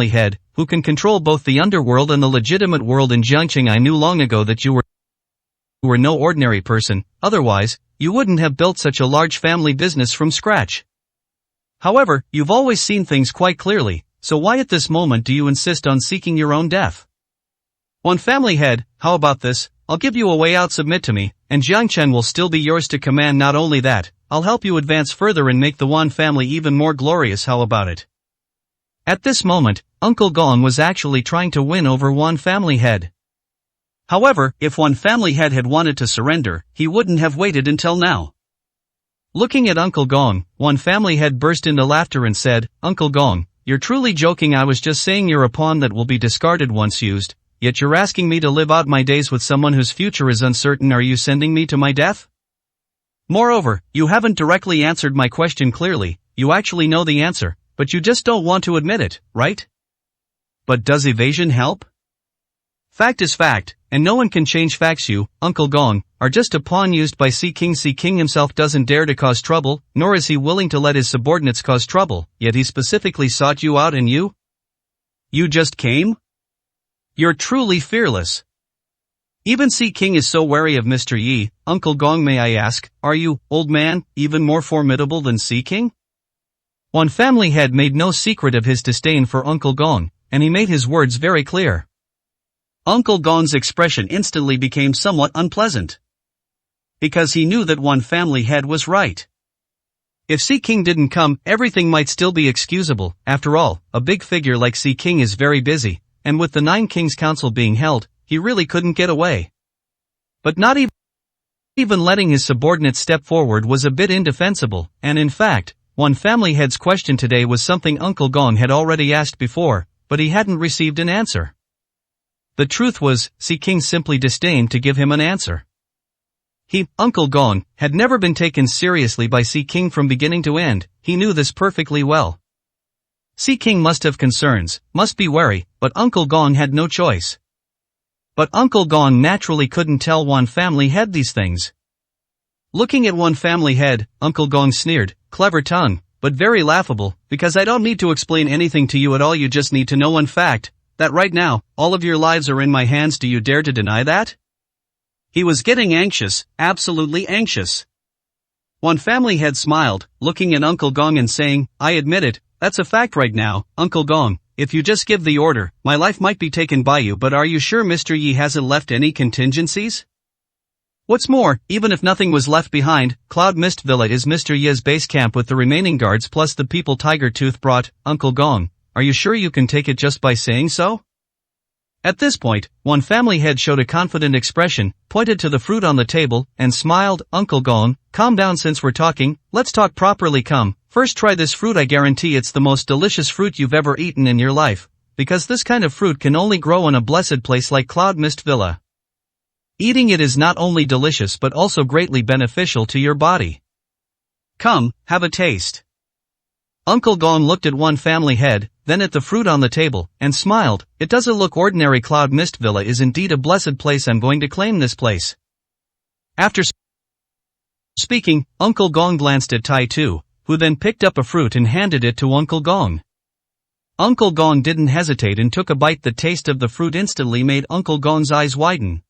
head, who can control both the underworld and the legitimate world in Jiangqing. I knew long ago that you were no ordinary person, otherwise, you wouldn't have built such a large family business from scratch. However, you've always seen things quite clearly, so why at this moment do you insist on seeking your own death? One family head, how about this? I'll give you a way out. Submit to me, and Jiangchen will still be yours to command. Not only that, I'll help you advance further and make the Wan family even more glorious. How about it? At this moment, Uncle Gong was actually trying to win over Wan family head. However, if Wan family head had wanted to surrender, he wouldn't have waited until now. Looking at Uncle Gong, Wan family head burst into laughter and said, "Uncle Gong, you're truly joking. I was just saying you're a pawn that will be discarded once used, yet you're asking me to live out my days with someone whose future is uncertain. Are you sending me to my death? Moreover, you haven't directly answered my question clearly. You actually know the answer, but you just don't want to admit it, right? But does evasion help? Fact is fact, and no one can change facts. You, Uncle Gong, are just a pawn used by Sea King. Sea King himself doesn't dare to cause trouble, nor is he willing to let his subordinates cause trouble, yet he specifically sought you out and you just came? You're truly fearless. Even Sea King is so wary of Mr. Yi. Uncle Gong, may I ask, are you, old man, even more formidable than Sea King?" One family head made no secret of his disdain for Uncle Gong, and he made his words very clear. Uncle Gong's expression instantly became somewhat unpleasant. Because he knew that one family head was right. If Sea King didn't come, everything might still be excusable. After all, a big figure like Sea King is very busy, and with the Nine Kings Council being held, he really couldn't get away. But not even letting his subordinates step forward was a bit indefensible, and in fact, one family head's question today was something Uncle Gong had already asked before, but he hadn't received an answer. The truth was, Sea King simply disdained to give him an answer. He, Uncle Gong, had never been taken seriously by Sea King from beginning to end. He knew this perfectly well. Sea King must have concerns, must be wary, but Uncle Gong had no choice. But Uncle Gong naturally couldn't tell one family head these things. Looking at one family head, Uncle Gong sneered, "Clever tongue, but very laughable, because I don't need to explain anything to you at all. You just need to know one fact, that right now, all of your lives are in my hands. Do you dare to deny that?" He was getting anxious, absolutely anxious. One family head smiled, looking at Uncle Gong and saying, "I admit it, that's a fact right now, Uncle Gong. If you just give the order, my life might be taken by you. But are you sure Mr. Yi hasn't left any contingencies? What's more, even if nothing was left behind, Cloud Mist Villa is Mr. Yi's base camp with the remaining guards plus the people Tiger Tooth brought. Uncle Gong, are you sure you can take it just by saying so?" At this point, one family head showed a confident expression, pointed to the fruit on the table, and smiled. "Uncle Gong, calm down. Since we're talking, let's talk properly. Come, first try this fruit. I guarantee it's the most delicious fruit you've ever eaten in your life, because this kind of fruit can only grow in a blessed place like Cloud Mist Villa. Eating it is not only delicious but also greatly beneficial to your body. Come, have a taste." Uncle Gong looked at one family head, then at the fruit on the table, and smiled. "It doesn't look ordinary. Cloud Mist Villa is indeed a blessed place. I'm going to claim this place." After speaking, Uncle Gong glanced at Tai Tu, who then picked up a fruit and handed it to Uncle Gong. Uncle Gong didn't hesitate and took a bite. The taste of the fruit instantly made Uncle Gong's eyes widen.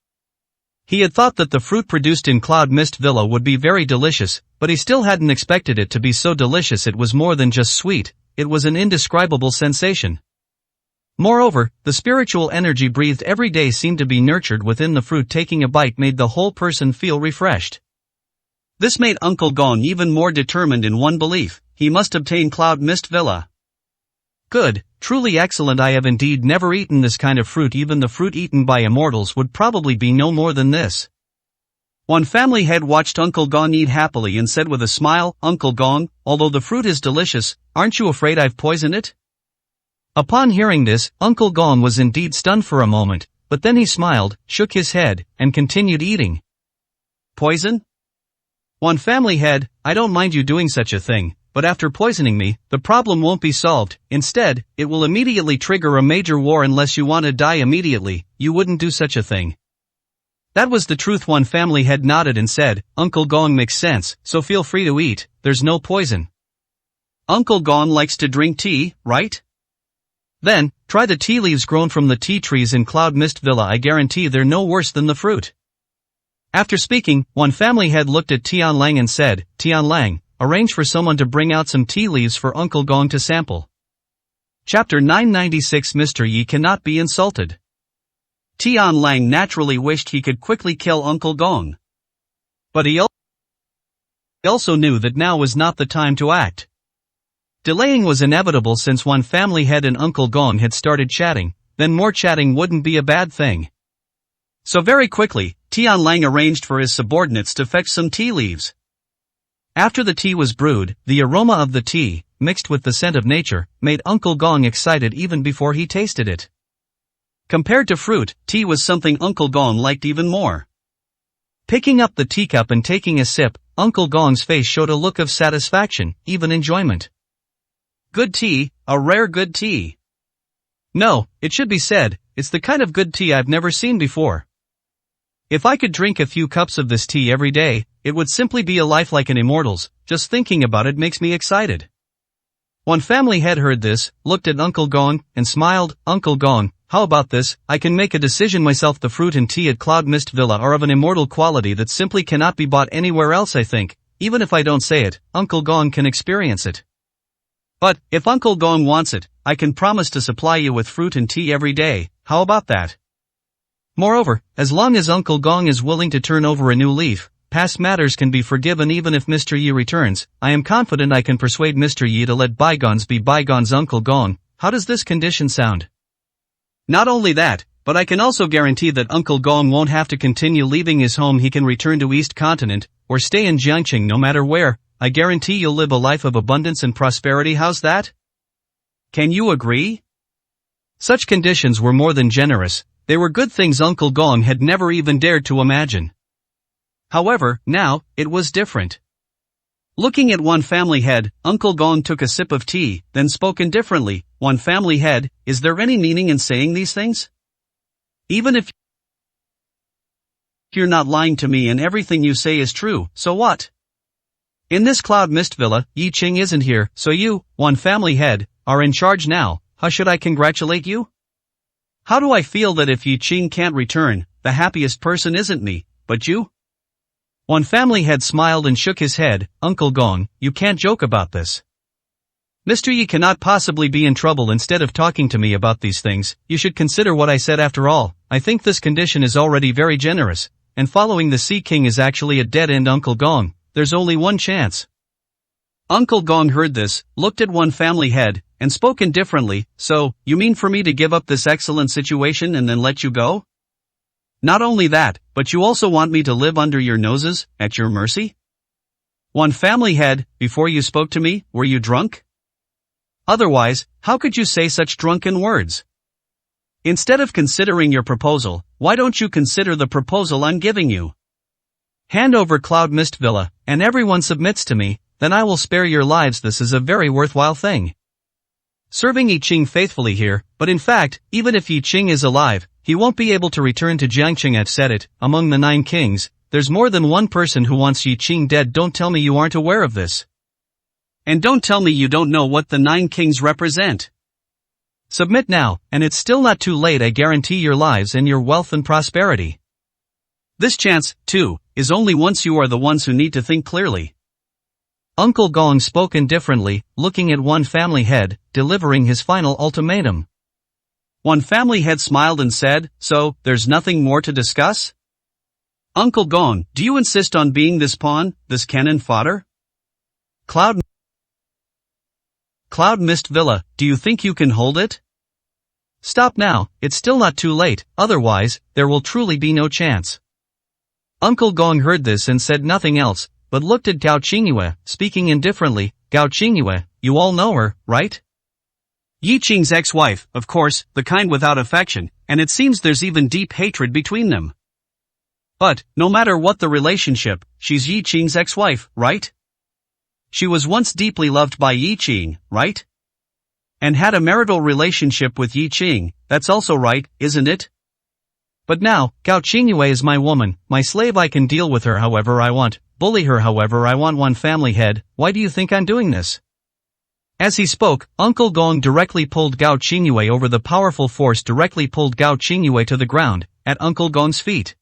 He had thought that the fruit produced in Cloud Mist Villa would be very delicious, but he still hadn't expected it to be so delicious. It was more than just sweet, it was an indescribable sensation. Moreover, the spiritual energy breathed every day seemed to be nurtured within the fruit. Taking a bite made the whole person feel refreshed. This made Uncle Gong even more determined in one belief: he must obtain Cloud Mist Villa. Good, truly excellent. I have indeed never eaten this kind of fruit. Even the fruit eaten by immortals would probably be no more than this. One family head watched Uncle Gong eat happily and said with a smile, "Uncle Gong, although the fruit is delicious, aren't you afraid I've poisoned it?" Upon hearing this, Uncle Gong was indeed stunned for a moment, but then he smiled, shook his head, and continued eating. "Poison? One family head, I don't mind you doing such a thing, but after poisoning me, the problem won't be solved. Instead, it will immediately trigger a major war. Unless you want to die immediately, you wouldn't do such a thing." That was the truth. One family head nodded and said, "Uncle Gong makes sense, so feel free to eat, there's no poison. Uncle Gong likes to drink tea, right?" Then, Try the tea leaves grown from the tea trees in Cloud Mist Villa. I guarantee they're no worse than the fruit. After speaking, one family head looked at Tian Lang and said, Tian Lang, arrange for someone to bring out some tea leaves for Uncle Gong to sample. Chapter 996 Mr. Yi cannot be insulted. Tian Lang naturally wished he could quickly kill Uncle Gong. But he also knew that now was not the time to act. Delaying was inevitable since one family head and Uncle Gong had started chatting, then more chatting wouldn't be a bad thing. So very quickly, Tian Lang arranged for his subordinates to fetch some tea leaves. After the tea was brewed, the aroma of the tea, mixed with the scent of nature, made Uncle Gong excited even before he tasted it. Compared to fruit, tea was something Uncle Gong liked even more. Picking up the teacup and taking a sip, Uncle Gong's face showed a look of satisfaction, even enjoyment. Good tea, a rare good tea. No, it should be said, it's the kind of good tea I've never seen before. If I could drink a few cups of this tea every day, it would simply be a life like an immortal's. Just thinking about it makes me excited. One family head heard this, looked at Uncle Gong, and smiled. Uncle Gong, how about this? I can make a decision myself. The fruit and tea at Cloud Mist Villa are of an immortal quality that simply cannot be bought anywhere else. I think, even if I don't say it, Uncle Gong can experience it. But, if Uncle Gong wants it, I can promise to supply you with fruit and tea every day. How about that? Moreover, as long as Uncle Gong is willing to turn over a new leaf, past matters can be forgiven. Even if Mr. Yi returns, I am confident I can persuade Mr. Yi to let bygones be bygones. Uncle Gong, how does this condition sound? Not only that, but I can also guarantee that Uncle Gong won't have to continue leaving his home. He can return to East Continent, or stay in Jiangqing. No matter where, I guarantee you'll live a life of abundance and prosperity. How's that? Can you agree? Such conditions were more than generous. They were good things Uncle Gong had never even dared to imagine. However, now, it was different. Looking at one family head, Uncle Gong took a sip of tea, then spoke indifferently. One family head, is there any meaning in saying these things? Even if you're not lying to me and everything you say is true, so what? In this Cloud Mist Villa, Yi Qing isn't here, so you, one family head, are in charge now. How should I congratulate you? How do I feel that if Yi Qing can't return, the happiest person isn't me, but you? One family head smiled and shook his head. Uncle Gong, you can't joke about this. Mr. Yi cannot possibly be in trouble. Instead of talking to me about these things, you should consider what I said. After all, I think this condition is already very generous, and following the Sea King is actually a dead end. Uncle Gong, there's only one chance. Uncle Gong heard this, looked at one family head, and spoke indifferently. So, you mean for me to give up this excellent situation and then let you go? Not only that, but you also want me to live under your noses, at your mercy? One family head, before you spoke to me, were you drunk? Otherwise, how could you say such drunken words? Instead of considering your proposal, why don't you consider the proposal I'm giving you? Hand over Cloud Mist Villa, and everyone submits to me, then I will spare your lives. This is a very worthwhile thing. Serving Yi Qing faithfully here, but in fact, even if Yi Qing is alive, he won't be able to return to Jiangqing. I've said it, among the 9 kings, there's more than one person who wants Yi Qing dead. Don't tell me you aren't aware of this. And don't tell me you don't know what the 9 kings represent. Submit now, and it's still not too late. I guarantee your lives and your wealth and prosperity. This chance, too, is only once. You are the ones who need to think clearly. Uncle Gong spoke indifferently, looking at one family head, delivering his final ultimatum. One family head smiled and said, so, there's nothing more to discuss? Uncle Gong, do you insist on being this pawn, this cannon fodder? Cloud Mist Villa, do you think you can hold it? Stop now, it's still not too late, otherwise, there will truly be no chance. Uncle Gong heard this and said nothing else, but looked at Gao Qingyue, speaking indifferently. Gao Qingyue, you all know her, right? Yi Qing's ex-wife, of course, the kind without affection, and it seems there's even deep hatred between them. But, no matter what the relationship, she's Yi Qing's ex-wife, right? She was once deeply loved by Yi Qing, right? And had a marital relationship with Yi Qing, that's also right, isn't it? But now, Gao Qingyue is my woman, my slave. I can deal with her however I want, bully her however I want. One family head, why do you think I'm doing this? As he spoke, Uncle Gong directly pulled Gao Qingyue over. The powerful force directly pulled Gao Qingyue to the ground, at Uncle Gong's feet.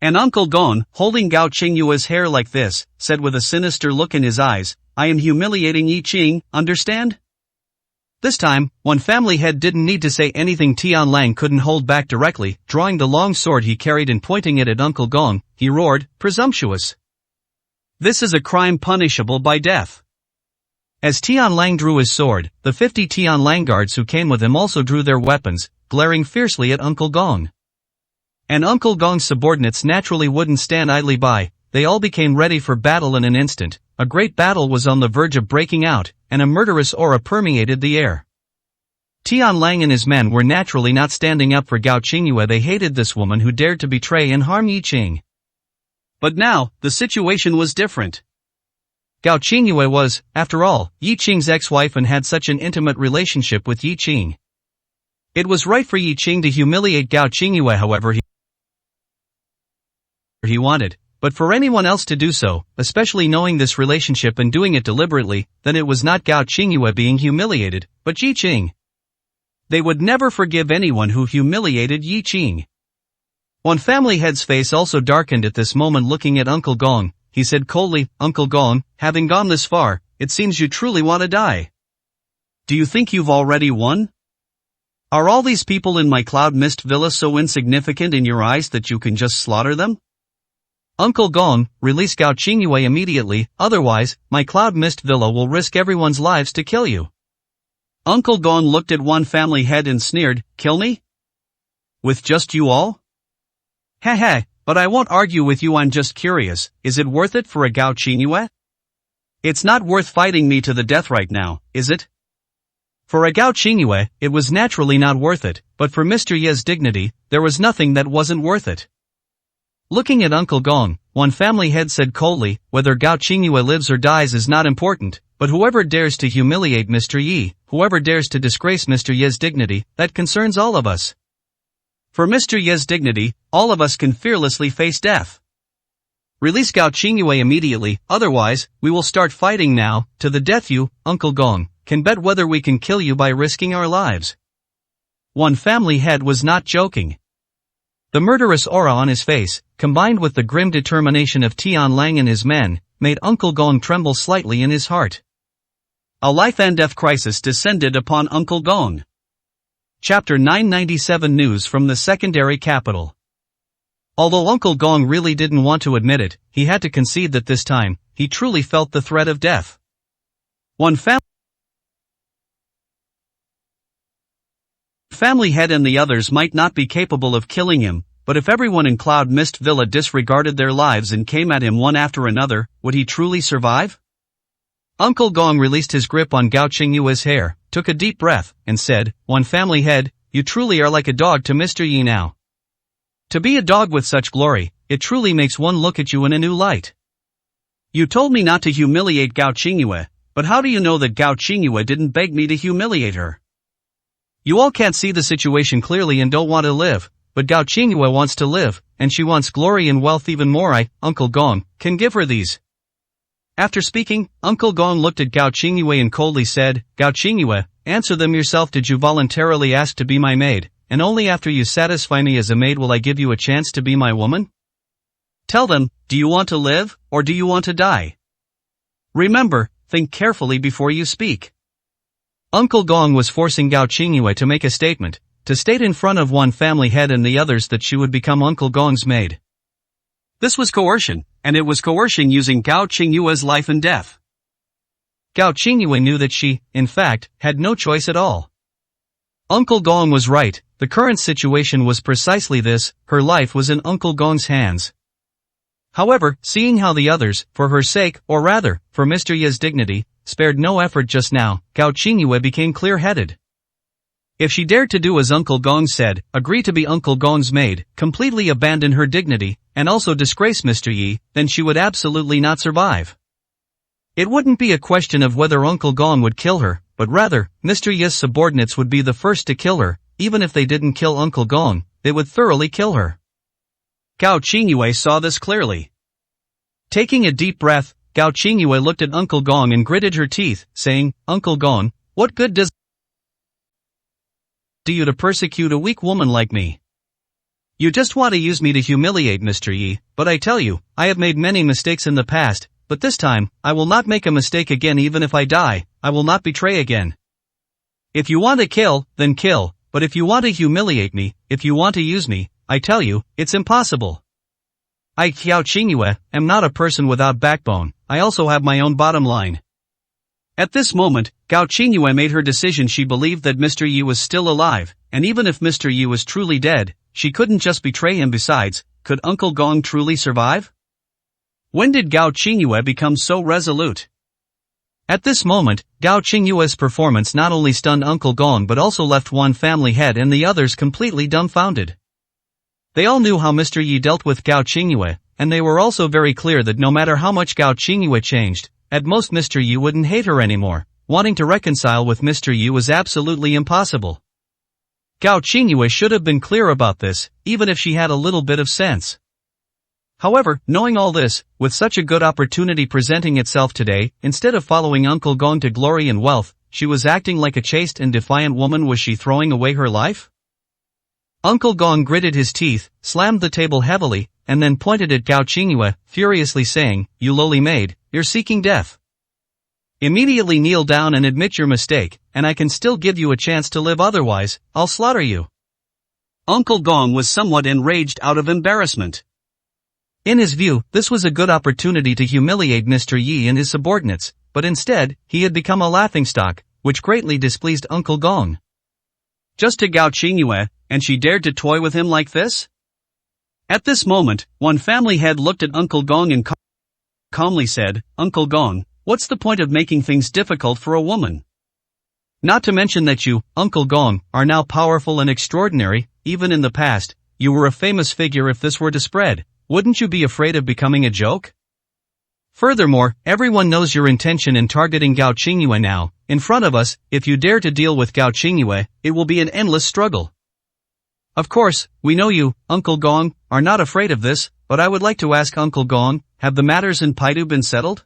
And Uncle Gong, holding Gao Qingyue's hair like this, said with a sinister look in his eyes, "I am humiliating Yi Qing, understand?" This time, one family head didn't need to say anything. Tianlang couldn't hold back. Directly, drawing the long sword he carried and pointing it at Uncle Gong, he roared, "Presumptuous! This is a crime punishable by death." As Tianlang drew his sword, the 50 Tianlang guards who came with him also drew their weapons, glaring fiercely at Uncle Gong. And Uncle Gong's subordinates naturally wouldn't stand idly by. They all became ready for battle in an instant. A great battle was on the verge of breaking out, and a murderous aura permeated the air. Tianlang and his men were naturally not standing up for Gao Qingyue. They hated this woman who dared to betray and harm Yi Qing. But now, the situation was different. Gao Qingyue was, after all, Yi Qing's ex-wife and had such an intimate relationship with Yi Qing. It was right for Yi Qing to humiliate Gao Qingyue however he wanted, but for anyone else to do so, especially knowing this relationship and doing it deliberately, then it was not Gao Qingyue being humiliated, but Yi Qing. They would never forgive anyone who humiliated Yi Qing. One family head's face also darkened at this moment. Looking at Uncle Gong, he said coldly, "Uncle Gong, having gone this far, it seems you truly want to die. Do you think you've already won? Are all these people in my Cloud Mist Villa so insignificant in your eyes that you can just slaughter them? Uncle Gong, release Gao Qingyue immediately, otherwise, my Cloud Mist Villa will risk everyone's lives to kill you." Uncle Gong looked at one family head and sneered, "Kill me? With just you all? Heh, but I won't argue with you. I'm just curious, is it worth it for a Gao Qingyue? It's not worth fighting me to the death right now, is it?" For a Gao Qingyue, it was naturally not worth it, but for Mr. Ye's dignity, there was nothing that wasn't worth it. Looking at Uncle Gong, one family head said coldly, "Whether Gao Qingyue lives or dies is not important, but whoever dares to humiliate Mr. Yi, whoever dares to disgrace Mr. Ye's dignity, that concerns all of us. For Mr. Ye's dignity, all of us can fearlessly face death. Release Gao Qingyue immediately, otherwise, we will start fighting now, to the death. You, Uncle Gong, can bet whether we can kill you by risking our lives." One family head was not joking. The murderous aura on his face, combined with the grim determination of Tianlang and his men, made Uncle Gong tremble slightly in his heart. A life and death crisis descended upon Uncle Gong. Chapter 997 News from the Secondary Capital. Although Uncle Gong really didn't want to admit it, he had to concede that this time, he truly felt the threat of death. One family head and the others might not be capable of killing him, but if everyone in Cloud Mist Villa disregarded their lives and came at him one after another, would he truly survive? Uncle Gong released his grip on Gao Qingyue's hair, took a deep breath, and said, "One family head, you truly are like a dog to Mr. Yi now. To be a dog with such glory, it truly makes one look at you in a new light. You told me not to humiliate Gao Qingyue, but how do you know that Gao Qingyue didn't beg me to humiliate her? You all can't see the situation clearly and don't want to live, but Gao Qingyue wants to live, and she wants glory and wealth even more. I, Uncle Gong, can give her these." After speaking, Uncle Gong looked at Gao Qingyue and coldly said, "Gao Qingyue, answer them yourself. Did you voluntarily ask to be my maid, and only after you satisfy me as a maid will I give you a chance to be my woman? Tell them, do you want to live, or do you want to die? Remember, think carefully before you speak." Uncle Gong was forcing Gao Qingyue to make a statement, to state in front of one family head and the others that she would become Uncle Gong's maid. This was coercion, and it was coercion using Gao Qingyue's life and death. Gao Qingyue knew that she, in fact, had no choice at all. Uncle Gong was right, the current situation was precisely this, her life was in Uncle Gong's hands. However, seeing how the others, for her sake, or rather, for Mr. Ye's dignity, spared no effort just now, Gao Qingyue became clear-headed. If she dared to do as Uncle Gong said, agree to be Uncle Gong's maid, completely abandon her dignity, and also disgrace Mr. Yi, then she would absolutely not survive. It wouldn't be a question of whether Uncle Gong would kill her, but rather, Mr. Yi's subordinates would be the first to kill her. Even if they didn't kill Uncle Gong, they would thoroughly kill her. Gao Qingyue saw this clearly. Taking a deep breath, Gao Qingyue looked at Uncle Gong and gritted her teeth, saying, "Uncle Gong, what good does do you to persecute a weak woman like me? You just want to use me to humiliate Mr. Yi, but I tell you, I have made many mistakes in the past, but this time, I will not make a mistake again. Even if I die, I will not betray again. If you want to kill, then kill, but if you want to humiliate me, if you want to use me, I tell you, it's impossible. I, Gao Qingyue, am not a person without backbone. I also have my own bottom line." At this moment, Gao Qingyue made her decision. She believed that Mr. Yi was still alive, and even if Mr. Yi was truly dead, she couldn't just betray him. Besides, could Uncle Gong truly survive? When did Gao Qingyue become so resolute? At this moment, Gao Qingyue's performance not only stunned Uncle Gong but also left one family head and the others completely dumbfounded. They all knew how Mr. Yi dealt with Gao Qingyue, and they were also very clear that no matter how much Gao Qingyue changed, at most Mr. Yi wouldn't hate her anymore. Wanting to reconcile with Mr. Yi was absolutely impossible. Gao Qingyue should have been clear about this, even if she had a little bit of sense. However, knowing all this, with such a good opportunity presenting itself today, instead of following Uncle Gong to glory and wealth, she was acting like a chaste and defiant woman. Was she throwing away her life? Uncle Gong gritted his teeth, slammed the table heavily, and then pointed at Gao Qingyue, furiously saying, "You lowly maid, you're seeking death. Immediately kneel down and admit your mistake, and I can still give you a chance to live. Otherwise, I'll slaughter you." Uncle Gong was somewhat enraged out of embarrassment. In his view, this was a good opportunity to humiliate Mr. Yi and his subordinates, but instead, he had become a laughingstock, which greatly displeased Uncle Gong. Just to Gao Qingyue, and she dared to toy with him like this? At this moment, one family head looked at Uncle Gong and calmly said, "Uncle Gong, what's the point of making things difficult for a woman? Not to mention that you, Uncle Gong, are now powerful and extraordinary. Even in the past, you were a famous figure. If this were to spread, wouldn't you be afraid of becoming a joke? Furthermore, everyone knows your intention in targeting Gao Qingyue now. In front of us, if you dare to deal with Gao Qingyue, it will be an endless struggle. Of course, we know you, Uncle Gong, are not afraid of this, but I would like to ask Uncle Gong, have the matters in Paidu been settled?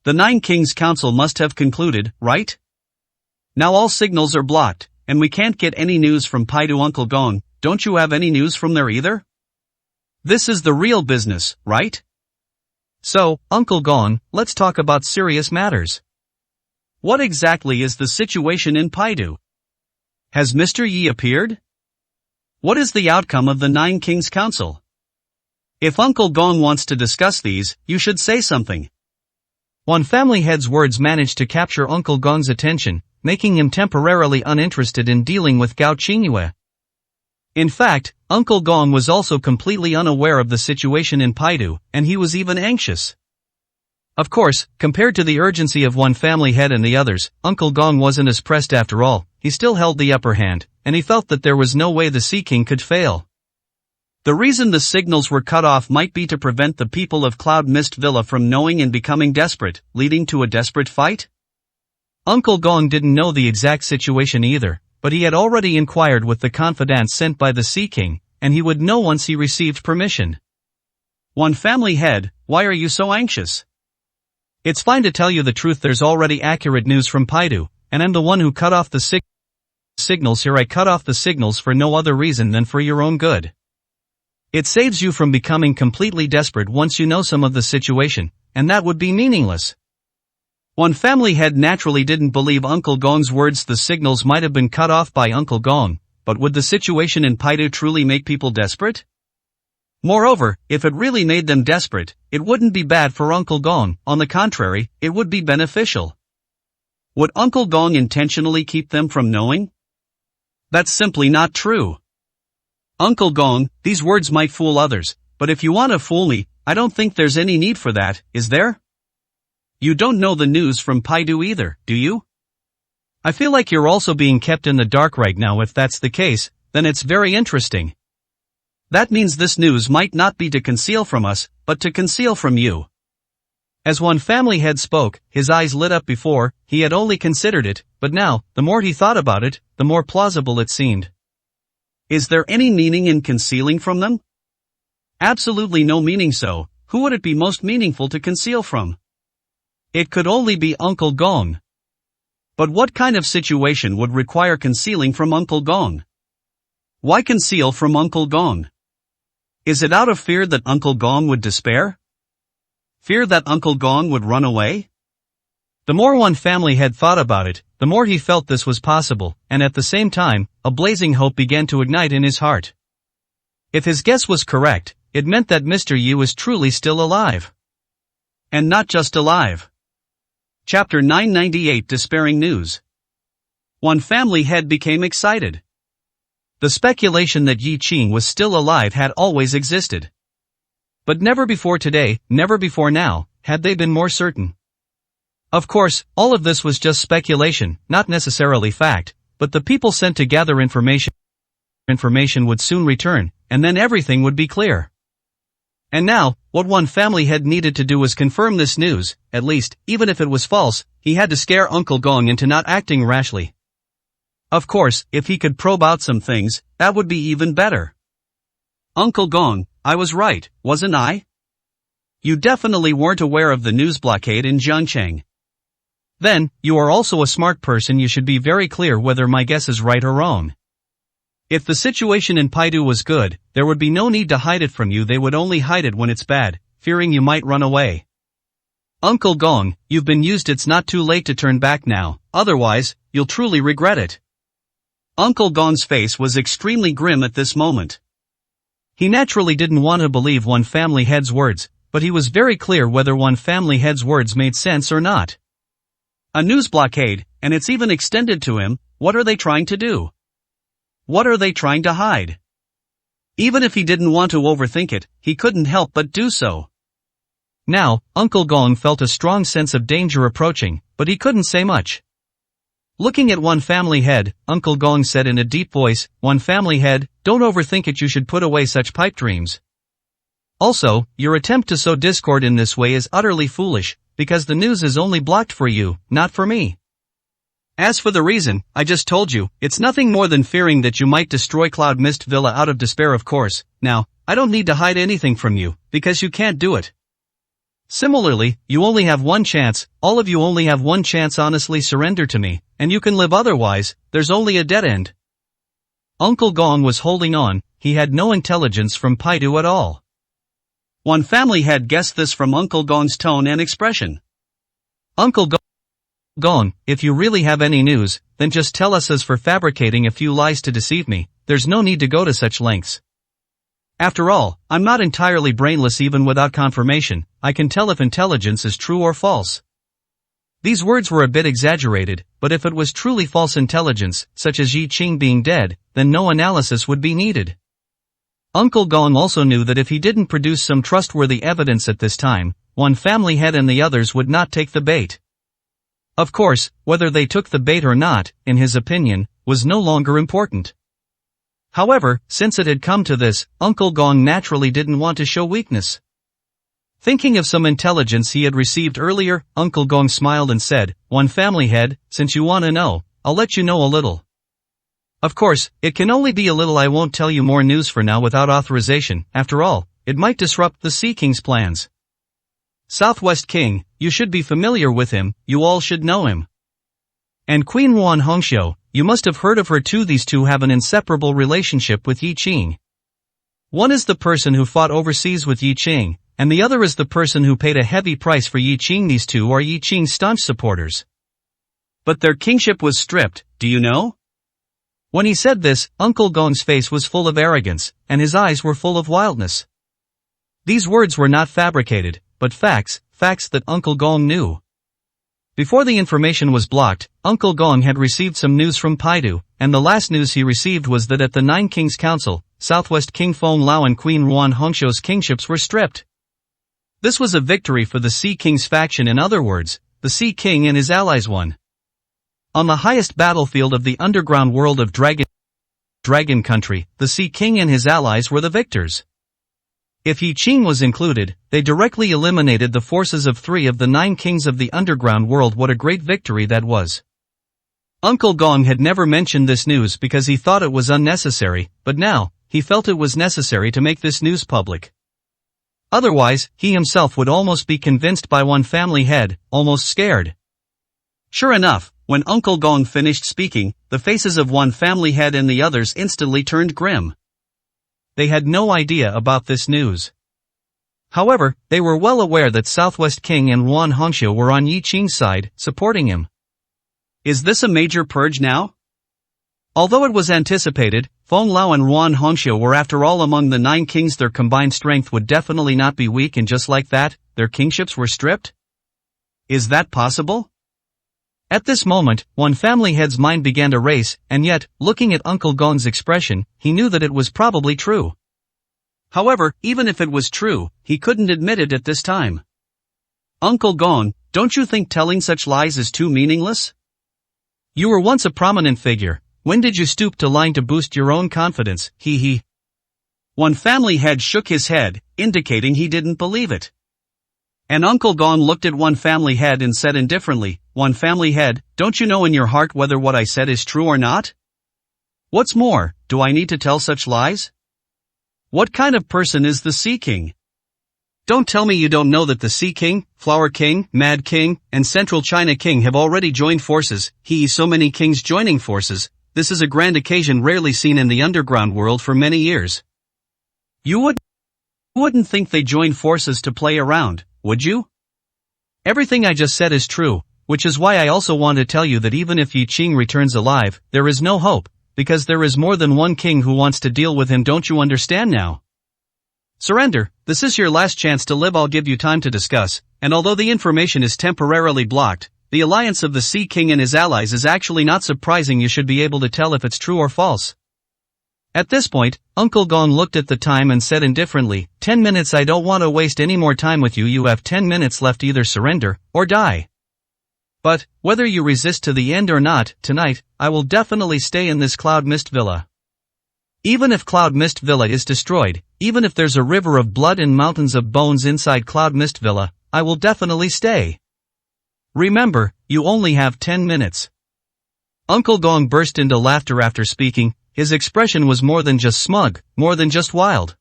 The Nine Kings Council must have concluded, right? Now all signals are blocked, and we can't get any news from Paidu. Uncle Gong, don't you have any news from there either? This is the real business, right? So, Uncle Gong, let's talk about serious matters. What exactly is the situation in Paidu? Has Mr. Yi appeared? What is the outcome of the Nine Kings Council? If Uncle Gong wants to discuss these, you should say something. One family head's words managed to capture Uncle Gong's attention, making him temporarily uninterested in dealing with Gao Qingyue. In fact, Uncle Gong was also completely unaware of the situation in Paidu, and he was even anxious. Of course, compared to the urgency of one family head and the others, Uncle Gong wasn't as pressed after all. He still held the upper hand, and he felt that there was no way the Sea King could fail. The reason the signals were cut off might be to prevent the people of Cloud Mist Villa from knowing and becoming desperate, leading to a desperate fight? Uncle Gong didn't know the exact situation either, but he had already inquired with the confidant sent by the Sea King, and he would know once he received permission. One family head, why are you so anxious? It's fine to tell you the truth. There's already accurate news from Paidu, and I'm the one who cut off the signals here. I cut off the signals for no other reason than for your own good. It saves you from becoming completely desperate once you know some of the situation, and that would be meaningless. One family head naturally didn't believe Uncle Gong's words. The signals might have been cut off by Uncle Gong, but would the situation in Paidu truly make people desperate? Moreover, if it really made them desperate, it wouldn't be bad for Uncle Gong. On the contrary, it would be beneficial. Would Uncle Gong intentionally keep them from knowing? That's simply not true. Uncle Gong, these words might fool others, but if you want to fool me, I don't think there's any need for that, is there? You don't know the news from Paidu either, do you? I feel like you're also being kept in the dark right now. If that's the case, then it's very interesting. That means this news might not be to conceal from us, but to conceal from you. As one family head spoke, his eyes lit up. Before, he had only considered it, but now, the more he thought about it, the more plausible it seemed. Is there any meaning in concealing from them? Absolutely no meaning. So, who would it be most meaningful to conceal from? It could only be Uncle Gong. But what kind of situation would require concealing from Uncle Gong? Why conceal from Uncle Gong? Is it out of fear that Uncle Gong would despair? Fear that Uncle Gong would run away? The more one family head thought about it, the more he felt this was possible, and at the same time, a blazing hope began to ignite in his heart. If his guess was correct, it meant that Mr. Yi was truly still alive. And not just alive. Chapter 998 Despairing News. One family head became excited. The speculation that Yi Qing was still alive had always existed. But never before today, never before now, had they been more certain. Of course, all of this was just speculation, not necessarily fact, but the people sent to gather information would soon return, and then everything would be clear. And now, what one family head needed to do was confirm this news, at least, even if it was false, he had to scare Uncle Gong into not acting rashly. Of course, if he could probe out some things, that would be even better. Uncle Gong, I was right, wasn't I? You definitely weren't aware of the news blockade in Jiangcheng. Then, you are also a smart person. You should be very clear whether my guess is right or wrong. If the situation in Paidu was good, there would be no need to hide it from you. They would only hide it when it's bad, fearing you might run away. Uncle Gong, you've been used. It's not too late to turn back now, otherwise, you'll truly regret it. Uncle Gong's face was extremely grim at this moment. He naturally didn't want to believe one family head's words, but he was very clear whether one family head's words made sense or not. A news blockade, and it's even extended to him. What are they trying to do? What are they trying to hide? Even if he didn't want to overthink it, he couldn't help but do so. Now, Uncle Gong felt a strong sense of danger approaching, but he couldn't say much. Looking at one family head, Uncle Gong said in a deep voice, "One family head, don't overthink it. You should put away such pipe dreams. Also, your attempt to sow discord in this way is utterly foolish, because the news is only blocked for you, not for me. As for the reason, I just told you, it's nothing more than fearing that you might destroy Cloud Mist Villa out of despair. Of course, now, I don't need to hide anything from you, because you can't do it. Similarly, you only have one chance, all of you only have one chance. Honestly surrender to me, and you can live. Otherwise, there's only a dead end." Uncle Gong was holding on. He had no intelligence from Paidu at all. One family head guessed this from Uncle Gong's tone and expression. "Uncle Gong, if you really have any news, then just tell us. As for fabricating a few lies to deceive me, there's no need to go to such lengths. After all, I'm not entirely brainless. Even without confirmation, I can tell if intelligence is true or false." These words were a bit exaggerated, but if it was truly false intelligence, such as Yi Qing being dead, then no analysis would be needed. Uncle Gong also knew that if he didn't produce some trustworthy evidence at this time, one family head and the others would not take the bait. Of course, whether they took the bait or not, in his opinion, was no longer important. However, since it had come to this, Uncle Gong naturally didn't want to show weakness. Thinking of some intelligence he had received earlier, Uncle Gong smiled and said, "One family head, since you want to know, I'll let you know a little. Of course, it can only be a little. I won't tell you more news for now without authorization. After all, it might disrupt the Sea King's plans. Southwest King, you should be familiar with him, you all should know him. And Queen Ruan Hongxiu, you must have heard of her too. These two have an inseparable relationship with Yi Qing. One is the person who fought overseas with Yi Qing, and the other is the person who paid a heavy price for Yi Qing. These two are Yi Qing's staunch supporters. But their kingship was stripped, do you know?" When he said this, Uncle Gong's face was full of arrogance, and his eyes were full of wildness. These words were not fabricated, but facts that Uncle Gong knew. Before the information was blocked, Uncle Gong had received some news from Paidu, and the last news he received was that at the Nine Kings Council, Southwest King Feng Lao and Queen Ruan Hongxiu's kingships were stripped. This was a victory for the Sea King's faction. In other words, the Sea King and his allies won. On the highest battlefield of the underground world of Dragon Country, the Sea King and his allies were the victors. If Yi Qing was included, they directly eliminated the forces of 3 of the 9 kings of the underground world. What a great victory that was. Uncle Gong had never mentioned this news because he thought it was unnecessary, but now, he felt it was necessary to make this news public. Otherwise, he himself would almost be convinced by one family head, almost scared. Sure enough, when Uncle Gong finished speaking, the faces of one family head and the others instantly turned grim. They had no idea about this news. However, they were well aware that Southwest King and Yuan Hongxiu were on Yi Qing's side, supporting him. Is this a major purge now? Although it was anticipated, Feng Lao and Yuan Hongxiu were after all among the 9 kings. Their combined strength would definitely not be weak, and just like that, their kingships were stripped? Is that possible? At this moment, one family head's mind began to race, and yet, looking at Uncle Gong's expression, he knew that it was probably true. However, even if it was true, he couldn't admit it at this time. Uncle Gong, don't you think telling such lies is too meaningless? You were once a prominent figure. When did you stoop to lying to boost your own confidence? He. One family head shook his head, indicating he didn't believe it. And Uncle Gong looked at one family head and said indifferently, "One family head, don't you know in your heart whether what I said is true or not? What's more, do I need to tell such lies? What kind of person is the Sea King? Don't tell me you don't know that the Sea King, Flower King, Mad King, and Central China King have already joined forces." So many kings joining forces, this is a grand occasion rarely seen in the underground world for many years. You wouldn't think they joined forces to play around, would you? Everything I just said is true, which is why I also want to tell you that even if Yi Qing returns alive, there is no hope, because there is more than one king who wants to deal with him. Don't you understand now? Surrender, this is your last chance to live. I'll give you time to discuss, and although the information is temporarily blocked, the alliance of the Sea King and his allies is actually not surprising. You should be able to tell if it's true or false. At this point, Uncle Gong looked at the time and said indifferently, 10 minutes. I don't want to waste any more time with you. You have 10 minutes left. Either surrender, or die. But, whether you resist to the end or not, tonight, I will definitely stay in this Cloud Mist Villa. Even if Cloud Mist Villa is destroyed, even if there's a river of blood and mountains of bones inside Cloud Mist Villa, I will definitely stay. Remember, you only have 10 minutes. Uncle Gong burst into laughter after speaking. His expression was more than just smug, more than just wild.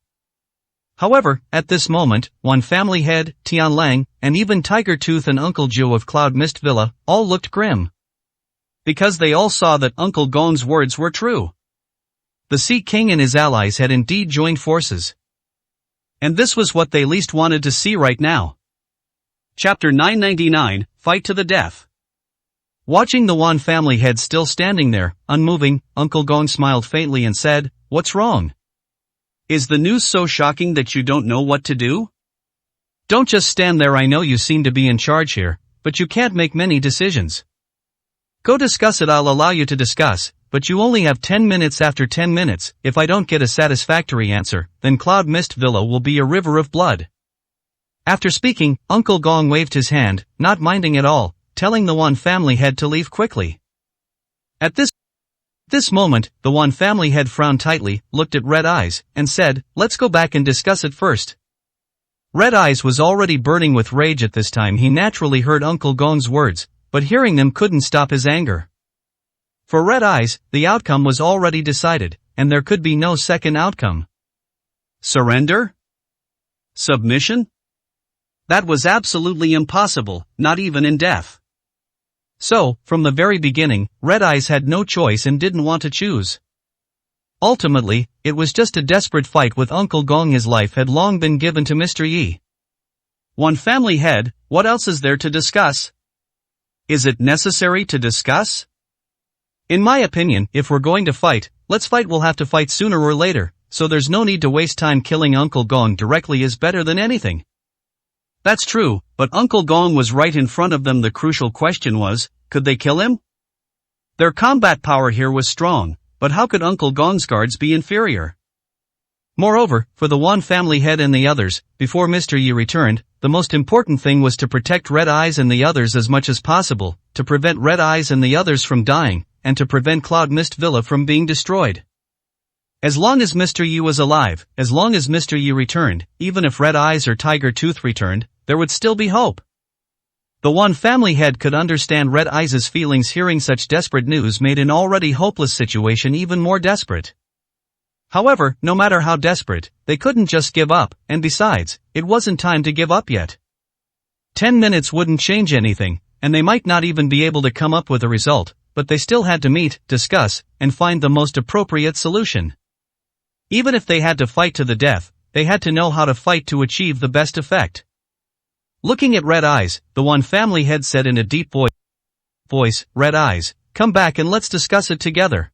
However, at this moment, one family head, Tian Lang, and even Tiger Tooth and Uncle Zhu of Cloud Mist Villa, all looked grim. Because they all saw that Uncle Gong's words were true. The Sea King and his allies had indeed joined forces. And this was what they least wanted to see right now. Chapter 999, Fight to the Death. Watching the Yuan family head still standing there, unmoving, Uncle Gong smiled faintly and said, "What's wrong? Is the news so shocking that you don't know what to do? Don't just stand there. I know you seem to be in charge here, but you can't make many decisions. Go discuss it. I'll allow you to discuss, but you only have 10 minutes. After 10 minutes, if I don't get a satisfactory answer, then Cloud Mist Villa will be a river of blood." After speaking, Uncle Gong waved his hand, not minding at all, telling the Yuan family head to leave quickly. At this moment, the Yuan family head frowned tightly, looked at Red Eyes, and said, "Let's go back and discuss it first." Red Eyes was already burning with rage at this time. He naturally heard Uncle Gong's words, but hearing them couldn't stop his anger. For Red Eyes, the outcome was already decided, and there could be no second outcome. Surrender? Submission? That was absolutely impossible, not even in death. So, from the very beginning, Red Eyes had no choice and didn't want to choose. Ultimately, it was just a desperate fight with Uncle Gong. His life had long been given to Mr. Yi. One family head, what else is there to discuss? Is it necessary to discuss? In my opinion, if we're going to fight, let's fight. We'll have to fight sooner or later, so there's no need to waste time. Killing Uncle Gong directly is better than anything. That's true, but Uncle Gong was right in front of them. The crucial question was, could they kill him? Their combat power here was strong, but how could Uncle Gong's guards be inferior? Moreover, for the Yuan family head and the others, before Mr. Yi returned, the most important thing was to protect Red Eyes and the others as much as possible, to prevent Red Eyes and the others from dying, and to prevent Cloud Mist Villa from being destroyed. As long as Mr. Yi was alive, as long as Mr. Yi returned, even if Red Eyes or Tiger Tooth returned, there would still be hope. The Yuan family head could understand Red Eyes' feelings. Hearing such desperate news made an already hopeless situation even more desperate. However, no matter how desperate, they couldn't just give up, and besides, it wasn't time to give up yet. 10 minutes wouldn't change anything, and they might not even be able to come up with a result, but they still had to meet, discuss, and find the most appropriate solution. Even if they had to fight to the death, they had to know how to fight to achieve the best effect. Looking at Red Eyes, the one family head said in a deep voice, "Red Eyes, come back and let's discuss it together.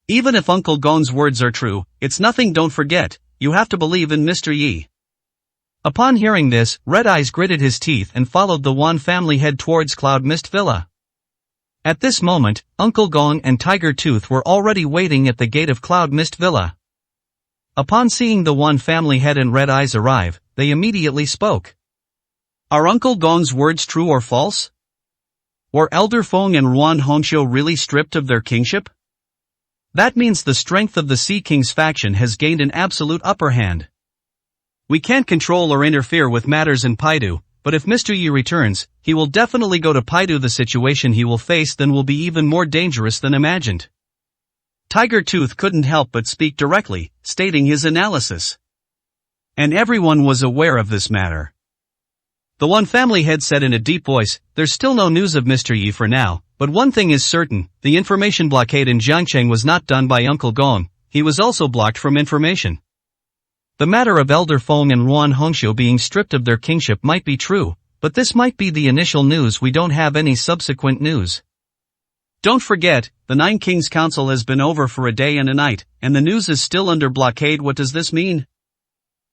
Even if Uncle Gong's words are true, it's nothing, don't forget, you have to believe in Mr. Yi." Upon hearing this, Red Eyes gritted his teeth and followed the Wan family head towards Cloud Mist Villa. At this moment, Uncle Gong and Tiger Tooth were already waiting at the gate of Cloud Mist Villa. Upon seeing the Wan family head and Red Eyes arrive, they immediately spoke. "Are Uncle Gong's words true or false? Were Elder Feng and Ruan Hongqiu really stripped of their kingship? That means the strength of the Sea King's faction has gained an absolute upper hand. We can't control or interfere with matters in Paidu, but if Mr. Yi returns, he will definitely go to Paidu. The situation he will face then will be even more dangerous than imagined." Tiger Tooth couldn't help but speak directly, stating his analysis. And everyone was aware of this matter. The one family head said in a deep voice, "There's still no news of Mr. Yi for now, but one thing is certain, the information blockade in Jiangcheng was not done by Uncle Gong, he was also blocked from information. The matter of Elder Feng and Ruan Hongqiu being stripped of their kingship might be true, but this might be the initial news, we don't have any subsequent news. Don't forget, the Nine Kings Council has been over for a day and a night, and the news is still under blockade. What does this mean?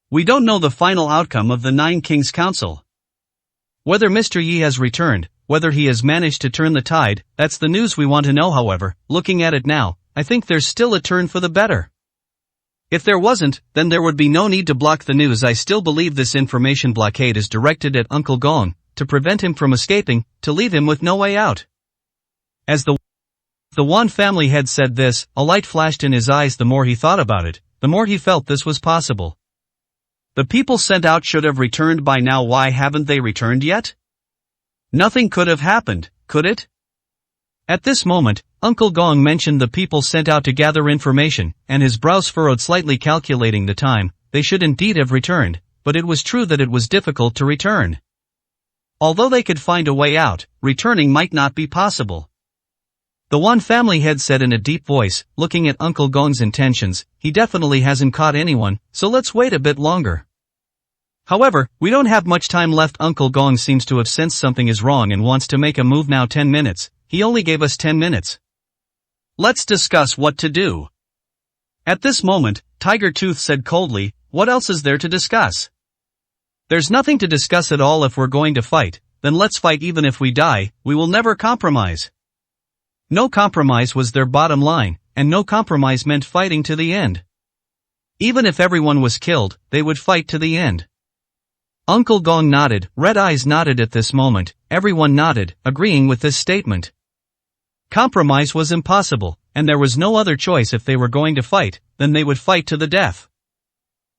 We don't know the final outcome of the Nine Kings Council. Whether Mr. Yi has returned, whether he has managed to turn the tide, that's the news we want to know. However, looking at it now, I think there's still a turn for the better. If there wasn't, then there would be no need to block the news. I still believe this information blockade is directed at Uncle Gong, to prevent him from escaping, to leave him with no way out." As the Wan family head said this, a light flashed in his eyes. The more he thought about it, the more he felt this was possible. The people sent out should have returned by now. Why haven't they returned yet? Nothing could have happened, could it? At this moment, Uncle Gong mentioned the people sent out to gather information, and his brows furrowed slightly, calculating the time. They should indeed have returned, but it was true that it was difficult to return. Although they could find a way out, returning might not be possible. The Wan family head said in a deep voice, looking at Uncle Gong's intentions, "He definitely hasn't caught anyone, so let's wait a bit longer. However, we don't have much time left. Uncle Gong seems to have sensed something is wrong and wants to make a move now. 10 minutes, he only gave us 10 minutes. Let's discuss what to do." At this moment, Tiger Tooth said coldly, "What else is there to discuss? There's nothing to discuss at all. If we're going to fight, then let's fight. Even if we die, we will never compromise." No compromise was their bottom line, and no compromise meant fighting to the end. Even if everyone was killed, they would fight to the end. Uncle Gong nodded, Red Eyes nodded at this moment, everyone nodded, agreeing with this statement. Compromise was impossible, and there was no other choice. If they were going to fight, then they would fight to the death.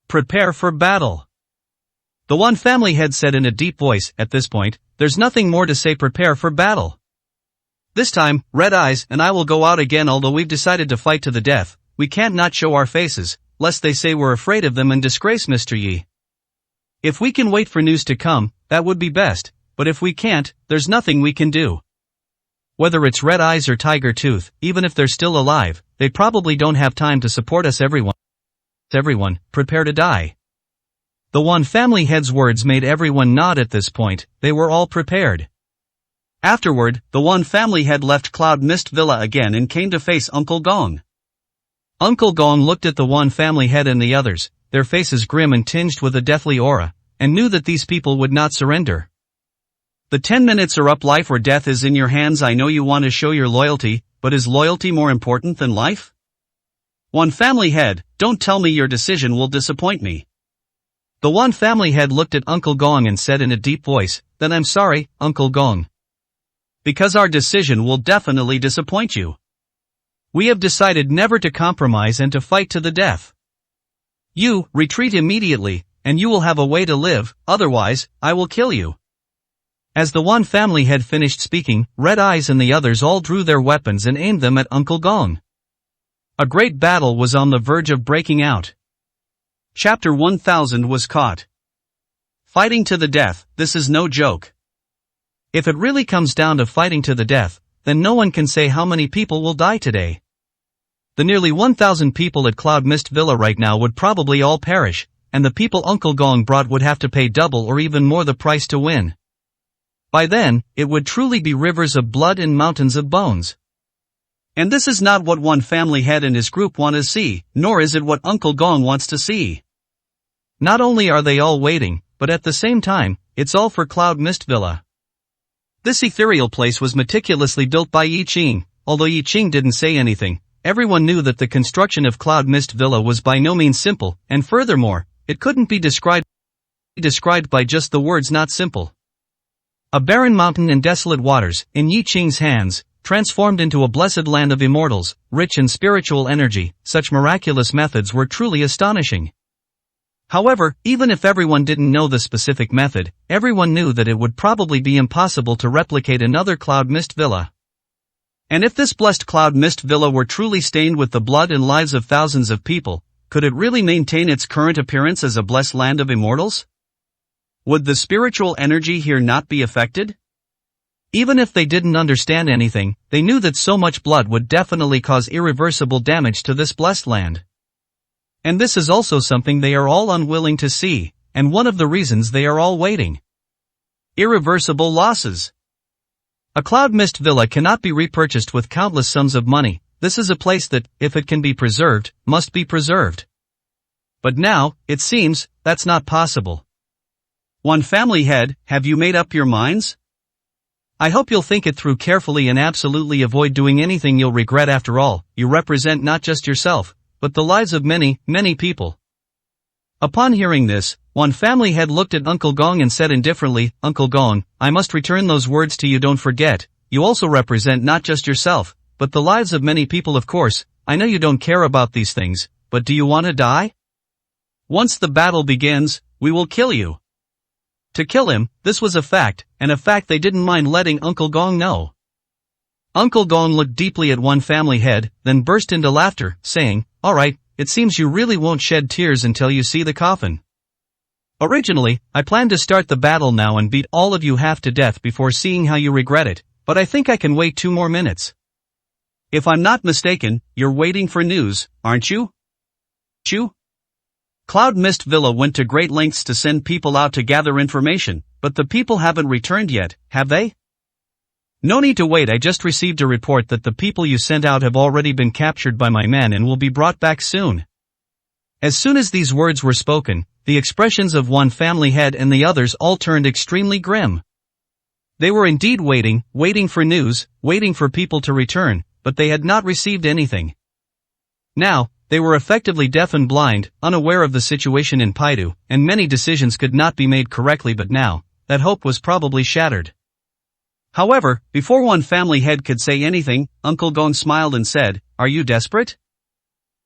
Prepare for battle. The one family head said in a deep voice. At this point, there's nothing more to say. Prepare for battle. This time, Red Eyes and I will go out again. Although we've decided to fight to the death, we can't not show our faces, lest they say we're afraid of them and disgrace Mr. Yi. If we can wait for news to come, that would be best, but if we can't, there's nothing we can do. Whether it's Red Eyes or Tiger Tooth, even if they're still alive, they probably don't have time to support us. Everyone, prepare to die. The one family head's words made everyone nod. At this point, they were all prepared. Afterward, the one family head left Cloud Mist Villa again and came to face Uncle Gong. Uncle Gong looked at the one family head and the others, their faces grim and tinged with a deathly aura, and knew that these people would not surrender. The 10 minutes are up. Life or death is in your hands. I know you want to show your loyalty, but is loyalty more important than life? One family head, don't tell me your decision will disappoint me. The one family head looked at Uncle Gong and said in a deep voice, "Then I'm sorry, Uncle Gong. Because our decision will definitely disappoint you. We have decided never to compromise and to fight to the death. You, retreat immediately, and you will have a way to live, otherwise, I will kill you." As the one family had finished speaking, Red Eyes and the others all drew their weapons and aimed them at Uncle Gong. A great battle was on the verge of breaking out. Chapter 1000 was caught. Fighting to the death, this is no joke. If it really comes down to fighting to the death, then no one can say how many people will die today. The nearly 1,000 people at Cloud Mist Villa right now would probably all perish, and the people Uncle Gong brought would have to pay double or even more the price to win. By then, it would truly be rivers of blood and mountains of bones. And this is not what one family head and his group want to see, nor is it what Uncle Gong wants to see. Not only are they all waiting, but at the same time, it's all for Cloud Mist Villa. This ethereal place was meticulously built by Yi Qing. Although Yi Qing didn't say anything, everyone knew that the construction of Cloud Mist Villa was by no means simple, and furthermore, it couldn't be described by just the words not simple. A barren mountain and desolate waters, in Yi Qing's hands, transformed into a blessed land of immortals, rich in spiritual energy. Such miraculous methods were truly astonishing. However, even if everyone didn't know the specific method, everyone knew that it would probably be impossible to replicate another Cloud Mist Villa. And if this blessed Cloud Mist Villa were truly stained with the blood and lives of thousands of people, could it really maintain its current appearance as a blessed land of immortals? Would the spiritual energy here not be affected? Even if they didn't understand anything, they knew that so much blood would definitely cause irreversible damage to this blessed land. And this is also something they are all unwilling to see, and one of the reasons they are all waiting. Irreversible losses. A Cloud Mist Villa cannot be repurchased with countless sums of money. This is a place that, if it can be preserved, must be preserved. But now, it seems, that's not possible. One family head, have you made up your minds? I hope you'll think it through carefully and absolutely avoid doing anything you'll regret. After all, you represent not just yourself, but the lives of many, many people. Upon hearing this, one family head looked at Uncle Gong and said indifferently, Uncle Gong, I must return those words to you. Don't forget, you also represent not just yourself, but the lives of many people. Of course, I know you don't care about these things, but do you want to die? Once the battle begins, we will kill you. To kill him, this was a fact, and a fact they didn't mind letting Uncle Gong know. Uncle Gong looked deeply at one family head, then burst into laughter, saying, all right, it seems you really won't shed tears until you see the coffin. Originally, I planned to start the battle now and beat all of you half to death before seeing how you regret it, but I think I can wait 2 more minutes. If I'm not mistaken, you're waiting for news, aren't you? Cloud Mist Villa went to great lengths to send people out to gather information, but the people haven't returned yet, have they? No need to wait. I just received a report that the people you sent out have already been captured by my men and will be brought back soon. As soon as these words were spoken, the expressions of one family head and the others all turned extremely grim. They were indeed waiting for news, waiting for people to return, but they had not received anything. Now, they were effectively deaf and blind, unaware of the situation in Paidu, and many decisions could not be made correctly. But now, that hope was probably shattered. However, before one family head could say anything, Uncle Gong smiled and said, are you desperate?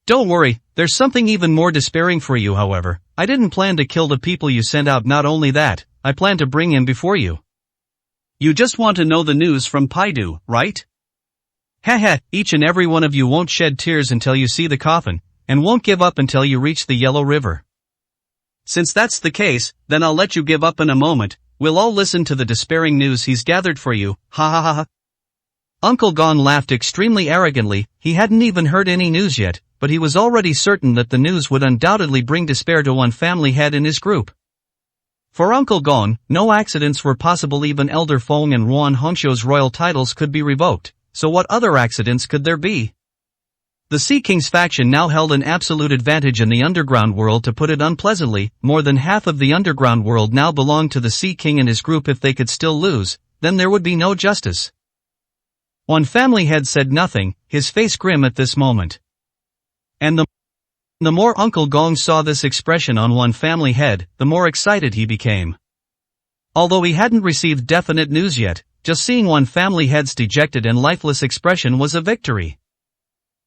Don't worry, there's something even more despairing for you. However, I didn't plan to kill the people you sent out. Not only that, I plan to bring him before you. You just want to know the news from Paidu, right? Haha, each and every one of you won't shed tears until you see the coffin, and won't give up until you reach the Yellow River. Since that's the case, then I'll let you give up in a moment. We'll all listen to the despairing news he's gathered for you, ha ha ha ha. Uncle Gong laughed extremely arrogantly. He hadn't even heard any news yet, but he was already certain that the news would undoubtedly bring despair to one family head in his group. For Uncle Gong, no accidents were possible. Even Elder Feng and Ruan Hongqiu's royal titles could be revoked, so what other accidents could there be? The Sea King's faction now held an absolute advantage in the underground world. To put it unpleasantly, more than half of the underground world now belonged to the Sea King and his group. If they could still lose, then there would be no justice. One family head said nothing, his face grim at this moment. And the more Uncle Gong saw this expression on one family head, the more excited he became. Although he hadn't received definite news yet, just seeing one family head's dejected and lifeless expression was a victory.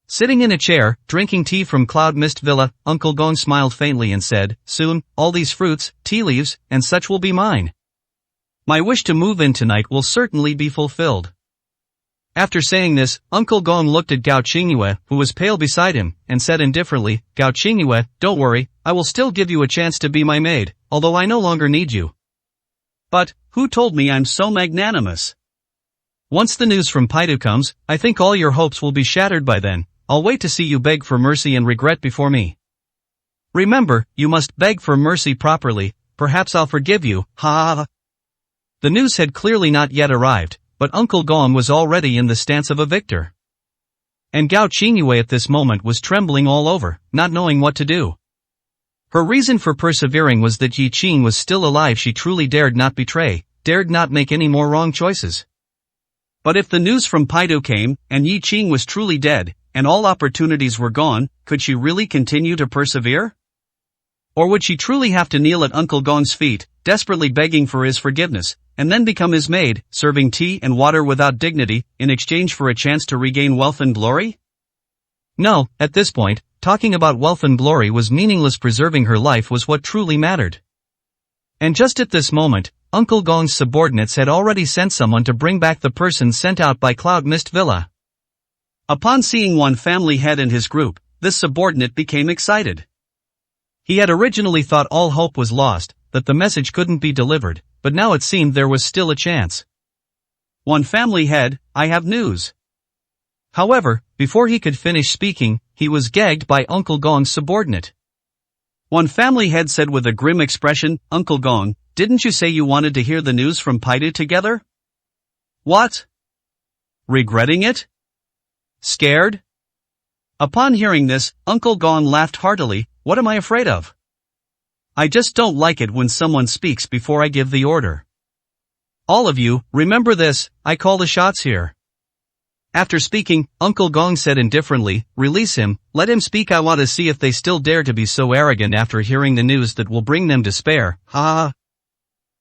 Sitting in a chair, drinking tea from Cloud Mist Villa, Uncle Gong smiled faintly and said, soon, all these fruits, tea leaves, and such will be mine. My wish to move in tonight will certainly be fulfilled. After saying this, Uncle Gong looked at Gao Qingyue, who was pale beside him, and said indifferently, Gao Qingyue, don't worry, I will still give you a chance to be my maid, although I no longer need you. But, who told me I'm so magnanimous? Once the news from Paidu comes, I think all your hopes will be shattered by then. I'll wait to see you beg for mercy and regret before me. Remember, you must beg for mercy properly, perhaps I'll forgive you, ha ha ha. The news had clearly not yet arrived, but Uncle Gong was already in the stance of a victor. And Gao Qingyue at this moment was trembling all over, not knowing what to do. Her reason for persevering was that Yi Qing was still alive. She truly dared not betray, dared not make any more wrong choices. But if the news from Paidu came, and Yi Qing was truly dead, and all opportunities were gone, could she really continue to persevere? Or would she truly have to kneel at Uncle Gong's feet, desperately begging for his forgiveness, and then become his maid, serving tea and water without dignity, in exchange for a chance to regain wealth and glory? No, at this point, talking about wealth and glory was meaningless. Preserving her life was what truly mattered. And just at this moment, Uncle Gong's subordinates had already sent someone to bring back the person sent out by Cloud Mist Villa. Upon seeing one family head and his group, this subordinate became excited. He had originally thought all hope was lost, that the message couldn't be delivered, but now it seemed there was still a chance. One family head, I have news. However, before he could finish speaking, he was gagged by Uncle Gong's subordinate. One family head said with a grim expression, Uncle Gong, didn't you say you wanted to hear the news from Paidu together? What? Regretting it? Scared? Upon hearing this, Uncle Gong laughed heartily. What am I afraid of? I just don't like it when someone speaks before I give the order. All of you, remember this, I call the shots here. After speaking, Uncle Gong said indifferently, release him, let him speak. I want to see if they still dare to be so arrogant after hearing the news that will bring them despair, ha ha.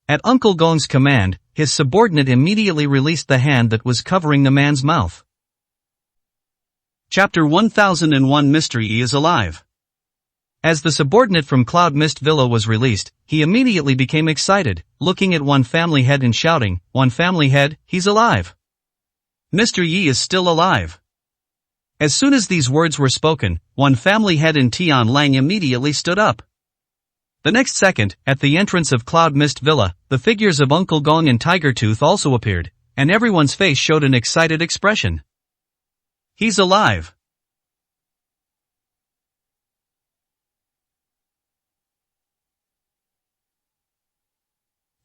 At Uncle Gong's command, his subordinate immediately released the hand that was covering the man's mouth. Chapter 1001 Mystery E is alive. As the subordinate from Cloud Mist Villa was released, he immediately became excited, looking at one family head and shouting, one family head, he's alive. Mr. Yi is still alive. As soon as these words were spoken, one family head in Tianlang immediately stood up. The next second, at the entrance of Cloud Mist Villa, the figures of Uncle Gong and Tiger Tooth also appeared, and everyone's face showed an excited expression. He's alive.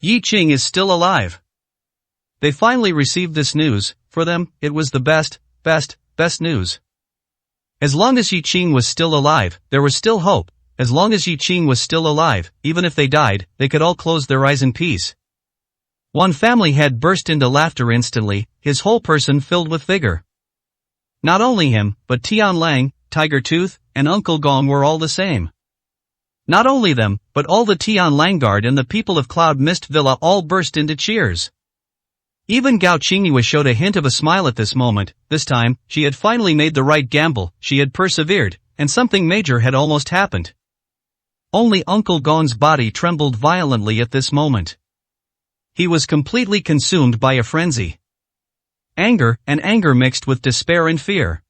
Yi Qing is still alive. They finally received this news. For them, it was the best news. As long as Yi Qing was still alive, there was still hope. As long as Yi Qing was still alive, even if they died, they could all close their eyes in peace. One family head burst into laughter instantly, his whole person filled with vigor. Not only him, but Tianlang, Tiger Tooth, and Uncle Gong were all the same. Not only them, but all the Tianlang guard and the people of Cloud Mist Villa all burst into cheers. Even Gao Qingyue showed a hint of a smile at this moment. This time, she had finally made the right gamble, she had persevered, and something major had almost happened. Only Uncle Gong's body trembled violently at this moment. He was completely consumed by a frenzy. Anger mixed with despair and fear.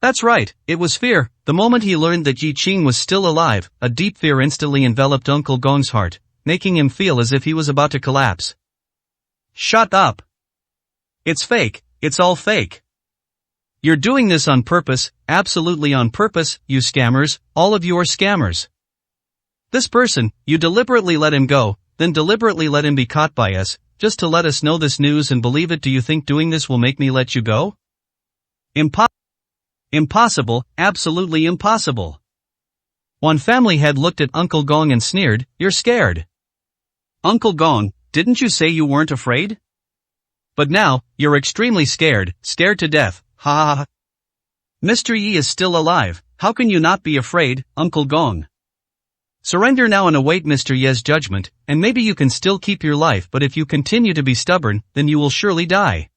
That's right, it was fear. The moment he learned that Yi Qing was still alive, a deep fear instantly enveloped Uncle Gong's heart, making him feel as if he was about to collapse. Shut up. It's fake, it's all fake. You're doing this on purpose, absolutely on purpose, you scammers, all of you are scammers. This person, you deliberately let him go, then deliberately let him be caught by us, just to let us know this news and believe it. Do you think doing this will make me let you go? Impossible, absolutely impossible. One family head looked at Uncle Gong and sneered, you're scared. Uncle Gong, didn't you say you weren't afraid? But now, you're extremely scared, scared to death, ha ha ha. Mr. Yi is still alive, how can you not be afraid, Uncle Gong? Surrender now and await Mr. Ye's judgment, and maybe you can still keep your life, but if you continue to be stubborn, then you will surely die.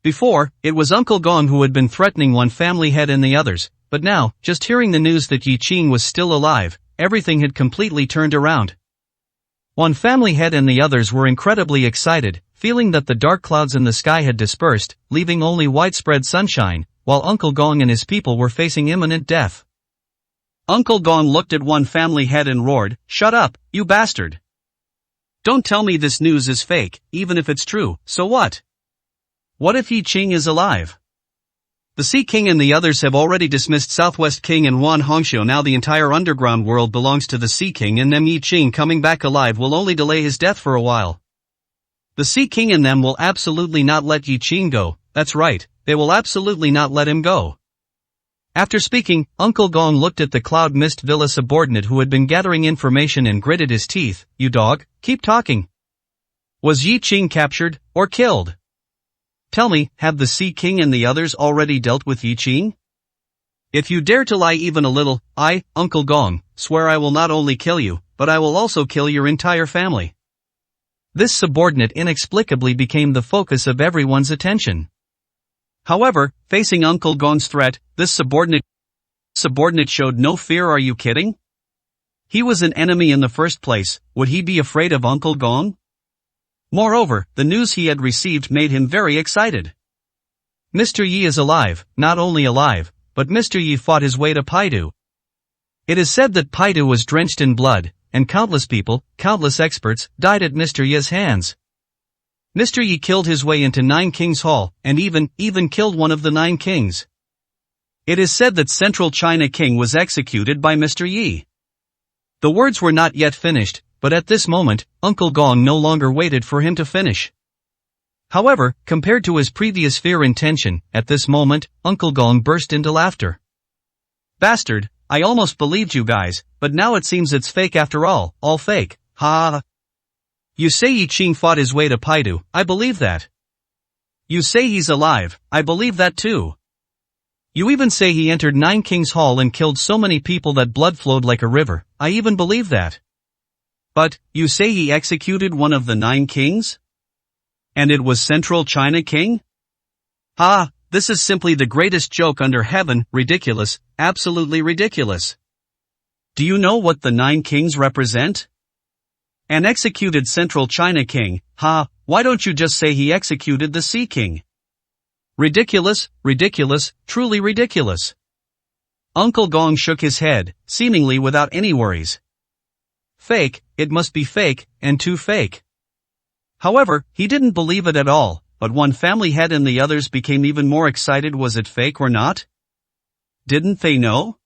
Before, it was Uncle Gong who had been threatening one family head and the others, but now, just hearing the news that Yi Qing was still alive, everything had completely turned around. One family head and the others were incredibly excited, feeling that the dark clouds in the sky had dispersed, leaving only widespread sunshine, while Uncle Gong and his people were facing imminent death. Uncle Gong looked at one family head and roared, "Shut up, you bastard! Don't tell me this news is fake, even if it's true, so what? What if Yi Qing is alive? The Sea King and the others have already dismissed Southwest King and Wan Hongxiu. Now the entire underground world belongs to the Sea King, and them Yi Qing coming back alive will only delay his death for a while. The Sea King and them will absolutely not let Yi Qing go, that's right, they will absolutely not let him go." After speaking, Uncle Gong looked at the Cloud Mist Villa subordinate who had been gathering information and gritted his teeth. "You dog, keep talking. Was Yi Qing captured, or killed? Tell me, have the Sea King and the others already dealt with Yi Qing? If you dare to lie even a little, I, Uncle Gong, swear I will not only kill you, but I will also kill your entire family." This subordinate inexplicably became the focus of everyone's attention. However, facing Uncle Gong's threat, this subordinate showed no fear. Are you kidding? He was an enemy in the first place, would he be afraid of Uncle Gong? Moreover, the news he had received made him very excited. Mr. Yi is alive, not only alive, but Mr. Yi fought his way to Paidu. It is said that Paidu was drenched in blood, and countless people, countless experts, died at Mr. Yi's hands. Mr. Yi killed his way into Nine Kings Hall, and even killed one of the 9 kings. It is said that Central China King was executed by Mr. Yi. The words were not yet finished, but at this moment, Uncle Gong no longer waited for him to finish. However, compared to his previous fear and tension, at this moment, Uncle Gong burst into laughter. "Bastard, I almost believed you guys, but now it seems it's fake after all fake, ha. You say Yi Qing fought his way to Paidu, I believe that. You say he's alive, I believe that too. You even say he entered Nine Kings Hall and killed so many people that blood flowed like a river, I even believe that. But, you say he executed one of the 9 kings? And it was Central China King? Ha, this is simply the greatest joke under heaven, ridiculous, absolutely ridiculous. Do you know what the 9 kings represent? An executed Central China King, ha, why don't you just say he executed the Sea King? Ridiculous, ridiculous, truly ridiculous." Uncle Gong shook his head, seemingly without any worries. Fake, it must be fake, and too fake. However, he didn't believe it at all, but one family head and the others became even more excited. Was it fake or not? Didn't they know?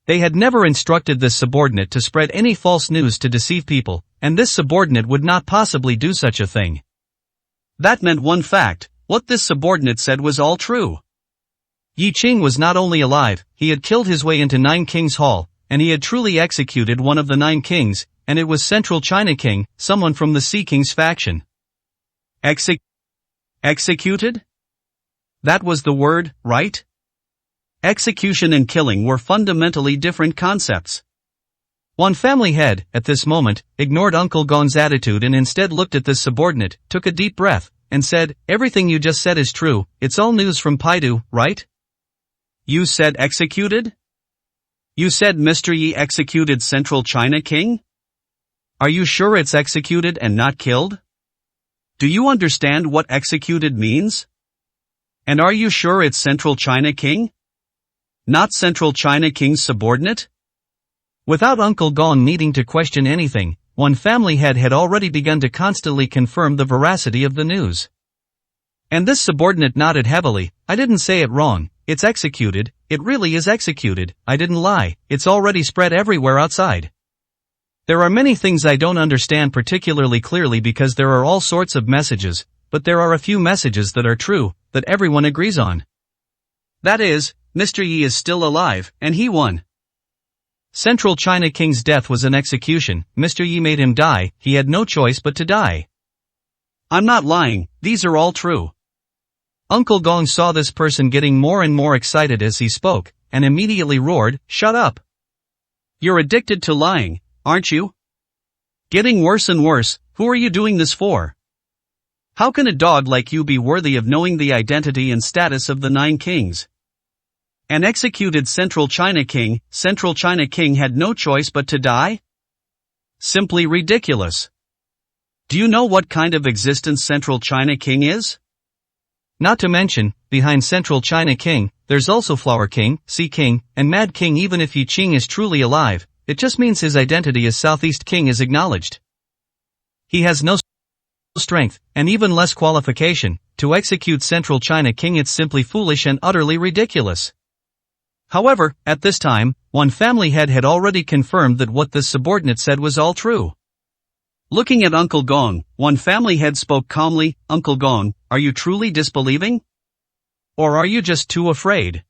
They had never instructed this subordinate to spread any false news to deceive people, and this subordinate would not possibly do such a thing. That meant one fact, what this subordinate said was all true. Yi Qing was not only alive, he had killed his way into Nine Kings Hall, and he had truly executed one of the 9 kings, and it was Central China King, someone from the Sea King's faction. Executed? That was the word, right? Execution and killing were fundamentally different concepts. One family head, at this moment, ignored Uncle Gong's attitude and instead looked at this subordinate, took a deep breath, and said, "Everything you just said is true, it's all news from Paidu, right? You said executed? You said Mr. Yi executed Central China King? Are you sure it's executed and not killed? Do you understand what executed means? And are you sure it's Central China King? Not Central China King's subordinate?" Without Uncle Gong needing to question anything, one family head had already begun to constantly confirm the veracity of the news. And this subordinate nodded heavily. "I didn't say it wrong, it's executed, it really is executed, I didn't lie, it's already spread everywhere outside. There are many things I don't understand particularly clearly because there are all sorts of messages, but there are a few messages that are true, that everyone agrees on. That is, Mr. Yi is still alive, and he won. Central China King's death was an execution, Mr. Yi made him die, he had no choice but to die. I'm not lying, these are all true." Uncle Gong saw this person getting more and more excited as he spoke, and immediately roared, "Shut up! You're addicted to lying, aren't you? Getting worse and worse, who are you doing this for? How can a dog like you be worthy of knowing the identity and status of the 9 kings? An executed Central China King had no choice but to die? Simply ridiculous. Do you know what kind of existence Central China King is? Not to mention, behind Central China King, there's also Flower King, Sea King, and Mad King. Even if Yi Qing is truly alive, it just means his identity as Southeast King is acknowledged. He has no strength, and even less qualification, to execute Central China King. It's simply foolish and utterly ridiculous. However, at this time, one family head had already confirmed that what this subordinate said was all true. Looking at Uncle Gong, one family head spoke calmly. Uncle Gong, are you truly disbelieving? Or are you just too afraid?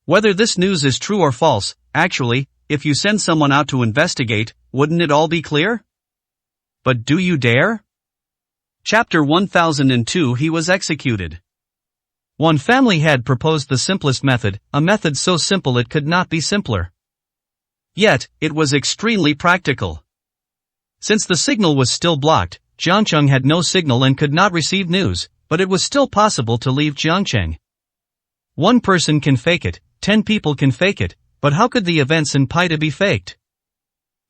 Whether this news is true or false, actually, if you send someone out to investigate, wouldn't it all be clear? But do you dare? Chapter 1002. He was executed. One family head proposed the simplest method, a method so simple it could not be simpler. Yet, it was extremely practical. Since the signal was still blocked, Jiangcheng had no signal and could not receive news, but it was still possible to leave Jiangcheng. One person can fake it, 10 people can fake it, but how could the events in Paidu be faked?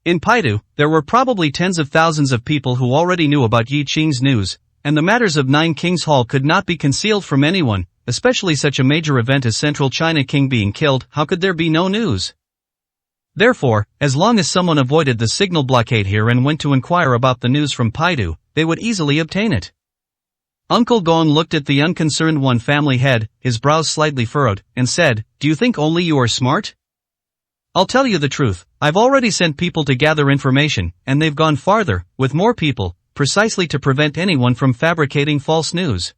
In Paidu, there were probably tens of thousands of people who already knew about Yi Qing's news, and the matters of Nine Kings Hall could not be concealed from anyone, especially such a major event as Central China King being killed. How could there be no news? Therefore, as long as someone avoided the signal blockade here and went to inquire about the news from Paidu, they would easily obtain it. Uncle Gong looked at the unconcerned one family head, his brows slightly furrowed, and said, "Do you think only you are smart? I'll tell you the truth, I've already sent people to gather information, and they've gone farther, with more people, precisely to prevent anyone from fabricating false news."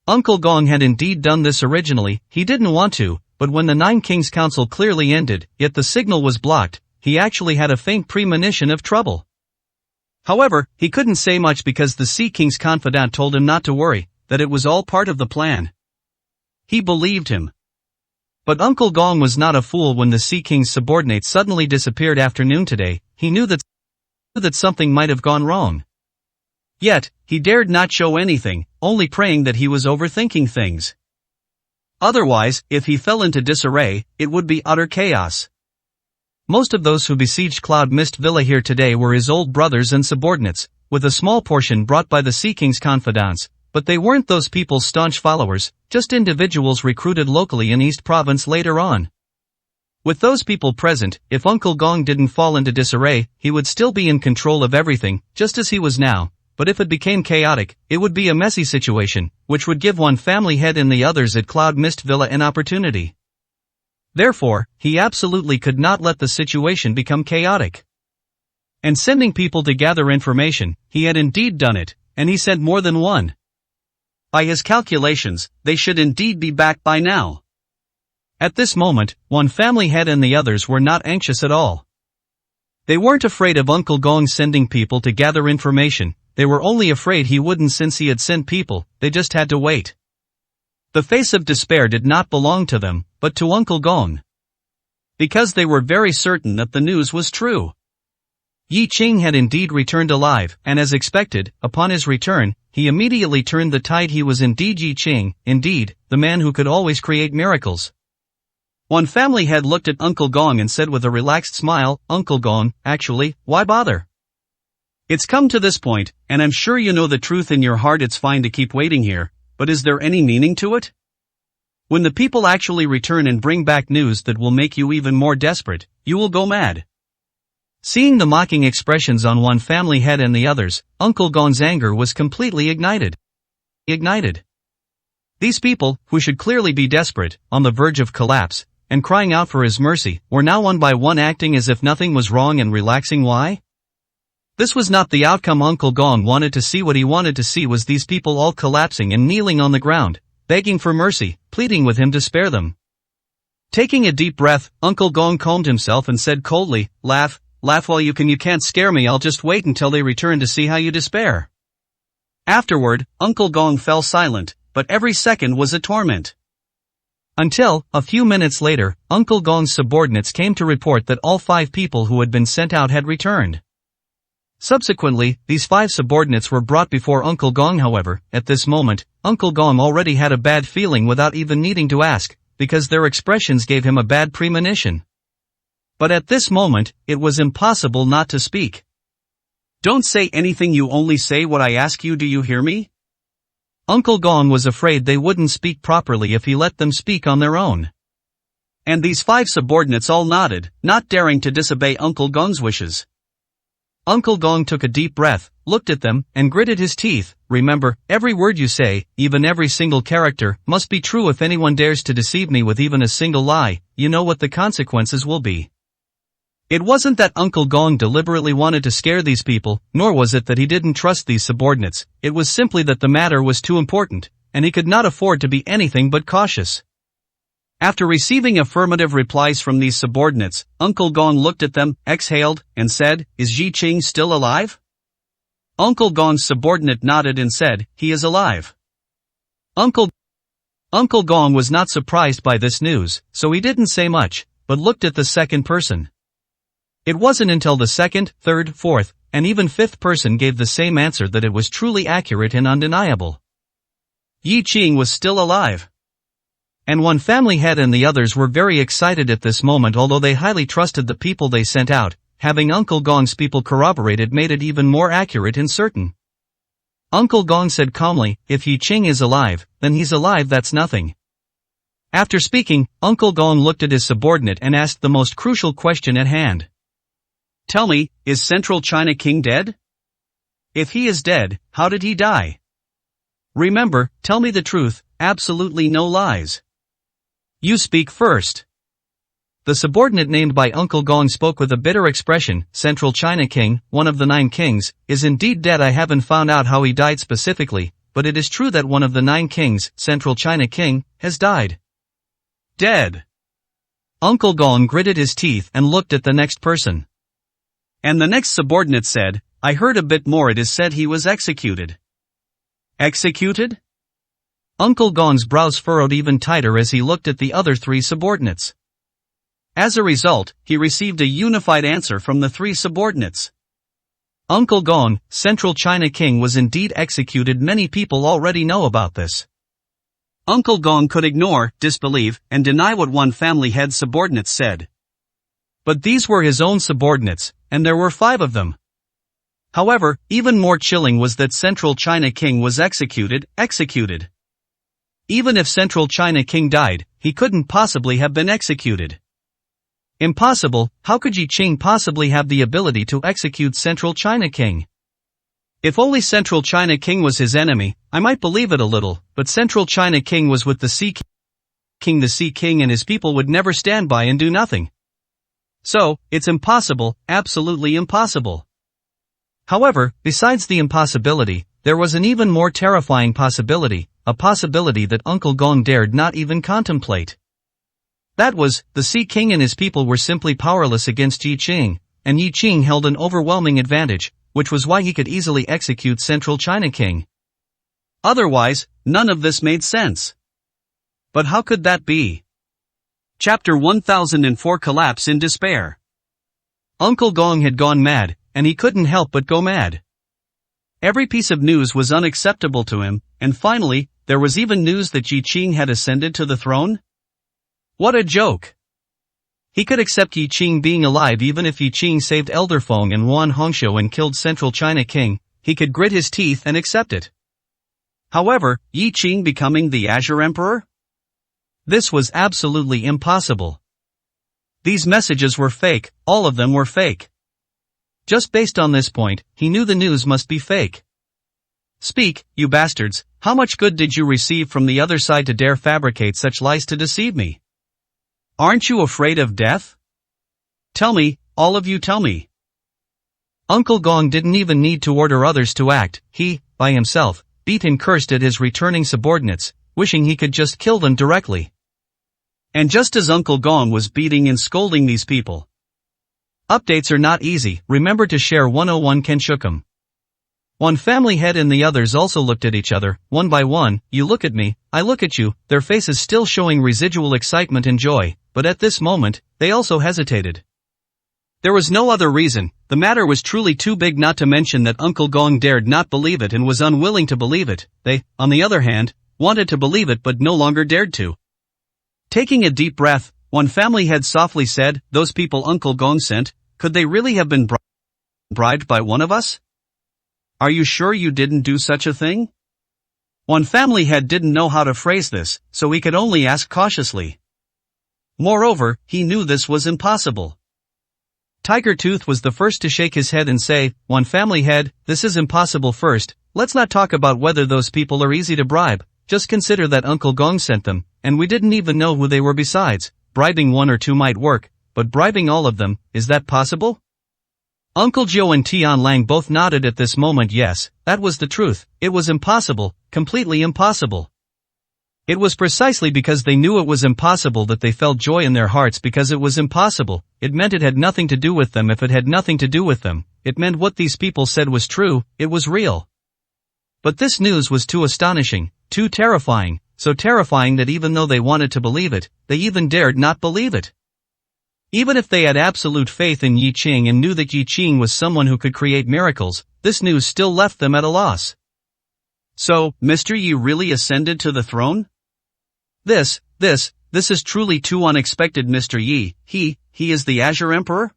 Uncle Gong had indeed done this originally. He didn't want to, but when the Nine Kings Council clearly ended, yet the signal was blocked, he actually had a faint premonition of trouble. However, he couldn't say much because the Sea King's confidant told him not to worry, that it was all part of the plan. He believed him. But Uncle Gong was not a fool. When the Sea King's subordinate suddenly disappeared after noon today, he knew that something might have gone wrong. Yet, he dared not show anything, only praying that he was overthinking things. Otherwise, if he fell into disarray, it would be utter chaos. Most of those who besieged Cloud Mist Villa here today were his old brothers and subordinates, with a small portion brought by the Sea King's confidants, but they weren't those people's staunch followers, just individuals recruited locally in East Province later on. With those people present, if Uncle Gong didn't fall into disarray, he would still be in control of everything, just as he was now. But if it became chaotic, it would be a messy situation, which would give one family head and the others at Cloud Mist Villa an opportunity. Therefore, he absolutely could not let the situation become chaotic. And sending people to gather information, he had indeed done it, and he sent more than one. By his calculations, they should indeed be back by now. At this moment, one family head and the others were not anxious at all. They weren't afraid of Uncle Gong sending people to gather information. They were only afraid he wouldn't, since he had sent people. They just had to wait. The face of despair did not belong to them, but to Uncle Gong. Because they were very certain that the news was true. Yi Qing had indeed returned alive, and as expected, upon his return, he immediately turned the tide. He was indeed Yi Qing, indeed, the man who could always create miracles. One family head looked at Uncle Gong and said with a relaxed smile, "Uncle Gong, actually, why bother? It's come to this point, and I'm sure you know the truth in your heart. It's fine to keep waiting here, but is there any meaning to it? When the people actually return and bring back news that will make you even more desperate, you will go mad." Seeing the mocking expressions on one family head and the others, Uncle Gong's anger was completely ignited. These people, who should clearly be desperate, on the verge of collapse, and crying out for his mercy, were now one by one acting as if nothing was wrong and relaxing. Why? This was not the outcome Uncle Gong wanted to see. What he wanted to see was these people all collapsing and kneeling on the ground, begging for mercy, pleading with him to spare them. Taking a deep breath, Uncle Gong calmed himself and said coldly, Laugh while you can. You can't scare me. I'll just wait until they return to see how you despair." Afterward, Uncle Gong fell silent, but every second was a torment. Until, a few minutes later, Uncle Gong's subordinates came to report that all 5 people who had been sent out had returned. Subsequently, these 5 subordinates were brought before Uncle Gong. However, at this moment, Uncle Gong already had a bad feeling without even needing to ask, because their expressions gave him a bad premonition. But at this moment, it was impossible not to speak. Don't say anything, you only say what I ask you, do you hear me? Uncle Gong was afraid they wouldn't speak properly if he let them speak on their own. And these 5 subordinates all nodded, not daring to disobey Uncle Gong's wishes. Uncle Gong took a deep breath, looked at them, and gritted his teeth. Remember, every word you say, even every single character, must be true. If anyone dares to deceive me with even a single lie, you know what the consequences will be. It wasn't that Uncle Gong deliberately wanted to scare these people, nor was it that he didn't trust these subordinates. It was simply that the matter was too important, and he could not afford to be anything but cautious. After receiving affirmative replies from these subordinates, Uncle Gong looked at them, exhaled, and said, "Is Yi Qing still alive?" Uncle Gong's subordinate nodded and said, "He is alive." Uncle Gong was not surprised by this news, so he didn't say much, but looked at the second person. It wasn't until the second, third, fourth, and even fifth person gave the same answer that it was truly accurate and undeniable. Yi Qing was still alive. And one family head and the others were very excited at this moment, although they highly trusted the people they sent out. Having Uncle Gong's people corroborated made it even more accurate and certain. Uncle Gong said calmly, "If Yi Qing is alive, then he's alive, that's nothing." After speaking, Uncle Gong looked at his subordinate and asked the most crucial question at hand. "Tell me, is Central China King dead? If he is dead, how did he die? Remember, tell me the truth, absolutely no lies. You speak first." The subordinate named by Uncle Gong spoke with a bitter expression. "Central China King, one of the 9 kings, is indeed dead. I haven't found out how he died specifically, but it is true that one of the 9 kings, Central China King, has died." "Dead?" Uncle Gong gritted his teeth and looked at the next person. And the next subordinate said, "I heard a bit more. It is said he was executed." "Executed?" Uncle Gong's brows furrowed even tighter as he looked at the other 3 subordinates. As a result, he received a unified answer from the 3 subordinates. Uncle Gong, Central China King, was indeed executed. Many people already know about this. Uncle Gong could ignore, disbelieve, and deny what one family head subordinate said. But these were his own subordinates, and there were 5 of them. However, even more chilling was that Central China King was executed. Even if Central China King died, he couldn't possibly have been executed. Impossible. How could Yi Qing possibly have the ability to execute Central China King? If only Central China King was his enemy, I might believe it a little, but Central China King was with the Sea King. The Sea King and his people would never stand by and do nothing. So, it's impossible, absolutely impossible. However, besides the impossibility, there was an even more terrifying possibility, a possibility that Uncle Gong dared not even contemplate. That was, the Sea King and his people were simply powerless against Yi Qing, and Yi Qing held an overwhelming advantage, which was why he could easily execute Central China King. Otherwise, none of this made sense. But how could that be? Chapter 1004 Collapse in Despair. Uncle Gong had gone mad, and he couldn't help but go mad. Every piece of news was unacceptable to him, and finally, there was even news that Yi Qing had ascended to the throne? What a joke! He could accept Yi Qing being alive even if Yi Qing saved Elder Feng and Wan Hongxiu and killed Central China King. He could grit his teeth and accept it. However, Yi Qing becoming the Azure Emperor? This was absolutely impossible. These messages were fake, all of them were fake. Just based on this point, he knew the news must be fake. Speak, you bastards, how much good did you receive from the other side to dare fabricate such lies to deceive me? Aren't you afraid of death? Tell me, all of you tell me. Uncle Gong didn't even need to order others to act. He, by himself, beat and cursed at his returning subordinates, wishing he could just kill them directly. And just as Uncle Gong was beating and scolding these people. Updates are not easy, remember to share 101 Kenshokum. One family head and the others also looked at each other, one by one. You look at me, I look at you, their faces still showing residual excitement and joy, but at this moment, they also hesitated. There was no other reason, the matter was truly too big not to mention that Uncle Gong dared not believe it and was unwilling to believe it. They, on the other hand, wanted to believe it but no longer dared to. Taking a deep breath, one family head softly said, "Those people Uncle Gong sent, could they really have been bribed by one of us?" Are you sure you didn't do such a thing? One family head didn't know how to phrase this, so he could only ask cautiously. Moreover, he knew this was impossible. Tiger Tooth was the first to shake his head and say, "One family head, this is impossible. First, let's not talk about whether those people are easy to bribe, just consider that Uncle Gong sent them, and we didn't even know who they were besides. Bribing one or two might work, but bribing all of them, is that possible?" Uncle Joe and Tian Lang both nodded at this moment. Yes, that was the truth. It was impossible, completely impossible. It was precisely because they knew it was impossible that they felt joy in their hearts. Because it was impossible, it meant it had nothing to do with them. If it had nothing to do with them, it meant what these people said was true, it was real. But this news was too astonishing, too terrifying, so terrifying that even though they wanted to believe it, they even dared not believe it. Even if they had absolute faith in Yi Qing and knew that Yi Qing was someone who could create miracles, this news still left them at a loss. So, Mr. Yi really ascended to the throne? This is truly too unexpected. Mr. Yi, he is the Azure Emperor?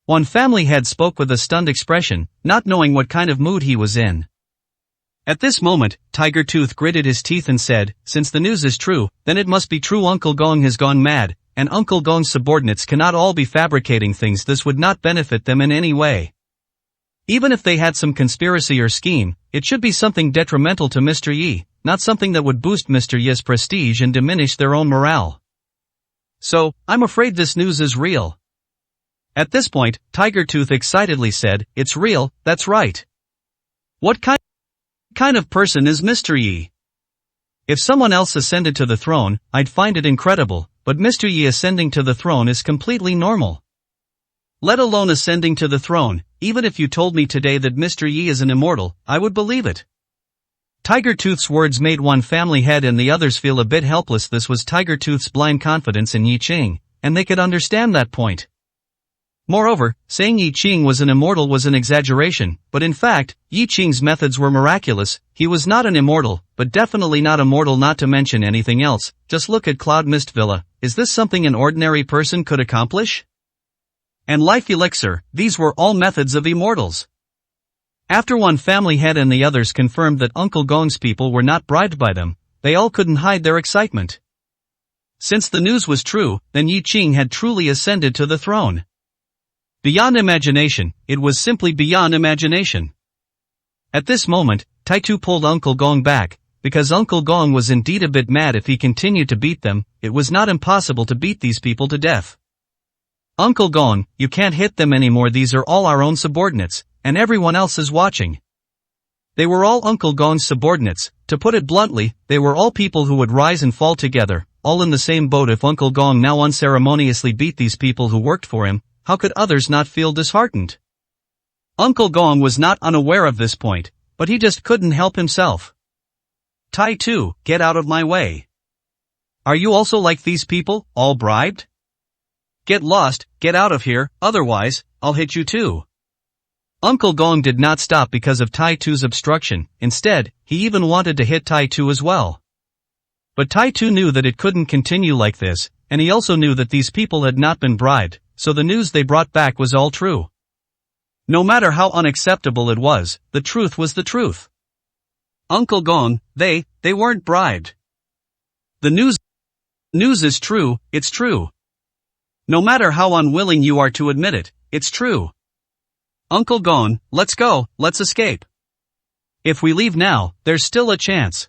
One family head spoke with a stunned expression, not knowing what kind of mood he was in. At this moment, Tiger Tooth gritted his teeth and said, "Since the news is true, then it must be true. Uncle Gong has gone mad, and Uncle Gong's subordinates cannot all be fabricating things. This would not benefit them in any way. Even if they had some conspiracy or scheme, it should be something detrimental to Mr. Yi, not something that would boost Mr. Yi's prestige and diminish their own morale. So, I'm afraid this news is real." At this point, Tiger Tooth excitedly said, "It's real, that's right. What kind of person is Mr. Yi? If someone else ascended to the throne, I'd find it incredible, but Mr. Yi ascending to the throne is completely normal. Let alone ascending to the throne, even if you told me today that Mr. Yi is an immortal, I would believe it." Tiger Tooth's words made one family head and the others feel a bit helpless. This was Tiger Tooth's blind confidence in Yi Qing, and they could understand that point. Moreover, saying Yi Qing was an immortal was an exaggeration, but in fact, Yi Qing's methods were miraculous. He was not an immortal, but definitely not immortal. Not to mention anything else. Just look at Cloud Mist Villa. Is this something an ordinary person could accomplish? And Life Elixir, these were all methods of immortals. After one family head and the others confirmed that Uncle Gong's people were not bribed by them, they all couldn't hide their excitement. Since the news was true, then Yi Qing had truly ascended to the throne. Beyond imagination, it was simply beyond imagination. At this moment, Taitu pulled Uncle Gong back, because Uncle Gong was indeed a bit mad. If he continued to beat them, it was not impossible to beat these people to death. "Uncle Gong, you can't hit them anymore. These are all our own subordinates, and everyone else is watching." They were all Uncle Gong's subordinates. To put it bluntly, they were all people who would rise and fall together, all in the same boat. If Uncle Gong now unceremoniously beat these people who worked for him, how could others not feel disheartened? Uncle Gong was not unaware of this point, but he just couldn't help himself. "Tai-Tu, get out of my way. Are you also like these people, all bribed? Get lost, get out of here, otherwise, I'll hit you too." Uncle Gong did not stop because of Tai-Tu's obstruction. Instead, he even wanted to hit Tai-Tu as well. But Tai-Tu knew that it couldn't continue like this, and he also knew that these people had not been bribed, so the news they brought back was all true. No matter how unacceptable it was, the truth was the truth. Uncle Gong, they weren't bribed. The news is true, it's true. No matter how unwilling you are to admit it, it's true. Uncle Gong, let's go, let's escape. If we leave now, there's still a chance.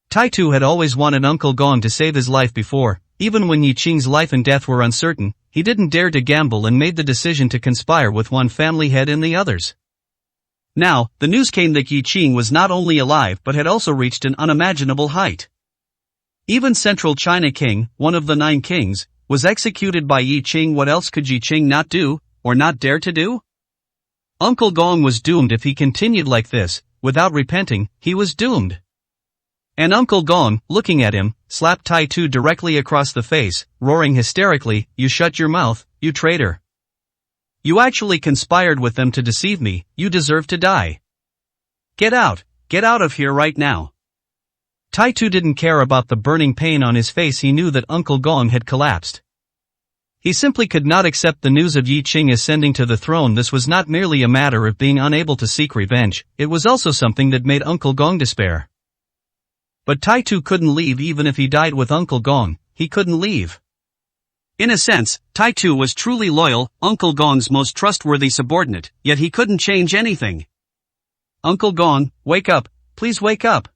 Taitu had always wanted Uncle Gong to save his life before. Even when Yi Qing's life and death were uncertain, he didn't dare to gamble and made the decision to conspire with one family head and the others. Now, the news came that Yi Qing was not only alive but had also reached an unimaginable height. Even Central China King, one of the 9 kings, was executed by Yi Qing. What else could Yi Qing not do, or not dare to do? Uncle Gong was doomed. If he continued like this, without repenting, he was doomed. And Uncle Gong, looking at him, slapped Tai-Tu directly across the face, roaring hysterically, "You shut your mouth, you traitor. You actually conspired with them to deceive me, you deserve to die. Get out of here right now." Tai-Tu didn't care about the burning pain on his face. He knew that Uncle Gong had collapsed. He simply could not accept the news of Yi Qing ascending to the throne. This was not merely a matter of being unable to seek revenge, it was also something that made Uncle Gong despair. But Tai Tu couldn't leave. Even if he died with Uncle Gong, he couldn't leave. In a sense, Tai Tu was truly loyal, Uncle Gong's most trustworthy subordinate, yet he couldn't change anything. Uncle Gong, wake up, please wake up.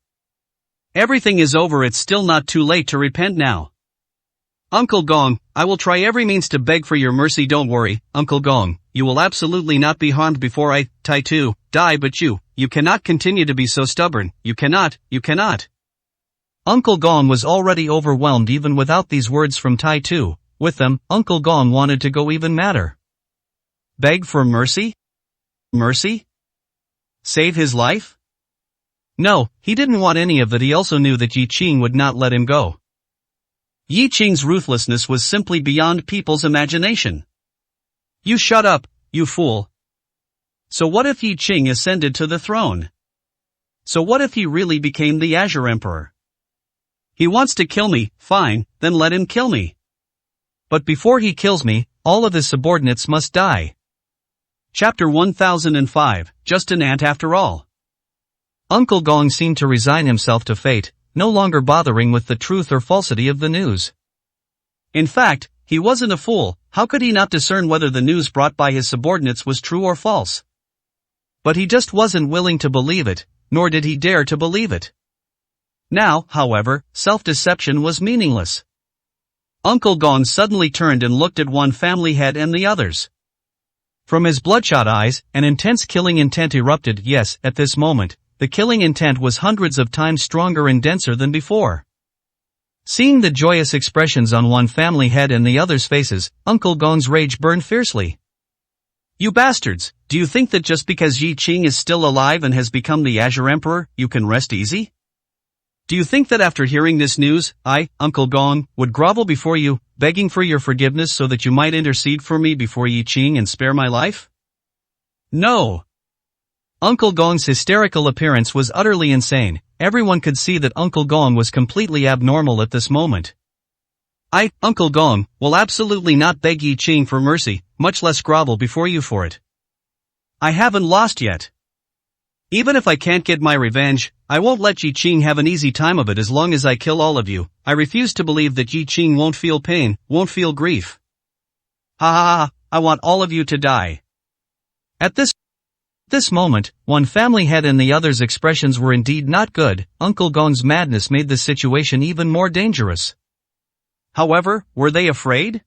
Everything is over. It's still not too late to repent now. Uncle Gong, I will try every means to beg for your mercy. Don't worry, Uncle Gong, you will absolutely not be harmed before I, Tai Tu, die. But you cannot continue to be so stubborn. You cannot. Uncle Gong was already overwhelmed even without these words from Tai Tu. With them, Uncle Gong wanted to go even madder. Beg for mercy? Mercy? Save his life? No, he didn't want any of that. He also knew that Yi Qing would not let him go. Yi Qing's ruthlessness was simply beyond people's imagination. You shut up, you fool. So what if Yi Qing ascended to the throne? So what if he really became the Azure Emperor? He wants to kill me, fine, then let him kill me. But before he kills me, all of his subordinates must die. Chapter 1005, Just an Ant After All. Uncle Gong seemed to resign himself to fate, no longer bothering with the truth or falsity of the news. In fact, he wasn't a fool. How could he not discern whether the news brought by his subordinates was true or false? But he just wasn't willing to believe it, nor did he dare to believe it. Now, however, self-deception was meaningless. Uncle Gong suddenly turned and looked at one family head and the others. From his bloodshot eyes, an intense killing intent erupted. Yes, at this moment, the killing intent was hundreds of times stronger and denser than before. Seeing the joyous expressions on one family head and the others' faces, Uncle Gong's rage burned fiercely. You bastards, do you think that just because Yi Qing is still alive and has become the Azure Emperor, you can rest easy? Do you think that after hearing this news, I, Uncle Gong, would grovel before you, begging for your forgiveness so that you might intercede for me before Yi Qing and spare my life? No. Uncle Gong's hysterical appearance was utterly insane. Everyone could see that Uncle Gong was completely abnormal at this moment. I, Uncle Gong, will absolutely not beg Yi Qing for mercy, much less grovel before you for it. I haven't lost yet. Even if I can't get my revenge, I won't let Yi Qing have an easy time of it as long as I kill all of you. I refuse to believe that Yi Qing won't feel pain, won't feel grief. Ha ha ha, I want all of you to die. At this moment, one family head and the other's expressions were indeed not good. Uncle Gong's madness made the situation even more dangerous. However, were they afraid?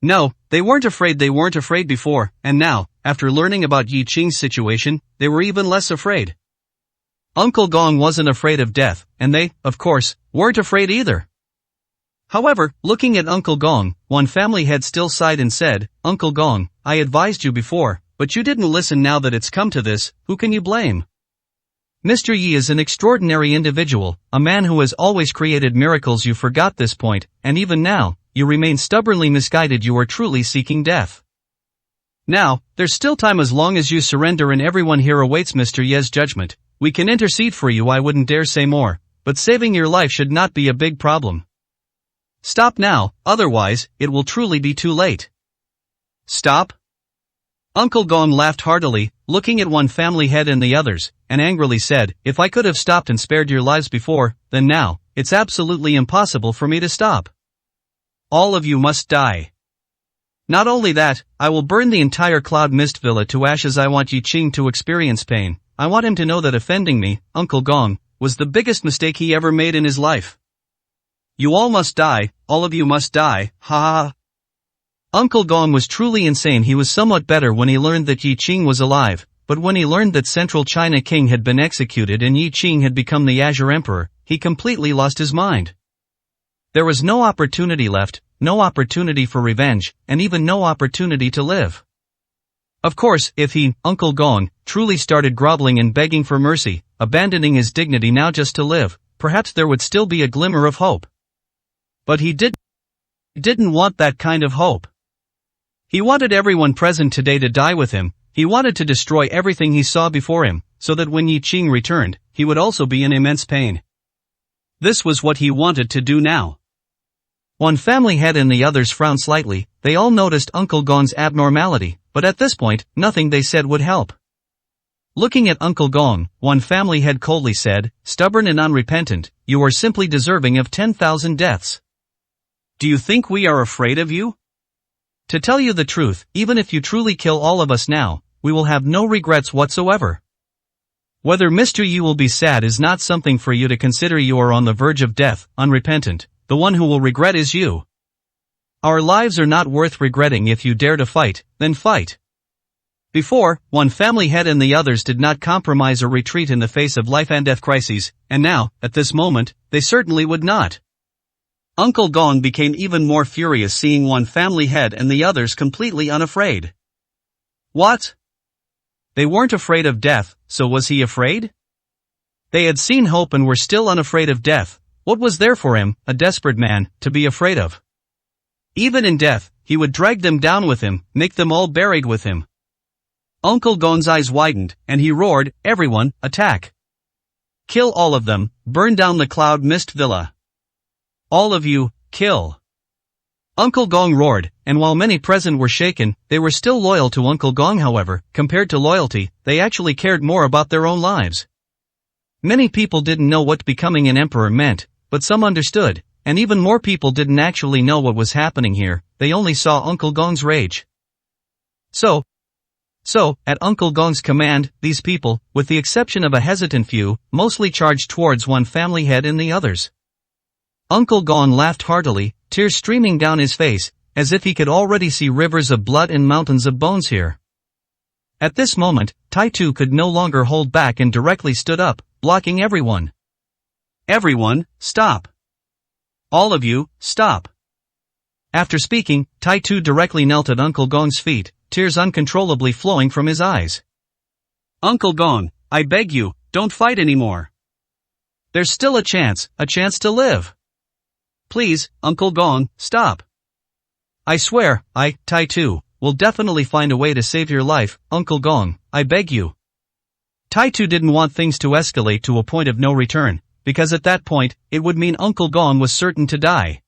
No, they weren't afraid. They weren't afraid before, and now, after learning about Yi Qing's situation, they were even less afraid. Uncle Gong wasn't afraid of death, and they, of course, weren't afraid either. However, looking at Uncle Gong, one family head still sighed and said, Uncle Gong, I advised you before, but you didn't listen. Now that it's come to this, who can you blame? Mr. Yi is an extraordinary individual, a man who has always created miracles. You forgot this point, and even now, you remain stubbornly misguided. You are truly seeking death. Now, there's still time as long as you surrender, and everyone here awaits Mr. Ye's judgment. We can intercede for you. I wouldn't dare say more, but saving your life should not be a big problem. Stop now, otherwise, it will truly be too late. Stop? Uncle Gong laughed heartily, looking at one family head and the others, and angrily said, If I could have stopped and spared your lives before, then now, it's absolutely impossible for me to stop. All of you must die. Not only that, I will burn the entire Cloud Mist Villa to ashes. I want Yi Qing to experience pain. I want him to know that offending me, Uncle Gong, was the biggest mistake he ever made in his life. You all must die, all of you must die, ha ha ha. Uncle Gong was truly insane. He was somewhat better when he learned that Yi Qing was alive, but when he learned that Central China King had been executed and Yi Qing had become the Azure Emperor, he completely lost his mind. There was no opportunity left, no opportunity for revenge, and even no opportunity to live. Of course, if he, Uncle Gong, truly started groveling and begging for mercy, abandoning his dignity now just to live, perhaps there would still be a glimmer of hope. But he didn't want that kind of hope. He wanted everyone present today to die with him. He wanted to destroy everything he saw before him, so that when Yi Qing returned, he would also be in immense pain. This was what he wanted to do now. One family head and the others frowned slightly. They all noticed Uncle Gong's abnormality, but at this point, nothing they said would help. Looking at Uncle Gong, one family head coldly said, "Stubborn and unrepentant, you are simply deserving of 10,000 deaths. Do you think we are afraid of you? To tell you the truth, even if you truly kill all of us now, we will have no regrets whatsoever. Whether Mr. You will be sad is not something for you to consider. You are on the verge of death, unrepentant. The one who will regret is you. Our lives are not worth regretting. If you dare to fight, then fight." Before, one family head and the others did not compromise or retreat in the face of life and death crises, and now, at this moment, they certainly would not. Uncle Gong became even more furious seeing one family head and the others completely unafraid. What? They weren't afraid of death, so was he afraid? They had seen hope and were still unafraid of death. What was there for him, a desperate man, to be afraid of? Even in death, he would drag them down with him, make them all buried with him. Uncle Gong's eyes widened, and he roared, "Everyone, attack! Kill all of them, burn down the Cloud Mist Villa! All of you, kill!" Uncle Gong roared, and while many present were shaken, they were still loyal to Uncle Gong. However, compared to loyalty, they actually cared more about their own lives. Many people didn't know what becoming an emperor meant, but some understood, and even more people didn't actually know what was happening here. They only saw Uncle Gong's rage. So, at Uncle Gong's command, these people, with the exception of a hesitant few, mostly charged towards one family head and the others. Uncle Gong laughed heartily, tears streaming down his face, as if he could already see rivers of blood and mountains of bones here. At this moment, Taitu could no longer hold back and directly stood up, blocking everyone. "Everyone, stop! All of you, stop!" After speaking, Taitu directly knelt at Uncle Gong's feet, tears uncontrollably flowing from his eyes. "Uncle Gong, I beg you, don't fight anymore. There's still a chance to live. Please, Uncle Gong, stop. I swear, Taitu, will definitely find a way to save your life, Uncle Gong, I beg you." Taitu didn't want things to escalate to a point of no return, because at that point, it would mean Uncle Gong was certain to die.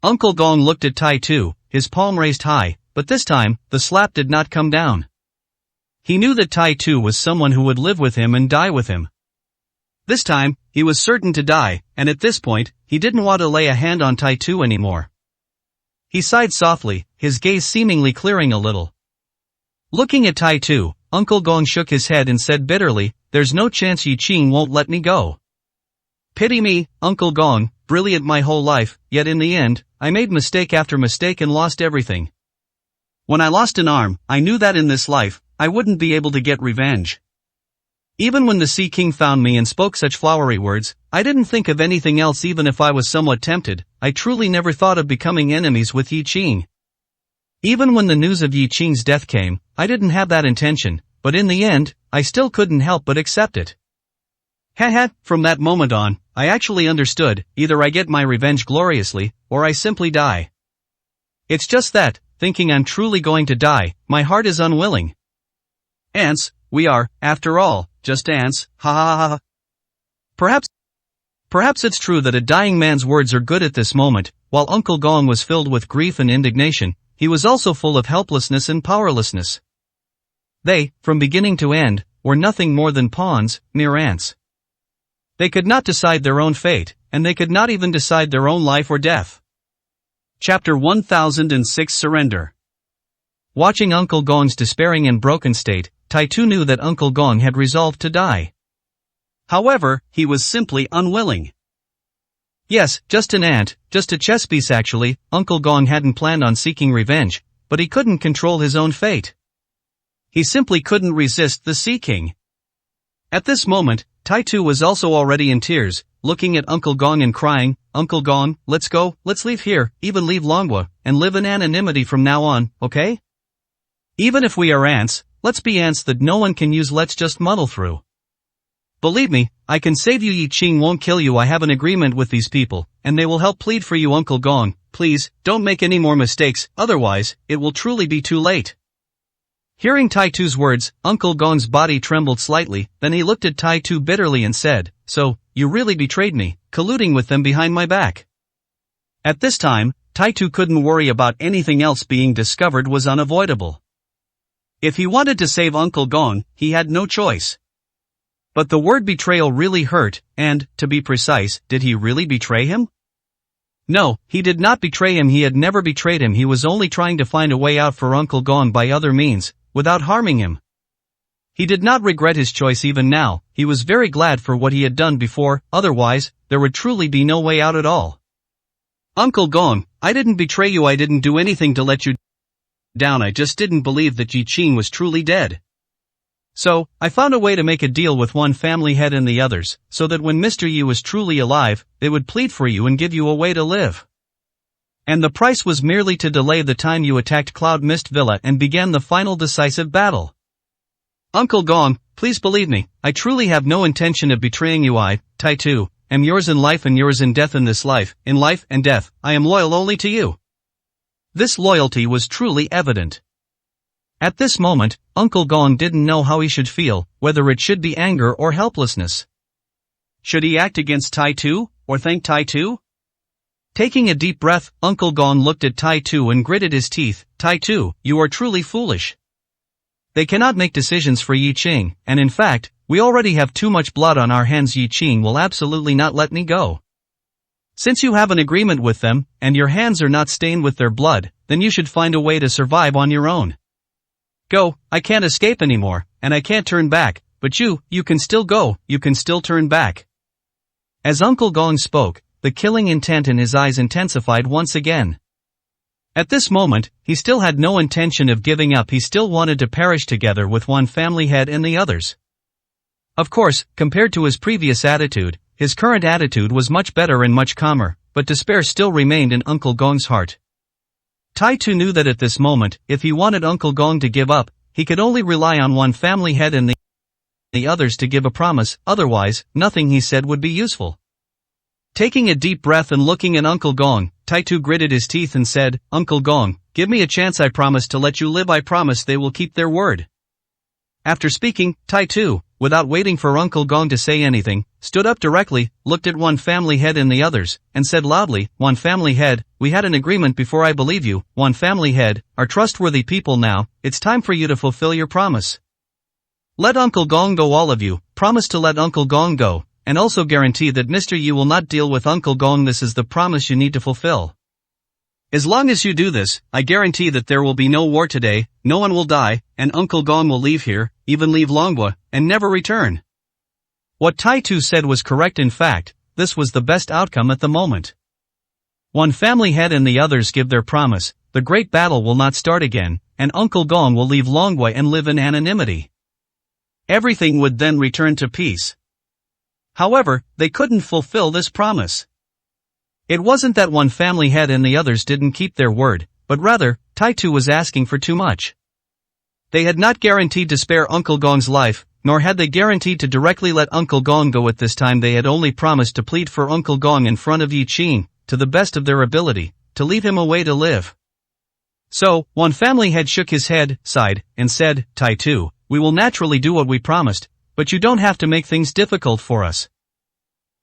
Uncle Gong looked at Taitu, his palm raised high, but this time, the slap did not come down. He knew that Taitu was someone who would live with him and die with him. This time, he was certain to die, and at this point, he didn't want to lay a hand on Taitu anymore. He sighed softly, his gaze seemingly clearing a little. Looking at Taitu, Uncle Gong shook his head and said bitterly, "There's no chance Yi Qing won't let me go. Pity me, Uncle Gong, brilliant my whole life, yet in the end, I made mistake after mistake and lost everything. When I lost an arm, I knew that in this life, I wouldn't be able to get revenge. Even when the Sea King found me and spoke such flowery words, I didn't think of anything else. Even if I was somewhat tempted, I truly never thought of becoming enemies with Yi Qing. Even when the news of Yi Qing's death came, I didn't have that intention, but in the end, I still couldn't help but accept it. From that moment on, I actually understood, either I get my revenge gloriously, or I simply die. It's just that, thinking I'm truly going to die, my heart is unwilling. Ants, we are, after all, just ants, ha ha ha ha. Perhaps it's true that a dying man's words are good at this moment. While Uncle Gong was filled with grief and indignation, he was also full of helplessness and powerlessness. They, from beginning to end, were nothing more than pawns, mere ants. They could not decide their own fate, and they could not even decide their own life or death. Chapter 1006 Surrender. Watching Uncle Gong's despairing and broken state, Taitu knew that Uncle Gong had resolved to die. However, he was simply unwilling. Yes, just an ant, just a chess piece actually. Uncle Gong hadn't planned on seeking revenge, but he couldn't control his own fate. He simply couldn't resist the Sea King. At this moment, Taitu was also already in tears, looking at Uncle Gong and crying, "Uncle Gong, let's go, let's leave here, even leave Longwa, and live in anonymity from now on, okay? Even if we are ants, let's be ants that no one can use, let's just muddle through. Believe me, I can save you. Yi Qing won't kill you. I have an agreement with these people, and they will help plead for you. Uncle Gong, please, don't make any more mistakes, otherwise, it will truly be too late." Hearing Taitu's words, Uncle Gong's body trembled slightly, then he looked at Taitu bitterly and said, "So, you really betrayed me, colluding with them behind my back. At this time, Taitu couldn't worry about anything else. Being discovered was unavoidable. If he wanted to save Uncle Gong, he had no choice. But the word betrayal really hurt, and, to be precise, did he really betray him? No, he did not betray him. He had never betrayed him. He was only trying to find a way out for Uncle Gong by other means, without harming him. He did not regret his choice even now. He was very glad for what he had done before, otherwise, there would truly be no way out at all. Uncle Gong, I didn't betray you. I didn't do anything to let you down. I just didn't believe that Yi Qing was truly dead. So, I found a way to make a deal with one family head and the others, so that when Mr. Yi was truly alive, they would plead for you and give you a way to live. And the price was merely to delay the time you attacked Cloud Mist Villa and began the final decisive battle. Uncle Gong, please believe me, I truly have no intention of betraying you. I, Taitu, am yours in life and yours in death. In this life, in life and death, I am loyal only to you. This loyalty was truly evident. At this moment, Uncle Gong didn't know how he should feel, whether it should be anger or helplessness. Should he act against Taitu, or thank Taitu? Taking a deep breath, Uncle Gong looked at Taitu and gritted his teeth. Taitu, you are truly foolish. They cannot make decisions for Yi Qing, and in fact, we already have too much blood on our hands. Yi Qing will absolutely not let me go. Since you have an agreement with them, and your hands are not stained with their blood, then you should find a way to survive on your own. Go, I can't escape anymore, and I can't turn back, but you can still go, you can still turn back. As Uncle Gong spoke, the killing intent in his eyes intensified once again. At this moment, he still had no intention of giving up. He still wanted to perish together with one family head and the others. Of course, compared to his previous attitude, his current attitude was much better and much calmer, but despair still remained in Uncle Gong's heart. Taitu knew that at this moment, if he wanted Uncle Gong to give up, he could only rely on one family head and the others to give a promise, otherwise, nothing he said would be useful. Taking a deep breath and looking at Uncle Gong, Taitu gritted his teeth and said, Uncle Gong, give me a chance. I promise to let you live. I promise they will keep their word. After speaking, Taitu, without waiting for Uncle Gong to say anything, stood up directly, looked at one family head and the others, and said loudly, One family head, we had an agreement before. I believe you. One family head, are trustworthy people now. It's time for you to fulfill your promise. Let Uncle Gong go. All of you, promise to let Uncle Gong go, and also guarantee that Mr. Yi will not deal with Uncle Gong. This is the promise you need to fulfill. As long as you do this, I guarantee that there will be no war today, no one will die, and Uncle Gong will leave here, even leave Longhua, and never return. What Taitu said was correct. In fact, this was the best outcome at the moment. One family head and the others give their promise, the great battle will not start again, and Uncle Gong will leave Longhua and live in anonymity. Everything would then return to peace. However, they couldn't fulfill this promise. It wasn't that one family head and the others didn't keep their word, but rather, Taitu was asking for too much. They had not guaranteed to spare Uncle Gong's life, nor had they guaranteed to directly let Uncle Gong go. At this time they had only promised to plead for Uncle Gong in front of Yi Qing, to the best of their ability, to leave him a way to live. So, one family head shook his head, sighed, and said, Taitu, we will naturally do what we promised, but you don't have to make things difficult for us.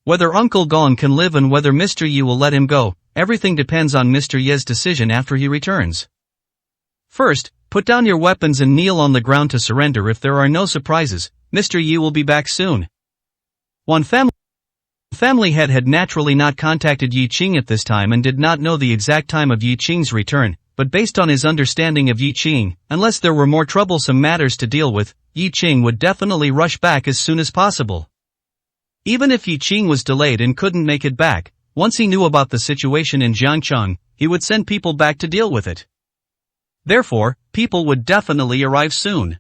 Whether Uncle Gong can live and whether Mr. Yi will let him go, everything depends on Mr. Yi's decision after he returns. First, put down your weapons and kneel on the ground to surrender. If there are no surprises, Mr. Yi will be back soon. One family head had naturally not contacted Yi Qing at this time and did not know the exact time of Yi Qing's return, but based on his understanding of Yi Qing, unless there were more troublesome matters to deal with, Yi Qing would definitely rush back as soon as possible. Even if Yi Qing was delayed and couldn't make it back, once he knew about the situation in Jiangcheng, he would send people back to deal with it. Therefore, people would definitely arrive soon.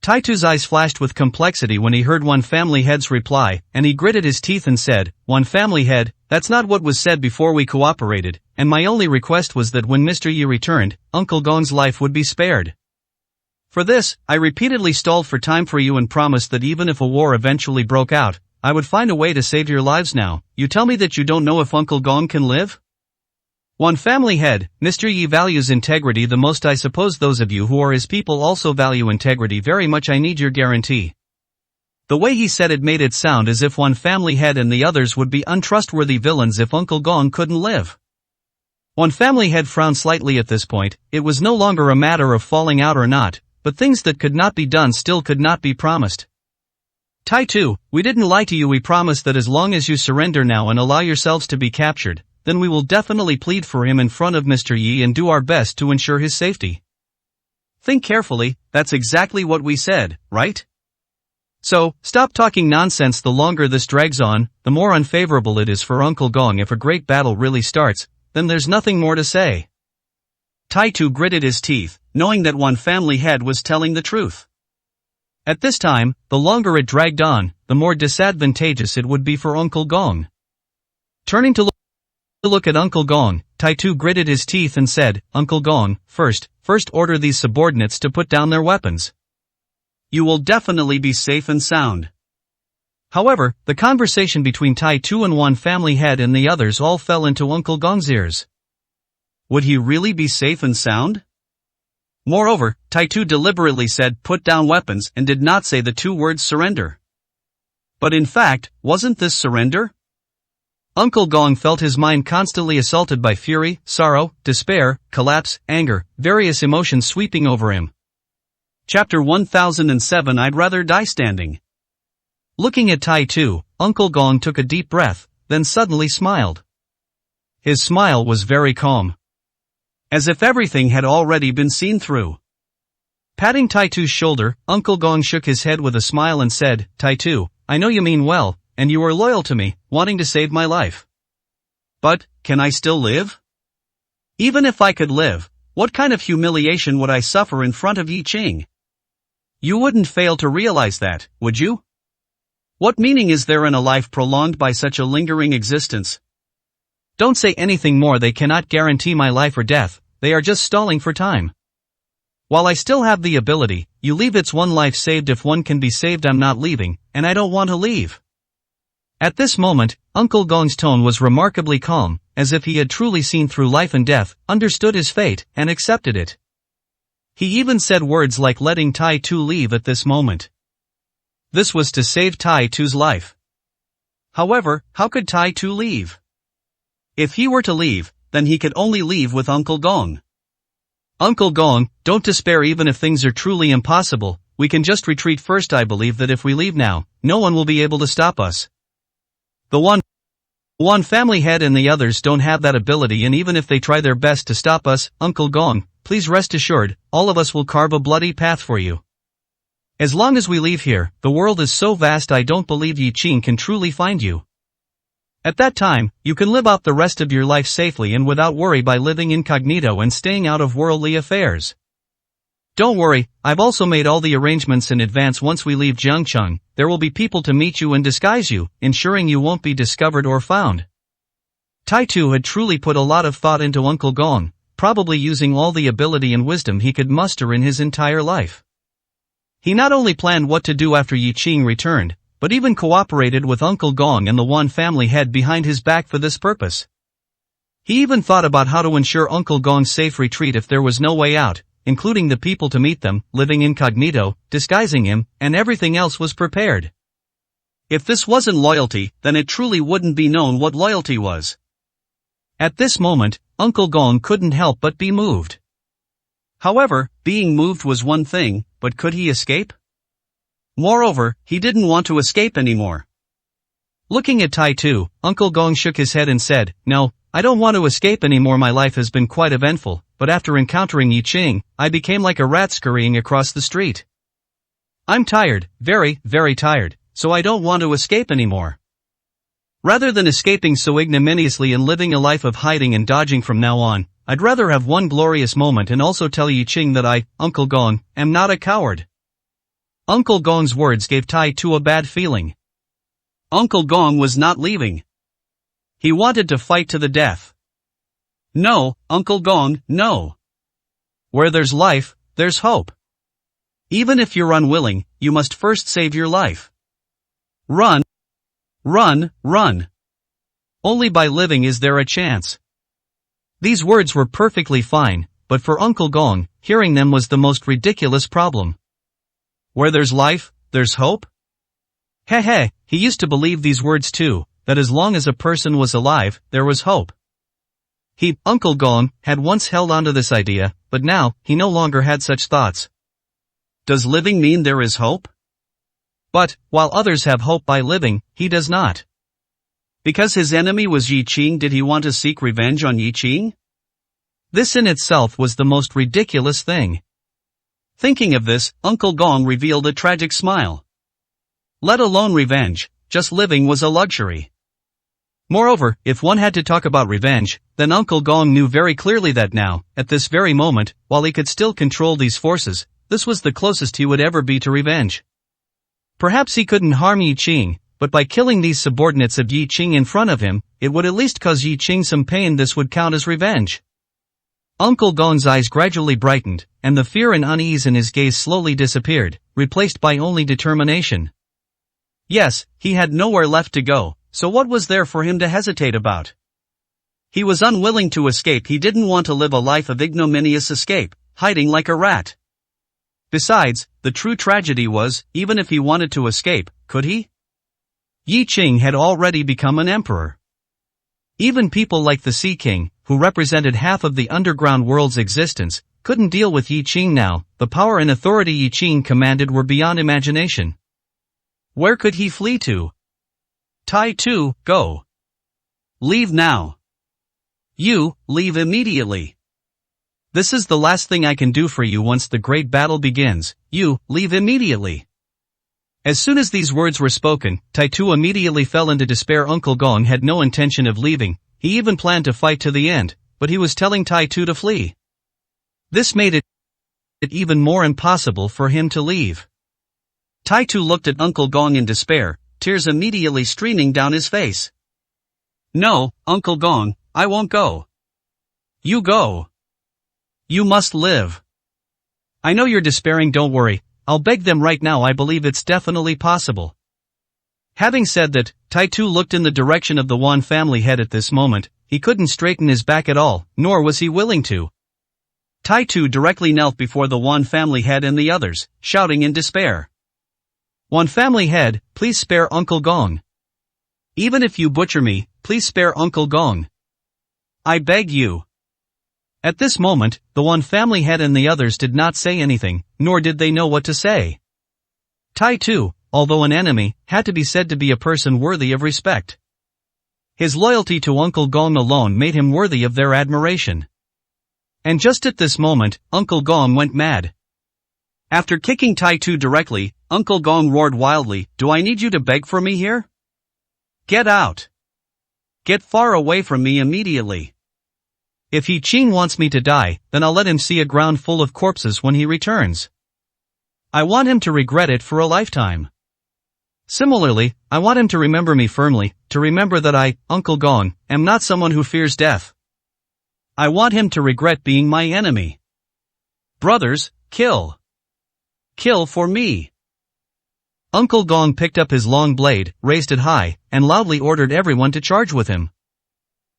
Taitu's eyes flashed with complexity when he heard one family head's reply, and he gritted his teeth and said, One family head, that's not what was said before we cooperated, and my only request was that when Mr. Yi returned, Uncle Gong's life would be spared. For this, I repeatedly stalled for time for you and promised that even if a war eventually broke out, I would find a way to save your lives. Now, you tell me that you don't know if Uncle Gong can live? One family head, Mr. Yi values integrity the most. I suppose those of you who are his people also value integrity very much. I need your guarantee. The way he said it made it sound as if one family head and the others would be untrustworthy villains if Uncle Gong couldn't live. One family head frowned slightly at this point. It was no longer a matter of falling out or not, but things that could not be done still could not be promised. Tai-Tu, we didn't lie to you. We promise that as long as you surrender now and allow yourselves to be captured, then we will definitely plead for him in front of Mr. Yi and do our best to ensure his safety. Think carefully, that's exactly what we said, right? So, stop talking nonsense. The longer this drags on, the more unfavorable it is for Uncle Gong. If a great battle really starts, then there's nothing more to say. Tai-Tu gritted his teeth, knowing that one family head was telling the truth. At this time, the longer it dragged on, the more disadvantageous it would be for Uncle Gong. Turning to look at Uncle Gong, Tai-Tu gritted his teeth and said, Uncle Gong, first order these subordinates to put down their weapons. You will definitely be safe and sound. However, the conversation between Tai-Tu and one family head and the others all fell into Uncle Gong's ears. Would he really be safe and sound? Moreover, Tai-Tu deliberately said put down weapons and did not say the two words surrender. But in fact, wasn't this surrender? Uncle Gong felt his mind constantly assaulted by fury, sorrow, despair, collapse, anger, various emotions sweeping over him. Chapter 1007. I'd rather die standing. Looking at Tai-Tu, Uncle Gong took a deep breath, then suddenly smiled. His smile was very calm. As if everything had already been seen through. Patting Tai-Tu's shoulder, Uncle Gong shook his head with a smile and said, Tai-Tu, I know you mean well, and you are loyal to me, wanting to save my life. But, can I still live? Even if I could live, what kind of humiliation would I suffer in front of Yi Qing? You wouldn't fail to realize that, would you? What meaning is there in a life prolonged by such a lingering existence? Don't say anything more. They cannot guarantee my life or death, they are just stalling for time. While I still have the ability, you leave. It's one life saved. If one can be saved, I'm not leaving, and I don't want to leave. At this moment, Uncle Gong's tone was remarkably calm, as if he had truly seen through life and death, understood his fate, and accepted it. He even said words like letting Tai-Tu leave at this moment. This was to save Tai-Tu's life. However, how could Tai-Tu leave? If he were to leave, then he could only leave with Uncle Gong. Uncle Gong, don't despair. Even if things are truly impossible, we can just retreat first. I believe that if we leave now, no one will be able to stop us. The one family head and the others don't have that ability, and even if they try their best to stop us, Uncle Gong, please rest assured, all of us will carve a bloody path for you. As long as we leave here, the world is so vast I don't believe Yi Qing can truly find you. At that time, you can live out the rest of your life safely and without worry by living incognito and staying out of worldly affairs. Don't worry, I've also made all the arrangements in advance. Once we leave Jiangcheng, there will be people to meet you and disguise you, ensuring you won't be discovered or found. Tai-Tu had truly put a lot of thought into Uncle Gong, probably using all the ability and wisdom he could muster in his entire life. He not only planned what to do after Yi Qing returned, but even cooperated with Uncle Gong and the one family head behind his back for this purpose. He even thought about how to ensure Uncle Gong's safe retreat if there was no way out, including the people to meet them, living incognito, disguising him, and everything else was prepared. If this wasn't loyalty, then it truly wouldn't be known what loyalty was. At this moment, Uncle Gong couldn't help but be moved. However, being moved was one thing, but could he escape? Moreover, he didn't want to escape anymore. Looking at Tai-Tu, Uncle Gong shook his head and said, No, I don't want to escape anymore. My life has been quite eventful, but after encountering Yi Qing, I became like a rat scurrying across the street. I'm tired, very, very tired, so I don't want to escape anymore. Rather than escaping so ignominiously and living a life of hiding and dodging from now on, I'd rather have one glorious moment and also tell Yi Qing that I, Uncle Gong, am not a coward. Uncle Gong's words gave Tai-Tu a bad feeling. Uncle Gong was not leaving. He wanted to fight to the death. No, Uncle Gong, no. Where there's life, there's hope. Even if you're unwilling, you must first save your life. Run. Run, run. Only by living is there a chance. These words were perfectly fine, but for Uncle Gong, hearing them was the most ridiculous problem. Where there's life, there's hope? He used to believe these words too, that as long as a person was alive, there was hope. Uncle Gong, had once held onto this idea, but now, he no longer had such thoughts. Does living mean there is hope? But, while others have hope by living, he does not. Because his enemy was Yi Qing, did he want to seek revenge on Yi Qing? This in itself was the most ridiculous thing. Thinking of this, Uncle Gong revealed a tragic smile. Let alone revenge, just living was a luxury. Moreover, if one had to talk about revenge, then Uncle Gong knew very clearly that now, at this very moment, while he could still control these forces, this was the closest he would ever be to revenge. Perhaps he couldn't harm Yi Qing, but by killing these subordinates of Yi Qing in front of him, it would at least cause Yi Qing some pain. This would count as revenge. Uncle Gong's eyes gradually brightened, and the fear and unease in his gaze slowly disappeared, replaced by only determination. Yes, he had nowhere left to go, so what was there for him to hesitate about? He was unwilling to escape. He didn't want to live a life of ignominious escape, hiding like a rat. Besides, the true tragedy was, even if he wanted to escape, could he? Yi Qing had already become an emperor. Even people like the Sea King, who represented half of the underground world's existence, couldn't deal with Yi Qing now. The power and authority Yi Qing commanded were beyond imagination. Where could he flee to? Tai Tu, go. Leave now. You, leave immediately. This is the last thing I can do for you once the great battle begins. You, leave immediately. As soon as these words were spoken, Tai Tu immediately fell into despair. Uncle Gong had no intention of leaving. He even planned to fight to the end, but he was telling Tai Tu to flee. This made it even more impossible for him to leave. Tai Tu looked at Uncle Gong in despair, tears immediately streaming down his face. No, Uncle Gong, I won't go. You go. You must live. I know you're despairing, don't worry, I'll beg them right now. I believe it's definitely possible. Having said that, Tai Tu looked in the direction of the Wan family head at this moment. He couldn't straighten his back at all, nor was he willing to. Tai Tu directly knelt before the Wan family head and the others, shouting in despair. Wan family head, please spare Uncle Gong. Even if you butcher me, please spare Uncle Gong. I beg you. At this moment, the Wan family head and the others did not say anything, nor did they know what to say. Tai Tu, although an enemy, had to be said to be a person worthy of respect. His loyalty to Uncle Gong alone made him worthy of their admiration. And just at this moment, Uncle Gong went mad. After kicking Tai Tu directly, Uncle Gong roared wildly, "Do I need you to beg for me here? Get out. Get far away from me immediately. If Yi Qing wants me to die, then I'll let him see a ground full of corpses when he returns. I want him to regret it for a lifetime. Similarly, I want him to remember me firmly, to remember that I, Uncle Gong, am not someone who fears death. I want him to regret being my enemy. Brothers, kill. Kill for me." Uncle Gong picked up his long blade, raised it high, and loudly ordered everyone to charge with him.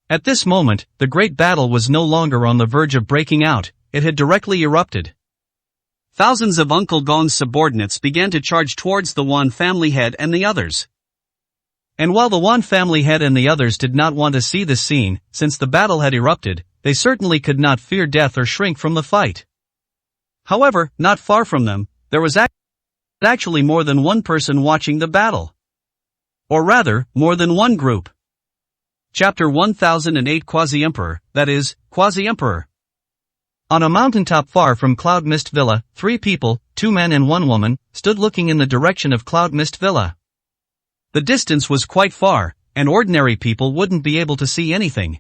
At this moment, the great battle was no longer on the verge of breaking out, it had directly erupted. Thousands of Uncle Gong's subordinates began to charge towards the Wan family head and the others. And while the Wan family head and the others did not want to see this scene, since the battle had erupted, they certainly could not fear death or shrink from the fight. However, not far from them, there was actually more than one person watching the battle. Or rather, more than one group. Chapter 1008 Quasi-Emperor, that is, Quasi-Emperor. On a mountaintop far from Cloud Mist Villa, 3 people, 2 men and 1 woman, stood looking in the direction of Cloud Mist Villa. The distance was quite far, and ordinary people wouldn't be able to see anything.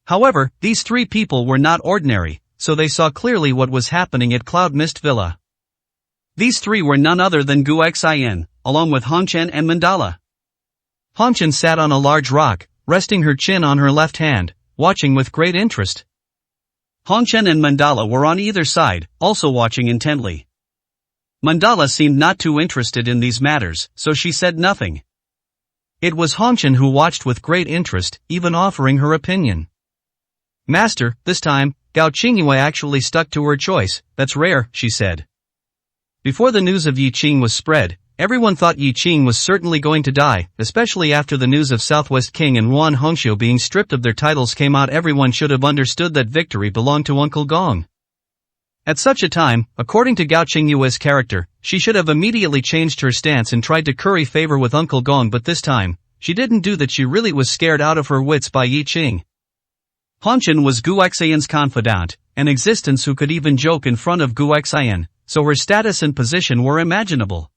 However, these 3 people were not ordinary, so they saw clearly what was happening at Cloud Mist Villa. These 3 were none other than Gu Xin, along with Hongchen and Mandala. Hongchen sat on a large rock, resting her chin on her left hand, watching with great interest. Hongchen and Mandala were on either side, also watching intently. Mandala seemed not too interested in these matters, so she said nothing. It was Hongchen who watched with great interest, even offering her opinion. "Master, this time, Gao Qingyue actually stuck to her choice. That's rare," she said. Before the news of Yi Qing was spread, everyone thought Yi Qing was certainly going to die, especially after the news of Southwest King and Yuan Hongxiu being stripped of their titles came out. Everyone should have understood that victory belonged to Uncle Gong. At such a time, according to Gao Qingyue's character, she should have immediately changed her stance and tried to curry favor with Uncle Gong, but this time, she didn't do that. She really was scared out of her wits by Yi Qing. Han Chen was Gu Xian's confidant, an existence who could even joke in front of Gu Xian, so her status and position were imaginable.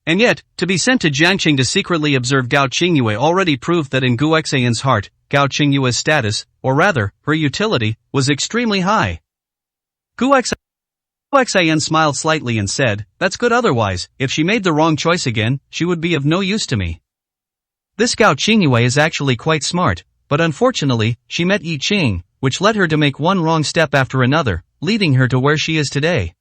And yet, to be sent to Jiangqing to secretly observe Gao Qingyue already proved that in Gu Xian's heart, Gao Qingyue's status, or rather, her utility, was extremely high. Gu Xian smiled slightly and said, "That's good, otherwise, if she made the wrong choice again, she would be of no use to me. This Gao Qingyue is actually quite smart, but unfortunately, she met Yi Qing, which led her to make one wrong step after another, leading her to where she is today.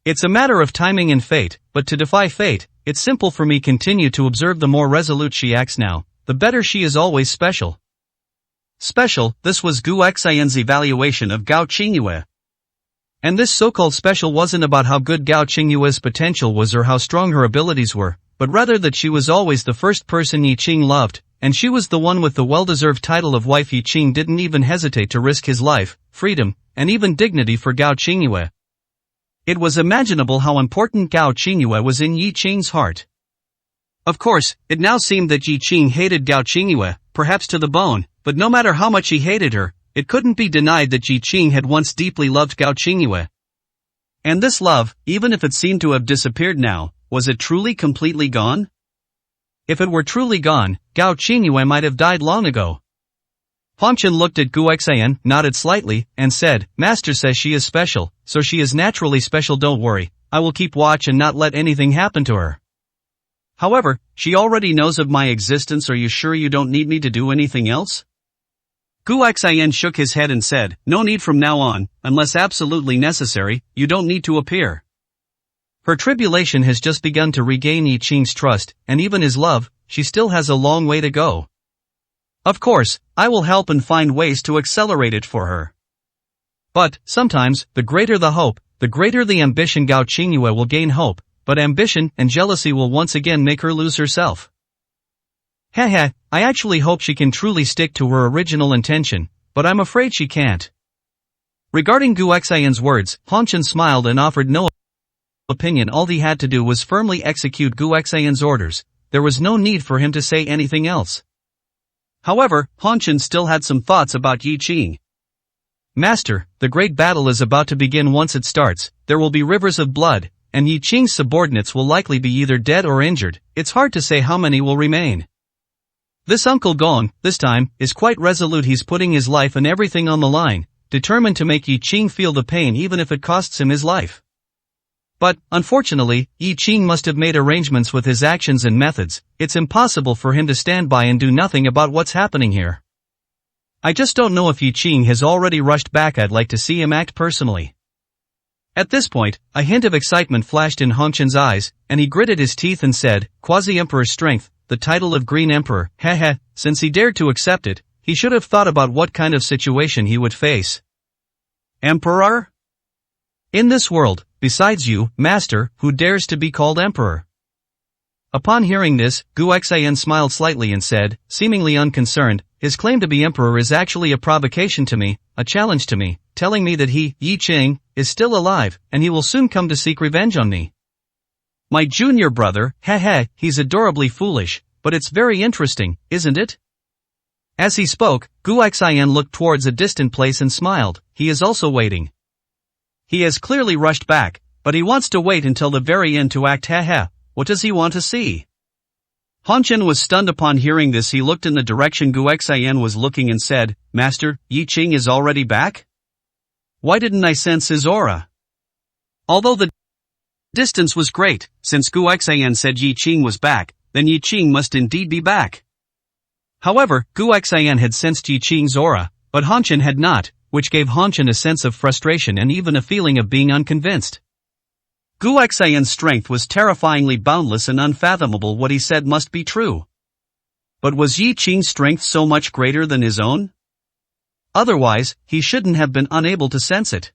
It's a matter of timing and fate, but to defy fate, it's simple for me. Continue to observe. The more resolute she acts now, the better. She is always special." Special, this was Gu Xian's evaluation of Gao Qingyue. And this so-called special wasn't about how good Gao Qingyue's potential was or how strong her abilities were, but rather that she was always the first person Yi Qing loved, and she was the one with the well-deserved title of wife. Yi Qing didn't even hesitate to risk his life, freedom, and even dignity for Gao Qingyue. It was imaginable how important Gao Qingyue was in Yi Qing's heart. Of course, it now seemed that Yi Qing hated Gao Qingyue, perhaps to the bone, but no matter how much he hated her, it couldn't be denied that Yi Qing had once deeply loved Gao Qingyue. And this love, even if it seemed to have disappeared now, was it truly completely gone? If it were truly gone, Gao Qingyue might have died long ago. Han Chen looked at Gu Xian, nodded slightly, and said, "Master says she is special, so she is naturally special. Don't worry, I will keep watch and not let anything happen to her. However, she already knows of my existence. Are you sure you don't need me to do anything else?" Gu Xian shook his head and said, "No need from now on, unless absolutely necessary, you don't need to appear." Her tribulation has just begun to regain Yi Qing's trust, and even his love. She still has a long way to go. Of course, I will help and find ways to accelerate it for her. But, sometimes, the greater the hope, the greater the ambition. Gao Qingyue will gain hope, but ambition and jealousy will once again make her lose herself. Heh, I actually hope she can truly stick to her original intention, but I'm afraid she can't. Regarding Gu Xian's words, Han Chen smiled and offered no opinion. All he had to do was firmly execute Gu Xian's orders. There was no need for him to say anything else. However, Han Chen still had some thoughts about Yi Qing. "Master, the great battle is about to begin. Once it starts, there will be rivers of blood, and Yi Qing's subordinates will likely be either dead or injured. It's hard to say how many will remain. This Uncle Gong, this time, is quite resolute. He's putting his life and everything on the line, determined to make Yi Qing feel the pain even if it costs him his life. But, unfortunately, Yi Qing must have made arrangements with his actions and methods. It's impossible for him to stand by and do nothing about what's happening here. I just don't know if Yi Qing has already rushed back. I'd like to see him act personally." At this point, a hint of excitement flashed in Han Chen's eyes, and he gritted his teeth and said, "Quasi-Emperor strength, the title of Green Emperor, heh. Since he dared to accept it, he should have thought about what kind of situation he would face. Emperor? In this world, besides you, Master, who dares to be called Emperor?" Upon hearing this, Gu Xian smiled slightly and said, seemingly unconcerned, "His claim to be Emperor is actually a provocation to me, a challenge to me, telling me that he, Yi Qing, is still alive, and he will soon come to seek revenge on me. My junior brother, he's adorably foolish, but it's very interesting, isn't it?" As he spoke, Gu Xian looked towards a distant place and smiled. He is also waiting. He has clearly rushed back, but he wants to wait until the very end to act. What does he want to see? Han Chen was stunned upon hearing this. He looked in the direction Gu Xian was looking and said, "Master, Yi Qing is already back? Why didn't I sense his aura?" Although the distance was great, since Gu Xian said Yi Qing was back, then Yi Qing must indeed be back. However, Gu Xian had sensed Yi Qing's aura, but Han Chen had not, which gave Han Chen a sense of frustration and even a feeling of being unconvinced. Gu Xian's strength was terrifyingly boundless and unfathomable. What he said must be true. But was Yi Qing's strength so much greater than his own? Otherwise, he shouldn't have been unable to sense it.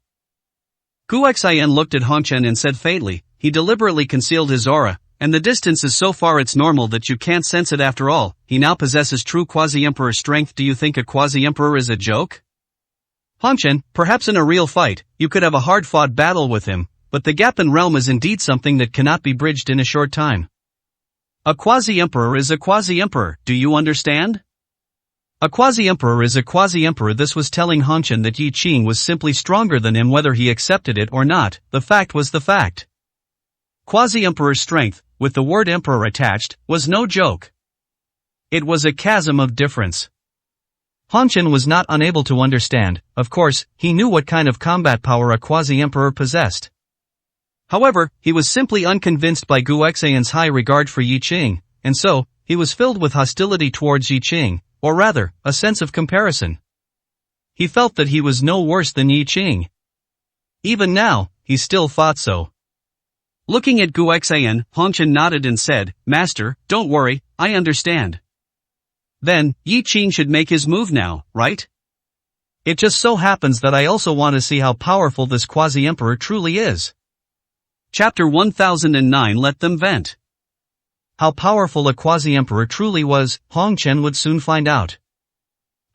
Gu Xian looked at Hong Chen and said faintly, he deliberately concealed his aura, and the distance is so far it's normal that you can't sense it after all. He now possesses true quasi-emperor strength. Do you think a quasi-emperor is a joke? Hong Chen, perhaps in a real fight, you could have a hard-fought battle with him, but the gap in realm is indeed something that cannot be bridged in a short time. A quasi-emperor is a quasi-emperor, do you understand? A quasi-emperor is a quasi-emperor. This was telling Hong Chen that Yi Qing was simply stronger than him whether he accepted it or not. The fact was the fact. Quasi-emperor's strength, with the word emperor attached, was no joke. It was a chasm of difference. Hong Chen was not unable to understand. Of course, he knew what kind of combat power a quasi-emperor possessed. However, he was simply unconvinced by Gu Xian's high regard for Yi Qing, and so, he was filled with hostility towards Yi Qing, or rather, a sense of comparison. He felt that he was no worse than Yi Qing. Even now, he still thought so. Looking at Gu Xian, Hong Chen nodded and said, Master, don't worry, I understand. Then, Yi Qing should make his move now, right? It just so happens that I also want to see how powerful this quasi-emperor truly is. Chapter 1009. Let them vent. How powerful a quasi-emperor truly was, Hong Chen would soon find out.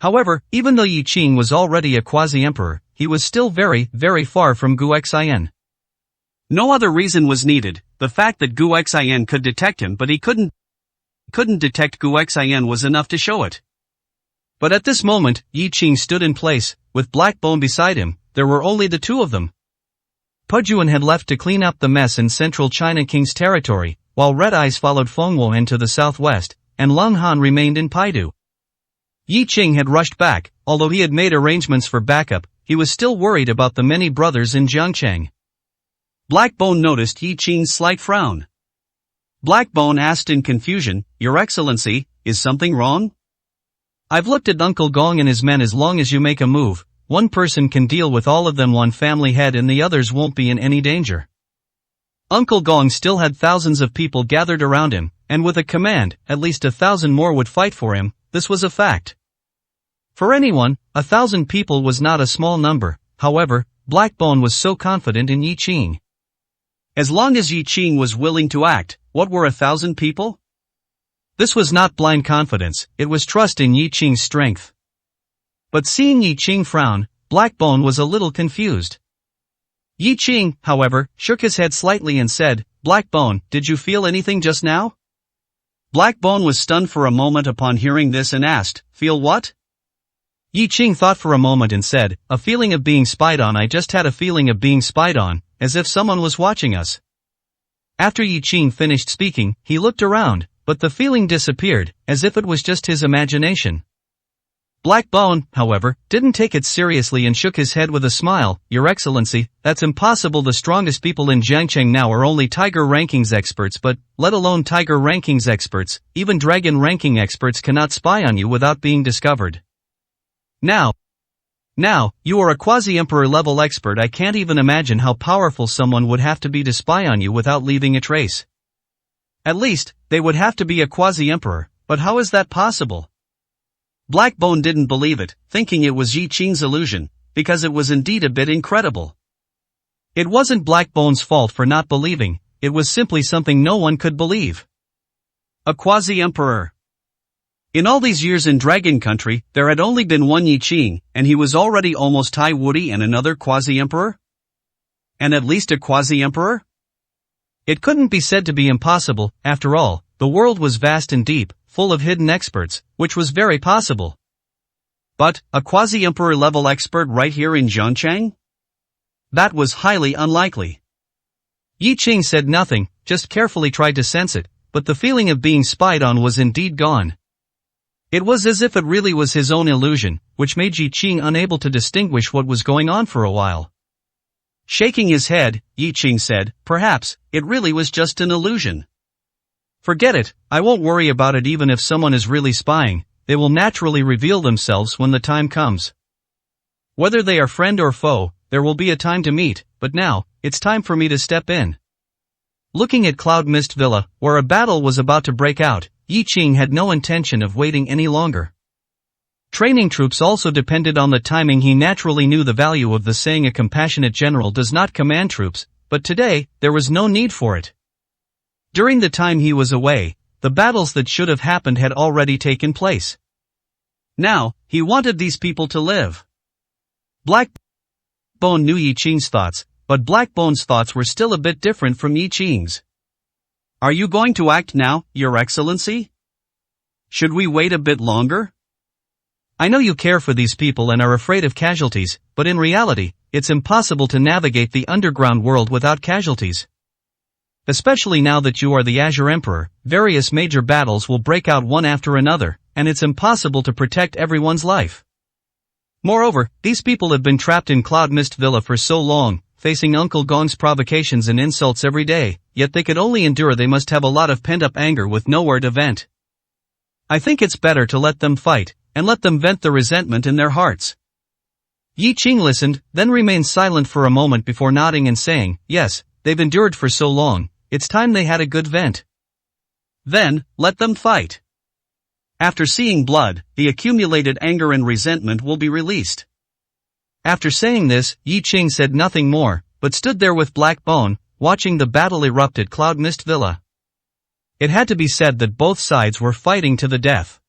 However, even though Yi Qing was already a quasi-emperor, he was still very, very far from Gu Xian. No other reason was needed, the fact that Gu Xian could detect him but he couldn't detect Gu Xian was enough to show it. But at this moment, Yi Qing stood in place, with Black Bone beside him. There were only the two of them. Pujuan had left to clean up the mess in central China King's territory, while Red Eyes followed Feng Wuhan to the southwest, and Leng Han remained in Paidu. Yi Qing had rushed back. Although he had made arrangements for backup, he was still worried about the many brothers in Jiangcheng. Black Bone noticed Yi Qing's slight frown. Black Bone asked in confusion, Your Excellency, is something wrong? I've looked at Uncle Gong and his men. As long as you make a move, one person can deal with all of them, one family head, and the others won't be in any danger. Uncle Gong still had thousands of people gathered around him, and with a command, at least 1,000 more would fight for him. This was a fact. For anyone, 1,000 people was not a small number. However, Black Bone was so confident in Yi Qing. As long as Yi Qing was willing to act, what were 1,000 people? This was not blind confidence, it was trust in Yi Qing's strength. But seeing Yi Qing frown, Black Bone was a little confused. Yi Qing, however, shook his head slightly and said, Black Bone, did you feel anything just now? Black Bone was stunned for a moment upon hearing this and asked, Feel what? Yi Qing thought for a moment and said, A feeling of being spied on. I just had a feeling of being spied on, as if someone was watching us. After Yi Qing finished speaking, he looked around, but the feeling disappeared, as if it was just his imagination. Black Bone, however, didn't take it seriously and shook his head with a smile. Your Excellency, that's impossible. The strongest people in Jiangcheng now are only Tiger Rankings experts, but, let alone Tiger Rankings experts, even Dragon Ranking experts cannot spy on you without being discovered. Now, you are a quasi-emperor level expert. I can't even imagine how powerful someone would have to be to spy on you without leaving a trace. At least, they would have to be a quasi-emperor, but how is that possible? Black Bone didn't believe it, thinking it was Yi Qing's illusion, because it was indeed a bit incredible. It wasn't Black Bone's fault for not believing, it was simply something no one could believe. A quasi-emperor. In all these years in Dragon Country, there had only been one Yi Qing, and he was already almost Tai Wudi and another quasi-emperor? And at least a quasi-emperor? It couldn't be said to be impossible. After all, the world was vast and deep, full of hidden experts, which was very possible. But, a quasi-emperor level expert right here in Jiangcheng? That was highly unlikely. Yi Qing said nothing, just carefully tried to sense it, but the feeling of being spied on was indeed gone. It was as if it really was his own illusion, which made Yi Qing unable to distinguish what was going on for a while. Shaking his head, Yi Qing said, Perhaps, it really was just an illusion. Forget it, I won't worry about it. Even if someone is really spying, they will naturally reveal themselves when the time comes. Whether they are friend or foe, there will be a time to meet, but now, it's time for me to step in. Looking at Cloud Mist Villa, where a battle was about to break out, Yi Qing had no intention of waiting any longer. Training troops also depended on the timing. He naturally knew the value of the saying, a compassionate general does not command troops, but today, there was no need for it. During the time he was away, the battles that should have happened had already taken place. Now, he wanted these people to live. Blackbone knew Yi Qing's thoughts, but Blackbone's thoughts were still a bit different from Yi Qing's. Are you going to act now, Your Excellency? Should we wait a bit longer? I know you care for these people and are afraid of casualties, but in reality, it's impossible to navigate the underground world without casualties. Especially now that you are the Azure Emperor, various major battles will break out one after another, and it's impossible to protect everyone's life. Moreover, these people have been trapped in Cloud Mist Villa for so long, facing Uncle Gong's provocations and insults every day, yet they could only endure. They must have a lot of pent-up anger with nowhere to vent. I think it's better to let them fight, and let them vent the resentment in their hearts. Yi Qing listened, then remained silent for a moment before nodding and saying, yes, they've endured for so long, it's time they had a good vent. Then, let them fight. After seeing blood, the accumulated anger and resentment will be released. After saying this, Yi Qing said nothing more, but stood there with Blackbone, watching the battle erupt at Cloud Mist Villa. It had to be said that both sides were fighting to the death.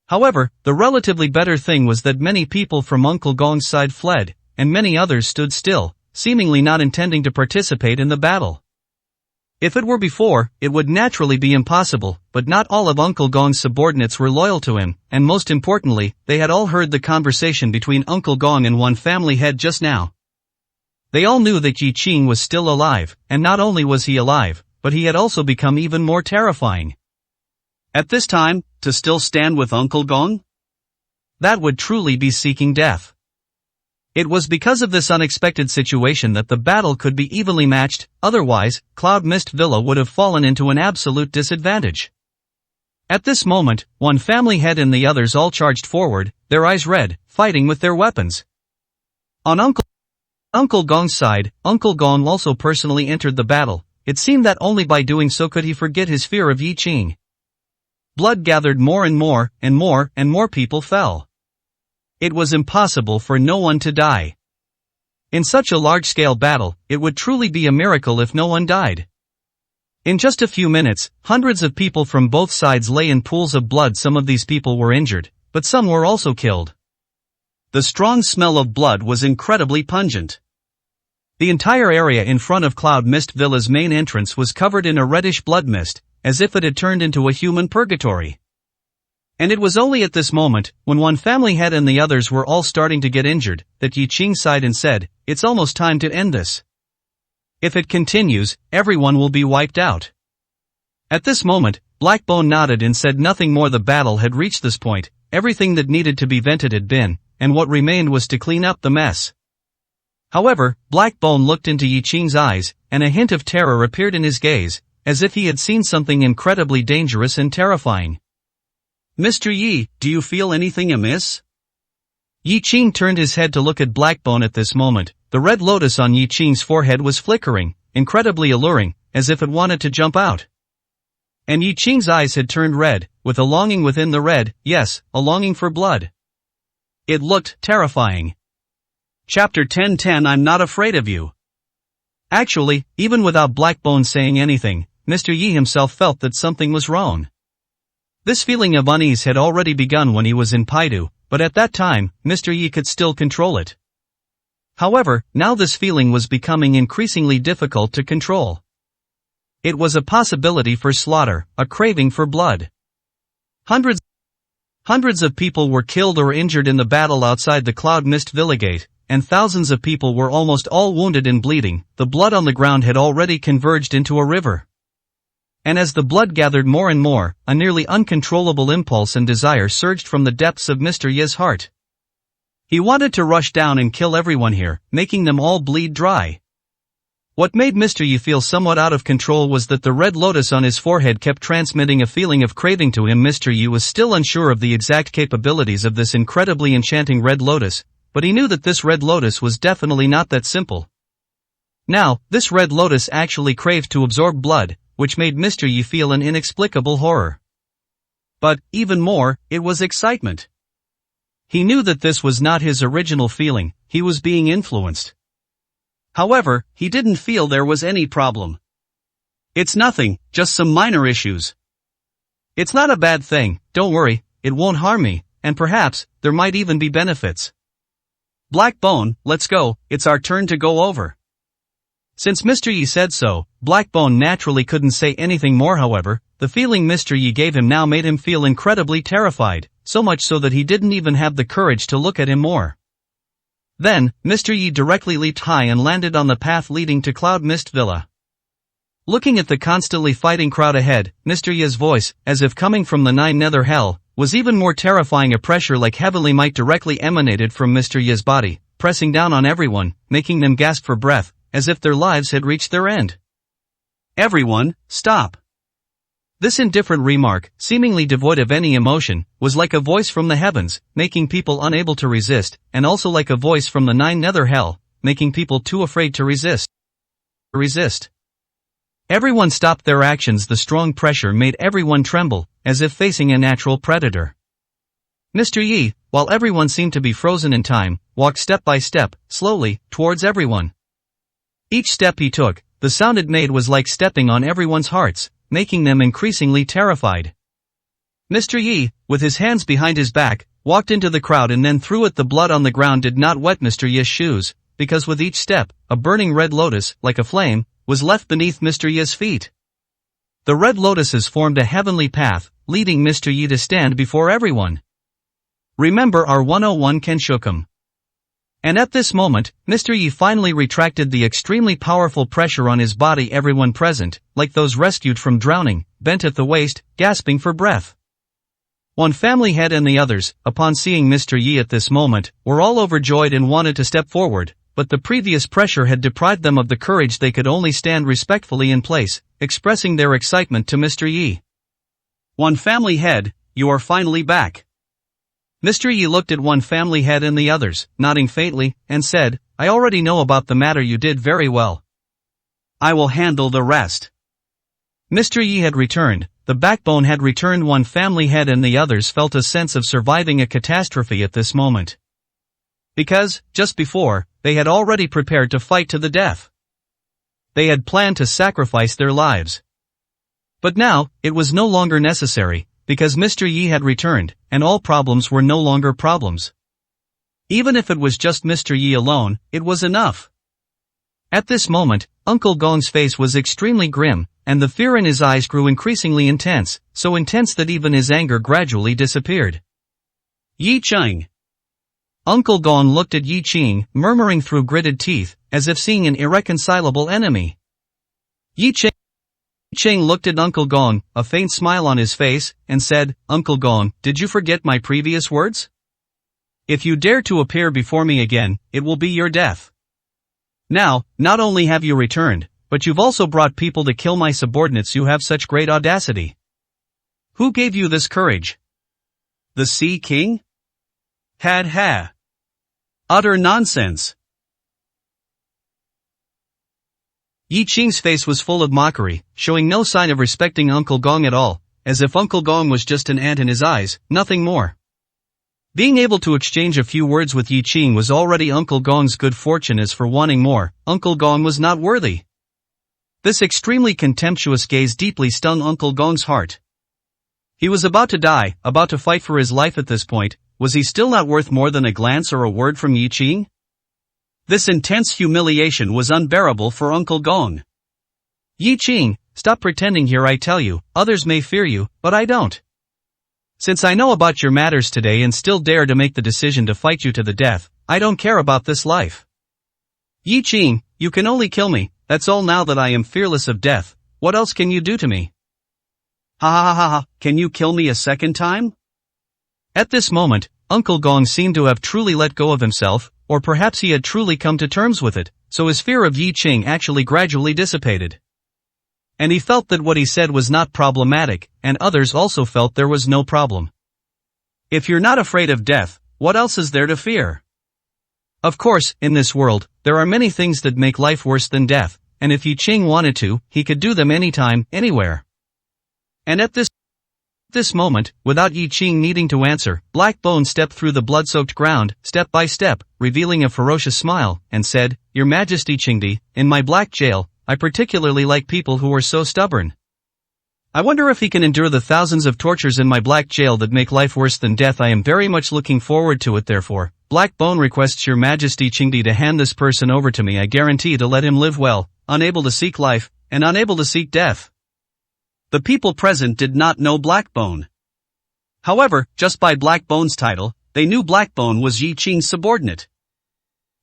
However, the relatively better thing was that many people from Uncle Gong's side fled, and many others stood still, seemingly not intending to participate in the battle. If it were before, it would naturally be impossible, but not all of Uncle Gong's subordinates were loyal to him, and most importantly, they had all heard the conversation between Uncle Gong and one family head just now. They all knew that Yi Qing was still alive, and not only was he alive, but he had also become even more terrifying. At this time, to still stand with Uncle Gong? That would truly be seeking death. It was because of this unexpected situation that the battle could be evenly matched, otherwise, Cloud Mist Villa would have fallen into an absolute disadvantage. At this moment, one family head and the others all charged forward, their eyes red, fighting with their weapons. On Uncle Gong's side, Uncle Gong also personally entered the battle. It seemed that only by doing so could he forget his fear of Yi Qing. Blood gathered more and more, and more people fell. It was impossible for no one to die. In such a large-scale battle, it would truly be a miracle if no one died. In just a few minutes, hundreds of people from both sides lay in pools of blood. Some of these people were injured, but some were also killed. The strong smell of blood was incredibly pungent. The entire area in front of Cloud Mist Villa's main entrance was covered in a reddish blood mist, as if it had turned into a human purgatory. And it was only at this moment, when one family head and the others were all starting to get injured, that Yi Qing sighed and said, it's almost time to end this. If it continues, everyone will be wiped out. At this moment, Blackbone nodded and said nothing more. The battle had reached this point, everything that needed to be vented had been, and what remained was to clean up the mess. However, Blackbone looked into Yi Qing's eyes, and a hint of terror appeared in his gaze, as if he had seen something incredibly dangerous and terrifying. Mr. Yi, do you feel anything amiss? Yi Qing turned his head to look at Blackbone at this moment. The red lotus on Yi Qing's forehead was flickering, incredibly alluring, as if it wanted to jump out. And Yi Qing's eyes had turned red, with a longing within the red, yes, a longing for blood. It looked terrifying. Chapter 10:10 I'm not afraid of you. Actually, even without Blackbone saying anything, Mr. Yi himself felt that something was wrong. This feeling of unease had already begun when he was in Paidu, but at that time, Mr. Yi could still control it. However, now this feeling was becoming increasingly difficult to control. It was a possibility for slaughter, a craving for blood. Hundreds of people were killed or injured in the battle outside the Cloud Mist Villa gate, and thousands of people were almost all wounded and bleeding. The blood on the ground had already converged into a river. And as the blood gathered more and more, a nearly uncontrollable impulse and desire surged from the depths of Mr. Yi's heart. He wanted to rush down and kill everyone here, making them all bleed dry. What made Mr. Yi feel somewhat out of control was that the red lotus on his forehead kept transmitting a feeling of craving to him. Mr. Yi was still unsure of the exact capabilities of this incredibly enchanting red lotus, but he knew that this red lotus was definitely not that simple. Now, this red lotus actually craved to absorb blood, which made Mr. Yi feel an inexplicable horror. But, even more, it was excitement. He knew that this was not his original feeling, he was being influenced. However, he didn't feel there was any problem. It's nothing, just some minor issues. It's not a bad thing, don't worry, it won't harm me, and perhaps, there might even be benefits. Black Bone, let's go, it's our turn to go over. Since Mr. Yi said so, Black Bone naturally couldn't say anything more. However, the feeling Mr. Yi gave him now made him feel incredibly terrified, so much so that he didn't even have the courage to look at him more. Then, Mr. Yi directly leaped high and landed on the path leading to Cloud Mist Villa. Looking at the constantly fighting crowd ahead, Mr. Yi's voice, as if coming from the Nine Nether Hell, was even more terrifying. A pressure like heavenly might directly emanated from Mr. Yi's body, pressing down on everyone, making them gasp for breath, as if their lives had reached their end. Everyone, stop. This indifferent remark, seemingly devoid of any emotion, was like a voice from the heavens, making people unable to resist, and also like a voice from the Nine Nether Hell, making people too afraid to resist. Everyone stopped their actions. The strong pressure made everyone tremble, as if facing a natural predator. Mr. Yi, while everyone seemed to be frozen in time, walked step by step, slowly, towards everyone. Each step he took, the sound it made was like stepping on everyone's hearts, making them increasingly terrified. Mr. Yi, with his hands behind his back, walked into the crowd and then threw it. The blood on the ground did not wet Mr. Yi's shoes, because with each step, a burning red lotus, like a flame, was left beneath Mr. Yi's feet. The red lotuses formed a heavenly path, leading Mr. Yi to stand before everyone. Remember our 101 Kenshokum. And at this moment, Mr. Yi finally retracted the extremely powerful pressure on his body. Everyone present, like those rescued from drowning, bent at the waist, gasping for breath. One family head and the others, upon seeing Mr. Yi at this moment, were all overjoyed and wanted to step forward, but the previous pressure had deprived them of the courage. They could only stand respectfully in place, expressing their excitement to Mr. Yi. One family head, you are finally back. Mr. Yi looked at one family head and the others, nodding faintly, and said, I already know about the matter. You did very well. I will handle the rest. Mr. Yi had returned, the backbone had returned. One family head and the others felt a sense of surviving a catastrophe at this moment. Because, just before, they had already prepared to fight to the death. They had planned to sacrifice their lives. But now, it was no longer necessary, because Mr. Yi had returned, and all problems were no longer problems. Even if it was just Mr. Yi alone, it was enough. At this moment, Uncle Gong's face was extremely grim, and the fear in his eyes grew increasingly intense, so intense that even his anger gradually disappeared. Yi Cheng. Uncle Gong looked at Yi Cheng, murmuring through gritted teeth, as if seeing an irreconcilable enemy. Yi Cheng looked at Uncle Gong, a faint smile on his face, and said, Uncle Gong, did you forget my previous words? If you dare to appear before me again, it will be your death. Now, not only have you returned, but you've also brought people to kill my subordinates. You have such great audacity. Who gave you this courage? The Sea King? Ha. Utter nonsense. Yi Cheng's face was full of mockery, showing no sign of respecting Uncle Gong at all, as if Uncle Gong was just an ant in his eyes, nothing more. Being able to exchange a few words with Yi Cheng was already Uncle Gong's good fortune. As for wanting more, Uncle Gong was not worthy. This extremely contemptuous gaze deeply stung Uncle Gong's heart. He was about to die, about to fight for his life at this point. Was he still not worth more than a glance or a word from Yi Cheng? This intense humiliation was unbearable for Uncle Gong. Yi Cheng, stop pretending here. I tell you, others may fear you, but I don't. Since I know about your matters today and still dare to make the decision to fight you to the death, I don't care about this life. Yi Cheng, you can only kill me, that's all. Now that I am fearless of death, what else can you do to me? Ha, can you kill me a second time? At this moment, Uncle Gong seemed to have truly let go of himself, or perhaps he had truly come to terms with it, so his fear of Yi Cheng actually gradually dissipated. And he felt that what he said was not problematic, and others also felt there was no problem. If you're not afraid of death, what else is there to fear? Of course, in this world, there are many things that make life worse than death, and if Yi Cheng wanted to, he could do them anytime, anywhere. And at this this moment, without Yi Qing needing to answer, Black Bone stepped through the blood-soaked ground, step by step, revealing a ferocious smile, and said, "Your Majesty Qingdi, in my black jail, I particularly like people who are so stubborn. I wonder if he can endure the thousands of tortures in my black jail that make life worse than death. I am very much looking forward to it. Therefore, Black Bone requests Your Majesty Qingdi to hand this person over to me. I guarantee to let him live well, unable to seek life, and unable to seek death." The people present did not know Black Bone. However, just by Black Bone's title, they knew Black Bone was Yi Qing's subordinate.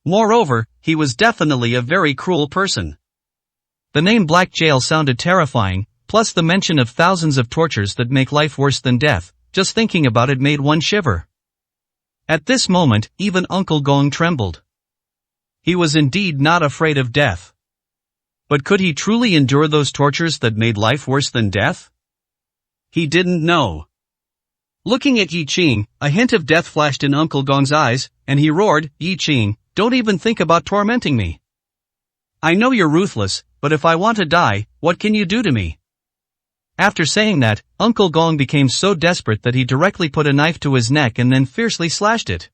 Moreover, he was definitely a very cruel person. The name Black Jail sounded terrifying, plus the mention of thousands of tortures that make life worse than death. Just thinking about it made one shiver. At this moment, even Uncle Gong trembled. He was indeed not afraid of death. But could he truly endure those tortures that made life worse than death? He didn't know. Looking at Yi Qing, a hint of death flashed in Uncle Gong's eyes, and he roared, "Yi Qing, don't even think about tormenting me. I know you're ruthless, but if I want to die, what can you do to me?" After saying that, Uncle Gong became so desperate that he directly put a knife to his neck and then fiercely slashed it.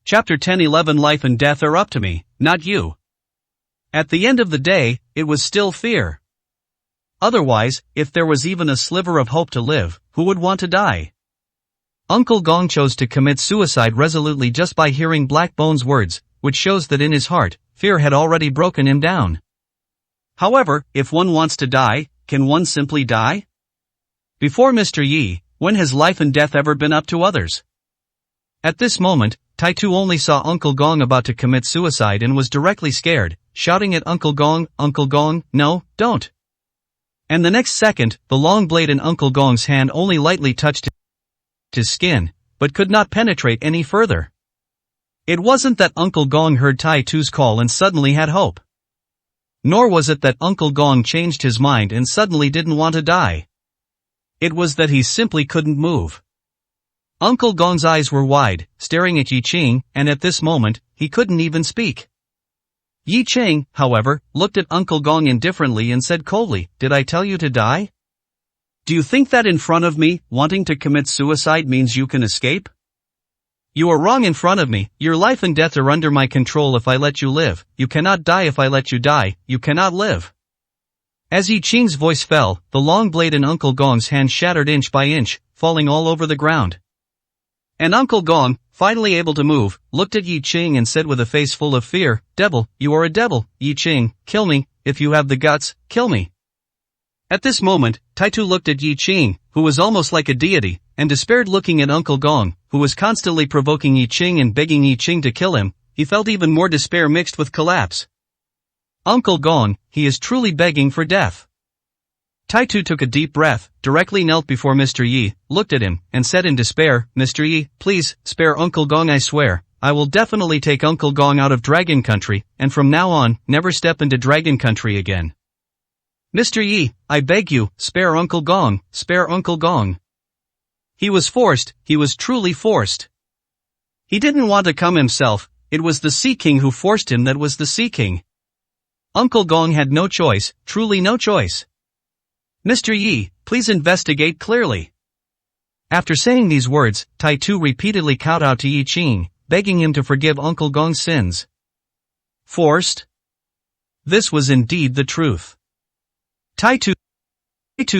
Chapter 10:11 Life and death are up to me, not you. At the end of the day, it was still fear. Otherwise, if there was even a sliver of hope to live, who would want to die? Uncle Gong chose to commit suicide resolutely just by hearing Black Bone's words, which shows that in his heart, fear had already broken him down. However, if one wants to die, can one simply die? Before Mr. Yi, when has life and death ever been up to others? At this moment, Taitu only saw Uncle Gong about to commit suicide and was directly scared, shouting at Uncle Gong, "No, don't." And the next second, the long blade in Uncle Gong's hand only lightly touched his skin, but could not penetrate any further. It wasn't that Uncle Gong heard Taitu's call and suddenly had hope. Nor was it that Uncle Gong changed his mind and suddenly didn't want to die. It was that he simply couldn't move. Uncle Gong's eyes were wide, staring at Yi Qing, and at this moment, he couldn't even speak. Yi Qing, however, looked at Uncle Gong indifferently and said coldly, "Did I tell you to die? Do you think that in front of me, wanting to commit suicide means you can escape? You are wrong in front of me. Your life and death are under my control. If I let you live, you cannot die. If I let you die, you cannot live." As Yi Qing's voice fell, the long blade in Uncle Gong's hand shattered inch by inch, falling all over the ground. And Uncle Gong, finally able to move, looked at Yi Qing and said with a face full of fear, "Devil, you are a devil, Yi Qing, kill me, if you have the guts, kill me." At this moment, Taitu looked at Yi Qing, who was almost like a deity, and despaired. Looking at Uncle Gong, who was constantly provoking Yi Qing and begging Yi Qing to kill him, he felt even more despair mixed with collapse. Uncle Gong, he is truly begging for death. Taitu took a deep breath, directly knelt before Mr. Yi, looked at him, and said in despair, "Mr. Yi, please, spare Uncle Gong. I swear, I will definitely take Uncle Gong out of Dragon Country, and from now on, never step into Dragon Country again. Mr. Yi, I beg you, spare Uncle Gong, spare Uncle Gong." He was forced, he was truly forced. He didn't want to come himself, it was the Sea King who forced him. That was the Sea King. Uncle Gong had no choice, truly no choice. "Mr. Yi, please investigate clearly." After saying these words, Taitu repeatedly kowed out to Yi Qing, begging him to forgive Uncle Gong's sins. Forced? This was indeed the truth. Taitu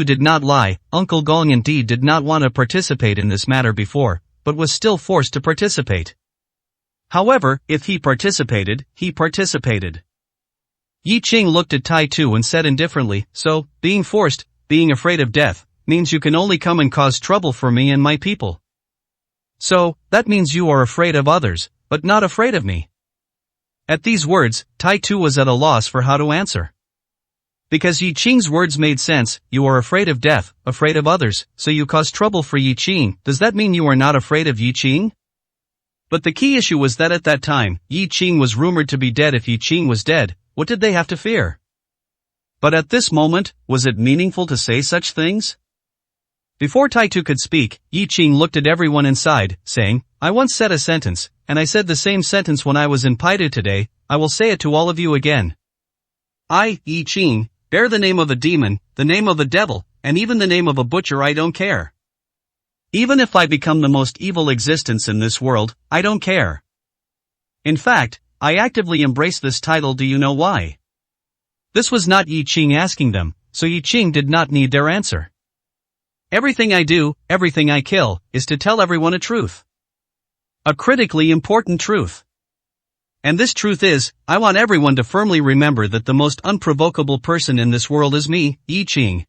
did not lie. Uncle Gong indeed did not want to participate in this matter before, but was still forced to participate. However, if he participated, he participated. Yi Qing looked at Taitu and said indifferently, "So, being forced, being afraid of death, means you can only come and cause trouble for me and my people. So, that means you are afraid of others, but not afraid of me." At these words, Taitu was at a loss for how to answer. Because Yi Qing's words made sense. You are afraid of death, afraid of others, so you cause trouble for Yi Qing. Does that mean you are not afraid of Yi Qing? But the key issue was that at that time, Yi Qing was rumored to be dead. If Yi Qing was dead, what did they have to fear? But at this moment, was it meaningful to say such things? Before Taitu could speak, Yi Qing looked at everyone inside, saying, "I once said a sentence, and I said the same sentence when I was in Paidu today. I will say it to all of you again. I, Yi Qing, bear the name of a demon, the name of a devil, and even the name of a butcher. I don't care. Even if I become the most evil existence in this world, I don't care. In fact, I actively embrace this title. Do you know why? This was not Yi Qing asking them, so Yi Qing did not need their answer. Everything I do, everything I kill, is to tell everyone a truth. A critically important truth. And this truth is, I want everyone to firmly remember that the most unprovocable person in this world is me, Yi Qing.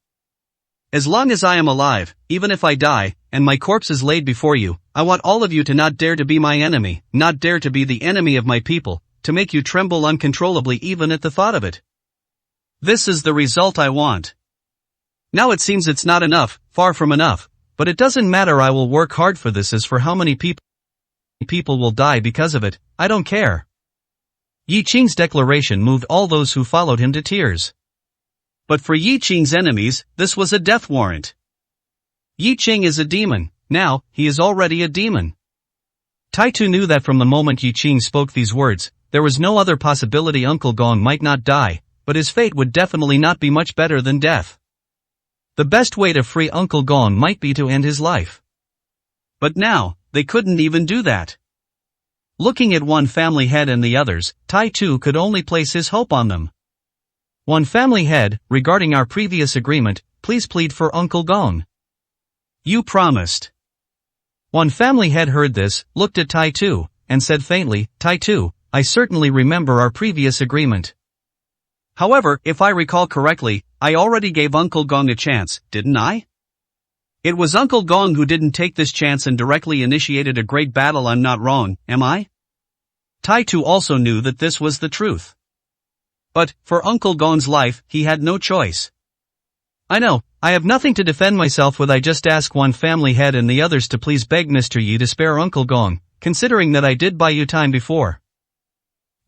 As long as I am alive, even if I die, and my corpse is laid before you, I want all of you to not dare to be my enemy, not dare to be the enemy of my people, to make you tremble uncontrollably even at the thought of it. This is the result I want. Now it seems it's not enough, far from enough, but it doesn't matter. I will work hard for this. As for how many people will die because of it, I don't care. Yi Qing's declaration moved all those who followed him to tears. But for Yi Qing's enemies, this was a death warrant. Yi Qing is a demon. Now, he is already a demon. Tai Tu knew that from the moment Yi Qing spoke these words, there was no other possibility Uncle Gong might not die, but his fate would definitely not be much better than death. The best way to free Uncle Gong might be to end his life. But now, they couldn't even do that. Looking at one family head and the others, Tai Tu could only place his hope on them. One family head, regarding our previous agreement, please plead for Uncle Gong. You promised. One family head heard this, looked at Tai Tu, and said faintly, Tai Tu, I certainly remember our previous agreement. However, if I recall correctly, I already gave Uncle Gong a chance, didn't I? It was Uncle Gong who didn't take this chance and directly initiated a great battle. I'm not wrong, am I? Tai Tu also knew that this was the truth. But, for Uncle Gong's life, he had no choice. I know, I have nothing to defend myself with. I just ask one family head and the others to please beg Mr. Yi to spare Uncle Gong, considering that I did buy you time before.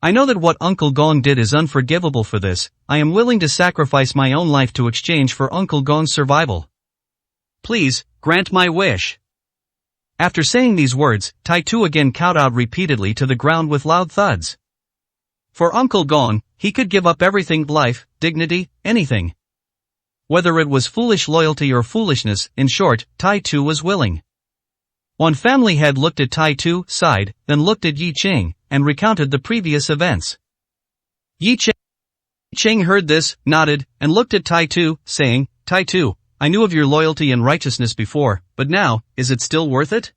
I know that what Uncle Gong did is unforgivable. For this, I am willing to sacrifice my own life to exchange for Uncle Gong's survival. Please, grant my wish. After saying these words, Tai Tu again kowtowed repeatedly to the ground with loud thuds. For Uncle Gong, he could give up everything, life, dignity, anything. Whether it was foolish loyalty or foolishness, in short, Tai Tu was willing. One family head looked at Tai Tu, sighed, then looked at Yi Qing, and recounted the previous events. Yi Qing heard this, nodded, and looked at Tai Tu, saying, Tai Tu, I knew of your loyalty and righteousness before, but now, is it still worth it?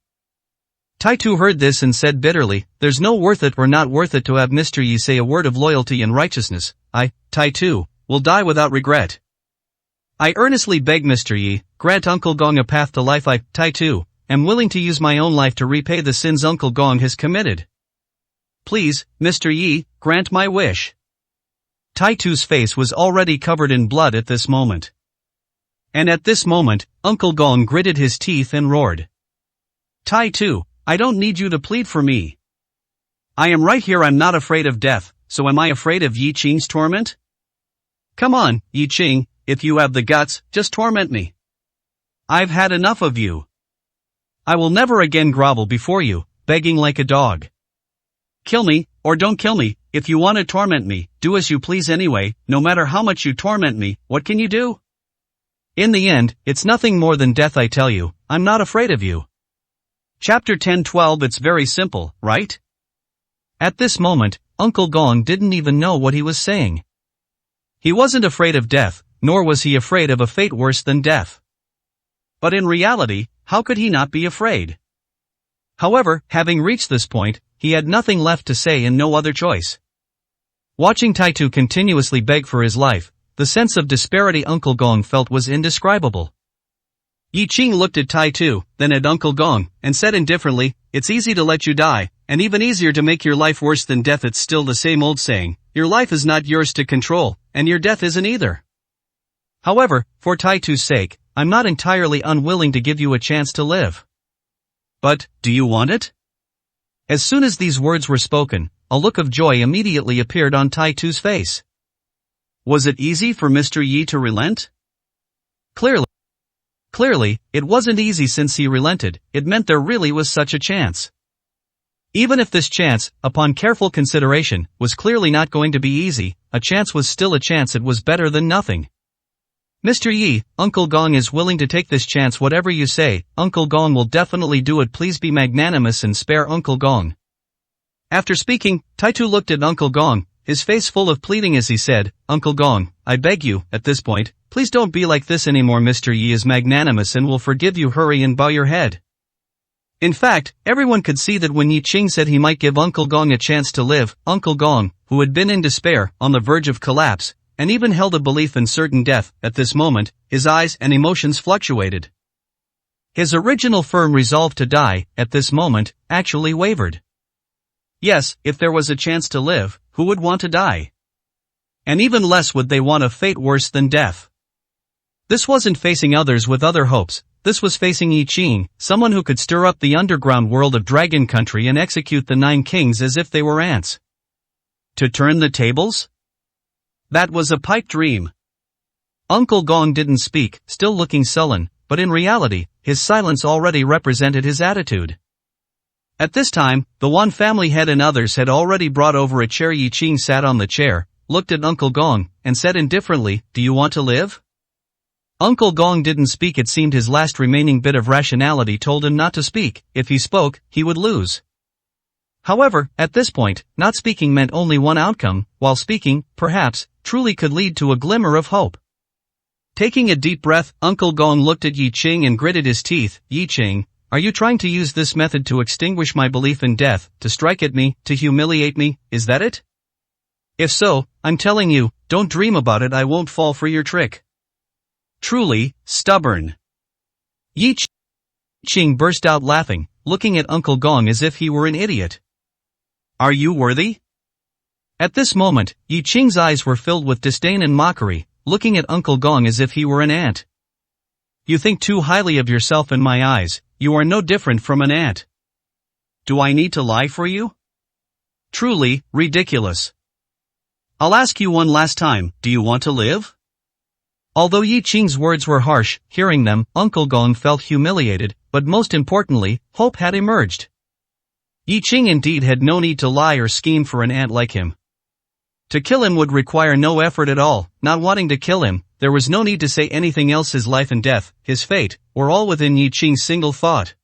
Tai Tu heard this and said bitterly, there's no worth it or not worth it to have Mr. Yi say a word of loyalty and righteousness. I, Tai Tu, will die without regret. I earnestly beg Mr. Yi, grant Uncle Gong a path to life. I, Tai Tu, am willing to use my own life to repay the sins Uncle Gong has committed. Please, Mr. Yi, grant my wish. Tai Tu's face was already covered in blood at this moment. And at this moment, Uncle Gong gritted his teeth and roared. Tai Tu, I don't need you to plead for me. I am right here. I'm not afraid of death, so am I afraid of Yi Qing's torment? Come on, Yi Qing, if you have the guts, just torment me. I've had enough of you. I will never again grovel before you, begging like a dog. Kill me, or don't kill me. If you want to torment me, do as you please anyway. No matter how much you torment me, what can you do? In the end, it's nothing more than death. I tell you, I'm not afraid of you. Chapter 10:12. It's very simple, right? At this moment, Uncle Gong didn't even know what he was saying. He wasn't afraid of death, nor was he afraid of a fate worse than death. But in reality, how could he not be afraid? However, having reached this point, he had nothing left to say and no other choice. Watching Tai Tu continuously beg for his life, the sense of disparity Uncle Gong felt was indescribable. Yi Qing looked at Tai Tu, then at Uncle Gong, and said indifferently, it's easy to let you die, and even easier to make your life worse than death. It's still the same old saying, your life is not yours to control, and your death isn't either. However, for Tai Tu's sake, I'm not entirely unwilling to give you a chance to live. But, do you want it? As soon as these words were spoken, a look of joy immediately appeared on Tai Tu's face. Was it easy for Mr. Yi to relent? Clearly, it wasn't easy. Since he relented, it meant there really was such a chance. Even if this chance, upon careful consideration, was clearly not going to be easy, a chance was still a chance. It was better than nothing. Mr. Yi, Uncle Gong is willing to take this chance. Whatever you say, Uncle Gong will definitely do it. Please be magnanimous and spare Uncle Gong. After speaking, Taitu looked at Uncle Gong, his face full of pleading as he said, Uncle Gong, I beg you, at this point, please don't be like this anymore. Mr. Yi is magnanimous and will forgive you. Hurry and bow your head. In fact, everyone could see that when Yi Ching said he might give Uncle Gong a chance to live, Uncle Gong, who had been in despair, on the verge of collapse, and even held a belief in certain death, at this moment, his eyes and emotions fluctuated. His original firm resolve to die, at this moment, actually wavered. Yes, if there was a chance to live, who would want to die? And even less would they want a fate worse than death. This wasn't facing others with other hopes, this was facing Yi Ching, someone who could stir up the underground world of Dragon Country and execute the 9 kings as if they were ants. To turn the tables? That was a pipe dream. Uncle Gong didn't speak, still looking sullen, but in reality, his silence already represented his attitude. At this time, the Wan family head and others had already brought over a chair. Yi Ching sat on the chair, looked at Uncle Gong, and said indifferently, Do you want to live? Uncle Gong didn't speak. It seemed his last remaining bit of rationality told him not to speak. If he spoke, he would lose. However, at this point, not speaking meant only one outcome, while speaking, perhaps, truly could lead to a glimmer of hope. Taking a deep breath, Uncle Gong looked at Yi Ching and gritted his teeth. Yi Ching, are you trying to use this method to extinguish my belief in death, to strike at me, to humiliate me, is that it? If so, I'm telling you, don't dream about it. I won't fall for your trick. Truly, stubborn. Yi Ching burst out laughing, looking at Uncle Gong as if he were an idiot. Are you worthy? At this moment, Yi Ching's eyes were filled with disdain and mockery, looking at Uncle Gong as if he were an ant. You think too highly of yourself in my eyes, you are no different from an ant. Do I need to lie for you? Truly, ridiculous. I'll ask you one last time, do you want to live? Although Yi Ching's words were harsh, hearing them, Uncle Gong felt humiliated, but most importantly, hope had emerged. Yi Ching indeed had no need to lie or scheme for an ant like him. To kill him would require no effort at all. Not wanting to kill him, there was no need to say anything else. His life and death, his fate, were all within Yi Ching's single thought.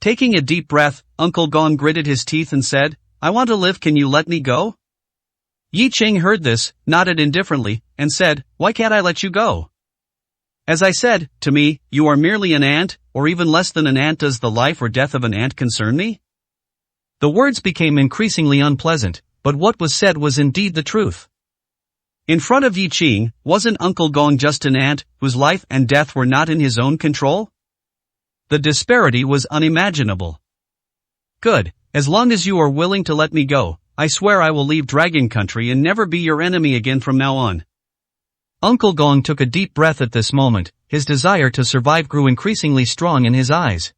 Taking a deep breath, Uncle Gong gritted his teeth and said, I want to live. Can you let me go? Yi Ching heard this, nodded indifferently, and said, Why can't I let you go? As I said, to me, you are merely an ant, or even less than an ant. Does the life or death of an ant concern me? The words became increasingly unpleasant, but what was said was indeed the truth. In front of Yi Ching, wasn't Uncle Gong just an ant, whose life and death were not in his own control? The disparity was unimaginable. Good, as long as you are willing to let me go, I swear I will leave Dragon Country and never be your enemy again from now on. Uncle Gong took a deep breath at this moment, his desire to survive grew increasingly strong in his eyes.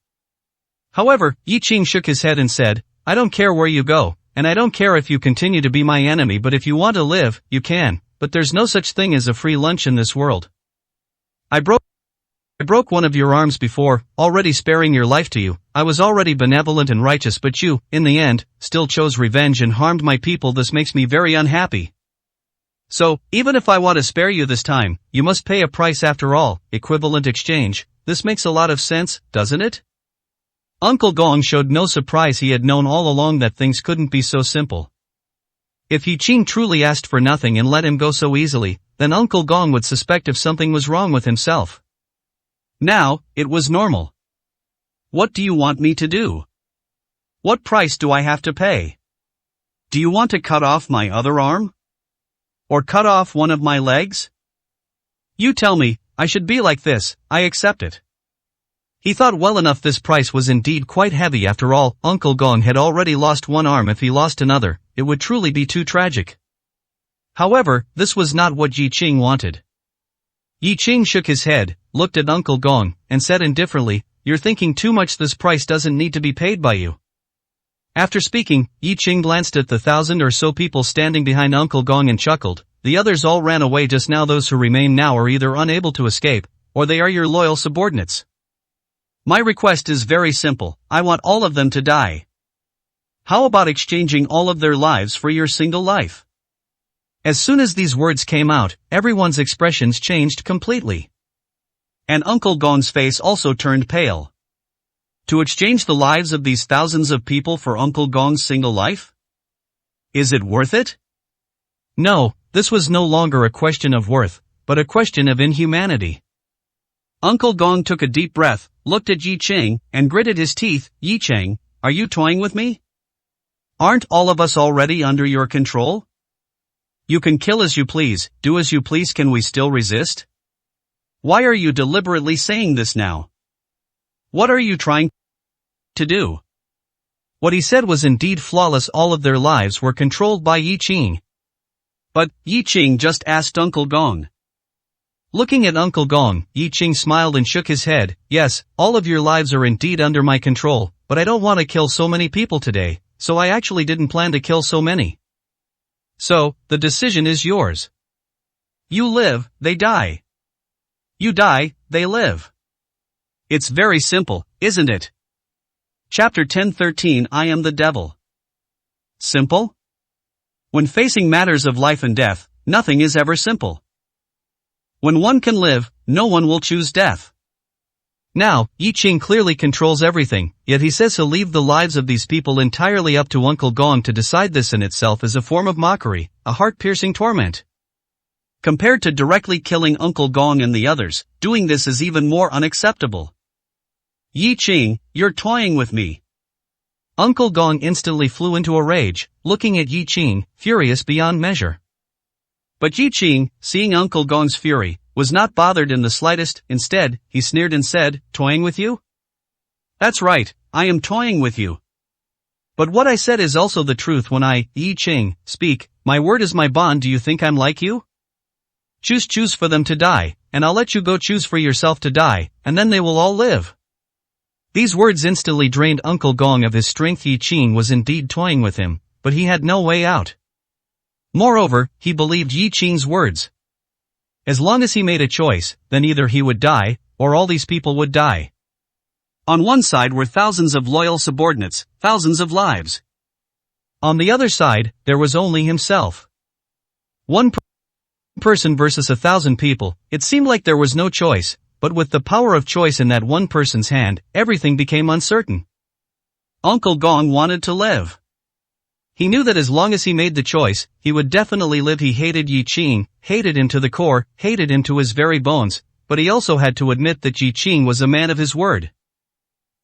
However, Yi Ching shook his head and said, I don't care where you go, and I don't care if you continue to be my enemy, but if you want to live, you can, but there's no such thing as a free lunch in this world. I broke one of your arms before, already sparing your life to you. I was already benevolent and righteous, but you, in the end, still chose revenge and harmed my people. This makes me very unhappy. So, even if I want to spare you this time, you must pay a price after all. Equivalent exchange. This makes a lot of sense, doesn't it? Uncle Gong showed no surprise. He had known all along that things couldn't be so simple. If Yi Ching truly asked for nothing and let him go so easily, then Uncle Gong would suspect if something was wrong with himself. Now, it was normal. What do you want me to do? What price do I have to pay? Do you want to cut off my other arm? Or cut off one of my legs? You tell me, I should be like this, I accept it. He thought well enough. This price was indeed quite heavy. After all, Uncle Gong had already lost one arm. If he lost another, it would truly be too tragic. However, this was not what Yi Ching wanted. Yi Ching shook his head, looked at Uncle Gong, and said indifferently, You're thinking too much. This price doesn't need to be paid by you. After speaking, Yi Ching glanced at the 1,000 or so people standing behind Uncle Gong and chuckled. The others all ran away just now. Those who remain now are either unable to escape, or they are your loyal subordinates. My request is very simple. I want all of them to die. How about exchanging all of their lives for your single life? As soon as these words came out, everyone's expressions changed completely. And Uncle Gong's face also turned pale. To exchange the lives of these thousands of people for Uncle Gong's single life? Is it worth it? No, this was no longer a question of worth, but a question of inhumanity. Uncle Gong took a deep breath, looked at Yi Ching, and gritted his teeth. Yi Ching, are you toying with me? Aren't all of us already under your control? You can kill as you please, do as you please. Can we still resist? Why are you deliberately saying this now? What are you trying to do? What he said was indeed flawless. All of their lives were controlled by Yi Ching. But, Yi Ching just asked Uncle Gong. Looking at Uncle Gong, Yi Ching smiled and shook his head. Yes, all of your lives are indeed under my control, but I don't want to kill so many people today, so I actually didn't plan to kill so many. So, the decision is yours. You live, they die. You die, they live. It's very simple, isn't it? Chapter 10:13 I am the devil. Simple? When facing matters of life and death, nothing is ever simple. When one can live, no one will choose death. Now, Yi Ching clearly controls everything, yet he says he'll leave the lives of these people entirely up to Uncle Gong to decide. This in itself is a form of mockery, a heart-piercing torment. Compared to directly killing Uncle Gong and the others, doing this is even more unacceptable. Yi Ching, you're toying with me. Uncle Gong instantly flew into a rage, looking at Yi Ching, furious beyond measure. But Yi Ching, seeing Uncle Gong's fury, was not bothered in the slightest. Instead, he sneered and said, toying with you? That's right, I am toying with you. But what I said is also the truth. When I, Yi Ching, speak, my word is my bond. Do you think I'm like you? Choose for them to die, and I'll let you go choose for yourself to die, and then they will all live. These words instantly drained Uncle Gong of his strength. Yi Ching was indeed toying with him, but he had no way out. Moreover, he believed Yi Ching's words. As long as he made a choice, then either he would die, or all these people would die. On one side were thousands of loyal subordinates, thousands of lives. On the other side, there was only himself. One person versus 1,000 people. It seemed like there was no choice, but with the power of choice in that one person's hand, everything became uncertain. Uncle Gong wanted to live. He knew that as long as he made the choice, he would definitely live. He hated Yi Ching, hated him to the core, hated him to his very bones, but he also had to admit that Yi Ching was a man of his word.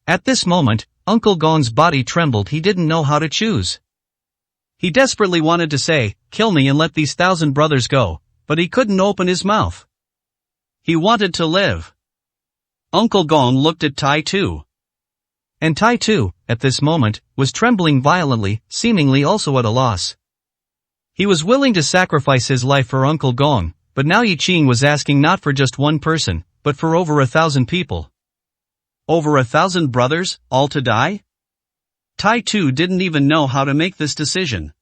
At this moment, Uncle Gong's body trembled. He didn't know how to choose. He desperately wanted to say, kill me and let these 1,000 brothers go, but he couldn't open his mouth. He wanted to live. Uncle Gong looked at Tai Tu. And Tai Tu, at this moment, was trembling violently, seemingly also at a loss. He was willing to sacrifice his life for Uncle Gong, but now Yi Ching was asking not for just one person, but for over 1,000 people. Over 1,000 brothers, all to die? Tai Tu didn't even know how to make this decision.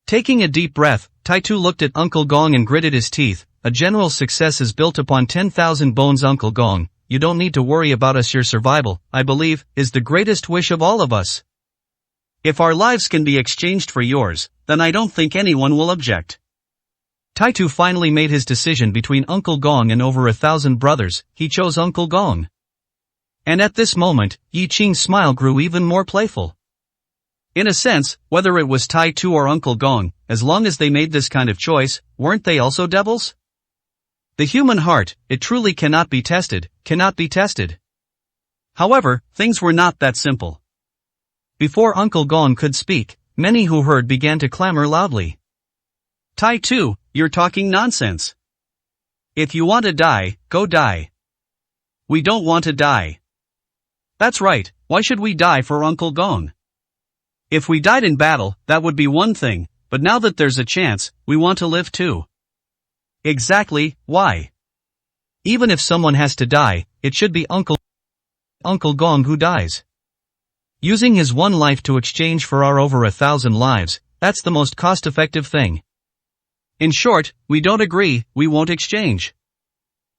Taking a deep breath, Tai Tu looked at Uncle Gong and gritted his teeth. A general success is built upon 10,000 bones. Uncle Gong, you don't need to worry about us. Your survival, I believe, is the greatest wish of all of us. If our lives can be exchanged for yours, then I don't think anyone will object. Tai Tu finally made his decision between Uncle Gong and over 1,000 brothers. He chose Uncle Gong. And at this moment, Yi Ching's smile grew even more playful. In a sense, whether it was Tai Tu or Uncle Gong, as long as they made this kind of choice, weren't they also devils? The human heart, it truly cannot be tested, cannot be tested. However, things were not that simple. Before Uncle Gong could speak, many who heard began to clamor loudly. Tai Tu, you're talking nonsense. If you want to die, go die. We don't want to die. That's right, why should we die for Uncle Gong? If we died in battle, that would be one thing, but now that there's a chance, we want to live too. Exactly, why? Even if someone has to die, it should be Uncle Gong who dies. Using his one life to exchange for our over 1,000 lives, that's the most cost-effective thing. In short, we don't agree, we won't exchange.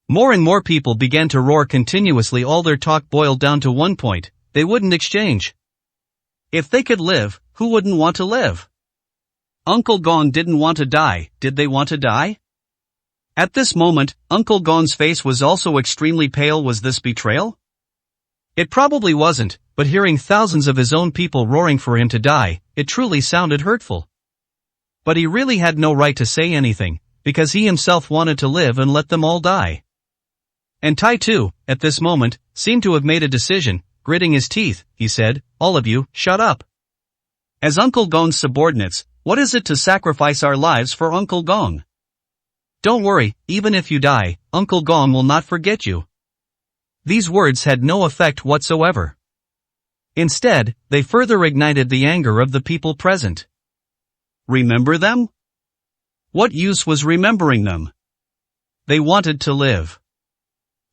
More and more people began to roar continuously. All their talk boiled down to one point: they wouldn't exchange. If they could live, who wouldn't want to live? Uncle Gong didn't want to die, did they want to die? At this moment, Uncle Gong's face was also extremely pale. Was this betrayal? It probably wasn't, but hearing thousands of his own people roaring for him to die, it truly sounded hurtful. But he really had no right to say anything, because he himself wanted to live and let them all die. And Tai too, at this moment, seemed to have made a decision. Gritting his teeth, he said, "All of you, shut up. As Uncle Gong's subordinates, what is it to sacrifice our lives for Uncle Gong? Don't worry, even if you die, Uncle Gong will not forget you." These words had no effect whatsoever. Instead, they further ignited the anger of the people present. Remember them? What use was remembering them? They wanted to live.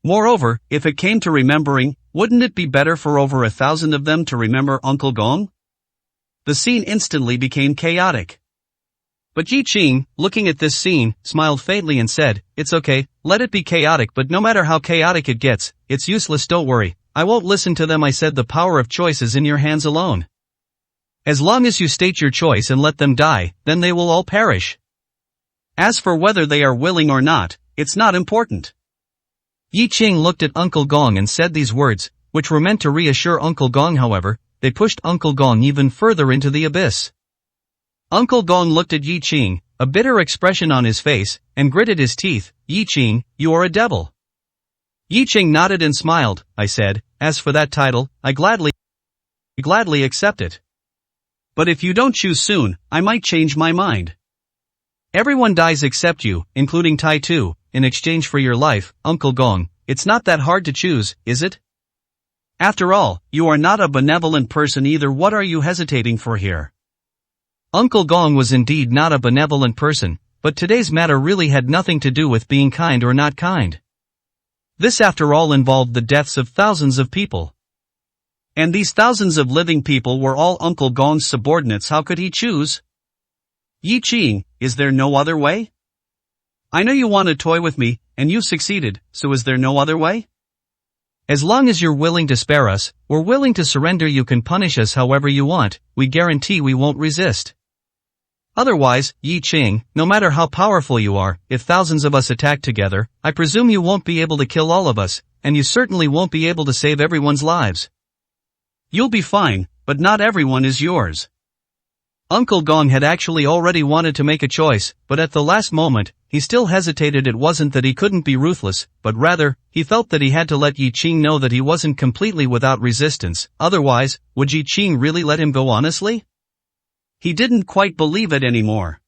Moreover, if it came to remembering, wouldn't it be better for over 1,000 of them to remember Uncle Gong? The scene instantly became chaotic. But Yi Qing, looking at this scene, smiled faintly and said, "It's okay, let it be chaotic, but no matter how chaotic it gets, it's useless, don't worry, I won't listen to them. I said the power of choice is in your hands alone. As long as you state your choice and let them die, then they will all perish. As for whether they are willing or not, it's not important." Yi Qing looked at Uncle Gong and said these words, which were meant to reassure Uncle Gong. However, they pushed Uncle Gong even further into the abyss. Uncle Gong looked at Yi Qing, a bitter expression on his face, and gritted his teeth. "Yi Qing, you are a devil." Yi Qing nodded and smiled. "I said, as for that title, I gladly accept it. But if you don't choose soon, I might change my mind. Everyone dies except you, including Tai too, in exchange for your life, Uncle Gong. It's not that hard to choose, is it? After all, you are not a benevolent person either. What are you hesitating for here?" Uncle Gong was indeed not a benevolent person, but today's matter really had nothing to do with being kind or not kind. This after all involved the deaths of thousands of people. And these thousands of living people were all Uncle Gong's subordinates. How could he choose? "Yi Qing, is there no other way? I know you want to toy with me, and you've succeeded, so is there no other way? As long as you're willing to spare us, we're willing to surrender. You can punish us however you want, we guarantee we won't resist. Otherwise, Yi Qing, no matter how powerful you are, if thousands of us attack together, I presume you won't be able to kill all of us, and you certainly won't be able to save everyone's lives. You'll be fine, but not everyone is yours." Uncle Gong had actually already wanted to make a choice, but at the last moment, he still hesitated. It wasn't that he couldn't be ruthless, but rather, he felt that he had to let Yi Qing know that he wasn't completely without resistance. Otherwise, would Yi Qing really let him go honestly? He didn't quite believe it anymore.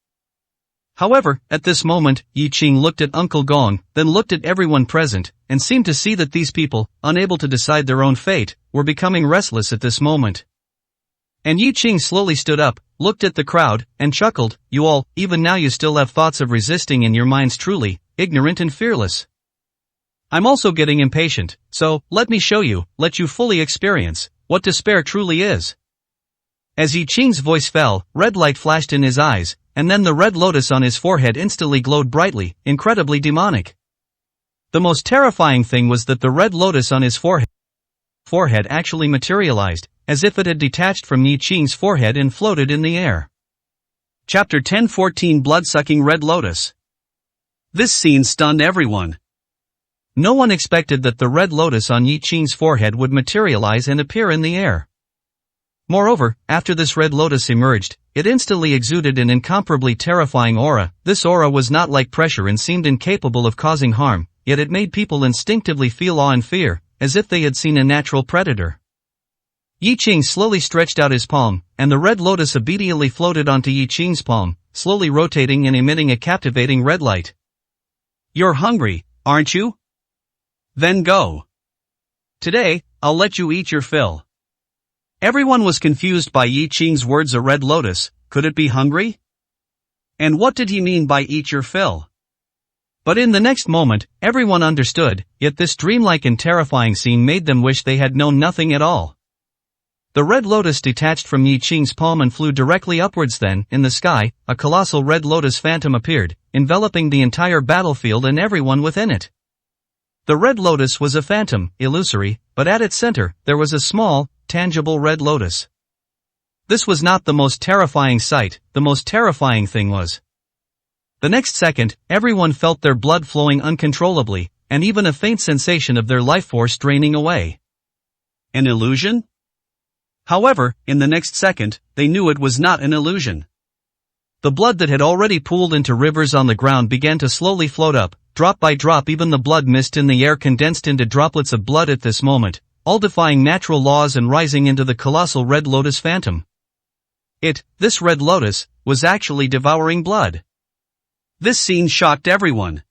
However, at this moment, Yi Qing looked at Uncle Gong, then looked at everyone present, and seemed to see that these people, unable to decide their own fate, were becoming restless at this moment. And Yi Qing slowly stood up, looked at the crowd, and chuckled. "You all, even now you still have thoughts of resisting in your minds, truly ignorant and fearless. I'm also getting impatient, so, let me show you, let you fully experience, what despair truly is." As Yi Qing's voice fell, red light flashed in his eyes, and then the red lotus on his forehead instantly glowed brightly, incredibly demonic. The most terrifying thing was that the red lotus on his forehead actually materialized, as if it had detached from Yi Qing's forehead and floated in the air. Chapter 10:14 Blood-Sucking Red Lotus. This scene stunned everyone. No one expected that the red lotus on Yi Qing's forehead would materialize and appear in the air. Moreover, after this red lotus emerged, it instantly exuded an incomparably terrifying aura. This aura was not like pressure and seemed incapable of causing harm, yet it made people instinctively feel awe and fear, as if they had seen a natural predator. Yi Qing slowly stretched out his palm, and the red lotus obediently floated onto Yi Qing's palm, slowly rotating and emitting a captivating red light. "You're hungry, aren't you? Then go. Today, I'll let you eat your fill." Everyone was confused by Yi Qing's words. A red lotus, could it be hungry? And what did he mean by eat your fill? But in the next moment, everyone understood, yet this dreamlike and terrifying scene made them wish they had known nothing at all. The red lotus detached from Yi Qing's palm and flew directly upwards. Then, in the sky, a colossal red lotus phantom appeared, enveloping the entire battlefield and everyone within it. The red lotus was a phantom, illusory, but at its center, there was a small, tangible red lotus. this was not the most terrifying sight. The most terrifying thing was. The next second, everyone felt their blood flowing uncontrollably, and even a faint sensation of their life force draining away. An illusion? However, in the next second, they knew it was not an illusion. The blood that had already pooled into rivers on the ground began to slowly float up, drop by drop. Even the blood mist in the air condensed into droplets of blood at this moment, all defying natural laws and rising into the colossal red lotus phantom. This red lotus, was actually devouring blood. This scene shocked everyone.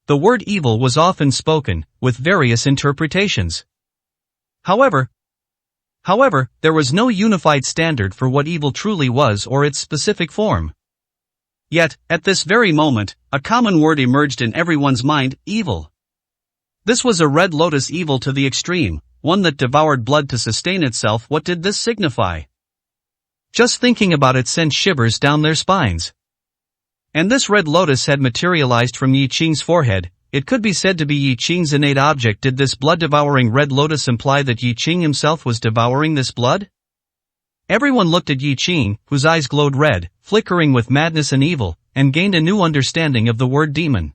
The word evil was often spoken, with various interpretations. However, there was no unified standard for what evil truly was or its specific form. Yet, at this very moment, a common word emerged in everyone's mind: evil. This was a red lotus evil to the extreme, one that devoured blood to sustain itself. What did this signify? Just thinking about it sent shivers down their spines. And this red lotus had materialized from Yi Qing's forehead. It could be said to be Yi Qing's innate object. Did this blood-devouring red lotus imply that Yi Qing himself was devouring this blood? Everyone looked at Yi Qing, whose eyes glowed red, flickering with madness and evil, and gained a new understanding of the word demon.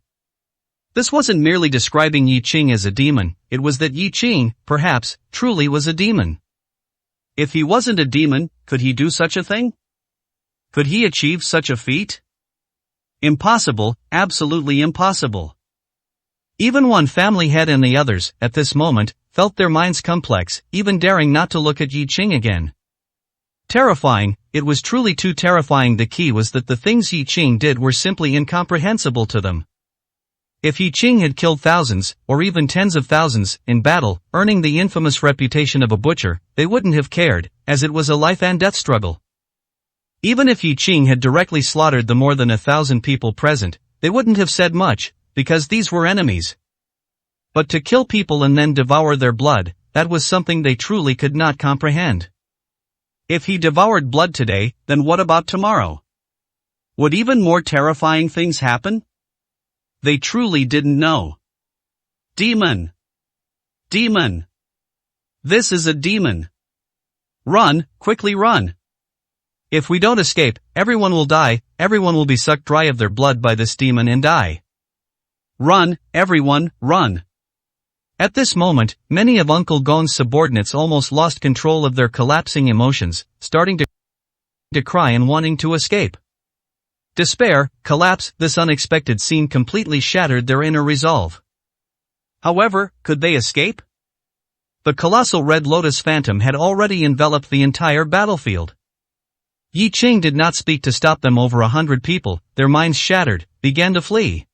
This wasn't merely describing Yi Qing as a demon, it was that Yi Qing, perhaps, truly was a demon. If he wasn't a demon, could he do such a thing? Could he achieve such a feat? Impossible, absolutely impossible. Even one family head and the others, at this moment, felt their minds complex, even daring not to look at Yi Qing again. Terrifying, it was truly too terrifying. The key was that the things Yi Qing did were simply incomprehensible to them. If Yi Qing had killed thousands, or even tens of thousands, in battle, earning the infamous reputation of a butcher, they wouldn't have cared, as it was a life and death struggle. Even if Yi Qing had directly slaughtered the more than 1,000 people present, they wouldn't have said much, because these were enemies. But to kill people and then devour their blood, that was something they truly could not comprehend. If he devoured blood today, then what about tomorrow? Would even more terrifying things happen? They truly didn't know. Demon! Demon! This is a demon! Run, quickly run! If we don't escape, everyone will die, everyone will be sucked dry of their blood by this demon and die. Run, everyone, run! At this moment, many of Uncle Gong's subordinates almost lost control of their collapsing emotions, starting to cry and wanting to escape. Despair, collapse, this unexpected scene completely shattered their inner resolve. However, could they escape? The colossal red lotus phantom had already enveloped the entire battlefield. Yi Qing did not speak to stop them. Over 100 people, their minds shattered, began to flee.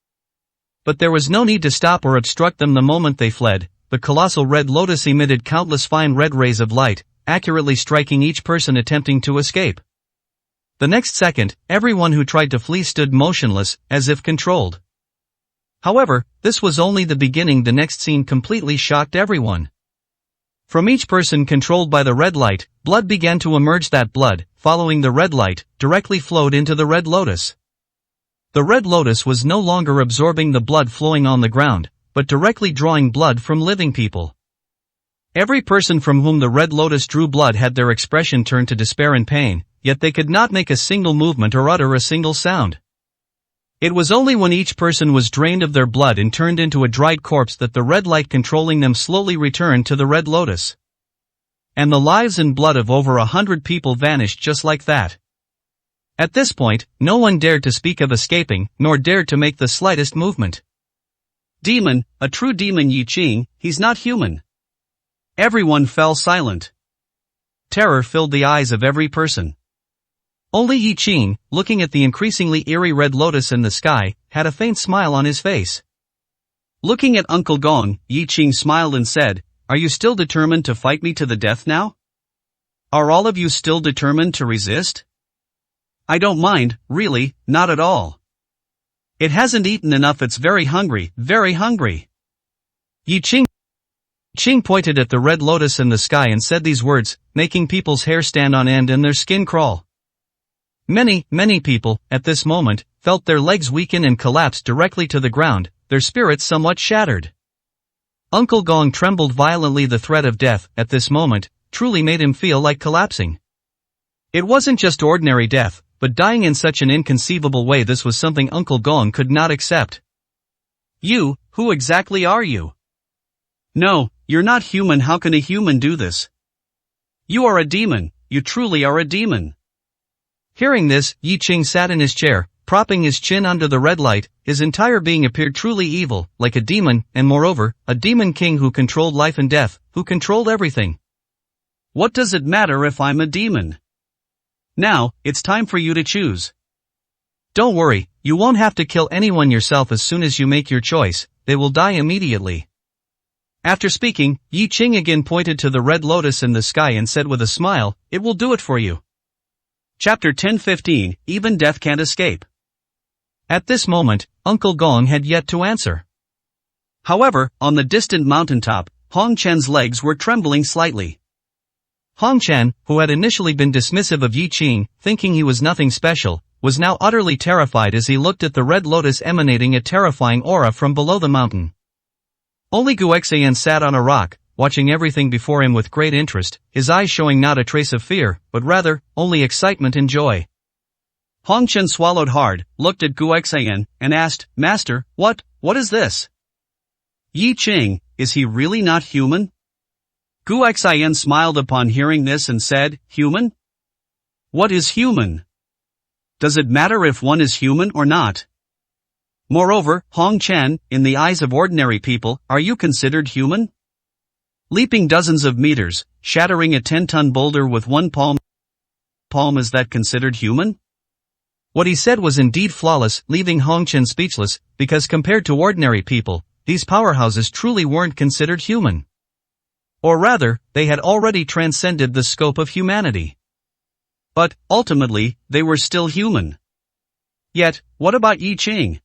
But there was no need to stop or obstruct them. The moment they fled, the colossal red lotus emitted countless fine red rays of light, accurately striking each person attempting to escape. The next second, everyone who tried to flee stood motionless, as if controlled. However, this was only the beginning. The next scene completely shocked everyone. From each person controlled by the red light, blood began to emerge. That blood, following the red light, directly flowed into the red lotus. The red lotus was no longer absorbing the blood flowing on the ground, but directly drawing blood from living people. Every person from whom the red lotus drew blood had their expression turned to despair and pain, yet they could not make a single movement or utter a single sound. It was only when each person was drained of their blood and turned into a dried corpse that the red light controlling them slowly returned to the red lotus. And the lives and blood of over 100 people vanished just like that. At this point, no one dared to speak of escaping, nor dared to make the slightest movement. Demon, a true demon. Yi Qing, he's not human. Everyone fell silent. Terror filled the eyes of every person. Only Yi Qing, looking at the increasingly eerie red lotus in the sky, had a faint smile on his face. Looking at Uncle Gong, Yi Qing smiled and said, "Are you still determined to fight me to the death now? Are all of you still determined to resist? I don't mind, really, not at all. It hasn't eaten enough. It's very hungry, very hungry." Yi Qing pointed at the red lotus in the sky and said these words, making people's hair stand on end and their skin crawl. Many people, at this moment, felt their legs weaken and collapse directly to the ground, their spirits somewhat shattered. Uncle Gong trembled violently. The threat of death, at this moment, truly made him feel like collapsing. It wasn't just ordinary death, but dying in such an inconceivable way. This was something Uncle Gong could not accept. You, who exactly are you? No, you're not human. How can a human do this? You are a demon, you truly are a demon. Hearing this, Yi Qing sat in his chair, propping his chin under the red light. His entire being appeared truly evil, like a demon, and moreover, a demon king who controlled life and death, who controlled everything. What does it matter if I'm a demon? Now, it's time for you to choose. Don't worry, you won't have to kill anyone yourself. As soon as you make your choice, they will die immediately. After speaking, Yi Qing again pointed to the red lotus in the sky and said with a smile, "It will do it for you." Chapter 10:15, Even Death Can't Escape. At this moment, Uncle Gong had yet to answer. However, on the distant mountaintop, Hong Chen's legs were trembling slightly. Hong Chen, who had initially been dismissive of Yi Qing, thinking he was nothing special, was now utterly terrified as he looked at the red lotus emanating a terrifying aura from below the mountain. Only Guexayan sat on a rock, watching everything before him with great interest, his eyes showing not a trace of fear, but rather, only excitement and joy. Hong Chen swallowed hard, looked at Guexayan, and asked, "Master, what is this? Yi Qing, is he really not human?" Guexayan smiled upon hearing this and said, "Human? What is human? Does it matter if one is human or not? Moreover, Hong Chen, in the eyes of ordinary people, are you considered human? Leaping dozens of meters, shattering a 10-ton boulder with one palm, is that considered human?" What he said was indeed flawless, leaving Hong Chen speechless, because compared to ordinary people, these powerhouses truly weren't considered human. Or rather, they had already transcended the scope of humanity. But, ultimately, they were still human. Yet, what about Yi Qing?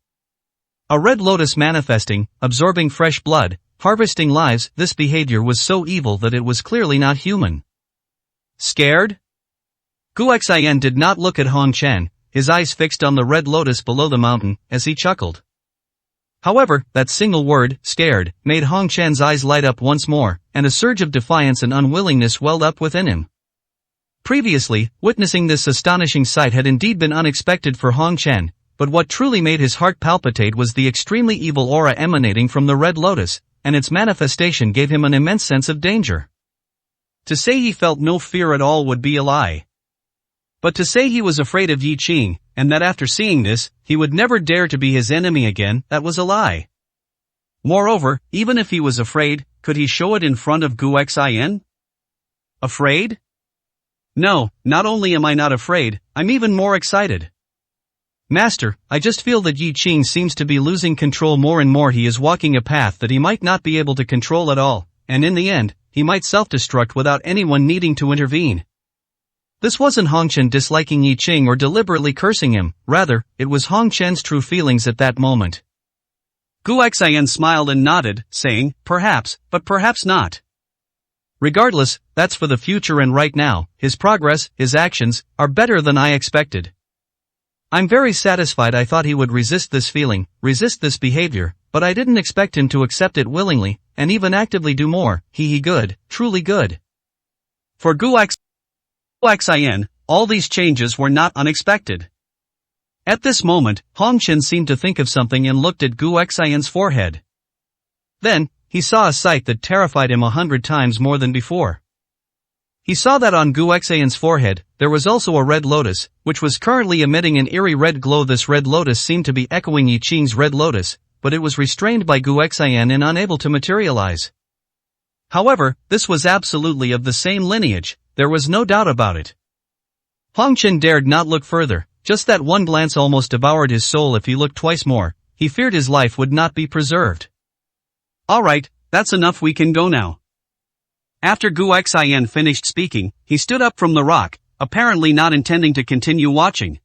A red lotus manifesting, absorbing fresh blood, harvesting lives. This behavior was so evil that it was clearly not human. Scared? Guexayan did not look at Hong Chen, his eyes fixed on the red lotus below the mountain, as he chuckled. However, that single word, scared, made Hong Chen's eyes light up once more, and a surge of defiance and unwillingness welled up within him. Previously, witnessing this astonishing sight had indeed been unexpected for Hong Chen, but what truly made his heart palpitate was the extremely evil aura emanating from the red lotus, and its manifestation gave him an immense sense of danger. To say he felt no fear at all would be a lie. But to say he was afraid of Yi Qing, and that after seeing this, he would never dare to be his enemy again, that was a lie. Moreover, even if he was afraid, could he show it in front of Guexayan? Afraid? No, not only am I not afraid, I'm even more excited. Master, I just feel that Yi Qing seems to be losing control more and more. He is walking a path that he might not be able to control at all, and in the end, he might self-destruct without anyone needing to intervene. This wasn't Hong Chen disliking Yi Qing or deliberately cursing him, rather, it was Hong Chen's true feelings at that moment. Guexayan smiled and nodded, saying, "Perhaps, but perhaps not." Regardless, that's for the future, and right now, his progress, his actions, are better than I expected. I'm very satisfied. I thought he would resist this feeling, resist this behavior, but I didn't expect him to accept it willingly, and even actively do more. He good, truly good. For Guexayan, all these changes were not unexpected. At this moment, Hong Chen seemed to think of something and looked at Guexayan's forehead. Then, he saw a sight that terrified him 100 times more than before. He saw that on Guexayan's forehead, there was also a red lotus, which was currently emitting an eerie red glow. This red lotus seemed to be echoing Yi Qing's red lotus, but it was restrained by Guexayan and unable to materialize. However, this was absolutely of the same lineage, there was no doubt about it. Hong Chen dared not look further, just that one glance almost devoured his soul. If he looked twice more, he feared his life would not be preserved. Alright, that's enough, we can go now. After Guexayan finished speaking, he stood up from the rock, apparently not intending to continue watching.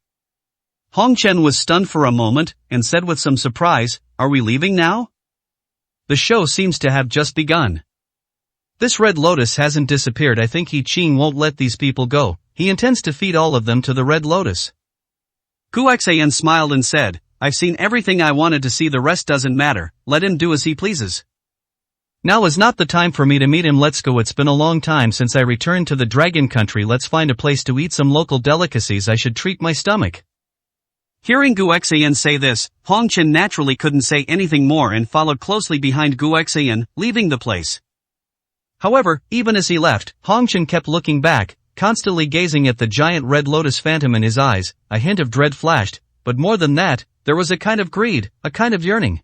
Hong Chen was stunned for a moment, and said with some surprise, "Are we leaving now? The show seems to have just begun." This red lotus hasn't disappeared. I think Yi Qing won't let these people go. He intends to feed all of them to the red lotus. Guexayan smiled and said, "I've seen everything I wanted to see. The rest doesn't matter, let him do as he pleases." Now is not the time for me to meet him. Let's go. It's been a long time since I returned to the dragon country. Let's find a place to eat some local delicacies. I should treat my stomach. Hearing Guexayan say this, Hong Chen naturally couldn't say anything more and followed closely behind Guexayan, leaving the place. However, even as he left, Hong Chen kept looking back, constantly gazing at the giant red lotus phantom in his eyes. A hint of dread flashed, but more than that, there was a kind of greed, a kind of yearning.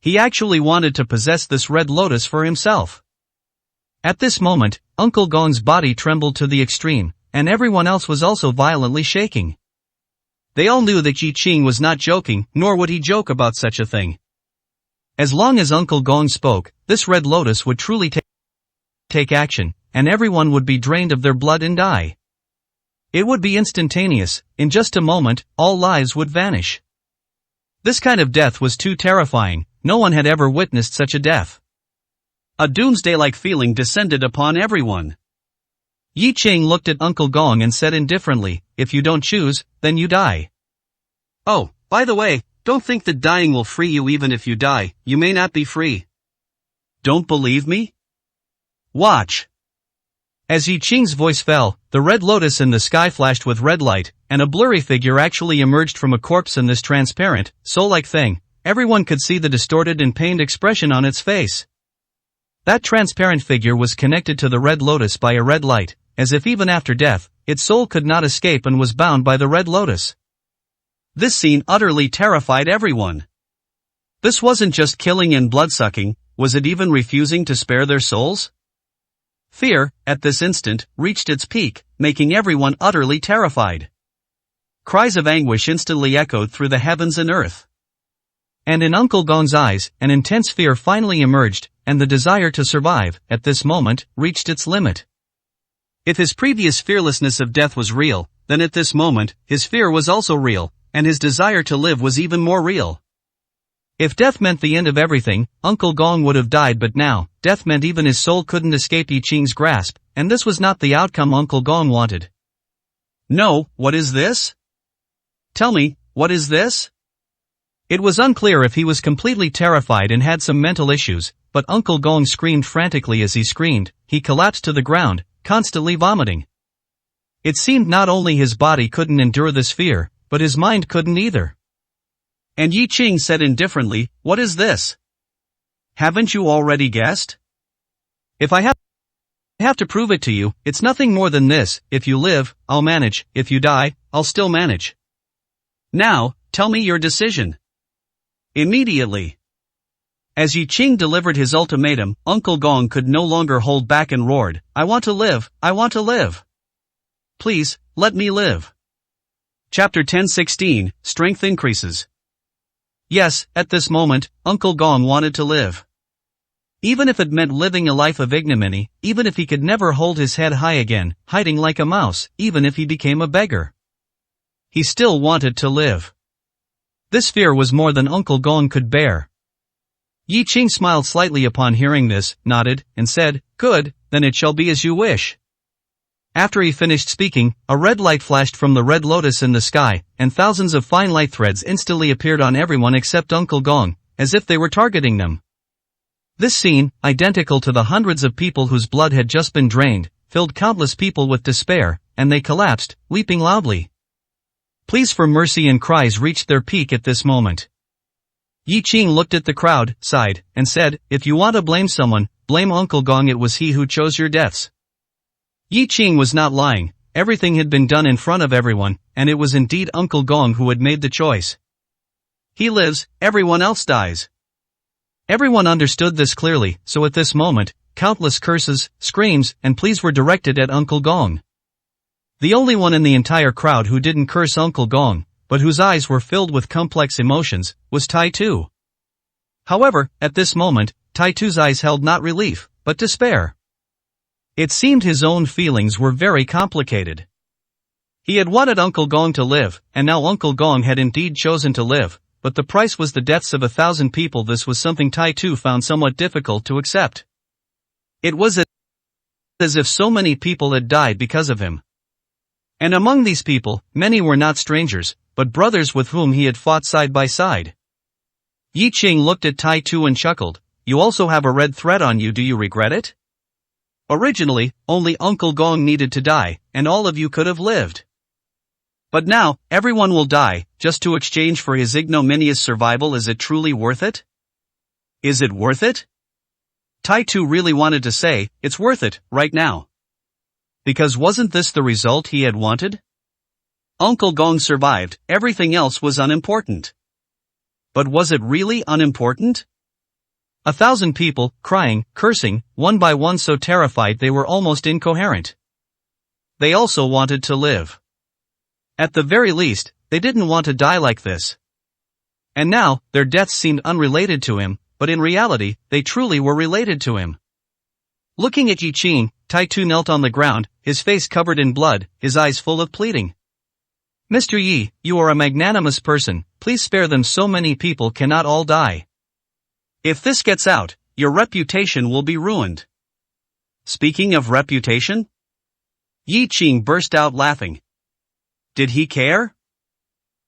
He actually wanted to possess this red lotus for himself. At this moment, Uncle Gong's body trembled to the extreme, and everyone else was also violently shaking. They all knew that Yi Qing was not joking, nor would he joke about such a thing. As long as Uncle Gong spoke, this red lotus would truly take action, and everyone would be drained of their blood and die. It would be instantaneous. In just a moment, all lives would vanish. This kind of death was too terrifying. No one had ever witnessed such a death. A doomsday-like feeling descended upon everyone. Yi Qing looked at Uncle Gong and said indifferently, "If you don't choose, then you die." Oh, by the way, don't think that dying will free you. Even if you die, you may not be free. Don't believe me? Watch. As Yi Qing's voice fell, the red lotus in the sky flashed with red light, and a blurry figure actually emerged from a corpse in this transparent, soul-like thing. Everyone could see the distorted and pained expression on its face. That transparent figure was connected to the red lotus by a red light, as if even after death, its soul could not escape and was bound by the red lotus. This scene utterly terrified everyone. This wasn't just killing and blood-sucking, was it even refusing to spare their souls? Fear, at this instant, reached its peak, making everyone utterly terrified. Cries of anguish instantly echoed through the heavens and earth. And in Uncle Gong's eyes, an intense fear finally emerged, and the desire to survive, at this moment, reached its limit. If his previous fearlessness of death was real, then at this moment, his fear was also real, and his desire to live was even more real. If death meant the end of everything, Uncle Gong would have died, but now, death meant even his soul couldn't escape Yi Qing's grasp, and this was not the outcome Uncle Gong wanted. No, what is this? Tell me, what is this? It was unclear if he was completely terrified and had some mental issues, but Uncle Gong screamed frantically. As he screamed, he collapsed to the ground, constantly vomiting. It seemed not only his body couldn't endure this fear, but his mind couldn't either. And Yi Qing said indifferently, "What is this? Haven't you already guessed?" "If I have to prove it to you, it's nothing more than this: if you live, I'll manage; if you die, I'll still manage." "Now, tell me your decision." Immediately. As Yi Qing delivered his ultimatum, Uncle Gong could no longer hold back and roared, "I want to live, I want to live. Please, let me live." Chapter 10:16, Strength Increases. Yes, at this moment, Uncle Gong wanted to live. Even if it meant living a life of ignominy, even if he could never hold his head high again, hiding like a mouse, even if he became a beggar. He still wanted to live. This fear was more than Uncle Gong could bear. Yi Qing smiled slightly upon hearing this, nodded, and said, "Good, then it shall be as you wish." After he finished speaking, a red light flashed from the red lotus in the sky, and thousands of fine light threads instantly appeared on everyone except Uncle Gong, as if they were targeting them. This scene, identical to the hundreds of people whose blood had just been drained, filled countless people with despair, and they collapsed, weeping loudly. Pleas for mercy and cries reached their peak at this moment. Yi Qing looked at the crowd, sighed, and said, "If you want to blame someone, blame Uncle Gong. It was he who chose your deaths." Yi Qing was not lying. Everything had been done in front of everyone, and it was indeed Uncle Gong who had made the choice. He lives, everyone else dies. Everyone understood this clearly, so at this moment, countless curses, screams, and pleas were directed at Uncle Gong. The only one in the entire crowd who didn't curse Uncle Gong, but whose eyes were filled with complex emotions, was Tai Tu. However, at this moment, Tai Tu's eyes held not relief, but despair. It seemed his own feelings were very complicated. He had wanted Uncle Gong to live, and now Uncle Gong had indeed chosen to live, but the price was the deaths of 1,000 people. This was something Tai Tu found somewhat difficult to accept. It was as if so many people had died because of him. And among these people, many were not strangers, but brothers with whom he had fought side by side. Yi Qing looked at Tai Tu and chuckled. you also have a red thread on you. Do you regret it? Originally, only Uncle Gong needed to die, and all of you could have lived. But now, everyone will die, just to exchange for his ignominious survival. Is it truly worth it? Is it worth it? Tai Tu really wanted to say, it's worth it, right now. Because wasn't this the result he had wanted? Uncle Gong survived, everything else was unimportant. But was it really unimportant? 1,000 people, crying, cursing, one by one, so terrified they were almost incoherent. They also wanted to live. At the very least, they didn't want to die like this. And now, their deaths seemed unrelated to him, but in reality, they truly were related to him. Looking at Yi Qing, Tai Tu knelt on the ground, his face covered in blood, his eyes full of pleading. Mr. Yi, you are a magnanimous person, please spare them, so many people cannot all die. If this gets out, your reputation will be ruined. Speaking of reputation? Yi Qing burst out laughing. Did he care?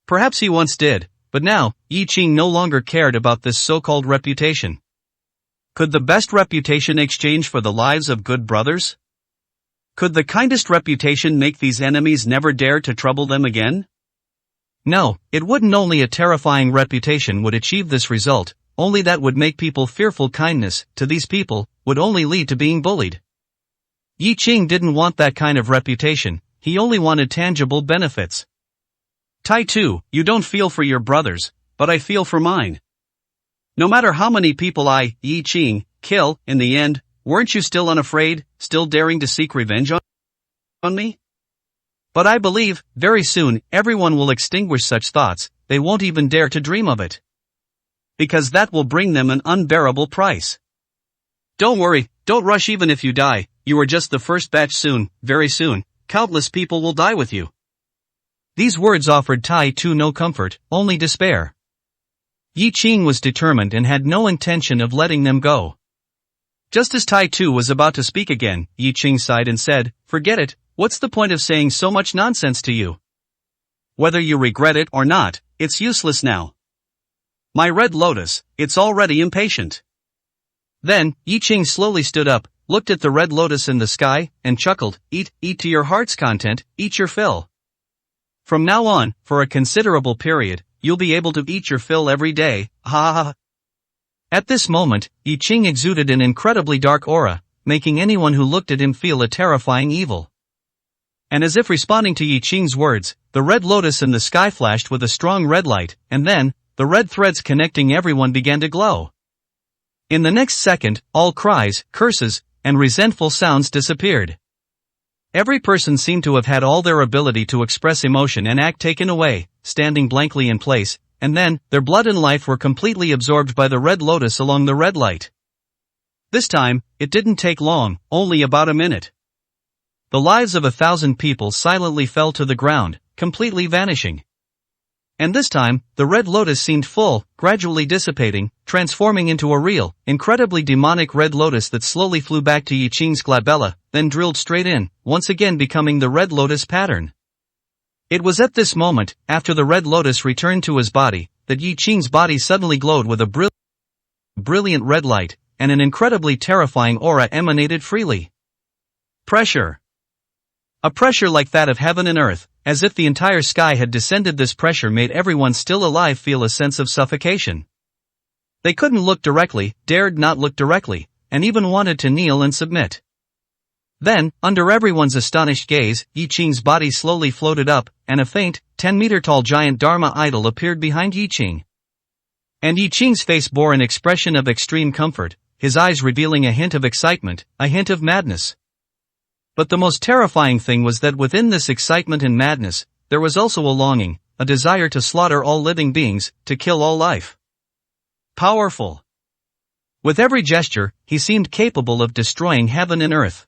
Perhaps he once did, but now, Yi Qing no longer cared about this so-called reputation. Could the best reputation exchange for the lives of good brothers? Could the kindest reputation make these enemies never dare to trouble them again? No, it wouldn't. Only a terrifying reputation would achieve this result, only that would make people fearful. Kindness, to these people, would only lead to being bullied. Yi Qing didn't want that kind of reputation, he only wanted tangible benefits. Tai Tu, you don't feel for your brothers, but I feel for mine. No matter how many people I, Yi Qing, kill, in the end, weren't you still unafraid, still daring to seek revenge on me? But I believe, very soon, everyone will extinguish such thoughts, they won't even dare to dream of it. Because that will bring them an unbearable price. Don't worry, don't rush. Even if you die, you are just the first batch. Soon, very soon, countless people will die with you. These words offered Tai Tu no comfort, only despair. Yi Qing was determined and had no intention of letting them go. Just as Tai Tu was about to speak again, Yi Qing sighed and said, forget it, what's the point of saying so much nonsense to you? Whether you regret it or not, it's useless now. My red lotus, it's already impatient. Then, Yi Qing slowly stood up, looked at the red lotus in the sky, and chuckled, eat to your heart's content, eat your fill. From now on, for a considerable period, you'll be able to eat your fill every day, ha ha ha. At this moment, Yi Qing exuded an incredibly dark aura, making anyone who looked at him feel a terrifying evil. And as if responding to Yi Qing's words, the red lotus in the sky flashed with a strong red light, and then, the red threads connecting everyone began to glow. In the next second, all cries, curses, and resentful sounds disappeared. Every person seemed to have had all their ability to express emotion and act taken away, standing blankly in place, and then, their blood and life were completely absorbed by the red lotus along the red light. This time, it didn't take long, only about a minute. The lives of 1,000 people silently fell to the ground, completely vanishing. And this time, the red lotus seemed full, gradually dissipating, transforming into a real, incredibly demonic red lotus that slowly flew back to Yi Qing's glabella, then drilled straight in, once again becoming the red lotus pattern. It was at this moment, after the red lotus returned to his body, that Yi Qing's body suddenly glowed with a brilliant red light, and an incredibly terrifying aura emanated freely. Pressure. A pressure like that of heaven and earth, as if the entire sky had descended. This pressure made everyone still alive feel a sense of suffocation. They couldn't look directly, dared not look directly, and even wanted to kneel and submit. Then, under everyone's astonished gaze, Yi Qing's body slowly floated up, and a faint, 10-meter-tall giant Dharma idol appeared behind Yi Qing. And Yi Qing's face bore an expression of extreme comfort, his eyes revealing a hint of excitement, a hint of madness. But the most terrifying thing was that within this excitement and madness, there was also a longing, a desire to slaughter all living beings, to kill all life. Powerful. With every gesture, he seemed capable of destroying heaven and earth.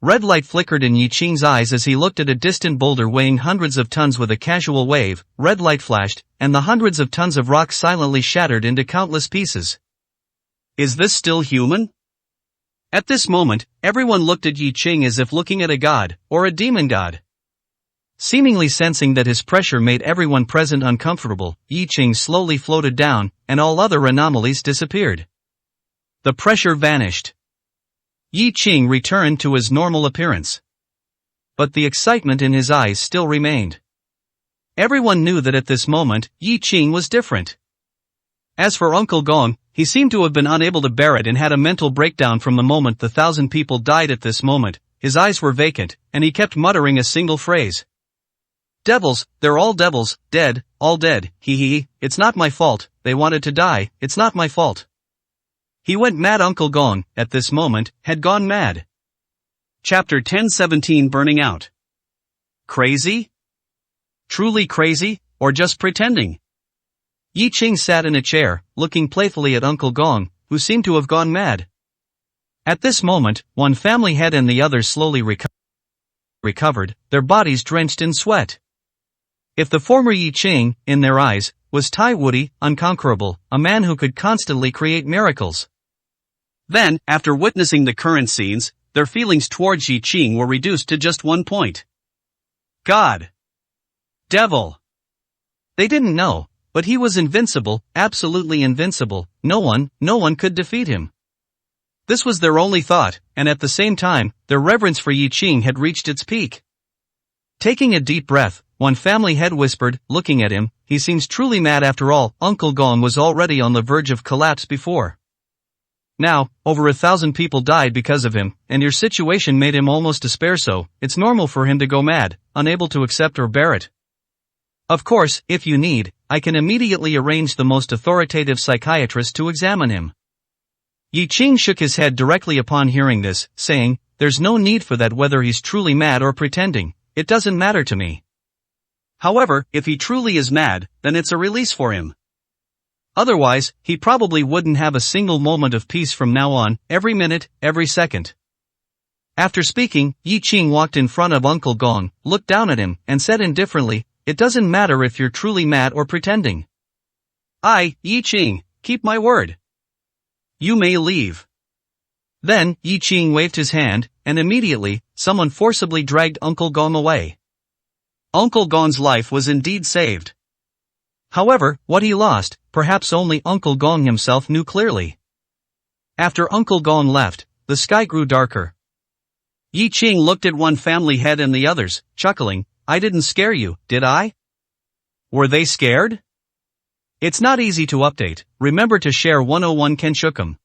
Red light flickered in Yi Qing's eyes as he looked at a distant boulder weighing hundreds of tons. With a casual wave, red light flashed, and the hundreds of tons of rock silently shattered into countless pieces. Is this still human? At this moment, everyone looked at Yi Qing as if looking at a god, or a demon god. Seemingly sensing that his pressure made everyone present uncomfortable, Yi Qing slowly floated down, and all other anomalies disappeared. The pressure vanished. Yi Qing returned to his normal appearance. But the excitement in his eyes still remained. Everyone knew that at this moment, Yi Qing was different. As for Uncle Gong, he seemed to have been unable to bear it and had a mental breakdown from the moment the 1,000 people died. At this moment, his eyes were vacant, and he kept muttering a single phrase. Devils, they're all devils, dead, all dead, hee, it's not my fault, they wanted to die, it's not my fault. He went mad. Uncle Gong, at this moment, had gone mad. Chapter 1017 Burning Out. Crazy? Truly crazy, or just pretending? Yi Qing sat in a chair, looking playfully at Uncle Gong, who seemed to have gone mad. At this moment, one family head and the others slowly recovered, their bodies drenched in sweat. If the former Yi Qing, in their eyes, was Tai Woody, unconquerable, a man who could constantly create miracles. Then, after witnessing the current scenes, their feelings towards Yi Qing were reduced to just one point. God. Devil. They didn't know, but he was invincible, absolutely invincible, no one could defeat him. This was their only thought, and at the same time, their reverence for Yi Qing had reached its peak. Taking a deep breath, one family head whispered, looking at him, he seems truly mad. After all, Uncle Gong was already on the verge of collapse before. Now, over 1,000 people died because of him, and your situation made him almost despair, so it's normal for him to go mad, unable to accept or bear it. Of course, if you need, I can immediately arrange the most authoritative psychiatrist to examine him. Yi Qing shook his head directly upon hearing this, saying, there's no need for that. Whether he's truly mad or pretending, it doesn't matter to me. However, if he truly is mad, then it's a release for him. Otherwise, he probably wouldn't have a single moment of peace from now on, every minute, every second. After speaking, Yi Qing walked in front of Uncle Gong, looked down at him, and said indifferently, it doesn't matter if you're truly mad or pretending. I, Yi Qing, keep my word. You may leave. Then, Yi Qing waved his hand, and immediately, someone forcibly dragged Uncle Gong away. Uncle Gong's life was indeed saved. However, what he lost, perhaps only Uncle Gong himself knew clearly. After Uncle Gong left, the sky grew darker. Yi Qing looked at one family head and the others, chuckling, I didn't scare you, did I? Were they scared? It's not easy to update, remember to share 101 Kenshokum.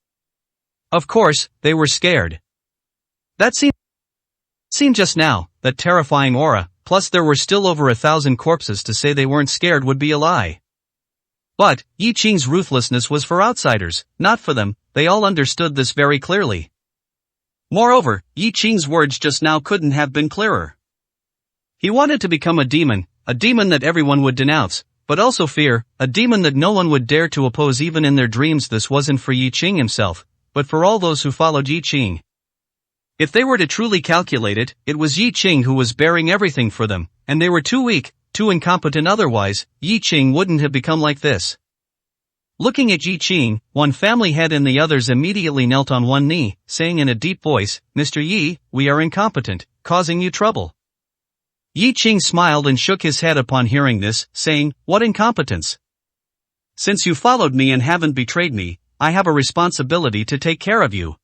Of course, they were scared. That seemed just now, that terrifying aura, plus there were still over 1,000 corpses. To say they weren't scared would be a lie. But, Yi Qing's ruthlessness was for outsiders, not for them, they all understood this very clearly. Moreover, Yi Qing's words just now couldn't have been clearer. He wanted to become a demon that everyone would denounce, but also fear, a demon that no one would dare to oppose even in their dreams. This wasn't for Yi Qing himself, but for all those who followed Yi Qing. If they were to truly calculate it, it was Yi Qing who was bearing everything for them, and they were too weak, too incompetent. Otherwise, Yi Qing wouldn't have become like this. Looking at Yi Qing, one family head and the others immediately knelt on one knee, saying in a deep voice, Mr. Yi, we are incompetent, causing you trouble. Yi Qing smiled and shook his head upon hearing this, saying, what incompetence? Since you followed me and haven't betrayed me, I have a responsibility to take care of you.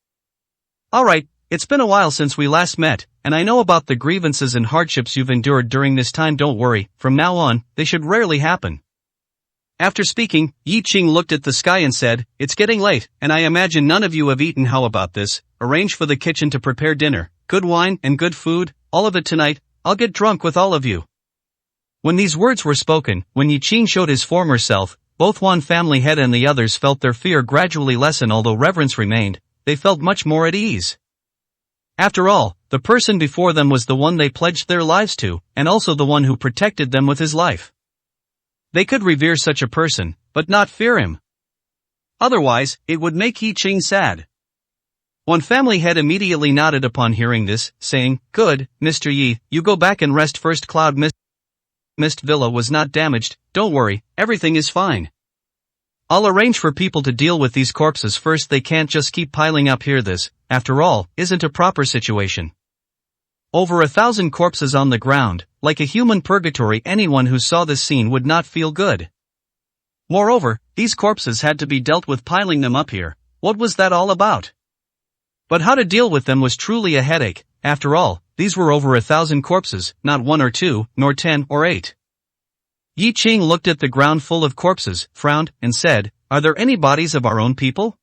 Alright, it's been a while since we last met, and I know about the grievances and hardships you've endured during this time. Don't worry, from now on, they should rarely happen. After speaking, Yi Qing looked at the sky and said, it's getting late, and I imagine none of you have eaten. How about this? Arrange for the kitchen to prepare dinner, good wine and good food, all of it tonight. I'll get drunk with all of you. When these words were spoken, when Yi Qing showed his former self, both one family head and the others felt their fear gradually lessen. Although reverence remained, they felt much more at ease. After all, the person before them was the one they pledged their lives to, and also the one who protected them with his life. They could revere such a person, but not fear him. Otherwise, it would make Yi Qing sad. One family head immediately nodded upon hearing this, saying, good, Mr. Yi, you go back and rest first. Cloud Mist Villa was not damaged, don't worry, everything is fine. I'll arrange for people to deal with these corpses first. They can't just keep piling up here. This, after all, isn't a proper situation. Over 1,000 corpses on the ground, like a human purgatory. Anyone who saw this scene would not feel good. Moreover, these corpses had to be dealt with. Piling them up here, what was that all about? But how to deal with them was truly a headache. After all, these were over 1,000 corpses, not 1 or 2, nor 10 or 8. Yi Qing looked at the ground full of corpses, frowned, and said, "Are there any bodies of our own people?"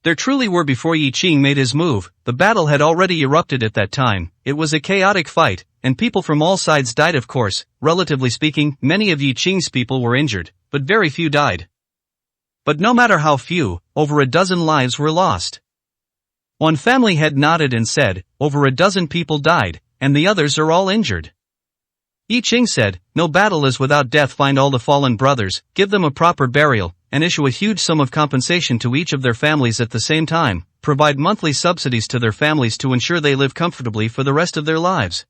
There truly were. Before Yi Qing made his move, the battle had already erupted at that time. It was a chaotic fight, and people from all sides died. Of course, relatively speaking, many of Yi Qing's people were injured, but very few died. But no matter how few, over a dozen lives were lost. One family head nodded and said, "Over a dozen people died, and the others are all injured." Yi Qing said, "No battle is without death. Find all the fallen brothers, give them a proper burial, and issue a huge sum of compensation to each of their families at the same time. Provide monthly subsidies to their families to ensure they live comfortably for the rest of their lives."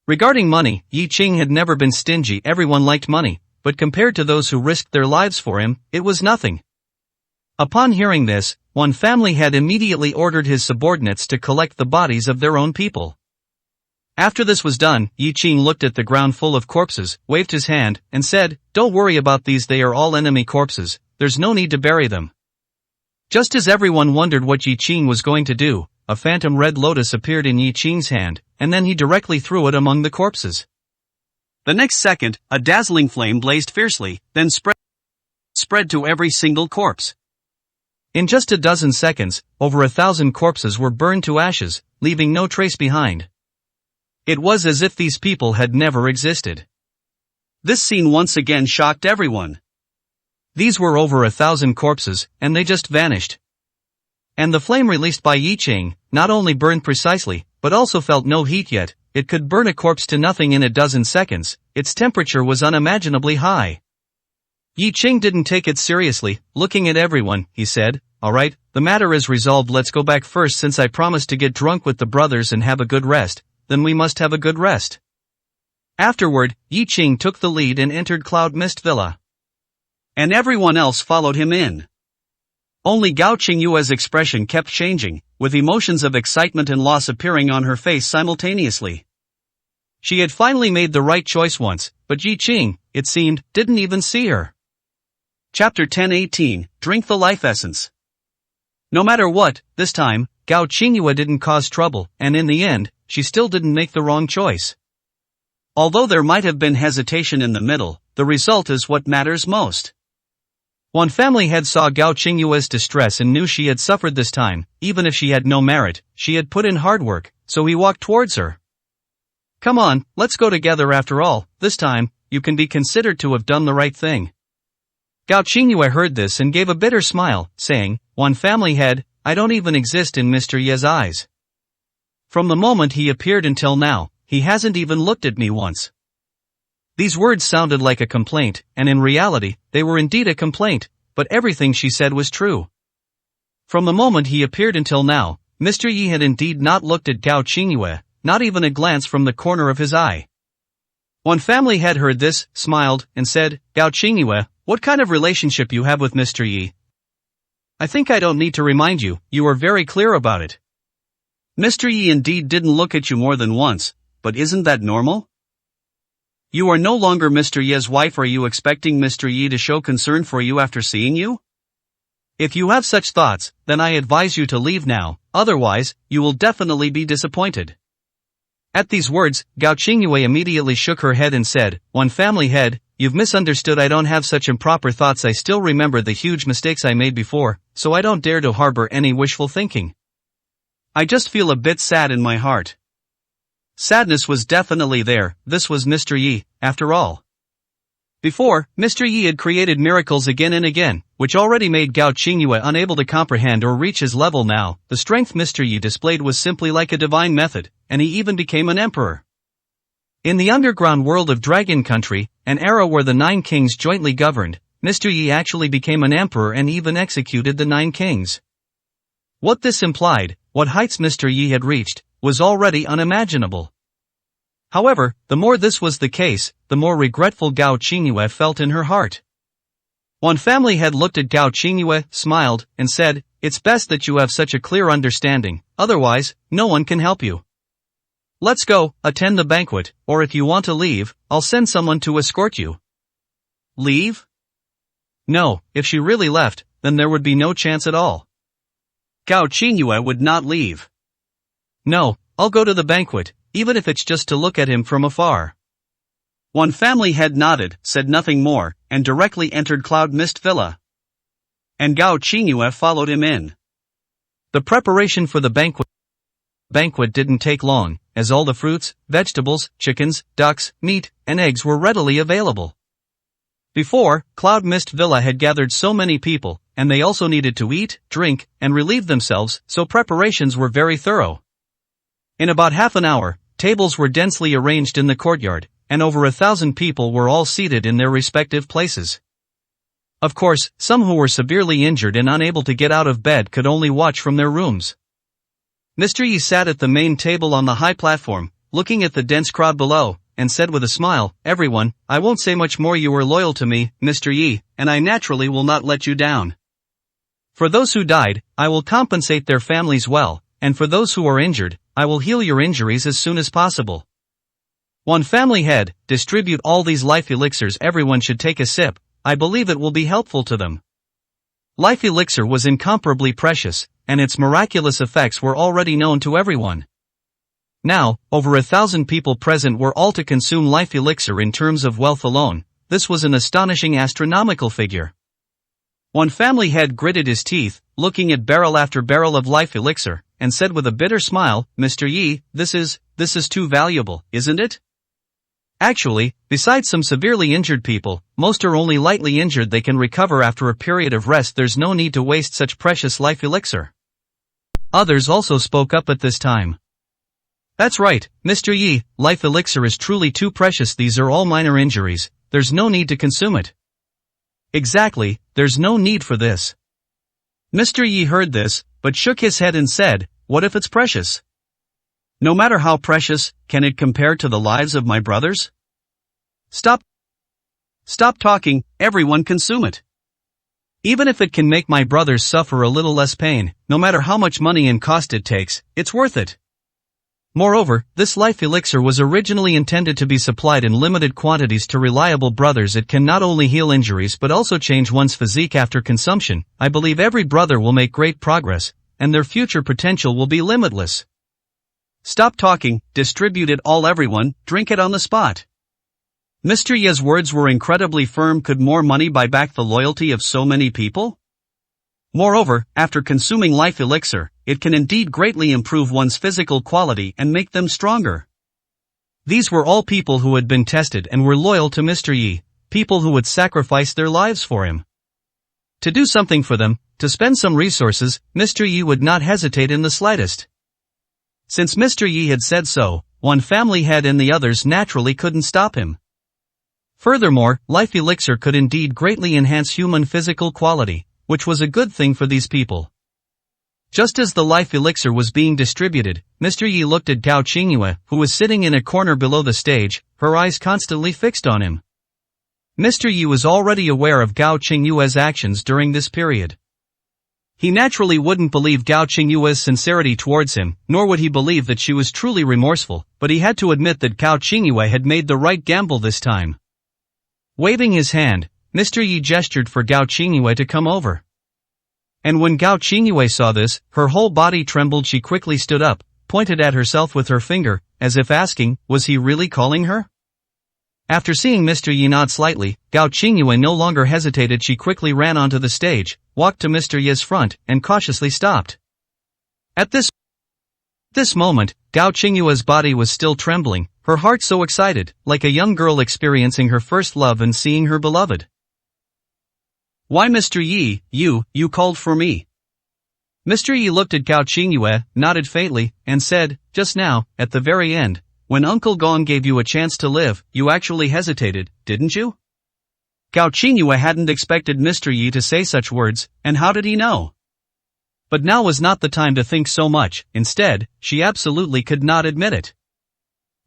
Regarding money, Yi Qing had never been stingy. Everyone liked money, but compared to those who risked their lives for him, it was nothing. Upon hearing this, one family head immediately ordered his subordinates to collect the bodies of their own people. After this was done, Yi Qing looked at the ground full of corpses, waved his hand, and said, "Don't worry about these, they are all enemy corpses, there's no need to bury them." Just as everyone wondered what Yi Qing was going to do, a phantom red lotus appeared in Yi Qing's hand, and then he directly threw it among the corpses. The next second, a dazzling flame blazed fiercely, then spread to every single corpse. In just a dozen seconds, over 1,000 corpses were burned to ashes, leaving no trace behind. It was as if these people had never existed. This scene once again shocked everyone. These were over 1,000 corpses, and they just vanished. And the flame released by Yi Qing not only burned precisely, but also felt no heat yet. It could burn a corpse to nothing in a dozen seconds. Its temperature was unimaginably high. Yi Qing didn't take it seriously. Looking at everyone, he said, "All right, the matter is resolved. Let's go back first. Since I promised to get drunk with the brothers and have a good rest, then we must have a good rest." Afterward, Yi Qing took the lead and entered Cloud Mist Villa. And everyone else followed him in. Only Gao Qingyue's expression kept changing, with emotions of excitement and loss appearing on her face simultaneously. She had finally made the right choice once, but Yi Qing, it seemed, didn't even see her. Chapter 10:18, Drink the Life Essence. No matter what, this time, Gao Qingyue didn't cause trouble, and in the end, she still didn't make the wrong choice. Although there might have been hesitation in the middle, the result is what matters most. One family head saw Gao Qingyue's distress and knew she had suffered this time. Even if she had no merit, she had put in hard work, so he walked towards her. "Come on, let's go together. After all, this time, you can be considered to have done the right thing." Gao Qingyue heard this and gave a bitter smile, saying, "One family head, I don't even exist in Mr. Ye's eyes. From the moment he appeared until now, he hasn't even looked at me once." These words sounded like a complaint, and in reality, they were indeed a complaint, but everything she said was true. From the moment he appeared until now, Mr. Yi had indeed not looked at Gao Qingyue, not even a glance from the corner of his eye. One family head heard this, smiled, and said, "Gao Qingyue, what kind of relationship you have with Mr. Yi? I think I don't need to remind you, you are very clear about it. Mr. Yi indeed didn't look at you more than once, but isn't that normal? You are no longer Mr. Ye's wife. Are you expecting Mr. Yi to show concern for you after seeing you? If you have such thoughts, then I advise you to leave now, otherwise, you will definitely be disappointed." At these words, Gao Qingyue immediately shook her head and said, "One family head, you've misunderstood. I don't have such improper thoughts. I still remember the huge mistakes I made before, so I don't dare to harbor any wishful thinking. I just feel a bit sad in my heart." Sadness was definitely there. This was Mr. Yi, after all. Before, Mr. Yi had created miracles again and again, which already made Gao Qingyue unable to comprehend or reach his level. Now, the strength Mr. Yi displayed was simply like a divine method, and he even became an emperor. In the underground world of Dragon Country, an era where the 9 kings jointly governed, Mr. Yi actually became an emperor and even executed the 9 kings. What this implied, what heights Mr. Yi had reached, was already unimaginable. However, the more this was the case, the more regretful Gao Qingyue felt in her heart. One family head looked at Gao Qingyue, smiled, and said, "It's best that you have such a clear understanding, otherwise, no one can help you. Let's go, attend the banquet, or if you want to leave, I'll send someone to escort you." Leave? No, if she really left, then there would be no chance at all. Gao Qingyue would not leave. No, I'll go to the banquet, even if it's just to look at him from afar. One family head nodded, said nothing more, and directly entered Cloud Mist Villa. And Gao Qingyue followed him in. The preparation for the banquet didn't take long, as all the fruits, vegetables, chickens, ducks, meat, and eggs were readily available. Before, Cloud Mist Villa had gathered so many people, and they also needed to eat, drink, and relieve themselves, so preparations were very thorough. In about half an hour, tables were densely arranged in the courtyard, and over 1,000 people were all seated in their respective places. Of course, some who were severely injured and unable to get out of bed could only watch from their rooms. Mr. Yi sat at the main table on the high platform, looking at the dense crowd below, and said with a smile, "Everyone, I won't say much more. You were loyal to me, Mr. Yi, and I naturally will not let you down. For those who died, I will compensate their families well, and for those who are injured, I will heal your injuries as soon as possible. One family head, distribute all these life elixirs. Everyone should take a sip. I believe it will be helpful to them." Life elixir was incomparably precious, and its miraculous effects were already known to everyone. Now, over 1,000 people present were all to consume life elixir. In terms of wealth alone, this was an astonishing astronomical figure. One family head gritted his teeth, looking at barrel after barrel of life elixir, and said with a bitter smile, "Mr. Yi, this is too valuable, isn't it?" Actually, besides some severely injured people, most are only lightly injured. They can recover after a period of rest. There's no need to waste such precious life elixir. Others also spoke up at this time. "That's right, Mr. Yi, life elixir is truly too precious. These are all minor injuries. There's no need to consume it." "Exactly, there's no need for this." Mr. Yi heard this, but shook his head and said, "What if it's precious? No matter how precious, can it compare to the lives of my brothers? Stop talking, everyone consume it. Even if it can make my brothers suffer a little less pain, no matter how much money and cost it takes, it's worth it." Moreover, this life elixir was originally intended to be supplied in limited quantities to reliable brothers. It can not only heal injuries but also change one's physique after consumption. I believe every brother will make great progress, and their future potential will be limitless. Stop talking, distribute it all. Everyone, drink it on the spot. Mr. Ye's words were incredibly firm. Could more money buy back the loyalty of so many people? Moreover, after consuming life elixir, it can indeed greatly improve one's physical quality and make them stronger. These were all people who had been tested and were loyal to Mr. Yi, people who would sacrifice their lives for him. To do something for them, to spend some resources, Mr. Yi would not hesitate in the slightest. Since Mr. Yi had said so, one family head and the others naturally couldn't stop him. Furthermore, life elixir could indeed greatly enhance human physical quality, which was a good thing for these people. Just as the life elixir was being distributed, Mr. Yi looked at Gao Qingyue, who was sitting in a corner below the stage, her eyes constantly fixed on him. Mr. Yi was already aware of Gao Qingyue's actions during this period. He naturally wouldn't believe Gao Qingyue's sincerity towards him, nor would he believe that she was truly remorseful, but he had to admit that Gao Qingyue had made the right gamble this time. Waving his hand, Mr. Yi gestured for Gao Qingyue to come over. And when Gao Qingyue saw this, her whole body trembled. She quickly stood up, pointed at herself with her finger, as if asking, was he really calling her? After seeing Mr. Yi nod slightly, Gao Qingyue no longer hesitated. She quickly ran onto the stage, walked to Mr. Yi's front, and cautiously stopped. At this moment, Gao Qingyue's body was still trembling, her heart so excited, like a young girl experiencing her first love and seeing her beloved. "Why, Mr. Yi, you called for me?" Mr. Yi looked at Gao Qingyue, nodded faintly, and said, "Just now, at the very end, when Uncle Gong gave you a chance to live, you actually hesitated, didn't you?" Gao Qingyue hadn't expected Mr. Yi to say such words, and how did he know? But now was not the time to think so much. Instead, she absolutely could not admit it.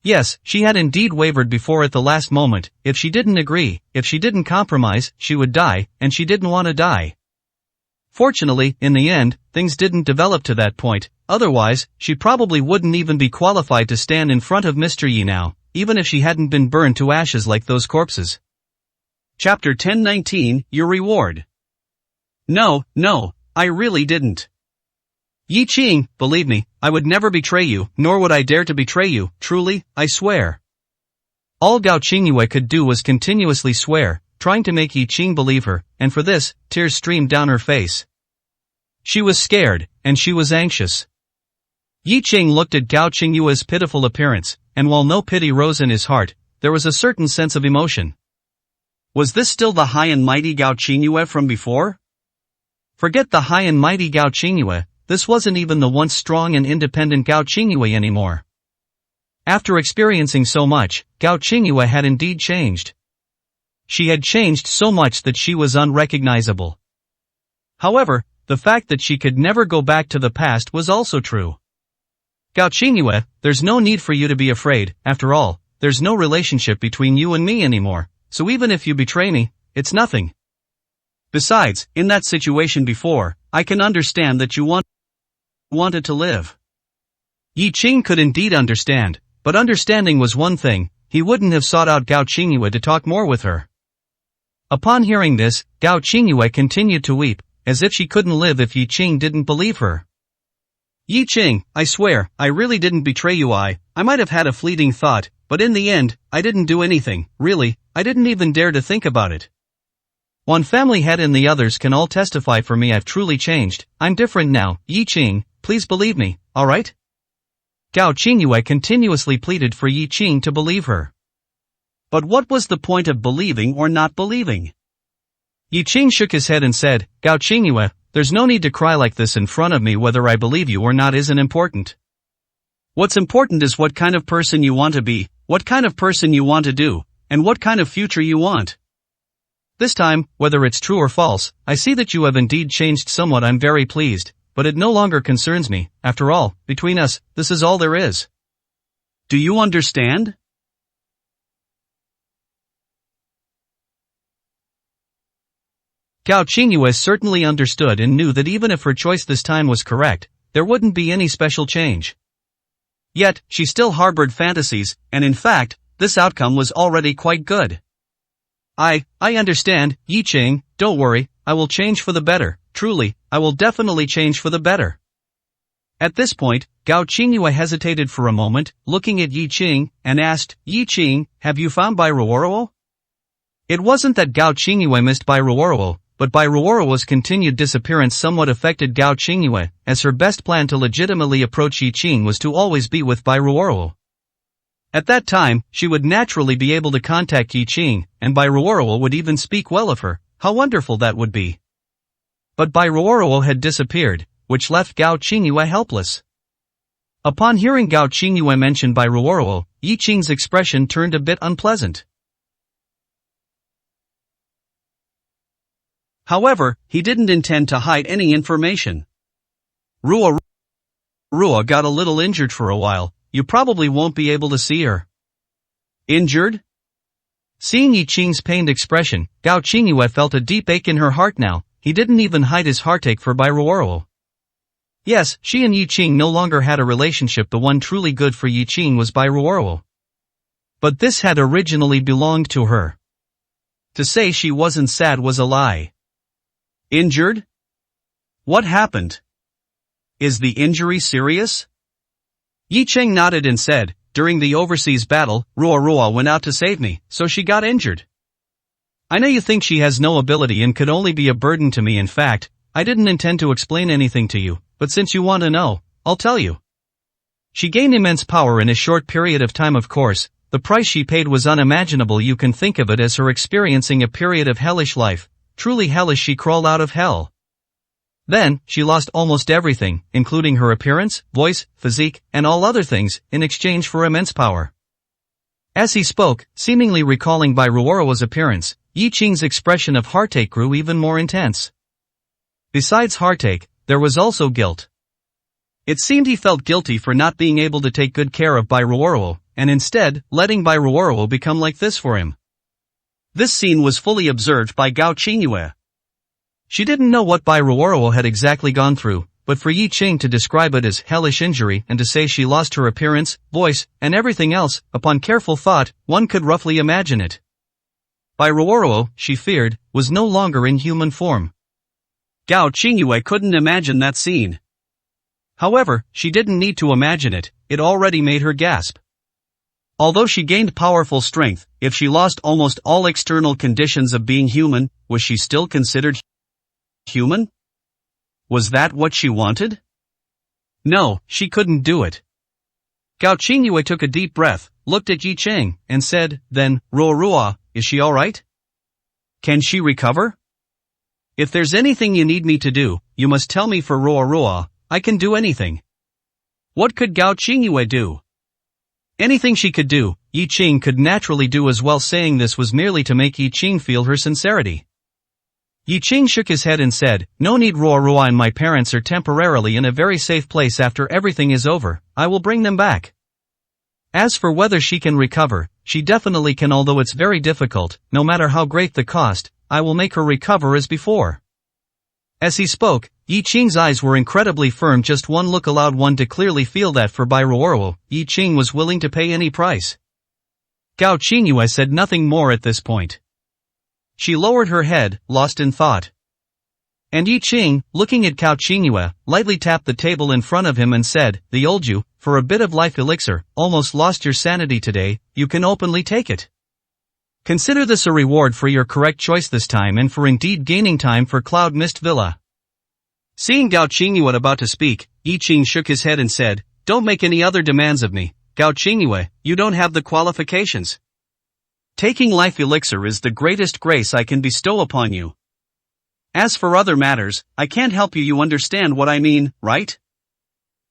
Yes, she had indeed wavered before at the last moment. If she didn't agree, if she didn't compromise, she would die, and she didn't want to die. Fortunately, in the end, things didn't develop to that point. Otherwise, she probably wouldn't even be qualified to stand in front of Mr. Yi now, even if she hadn't been burned to ashes like those corpses. Chapter 1019, Your Reward. No, I really didn't. Yi Qing, believe me, I would never betray you, nor would I dare to betray you, truly, I swear. All Gao Qingyue could do was continuously swear, trying to make Yi Qing believe her, and for this, tears streamed down her face. She was scared, and she was anxious. Yi Qing looked at Gao Qingyue's pitiful appearance, and while no pity rose in his heart, there was a certain sense of emotion. Was this still the high and mighty Gao Qingyue from before? Forget the high and mighty Gao Qingyue, this wasn't even the once strong and independent Gao Qingyue anymore. After experiencing so much, Gao Qingyue had indeed changed. She had changed so much that she was unrecognizable. However, the fact that she could never go back to the past was also true. Gao Qingyue, there's no need for you to be afraid, after all, there's no relationship between you and me anymore, so even if you betray me, it's nothing. Besides, in that situation before, I can understand that you wanted to live. Yi Qing could indeed understand, but understanding was one thing, he wouldn't have sought out Gao Qingyue to talk more with her. Upon hearing this, Gao Qingyue continued to weep, as if she couldn't live if Yi Qing didn't believe her. Yi Qing, I swear, I really didn't betray you. I might have had a fleeting thought, but in the end, I didn't do anything, really, I didn't even dare to think about it. One family head and the others can all testify for me I've truly changed, I'm different now, Yi Qing, please believe me, alright? Gao Qingyue continuously pleaded for Yi Qing to believe her. But what was the point of believing or not believing? Yi Qing shook his head and said, Gao Qingyue, there's no need to cry like this in front of me. Whether I believe you or not isn't important. What's important is what kind of person you want to be, what kind of person you want to do, and what kind of future you want. This time, whether it's true or false, I see that you have indeed changed somewhat. I'm very pleased, but it no longer concerns me. After all, between us, this is all there is. Do you understand? Gao Qingyue certainly understood and knew that even if her choice this time was correct, there wouldn't be any special change. Yet, she still harbored fantasies, and in fact, this outcome was already quite good. I understand, Yi Qing, don't worry, I will change for the better, truly, I will definitely change for the better. At this point, Gao Qingyue hesitated for a moment, looking at Yi Qing, and asked, Yi Qing, have you found Bai Ruoruo? It wasn't that Gao Qingyue missed Bai Ruoruo, but Bai Ruoruo's continued disappearance somewhat affected Gao Qingyue, as her best plan to legitimately approach Yi Qing was to always be with Bai Ruoruo. At that time, she would naturally be able to contact Yi Qing, and Bai Ruoruo would even speak well of her. How wonderful that would be. But Bai Ruoruo had disappeared, which left Gao Qingyue helpless. Upon hearing Gao Qingyue mention Bai Ruoruo, Yi Qing's expression turned a bit unpleasant. However, he didn't intend to hide any information. Ruo got a little injured for a while, you probably won't be able to see her. Injured? Seeing Yi Qing's pained expression, Gao Qingyue felt a deep ache in her heart now. He didn't even hide his heartache for Bai Ruoruo. Yes, she and Yi Qing no longer had a relationship. The one truly good for Yi Qing was Bai Ruoruo. But this had originally belonged to her. To say she wasn't sad was a lie. Injured? What happened? Is the injury serious? Yi Qing nodded and said, during the overseas battle, Ruoruo went out to save me, so she got injured. I know you think she has no ability and could only be a burden to me. In fact, I didn't intend to explain anything to you, but since you want to know, I'll tell you. She gained immense power in a short period of time. Of course, the price she paid was unimaginable. You can think of it as her experiencing a period of hellish life. Truly hellish. She crawled out of hell. Then, she lost almost everything, including her appearance, voice, physique, and all other things, in exchange for immense power. As he spoke, seemingly recalling Bai Ruoruo's appearance, Yi Qing's expression of heartache grew even more intense. Besides heartache, there was also guilt. It seemed he felt guilty for not being able to take good care of Bai Ruoruo, and instead, letting Bai Ruoruo become like this for him. This scene was fully observed by Gao Qingyue. She didn't know what Bai Ruoruo had exactly gone through, but for Yi Qing to describe it as hellish injury and to say she lost her appearance, voice, and everything else, upon careful thought, one could roughly imagine it. Bai Ruoruo, she feared, was no longer in human form. Gao Qingyue couldn't imagine that scene. However, she didn't need to imagine it, it already made her gasp. Although she gained powerful strength, if she lost almost all external conditions of being human, was she still considered human? Was that what she wanted? No, she couldn't do it. Gao Qingyue took a deep breath, looked at Yi Ching, and said, then, Ruorua, is she alright? Can she recover? If there's anything you need me to do, you must tell me for Ruorua, I can do anything. What could Gao Qingyue do? Anything she could do, Yi Ching could naturally do as well. Saying this was merely to make Yi Ching feel her sincerity. Yi Ching shook his head and said, no need. Ruorua and my parents are temporarily in a very safe place. After everything is over, I will bring them back. As for whether she can recover, she definitely can, although it's very difficult. No matter how great the cost, I will make her recover as before. As he spoke, Yi Ching's eyes were incredibly firm. Just one look allowed one to clearly feel that for by Ruorua, Yi Ching was willing to pay any price. Gao Qingyue said nothing more at this point. She lowered her head, lost in thought. And Yi Ching, looking at Gao Qingyue, lightly tapped the table in front of him and said, the old you, for a bit of life elixir, almost lost your sanity today, you can openly take it. Consider this a reward for your correct choice this time and for indeed gaining time for Cloud Mist Villa. Seeing Gao Qingyue about to speak, Yi Ching shook his head and said, don't make any other demands of me, Gao Qingyue, you don't have the qualifications. Taking life elixir is the greatest grace I can bestow upon you. As for other matters, I can't help you. You understand what I mean, right?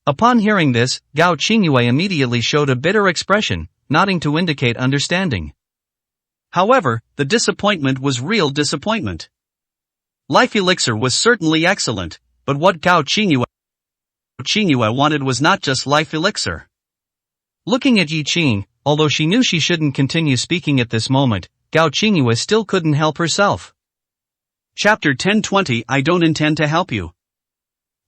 Upon hearing this, Gao Qingyue immediately showed a bitter expression, nodding to indicate understanding. However, the disappointment was real disappointment. Life elixir was certainly excellent, but what Gao Qingyue wanted was not just life elixir. Looking at Yi Ching, although she knew she shouldn't continue speaking at this moment, Gao Qingyue still couldn't help herself. Chapter 1020 I don't intend to help you.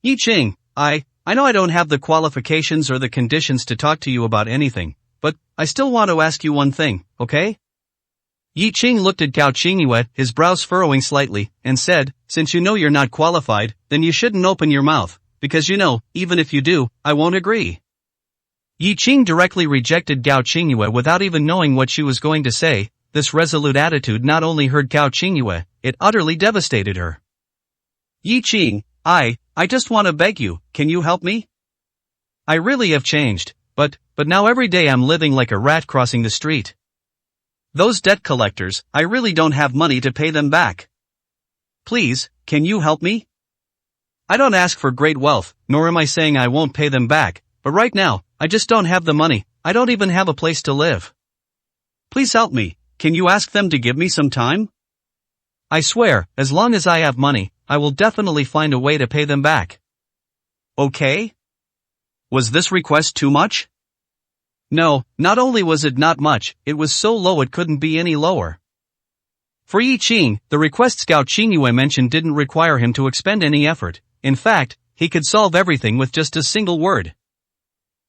Yi Ching, I know I don't have the qualifications or the conditions to talk to you about anything, but I still want to ask you one thing, okay? Yi Ching looked at Gao Qingyue, his brows furrowing slightly, and said, since you know you're not qualified, then you shouldn't open your mouth, because you know, even if you do, I won't agree. Yi Ching directly rejected Gao Qingyue without even knowing what she was going to say. This resolute attitude not only hurt Gao Qingyue, it utterly devastated her. Yi Ching, I just want to beg you, can you help me? I really have changed, but now every day I'm living like a rat crossing the street. Those debt collectors, I really don't have money to pay them back. Please, can you help me? I don't ask for great wealth, nor am I saying I won't pay them back, but right now, I just don't have the money. I don't even have a place to live. Please help me. Can you ask them to give me some time? I swear, as long as I have money, I will definitely find a way to pay them back. Okay? Was this request too much? No, not only was it not much, it was so low it couldn't be any lower. For Yi Ching, the requests Gao Qingyue mentioned didn't require him to expend any effort. In fact, he could solve everything with just a single word.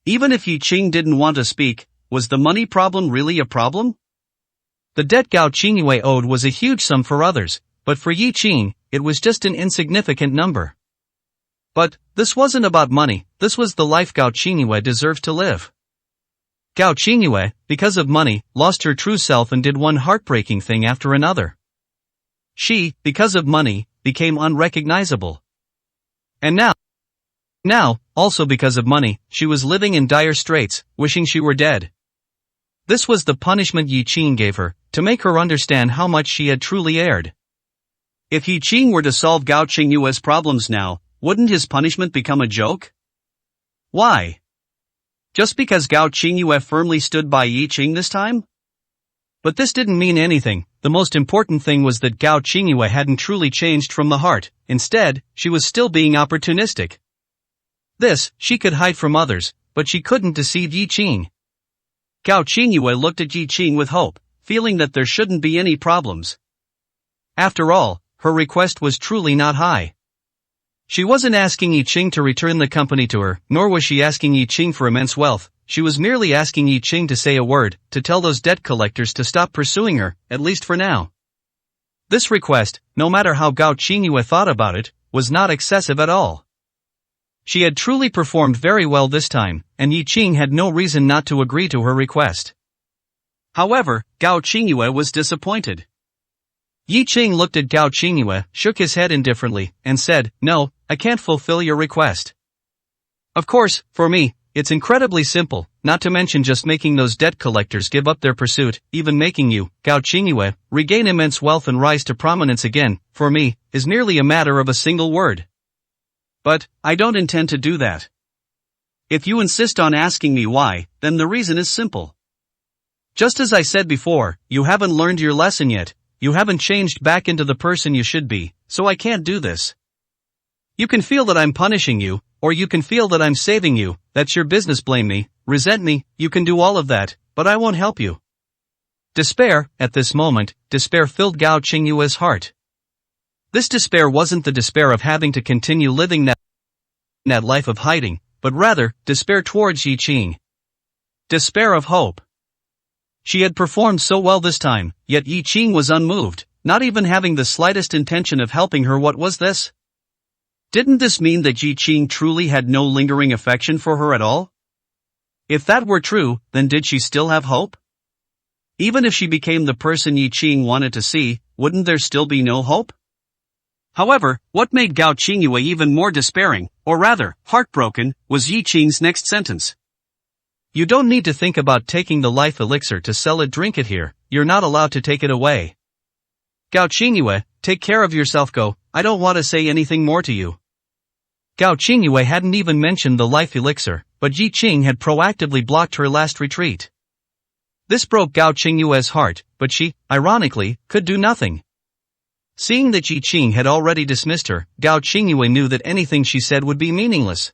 Even if Yi Ching didn't want to speak, was the money problem really a problem? The debt Gao Qingyue owed was a huge sum for others, but for Yi Ching, it was just an insignificant number. But this wasn't about money, this was the life Gao Qingyue deserved to live. Gao Qingyue, because of money, lost her true self and did one heartbreaking thing after another. She, because of money, became unrecognizable. And now, also because of money, she was living in dire straits, wishing she were dead. This was the punishment Yi Ching gave her, to make her understand how much she had truly erred. If Yi Ching were to solve Gao Qingyue's problems now, wouldn't his punishment become a joke? Why? Just because Gao Qingyue firmly stood by Yi Ching this time? But this didn't mean anything. The most important thing was that Gao Qingyue hadn't truly changed from the heart. Instead, she was still being opportunistic. This, she could hide from others, but she couldn't deceive Yi Ching. Gao Qingyue looked at Yi Ching with hope, feeling that there shouldn't be any problems. After all, her request was truly not high. She wasn't asking Yi Ching to return the company to her, nor was she asking Yi Ching for immense wealth. She was merely asking Yi Ching to say a word, to tell those debt collectors to stop pursuing her, at least for now. This request, no matter how Gao Qingyue thought about it, was not excessive at all. She had truly performed very well this time, and Yi Qing had no reason not to agree to her request. However, Gao Qingyue was disappointed. Yi Qing looked at Gao Qingyue, shook his head indifferently, and said, "No, I can't fulfill your request. Of course, for me, it's incredibly simple, not to mention just making those debt collectors give up their pursuit, even making you, Gao Qingyue, regain immense wealth and rise to prominence again, for me, is merely a matter of a single word. But, I don't intend to do that. If you insist on asking me why, then the reason is simple. Just as I said before, you haven't learned your lesson yet, you haven't changed back into the person you should be, so I can't do this. You can feel that I'm punishing you, or you can feel that I'm saving you, that's your business. Blame me, resent me, you can do all of that, but I won't help you." Despair, at this moment, despair filled Gao Qingyue's heart. This despair wasn't the despair of having to continue living that life of hiding, but rather, despair towards Yi Qing. Despair of hope. She had performed so well this time, yet Yi Qing was unmoved, not even having the slightest intention of helping her. What was this? Didn't this mean that Yi Qing truly had no lingering affection for her at all? If that were true, then did she still have hope? Even if she became the person Yi Qing wanted to see, wouldn't there still be no hope? However, what made Gao Qingyue even more despairing, or rather, heartbroken, was Yi Qing's next sentence. "You don't need to think about taking the life elixir to sell it. Drink it here, you're not allowed to take it away. Gao Qingyue, take care of yourself. Go, I don't want to say anything more to you." Gao Qingyue hadn't even mentioned the life elixir, but Yi Qing had proactively blocked her last retreat. This broke Gao Qingyue's heart, but she, ironically, could do nothing. Seeing that Yi Qing had already dismissed her, Gao Qingyue knew that anything she said would be meaningless.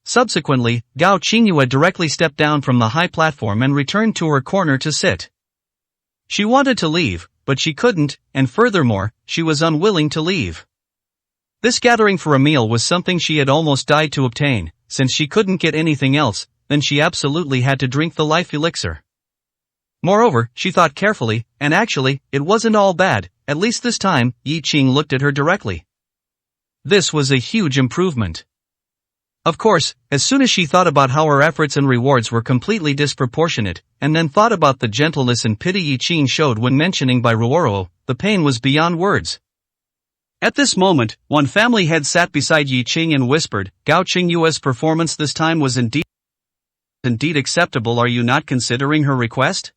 Subsequently, Gao Qingyue directly stepped down from the high platform and returned to her corner to sit. She wanted to leave, but she couldn't, and furthermore, she was unwilling to leave. This gathering for a meal was something she had almost died to obtain. Since she couldn't get anything else, then she absolutely had to drink the life elixir. Moreover, she thought carefully, and actually, it wasn't all bad, at least this time. Yi Qing looked at her directly. This was a huge improvement. Of course, as soon as she thought about how her efforts and rewards were completely disproportionate, and then thought about the gentleness and pity Yi Qing showed when mentioning by Ruoro, the pain was beyond words. At this moment, one family head sat beside Yi Qing and whispered, "Gao Qingyue's performance this time was indeed acceptable. Are you not considering her request?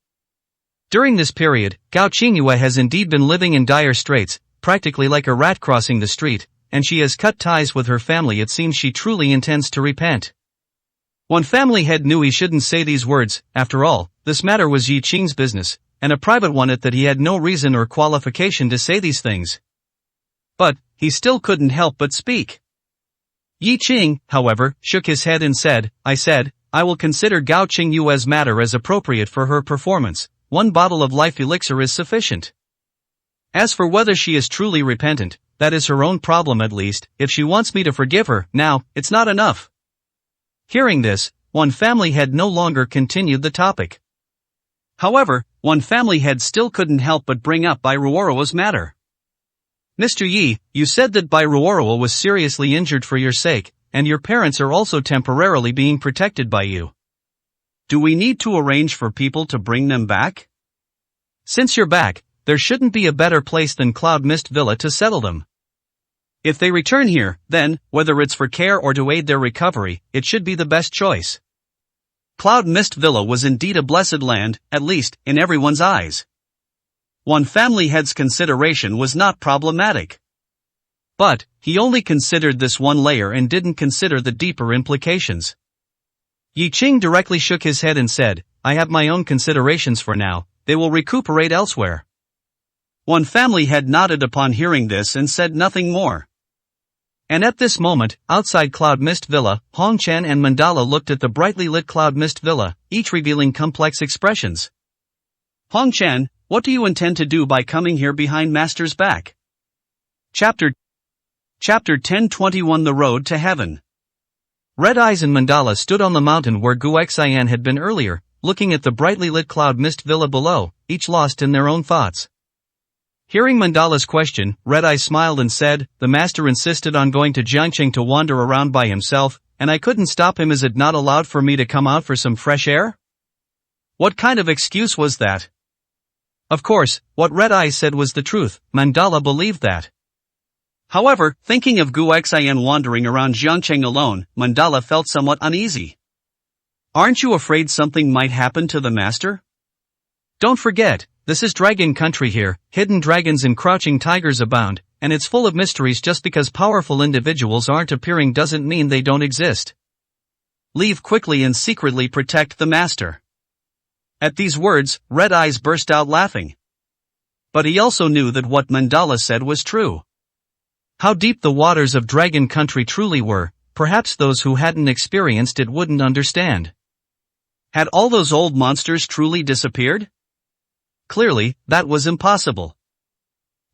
During this period, Gao Qingyue has indeed been living in dire straits, practically like a rat crossing the street, and she has cut ties with her family. It seems she truly intends to repent." One family head knew he shouldn't say these words. After all, this matter was Yi Qing's business, and a private one at that. He had no reason or qualification to say these things. But, he still couldn't help but speak. Yi Qing, however, shook his head and said, I will consider Gao Qingyue's matter as appropriate for her performance. 1 bottle of life elixir is sufficient. As for whether she is truly repentant, that is her own problem. At least, if she wants me to forgive her now, it's not enough." Hearing this, one family head no longer continued the topic. However, one family head still couldn't help but bring up Bai Ruoro's matter. "Mr. Yi, you said that Bai Ruoro was seriously injured for your sake, and your parents are also temporarily being protected by you. Do we need to arrange for people to bring them back? Since you're back, there shouldn't be a better place than Cloud Mist Villa to settle them. If they return here, then, whether it's for care or to aid their recovery, it should be the best choice." Cloud Mist Villa was indeed a blessed land, at least, in everyone's eyes. One family head's consideration was not problematic. But, he only considered this one layer and didn't consider the deeper implications. Yi Qing directly shook his head and said, "I have my own considerations for now, they will recuperate elsewhere." One family head nodded upon hearing this and said nothing more. And at this moment, outside Cloud Mist Villa, Hong Chen and Mandala looked at the brightly lit Cloud Mist Villa, each revealing complex expressions. "Hong Chen, what do you intend to do by coming here behind Master's back?" Chapter 1021 The Road to Heaven. Red Eyes and Mandala stood on the mountain where Guoxian had been earlier, looking at the brightly lit Cloud Mist Villa below, each lost in their own thoughts. Hearing Mandala's question, Red Eye smiled and said, "The master insisted on going to Jiangqing to wander around by himself, and I couldn't stop him. Is it not allowed for me to come out for some fresh air?" What kind of excuse was that? Of course, what Red Eye said was the truth. Mandala believed that. However, thinking of Gu Xian wandering around Jiangqing alone, Mandala felt somewhat uneasy. Aren't you afraid something might happen to the master? Don't forget, this is dragon country here, hidden dragons and crouching tigers abound, and it's full of mysteries. Just because powerful individuals aren't appearing doesn't mean they don't exist. Leave quickly and secretly protect the master. At these words, Red Eyes burst out laughing. But he also knew that what Mandala said was true. How deep the waters of dragon country truly were, perhaps those who hadn't experienced it wouldn't understand. Had all those old monsters truly disappeared? Clearly, that was impossible.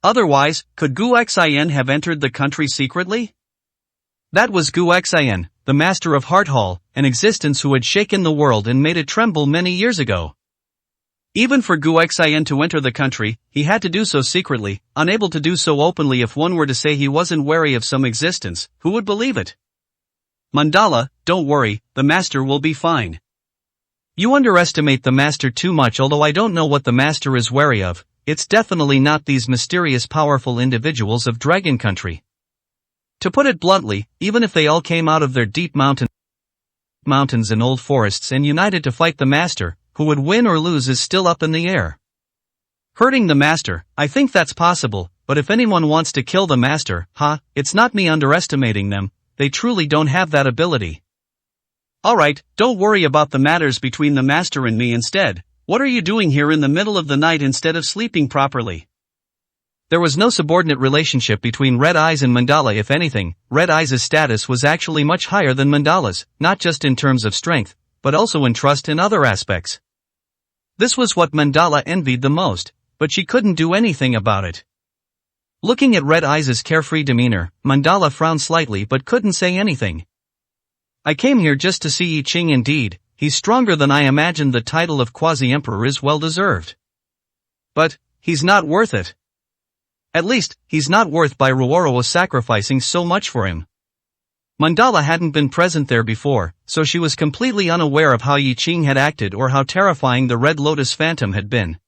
Otherwise, could Gu Xian have entered the country secretly? That was Gu Xian, the master of Heart Hall, an existence who had shaken the world and made it tremble many years ago. Even for Gu Xian to enter the country, he had to do so secretly, unable to do so openly. If one were to say he wasn't wary of some existence, who would believe it? Mandala, don't worry, the master will be fine. You underestimate the master too much. Although I don't know what the master is wary of, it's definitely not these mysterious powerful individuals of Dragon Country. To put it bluntly, even if they all came out of their deep mountains and old forests and united to fight the master, who would win or lose is still up in the air. Hurting the master, I think that's possible, but if anyone wants to kill the master, it's not me underestimating them, they truly don't have that ability. Alright, don't worry about the matters between the master and me instead. What are you doing here in the middle of the night instead of sleeping properly? There was no subordinate relationship between Red Eyes and Mandala. If anything, Red Eyes' status was actually much higher than Mandala's, not just in terms of strength, but also in trust and other aspects. This was what Mandala envied the most, but she couldn't do anything about it. Looking at Red Eyes' carefree demeanor, Mandala frowned slightly but couldn't say anything. I came here just to see Yi Qing. Indeed, he's stronger than I imagined. The title of Quasi-Emperor is well deserved. But, he's not worth it. At least, he's not worth Bairuoro sacrificing so much for him. Mandala hadn't been present there before, so she was completely unaware of how Yi Qing had acted or how terrifying the Red Lotus Phantom had been.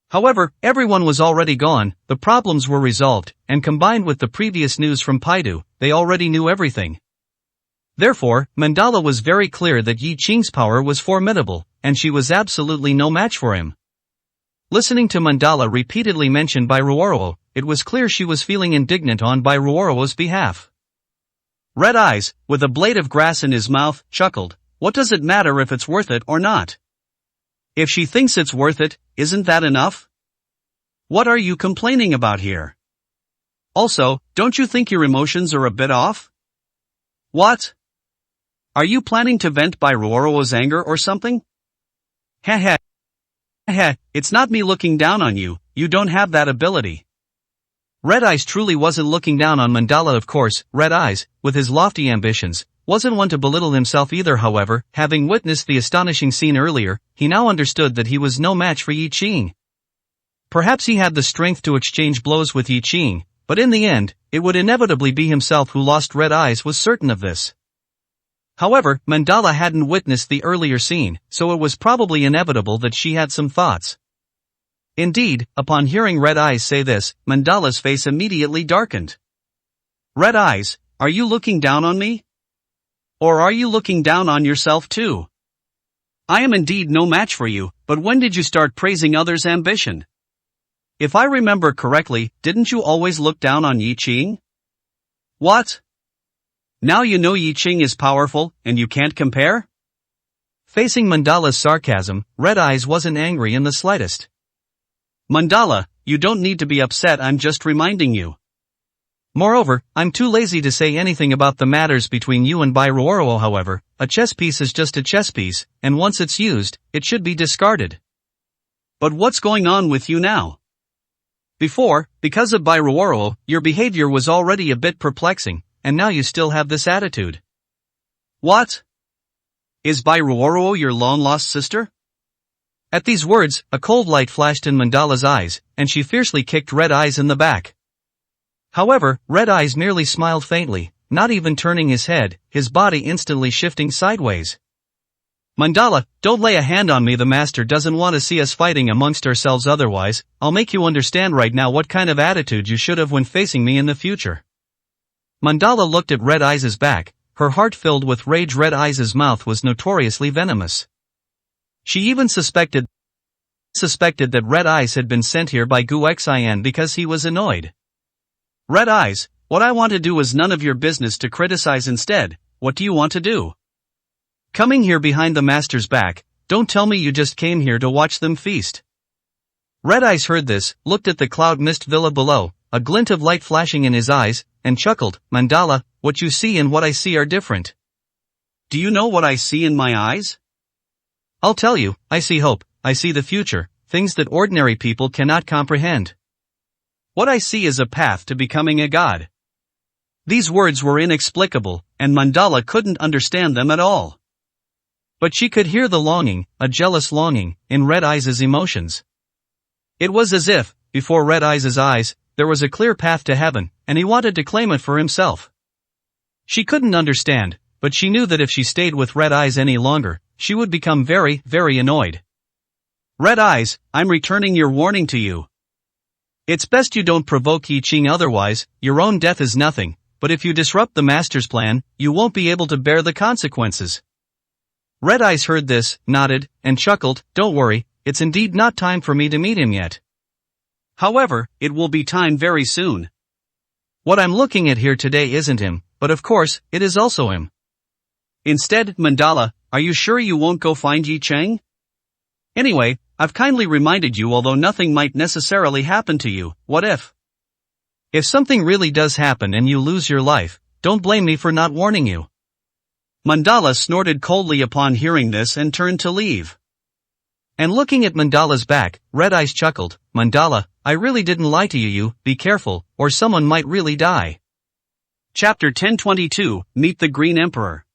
However, everyone was already gone, the problems were resolved, and combined with the previous news from Paidu, they already knew everything. Therefore, Mandala was very clear that Yi Qing's power was formidable, and she was absolutely no match for him. Listening to Mandala repeatedly mentioned Bairuoro, it was clear she was feeling indignant on Bairuoro's behalf. Red Eyes, with a blade of grass in his mouth, chuckled, "What does it matter if it's worth it or not? If she thinks it's worth it, isn't that enough? What are you complaining about here? Also, don't you think your emotions are a bit off? What? Are you planning to vent Bairuoro's anger or something? Heh, it's not me looking down on you, you don't have that ability." Red Eyes truly wasn't looking down on Mandala. Of course, Red Eyes, with his lofty ambitions, wasn't one to belittle himself either. However, having witnessed the astonishing scene earlier, he now understood that he was no match for Yi Qing. Perhaps he had the strength to exchange blows with Yi Qing, but in the end, it would inevitably be himself who lost. Red Eyes was certain of this. However, Mandala hadn't witnessed the earlier scene, so it was probably inevitable that she had some thoughts. Indeed, upon hearing Red Eyes say this, Mandala's face immediately darkened. Red Eyes, are you looking down on me? Or are you looking down on yourself too? I am indeed no match for you, but when did you start praising others' ambition? If I remember correctly, didn't you always look down on Yi Qing? What? Now you know Yi Qing is powerful, and you can't compare? Facing Mandala's sarcasm, Red Eyes wasn't angry in the slightest. Mandala, you don't need to be upset, I'm just reminding you. Moreover, I'm too lazy to say anything about the matters between you and Bairuoro. However, a chess piece is just a chess piece, and once it's used, it should be discarded. But what's going on with you now? Before, because of Bairuoro, your behavior was already a bit perplexing, and now you still have this attitude. What? Is Bairuoro your long-lost sister? At these words, a cold light flashed in Mandala's eyes, and she fiercely kicked Red Eyes in the back. However, Red Eyes merely smiled faintly, not even turning his head, his body instantly shifting sideways. Mandala, don't lay a hand on me. The master doesn't want to see us fighting amongst ourselves, otherwise, I'll make you understand right now what kind of attitude you should have when facing me in the future. Mandala looked at Red Eyes' back, her heart filled with rage. Red Eyes' mouth was notoriously venomous. She even suspected that Red Eyes had been sent here by Gu Xian because he was annoyed. Red Eyes, what I want to do is none of your business to criticize. Instead, what do you want to do? Coming here behind the master's back, don't tell me you just came here to watch them feast. Red Eyes heard this, looked at the cloud mist villa below, a glint of light flashing in his eyes, and chuckled, Mandala, what you see and what I see are different. Do you know what I see in my eyes? I'll tell you, I see hope, I see the future, things that ordinary people cannot comprehend. What I see is a path to becoming a god. These words were inexplicable, and Mandala couldn't understand them at all. But she could hear the longing, a jealous longing, in Red Eyes' emotions. It was as if, before Red Eyes' eyes, there was a clear path to heaven, and he wanted to claim it for himself. She couldn't understand, but she knew that if she stayed with Red Eyes any longer, she would become very, very annoyed. Red Eyes, I'm returning your warning to you. It's best you don't provoke Yi Qing, otherwise, your own death is nothing, but if you disrupt the master's plan, you won't be able to bear the consequences. Red Eyes heard this, nodded, and chuckled, don't worry, it's indeed not time for me to meet him yet. However, it will be time very soon. What I'm looking at here today isn't him, but of course, it is also him. Instead, Mandala, are you sure you won't go find Yi Cheng? Anyway, I've kindly reminded you, although nothing might necessarily happen to you, what if? If something really does happen and you lose your life, don't blame me for not warning you. Mandala snorted coldly upon hearing this and turned to leave. And looking at Mandala's back, Red Eyes chuckled, Mandala, I really didn't lie to you, be careful, or someone might really die. Chapter 1022, Meet the Green Emperor.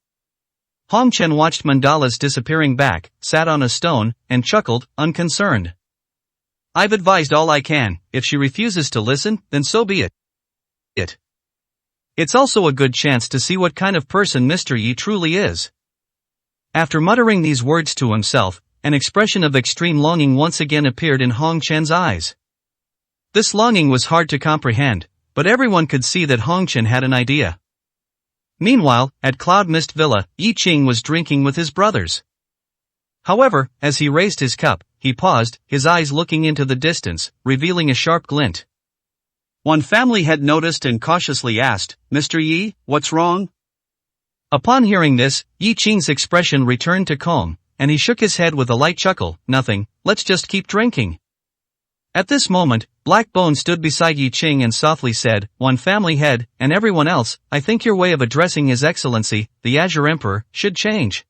Hong Chen watched Mandala's disappearing back, sat on a stone, and chuckled, unconcerned. I've advised all I can, if she refuses to listen, then so be it. It's also a good chance to see what kind of person Mr. Yi truly is. After muttering these words to himself, an expression of extreme longing once again appeared in Hong Chen's eyes. This longing was hard to comprehend, but everyone could see that Hong Chen had an idea. Meanwhile, at Cloud Mist Villa, Yi Qing was drinking with his brothers. However, as he raised his cup, he paused, his eyes looking into the distance, revealing a sharp glint. One family had noticed and cautiously asked, Mr. Yi, what's wrong? Upon hearing this, Yi Qing's expression returned to calm, and he shook his head with a light chuckle, nothing, let's just keep drinking. At this moment, Black Bone stood beside Yi Qing and softly said, One family head, and everyone else, I think your way of addressing His Excellency, the Azure Emperor, should change.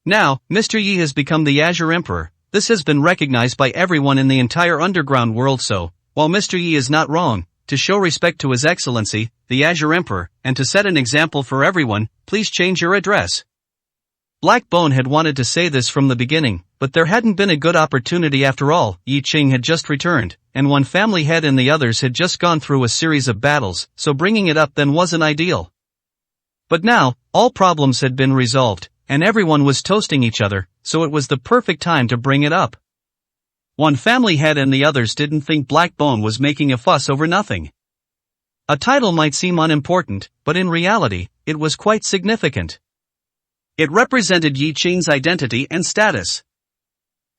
Now, Mr. Yi has become the Azure Emperor. This has been recognized by everyone in the entire underground world, so, while Mr. Yi is not wrong, to show respect to His Excellency, the Azure Emperor, and to set an example for everyone, please change your address. Black Bone had wanted to say this from the beginning, but there hadn't been a good opportunity after all. Yi Qing had just returned, and one family head and the others had just gone through a series of battles, so bringing it up then wasn't ideal. But now, all problems had been resolved, and everyone was toasting each other, so it was the perfect time to bring it up. One family head and the others didn't think Black Bone was making a fuss over nothing. A title might seem unimportant, but in reality, it was quite significant. It represented Yi Qing's identity and status.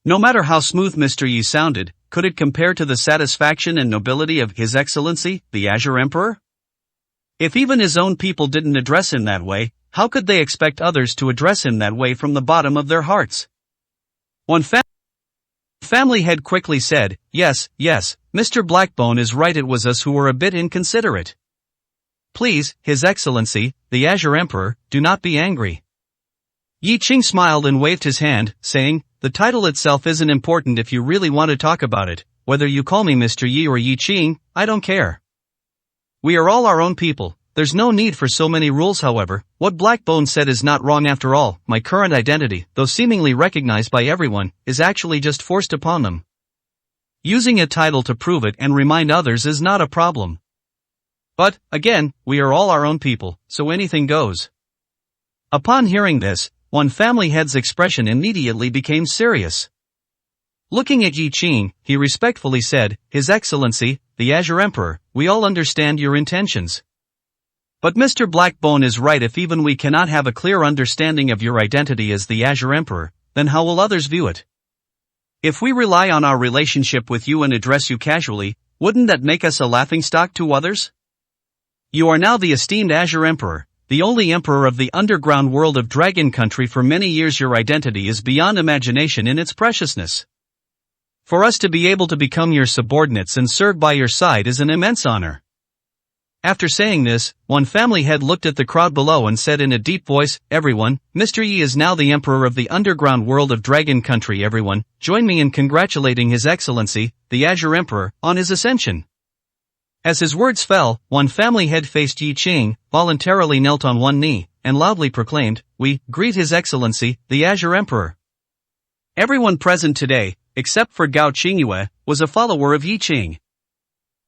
No matter how smooth Mr. Yi sounded, could it compare to the satisfaction and nobility of His Excellency, the Azure Emperor? If even his own people didn't address him that way, how could they expect others to address him that way from the bottom of their hearts? One family head quickly said, yes, Mr. Blackbone is right, it was us who were a bit inconsiderate. Please, His Excellency, the Azure Emperor, do not be angry. Yi Qing smiled and waved his hand, saying, the title itself isn't important if you really want to talk about it, whether you call me Mr. Yi or Yi Qing, I don't care. We are all our own people, there's no need for so many rules. However, what Blackbone said is not wrong after all. My current identity, though seemingly recognized by everyone, is actually just forced upon them. Using a title to prove it and remind others is not a problem. But, again, we are all our own people, so anything goes. Upon hearing this, one family head's expression immediately became serious. Looking at Yi Qing, he respectfully said, His Excellency, the Azure Emperor, we all understand your intentions. But Mr. Blackbone is right. If even we cannot have a clear understanding of your identity as the Azure Emperor, then how will others view it? If we rely on our relationship with you and address you casually, wouldn't that make us a laughingstock to others? You are now the esteemed Azure Emperor, the only emperor of the underground world of Dragon Country. For many years your identity is beyond imagination in its preciousness. For us to be able to become your subordinates and serve by your side is an immense honor. After saying this, one family head looked at the crowd below and said in a deep voice, Everyone, Mr. Yi is now the emperor of the underground world of Dragon Country. Everyone, join me in congratulating His Excellency, the Azure Emperor, on his ascension. As his words fell, one family head faced Yi Qing, voluntarily knelt on one knee, and loudly proclaimed, We greet His Excellency, the Azure Emperor. Everyone present today, except for Gao Qingyue, was a follower of Yi Qing.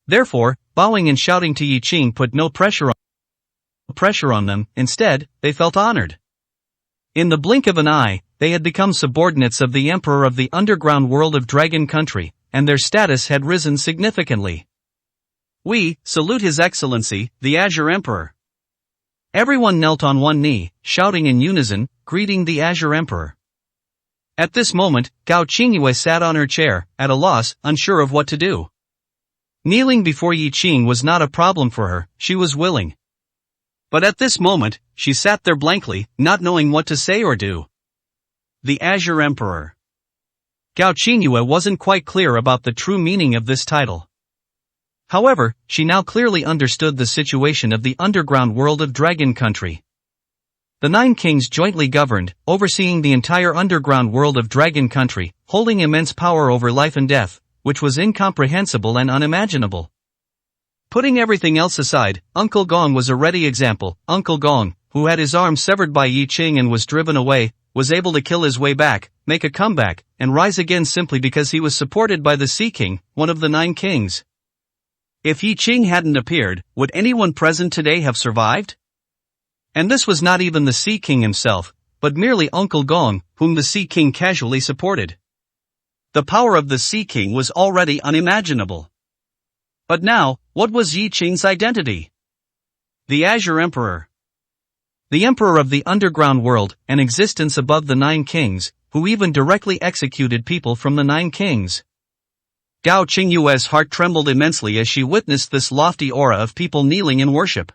Therefore, bowing and shouting to Yi Qing put no pressure on them. Instead, they felt honored. In the blink of an eye, they had become subordinates of the emperor of the underground world of Dragon Country, and their status had risen significantly. We salute His Excellency, the Azure Emperor. Everyone knelt on one knee, shouting in unison, greeting the Azure Emperor. At this moment, Gao Qingyue sat on her chair, at a loss, unsure of what to do. Kneeling before Yi Qing was not a problem for her, she was willing. But at this moment, she sat there blankly, not knowing what to say or do. The Azure Emperor. Gao Qingyue wasn't quite clear about the true meaning of this title. However, she now clearly understood the situation of the underground world of Dragon Country. The 9 kings jointly governed, overseeing the entire underground world of Dragon Country, holding immense power over life and death, which was incomprehensible and unimaginable. Putting everything else aside, Uncle Gong was a ready example. Uncle Gong, who had his arm severed by Yi Qing and was driven away, was able to kill his way back, make a comeback, and rise again simply because he was supported by the Sea King, one of the 9 kings. If Yi Qing hadn't appeared, would anyone present today have survived? And this was not even the Sea King himself, but merely Uncle Gong, whom the Sea King casually supported. The power of the Sea King was already unimaginable. But now, what was Yi Qing's identity? The Azure Emperor. The Emperor of the underground world, an existence above the 9 kings, who even directly executed people from the 9 kings. Gao Qingyue's heart trembled immensely as she witnessed this lofty aura of people kneeling in worship.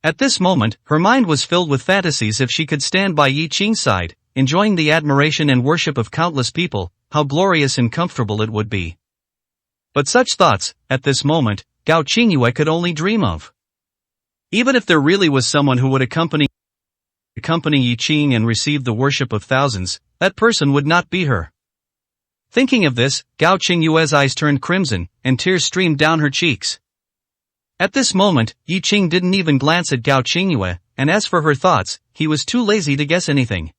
At this moment, her mind was filled with fantasies. If she could stand by Yi Qing's side, enjoying the admiration and worship of countless people, how glorious and comfortable it would be. But such thoughts, at this moment, Gao Qingyue could only dream of. Even if there really was someone who would accompany Yi Qing and receive the worship of thousands, that person would not be her. Thinking of this, Gao Qingyue's eyes turned crimson, and tears streamed down her cheeks. At this moment, Yi Qing didn't even glance at Gao Qingyue, and as for her thoughts, he was too lazy to guess anything.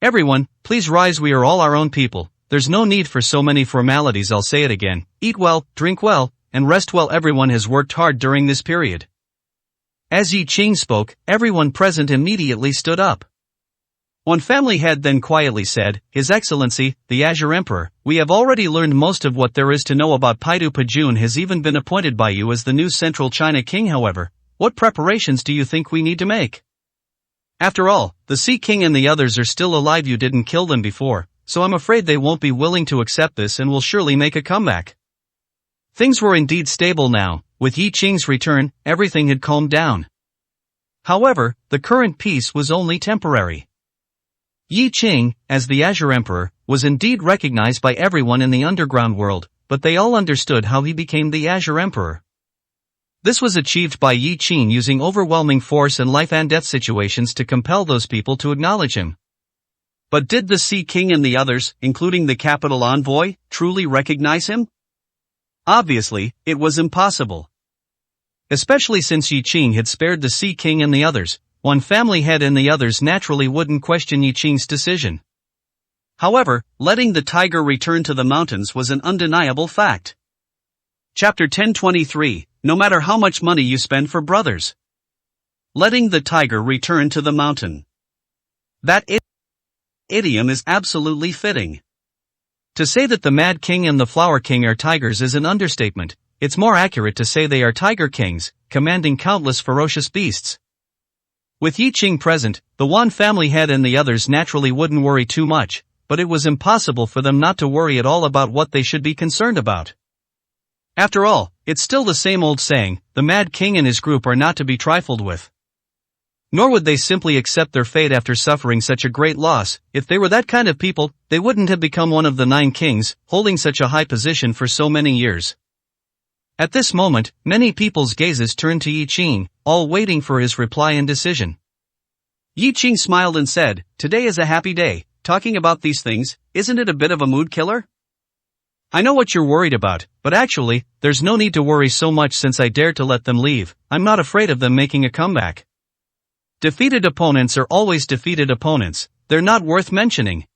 Everyone, please rise. We are all our own people. There's no need for so many formalities. I'll say it again. Eat well, drink well, and rest well. Everyone has worked hard during this period. As Yi Qing spoke, everyone present immediately stood up. One family head then quietly said, His Excellency, the Azure Emperor, we have already learned most of what there is to know about Paidu Pajun has even been appointed by you as the new Central China King. However, what preparations do you think we need to make? After all, the Sea King and the others are still alive. You didn't kill them before, so I'm afraid they won't be willing to accept this and will surely make a comeback. Things were indeed stable now. With Yi Qing's return, everything had calmed down. However, the current peace was only temporary. Yi Qing, as the Azure Emperor, was indeed recognized by everyone in the underground world, but they all understood how he became the Azure Emperor. This was achieved by Yi Qing using overwhelming force and life and death situations to compel those people to acknowledge him. But did the Sea King and the others, including the capital envoy, truly recognize him? Obviously, it was impossible. Especially since Yi Qing had spared the Sea King and the others, one family head and the others naturally wouldn't question Yi Qing's decision. However, letting the tiger return to the mountains was an undeniable fact. Chapter 1023, No matter how much money you spend for brothers. Letting the tiger return to the mountain. That idiom is absolutely fitting. To say that the Mad King and the Flower King are tigers is an understatement. It's more accurate to say they are tiger kings, commanding countless ferocious beasts. With Yi Qing present, the Wan family head and the others naturally wouldn't worry too much, but it was impossible for them not to worry at all about what they should be concerned about. After all, it's still the same old saying, the Mad King and his group are not to be trifled with. Nor would they simply accept their fate after suffering such a great loss. If they were that kind of people, they wouldn't have become one of the 9 kings, holding such a high position for so many years. At this moment, many people's gazes turned to Yi Qing, all waiting for his reply and decision. Yi Qing smiled and said, "Today is a happy day. Talking about these things, isn't it a bit of a mood killer?" "I know what you're worried about, but actually, there's no need to worry so much since I dared to let them leave. I'm not afraid of them making a comeback. Defeated opponents are always defeated opponents, they're not worth mentioning."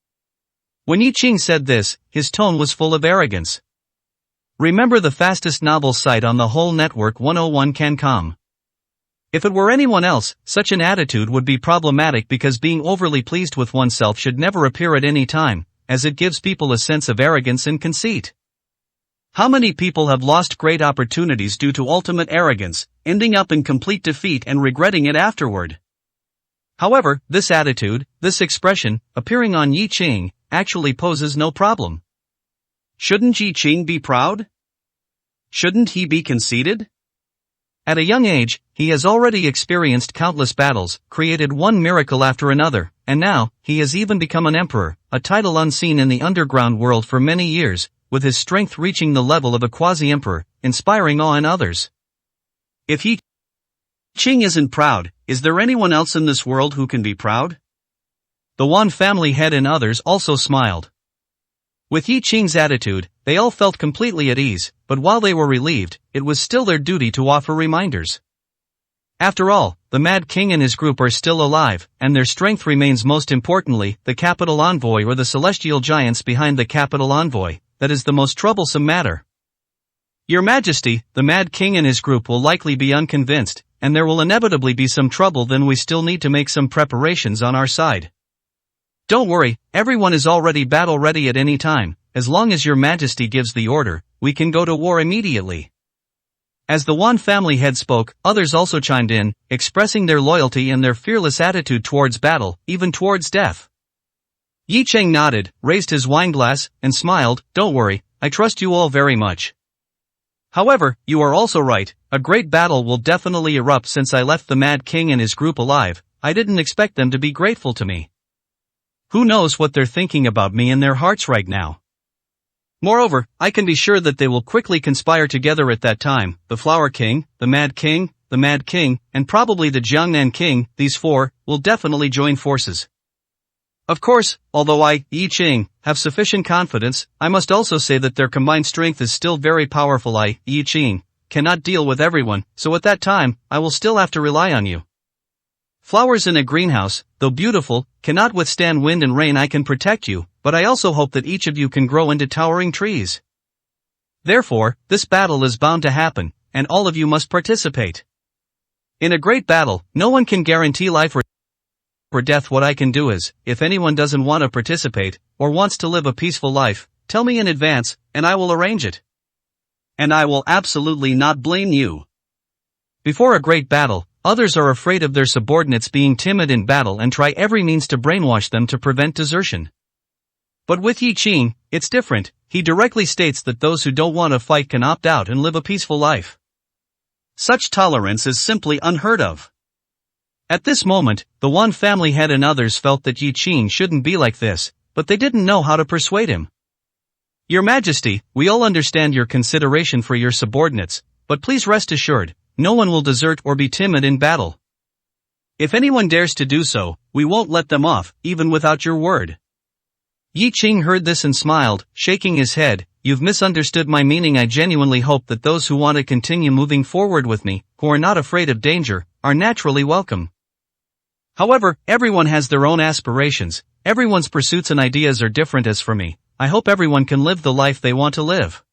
When Yi Qing said this, his tone was full of arrogance. Remember the fastest novel site on the whole network 101.com. If it were anyone else, such an attitude would be problematic because being overly pleased with oneself should never appear at any time, as it gives people a sense of arrogance and conceit. How many people have lost great opportunities due to ultimate arrogance, ending up in complete defeat and regretting it afterward? However, this attitude, this expression, appearing on Yi Qing, actually poses no problem. Shouldn't Yi Qing be proud? Shouldn't he be conceited? At a young age, he has already experienced countless battles, created one miracle after another, and now, he has even become an emperor, a title unseen in the underground world for many years, with his strength reaching the level of a quasi-emperor, inspiring awe in others. If Yi Qing isn't proud, is there anyone else in this world who can be proud? The Wan family head and others also smiled. With Yi Qing's attitude, they all felt completely at ease, but while they were relieved, it was still their duty to offer reminders. After all, the Mad King and his group are still alive, and their strength remains. Most importantly, the capital envoy or the celestial giants behind the capital envoy, that is the most troublesome matter. Your Majesty, the Mad King and his group will likely be unconvinced, and there will inevitably be some trouble. Then we still need to make some preparations on our side. Don't worry, everyone is already battle ready at any time. As long as your Majesty gives the order, we can go to war immediately. As the Wan family head spoke, others also chimed in, expressing their loyalty and their fearless attitude towards battle, even towards death. Yi Qing nodded, raised his wineglass, and smiled. Don't worry, I trust you all very much. However, you are also right, a great battle will definitely erupt. Since I left the Mad King and his group alive, I didn't expect them to be grateful to me. Who knows what they're thinking about me in their hearts right now? Moreover, I can be sure that they will quickly conspire together at that time, the Flower King, the Mad King, and probably the Jiangnan King. These 4 will definitely join forces. Of course, although I, Yi Qing, have sufficient confidence, I must also say that their combined strength is still very powerful. I, Yi Qing, cannot deal with everyone, so at that time, I will still have to rely on you. Flowers in a greenhouse, though beautiful, cannot withstand wind and rain. I can protect you, but I also hope that each of you can grow into towering trees. Therefore, this battle is bound to happen, and all of you must participate. In a great battle, no one can guarantee life or death. What I can do is, if anyone doesn't want to participate, or wants to live a peaceful life, tell me in advance, and I will arrange it. And I will absolutely not blame you. Before a great battle, others are afraid of their subordinates being timid in battle and try every means to brainwash them to prevent desertion. But with Yi Qing, it's different. He directly states that those who don't want to fight can opt out and live a peaceful life. Such tolerance is simply unheard of. At this moment, the Wan family head and others felt that Yi Qing shouldn't be like this, but they didn't know how to persuade him. Your Majesty, we all understand your consideration for your subordinates, but please rest assured, no one will desert or be timid in battle. If anyone dares to do so, we won't let them off, even without your word. Yi Qing heard this and smiled, shaking his head. you've misunderstood my meaning. I genuinely hope that those who want to continue moving forward with me, who are not afraid of danger, are naturally welcome. However, everyone has their own aspirations, everyone's pursuits and ideas are different. As for me, I hope everyone can live the life they want to live.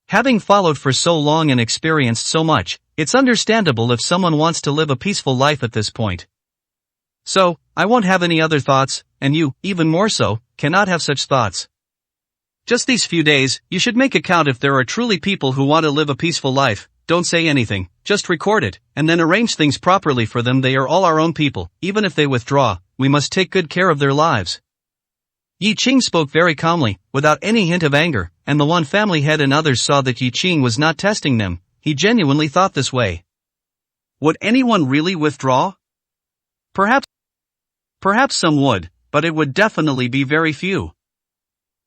Having followed for so long and experienced so much, it's understandable if someone wants to live a peaceful life at this point. So, I won't have any other thoughts, and you, even more so, cannot have such thoughts. Just these few days, you should make a count. If there are truly people who want to live a peaceful life, don't say anything, just record it, and then arrange things properly for them. They are all our own people. Even if they withdraw, we must take good care of their lives. Yi Qing spoke very calmly, without any hint of anger, and the Wan family head and others saw that Yi Qing was not testing them. He genuinely thought this way. Would anyone really withdraw? Perhaps some would, but it would definitely be very few.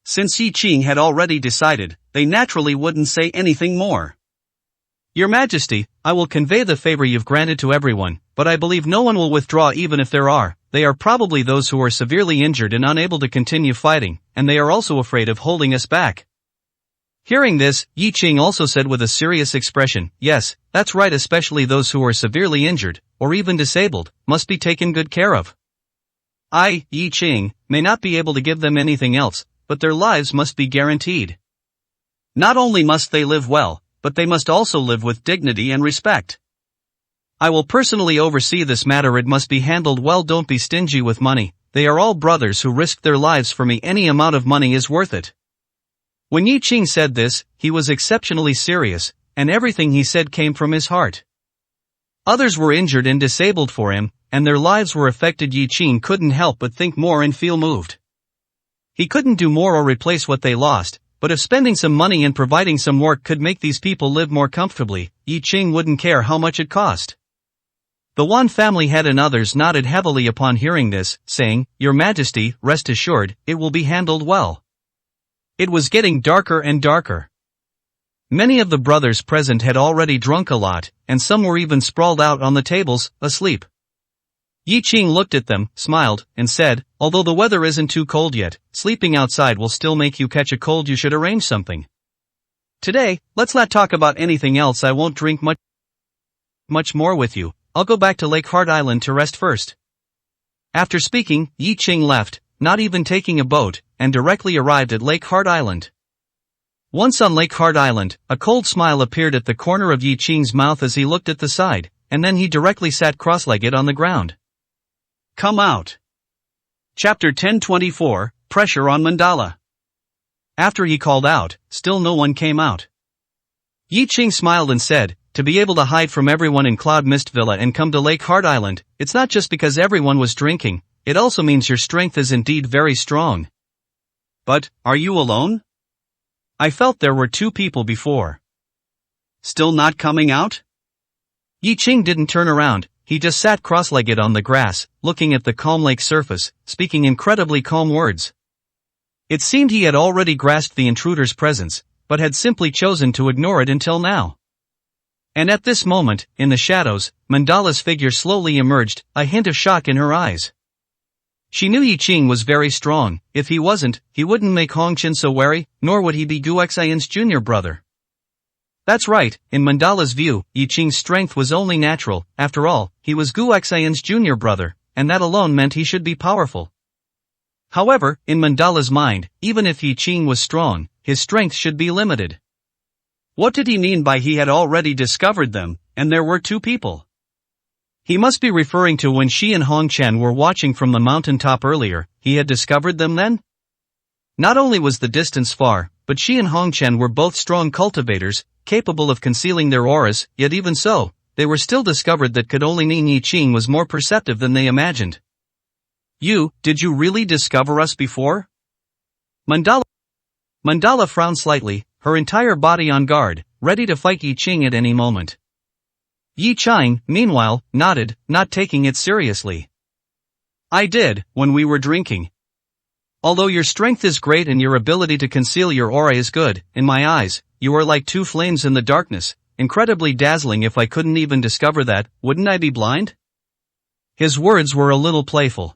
Since Yi Qing had already decided, they naturally wouldn't say anything more. Your Majesty, I will convey the favor you've granted to everyone, but I believe no one will withdraw. Even if there are, they are probably those who are severely injured and unable to continue fighting, and they are also afraid of holding us back. Hearing this, Yi Qing also said with a serious expression, yes, that's right, especially those who are severely injured, or even disabled, must be taken good care of. I, Yi Qing, may not be able to give them anything else, but their lives must be guaranteed. Not only must they live well, but they must also live with dignity and respect. I will personally oversee this matter. It must be handled well. Don't be stingy with money. They are all brothers who risked their lives for me. Any amount of money is worth it. When Yi Qing said this, he was exceptionally serious, and everything he said came from his heart. Others were injured and disabled for him, and their lives were affected. Yi Qing couldn't help but think more and feel moved. He couldn't do more or replace what they lost, but if spending some money and providing some work could make these people live more comfortably, Yi Qing wouldn't care how much it cost. The Wan family head and others nodded heavily upon hearing this, saying, Your Majesty, rest assured, it will be handled well. It was getting darker and darker. Many of the brothers present had already drunk a lot, and some were even sprawled out on the tables, asleep. Yi Qing looked at them, smiled, and said, although the weather isn't too cold yet, sleeping outside will still make you catch a cold. You should arrange something. Today, let's not talk about anything else. I won't drink much more with you. I'll go back to Lake Heart Island to rest first. After speaking, Yi Qing left, not even taking a boat, and directly arrived at Lake Heart Island. Once on Lake Heart Island, a cold smile appeared at the corner of Yi Qing's mouth as he looked at the side, and then he directly sat cross-legged on the ground. Come out. Chapter 1024, Pressure on Mandala. After he called out, still no one came out. Yi Qing smiled and said, to be able to hide from everyone in Cloud Mist Villa and come to Lake Heart Island, it's not just because everyone was drinking, it also means your strength is indeed very strong. But, are you alone? I felt there were two people before. Still not coming out? Yi Qing didn't turn around. He just sat cross-legged on the grass, looking at the calm lake surface, speaking incredibly calm words. It seemed he had already grasped the intruder's presence, but had simply chosen to ignore it until now. And at this moment, in the shadows, Mandala's figure slowly emerged, a hint of shock in her eyes. She knew Yi Qing was very strong. If he wasn't, he wouldn't make Hong Qin so wary, nor would he be Gu Xian's junior brother. That's right, in Mandala's view, Yi Qing's strength was only natural. After all, he was Gu Xian's junior brother, and that alone meant he should be powerful. However, in Mandala's mind, even if Yi Qing was strong, his strength should be limited. What did he mean by he had already discovered them, and there were two people? He must be referring to when she and Hong Chen were watching from the mountaintop earlier. He had discovered them then? Not only was the distance far, but she and Hong Chen were both strong cultivators, capable of concealing their auras, yet even so, they were still discovered. That could only mean Yi Qing was more perceptive than they imagined. Did you really discover us before? Mandala frowned slightly, her entire body on guard, ready to fight Yi Qing at any moment. Yi Qing, meanwhile, nodded, not taking it seriously. I did, when we were drinking. Although your strength is great and your ability to conceal your aura is good, in my eyes, you are like two flames in the darkness, incredibly dazzling. If I couldn't even discover that, wouldn't I be blind? His words were a little playful.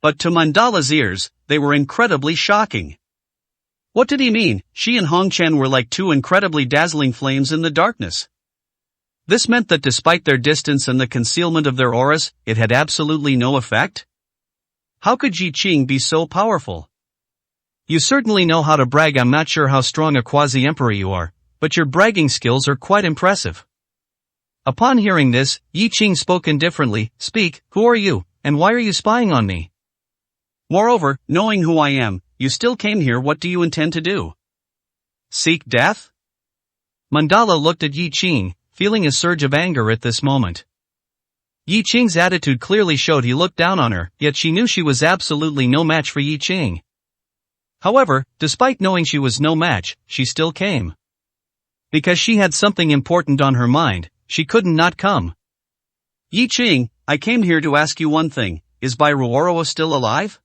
But to Mandala's ears, they were incredibly shocking. What did he mean? She and Hong Chen were like two incredibly dazzling flames in the darkness. This meant that despite their distance and the concealment of their auras, it had absolutely no effect? How could Yi Qing be so powerful? You certainly know how to brag. I'm not sure how strong a quasi-emperor you are, but your bragging skills are quite impressive. Upon hearing this, Yi Qing spoke indifferently. Speak, who are you, and why are you spying on me? Moreover, knowing who I am, you still came here. What do you intend to do? Seek death? Mandala looked at Yi Qing, feeling a surge of anger at this moment. Yi Qing's attitude clearly showed he looked down on her, yet she knew she was absolutely no match for Yi Qing. However, despite knowing she was no match, she still came. Because she had something important on her mind, she couldn't not come. Yi Qing, I came here to ask you one thing, is Bai Ruoro still alive?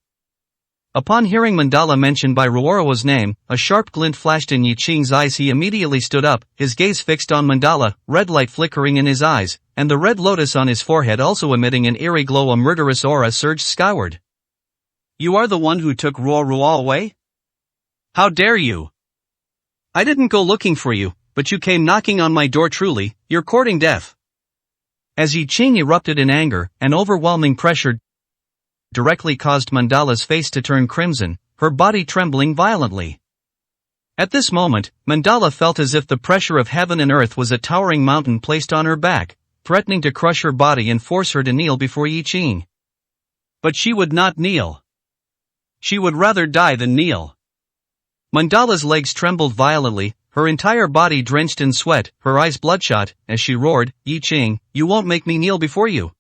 Upon hearing Mandala mention Bai Ruoro's name, a sharp glint flashed in Yi Qing's eyes. He immediately stood up, his gaze fixed on Mandala, red light flickering in his eyes, and the red lotus on his forehead also emitting an eerie glow. A murderous aura surged skyward. You are the one who took Ruoro away? How dare you? I didn't go looking for you, but you came knocking on my door. Truly, you're courting death. As Yi Qing erupted in anger, an overwhelming pressure directly caused Mandala's face to turn crimson, her body trembling violently. At this moment, Mandala felt as if the pressure of heaven and earth was a towering mountain placed on her back, threatening to crush her body and force her to kneel before Yi Qing. But she would not kneel. She would rather die than kneel. Mandala's legs trembled violently, her entire body drenched in sweat, her eyes bloodshot, as she roared, Yi Qing, you won't make me kneel before you.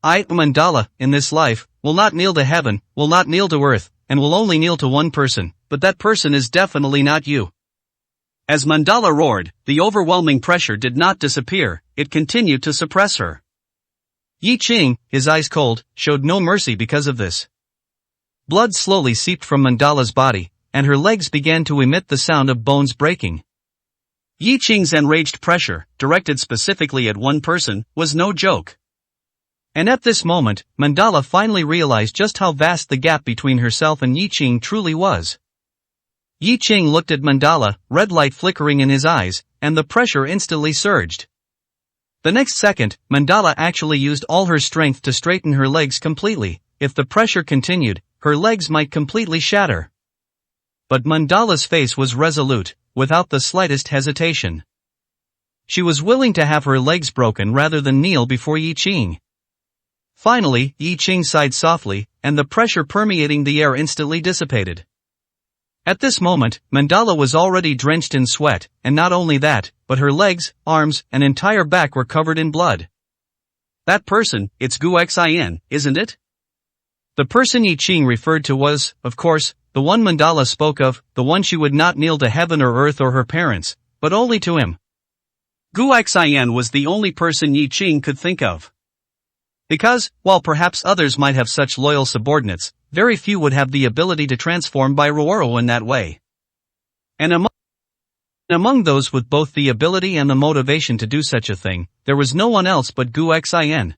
I, Mandala, in this life, will not kneel to heaven, will not kneel to earth, and will only kneel to one person, but that person is definitely not you. As Mandala roared, the overwhelming pressure did not disappear, it continued to suppress her. Yi Qing, his eyes cold, showed no mercy because of this. Blood slowly seeped from Mandala's body, and her legs began to emit the sound of bones breaking. Yi Qing's enraged pressure, directed specifically at one person, was no joke. And at this moment, Mandala finally realized just how vast the gap between herself and Yi Qing truly was. Yi Qing looked at Mandala, red light flickering in his eyes, and the pressure instantly surged. The next second, Mandala actually used all her strength to straighten her legs completely. If the pressure continued, her legs might completely shatter. But Mandala's face was resolute, without the slightest hesitation. She was willing to have her legs broken rather than kneel before Yi Qing. Finally, Yi Qing sighed softly, and the pressure permeating the air instantly dissipated. At this moment, Mandala was already drenched in sweat, and not only that, but her legs, arms, and entire back were covered in blood. That person, it's Gu Xin, isn't it? The person Yi Qing referred to was, of course, the one Mandala spoke of, the one she would not kneel to heaven or earth or her parents, but only to him. Gu Xin was the only person Yi Qing could think of. Because, while perhaps others might have such loyal subordinates, very few would have the ability to transform Bai Ruoro in that way. And among those with both the ability and the motivation to do such a thing, there was no one else but Gu Xin.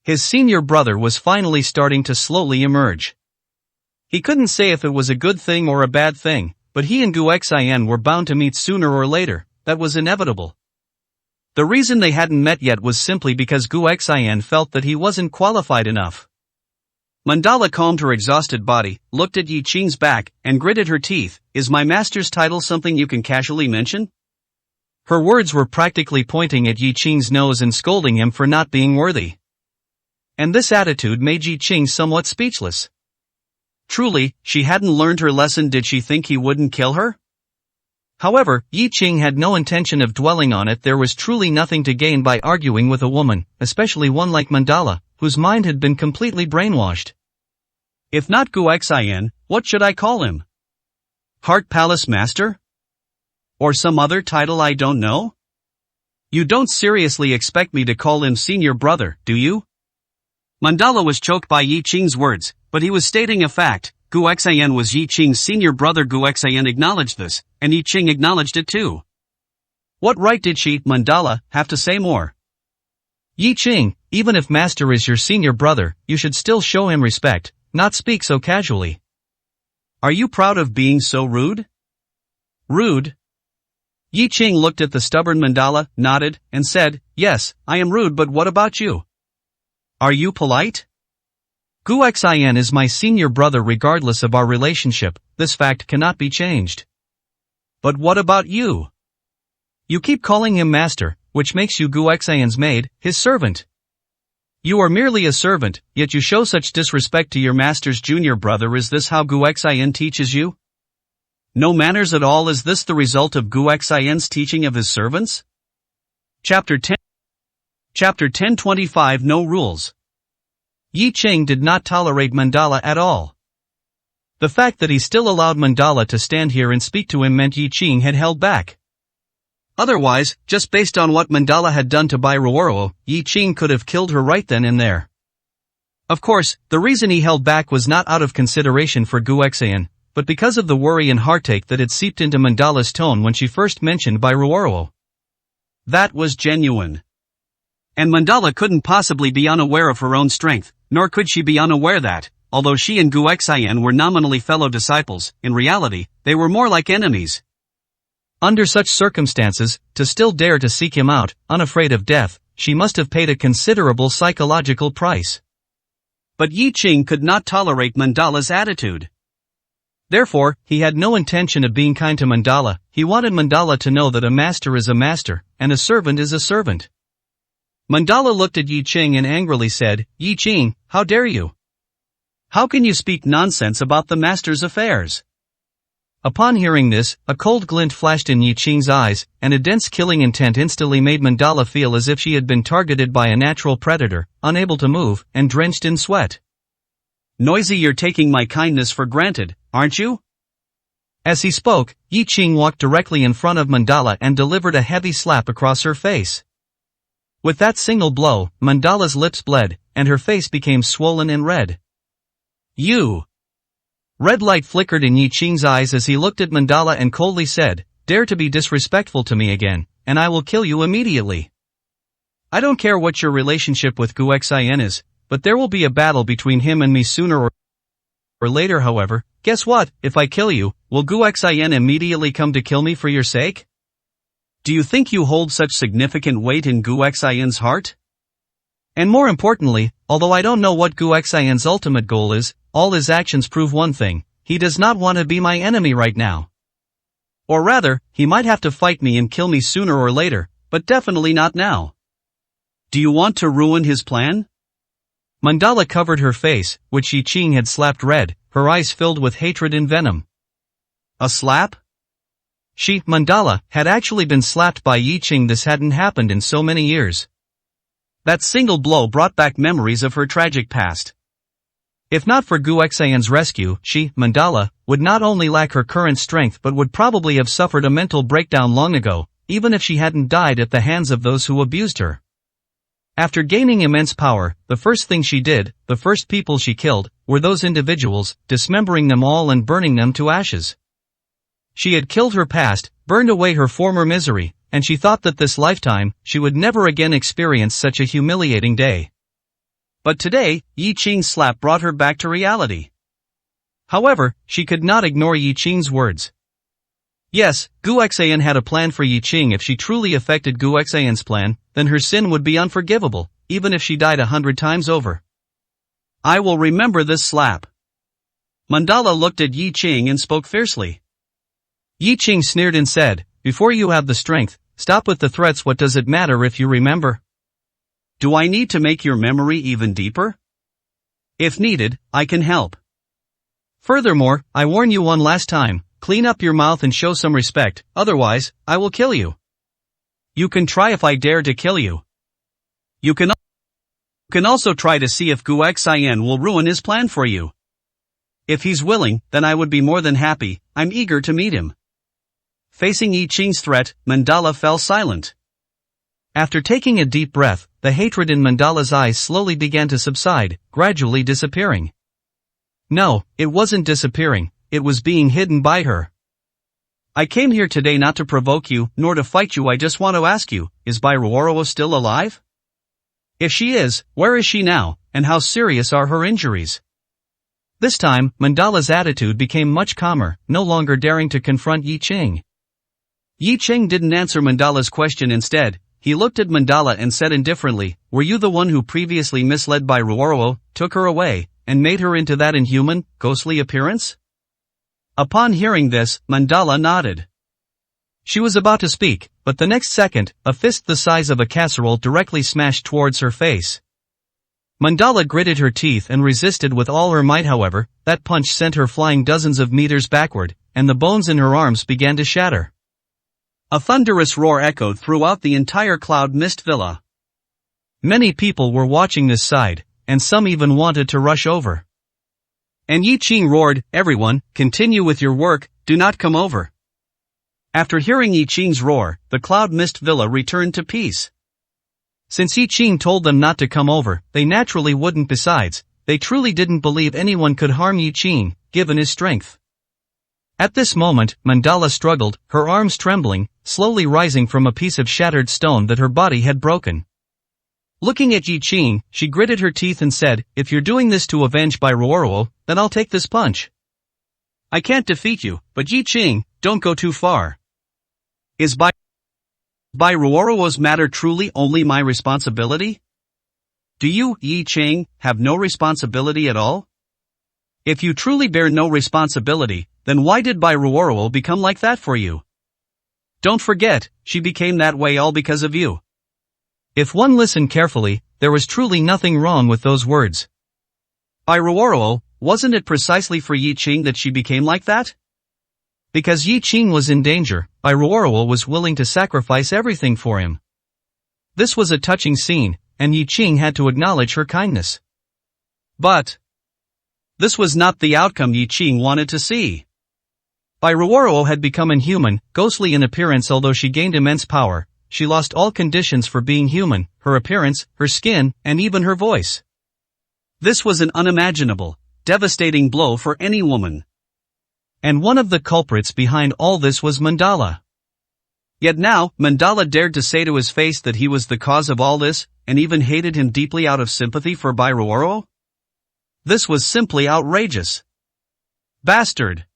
His senior brother was finally starting to slowly emerge. He couldn't say if it was a good thing or a bad thing, but he and Gu Xin were bound to meet sooner or later, that was inevitable. The reason they hadn't met yet was simply because Gu Xin felt that he wasn't qualified enough. Mandala calmed her exhausted body, looked at Yi Qing's back, and gritted her teeth. Is my master's title something you can casually mention? Her words were practically pointing at Yi Qing's nose and scolding him for not being worthy. And this attitude made Yi Qing somewhat speechless. Truly, she hadn't learned her lesson. Did she think he wouldn't kill her? However, Yi Qing had no intention of dwelling on it. There was truly nothing to gain by arguing with a woman, especially one like Mandala, whose mind had been completely brainwashed. If not Gu Xin, what should I call him? Heart Palace Master? Or some other title I don't know? You don't seriously expect me to call him senior brother, do you? Mandala was choked by Yi Qing's words, but he was stating a fact. Gu Xin was Yi Qing's senior brother. Gu Xin acknowledged this, and Yi Qing acknowledged it too. What right did she, Mandala, have to say more? Yi Qing, even if Master is your senior brother, you should still show him respect, not speak so casually. Are you proud of being so rude? Rude? Yi Qing looked at the stubborn Mandala, nodded, and said, yes, I am rude, but what about you? Are you polite? Gu Xian is my senior brother regardless of our relationship, this fact cannot be changed. But what about you? You keep calling him master, which makes you Gu Xian's maid, his servant. You are merely a servant, yet you show such disrespect to your master's junior brother. Is this how Gu Xian teaches you? No manners at all. Is this the result of Gu Xian's teaching of his servants? Chapter 10 Chapter 10:25 No Rules. Yi Qing did not tolerate Mandala at all. The fact that he still allowed Mandala to stand here and speak to him meant Yi Qing had held back. Otherwise, just based on what Mandala had done to Bai Ruoro, Yi Qing could have killed her right then and there. Of course, the reason he held back was not out of consideration for Gu Xian, but because of the worry and heartache that had seeped into Mandala's tone when she first mentioned Bai Ruoro. That was genuine. And Mandala couldn't possibly be unaware of her own strength, nor could she be unaware that, although she and Gu Xian were nominally fellow disciples, in reality, they were more like enemies. Under such circumstances, to still dare to seek him out, unafraid of death, she must have paid a considerable psychological price. But Yi Qing could not tolerate Mandala's attitude. Therefore, he had no intention of being kind to Mandala. He wanted Mandala to know that a master is a master, and a servant is a servant. Mandala looked at Yi Qing and angrily said, Yi Qing, how dare you? How can you speak nonsense about the master's affairs? Upon hearing this, a cold glint flashed in Yi Qing's eyes, and a dense killing intent instantly made Mandala feel as if she had been targeted by a natural predator, unable to move, and drenched in sweat. Noisy, you're taking my kindness for granted, aren't you? As he spoke, Yi Qing walked directly in front of Mandala and delivered a heavy slap across her face. With that single blow, Mandala's lips bled, and her face became swollen and red. You! Red light flickered in Yi Qing's eyes as he looked at Mandala and coldly said, dare to be disrespectful to me again, and I will kill you immediately. I don't care what your relationship with Gu Xian is, but there will be a battle between him and me sooner or later. However, guess what, if I kill you, will Gu Xian immediately come to kill me for your sake? Do you think you hold such significant weight in Gu Xian's heart? And more importantly, although I don't know what Gu Xian's ultimate goal is, all his actions prove one thing, he does not want to be my enemy right now. Or rather, he might have to fight me and kill me sooner or later, but definitely not now. Do you want to ruin his plan? Mandala covered her face, which Yi Qing had slapped red, her eyes filled with hatred and venom. A slap? She, Mandala, had actually been slapped by Yi Qing. This hadn't happened in so many years. That single blow brought back memories of her tragic past. If not for Gu Xian's rescue, she, Mandala, would not only lack her current strength but would probably have suffered a mental breakdown long ago, even if she hadn't died at the hands of those who abused her. After gaining immense power, the first thing she did, the first people she killed, were those individuals, dismembering them all and burning them to ashes. She had killed her past, burned away her former misery, and she thought that this lifetime, she would never again experience such a humiliating day. But today, Yi Qing's slap brought her back to reality. However, she could not ignore Yi Qing's words. Yes, Gu Xian had a plan for Yi Qing. If she truly affected Gu Xian's plan, then her sin would be unforgivable, even if she died 100 times over. I will remember this slap. Mandala looked at Yi Qing and spoke fiercely. Yi Qing sneered and said, before you have the strength, stop with the threats. What does it matter if you remember? Do I need to make your memory even deeper? If needed, I can help. Furthermore, I warn you one last time, clean up your mouth and show some respect, otherwise, I will kill you. You can try if I dare to kill you. You can also try to see if Gu Xian will ruin his plan for you. If he's willing, then I would be more than happy. I'm eager to meet him. Facing Yi Qing's threat, Mandala fell silent. After taking a deep breath, the hatred in Mandala's eyes slowly began to subside, gradually disappearing. No, it wasn't disappearing, it was being hidden by her. I came here today not to provoke you, nor to fight you. I just want to ask you, is Bai Ruoro still alive? If she is, where is she now, and how serious are her injuries? This time, Mandala's attitude became much calmer, no longer daring to confront Yi Qing. Yi Qing didn't answer Mandala's question. Instead, he looked at Mandala and said indifferently, "Were you the one who previously misled by Ruoro, took her away, and made her into that inhuman, ghostly appearance?" Upon hearing this, Mandala nodded. She was about to speak, but the next second, a fist the size of a casserole directly smashed towards her face. Mandala gritted her teeth and resisted with all her might. However, that punch sent her flying dozens of meters backward, and the bones in her arms began to shatter. A thunderous roar echoed throughout the entire Cloud Mist Villa. Many people were watching this side, and some even wanted to rush over. And Yi Qing roared, "Everyone, continue with your work, do not come over." After hearing Yi Qing's roar, the Cloud Mist Villa returned to peace. Since Yi Qing told them not to come over, they naturally wouldn't. Besides, they truly didn't believe anyone could harm Yi Qing, given his strength. At this moment, Mandala struggled, her arms trembling, slowly rising from a piece of shattered stone that her body had broken. Looking at Yi Qing, she gritted her teeth and said, "If you're doing this to avenge by Ruoro, then I'll take this punch. I can't defeat you, but Yi Qing, don't go too far. Is by Ruoro's matter truly only my responsibility? Do you, Yi Qing, have no responsibility at all? If you truly bear no responsibility, then why did Bai Ruoro become like that for you? Don't forget, she became that way all because of you." If one listened carefully, there was truly nothing wrong with those words. Bai Ruoro, wasn't it precisely for Yi Qing that she became like that? Because Yi Qing was in danger, Bai Ruoro was willing to sacrifice everything for him. This was a touching scene, and Yi Qing had to acknowledge her kindness. But this was not the outcome Yi Qing wanted to see. Bai Ruoro had become inhuman, ghostly in appearance. Although she gained immense power, she lost all conditions for being human, her appearance, her skin, and even her voice. This was an unimaginable, devastating blow for any woman. And one of the culprits behind all this was Mandala. Yet now, Mandala dared to say to his face that he was the cause of all this, and even hated him deeply out of sympathy for Bai Ruoro? This was simply outrageous. Bastard.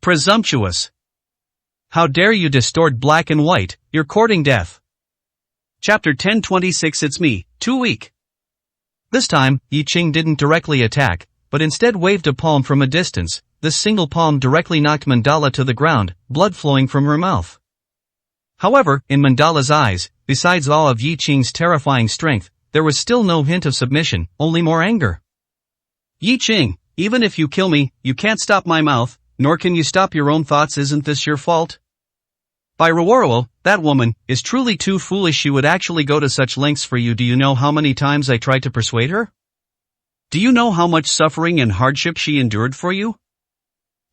Presumptuous. How dare you distort black and white, you're courting death. Chapter 1026. It's me, too weak. This time, Yi Qing didn't directly attack, but instead waved a palm from a distance. This single palm directly knocked Mandala to the ground, blood flowing from her mouth. However, in Mandala's eyes, besides awe of Yi Qing's terrifying strength, there was still no hint of submission, only more anger. "Yi Qing, even if you kill me, you can't stop my mouth, nor can you stop your own thoughts. Isn't this your fault? Bai Ruoro, that woman, is truly too foolish. She would actually go to such lengths for you. Do you know how many times I tried to persuade her? Do you know how much suffering and hardship she endured for you?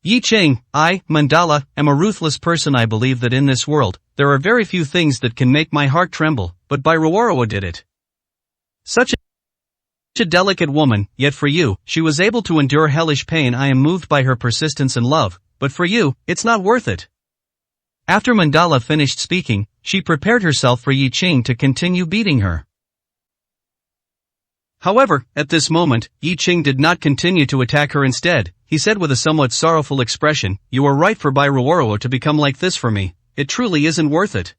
Yi Qing, I, Mandala, am a ruthless person. I believe that in this world, there are very few things that can make my heart tremble, but Bai Ruoro did it. Such a delicate woman, yet for you, she was able to endure hellish pain. I am moved by her persistence and love, but for you, it's not worth it." After Mandala finished speaking, she prepared herself for Yi Qing to continue beating her. However, at this moment, Yi Qing did not continue to attack her. Instead, he said with a somewhat sorrowful expression, "You are right for Bai Ruoro to become like this for me. It truly isn't worth it.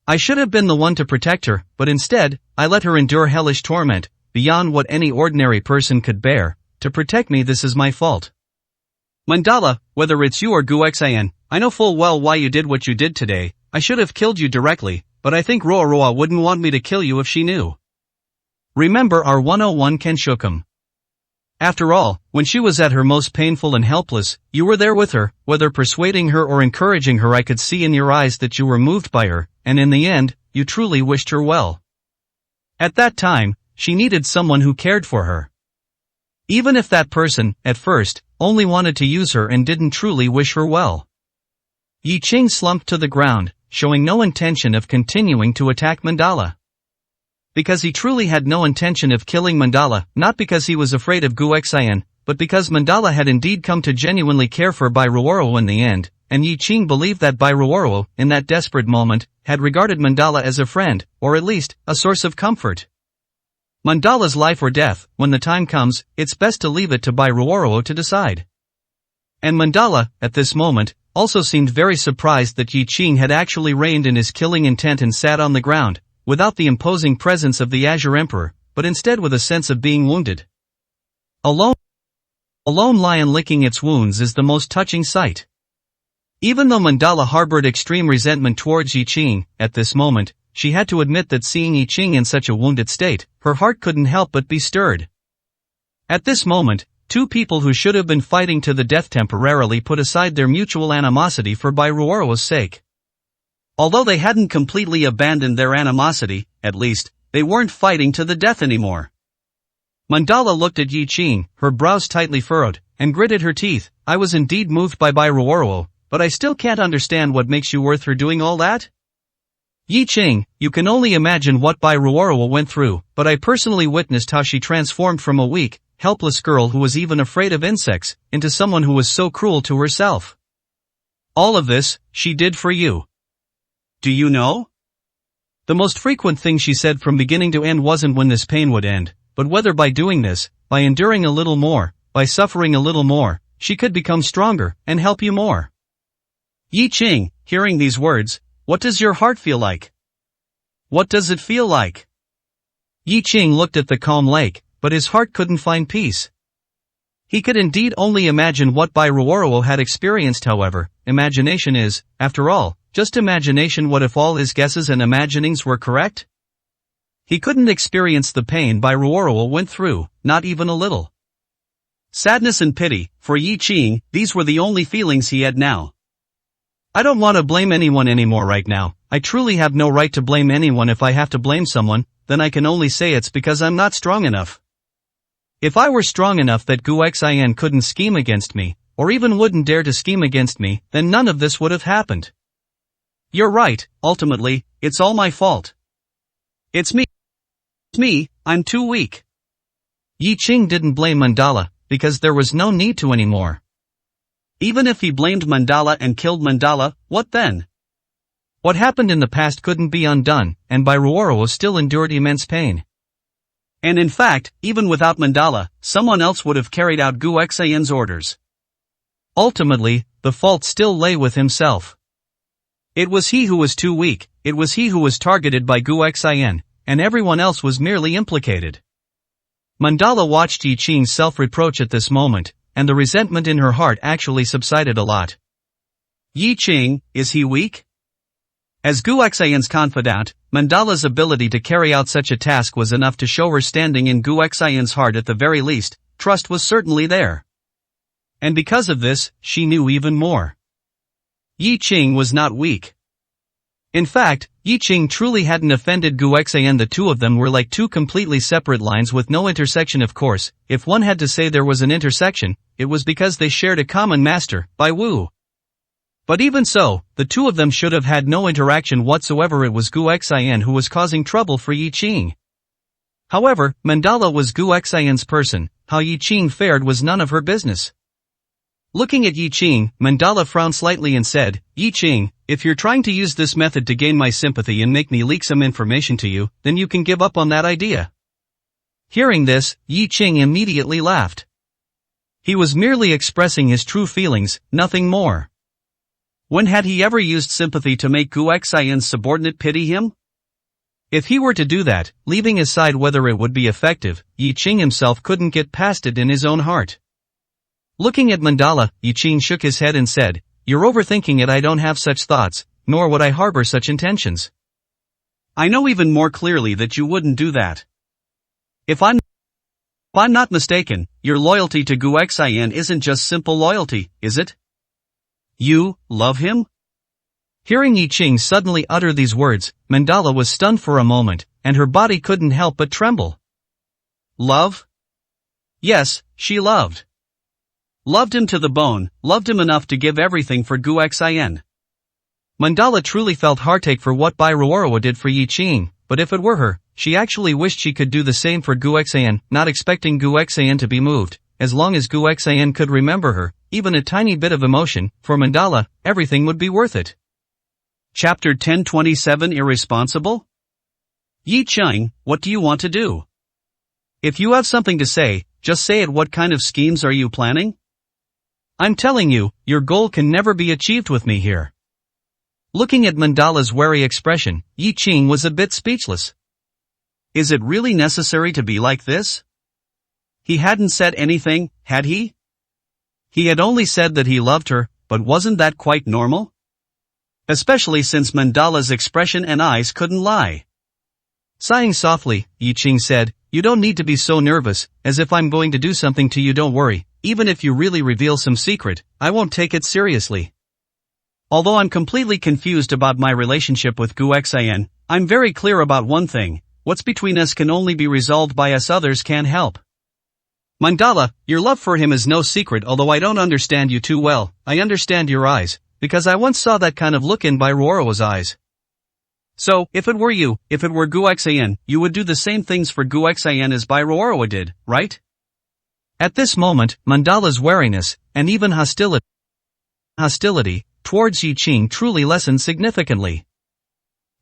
I should have been the one to protect her, but instead, I let her endure hellish torment, beyond what any ordinary person could bear. To protect me, this is my fault. Mandala, whether it's you or Guxian, I know full well why you did what you did today. I should have killed you directly, but I think Ruoro wouldn't want me to kill you if she knew. Remember our 101 Kenshokum. After all, when she was at her most painful and helpless, you were there with her, whether persuading her or encouraging her. I could see in your eyes that you were moved by her, and in the end, you truly wished her well. At that time, she needed someone who cared for her. Even if that person, at first, only wanted to use her and didn't truly wish her well." Yi Qing slumped to the ground, showing no intention of continuing to attack Mandala. Because he truly had no intention of killing Mandala, not because he was afraid of Guxian, but because Mandala had indeed come to genuinely care for Bai Ruoro in the end, and Yi Qing believed that Bai Ruoro, in that desperate moment, had regarded Mandala as a friend, or at least, a source of comfort. Mandala's life or death. When the time comes, it's best to leave it to Bai Ruoro to decide. And Mandala, at this moment, also seemed very surprised that Yi Qing had actually reined in his killing intent and sat on the ground, without the imposing presence of the Azure Emperor, but instead with a sense of being wounded. A lone lion licking its wounds is the most touching sight. Even though Mandala harbored extreme resentment towards Yi Qing, at this moment, she had to admit that seeing Yi Qing in such a wounded state, her heart couldn't help but be stirred. At this moment, two people who should have been fighting to the death temporarily put aside their mutual animosity for Bai Ruoro's sake. Although they hadn't completely abandoned their animosity, at least, they weren't fighting to the death anymore. Mandala looked at Yi Qing, her brows tightly furrowed, and gritted her teeth. I was indeed moved by Bai Ruoro, but I still can't understand what makes you worth her doing all that? Yi Qing, you can only imagine what Bai Ruoro went through, but I personally witnessed how she transformed from a weak, helpless girl who was even afraid of insects, into someone who was so cruel to herself. All of this, she did for you. Do you know? The most frequent thing she said from beginning to end wasn't when this pain would end, but whether by doing this, by enduring a little more, by suffering a little more, she could become stronger, and help you more. Yi Qing, hearing these words, what does your heart feel like? What does it feel like? Yi Qing looked at the calm lake, but his heart couldn't find peace. He could indeed only imagine what Bai Ruoro had experienced. However, imagination is, after all, just imagination. What if all his guesses and imaginings were correct? He couldn't experience the pain Bai Ruoro went through, not even a little. Sadness and pity, for Yi Qing, these were the only feelings he had now. I don't want to blame anyone anymore right now. I truly have no right to blame anyone. If I have to blame someone, then I can only say it's because I'm not strong enough. If I were strong enough that Gu Xian couldn't scheme against me, or even wouldn't dare to scheme against me, then none of this would have happened. You're right, ultimately, it's all my fault. It's me, I'm too weak. Yi Qing didn't blame Mandala, because there was no need to anymore. Even if he blamed Mandala and killed Mandala, what then? What happened in the past couldn't be undone, and Bai Ruoro still endured immense pain. And in fact, even without Mandala, someone else would have carried out Gu Xian's orders. Ultimately, the fault still lay with himself. It was he who was too weak, it was he who was targeted by Gu Xian, and everyone else was merely implicated. Mandala watched Yi Qing's self-reproach at this moment, and the resentment in her heart actually subsided a lot. Yi Qing, is he weak? As Gu Xian's confidant, Mandala's ability to carry out such a task was enough to show her standing in Gu Xian's heart. At the very least, trust was certainly there. And because of this, she knew even more. Yi Qing was not weak. In fact, Yi Qing truly hadn't offended Gu Xian. The two of them were like two completely separate lines with no intersection. Of course, if one had to say there was an intersection, it was because they shared a common master, Bai Wu. But even so, the two of them should have had no interaction whatsoever. It was Gu Xian who was causing trouble for Yi Qing. However, Mandala was Gu Xian's person. How Yi Qing fared was none of her business. Looking at Yi Qing, Mandala frowned slightly and said, Yi Qing, if you're trying to use this method to gain my sympathy and make me leak some information to you, then you can give up on that idea. Hearing this, Yi Qing immediately laughed. He was merely expressing his true feelings, nothing more. When had he ever used sympathy to make Gu Xian's subordinate pity him? If he were to do that, leaving aside whether it would be effective, Yi Qing himself couldn't get past it in his own heart. Looking at Mandala, Yi Qing shook his head and said, You're overthinking it. I don't have such thoughts, nor would I harbor such intentions. I know even more clearly that you wouldn't do that. If I'm not mistaken, your loyalty to Gu Xian isn't just simple loyalty, is it? You love him? Hearing Yi Qing suddenly utter these words, Mandala was stunned for a moment, and her body couldn't help but tremble. Love? Yes, she loved. Loved him to the bone, loved him enough to give everything for Gu Xian. Mandala truly felt heartache for what Bai Ruoro did for Yi Qing, but if it were her, she actually wished she could do the same for Gu Xian, not expecting Gu Xian to be moved. As long as Gu Xian could remember her, even a tiny bit of emotion, for Mandala, everything would be worth it. Chapter 1027 Irresponsible? Yi Qing, what do you want to do? If you have something to say, just say it. What kind of schemes are you planning? I'm telling you, your goal can never be achieved with me here. Looking at Mandala's wary expression, Yi Qing was a bit speechless. Is it really necessary to be like this? He hadn't said anything, had he? He had only said that he loved her, but wasn't that quite normal? Especially since Mandala's expression and eyes couldn't lie. Sighing softly, Yi Qing said, "You don't need to be so nervous, as if I'm going to do something to you. Don't worry, even if you really reveal some secret, I won't take it seriously. Although I'm completely confused about my relationship with Gu Xian, I'm very clear about one thing, what's between us can only be resolved by us. Others can't help. Mandala, your love for him is no secret. Although I don't understand you too well, I understand your eyes, because I once saw that kind of look in Bairuoro's eyes. So, if it were you, if it were Gu Xian, you would do the same things for Gu Xian as Bairuoro did, right?" At this moment, Mandala's wariness, and even hostility towards Yi Qing truly lessened significantly.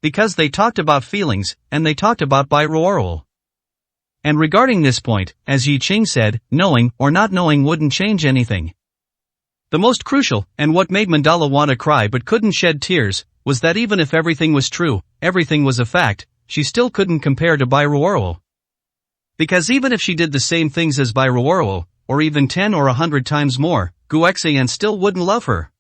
Because they talked about feelings, and they talked about Bairuoro. And regarding this point, as Yi Qing said, knowing or not knowing wouldn't change anything. The most crucial, and what made Mandala want to cry but couldn't shed tears, was that even if everything was true, everything was a fact, she still couldn't compare to Bairuoro. Because even if she did the same things as Bairuoro, or even 10 or 100 times more, Gu Xian still wouldn't love her.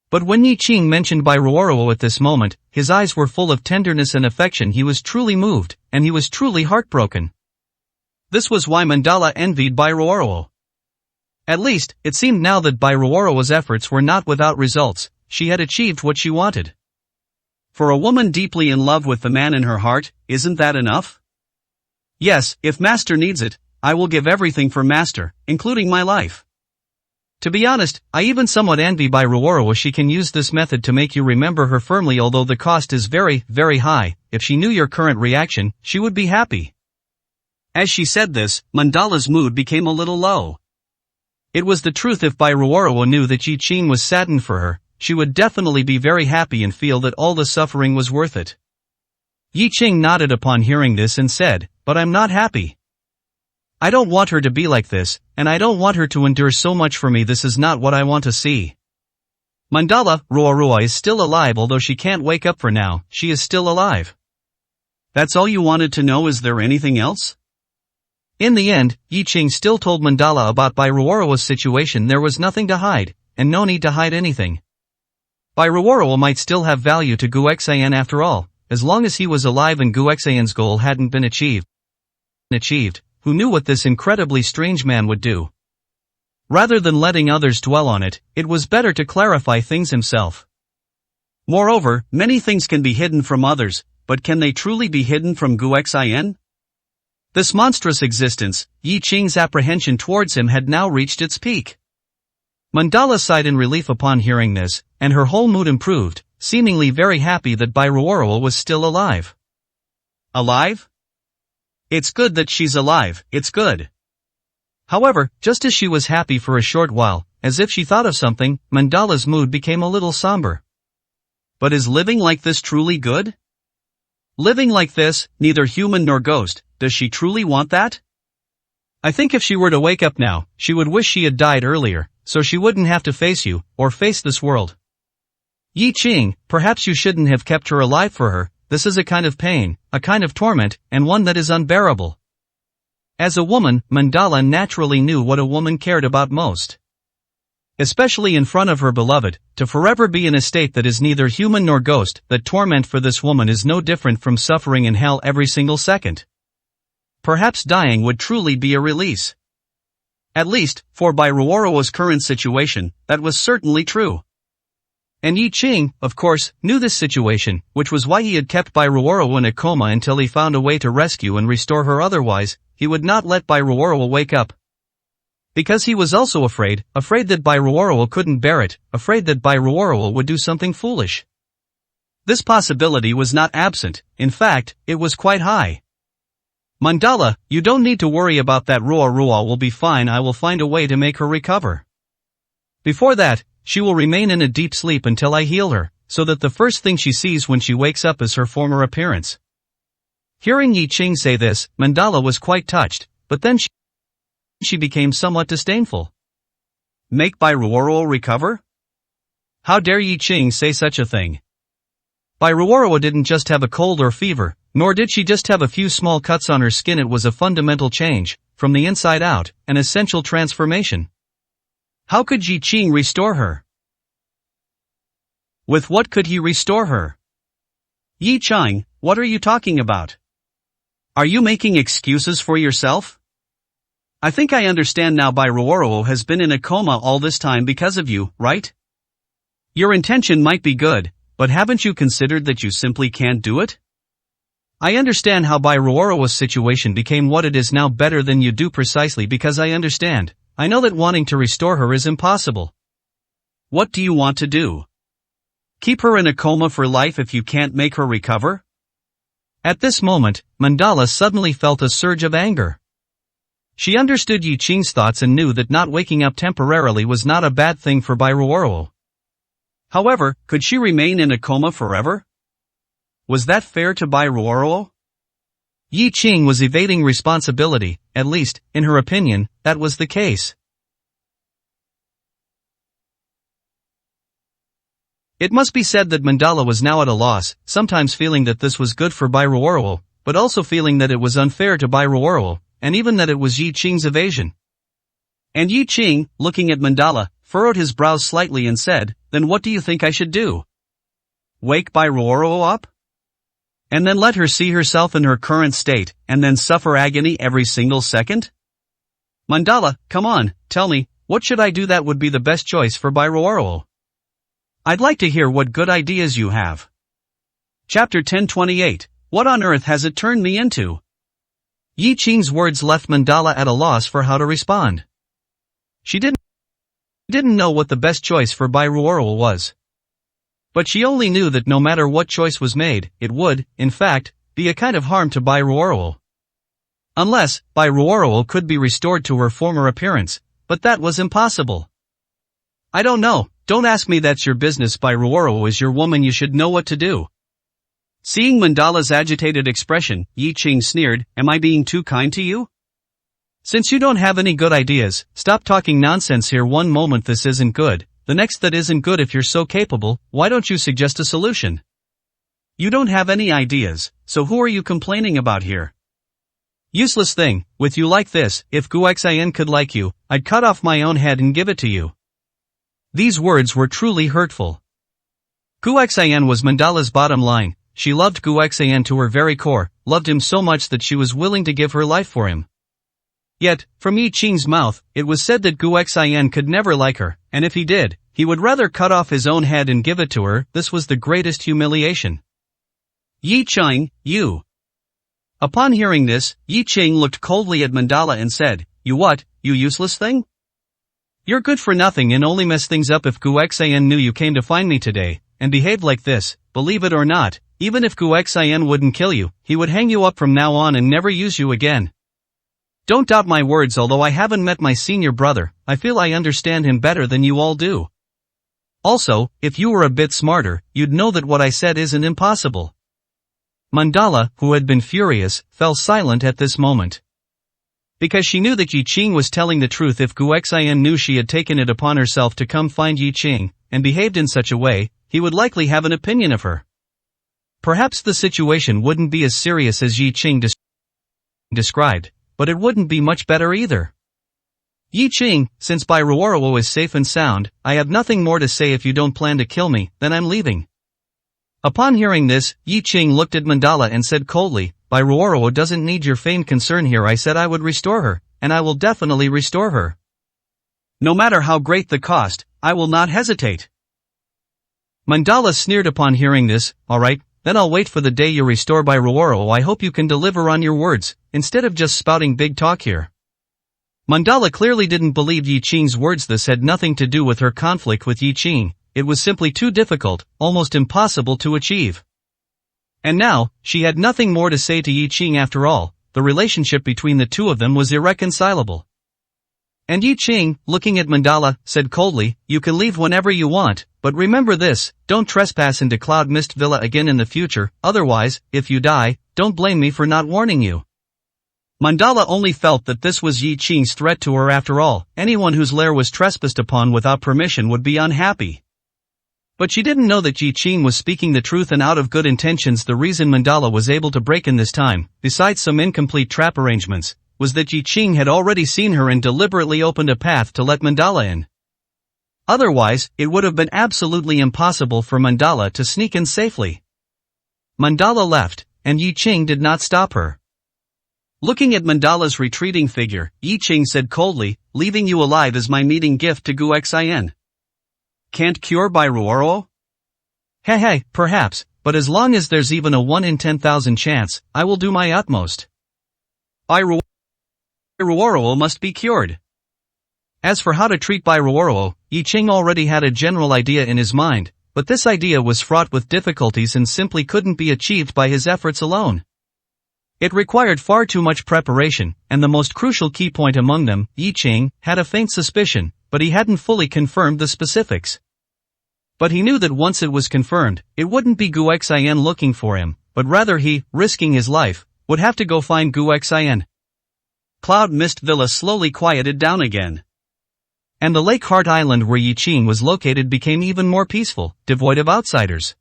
But when Yi Qing mentioned Bairuoro at this moment, his eyes were full of tenderness and affection. He was truly moved, and he was truly heartbroken. This was why Mandala envied Bairuoro. At least, it seemed now that Bairuoro's efforts were not without results. She had achieved what she wanted. For a woman deeply in love with the man in her heart, isn't that enough? Yes, if Master needs it, I will give everything for Master, including my life. To be honest, I even somewhat envy Bairuoro. She can use this method to make you remember her firmly. Although the cost is very, very high, if she knew your current reaction, she would be happy. As she said this, Mandala's mood became a little low. It was the truth. If Bairuoro knew that Yi Qing was saddened for her, she would definitely be very happy and feel that all the suffering was worth it. Yi Qing nodded upon hearing this and said, "But I'm not happy. I don't want her to be like this, and I don't want her to endure so much for me. This is not what I want to see." Mandala, Ruorua is still alive. Although she can't wake up for now, she is still alive. That's all you wanted to know? Is there anything else? In the end, Yi Qing still told Mandala about Bairuoro's situation. There was nothing to hide, and no need to hide anything. Bairuoro might still have value to Gu Xian after all, as long as he was alive and Gu Xian's goal hadn't been achieved. Who knew what this incredibly strange man would do? Rather than letting others dwell on it, it was better to clarify things himself. Moreover, many things can be hidden from others, but can they truly be hidden from Gu Xian? This monstrous existence, Yi Qing's apprehension towards him had now reached its peak. Mandala sighed in relief upon hearing this, and her whole mood improved, seemingly very happy that Bairuoro was still alive. Alive? It's good that she's alive, it's good. However, just as she was happy for a short while, as if she thought of something, Mandala's mood became a little somber. But is living like this truly good? Living like this, neither human nor ghost, does she truly want that? I think if she were to wake up now, she would wish she had died earlier, so she wouldn't have to face you, or face this world. Yi Qing, perhaps you shouldn't have kept her alive for her. This is a kind of pain, a kind of torment, and one that is unbearable. As a woman, Mandala naturally knew what a woman cared about most. Especially in front of her beloved, to forever be in a state that is neither human nor ghost. That torment for this woman is no different from suffering in hell every single second. Perhaps dying would truly be a release. At least, for Bairuoro's current situation, that was certainly true. And Yi Qing, of course, knew this situation, which was why he had kept Bairuoro in a coma until he found a way to rescue and restore her. Otherwise, he would not let Bairuoro wake up. Because he was also afraid that Bairuoro couldn't bear it, afraid that Bairuoro would do something foolish. This possibility was not absent, in fact, it was quite high. Mandala, you don't need to worry about that. Ruorua will be fine. I will find a way to make her recover. Before that, she will remain in a deep sleep until I heal her, so that the first thing she sees when she wakes up is her former appearance. Hearing Yi Qing say this, Mandala was quite touched, but then she became somewhat disdainful. Make Bai Ruoro recover? How dare Yi Qing say such a thing? Bai Ruoro didn't just have a cold or fever, nor did she just have a few small cuts on her skin. It was a fundamental change, from the inside out, an essential transformation. How could Yi Qing restore her? With what could he restore her? Yi Qing, what are you talking about? Are you making excuses for yourself? I think I understand now. Bai Ruoro has been in a coma all this time because of you, right? Your intention might be good, but haven't you considered that you simply can't do it? I understand how Bai Ruoro's situation became what it is now better than you do, precisely because I understand. I know that wanting to restore her is impossible. What do you want to do? Keep her in a coma for life if you can't make her recover? At this moment, Mandala suddenly felt a surge of anger. She understood Yi Qing's thoughts and knew that not waking up temporarily was not a bad thing for Bai Ruoro. However, could she remain in a coma forever? Was that fair to Bai Ruoro? Yi Qing was evading responsibility, at least, in her opinion, that was the case. It must be said that Mandala was now at a loss, sometimes feeling that this was good for Bai Ruoro, but also feeling that it was unfair to Bai Ruoro, and even that it was Yi Qing's evasion. And Yi Qing, looking at Mandala, furrowed his brows slightly and said, "Then what do you think I should do? Wake Bai Ruoro up? And then let her see herself in her current state, and then suffer agony every single second? Mandala, come on, tell me, what should I do that would be the best choice for Bai Ruoro? I'd like to hear what good ideas you have." Chapter 1028, What on earth has it turned me into? Yi Qing's words left Mandala at a loss for how to respond. She didn't know what the best choice for Bai Ruoro was. But she only knew that no matter what choice was made, it would, in fact, be a kind of harm to Bai Ruoro. Unless, Bai Ruoro could be restored to her former appearance, but that was impossible. "I don't know, don't ask me, that's your business. Bai Ruoro is your woman, you should know what to do." Seeing Mandala's agitated expression, Yi Qing sneered, "Am I being too kind to you? Since you don't have any good ideas, stop talking nonsense here. One moment this isn't good, the next that isn't good. If you're so capable, why don't you suggest a solution? You don't have any ideas, so who are you complaining about here? Useless thing, with you like this, if Guxian could like you, I'd cut off my own head and give it to you." These words were truly hurtful. Guxian was Mandala's bottom line. She loved Guxian to her very core, loved him so much that she was willing to give her life for him. Yet, from Yi Qing's mouth, it was said that Guxian could never like her, and if he did, he would rather cut off his own head and give it to her. This was the greatest humiliation. "Yi Qing, you." Upon hearing this, Yi Qing looked coldly at Mandala and said, "You what, you useless thing? You're good for nothing and only mess things up. If Guxian knew you came to find me today, and behaved like this, believe it or not, even if Guxian wouldn't kill you, he would hang you up from now on and never use you again. Don't doubt my words. Although I haven't met my senior brother, I feel I understand him better than you all do. Also, if you were a bit smarter, you'd know that what I said isn't impossible." Mandala, who had been furious, fell silent at this moment. Because she knew that Yi Qing was telling the truth. If Guxian knew she had taken it upon herself to come find Yi Qing, and behaved in such a way, he would likely have an opinion of her. Perhaps the situation wouldn't be as serious as Yi Qing described, but it wouldn't be much better either. "Yi Qing, since Bai Ruoro is safe and sound, I have nothing more to say. If you don't plan to kill me, then I'm leaving." Upon hearing this, Yi Qing looked at Mandala and said coldly, "Bai Ruoro doesn't need your feigned concern here. I said I would restore her, and I will definitely restore her. No matter how great the cost, I will not hesitate." Mandala sneered upon hearing this. "Alright, then I'll wait for the day you restore Bai Ruoro. I hope you can deliver on your words, instead of just spouting big talk here." Mandala clearly didn't believe Yi Qing's words. This had nothing to do with her conflict with Yi Qing. It was simply too difficult, almost impossible to achieve. And now, she had nothing more to say to Yi Qing. After all, the relationship between the two of them was irreconcilable. And Yi Qing, looking at Mandala, said coldly, "You can leave whenever you want, but remember this, don't trespass into Cloud Mist Villa again in the future, otherwise, if you die, don't blame me for not warning you." Mandala only felt that this was Yi Qing's threat to her after all. Anyone whose lair was trespassed upon without permission would be unhappy. But she didn't know that Yi Qing was speaking the truth, and out of good intentions the reason Mandala was able to break in this time, besides some incomplete trap arrangements, was that Yi Qing had already seen her and deliberately opened a path to let Mandala in. Otherwise, it would have been absolutely impossible for Mandala to sneak in safely. Mandala left, and Yi Qing did not stop her. Looking at Mandala's retreating figure, Yi Qing said coldly, "Leaving you alive is my meeting gift to Gu Xian. Can't cure by Ruoro?" Hey, perhaps, but as long as there's even a 1 in 10,000 chance, I will do my utmost. Ruoro must be cured. As for how to treat by Ruoro, Yi Qing already had a general idea in his mind, but this idea was fraught with difficulties and simply couldn't be achieved by his efforts alone. It required far too much preparation, and the most crucial key point among them, Yi Qing, had a faint suspicion, but he hadn't fully confirmed the specifics. But he knew that once it was confirmed, it wouldn't be Gu Xian looking for him, but rather he, risking his life, would have to go find Gu Xian. Cloud Mist Villa slowly quieted down again. And the Lake Heart Island where Yi Qing was located became even more peaceful, devoid of outsiders.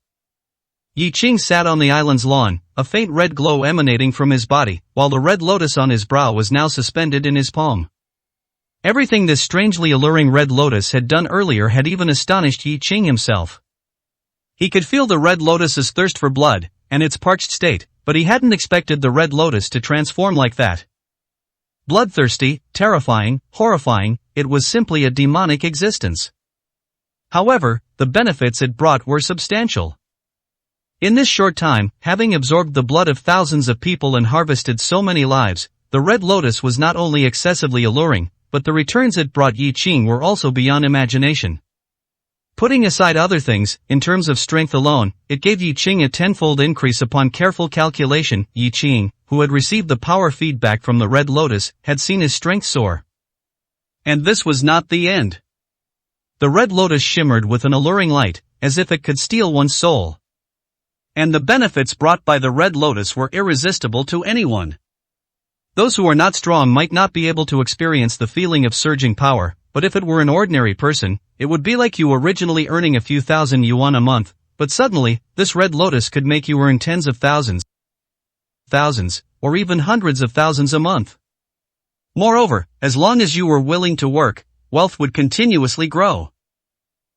Yi Qing sat on the island's lawn, a faint red glow emanating from his body, while the red lotus on his brow was now suspended in his palm. Everything this strangely alluring red lotus had done earlier had even astonished Yi Qing himself. He could feel the red lotus's thirst for blood, and its parched state, but he hadn't expected the red lotus to transform like that. Bloodthirsty, terrifying, horrifying, it was simply a demonic existence. However, the benefits it brought were substantial. In this short time, having absorbed the blood of thousands of people and harvested so many lives, the red lotus was not only excessively alluring, but the returns it brought Yi Qing were also beyond imagination. Putting aside other things, in terms of strength alone, it gave Yi Qing a tenfold increase upon careful calculation. Yi Qing, who had received the power feedback from the red lotus, had seen his strength soar. And this was not the end. The red lotus shimmered with an alluring light, as if it could steal one's soul. And the benefits brought by the red lotus were irresistible to anyone. Those who are not strong might not be able to experience the feeling of surging power, but if it were an ordinary person, it would be like you originally earning a few thousand yuan a month, but suddenly, this red lotus could make you earn tens of thousands, or even hundreds of thousands a month. Moreover, as long as you were willing to work, wealth would continuously grow.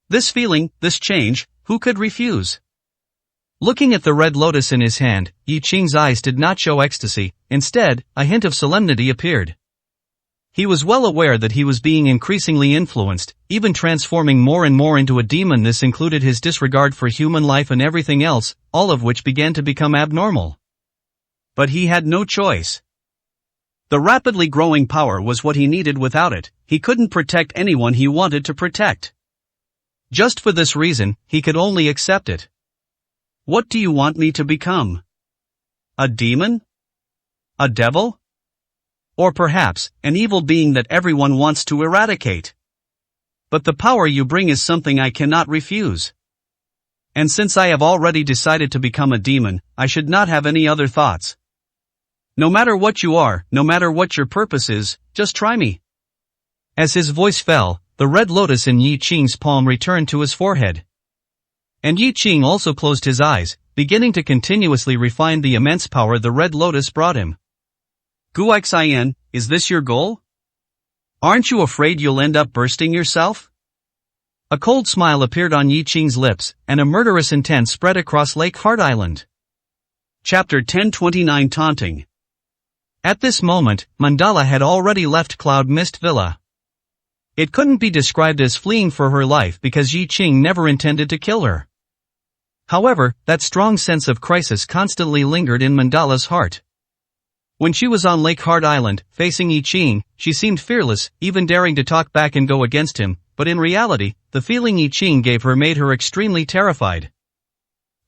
This feeling, this change, who could refuse? Looking at the red lotus in his hand, Yi Qing's eyes did not show ecstasy, instead, a hint of solemnity appeared. He was well aware that he was being increasingly influenced, even transforming more and more into a demon. This included his disregard for human life and everything else, all of which began to become abnormal. But he had no choice. The rapidly growing power was what he needed. Without it, he couldn't protect anyone he wanted to protect. Just for this reason, he could only accept it. What do you want me to become? A demon? A devil? Or perhaps, an evil being that everyone wants to eradicate? But the power you bring is something I cannot refuse. And since I have already decided to become a demon, I should not have any other thoughts. No matter what you are, no matter what your purpose is, just try me. As his voice fell, the red lotus in Yi Qing's palm returned to his forehead. And Yi Qing also closed his eyes, beginning to continuously refine the immense power the red lotus brought him. Gu Xian, is this your goal? Aren't you afraid you'll end up bursting yourself? A cold smile appeared on Yi Qing's lips, and a murderous intent spread across Lake Heart Island. Chapter 1029 Taunting. At this moment, Mandala had already left Cloud Mist Villa. It couldn't be described as fleeing for her life because Yi Qing never intended to kill her. However, that strong sense of crisis constantly lingered in Mandala's heart. When she was on Lake Heart Island, facing Yi Qing, she seemed fearless, even daring to talk back and go against him, but in reality, the feeling Yi Qing gave her made her extremely terrified.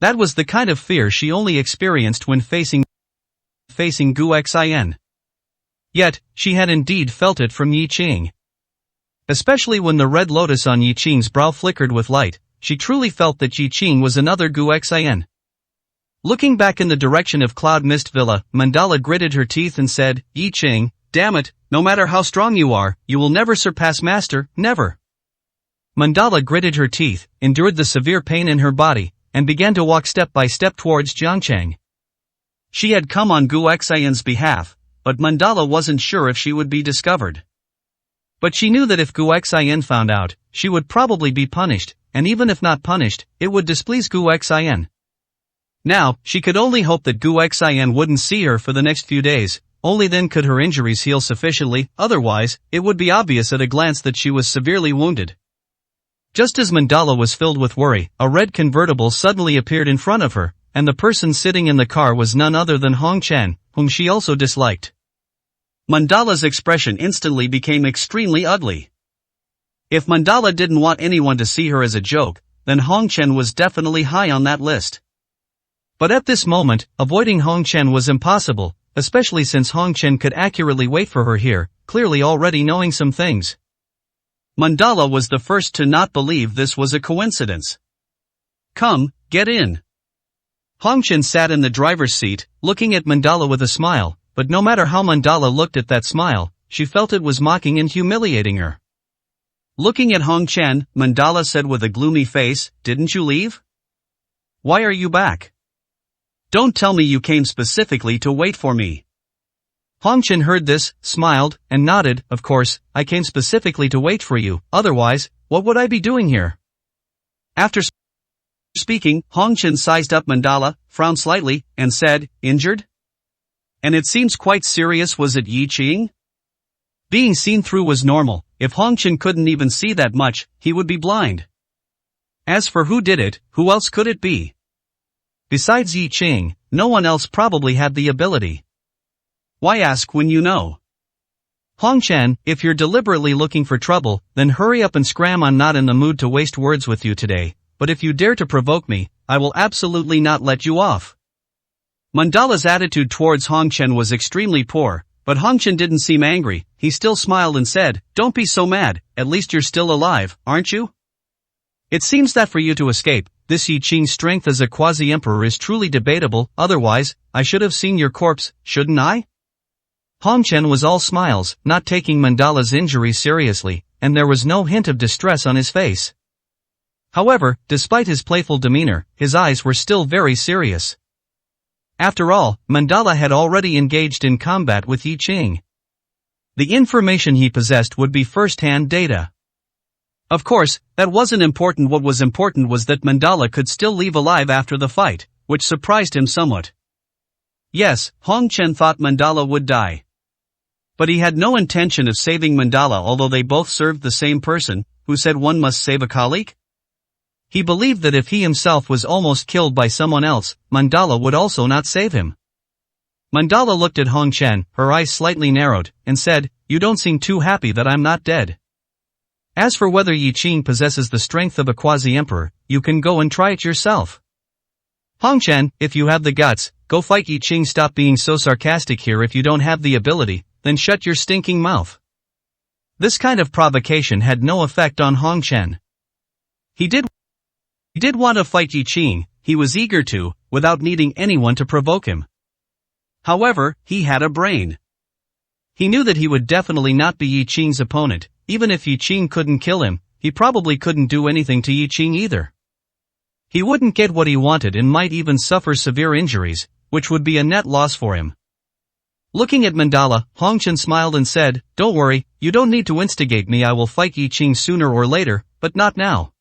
That was the kind of fear she only experienced when facing Gu Xian. Yet, she had indeed felt it from Yi Qing. Especially when the red lotus on Yi Qing's brow flickered with light, she truly felt that Yi Qing was another Gu Xian. Looking back in the direction of Cloud Mist Villa, Mandala gritted her teeth and said, Yi Ching, damn it, no matter how strong you are, you will never surpass Master, never. Mandala gritted her teeth, endured the severe pain in her body, and began to walk step by step towards Jiangcheng. She had come on Gu Xian's behalf, but Mandala wasn't sure if she would be discovered. But she knew that if Gu Xian found out, she would probably be punished, and even if not punished, it would displease Gu Xian. Now, she could only hope that Gu Xian wouldn't see her for the next few days, only then could her injuries heal sufficiently, otherwise, it would be obvious at a glance that she was severely wounded. Just as Mandala was filled with worry, a red convertible suddenly appeared in front of her, and the person sitting in the car was none other than Hong Chen, whom she also disliked. Mandala's expression instantly became extremely ugly. If Mandala didn't want anyone to see her as a joke, then Hong Chen was definitely high on that list. But at this moment, avoiding Hong Chen was impossible, especially since Hong Chen could accurately wait for her here, clearly already knowing some things. Mandala was the first to not believe this was a coincidence. Come, get in. Hong Chen sat in the driver's seat, looking at Mandala with a smile, but no matter how Mandala looked at that smile, she felt it was mocking and humiliating her. Looking at Hong Chen, Mandala said with a gloomy face, "Didn't you leave? Why are you back? Don't tell me you came specifically to wait for me." Hong Chen heard this, smiled, and nodded, "Of course, I came specifically to wait for you, otherwise, what would I be doing here?" After speaking, Hong Chen sized up Mandala, frowned slightly, and said, "Injured? And it seems quite serious, was it, Yi Ching?" Being seen through was normal. If Hong Chen couldn't even see that much, he would be blind. As for who did it, who else could it be? Besides Yi Ching, no one else probably had the ability. Why ask when you know? Hong Chen, if you're deliberately looking for trouble, then hurry up and scram. I'm not in the mood to waste words with you today, but if you dare to provoke me, I will absolutely not let you off. Mandala's attitude towards Hong Chen was extremely poor, but Hong Chen didn't seem angry. He still smiled and said, "Don't be so mad, at least you're still alive, aren't you? It seems that for you to escape, this Yi Ching's strength as a quasi-emperor is truly debatable, otherwise, I should have seen your corpse, shouldn't I?" Hong Chen was all smiles, not taking Mandala's injury seriously, and there was no hint of distress on his face. However, despite his playful demeanor, his eyes were still very serious. After all, Mandala had already engaged in combat with Yi Ching. The information he possessed would be first-hand data. Of course, that wasn't important. What was important was that Mandala could still leave alive after the fight, which surprised him somewhat. Yes, Hong Chen thought Mandala would die. But he had no intention of saving Mandala, although they both served the same person, who said one must save a colleague. He believed that if he himself was almost killed by someone else, Mandala would also not save him. Mandala looked at Hong Chen, her eyes slightly narrowed, and said, "You don't seem too happy that I'm not dead. As for whether Yi Ching possesses the strength of a quasi-emperor, you can go and try it yourself. Hong Chen, if you have the guts, go fight Yi Ching. Stop being so sarcastic here. If you don't have the ability, then shut your stinking mouth." This kind of provocation had no effect on Hong Chen. He did want to fight Yi Ching, he was eager to, without needing anyone to provoke him. However, he had a brain. He knew that he would definitely not be Yi Ching's opponent. Even if Yi Ching couldn't kill him, he probably couldn't do anything to Yi Ching either. He wouldn't get what he wanted and might even suffer severe injuries, which would be a net loss for him. Looking at Mandala, Hong Chen smiled and said, "Don't worry, you don't need to instigate me. I will fight Yi Ching sooner or later, but not now.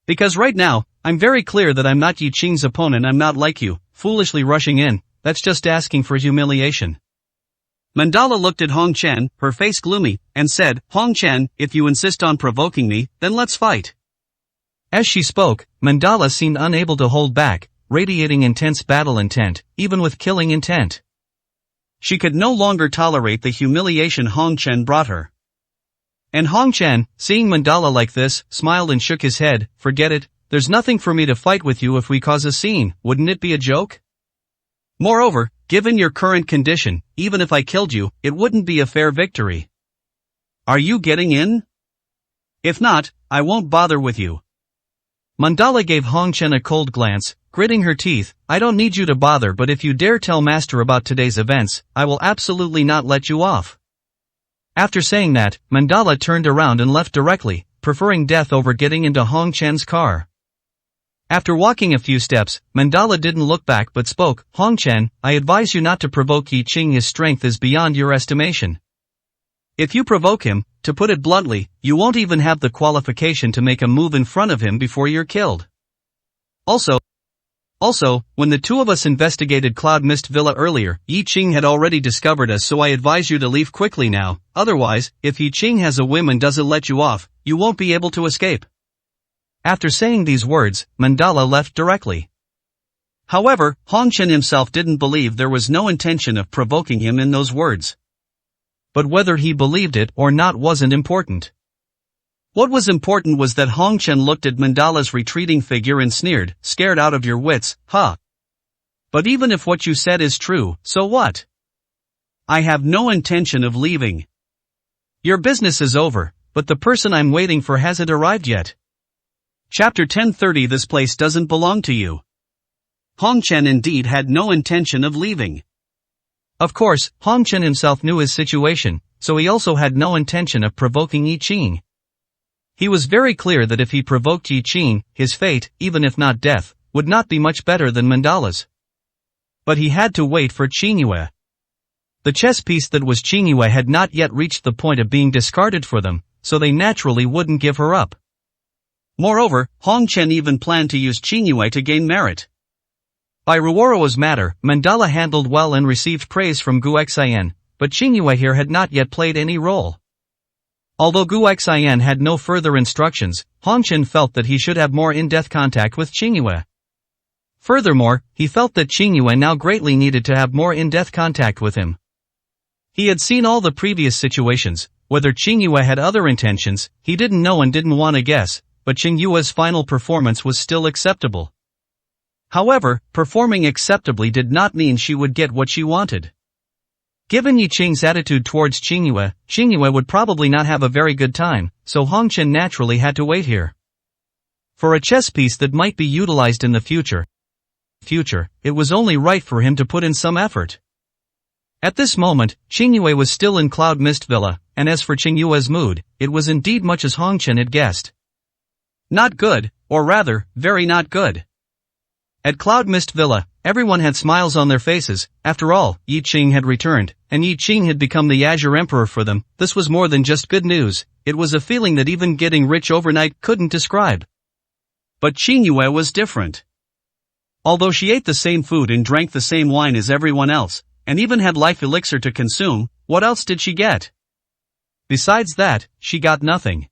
Because right now, I'm very clear that I'm not Yi Ching's opponent. I'm not like you, foolishly rushing in, that's just asking for humiliation." Mandala looked at Hong Chen, her face gloomy, and said, "Hong Chen, if you insist on provoking me, then let's fight." As she spoke, Mandala seemed unable to hold back, radiating intense battle intent, even with killing intent. She could no longer tolerate the humiliation Hong Chen brought her. And Hong Chen, seeing Mandala like this, smiled and shook his head, "Forget it, there's nothing for me to fight with you if we cause a scene. Wouldn't it be a joke? Moreover, given your current condition, even if I killed you, it wouldn't be a fair victory. Are you getting in? If not, I won't bother with you." Mandala gave Hong Chen a cold glance, gritting her teeth. I don't need you to bother, but if you dare tell master about today's events, I will absolutely not let you off. After saying that, Mandala turned around and left directly, preferring death over getting into Hong Chen's car. After walking a few steps, Mandala didn't look back but spoke. Hong Chen, I advise you not to provoke Yi Qing. His strength is beyond your estimation. If you provoke him, to put it bluntly, you won't even have the qualification to make a move in front of him before you're killed. Also, when the two of us investigated Cloud Mist Villa earlier, Yi Qing had already discovered us, so I advise you to leave quickly now. Otherwise, if Yi Qing has a whim and doesn't let you off, you won't be able to escape. After saying these words, Mandala left directly. However, Hong Chen himself didn't believe there was no intention of provoking him in those words. But whether he believed it or not wasn't important. What was important was that Hong Chen looked at Mandala's retreating figure and sneered, scared out of your wits, huh? But even if what you said is true, so what? I have no intention of leaving. Your business is over, but the person I'm waiting for hasn't arrived yet. Chapter 1030. This place doesn't belong to you. Hong Chen indeed had no intention of leaving. Of course, Hong Chen himself knew his situation, so he also had no intention of provoking Yi Qing. He was very clear that if he provoked Yi Qing, his fate, even if not death, would not be much better than Mandala's. But he had to wait for Qingyue. The chess piece that was Qingyue had not yet reached the point of being discarded for them, so they naturally wouldn't give her up. Moreover, Hong Chen even planned to use Qingyue to gain merit. By Ruoro's matter, Mandala handled well and received praise from Gu Xian, but Qingyue here had not yet played any role. Although Gu Xian had no further instructions, Hong Chen felt that he should have more in-depth contact with Qingyue. Furthermore, he felt that Qingyue now greatly needed to have more in-depth contact with him. He had seen all the previous situations. Whether Qingyue had other intentions, he didn't know and didn't want to guess, but Qingyue's final performance was still acceptable. However, performing acceptably did not mean she would get what she wanted. Given Yi Qing's attitude towards Qingyue would probably not have a very good time, so Hong Chen naturally had to wait here. For a chess piece that might be utilized in the future, it was only right for him to put in some effort. At this moment, Qingyue was still in Cloud Mist Villa, and as for Qingyue's mood, it was indeed much as Hong Chen had guessed. Not good, or rather, very not good. At Cloud Mist Villa, everyone had smiles on their faces. After all, Yi Qing had returned, and Yi Qing had become the Azure Emperor for them. This was more than just good news, it was a feeling that even getting rich overnight couldn't describe. But Qingyue was different. Although she ate the same food and drank the same wine as everyone else, and even had life elixir to consume, what else did she get? Besides that, she got nothing.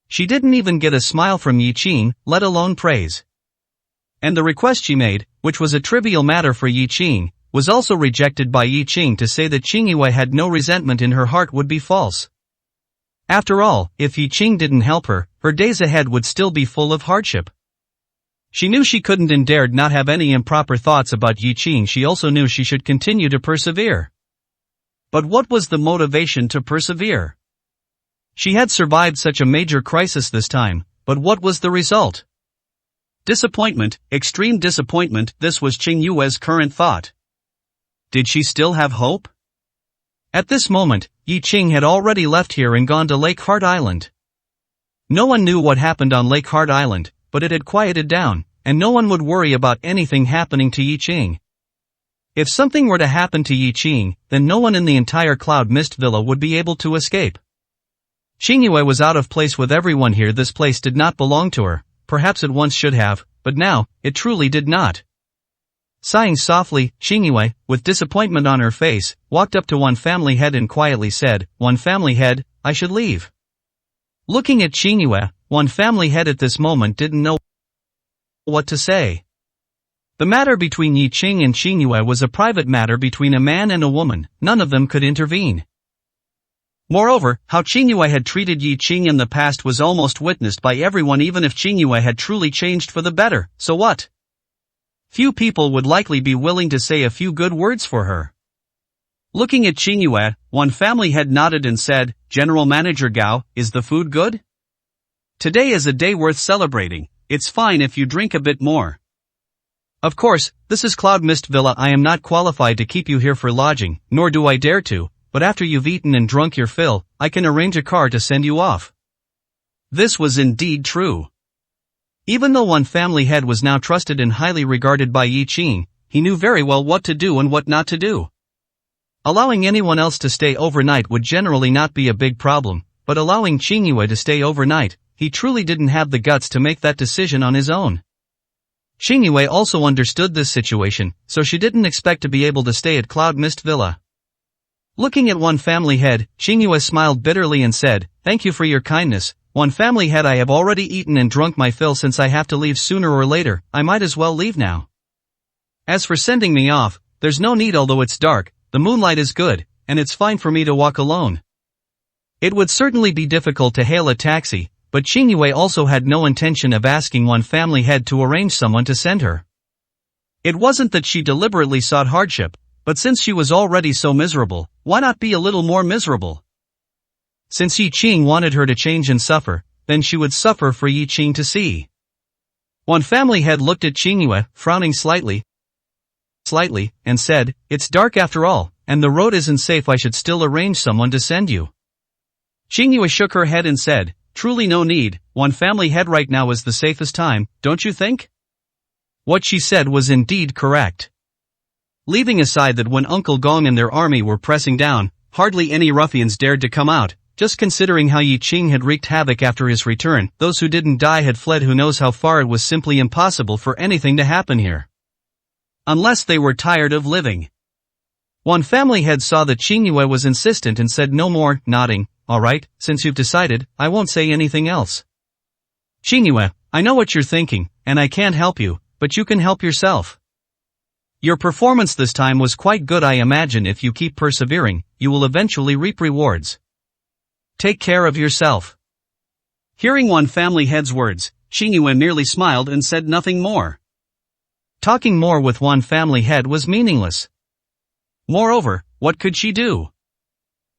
She didn't even get a smile from Yi Qing, let alone praise. And the request she made, which was a trivial matter for Yi Qing, was also rejected by Yi Qing. To say that Qingyue had no resentment in her heart would be false. After all, if Yi Qing didn't help her, her days ahead would still be full of hardship. She knew she couldn't and dared not have any improper thoughts about Yi Qing. She also knew she should continue to persevere. But what was the motivation to persevere? She had survived such a major crisis this time, but what was the result? Disappointment, extreme disappointment. This was Qingyue's current thought. Did she still have hope? At this moment, Yi Qing had already left here and gone to Lake Heart Island. No one knew what happened on Lake Heart Island, but it had quieted down, and no one would worry about anything happening to Yi Qing. If something were to happen to Yi Qing, then no one in the entire Cloud Mist Villa would be able to escape. Qingyue was out of place with everyone here. This place did not belong to her. Perhaps it once should have, but now, it truly did not. Sighing softly, Qingyue, with disappointment on her face, walked up to One Family Head and quietly said, One Family Head, I should leave. Looking at Qingyue, One Family Head at this moment didn't know what to say. The matter between Yi Qing and Qingyue was a private matter between a man and a woman. None of them could intervene. Moreover, how Qingyue had treated Yi Qing in the past was almost witnessed by everyone. Even if Qingyue had truly changed for the better, so what? Few people would likely be willing to say a few good words for her. Looking at Qingyue, One Family Head nodded and said, General Manager Gao, is the food good? Today is a day worth celebrating. It's fine if you drink a bit more. Of course, this is Cloud Mist Villa. I am not qualified to keep you here for lodging, nor do I dare to, but after you've eaten and drunk your fill, I can arrange a car to send you off. This was indeed true. Even though one family head was now trusted and highly regarded by Yi Qing, he knew very well what to do and what not to do. Allowing anyone else to stay overnight would generally not be a big problem, but allowing Qing Yue to stay overnight, he truly didn't have the guts to make that decision on his own. Qing Yue also understood this situation, so she didn't expect to be able to stay at Cloud Mist Villa. Looking at one family head, Qing Yue smiled bitterly and said, "Thank you for your kindness. One family head, I have already eaten and drunk my fill. Since I have to leave sooner or later, I might as well leave now. As for sending me off, there's no need. Although it's dark, the moonlight is good, and it's fine for me to walk alone." It would certainly be difficult to hail a taxi, but Qing Yue also had no intention of asking one family head to arrange someone to send her. It wasn't that she deliberately sought hardship, but since she was already so miserable, why not be a little more miserable? Since Yi Qing wanted her to change and suffer, then she would suffer for Yi Qing to see. One family head looked at Qing Yue, frowning slightly, and said, "It's dark after all, and the road isn't safe. I should still arrange someone to send you." Qing Yue shook her head and said, "Truly no need. One family head right now is the safest time, don't you think?" What she said was indeed correct. Leaving aside that when Uncle Gong and their army were pressing down, hardly any ruffians dared to come out. Just considering how Yi Qing had wreaked havoc after his return, those who didn't die had fled. Who knows how far? It was simply impossible for anything to happen here. Unless they were tired of living. One family head saw that Qing Yue was insistent and said no more, nodding, "All right, since you've decided, I won't say anything else." "Qing Yue, I know what you're thinking, and I can't help you, but you can help yourself. Your performance this time was quite good. I imagine if you keep persevering, you will eventually reap rewards. Take care of yourself." Hearing one family head's words, Qing Yue merely smiled and said nothing more. Talking more with one family head was meaningless. Moreover, what could she do?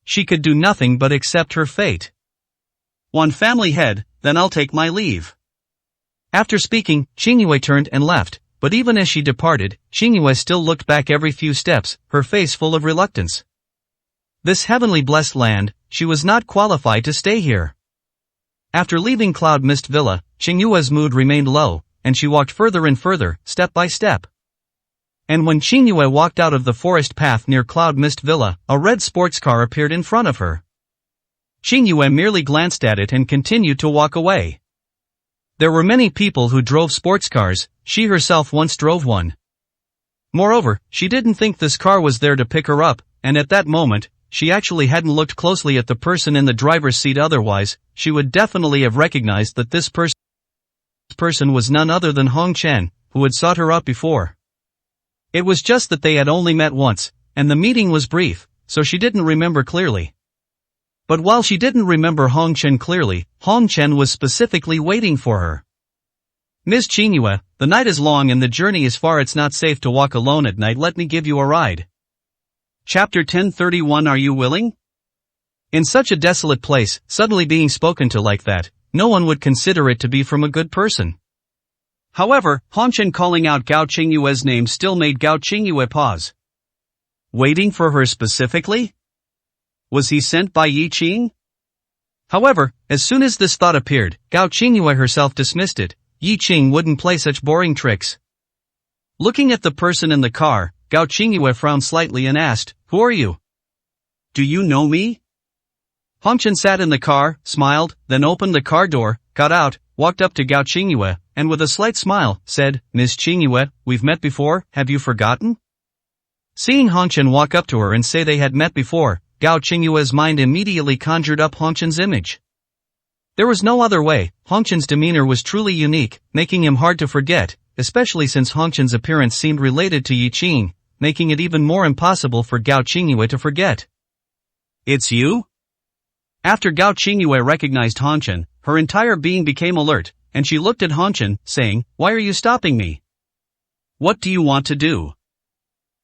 She could do nothing but accept her fate. One family head, then I'll take my leave. After speaking, Qing Yue turned and left, but even as she departed, Qing Yue still looked back every few steps, her face full of reluctance. This heavenly blessed land, she was not qualified to stay here. After leaving Cloud Mist Villa, Qing Yue's mood remained low, and she walked further and further, step by step. And when Qing Yue walked out of the forest path near Cloud Mist Villa, a red sports car appeared in front of her. Qing Yue merely glanced at it and continued to walk away. There were many people who drove sports cars, she herself once drove one. Moreover, she didn't think this car was there to pick her up, and at that moment, she actually hadn't looked closely at the person in the driver's seat. Otherwise, she would definitely have recognized that this person was none other than Hong Chen, who had sought her out before. It was just that they had only met once, and the meeting was brief, so she didn't remember clearly. But while she didn't remember Hong Chen clearly, Hong Chen was specifically waiting for her. "Ms. Qing Yue, the night is long and the journey is far. It's not safe to walk alone at night. Let me give you a ride." Chapter 1031. Are you willing? In such a desolate place, suddenly being spoken to like that, no one would consider it to be from a good person. However, Hong Chen calling out Gao Qing Yue's name still made Gao Qing Yue pause. Waiting for her specifically? Was he sent by Yi Qing? However, as soon as this thought appeared, Gao Qing Yue herself dismissed it. Yi Qing wouldn't play such boring tricks. Looking at the person in the car, Gao Qing Yue frowned slightly and asked, "Who are you? Do you know me?" Hong Chen sat in the car, smiled, then opened the car door, got out, walked up to Gao Qing Yue, and with a slight smile, said, "Ms. Qing Yue, we've met before, have you forgotten?" Seeing Hong Chen walk up to her and say they had met before, Gao Qing Yue's mind immediately conjured up Hong Chen's image. There was no other way. Hong Chen's demeanor was truly unique, making him hard to forget, especially since Hong Chen's appearance seemed related to Yi Qing, making it even more impossible for Gao Qing Yue to forget. "It's you?" After Gao Qing Yue recognized Hong Chen, her entire being became alert, and she looked at Hong Chen, saying, "Why are you stopping me? What do you want to do?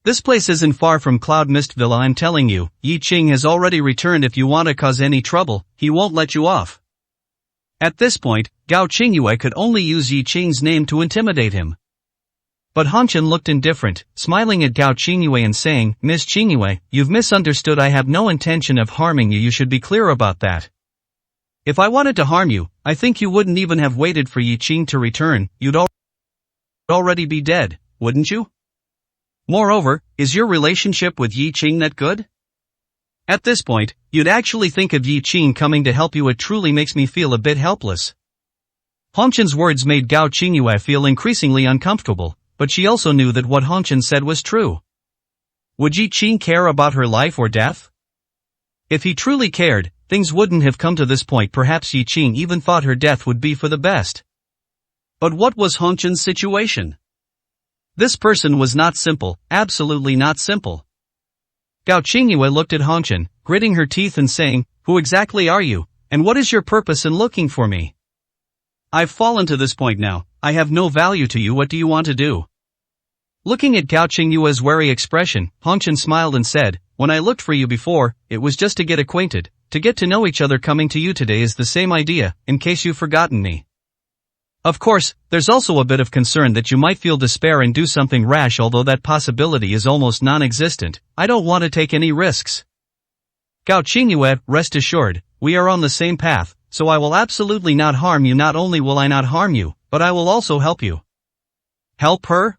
This place isn't far from Cloud Mist Villa. I'm telling you, Yi Qing has already returned. If you want to cause any trouble, he won't let you off." At this point, Gao Qingyue could only use Yi Qing's name to intimidate him. But Han Chen looked indifferent, smiling at Gao Qingyue and saying, "Miss Qingyue, you've misunderstood. I have no intention of harming you. You should be clear about that. If I wanted to harm you, I think you wouldn't even have waited for Yi Qing to return. You'd already be dead, wouldn't you? Moreover, is your relationship with Yi Qing that good? At this point, you'd actually think of Yi Qing coming to help you. It truly makes me feel a bit helpless." Han Chen's words made Gao Qingyue feel increasingly uncomfortable, but she also knew that what Han Chen said was true. Would Yi Qing care about her life or death? If he truly cared, things wouldn't have come to this point. Perhaps Yi Qing even thought her death would be for the best. But what was Han Chen's situation? This person was not simple, absolutely not simple. Gao Qingyue looked at Han Chen, gritting her teeth and saying, "Who exactly are you, and what is your purpose in looking for me? I've fallen to this point now, I have no value to you. What do you want to do?" Looking at Gao Qingyue's wary expression, Han Chen smiled and said, "When I looked for you before, it was just to get acquainted, to get to know each other. Coming to you today is the same idea, in case you've forgotten me. Of course, there's also a bit of concern that you might feel despair and do something rash, although that possibility is almost non-existent. I don't want to take any risks. Gao Qingyue, rest assured, we are on the same path, so I will absolutely not harm you. Not only will I not harm you, but I will also help you." Help her?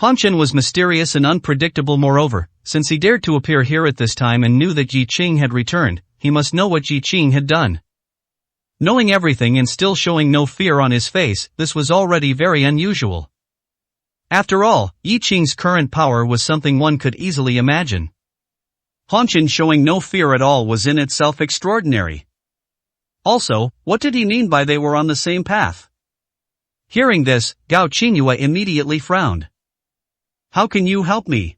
Han Chen was mysterious and unpredictable. Moreover, since he dared to appear here at this time and knew that Yi Qing had returned, he must know what Yi Qing had done. Knowing everything and still showing no fear on his face, this was already very unusual. After all, Yi Qing's current power was something one could easily imagine. Han Chen showing no fear at all was in itself extraordinary. Also, what did he mean by they were on the same path? Hearing this, Gao Qingyue immediately frowned. "How can you help me?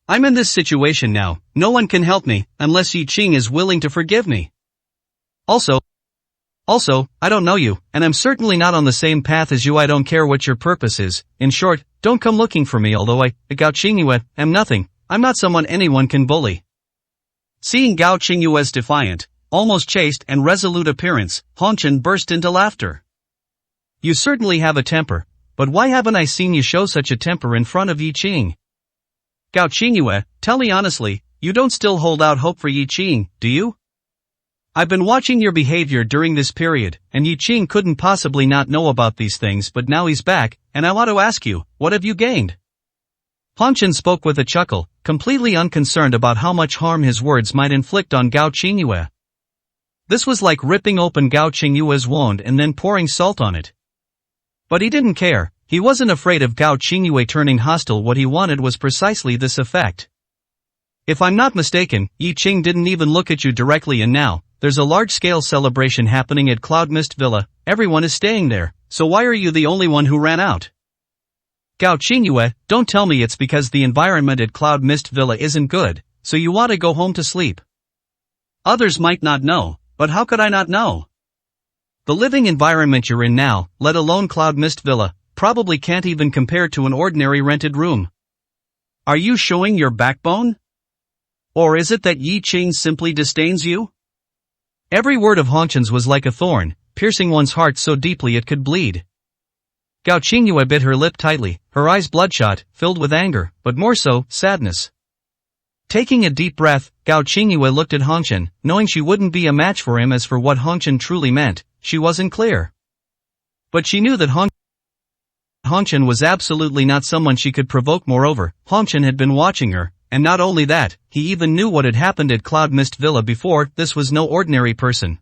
I'm in this situation now. No one can help me, unless Yi Qing is willing to forgive me. Also, I don't know you, and I'm certainly not on the same path as you. I don't care what your purpose is. In short, don't come looking for me. Although Gao Qingyue, am nothing. I'm not someone anyone can bully." Seeing Gao Qingyue's defiant, almost chaste and resolute appearance, Han Chen burst into laughter. "You certainly have a temper, but why haven't I seen you show such a temper in front of Yi Qing? Gao Qingyue, tell me honestly, you don't still hold out hope for Yi Qing, do you? I've been watching your behavior during this period, and Yi Qing couldn't possibly not know about these things, but now he's back, and I want to ask you, what have you gained?" Han Chen spoke with a chuckle, completely unconcerned about how much harm his words might inflict on Gao Qingyue. This was like ripping open Gao Qingyue's wound and then pouring salt on it. But he didn't care. He wasn't afraid of Gao Qingyue turning hostile. What he wanted was precisely this effect. "If I'm not mistaken, Yi Qing didn't even look at you directly, and now, there's a large-scale celebration happening at Cloud Mist Villa. Everyone is staying there, so why are you the only one who ran out? Gao Qingyue, don't tell me it's because the environment at Cloud Mist Villa isn't good, so you want to go home to sleep. Others might not know, but how could I not know? The living environment you're in now, let alone Cloud Mist Villa, probably can't even compare to an ordinary rented room. Are you showing your backbone? Or is it that Yi Qing simply disdains you?" Every word of Han Chen's was like a thorn, piercing one's heart so deeply it could bleed. Gao Qingyue bit her lip tightly, her eyes bloodshot, filled with anger, but more so, sadness. Taking a deep breath, Gao Qingyue looked at Han Chen, knowing she wouldn't be a match for him. As for what Han Chen truly meant, she wasn't clear. But she knew that Han Chen was absolutely not someone she could provoke. Moreover, Han Chen had been watching her, and not only that, he even knew what had happened at Cloud Mist Villa before. This was no ordinary person.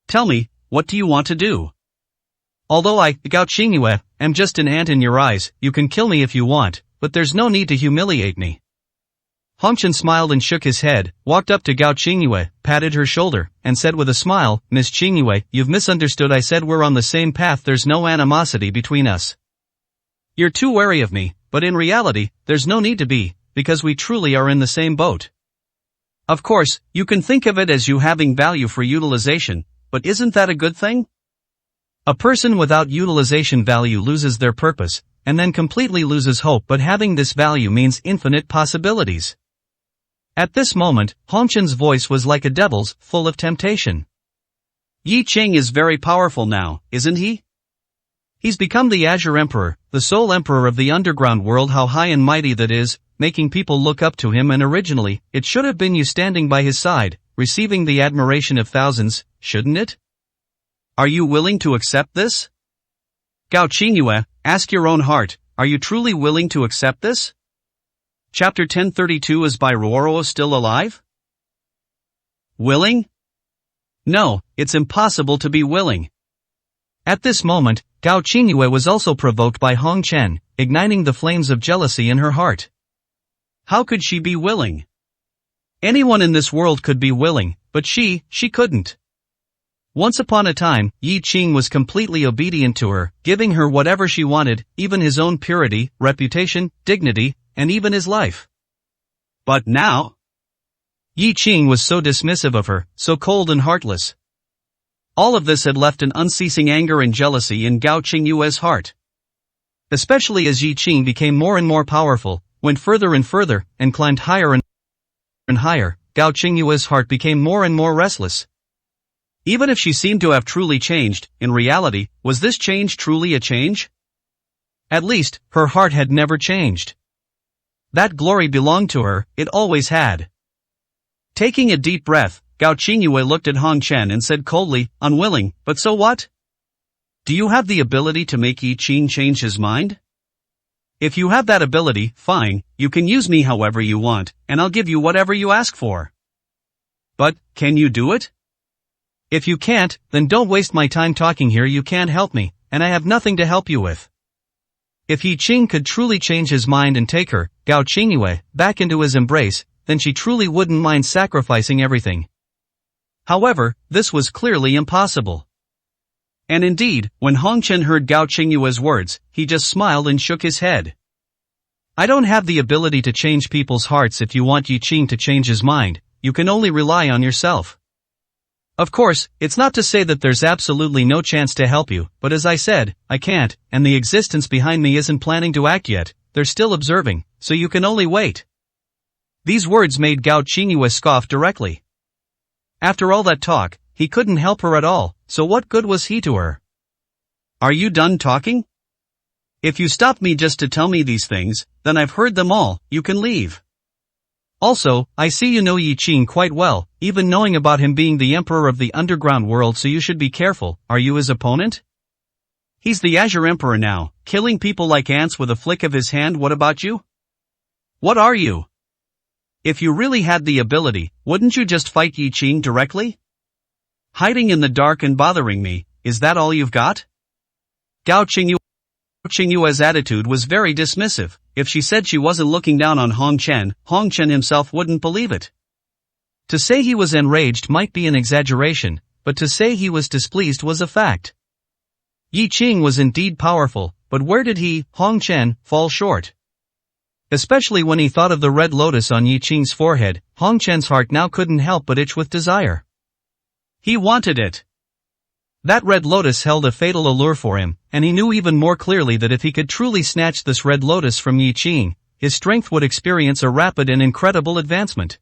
"Tell me, what do you want to do? Although I, Gao Qingyue, am just an ant in your eyes, you can kill me if you want, but there's no need to humiliate me." Han Chen smiled and shook his head, walked up to Gao Qingyue, patted her shoulder, and said with a smile, "Miss Qingyue, you've misunderstood. I said we're on the same path. There's no animosity between us. You're too wary of me, but in reality, there's no need to be, because we truly are in the same boat. Of course, you can think of it as you having value for utilization, but isn't that a good thing? A person without utilization value loses their purpose, and then completely loses hope, but having this value means infinite possibilities." At this moment, Han Chen's voice was like a devil's, full of temptation. Yi Qing is very powerful now, isn't he? He's become the Azure Emperor, the sole emperor of the underground world. How high and mighty that is, making people look up to him, and originally, it should have been you standing by his side, receiving the admiration of thousands, shouldn't it? Are you willing to accept this? Gao Qingyue, ask your own heart, are you truly willing to accept this? Chapter 1032. Is Bairuoro still alive? Willing? No, it's impossible to be willing. At this moment, Gao Qingyue was also provoked by Hong Chen, igniting the flames of jealousy in her heart. How could she be willing? Anyone in this world could be willing, but she couldn't. Once upon a time, Yi Qing was completely obedient to her, giving her whatever she wanted, even his own purity, reputation, dignity, and even his life. But now? Yi Qing was so dismissive of her, so cold and heartless. All of this had left an unceasing anger and jealousy in Gao Qingyue's heart. Especially as Yi Qing became more and more powerful, went further and further, and climbed higher and higher, Gao Qingyue's heart became more and more restless. Even if she seemed to have truly changed, in reality, was this change truly a change? At least, her heart had never changed. That glory belonged to her, it always had. Taking a deep breath, Gao Qingyue looked at Hong Chen and said coldly, unwilling, but so what? Do you have the ability to make Yi Qing change his mind? If you have that ability, fine, you can use me however you want, and I'll give you whatever you ask for. But, can you do it? If you can't, then don't waste my time talking here. You can't help me, and I have nothing to help you with. If Yi Qing could truly change his mind and take her, Gao Qingyue, back into his embrace, then she truly wouldn't mind sacrificing everything. However, this was clearly impossible. And indeed, when Hong Chen heard Gao Qingyue's words, he just smiled and shook his head. I don't have the ability to change people's hearts. If you want Yi Qing to change his mind, you can only rely on yourself. Of course, it's not to say that there's absolutely no chance to help you, but as I said, I can't, and the existence behind me isn't planning to act yet, they're still observing, so you can only wait. These words made Gao Qingyue scoff directly. After all that talk, he couldn't help her at all, so what good was he to her? Are you done talking? If you stopped me just to tell me these things, then I've heard them all, you can leave. Also, I see you know Yi Qing quite well, even knowing about him being the emperor of the underground world, so you should be careful. Are you his opponent? He's the Azure Emperor now, killing people like ants with a flick of his hand. What about you? What are you? If you really had the ability, wouldn't you just fight Yi Qing directly? Hiding in the dark and bothering me, is that all you've got? Gao Qingyue's attitude was very dismissive. If she said she wasn't looking down on Hong Chen himself wouldn't believe it. To say he was enraged might be an exaggeration, but to say he was displeased was a fact. Yi Qing was indeed powerful, but where did he, Hong Chen, fall short? Especially when he thought of the red lotus on Yi Qing's forehead, Hong Chen's heart now couldn't help but itch with desire. He wanted it. That red lotus held a fatal allure for him, and he knew even more clearly that if he could truly snatch this red lotus from Yi Qing, his strength would experience a rapid and incredible advancement.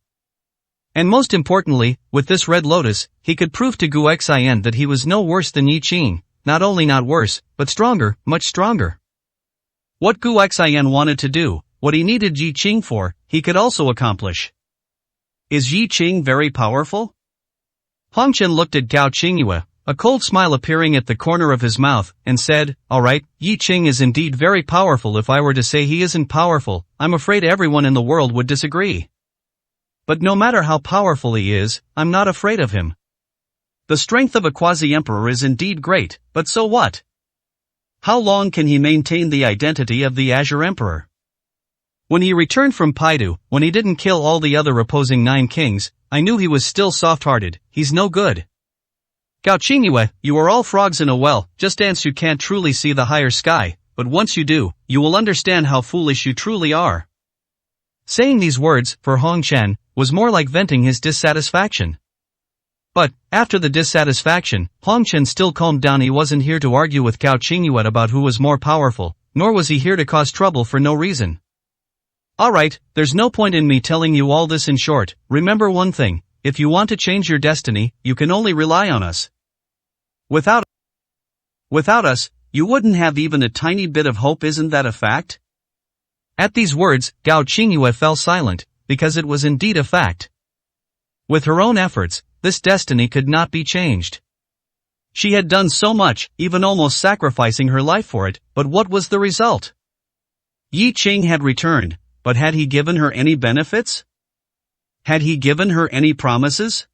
And most importantly, with this red lotus, he could prove to Gu Xian that he was no worse than Yi Qing, not only not worse, but stronger, much stronger. What Gu Xian wanted to do, what he needed Yi Qing for, he could also accomplish. Is Yi Qing very powerful? Hong Chen looked at Gao Qingyue, a cold smile appearing at the corner of his mouth, and said, "Alright, Yi Qing is indeed very powerful. If I were to say he isn't powerful, I'm afraid everyone in the world would disagree. But no matter how powerful he is, I'm not afraid of him. The strength of a quasi-emperor is indeed great, but so what? How long can he maintain the identity of the Azure Emperor? When he returned from Paidu, when he didn't kill all the other opposing 9 kings, I knew he was still soft-hearted. He's no good. Gao Qingyue, you are all frogs in a well, just ants. You can't truly see the higher sky, but once you do, you will understand how foolish you truly are." Saying these words, for Hong Chen, was more like venting his dissatisfaction. But, after the dissatisfaction, Hong Chen still calmed down. He wasn't here to argue with Gao Qingyue about who was more powerful, nor was he here to cause trouble for no reason. "Alright, there's no point in me telling you all this. In short, remember one thing, if you want to change your destiny, you can only rely on us. Without us, you wouldn't have even a tiny bit of hope, isn't that a fact? At these words, Gao Qingyue fell silent, because it was indeed a fact. With her own efforts, this destiny could not be changed. She had done so much, even almost sacrificing her life for it, but what was the result? Yi Qing had returned, but had he given her any benefits? Had he given her any promises?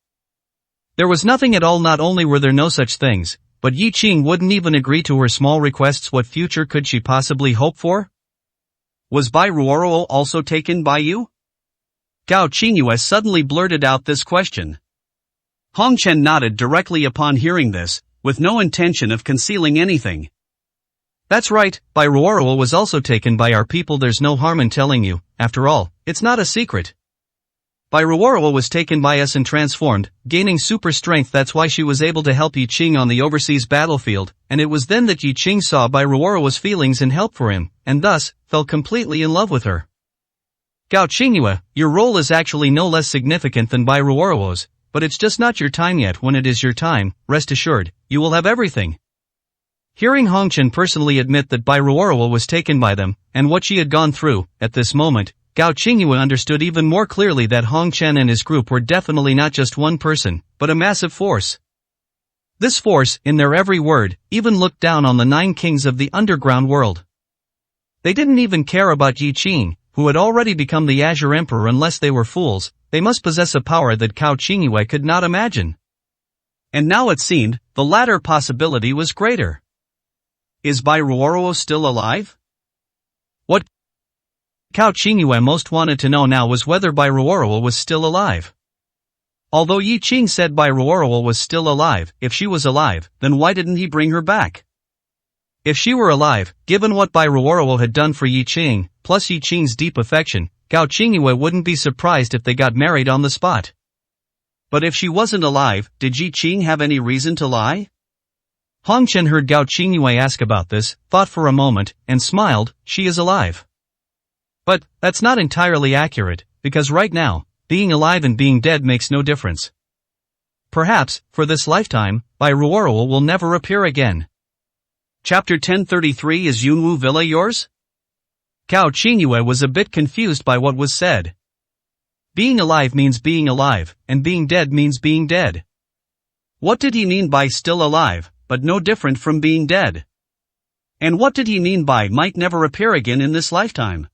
There was nothing at all. Not only were there no such things, but Yi Qing wouldn't even agree to her small requests. What future could she possibly hope for? Was Bai Ruoruo also taken by you? Gao Qingyue suddenly blurted out this question. Hong Chen nodded directly upon hearing this, with no intention of concealing anything. That's right, Bai Ruoruo was also taken by our people. There's no harm in telling you, after all, it's not a secret. Bai Ruoruo was taken by us and transformed, gaining super strength. That's why she was able to help Yi Qing on the overseas battlefield, and it was then that Yi Qing saw Bai Ruoruo's feelings and help for him, and thus, fell completely in love with her. Gao Qingyue, your role is actually no less significant than Bai Ruoruo's, but it's just not your time yet. When it is your time, rest assured, you will have everything. Hearing Hong Chen personally admit that Bai Ruoruo was taken by them, and what she had gone through, at this moment, Gao Qingyue understood even more clearly that Hong Chen and his group were definitely not just one person, but a massive force. This force, in their every word, even looked down on the 9 kings of the underground world. They didn't even care about Yi Qing, who had already become the Azure Emperor. Unless they were fools, they must possess a power that Gao Qingyue could not imagine. And now it seemed, the latter possibility was greater. Is Bai Ruoruo still alive? What Gao Qingyue most wanted to know now was whether Bai Ruoruo was still alive. Although Yi Qing said Bai Ruoruo was still alive, if she was alive, then why didn't he bring her back? If she were alive, given what Bai Ruoruo had done for Yi Qing, plus Yi Qing's deep affection, Gao Qingyue wouldn't be surprised if they got married on the spot. But if she wasn't alive, did Yi Qing have any reason to lie? Hong Chen heard Gao Qingyue ask about this, thought for a moment, and smiled. She is alive. But, that's not entirely accurate, because right now, being alive and being dead makes no difference. Perhaps, for this lifetime, Bai Ruoruo will never appear again. Chapter 1033. Is Yunwu Villa yours? Gao Qingyue was a bit confused by what was said. Being alive means being alive, and being dead means being dead. What did he mean by still alive, but no different from being dead? And what did he mean by might never appear again in this lifetime?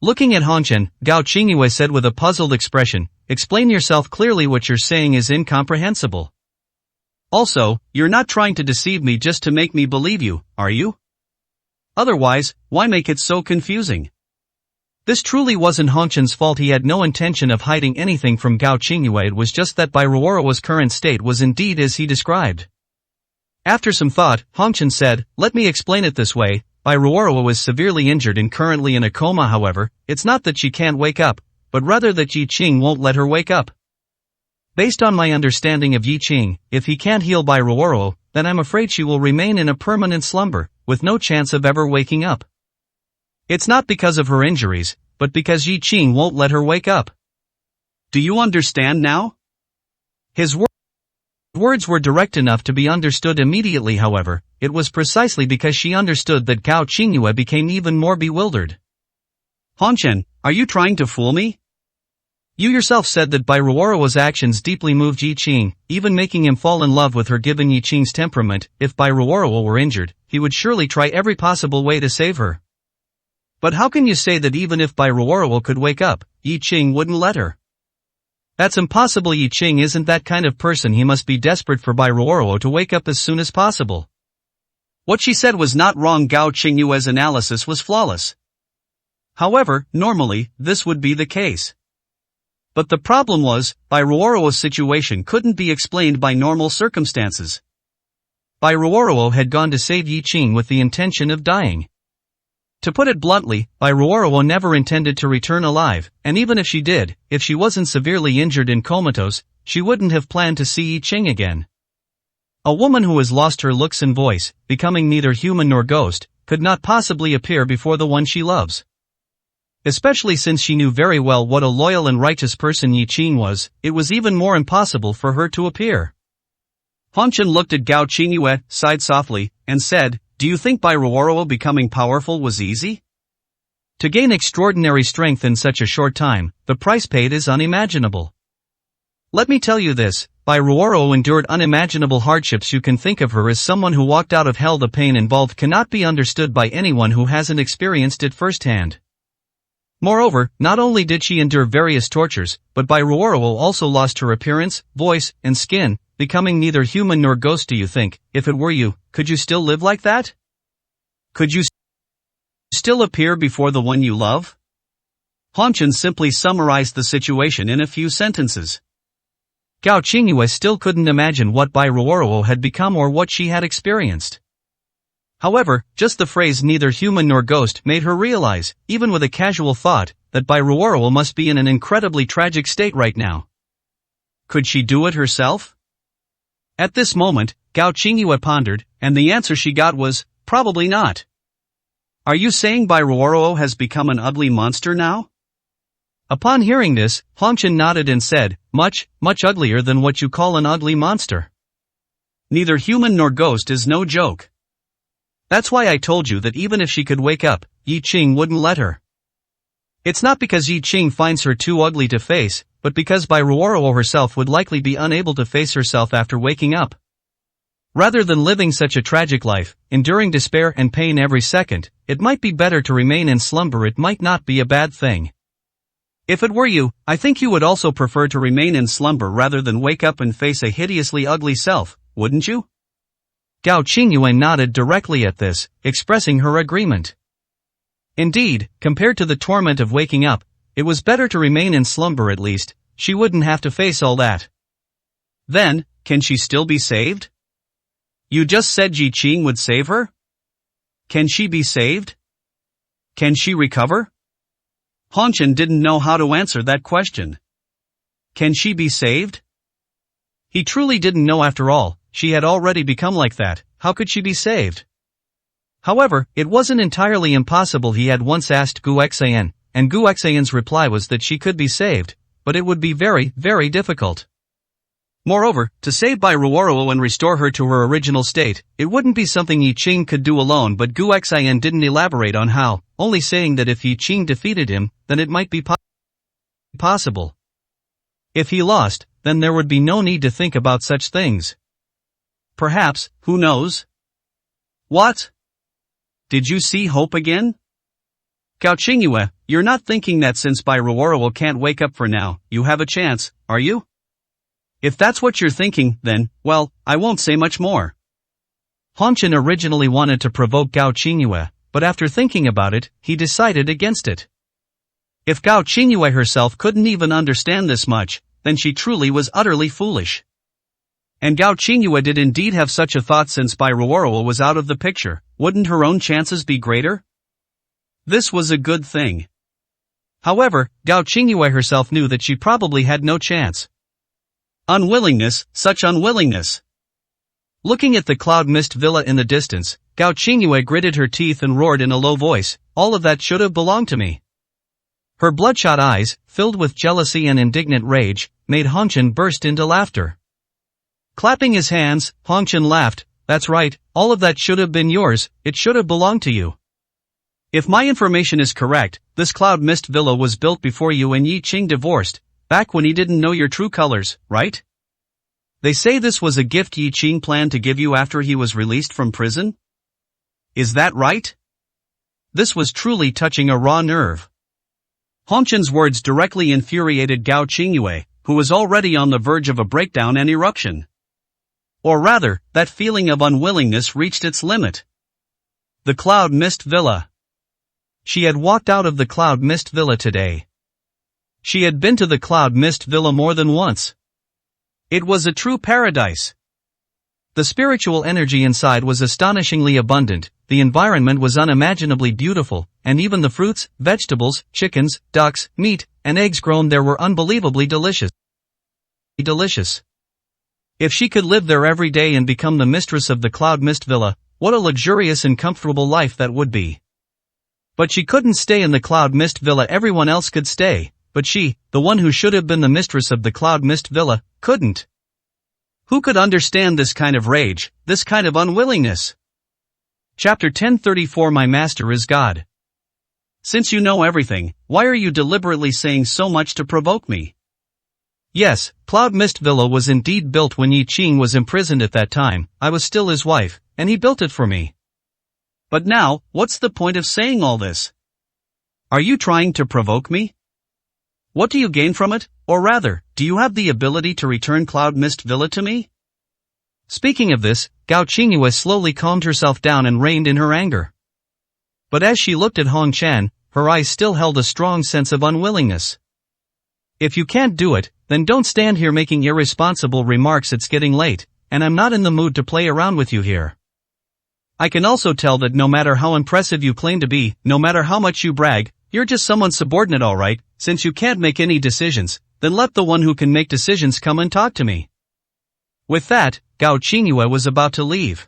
Looking at Hong Chen, Gao Qingyue said with a puzzled expression, explain yourself clearly. What you're saying is incomprehensible. Also, you're not trying to deceive me just to make me believe you, are you? Otherwise, why make it so confusing? This truly wasn't Hong Chen's fault. He had no intention of hiding anything from Gao Qingyue. It was just that Bai Ruoruo's current state was indeed as he described. After some thought, Hong Chen said, let me explain it this way. Bai Ruoruo is severely injured and currently in a coma. However, it's not that she can't wake up, but rather that Yi Qing won't let her wake up. Based on my understanding of Yi Qing, if he can't heal Bai Ruoruo, then I'm afraid she will remain in a permanent slumber, with no chance of ever waking up. It's not because of her injuries, but because Yi Qing won't let her wake up. Do you understand now? His words were direct enough to be understood immediately. However, it was precisely because she understood that Gao Qingyue became even more bewildered. Hong Chen, are you trying to fool me? You yourself said that Bai Ruoruo's actions deeply moved Yi Qing, even making him fall in love with her. Given Yi Qing's temperament, if Bai Ruoruo were injured, he would surely try every possible way to save her. But how can you say that even if Bai Ruoruo could wake up, Yi Qing wouldn't let her? That's impossible. Yi Qing isn't that kind of person. He must be desperate for Bai Ruoruo to wake up as soon as possible. What she said was not wrong. Gao Qingyue's analysis was flawless. However, normally, this would be the case. But the problem was, Bai Ruoruo's situation couldn't be explained by normal circumstances. Bai Ruoruo had gone to save Yi Qing with the intention of dying. To put it bluntly, Bai Ruoruo never intended to return alive, and even if she did, if she wasn't severely injured and comatose, she wouldn't have planned to see Yi Qing again. A woman who has lost her looks and voice, becoming neither human nor ghost, could not possibly appear before the one she loves. Especially since she knew very well what a loyal and righteous person Yi Qing was, it was even more impossible for her to appear. Honchen looked at Gao Qingyue, sighed softly, and said, "Do you think Bai Ruoro becoming powerful was easy?" To gain extraordinary strength in such a short time, the price paid is unimaginable. Let me tell you this, Bai Ruoro endured unimaginable hardships. You can think of her as someone who walked out of hell. The pain involved cannot be understood by anyone who hasn't experienced it firsthand. Moreover, not only did she endure various tortures, but Bai Ruoro also lost her appearance, voice, and skin, becoming neither human nor ghost. Do you think, if it were you, could you still live like that? Could you still appear before the one you love? Honchen simply summarized the situation in a few sentences. Gao Qingyue still couldn't imagine what Bai Ruoro had become or what she had experienced. However, just the phrase neither human nor ghost made her realize, even with a casual thought, that Bai Ruoro must be in an incredibly tragic state right now. Could she do it herself? At this moment, Gao Qingyue pondered, and the answer she got was, probably not. Are you saying Bai Ruoro has become an ugly monster now? Upon hearing this, Honchen nodded and said, much uglier than what you call an ugly monster. Neither human nor ghost is no joke. That's why I told you that even if she could wake up, Yi Qing wouldn't let her. It's not because Yi Qing finds her too ugly to face, but because Bai Ruoro herself would likely be unable to face herself after waking up. Rather than living such a tragic life, enduring despair and pain every second, it might be better to remain in slumber. It might not be a bad thing. If it were you, I think you would also prefer to remain in slumber rather than wake up and face a hideously ugly self, wouldn't you? Gao Qingyue nodded directly at this, expressing her agreement. Indeed, compared to the torment of waking up, it was better to remain in slumber. At least, she wouldn't have to face all that. Then, can she still be saved? You just said Yi Qing would save her? Can she be saved? Can she recover? Honchen didn't know how to answer that question. Can she be saved? He truly didn't know. After all, she had already become like that. How could she be saved? However, it wasn't entirely impossible. He had once asked Gu Xan, and Gu Xan's reply was that she could be saved, but it would be very, very difficult. Moreover, to save Bai Ruoro and restore her to her original state, it wouldn't be something Yi Qing could do alone. But Gu Xan didn't elaborate on how, only saying that if Yi Qing defeated him, then it might be possible. If he lost, then there would be no need to think about such things. Perhaps, who knows? What? Did you see hope again? Gao Qingyue, you're not thinking that since Bai Ruoro can't wake up for now, you have a chance, are you? If that's what you're thinking, then, well, I won't say much more. Honchen originally wanted to provoke Gao Qingyue, but after thinking about it, he decided against it. If Gao Qingyue herself couldn't even understand this much, then she truly was utterly foolish. And Gao Qingyue did indeed have such a thought. Since Bai Ruoro was out of the picture, wouldn't her own chances be greater? This was a good thing. However, Gao Qingyue herself knew that she probably had no chance. Unwillingness, such unwillingness. Looking at the cloud mist villa in the distance, Gao Qingyue gritted her teeth and roared in a low voice, all of that should have belonged to me. Her bloodshot eyes, filled with jealousy and indignant rage, made Honchen burst into laughter. Clapping his hands, Honchen laughed, that's right, all of that should have been yours, it should have belonged to you. If my information is correct, this cloud mist villa was built before you and Yi Qing divorced, back when he didn't know your true colors, right? They say this was a gift Yi Qing planned to give you after he was released from prison? Is that right? This was truly touching a raw nerve. Honchen's words directly infuriated Gao Qingyue, who was already on the verge of a breakdown and eruption. Or rather, that feeling of unwillingness reached its limit. The Cloud Mist Villa. She had walked out of the Cloud Mist Villa today. She had been to the Cloud Mist Villa more than once. It was a true paradise. The spiritual energy inside was astonishingly abundant, the environment was unimaginably beautiful, and even the fruits, vegetables, chickens, ducks, meat, and eggs grown there were unbelievably delicious. If she could live there every day and become the mistress of the Cloud Mist Villa, what a luxurious and comfortable life that would be. But she couldn't stay in the Cloud Mist Villa. Everyone else could stay, but she, the one who should have been the mistress of the Cloud Mist Villa, couldn't. Who could understand this kind of rage, this kind of unwillingness? Chapter 1034 My Master is God. Since you know everything, why are you deliberately saying so much to provoke me? Yes, Cloud Mist Villa was indeed built when Yi Qing was imprisoned at that time. I was still his wife, and he built it for me. But now, what's the point of saying all this? Are you trying to provoke me? What do you gain from it, or rather, do you have the ability to return Cloud Mist Villa to me? Speaking of this, Gao Qingyue slowly calmed herself down and reined in her anger. But as she looked at Hong Chen, her eyes still held a strong sense of unwillingness. If you can't do it, then don't stand here making irresponsible remarks. It's getting late, and I'm not in the mood to play around with you here. I can also tell that no matter how impressive you claim to be, no matter how much you brag, you're just someone's subordinate, alright. Since you can't make any decisions, then let the one who can make decisions come and talk to me. With that, Gao Qingyue was about to leave.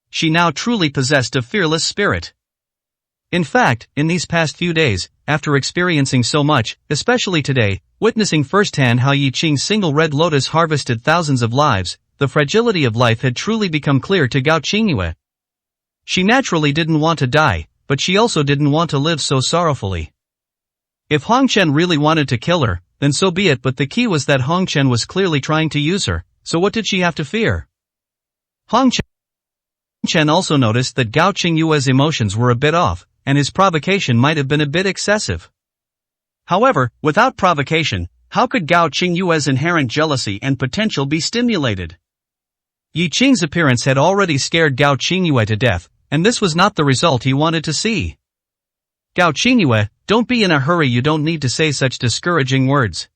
She now truly possessed a fearless spirit. In fact, in these past few days, after experiencing so much, especially today, witnessing firsthand how Yi Qing's single red lotus harvested thousands of lives, the fragility of life had truly become clear to Gao Qingyue. She naturally didn't want to die, but she also didn't want to live so sorrowfully. If Hong Chen really wanted to kill her, then so be it, but the key was that Hong Chen was clearly trying to use her, so what did she have to fear? Hong Chen also noticed that Gao Qingyue's emotions were a bit off, and his provocation might have been a bit excessive. However, without provocation, how could Gao Qingyue's inherent jealousy and potential be stimulated? Yi Qing's appearance had already scared Gao Qingyue to death, and this was not the result he wanted to see. Gao Qingyue, don't be in a hurry, you don't need to say such discouraging words.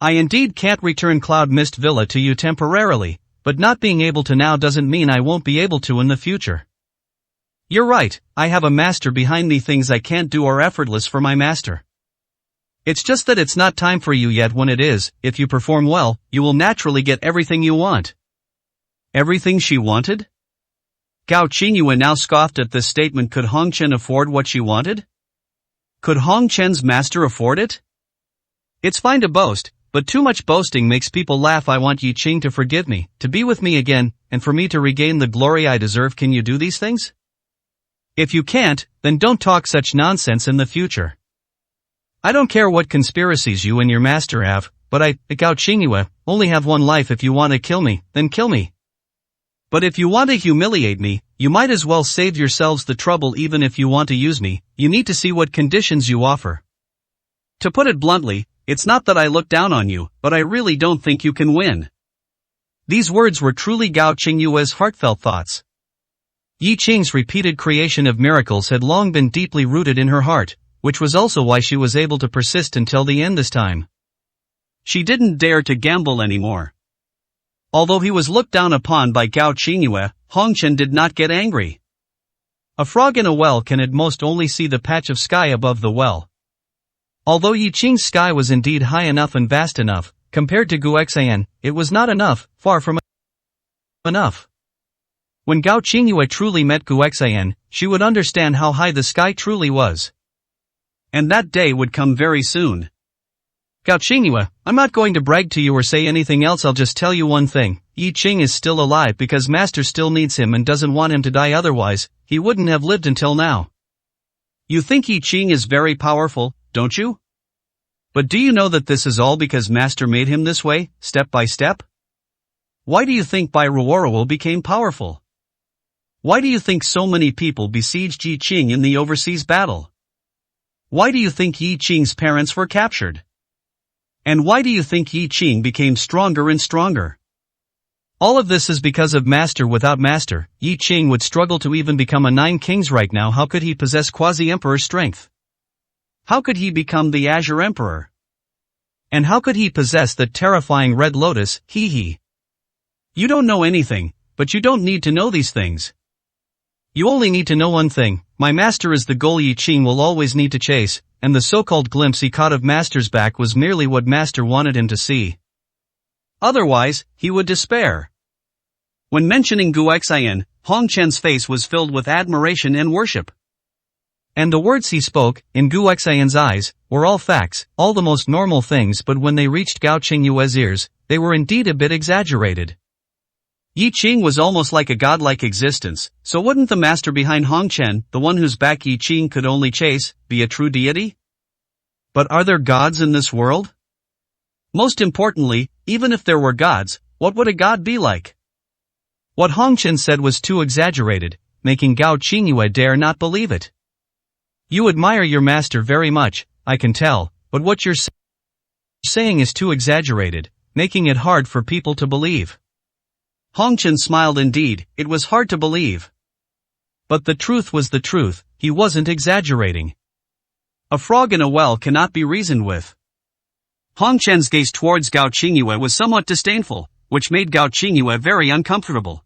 I indeed can't return Cloud Mist Villa to you temporarily, but not being able to now doesn't mean I won't be able to in the future. You're right, I have a master behind me, things I can't do are effortless for my master. It's just that it's not time for you yet. When it is, if you perform well, you will naturally get everything you want. Everything she wanted? Gao Qingyue now scoffed at this statement. Could Hong Chen afford what she wanted? Could Hong Chen's master afford it? It's fine to boast, but too much boasting makes people laugh. I want Yi Qing to forgive me, to be with me again, and for me to regain the glory I deserve. Can you do these things? If you can't, then don't talk such nonsense in the future. I don't care what conspiracies you and your master have, but I, Gao Qingyue, only have one life. If you want to kill me, then kill me. But if you want to humiliate me, you might as well save yourselves the trouble. Even if you want to use me, you need to see what conditions you offer. To put it bluntly, it's not that I look down on you, but I really don't think you can win. These words were truly Gao Qingyue's heartfelt thoughts. Yi Qing's repeated creation of miracles had long been deeply rooted in her heart, which was also why she was able to persist until the end this time. She didn't dare to gamble anymore. Although he was looked down upon by Gao Qingyue, Hong Chen did not get angry. A frog in a well can at most only see the patch of sky above the well. Although Yi Qing's sky was indeed high enough and vast enough, compared to Guexan, it was not enough, far from enough. When Gao Qingyue truly met Guexan, she would understand how high the sky truly was. And that day would come very soon. Gao Qingyue, I'm not going to brag to you or say anything else. I'll just tell you one thing. Yi Qing is still alive because Master still needs him and doesn't want him to die, otherwise, he wouldn't have lived until now. You think Yi Qing is very powerful, don't you? But do you know that this is all because Master made him this way, step by step? Why do you think Bai Ruoruo became powerful? Why do you think so many people besieged Yi Qing in the overseas battle? Why do you think Yi Qing's parents were captured? And why do you think Yi Qing became stronger and stronger? All of this is because of Master. Without Master, Yi Qing would struggle to even become a Nine Kings right now. How could he possess Quasi-Emperor strength? How could he become the Azure Emperor? And how could he possess that terrifying Red Lotus, hee. You don't know anything, but you don't need to know these things. You only need to know one thing. My master is the goal Yi Qing will always need to chase, and the so-called glimpse he caught of Master's back was merely what Master wanted him to see. Otherwise, he would despair. When mentioning Guexan, Hong Chen's face was filled with admiration and worship. And the words he spoke, in Gu Xian's eyes, were all facts, all the most normal things, but when they reached Gao Qingyue's ears, they were indeed a bit exaggerated. Yi Qing was almost like a godlike existence, so wouldn't the master behind Hong Chen, the one whose back Yi Qing could only chase, be a true deity? But are there gods in this world? Most importantly, even if there were gods, what would a god be like? What Hong Chen said was too exaggerated, making Gao Qingyue dare not believe it. You admire your master very much, I can tell, but what you're saying is too exaggerated, making it hard for people to believe. Hong Chen smiled indeed, it was hard to believe. But the truth was the truth, he wasn't exaggerating. A frog in a well cannot be reasoned with. Hong Chen's gaze towards Gao Qingyue was somewhat disdainful, which made Gao Qingyue very uncomfortable.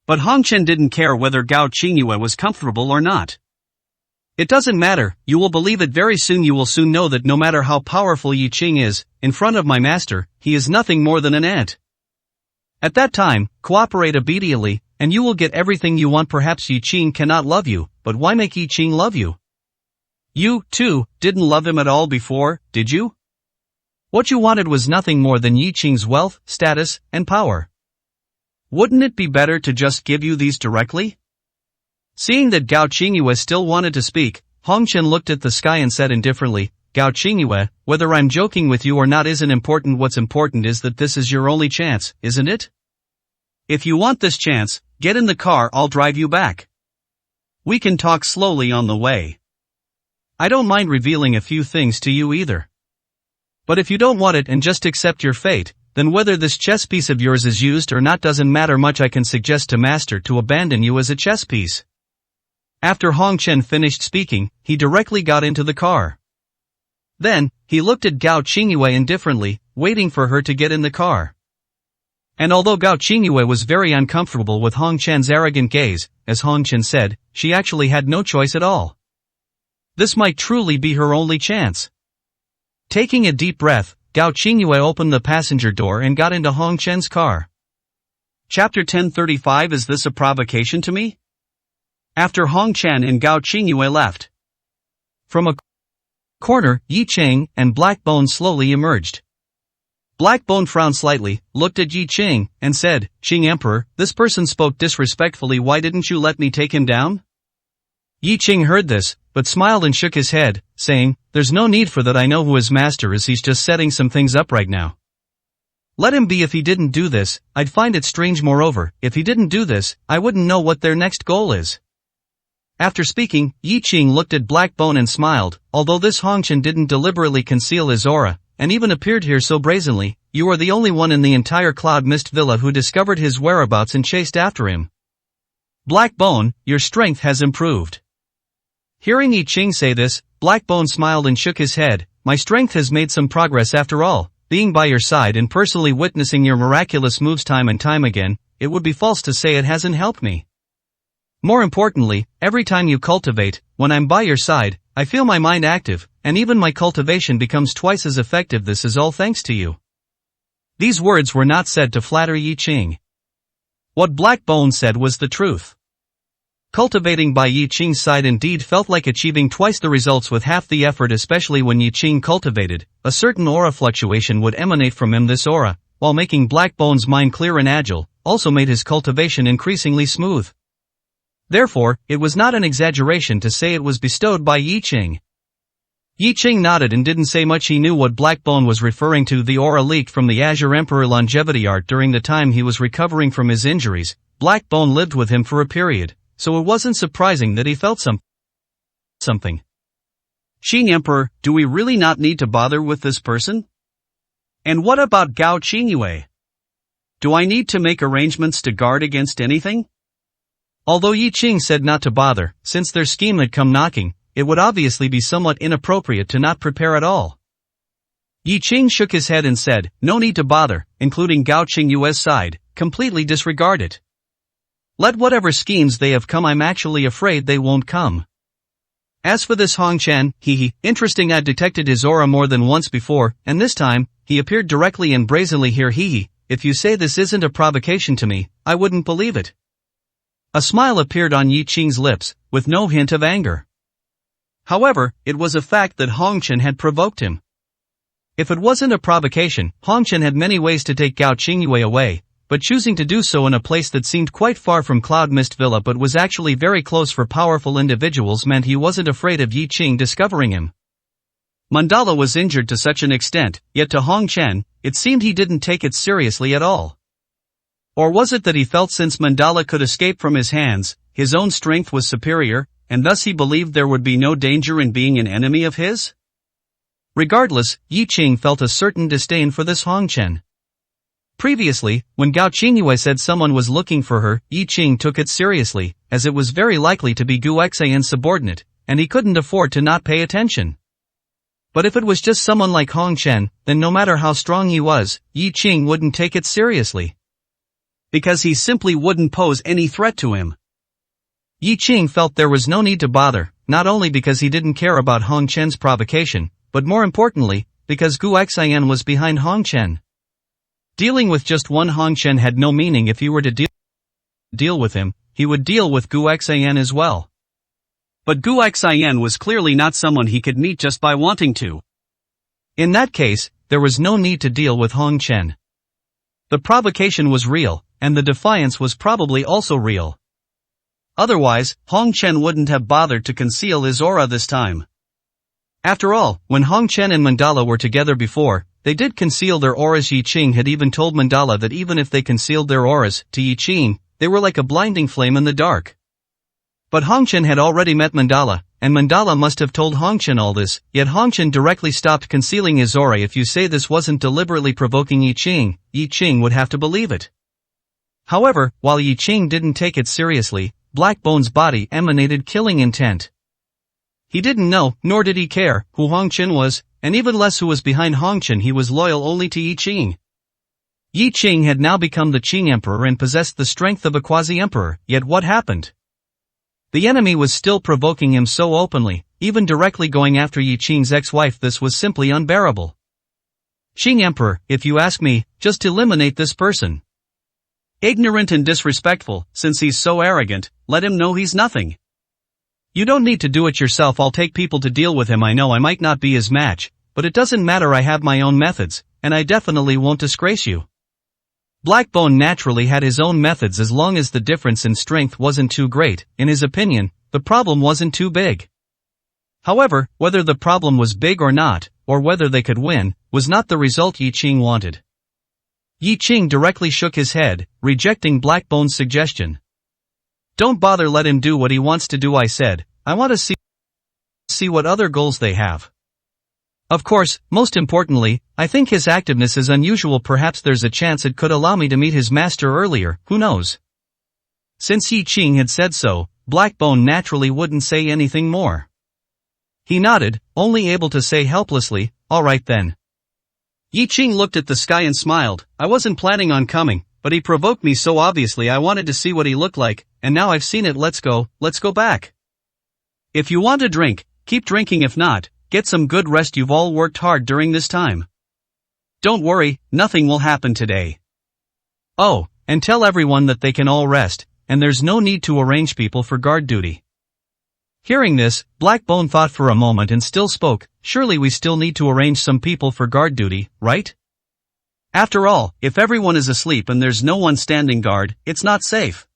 But Hong Chen didn't care whether Gao Qingyue was comfortable or not. It doesn't matter, you will believe it very soon. You will soon know that no matter how powerful Yi Qing is, in front of my master, he is nothing more than an ant. At that time, cooperate obediently, and you will get everything you want. Perhaps Yi Qing cannot love you, but why make Yi Qing love you? You, too, didn't love him at all before, did you? What you wanted was nothing more than Yi Qing's wealth, status, and power. Wouldn't it be better to just give you these directly? Seeing that Gao Qingyue still wanted to speak, Hong Chen looked at the sky and said indifferently, Gao Qingyue, whether I'm joking with you or not isn't important. What's important is that this is your only chance, isn't it? If you want this chance, get in the car, I'll drive you back. We can talk slowly on the way. I don't mind revealing a few things to you either. But if you don't want it and just accept your fate, then whether this chess piece of yours is used or not doesn't matter much. I can suggest to Master to abandon you as a chess piece. After Hong Chen finished speaking, he directly got into the car. Then, he looked at Gao Qingyue indifferently, waiting for her to get in the car. And although Gao Qingyue was very uncomfortable with Hong Chen's arrogant gaze, as Hong Chen said, she actually had no choice at all. This might truly be her only chance. Taking a deep breath, Gao Qingyue opened the passenger door and got into Hong Chen's car. Chapter 1035. Is this a provocation to me? After Hong Chen and Gao Qingyue left. From a corner, Yi Qing and Black Bone slowly emerged. Black Bone frowned slightly, looked at Yi Qing, and said, Qing Emperor, this person spoke disrespectfully. Why didn't you let me take him down? Yi Qing heard this, but smiled and shook his head, saying, there's no need for that. I know who his master is. He's just setting some things up right now. Let him be. If he didn't do this, I'd find it strange. Moreover, if he didn't do this, I wouldn't know what their next goal is. After speaking, Yi Qing looked at Black Bone and smiled, although this Hong Chen didn't deliberately conceal his aura, and even appeared here so brazenly, you are the only one in the entire Cloud Mist Villa who discovered his whereabouts and chased after him. Black Bone, your strength has improved. Hearing Yi Qing say this, Black Bone smiled and shook his head, my strength has made some progress after all, being by your side and personally witnessing your miraculous moves time and time again, it would be false to say it hasn't helped me. More importantly, every time you cultivate, when I'm by your side, I feel my mind active, and even my cultivation becomes twice as effective. This is all thanks to you. These words were not said to flatter Yi Qing. What Black Bone said was the truth. Cultivating by Yi Qing's side indeed felt like achieving twice the results with half the effort, especially when Yi Qing cultivated, a certain aura fluctuation would emanate from him. This aura, while making Black Bone's mind clear and agile, also made his cultivation increasingly smooth. Therefore, it was not an exaggeration to say it was bestowed by Yi Qing. Yi Qing nodded and didn't say much. He knew what Black Bone was referring to. The aura leaked from the Azure Emperor longevity art during the time he was recovering from his injuries. Black Bone lived with him for a period, so it wasn't surprising that he felt something. Qing Emperor, do we really not need to bother with this person? And what about Gao Qingyue? Do I need to make arrangements to guard against anything? Although Yi Qing said not to bother, since their scheme had come knocking, it would obviously be somewhat inappropriate to not prepare at all. Yi Qing shook his head and said, no need to bother, including Gao Qingyue's side, completely disregard it. Let whatever schemes they have come, I'm actually afraid they won't come. As for this Hong Chen, interesting. I'd detected his aura more than once before, and this time, he appeared directly and brazenly here. If you say this isn't a provocation to me, I wouldn't believe it. A smile appeared on Yi Qing's lips, with no hint of anger. However, it was a fact that Hong Chen had provoked him. If it wasn't a provocation, Hong Chen had many ways to take Gao Qingyue away, but choosing to do so in a place that seemed quite far from Cloud Mist Villa but was actually very close for powerful individuals meant he wasn't afraid of Yi Qing discovering him. Mandala was injured to such an extent, yet to Hong Chen, it seemed he didn't take it seriously at all. Or was it that he felt since Mandala could escape from his hands, his own strength was superior, and thus he believed there would be no danger in being an enemy of his? Regardless, Yi Qing felt a certain disdain for this Hong Chen. Previously, when Gao Qingyue said someone was looking for her, Yi Qing took it seriously, as it was very likely to be Gu Xian's subordinate, and he couldn't afford to not pay attention. But if it was just someone like Hong Chen, then no matter how strong he was, Yi Qing wouldn't take it seriously. Because he simply wouldn't pose any threat to him. Yi Qing felt there was no need to bother, not only because he didn't care about Hong Chen's provocation, but more importantly, because Gu Xian was behind Hong Chen. Dealing with just one Hong Chen had no meaning. If he were to deal with him, he would deal with Gu Xian as well. But Gu Xian was clearly not someone he could meet just by wanting to. In that case, there was no need to deal with Hong Chen. The provocation was real, and the defiance was probably also real. Otherwise, Hong Chen wouldn't have bothered to conceal his aura this time. After all, when Hong Chen and Mandala were together before, they did conceal their auras. Yi Qing had even told Mandala that even if they concealed their auras, to Yi Qing, they were like a blinding flame in the dark. But Hong Chen had already met Mandala, and Mandala must have told Hong Chen all this, yet Hong Chen directly stopped concealing his aura. If you say this wasn't deliberately provoking Yi Qing would have to believe it. However, while Yi Qing didn't take it seriously, Black Bone's body emanated killing intent. He didn't know, nor did he care, who Hong Chen was, and even less who was behind Hong Chen. He was loyal only to Yi Qing. Yi Qing had now become the Qing Emperor and possessed the strength of a quasi-emperor, yet what happened? The enemy was still provoking him so openly, even directly going after Yi Qing's ex-wife. This was simply unbearable. Qing Emperor, if you ask me, just eliminate this person. Ignorant and disrespectful, since he's so arrogant, let him know he's nothing. You don't need to do it yourself. I'll take people to deal with him. I know I might not be his match, but it doesn't matter. I have my own methods, and I definitely won't disgrace you. Black Bone naturally had his own methods as long as the difference in strength wasn't too great. In his opinion, the problem wasn't too big. However, whether the problem was big or not, or whether they could win, was not the result Yi Qing wanted. Yi Qing directly shook his head, rejecting Black Bone's suggestion. Don't bother, let him do what he wants to do, I said. I want to see what other goals they have. Of course, most importantly, I think his activeness is unusual. Perhaps there's a chance it could allow me to meet his master earlier, who knows? Since Yi Qing had said so, Black Bone naturally wouldn't say anything more. He nodded, only able to say helplessly, all right then. Yi Qing looked at the sky and smiled. I wasn't planning on coming, but he provoked me so obviously. I wanted to see what he looked like, and now I've seen it. Let's go back. If you want a drink, keep drinking. If not, get some good rest. You've all worked hard during this time. Don't worry, nothing will happen today. Oh, and tell everyone that they can all rest, and there's no need to arrange people for guard duty. Hearing this, Black Bone thought for a moment and still spoke. Surely we still need to arrange some people for guard duty, right? After all, if everyone is asleep and there's no one standing guard, it's not safe.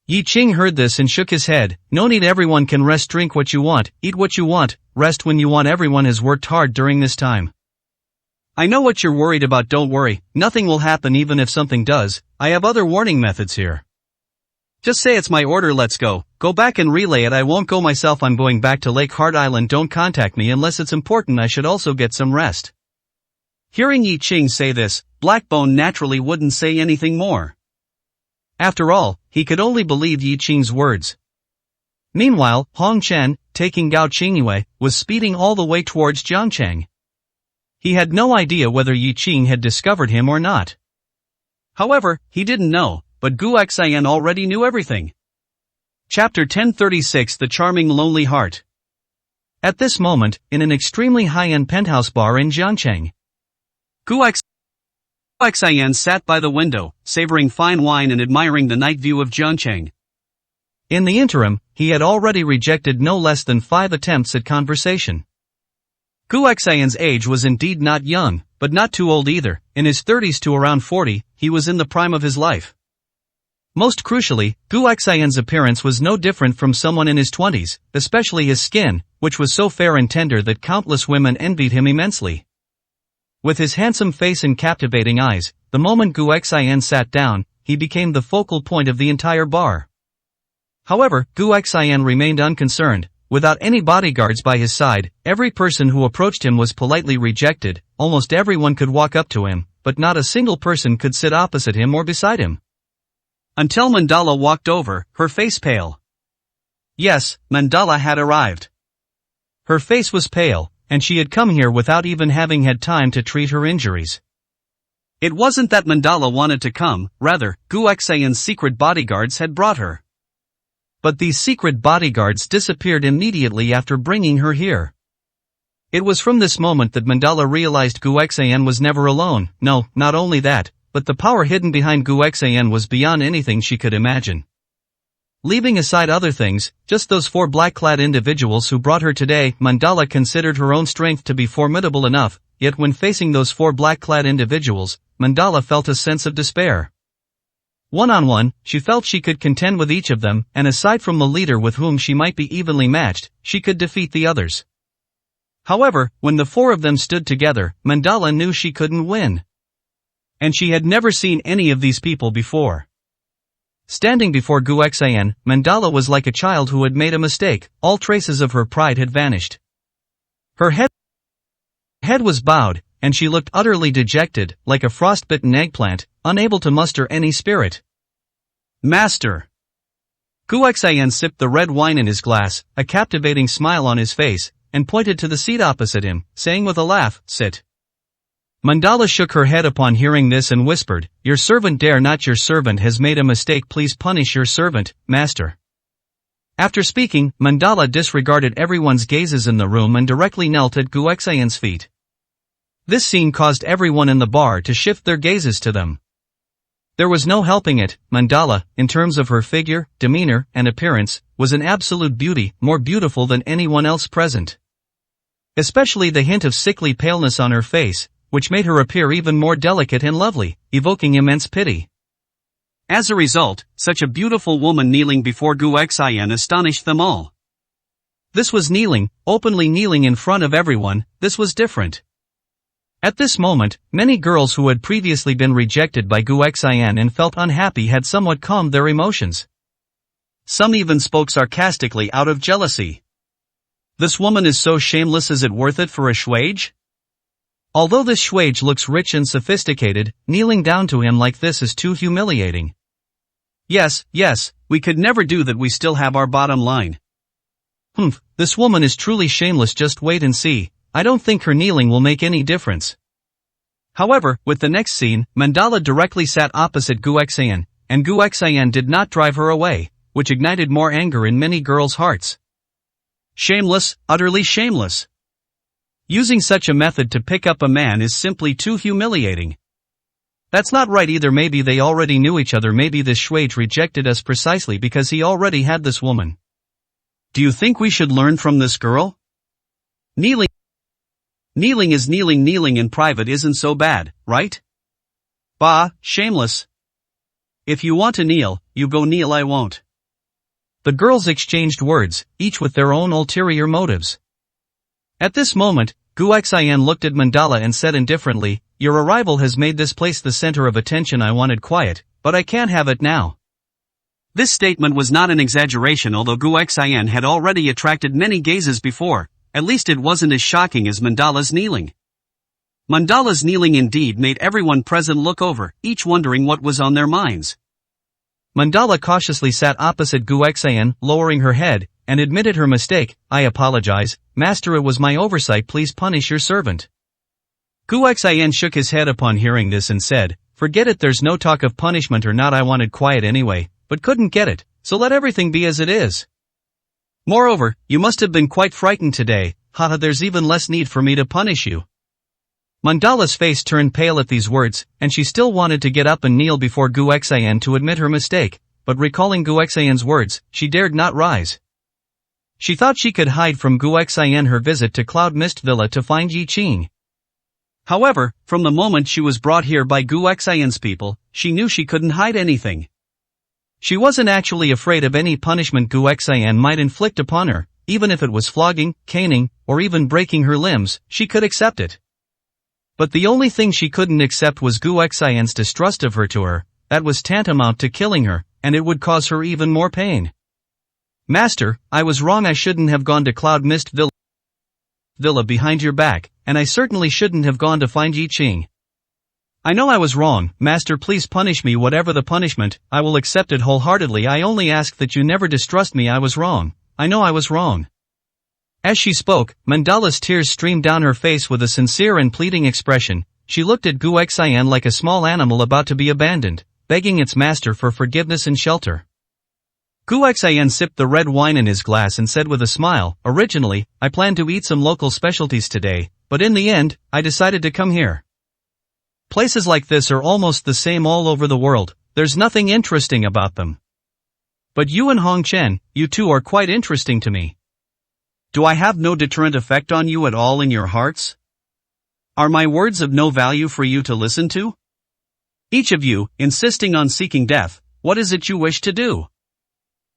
Yi Qing heard this and shook his head. No need. Everyone can rest. Drink what you want, eat what you want, rest when you want. Everyone has worked hard during this time. I know what you're worried about. Don't worry, nothing will happen. Even if something does, I have other warning methods here. Just say it's my order. Let's go back and relay it. I won't go myself. I'm going back to Lake Heart Island. Don't contact me unless it's important. I should also get some rest. Hearing Yi Qing say this, Black Bone naturally wouldn't say anything more. After all, he could only believe Yi Qing's words. Meanwhile, Hong Chen, taking Gao Qingyue, was speeding all the way towards Jiangcheng. He had no idea whether Yi Qing had discovered him or not. However, he didn't know, but Gu Xian already knew everything. Chapter 1036 The Charming Lonely Heart. At this moment, in an extremely high-end penthouse bar in Jiangcheng, Gu Xian sat by the window, savoring fine wine and admiring the night view of Jiangcheng. In the interim, he had already rejected no less than 5 attempts at conversation. Gu Xian's age was indeed not young, but not too old either. In his 30s to around 40, he was in the prime of his life. Most crucially, Gu Xian's appearance was no different from someone in his 20s, especially his skin, which was so fair and tender that countless women envied him immensely. With his handsome face and captivating eyes, the moment Gu Xian sat down, he became the focal point of the entire bar. However, Gu Xian remained unconcerned. Without any bodyguards by his side, every person who approached him was politely rejected. Almost everyone could walk up to him, but not a single person could sit opposite him or beside him. Until Mandala walked over, her face pale. Yes, Mandala had arrived. Her face was pale, and she had come here without even having had time to treat her injuries. It wasn't that Mandala wanted to come, rather, Gu Xian's secret bodyguards had brought her. But these secret bodyguards disappeared immediately after bringing her here. It was from this moment that Mandala realized Gu Xian was never alone. No, not only that, but the power hidden behind Gu Xian was beyond anything she could imagine. Leaving aside other things, just those 4 black-clad individuals who brought her today, Mandala considered her own strength to be formidable enough, yet when facing those 4 black-clad individuals, Mandala felt a sense of despair. One-on-one, she felt she could contend with each of them, and aside from the leader with whom she might be evenly matched, she could defeat the others. However, when the 4 of them stood together, Mandala knew she couldn't win. And she had never seen any of these people before. Standing before Gu Xian, Mandala was like a child who had made a mistake. All traces of her pride had vanished. Her head was bowed, and she looked utterly dejected, like a frostbitten eggplant, unable to muster any spirit. Master! Gu Xian sipped the red wine in his glass, a captivating smile on his face, and pointed to the seat opposite him, saying with a laugh, "Sit." Mandala shook her head upon hearing this and whispered, "Your servant dare not. Your servant has made a mistake. Please punish your servant, master." After speaking, Mandala disregarded everyone's gazes in the room and directly knelt at Gu Xian's feet. This scene caused everyone in the bar to shift their gazes to them. There was no helping it. Mandala, in terms of her figure, demeanor, and appearance, was an absolute beauty, more beautiful than anyone else present. Especially the hint of sickly paleness on her face, which made her appear even more delicate and lovely, evoking immense pity. As a result, such a beautiful woman kneeling before Gu Xian astonished them all. This was kneeling, openly kneeling in front of everyone. This was different. At this moment, many girls who had previously been rejected by Gu Xian and felt unhappy had somewhat calmed their emotions. Some even spoke sarcastically out of jealousy. This woman is so shameless, is it worth it for a Shuage? Although this Shuage looks rich and sophisticated, kneeling down to him like this is too humiliating. Yes, we could never do that. We still have our bottom line. This woman is truly shameless. Just wait and see. I don't think her kneeling will make any difference. However, with the next scene, Mandala directly sat opposite Gu Xian, and Gu Xian did not drive her away, which ignited more anger in many girls' hearts. Shameless, utterly shameless. Using such a method to pick up a man is simply too humiliating. That's not right either. Maybe they already knew each other. Maybe this Shuage rejected us precisely because he already had this woman. Do you think we should learn from this girl? Kneeling is kneeling. Kneeling in private isn't so bad, right? Bah, shameless. If you want to kneel, you go kneel. I won't. The girls exchanged words, each with their own ulterior motives. At this moment, Gu Xian looked at Mandala and said indifferently, "Your arrival has made this place the center of attention. I wanted quiet, but I can't have it now." This statement was not an exaggeration. Although Gu Xian had already attracted many gazes before, at least it wasn't as shocking as Mandala's kneeling. Mandala's kneeling indeed made everyone present look over, each wondering what was on their minds. Mandala cautiously sat opposite Gu Xian, lowering her head, and admitted her mistake. "I apologize, master. It was my oversight. Please punish your servant." Gu Xian shook his head upon hearing this and said, "Forget it. There's no talk of punishment or not. I wanted quiet anyway, but couldn't get it, so let everything be as it is. Moreover, you must have been quite frightened today. Haha, there's even less need for me to punish you." Mandala's face turned pale at these words, and she still wanted to get up and kneel before Gu Xian to admit her mistake, but recalling Guexayan's words, she dared not rise. She thought she could hide from Guexayan her visit to Cloud Mist Villa to find Yi Qing. However, from the moment she was brought here by Guexayan's people, she knew she couldn't hide anything. She wasn't actually afraid of any punishment Guexayan might inflict upon her, even if it was flogging, caning, or even breaking her limbs, she could accept it. But the only thing she couldn't accept was Guexayan's distrust of her to her. That was tantamount to killing her, and it would cause her even more pain. Master, I was wrong. I shouldn't have gone to Cloud Mist Villa behind your back, and I certainly shouldn't have gone to find Yi Qing. I know I was wrong, Master. Please punish me. Whatever the punishment, I will accept it wholeheartedly. I only ask that you never distrust me. I was wrong. I know I was wrong. As she spoke, Mandala's tears streamed down her face with a sincere and pleading expression. She looked at Guexayan like a small animal about to be abandoned, begging its master for forgiveness and shelter. Guexayan sipped the red wine in his glass and said with a smile, originally, I planned to eat some local specialties today, but in the end, I decided to come here. Places like this are almost the same all over the world, there's nothing interesting about them. But you and Hong Chen, you two are quite interesting to me. Do I have no deterrent effect on you at all in your hearts? Are my words of no value for you to listen to? Each of you, insisting on seeking death, what is it you wish to do?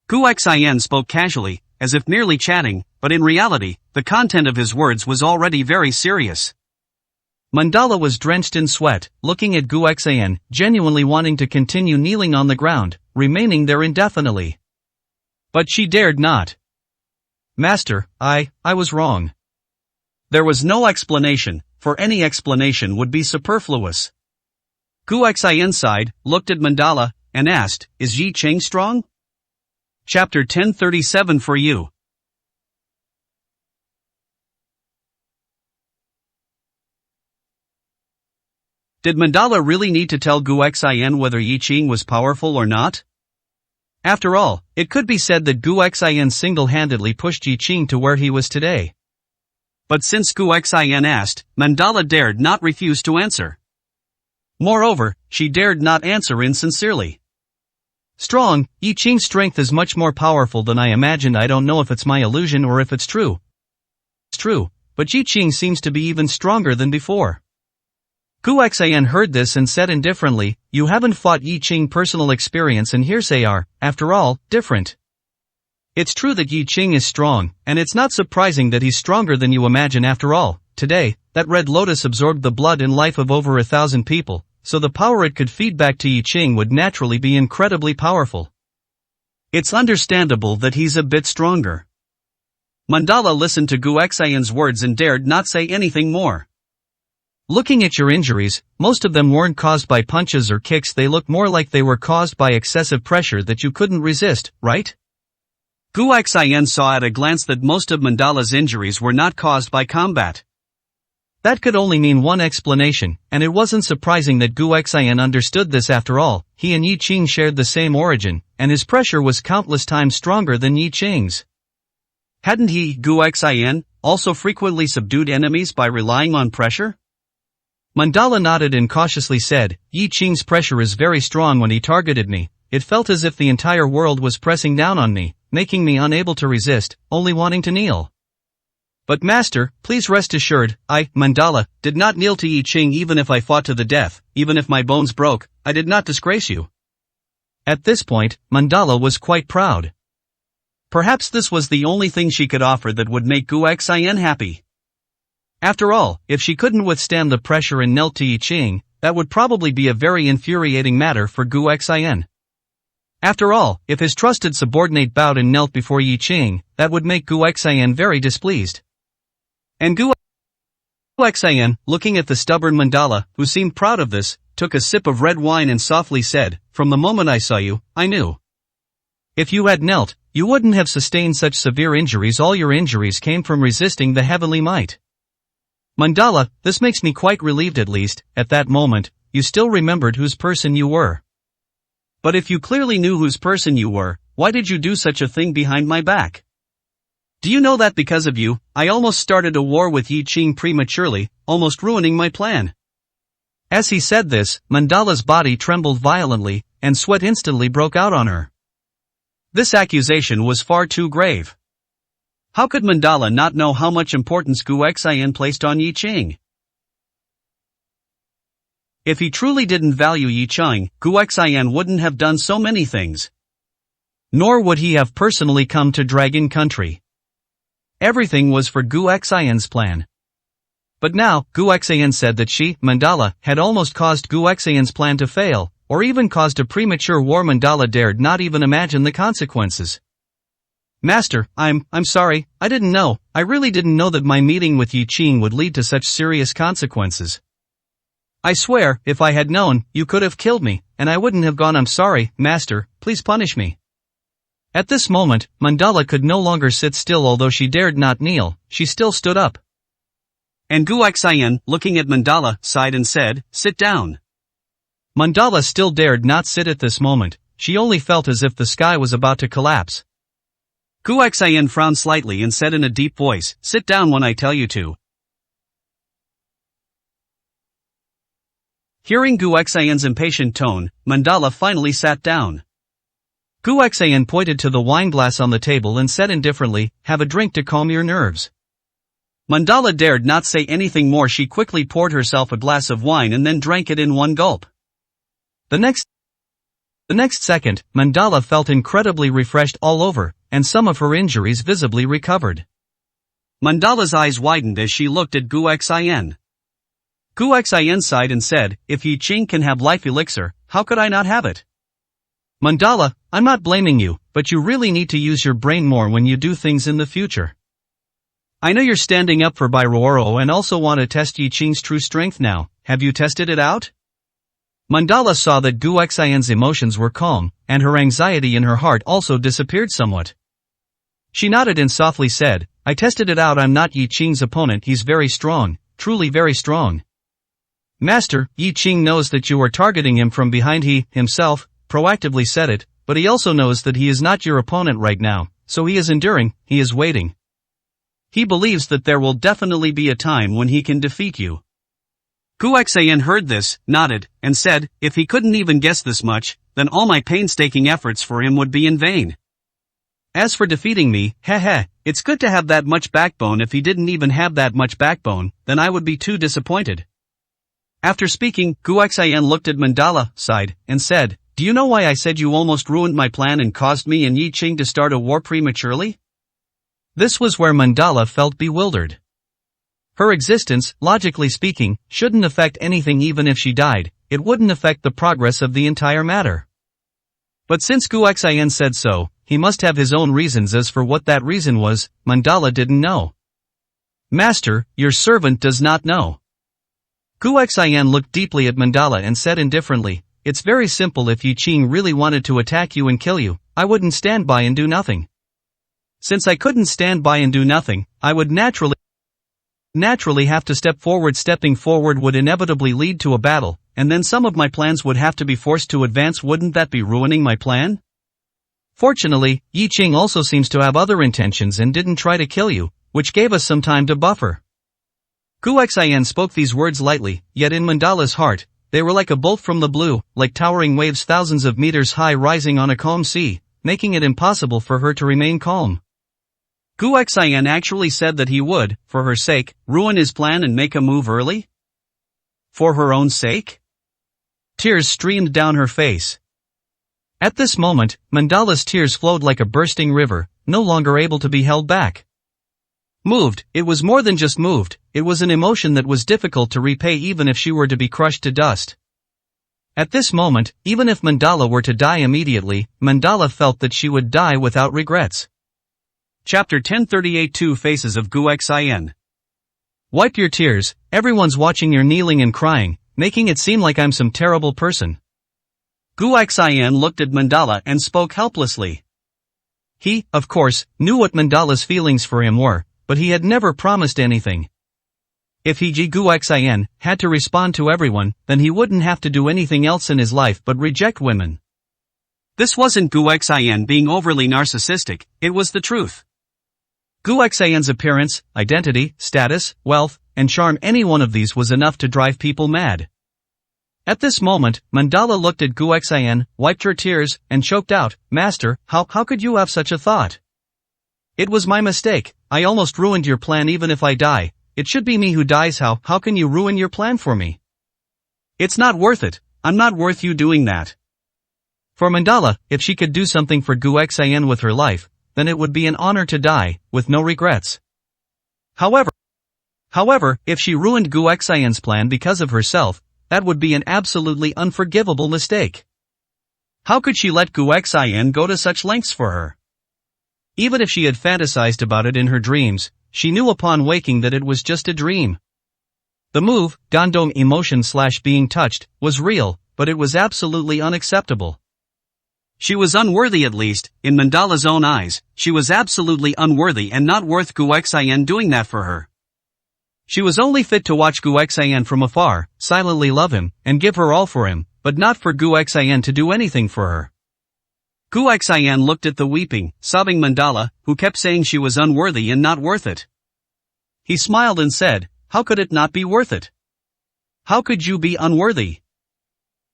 Guexayan spoke casually, as if merely chatting, but in reality, the content of his words was already very serious. Mandala was drenched in sweat, looking at Guexayan, genuinely wanting to continue kneeling on the ground, remaining there indefinitely. But she dared not. Master, I was wrong. There was no explanation, for any explanation would be superfluous. Guexayan sighed, looked at Mandala, and asked, is Yi Qing strong? Chapter 1037 for you. Did Mandala really need to tell Guexayan whether Yi Qing was powerful or not? After all, it could be said that Guexayan single-handedly pushed Yi Qing to where he was today. But since Guexayan asked, Mandala dared not refuse to answer. Moreover, she dared not answer insincerely. Strong, Yi Qing's strength is much more powerful than I imagined. I don't know if it's my illusion or if it's true. It's true, but Yi Qing seems to be even stronger than before. Guexayan heard this and said indifferently, you haven't fought Yi Qing. Personal experience and hearsay are, after all, different. It's true that Yi Qing is strong, and it's not surprising that he's stronger than you imagine. After all, today, that red lotus absorbed the blood and life of over 1,000 people, so the power it could feed back to Yi Qing would naturally be incredibly powerful. It's understandable that he's a bit stronger. Mandala listened to Guexayan's words and dared not say anything more. Looking at your injuries, most of them weren't caused by punches or kicks. They look more like they were caused by excessive pressure that you couldn't resist, right? Guexayan saw at a glance that most of Mandala's injuries were not caused by combat. That could only mean one explanation, and it wasn't surprising that Guexayan understood this. After all, he and Yi Qing shared the same origin, and his pressure was countless times stronger than Yi Qing's. Hadn't he, Guexayan, also frequently subdued enemies by relying on pressure? Mandala nodded and cautiously said, Yi Qing's pressure is very strong. When he targeted me, it felt as if the entire world was pressing down on me, making me unable to resist, only wanting to kneel. But master, please rest assured, I, Mandala, did not kneel to Yi Qing. Even if I fought to the death, even if my bones broke, I did not disgrace you. At this point, Mandala was quite proud. Perhaps this was the only thing she could offer that would make Guexayan happy. After all, if she couldn't withstand the pressure and knelt to Yi Qing, that would probably be a very infuriating matter for Guexayan. After all, if his trusted subordinate bowed and knelt before Yi Qing, that would make Guexayan very displeased. And Guexayan, looking at the stubborn Mandala, who seemed proud of this, took a sip of red wine and softly said, from the moment I saw you, I knew. If you had knelt, you wouldn't have sustained such severe injuries. All your injuries came from resisting the heavenly might. Mandala, this makes me quite relieved. At least, at that moment, you still remembered whose person you were. But if you clearly knew whose person you were, why did you do such a thing behind my back? Do you know that because of you, I almost started a war with Yi Qing prematurely, almost ruining my plan? As he said this, Mandala's body trembled violently, and sweat instantly broke out on her. This accusation was far too grave. How could Mandala not know how much importance Gu Xian placed on Yi Qing? If he truly didn't value Yi Qing, Gu Xian wouldn't have done so many things. Nor would he have personally come to Dragon Country. Everything was for Gu Xian's plan. But now, Gu Xian said that she, Mandala, had almost caused Gu Xian's plan to fail, or even caused a premature war. Mandala dared not even imagine the consequences. Master, I'm sorry, I didn't know, I really didn't know that my meeting with Yi Qing would lead to such serious consequences. I swear, if I had known, you could have killed me, and I wouldn't have gone. I'm sorry, Master, please punish me. At this moment, Mandala could no longer sit still. Although she dared not kneel, she still stood up. And Gu Xian, looking at Mandala, sighed and said, "Sit down." Mandala still dared not sit at this moment, she only felt as if the sky was about to collapse. Gu Xian frowned slightly and said in a deep voice, "Sit down when I tell you to." Hearing Gu Xian's impatient tone, Mandala finally sat down. Gu Xian pointed to the wine glass on the table and said indifferently, "Have a drink to calm your nerves." Mandala dared not say anything more. She quickly poured herself a glass of wine and then drank it in one gulp. The next second, Mandala felt incredibly refreshed all over, and some of her injuries visibly recovered. Mandala's eyes widened as she looked at Gu Xian. Gu Xian sighed and said, "If Yi Qing can have life elixir, how could I not have it?" Mandala, I'm not blaming you, but you really need to use your brain more when you do things in the future. I know you're standing up for Bairuoro and also want to test Yi Qing's true strength now. Have you tested it out? Mandala saw that Gu Xian's emotions were calm, and her anxiety in her heart also disappeared somewhat. She nodded and softly said, "I tested it out. I'm not Yi Qing's opponent. He's very strong, truly very strong. Master, Yi Qing knows that you are targeting him from behind. He, himself, proactively said it, but he also knows that he is not your opponent right now, so he is enduring, he is waiting. He believes that there will definitely be a time when he can defeat you." Gu Xian heard this, nodded, and said, "If he couldn't even guess this much, then all my painstaking efforts for him would be in vain. As for defeating me, it's good to have that much backbone. If he didn't even have that much backbone, then I would be too disappointed." After speaking, Gu Xian looked at Mandala, sighed, and said, "Do you know why I said you almost ruined my plan and caused me and Yi Qing to start a war prematurely?" This was where Mandala felt bewildered. Her existence, logically speaking, shouldn't affect anything. Even if she died, it wouldn't affect the progress of the entire matter. But since Gu Xian said so, he must have his own reasons. As for what that reason was, Mandala didn't know. "Master, your servant does not know." Gu Xian looked deeply at Mandala and said indifferently, "It's very simple. If Yi Qing really wanted to attack you and kill you, I wouldn't stand by and do nothing. Since I couldn't stand by and do nothing, I would naturally have to step forward. Stepping forward would inevitably lead to a battle, and then some of my plans would have to be forced to advance. Wouldn't that be ruining my plan? Fortunately, Yi Qing also seems to have other intentions and didn't try to kill you, which gave us some time to buffer." Gu Xian spoke these words lightly, yet in Mandala's heart, they were like a bolt from the blue, like towering waves thousands of meters high rising on a calm sea, making it impossible for her to remain calm. Gu Xian actually said that he would, for her sake, ruin his plan and make a move early? For her own sake? Tears streamed down her face. At this moment, Mandala's tears flowed like a bursting river, no longer able to be held back. Moved, it was more than just moved, it was an emotion that was difficult to repay even if she were to be crushed to dust. At this moment, even if Mandala were to die immediately, Mandala felt that she would die without regrets. Chapter 1038 Two Faces of Gu Xian. Wipe your tears, everyone's watching. You're kneeling and crying, making it seem like I'm some terrible person. Gu Xian looked at Mandala and spoke helplessly. He, of course, knew what Mandala's feelings for him were, but he had never promised anything. If he, Gu Xian, had to respond to everyone, then he wouldn't have to do anything else in his life but reject women. This wasn't Gu Xian being overly narcissistic, it was the truth. Gu Xian's appearance, identity, status, wealth, and charm, any one of these was enough to drive people mad. At this moment, Mandala looked at Gu Xian, wiped her tears, and choked out, "Master, how could you have such a thought? It was my mistake, I almost ruined your plan. Even if I die, it should be me who dies. How can you ruin your plan for me? It's not worth it, I'm not worth you doing that." For Mandala, if she could do something for Gu Xian with her life, then it would be an honor to die, with no regrets. However, if she ruined Gu Xian's plan because of herself, that would be an absolutely unforgivable mistake. How could she let Gu Xian go to such lengths for her? Even if she had fantasized about it in her dreams, she knew upon waking that it was just a dream. The move, Dandong emotion/being touched, was real, but it was absolutely unacceptable. She was unworthy. At least, in Mandala's own eyes, she was absolutely unworthy and not worth Gu Xian doing that for her. She was only fit to watch Gu Xian from afar, silently love him, and give her all for him, but not for Gu Xian to do anything for her. Gu Xian looked at the weeping, sobbing Mandala, who kept saying she was unworthy and not worth it. He smiled and said, "How could it not be worth it? How could you be unworthy?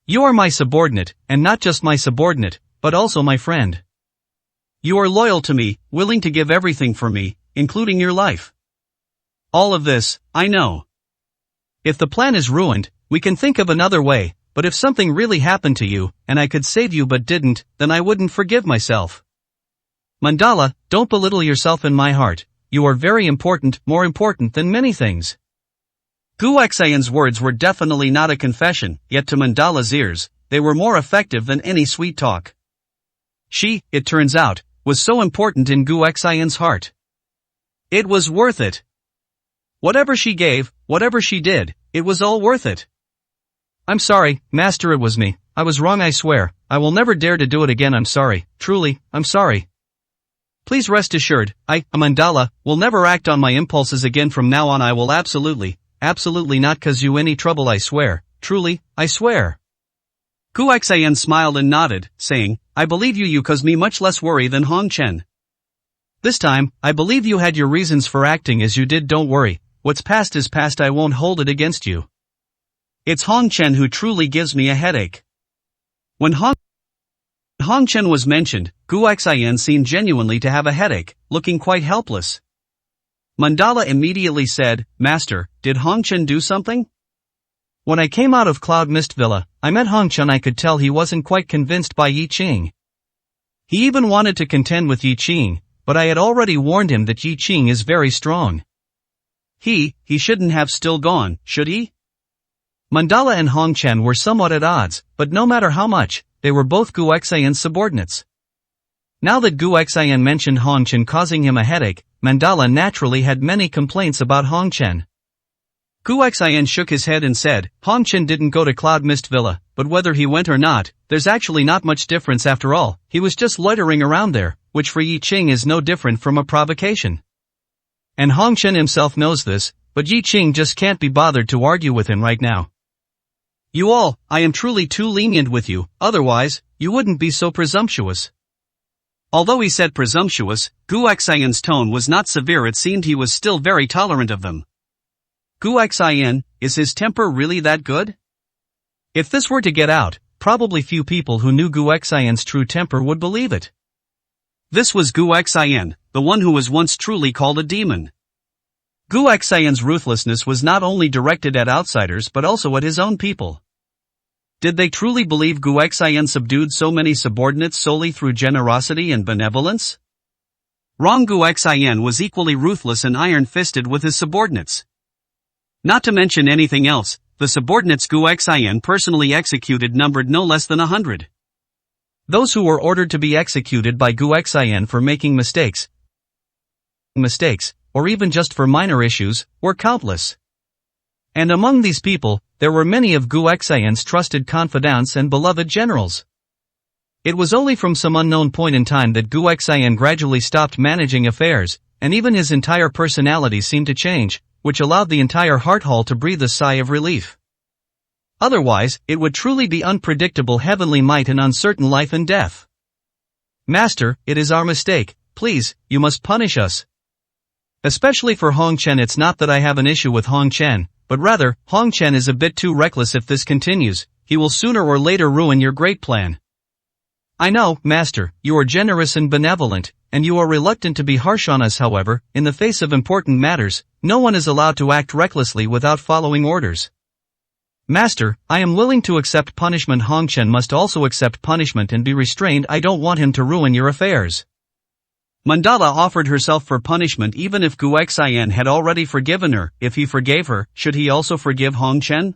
You are my subordinate, and not just my subordinate, but also my friend. You are loyal to me, willing to give everything for me, including your life. All of this, I know. If the plan is ruined, we can think of another way, but if something really happened to you, and I could save you but didn't, then I wouldn't forgive myself. Mandala, don't belittle yourself in my heart, you are very important, more important than many things." Gu Xian's words were definitely not a confession, yet to Mandala's ears, they were more effective than any sweet talk. She, it turns out, was so important in Gu Xian's heart. It was worth it. Whatever she gave, whatever she did, it was all worth it. "I'm sorry, Master, it was me. I was wrong, I swear. I will never dare to do it again. I'm sorry. Truly, I'm sorry. Please rest assured, I, Mandala, will never act on my impulses again from now on. I will absolutely not cause you any trouble. I swear. Truly, I swear." Gu Xian smiled and nodded, saying, "I believe you cause me much less worry than Hong Chen. This time, I believe you had your reasons for acting as you did. Don't worry. What's past is past. I won't hold it against you. It's Hong Chen who truly gives me a headache." When Hong Chen was mentioned, Gu Xian seemed genuinely to have a headache, looking quite helpless. Mandala immediately said, "Master, did Hong Chen do something?" "When I came out of Cloud Mist Villa, I met Hong Chen. I could tell he wasn't quite convinced by Yi Qing. He even wanted to contend with Yi Qing, but I had already warned him that Yi Qing is very strong. He shouldn't have still gone, should he?" Mandala and Hong Chen were somewhat at odds, but no matter how much, they were both Gu Xian's subordinates. Now that Gu Xian mentioned Hong Chen causing him a headache, Mandala naturally had many complaints about Hong Chen. Gu Xian shook his head and said, "Hong Chen didn't go to Cloud Mist Villa, but whether he went or not, there's actually not much difference after all. He was just loitering around there, which for Yi Qing is no different from a provocation. And Hong Chen himself knows this, but Yi Qing just can't be bothered to argue with him right now. You all, I am truly too lenient with you, otherwise, you wouldn't be so presumptuous." Although he said presumptuous, Gu Xian's tone was not severe. It seemed he was still very tolerant of them. Gu Xian, is his temper really that good? If this were to get out, probably few people who knew Gu Xian's true temper would believe it. This was Gu Xian, the one who was once truly called a demon. Gu Xian's ruthlessness was not only directed at outsiders but also at his own people. Did they truly believe Gu Xian subdued so many subordinates solely through generosity and benevolence? Wrong. Gu Xian was equally ruthless and iron-fisted with his subordinates. Not to mention anything else, the subordinates Gu Xian personally executed numbered no less than 100. Those who were ordered to be executed by Gu Xian for making mistakes, or even just for minor issues, were countless. And among these people, there were many of Gu Xian's trusted confidants and beloved generals. It was only from some unknown point in time that Gu Xian gradually stopped managing affairs, and even his entire personality seemed to change, which allowed the entire Heart Hall to breathe a sigh of relief. Otherwise, it would truly be unpredictable heavenly might and uncertain life and death. "Master, it is our mistake, please, you must punish us. Especially for Hong Chen. It's not that I have an issue with Hong Chen, but rather, Hong Chen is a bit too reckless. If this continues, he will sooner or later ruin your great plan. I know, Master, you are generous and benevolent, and you are reluctant to be harsh on us. However, in the face of important matters, no one is allowed to act recklessly without following orders. Master, I am willing to accept punishment. Hong Chen must also accept punishment and be restrained. I don't want him to ruin your affairs. Mandala offered herself for punishment even if Gu Xian had already forgiven her. If he forgave her, should he also forgive Hong Chen?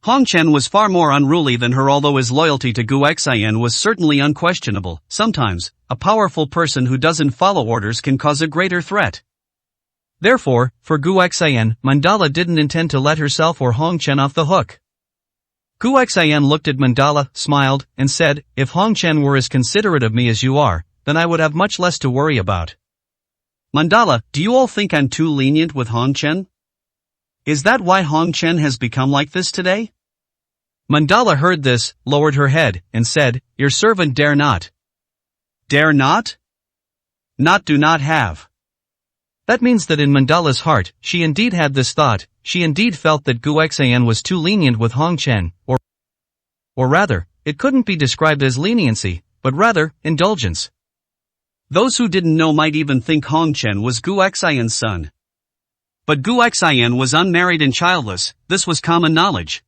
Hong Chen was far more unruly than her, although his loyalty to Gu Xian was certainly unquestionable. Sometimes, a powerful person who doesn't follow orders can cause a greater threat. Therefore, for Gu Xian, Mandala didn't intend to let herself or Hong Chen off the hook. Gu Xian looked at Mandala, smiled, and said, "If Hong Chen were as considerate of me as you are, then I would have much less to worry about." Mandala, do you all think I'm too lenient with Hong Chen? Is that why Hong Chen has become like this today? Mandala heard this, lowered her head, and said, "Your servant dare not." Dare not? Not do not have. That means that in Mandala's heart, she indeed had this thought. She indeed felt that Gu Xian was too lenient with Hong Chen, or rather, it couldn't be described as leniency, but rather, indulgence. Those who didn't know might even think Hong Chen was Gu Xian's son. But Gu Xian was unmarried and childless. This was common knowledge.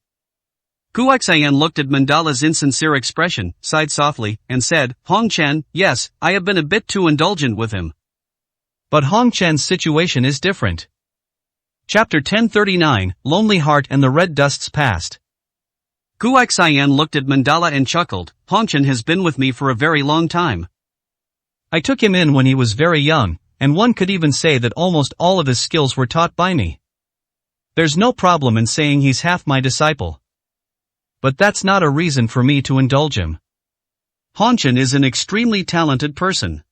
Gu Xian looked at Mandala's insincere expression, sighed softly, and said, "Hong Chen, yes, I have been a bit too indulgent with him. But Hong Chen's situation is different." Chapter 1039, Lonely Heart and the Red Dust's Past. Gu Xian looked at Mandala and chuckled, "Hong Chen has been with me for a very long time. I took him in when he was very young, and one could even say that almost all of his skills were taught by me. There's no problem in saying he's half my disciple. But that's not a reason for me to indulge him. Hong Chen is an extremely talented person.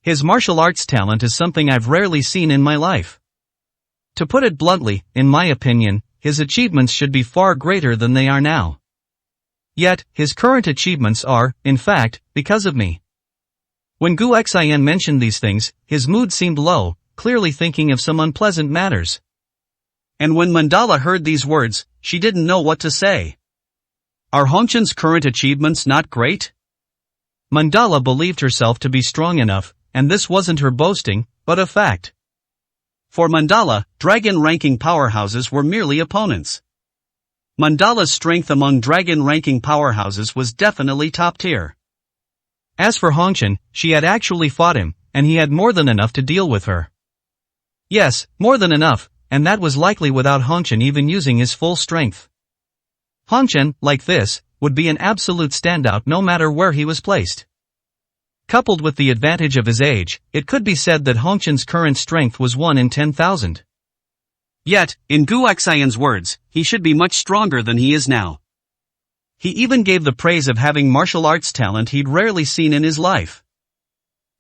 His martial arts talent is something I've rarely seen in my life. To put it bluntly, in my opinion, his achievements should be far greater than they are now. Yet, his current achievements are, in fact, because of me." When Gu Xian mentioned these things, his mood seemed low, clearly thinking of some unpleasant matters. And when Mandala heard these words, she didn't know what to say. Are Hong Chen's current achievements not great? Mandala believed herself to be strong enough, and this wasn't her boasting, but a fact. For Mandala, dragon-ranking powerhouses were merely opponents. Mandala's strength among dragon-ranking powerhouses was definitely top tier. As for Hong Chen, she had actually fought him, and he had more than enough to deal with her. Yes, more than enough, and that was likely without Hong Chen even using his full strength. Hong Chen, like this, would be an absolute standout no matter where he was placed. Coupled with the advantage of his age, it could be said that Hong Chen's current strength was 1 in 10,000. Yet, in Gu Xian's words, he should be much stronger than he is now. He even gave the praise of having martial arts talent he'd rarely seen in his life.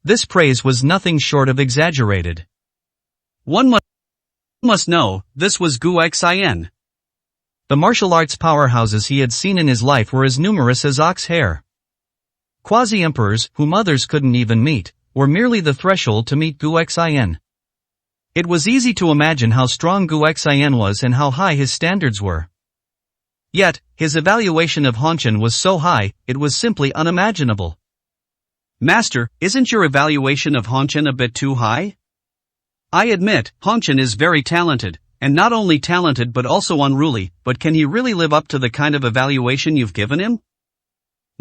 This praise was nothing short of exaggerated. One must know, this was Gu Xian. The martial arts powerhouses he had seen in his life were as numerous as ox hair. Quasi-emperors, whom others couldn't even meet, were merely the threshold to meet Gu Xian. It was easy to imagine how strong Gu Xian was and how high his standards were. Yet, his evaluation of Hong Chen was so high, it was simply unimaginable. "Master, isn't your evaluation of Hong Chen a bit too high? I admit, Hong Chen is very talented, and not only talented but also unruly, but can he really live up to the kind of evaluation you've given him?"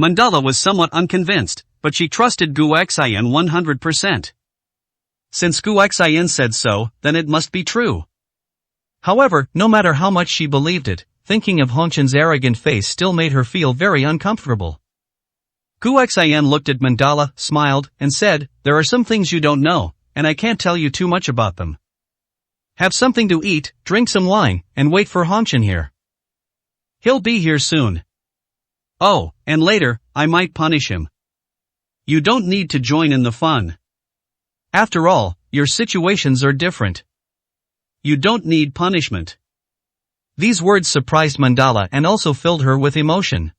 Mandala was somewhat unconvinced, but she trusted Gu Xian 100%. Since Gu Xian said so, then it must be true. However, no matter how much she believed it, thinking of Hong Chen's arrogant face still made her feel very uncomfortable. Gu Xian looked at Mandala, smiled, and said, "There are some things you don't know, and I can't tell you too much about them. Have something to eat, drink some wine, and wait for Hong Chen here. He'll be here soon. Oh, and later, I might punish him. You don't need to join in the fun. After all, your situations are different. You don't need punishment." These words surprised Mandala and also filled her with emotion.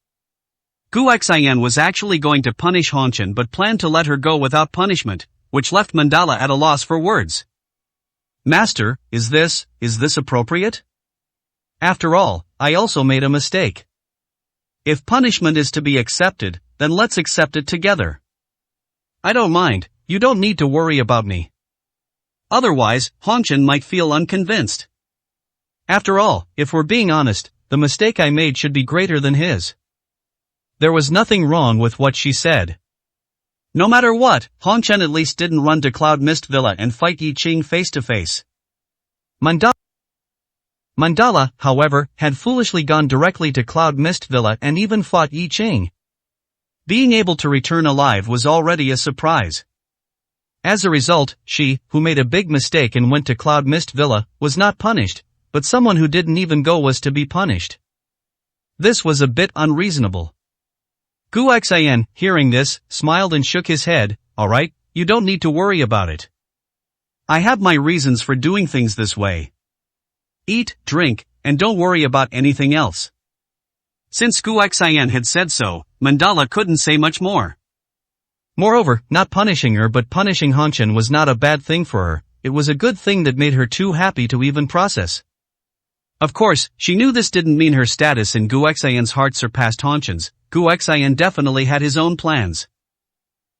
Gu Xian was actually going to punish Hong Chen but planned to let her go without punishment, which left Mandala at a loss for words. "Master, is this appropriate? After all, I also made a mistake. If punishment is to be accepted, then let's accept it together. I don't mind, you don't need to worry about me. Otherwise, Hongchen might feel unconvinced. After all, if we're being honest, the mistake I made should be greater than his. There was nothing wrong with what she said. No matter what, Hongchen at least didn't run to Cloud Mist Villa and fight Yi Qing face to face. Mandala, however, had foolishly gone directly to Cloud Mist Villa and even fought Yi Qing. Being able to return alive was already a surprise. As a result, she, who made a big mistake and went to Cloud Mist Villa, was not punished, but someone who didn't even go was to be punished. This was a bit unreasonable. Guxian, hearing this, smiled and shook his head. Alright, you don't need to worry about it. I have my reasons for doing things this way. Eat, drink, and don't worry about anything else. Since Guxian had said so, Mandala couldn't say much more. Moreover, not punishing her but punishing Hongchen was not a bad thing for her, it was a good thing that made her too happy to even process. Of course, she knew this didn't mean her status in Guxian's heart surpassed Hongchen's. Guxian definitely had his own plans.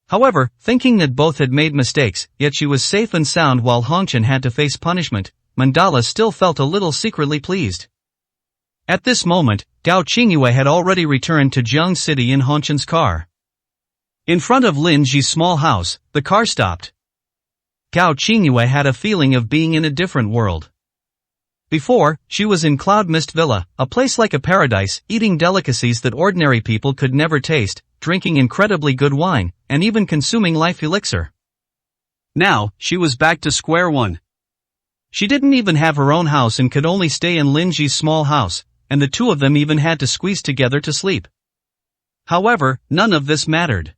However, thinking that both had made mistakes, yet she was safe and sound while Hongchen had to face punishment, Mandala still felt a little secretly pleased. At this moment, Gao Qingyue had already returned to Jiang City in Hongchen's car. In front of Lin Ji's small house, the car stopped. Gao Qingyue had a feeling of being in a different world. Before, she was in Cloud Mist Villa, a place like a paradise, eating delicacies that ordinary people could never taste, drinking incredibly good wine, and even consuming life elixir. Now, she was back to square one. She didn't even have her own house and could only stay in Lin Ji's small house, and the two of them even had to squeeze together to sleep. However, none of this mattered.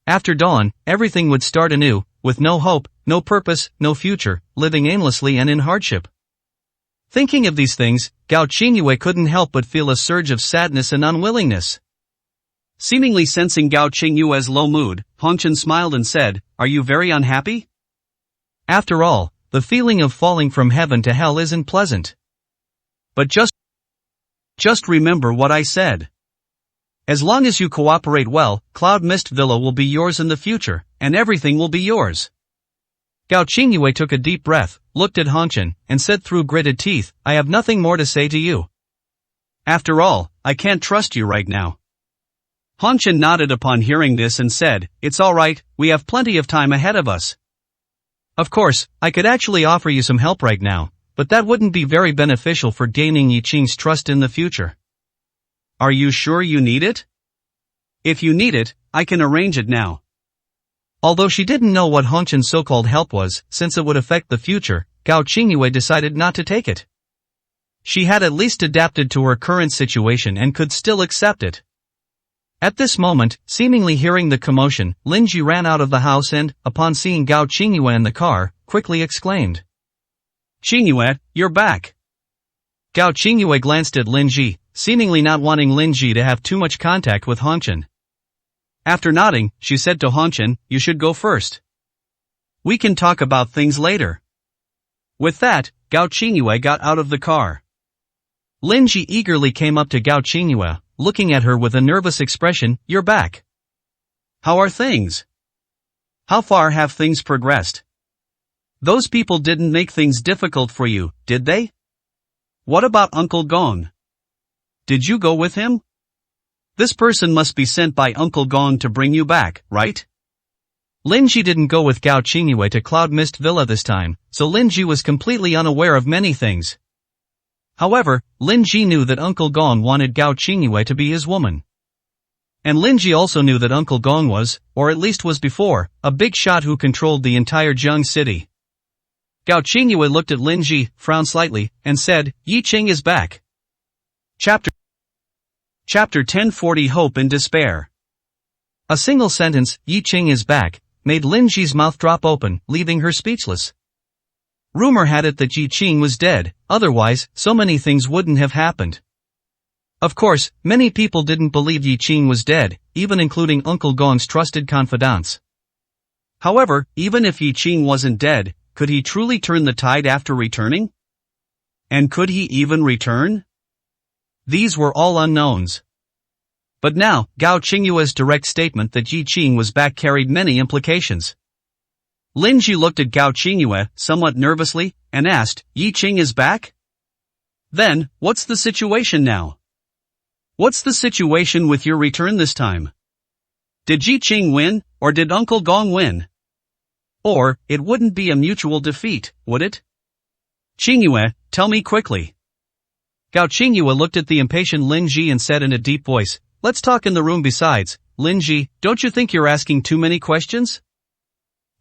After dawn, everything would start anew, with no hope, no purpose, no future, living aimlessly and in hardship. Thinking of these things, Gao Qingyue couldn't help but feel a surge of sadness and unwillingness. Seemingly sensing Gao Qingyue's low mood, Hongchen smiled and said, "Are you very unhappy?" After all, the feeling of falling from heaven to hell isn't pleasant. But just remember what I said. As long as you cooperate well, Cloud Mist Villa will be yours in the future, and everything will be yours. Gao Qingyue took a deep breath, looked at Hongchen, and said through gritted teeth, "I have nothing more to say to you. After all, I can't trust you right now." Hongchen nodded upon hearing this and said, "It's alright, we have plenty of time ahead of us. Of course, I could actually offer you some help right now, but that wouldn't be very beneficial for gaining Yi Qing's trust in the future." "Are you sure you need it?" "If you need it, I can arrange it now." Although she didn't know what Hongchen's so-called help was, since it would affect the future, Gao Qingyue decided not to take it. She had at least adapted to her current situation and could still accept it. At this moment, seemingly hearing the commotion, Lin Ji ran out of the house and, upon seeing Gao Qingyue in the car, quickly exclaimed, "Qingyue, you're back." Gao Qingyue glanced at Lin Ji, seemingly not wanting Lin Ji to have too much contact with Hongchen. After nodding, she said to Hongchen, "You should go first. We can talk about things later." With that, Gao Qingyue got out of the car. Lin Ji eagerly came up to Gao Qingyue, looking at her with a nervous expression. "You're back. How are things? How far have things progressed? Those people didn't make things difficult for you, did they? What about Uncle Gong? Did you go with him? This person must be sent by Uncle Gong to bring you back, right?" Lin Ji didn't go with Gao Qingyue to Cloud Mist Villa this time, so Lin Ji was completely unaware of many things. However, Lin Ji knew that Uncle Gong wanted Gao Qingyue to be his woman. And Lin Ji also knew that Uncle Gong was, or at least was before, a big shot who controlled the entire Jiang City. Gao Qingyue looked at Lin Ji, frowned slightly, and said, "Yi Qing is back." Chapter 1040 Hope and Despair. A single sentence, "Yi Qing is back," made Lin Ji's mouth drop open, leaving her speechless. Rumor had it that Yi Qing was dead, otherwise, so many things wouldn't have happened. Of course, many people didn't believe Yi Qing was dead, even including Uncle Gong's trusted confidants. However, even if Yi Qing wasn't dead, could he truly turn the tide after returning? And could he even return? These were all unknowns. But now, Gao Qingyue's direct statement that Yi Qing was back carried many implications. Lin Ji looked at Gao Qingyue, somewhat nervously, and asked, Yi Qing is back? Then, what's the situation now? What's the situation with your return this time? Did Yi Qing win, or did Uncle Gong win? Or, it wouldn't be a mutual defeat, would it? Qingyue, tell me quickly. Gao Qingyue looked at the impatient Lin Ji and said in a deep voice, let's talk in the room besides, Lin Ji, don't you think you're asking too many questions?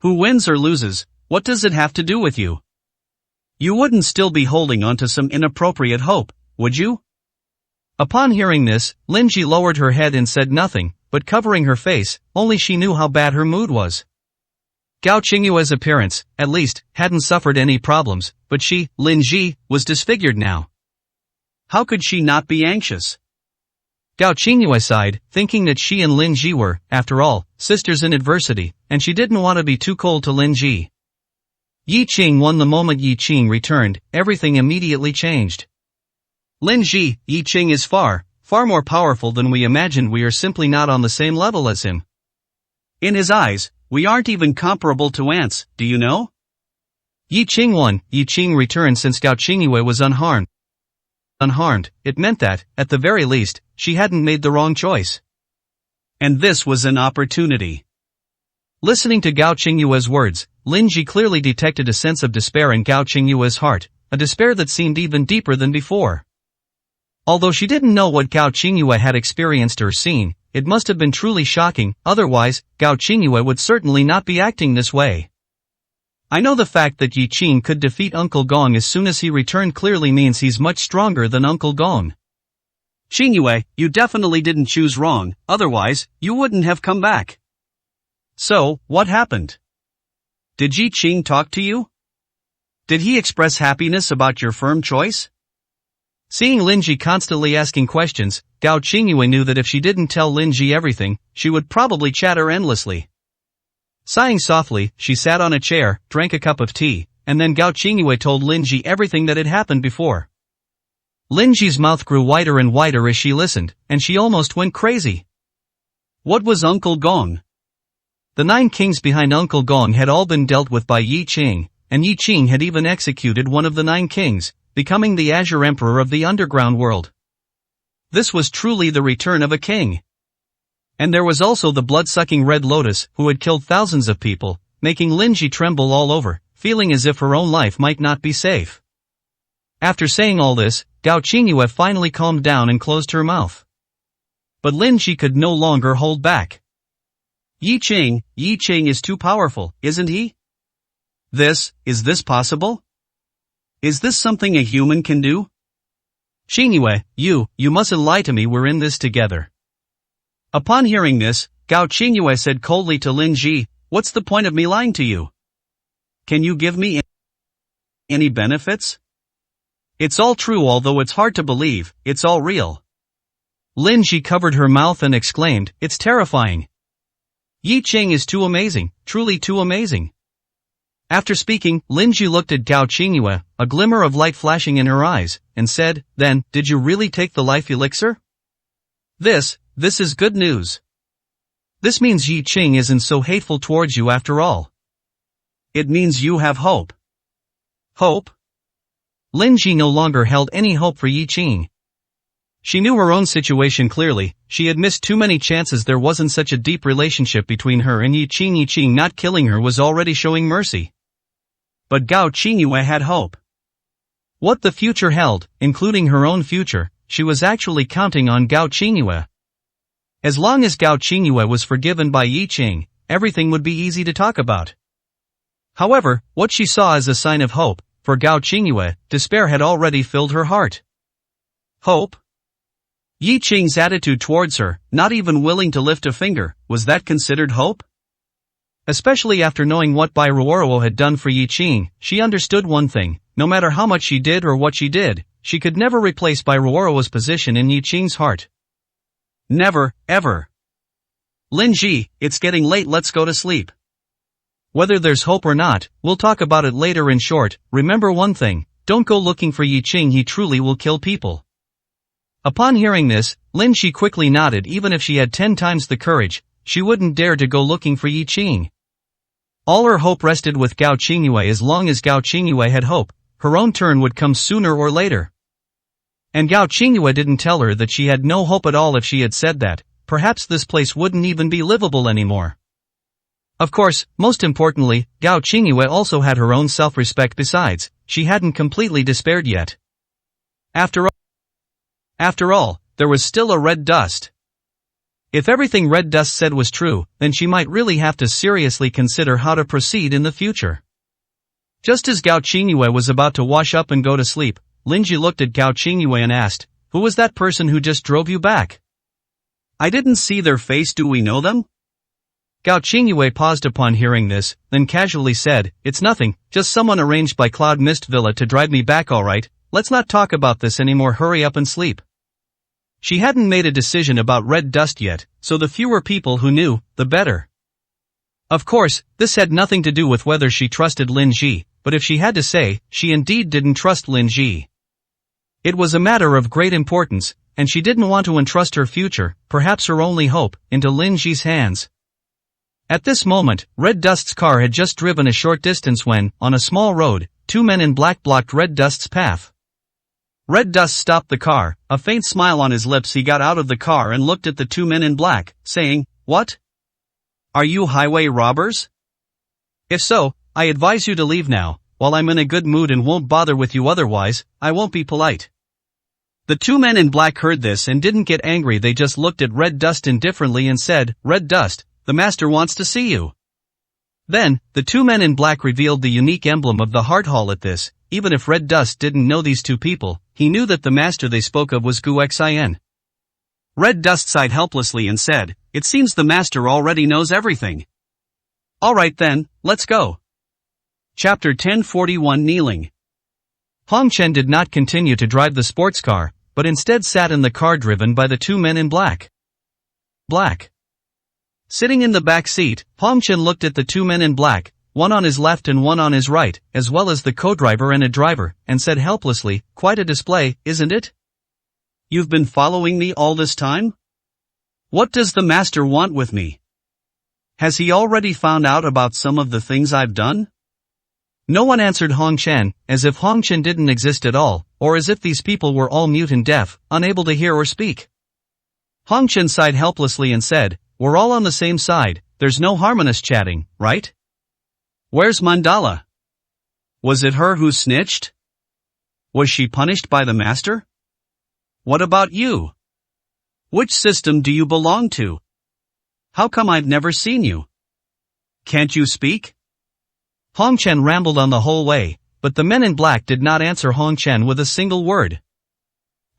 Who wins or loses, what does it have to do with you? You wouldn't still be holding on to some inappropriate hope, would you? Upon hearing this, Lin Ji lowered her head and said nothing, but covering her face, only she knew how bad her mood was. Gao Qingyue's appearance, at least, hadn't suffered any problems, but she, Lin Ji, was disfigured now. How could she not be anxious? Gao Qingyue sighed, thinking that she and Lin Ji were, after all, sisters in adversity, and she didn't want to be too cold to Lin Ji. Yi Qing won. The moment Yi Qing returned, everything immediately changed. Lin Ji, Yi Qing is far more powerful than we imagined. We are simply not on the same level as him. In his eyes, we aren't even comparable to ants, do you know? Yi Qing won. Yi Qing returned since Gao Qingyue was unharmed. It meant that, at the very least, she hadn't made the wrong choice. And this was an opportunity. Listening to Gao Qingyue's words, Lin Ji clearly detected a sense of despair in Gao Qingyue's heart, a despair that seemed even deeper than before. Although she didn't know what Gao Qingyue had experienced or seen, it must have been truly shocking, otherwise, Gao Qingyue would certainly not be acting this way. I know the fact that Yi Qing could defeat Uncle Gong as soon as he returned clearly means he's much stronger than Uncle Gong. Qingyue, you definitely didn't choose wrong, otherwise, you wouldn't have come back. So, what happened? Did Yi Qing talk to you? Did he express happiness about your firm choice? Seeing Lin Ji constantly asking questions, Gao Qingyue knew that if she didn't tell Lin Ji everything, she would probably chatter endlessly. Sighing softly, she sat on a chair, drank a cup of tea, and then Gao Qingyue told Lin Ji everything that had happened before. Lin Ji's mouth grew wider and wider as she listened, and she almost went crazy. What was Uncle Gong? The 9 kings behind Uncle Gong had all been dealt with by Yi Qing, and Yi Qing had even executed one of the 9 kings, becoming the Azure Emperor of the underground world. This was truly the return of a king. And there was also the blood-sucking Red Lotus, who had killed thousands of people, making Lin Ji tremble all over, feeling as if her own life might not be safe. After saying all this, Gao Qingyue finally calmed down and closed her mouth. But Lin Ji could no longer hold back. Yi Qing is too powerful, isn't he? Is this possible? Is this something a human can do? Qingyue, you mustn't lie to me, we're in this together. Upon hearing this, Gao Qingyue said coldly to Lin Ji, what's the point of me lying to you? Can you give me any benefits? It's all true, although it's hard to believe, it's all real. Lin Ji covered her mouth and exclaimed, it's terrifying. Yi Qing is too amazing, truly too amazing. After speaking, Lin Ji looked at Gao Qingyue, a glimmer of light flashing in her eyes, and said, then, did you really take the life elixir? This is good news. This means Yi Qing isn't so hateful towards you after all. It means you have hope. Hope? Lin Ji no longer held any hope for Yi Qing. She knew her own situation clearly, she had missed too many chances. There wasn't such a deep relationship between her and Yi Qing. Yi Qing not killing her was already showing mercy. But Gao Qingyue had hope. What the future held, including her own future, she was actually counting on Gao Qingyue. As long as Gao Qingyue was forgiven by Yi Qing, everything would be easy to talk about. However, what she saw as a sign of hope, for Gao Qingyue, despair had already filled her heart. Hope? Yi Qing's attitude towards her, not even willing to lift a finger, was that considered hope? Especially after knowing what Bai Ruoruo had done for Yi Qing, she understood one thing, no matter how much she did or what she did, she could never replace Bai Ruoruo's position in Yi Qing's heart. Never, ever. Lin Ji, it's getting late, let's go to sleep. Whether there's hope or not, we'll talk about it later. In short, remember one thing, don't go looking for Yi Qing, he truly will kill people. Upon hearing this, Lin Shi quickly nodded. Even if she had 10 times the courage, she wouldn't dare to go looking for Yi Qing. All her hope rested with Gao Qingyue. As long as Gao Qingyue had hope, her own turn would come sooner or later. And Gao Qingyue didn't tell her that she had no hope at all. If she had said that, perhaps this place wouldn't even be livable anymore. Of course, most importantly, Gao Qingyue also had her own self-respect. Besides, she hadn't completely despaired yet. After all, there was still a Red Dust. If everything Red Dust said was true, then she might really have to seriously consider how to proceed in the future. Just as Gao Qingyue was about to wash up and go to sleep, Lin Ji looked at Gao Qingyue and asked, "Who was that person who just drove you back?" "I didn't see their face. Do we know them?" Gao Qingyue paused upon hearing this, then casually said, "It's nothing, just someone arranged by Cloud Mist Villa to drive me back. Alright, let's not talk about this anymore. Hurry up and sleep." She hadn't made a decision about Red Dust yet, so the fewer people who knew, the better. Of course, this had nothing to do with whether she trusted Lin Ji, but if she had to say, she indeed didn't trust Lin Ji. It was a matter of great importance, and she didn't want to entrust her future, perhaps her only hope, into Lin Ji's hands. At this moment, Red Dust's car had just driven a short distance when, on a small road, 2 men in black blocked Red Dust's path. Red Dust stopped the car, a faint smile on his lips. He got out of the car and looked at the 2 men in black, saying, "What? Are you highway robbers? If so, I advise you to leave now, while I'm in a good mood and won't bother with you. Otherwise, I won't be polite." The 2 men in black heard this and didn't get angry. They just looked at Red Dust indifferently and said, "Red Dust, the master wants to see you." Then, the 2 men in black revealed the unique emblem of the Heart Hall. At this, even if Red Dust didn't know these 2 people, he knew that the master they spoke of was Gu Xian. Red Dust sighed helplessly and said, "It seems the master already knows everything. Alright then, let's go." Chapter 1041 Kneeling. Hong Chen did not continue to drive the sports car, but instead sat in the car driven by the 2 men in black. Sitting in the back seat, Hong Chen looked at the 2 men in black, one on his left and one on his right, as well as the co-driver and a driver, and said helplessly, "Quite a display, isn't it? You've been following me all this time? What does the master want with me? Has he already found out about some of the things I've done?" No one answered Hong Chen, as if Hong Chen didn't exist at all, or as if these people were all mute and deaf, unable to hear or speak. Hong Chen sighed helplessly and said, "We're all on the same side, there's no harmonious chatting, right? Where's Mandala? Was it her who snitched? Was she punished by the master? What about you? Which system do you belong to? How come I've never seen you? Can't you speak?" Hong Chen rambled on the whole way, but the men in black did not answer Hong Chen with a single word.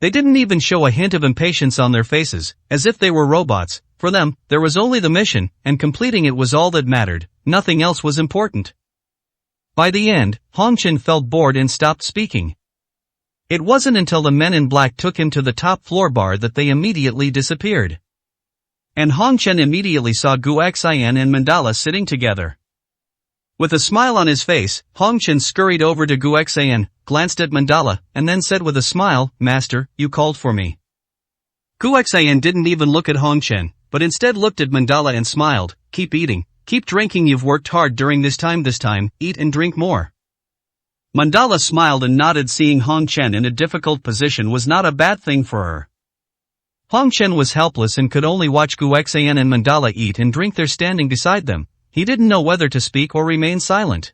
They didn't even show a hint of impatience on their faces, as if they were robots. For them, there was only the mission, and completing it was all that mattered. Nothing else was important. By the end, Hong Chen felt bored and stopped speaking. It wasn't until the men in black took him to the top floor bar that they immediately disappeared. And Hong Chen immediately saw Gu Xian and Mandala sitting together. With a smile on his face, Hong Chen scurried over to Gu Xian, glanced at Mandala, and then said with a smile, "Master, you called for me." Gu Xian didn't even look at Hong Chen, but instead looked at Mandala and smiled, "Keep eating, keep drinking. You've worked hard during this time, eat and drink more." Mandala smiled and nodded. Seeing Hong Chen in a difficult position was not a bad thing for her. Hong Chen was helpless and could only watch Gu Xian and Mandala eat and drink there standing beside them. He didn't know whether to speak or remain silent.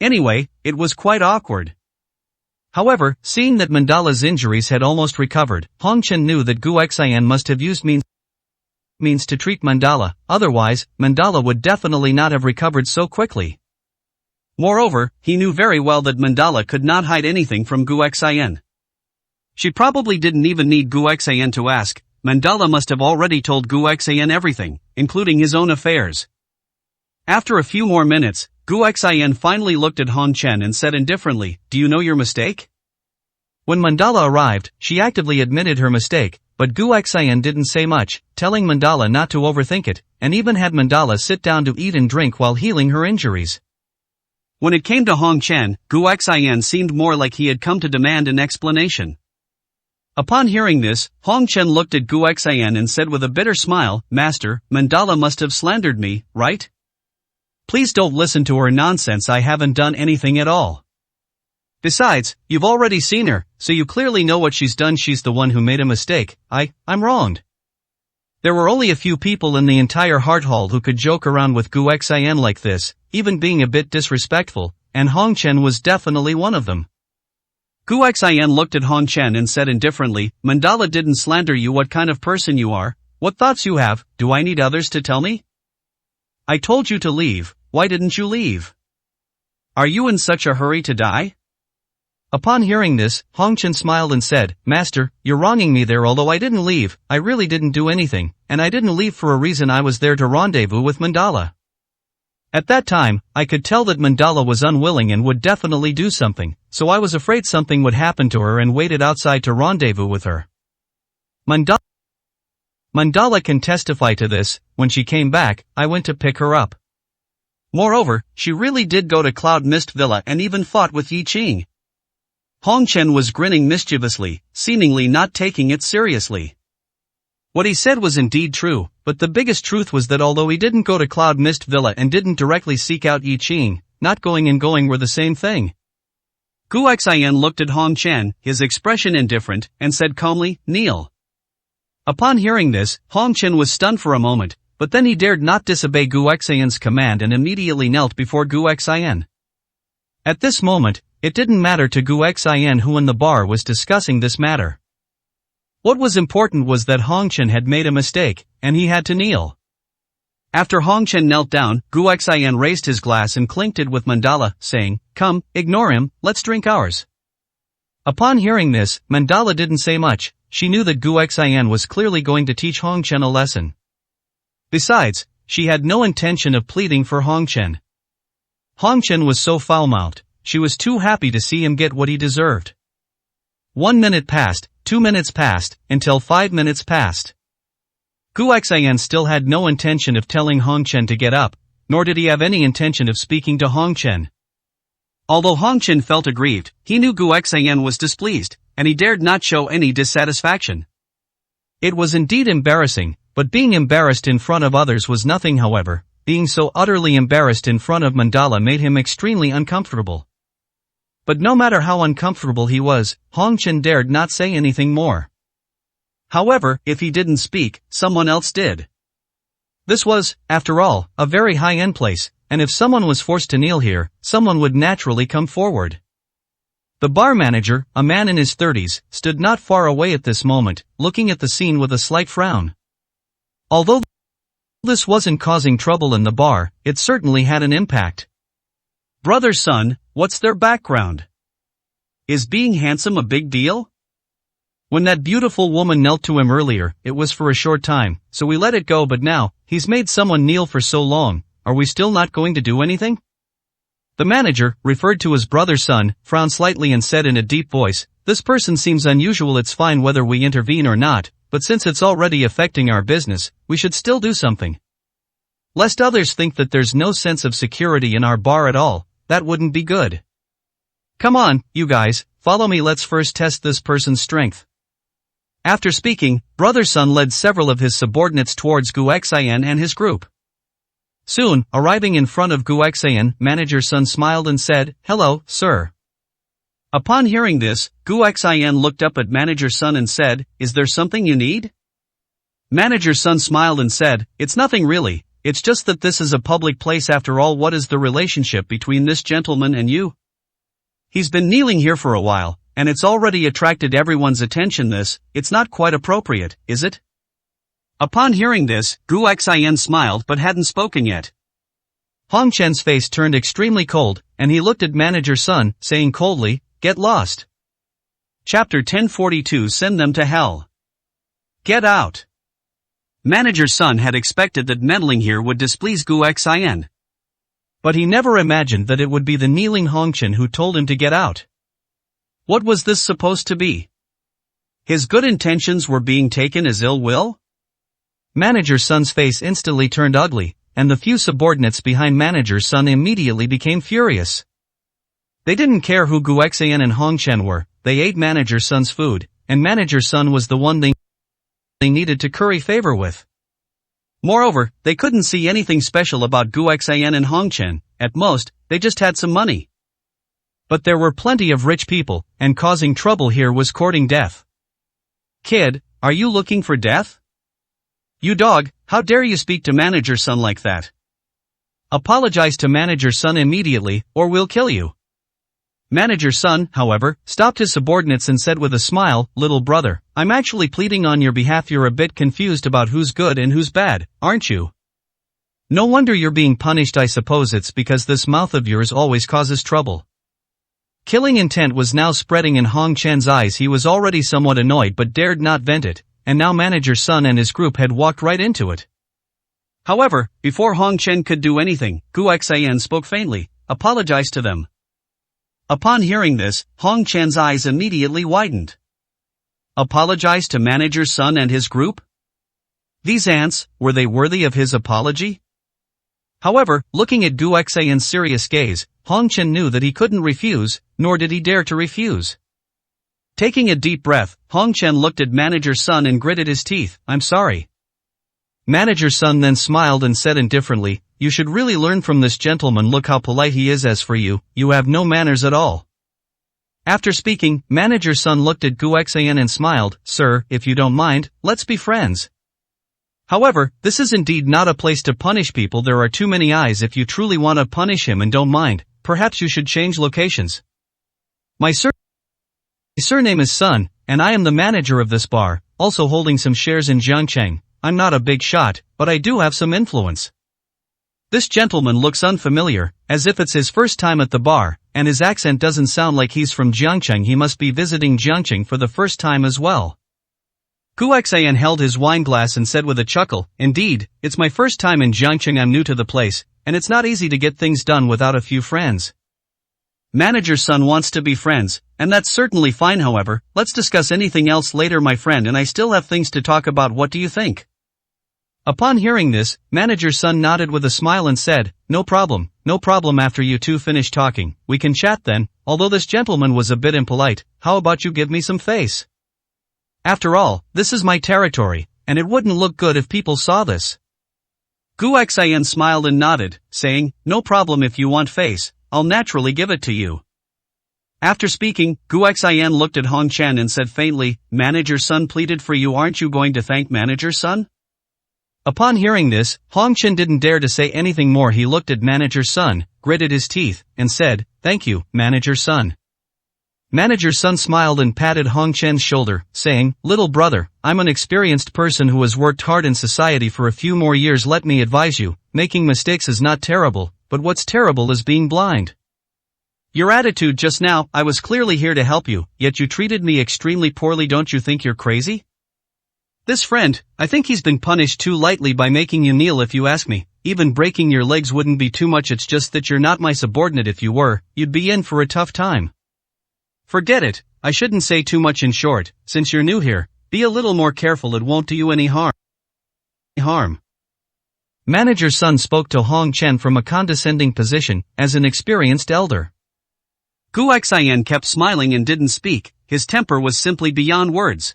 Anyway, it was quite awkward. However, seeing that Mandala's injuries had almost recovered, Hong Chen knew that Gu Xian must have used means to treat Mandala, otherwise, Mandala would definitely not have recovered so quickly. Moreover, he knew very well that Mandala could not hide anything from Gu Xian. She probably didn't even need Gu Xian to ask. Mandala must have already told Gu Xian everything, including his own affairs. After a few more minutes, Gu Xian finally looked at Hong Chen and said indifferently, "Do you know your mistake?" When Mandala arrived, she actively admitted her mistake, but Gu Xian didn't say much, telling Mandala not to overthink it, and even had Mandala sit down to eat and drink while healing her injuries. When it came to Hong Chen, Gu Xian seemed more like he had come to demand an explanation. Upon hearing this, Hong Chen looked at Gu Xian and said with a bitter smile, Master, Mandala must have slandered me, right? Please don't listen to her nonsense, I haven't done anything at all. Besides, you've already seen her, so you clearly know what she's done. She's the one who made a mistake. I'm wronged. There were only a few people in the entire Heart Hall who could joke around with Gu Xian like this, even being a bit disrespectful, and Hong Chen was definitely one of them. Gu Xian looked at Hong Chen and said indifferently, Mandala didn't slander you. What kind of person you are, what thoughts you have, do I need others to tell me? I told you to leave, why didn't you leave? Are you in such a hurry to die? Upon hearing this, Hong Chen smiled and said, Master, you're wronging me there. Although I didn't leave, I really didn't do anything, and I didn't leave for a reason. I was there to rendezvous with Mandala. At that time, I could tell that Mandala was unwilling and would definitely do something, so I was afraid something would happen to her and waited outside to rendezvous with her. Mandala can testify to this. When she came back, I went to pick her up. Moreover, she really did go to Cloud Mist Villa and even fought with Yi Qing. Hong Chen was grinning mischievously, seemingly not taking it seriously. What he said was indeed true, but the biggest truth was that although he didn't go to Cloud Mist Villa and didn't directly seek out Yi Qing, not going and going were the same thing. Gu Xian looked at Hong Chen, his expression indifferent, and said calmly, Kneel. Upon hearing this, Hong Chen was stunned for a moment, but then he dared not disobey Gu Xian's command and immediately knelt before Gu Xian. At this moment, it didn't matter to Gu Xian who in the bar was discussing this matter. What was important was that Hong Chen had made a mistake, and he had to kneel. After Hong Chen knelt down, Gu Xian raised his glass and clinked it with Mandala, saying, Come, ignore him, let's drink ours. Upon hearing this, Mandala didn't say much. She knew that Gu Xian was clearly going to teach Hong Chen a lesson. Besides, she had no intention of pleading for Hong Chen. Hong Chen was so foul-mouthed. She was too happy to see him get what he deserved. 1 minute passed, 2 minutes passed, until 5 minutes passed. Gu Xian still had no intention of telling Hong Chen to get up, nor did he have any intention of speaking to Hong Chen. Although Hong Chen felt aggrieved, he knew Gu Xian was displeased, and he dared not show any dissatisfaction. It was indeed embarrassing, but being embarrassed in front of others was nothing. However, being so utterly embarrassed in front of Mandala made him extremely uncomfortable. But no matter how uncomfortable he was, Hong Chen dared not say anything more. However, if he didn't speak, someone else did. This was, after all, a very high-end place, and if someone was forced to kneel here, someone would naturally come forward. The bar manager, a man in his 30s, stood not far away at this moment, looking at the scene with a slight frown. Although this wasn't causing trouble in the bar, it certainly had an impact. Brother Sun, what's their background? Is being handsome a big deal? When that beautiful woman knelt to him earlier, it was for a short time, so we let it go, but now, he's made someone kneel for so long, are we still not going to do anything? The manager, referred to as Brother Sun, frowned slightly and said in a deep voice, This person seems unusual. It's fine whether we intervene or not, but since it's already affecting our business, we should still do something. Lest others think that there's no sense of security in our bar at all. That wouldn't be good. Come on, you guys, follow me. Let's first test this person's strength. After speaking, Brother Sun led several of his subordinates towards Gu Xian and his group. Soon, arriving in front of Gu Xian, Manager Sun smiled and said, Hello, sir. Upon hearing this, Gu Xian looked up at Manager Sun and said, Is there something you need? Manager Sun smiled and said, It's nothing really. It's just that this is a public place after all. What is the relationship between this gentleman and you? He's been kneeling here for a while, and it's already attracted everyone's attention. It's not quite appropriate, is it? Upon hearing this, Gu Xian smiled but hadn't spoken yet. Hong Chen's face turned extremely cold, and he looked at Manager Sun, saying coldly, Get lost. Chapter 1042 Send them to hell. Get out. Manager Sun had expected that meddling here would displease Gu Xian. But he never imagined that it would be the kneeling Hong Chen who told him to get out. What was this supposed to be? His good intentions were being taken as ill will? Manager Sun's face instantly turned ugly, and the few subordinates behind Manager Sun immediately became furious. They didn't care who Gu Xian and Hong Chen were, they ate Manager Sun's food, and Manager Sun was the one they needed to curry favor with. Moreover, they couldn't see anything special about Gu Xian and Hong Chen. At most, they just had some money. But there were plenty of rich people, and causing trouble here was courting death. Kid, are you looking for death? You dog, how dare you speak to Manager Sun like that? Apologize to Manager Sun immediately, or we'll kill you. Manager Sun, however, stopped his subordinates and said with a smile, "Little brother, I'm actually pleading on your behalf. You're a bit confused about who's good and who's bad, aren't you? No wonder you're being punished. I suppose it's because this mouth of yours always causes trouble." Killing intent was now spreading in Hong Chen's eyes. He was already somewhat annoyed but dared not vent it, and now Manager Sun and his group had walked right into it. However, before Hong Chen could do anything, Gu Xian spoke faintly, "Apologize to them." Upon hearing this, Hong Chen's eyes immediately widened. Apologize to Manager Sun and his group? These ants, were they worthy of his apology? However, looking at Gu Xian's serious gaze, Hong Chen knew that he couldn't refuse, nor did he dare to refuse. Taking a deep breath, Hong Chen looked at Manager Sun and gritted his teeth. "I'm sorry." Manager Sun then smiled and said indifferently, "You should really learn from this gentleman. Look how polite he is. As for you, you have no manners at all." After speaking, Manager Sun looked at Gu Xian and smiled, "Sir, if you don't mind, let's be friends. However, this is indeed not a place to punish people. There are too many eyes. If you truly want to punish him and don't mind, perhaps you should change locations. My surname is Sun, and I am the manager of this bar, also holding some shares in Jiangcheng. I'm not a big shot, but I do have some influence." This gentleman looks unfamiliar, as if it's his first time at the bar, and his accent doesn't sound like he's from Jiangcheng. He must be visiting Jiangcheng for the first time as well. Gu Xian held his wine glass and said with a chuckle, "Indeed, it's my first time in Jiangcheng. I'm new to the place, and it's not easy to get things done without a few friends." Manager Sun wants to be friends, and that's certainly fine. However, let's discuss anything else later, my friend, and I still have things to talk about. What do you think? Upon hearing this, Manager Sun nodded with a smile and said, no problem. After you two finish talking, we can chat then." Although this gentleman was a bit impolite, "How about you give me some face? After all, this is my territory, and it wouldn't look good if people saw this." Gu Xian smiled and nodded, saying, "No problem. If you want face, I'll naturally give it to you." After speaking, Gu Xian looked at Hong Chen and said faintly, "Manager Sun pleaded for you. Aren't you going to thank Manager Sun?" Upon hearing this, Hong Chen didn't dare to say anything more. He looked at Manager Sun, gritted his teeth, and said, "Thank you, Manager Sun." Manager Sun smiled and patted Hong Chen's shoulder, saying, "Little brother, I'm an experienced person who has worked hard in society for a few more years. Let me advise you, making mistakes is not terrible, but what's terrible is being blind. Your attitude just now, I was clearly here to help you, yet you treated me extremely poorly. Don't you think you're crazy? This friend, I think he's been punished too lightly by making you kneel. If you ask me, even breaking your legs wouldn't be too much. It's just that you're not my subordinate. If you were, you'd be in for a tough time. Forget it, I shouldn't say too much. In short, since you're new here, be a little more careful. It won't do you any harm." Manager Sun spoke to Hong Chen from a condescending position, as an experienced elder. Gu Xian kept smiling and didn't speak. His temper was simply beyond words.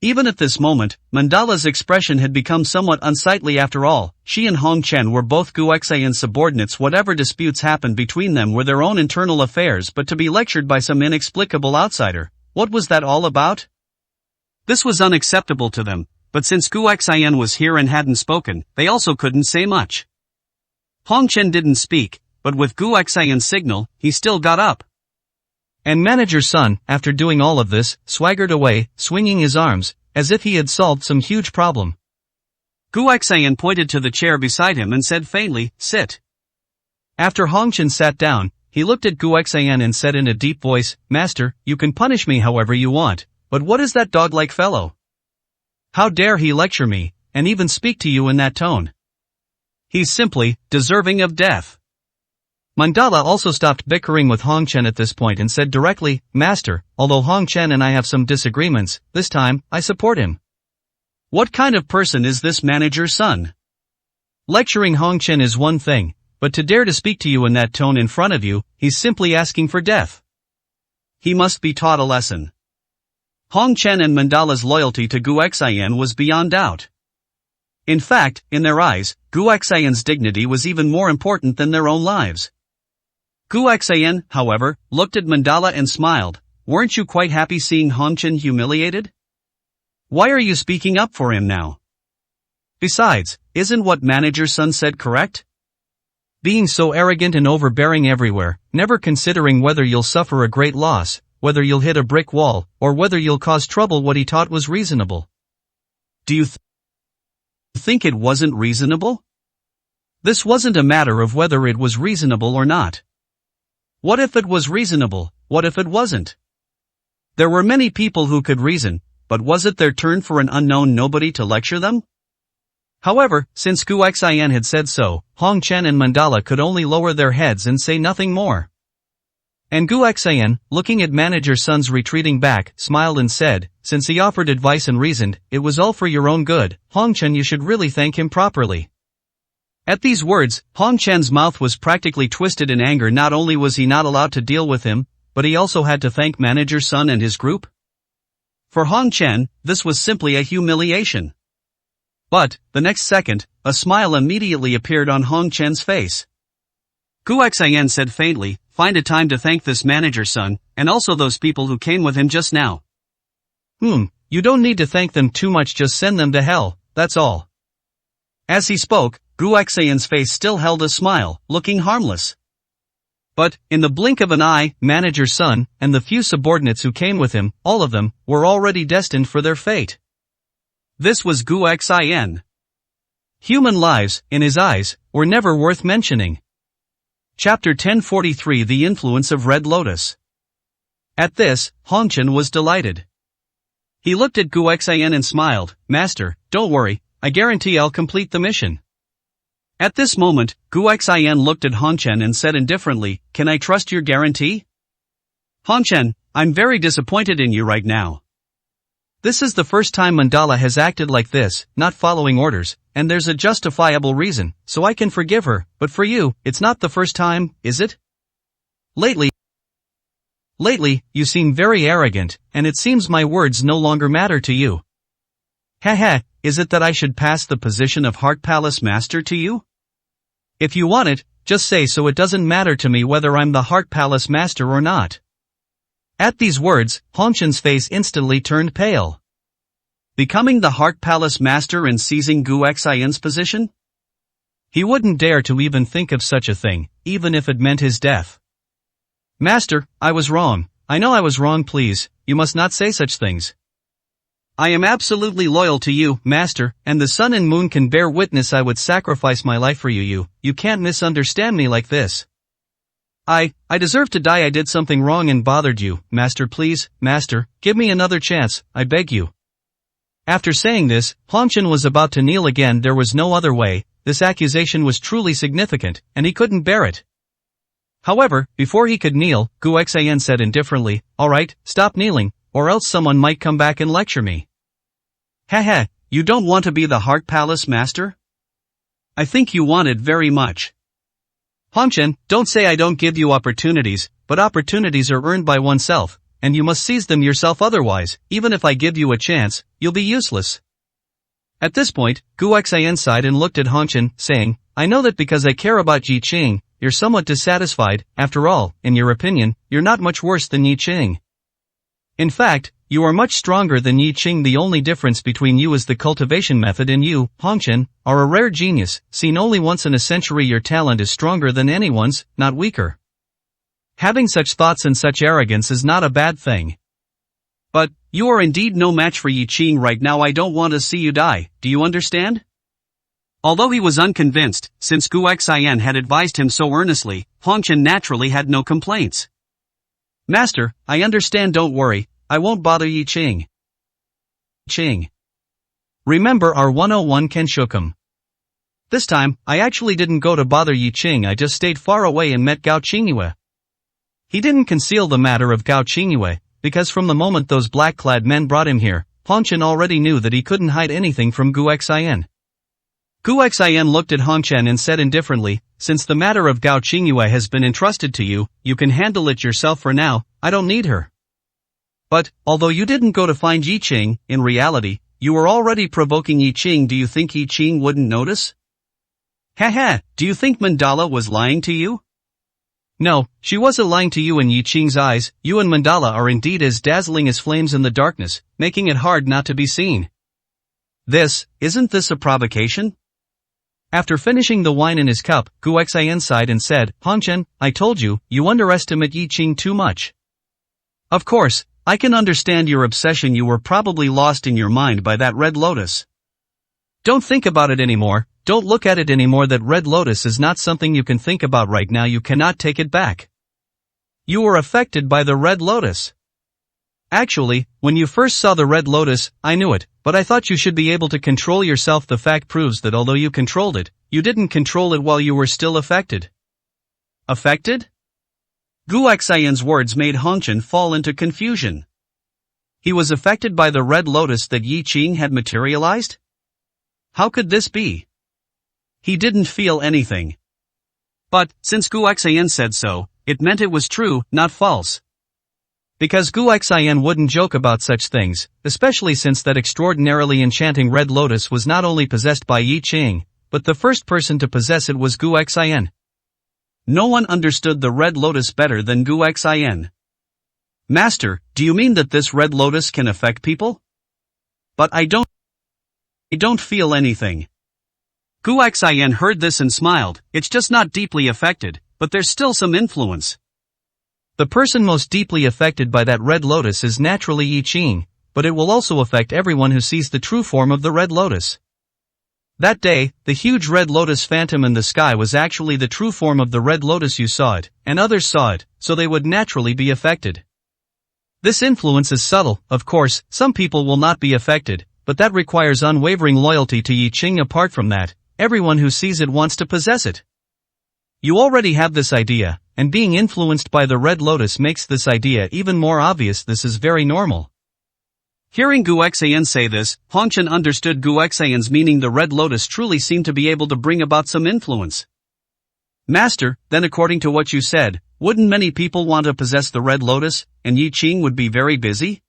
Even at this moment, Mandala's expression had become somewhat unsightly. After all, she and Hong Chen were both Gu Xian's subordinates. Whatever disputes happened between them were their own internal affairs, but to be lectured by some inexplicable outsider, what was that all about? This was unacceptable to them, but since Gu Xian was here and hadn't spoken, they also couldn't say much. Hong Chen didn't speak, but with Gu Xian's signal, he still got up. And Manager Sun, after doing all of this, swaggered away, swinging his arms, as if he had solved some huge problem. Gu Xian pointed to the chair beside him and said faintly, "Sit." After Hong Chen sat down, he looked at Gu Xian and said in a deep voice, "Master, you can punish me however you want, but what is that dog-like fellow? How dare he lecture me, and even speak to you in that tone? He's simply deserving of death." Mandala also stopped bickering with Hong Chen at this point and said directly, "Master, although Hong Chen and I have some disagreements, this time, I support him." What kind of person is this Manager Sun? Lecturing Hong Chen is one thing, but to dare to speak to you in that tone in front of you, he's simply asking for death. He must be taught a lesson. Hong Chen and Mandala's loyalty to Gu Xian was beyond doubt. In fact, in their eyes, Gu Xian's dignity was even more important than their own lives. Gu Xian, however, looked at Mandala and smiled. Weren't you quite happy seeing Hong Chen humiliated? Why are you speaking up for him now? Besides, isn't what Manager Sun said correct? Being so arrogant and overbearing everywhere, never considering whether you'll suffer a great loss, whether you'll hit a brick wall, or whether you'll cause trouble, what he taught was reasonable. Do you think it wasn't reasonable? This wasn't a matter of whether it was reasonable or not. What if it was reasonable? What if it wasn't? There were many people who could reason, but was it their turn for an unknown nobody to lecture them? However, since Gu Xian had said so, Hong Chen and Mandala could only lower their heads and say nothing more. And Gu Xian, looking at Manager Sun's retreating back, smiled and said, since he offered advice and reasoned, it was all for your own good, Hong Chen, you should really thank him properly. At these words, Hong Chen's mouth was practically twisted in anger. Not only was he not allowed to deal with him, but he also had to thank Manager Sun and his group. For Hong Chen, this was simply a humiliation. But, the next second, a smile immediately appeared on Hong Chen's face. Gu Xian said faintly, find a time to thank this Manager Sun, and also those people who came with him just now. You don't need to thank them too much, just send them to hell, that's all. As he spoke, Gu Xian's face still held a smile, looking harmless. But, in the blink of an eye, Manager Sun, and the few subordinates who came with him, all of them, were already destined for their fate. This was Gu Xian. Human lives, in his eyes, were never worth mentioning. Chapter 1043 The Influence of Red Lotus. At this, Hong Chen was delighted. He looked at Gu Xian and smiled, Master, don't worry, I guarantee I'll complete the mission. At this moment, Gu Xian looked at Hong Chen and said indifferently, can I trust your guarantee? Hong Chen, I'm very disappointed in you right now. This is the first time Mandala has acted like this, not following orders, and there's a justifiable reason, so I can forgive her, but for you, it's not the first time, is it? Lately, you seem very arrogant, and it seems my words no longer matter to you. Is it that I should pass the position of Heart Palace Master to you? If you want it, just say so, it doesn't matter to me whether I'm the Heart Palace Master or not. At these words, Hong Chen's face instantly turned pale. Becoming the Heart Palace Master and seizing Gu Xian's position? He wouldn't dare to even think of such a thing, even if it meant his death. Master, I was wrong. I know I was wrong, please, you must not say such things. I am absolutely loyal to you, Master, and the sun and moon can bear witness I would sacrifice my life for you. You can't misunderstand me like this. I deserve to die. I did something wrong and bothered you, Master, please, Master, give me another chance, I beg you. After saying this, Hong Chen was about to kneel again. There was no other way, this accusation was truly significant, and he couldn't bear it. However, before he could kneel, Gu Xian said indifferently, alright, stop kneeling, or else someone might come back and lecture me. You don't want to be the Heart Palace Master? I think you want it very much. Hong Chen, don't say I don't give you opportunities, but opportunities are earned by oneself, and you must seize them yourself, otherwise, even if I give you a chance, you'll be useless. At this point, Gu Xian sighed and looked at Hong Chen, saying, I know that because I care about Yi Qing, you're somewhat dissatisfied. After all, in your opinion, you're not much worse than Yi Qing. In fact, you are much stronger than Yi Qing. The only difference between you is the cultivation method, and you, Hong Chen, are a rare genius, seen only once in a century. Your talent is stronger than anyone's, not weaker. Having such thoughts and such arrogance is not a bad thing. But, you are indeed no match for Yi Qing right now. I don't want to see you die, do you understand? Although he was unconvinced, since Gu Xian had advised him so earnestly, Hong Chen naturally had no complaints. Master, I understand, don't worry, I won't bother Yi Qing. Remember our 101 Kenshokum. This time, I actually didn't go to bother Yi Qing. I just stayed far away and met Gao Qingyue. He didn't conceal the matter of Gao Qingyue, because from the moment those black-clad men brought him here, Hong Chen already knew that he couldn't hide anything from Gu Xian. Gu Xian looked at Hong Chen and said indifferently, since the matter of Gao Qingyue has been entrusted to you, you can handle it yourself for now, I don't need her. But, although you didn't go to find Yi Qing, in reality, you were already provoking Yi Qing. Do you think Yi Qing wouldn't notice? Haha, do you think Mandala was lying to you? No, she wasn't lying to you. In Yi Qing's eyes, you and Mandala are indeed as dazzling as flames in the darkness, making it hard not to be seen. Isn't this a provocation? After finishing the wine in his cup, Gu Xian sighed and said, Hong Chen, I told you, you underestimate Yi Qing too much. Of course, I can understand your obsession. You were probably lost in your mind by that red lotus. Don't think about it anymore, don't look at it anymore. That red lotus is not something you can think about right now. You cannot take it back. You were affected by the red lotus. Actually, when you first saw the red lotus, I knew it, but I thought you should be able to control yourself. The fact proves that although you controlled it, you didn't control it while you were still affected. Affected? Gu Xian's words made Hong Chen fall into confusion. He was affected by the red lotus that Yi Qing had materialized? How could this be? He didn't feel anything. But, since Gu Xian said so, it meant it was true, not false. Because Gu Xian wouldn't joke about such things, especially since that extraordinarily enchanting red lotus was not only possessed by Yi Qing, but the first person to possess it was Gu Xian. No one understood the red lotus better than Gu Xian. Master, do you mean that this red lotus can affect people? But I don't feel anything. Gu Xian heard this and smiled. It's just not deeply affected, but there's still some influence. The person most deeply affected by that red lotus is naturally Yi Qing, but it will also affect everyone who sees the true form of the red lotus. That day, the huge red lotus phantom in the sky was actually the true form of the red lotus. You saw it, and others saw it, so they would naturally be affected. This influence is subtle, of course, some people will not be affected, but that requires unwavering loyalty to Yi Qing. Apart from that, everyone who sees it wants to possess it. You already have this idea, and being influenced by the red lotus makes this idea even more obvious. This is very normal. Hearing Gu Xian say this, Hong Chen understood Gu Xian's meaning. The red lotus truly seemed to be able to bring about some influence. Master, then according to what you said, wouldn't many people want to possess the red lotus, and Yi Qing would be very busy?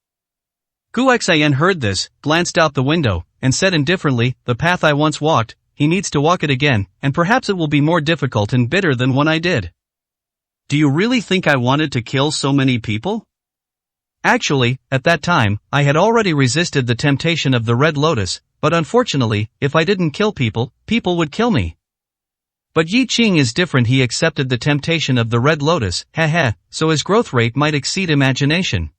Gu Xian heard this, glanced out the window, and said indifferently, the path I once walked, he needs to walk it again, and perhaps it will be more difficult and bitter than when I did. Do you really think I wanted to kill so many people? Actually, at that time, I had already resisted the temptation of the red lotus, but unfortunately, if I didn't kill people, people would kill me. But Yi Qing is different. He accepted the temptation of the red lotus, so his growth rate might exceed imagination.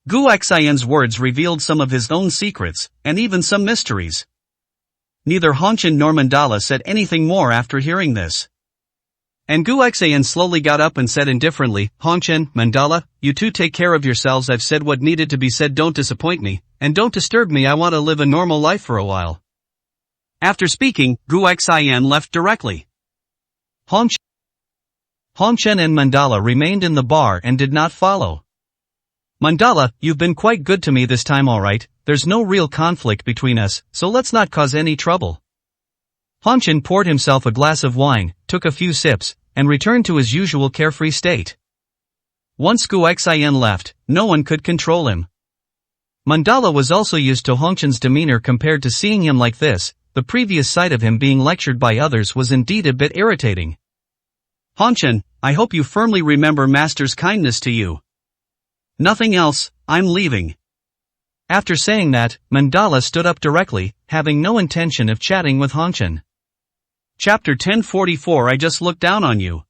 Gu Xian's words revealed some of his own secrets, and even some mysteries. Neither Hong Chen nor Mandala said anything more after hearing this. And Gu Xian slowly got up and said indifferently, Hong Chen, Mandala, you two take care of yourselves. I've said what needed to be said. Don't disappoint me, and don't disturb me. I want to live a normal life for a while. After speaking, Gu Xian left directly. Hong Chen and Mandala remained in the bar and did not follow. Mandala, you've been quite good to me this time. Alright, there's no real conflict between us, so let's not cause any trouble. Hong Chen poured himself a glass of wine, took a few sips, and returned to his usual carefree state. Once Gu Xian left, no one could control him. Mandala was also used to Hong Chen's demeanor. Compared to seeing him like this, the previous sight of him being lectured by others was indeed a bit irritating. Hong Chen, I hope you firmly remember Master's kindness to you. Nothing else, I'm leaving. After saying that, Mandala stood up directly, having no intention of chatting with Hong Chen. Chapter 1044. I just looked down on you.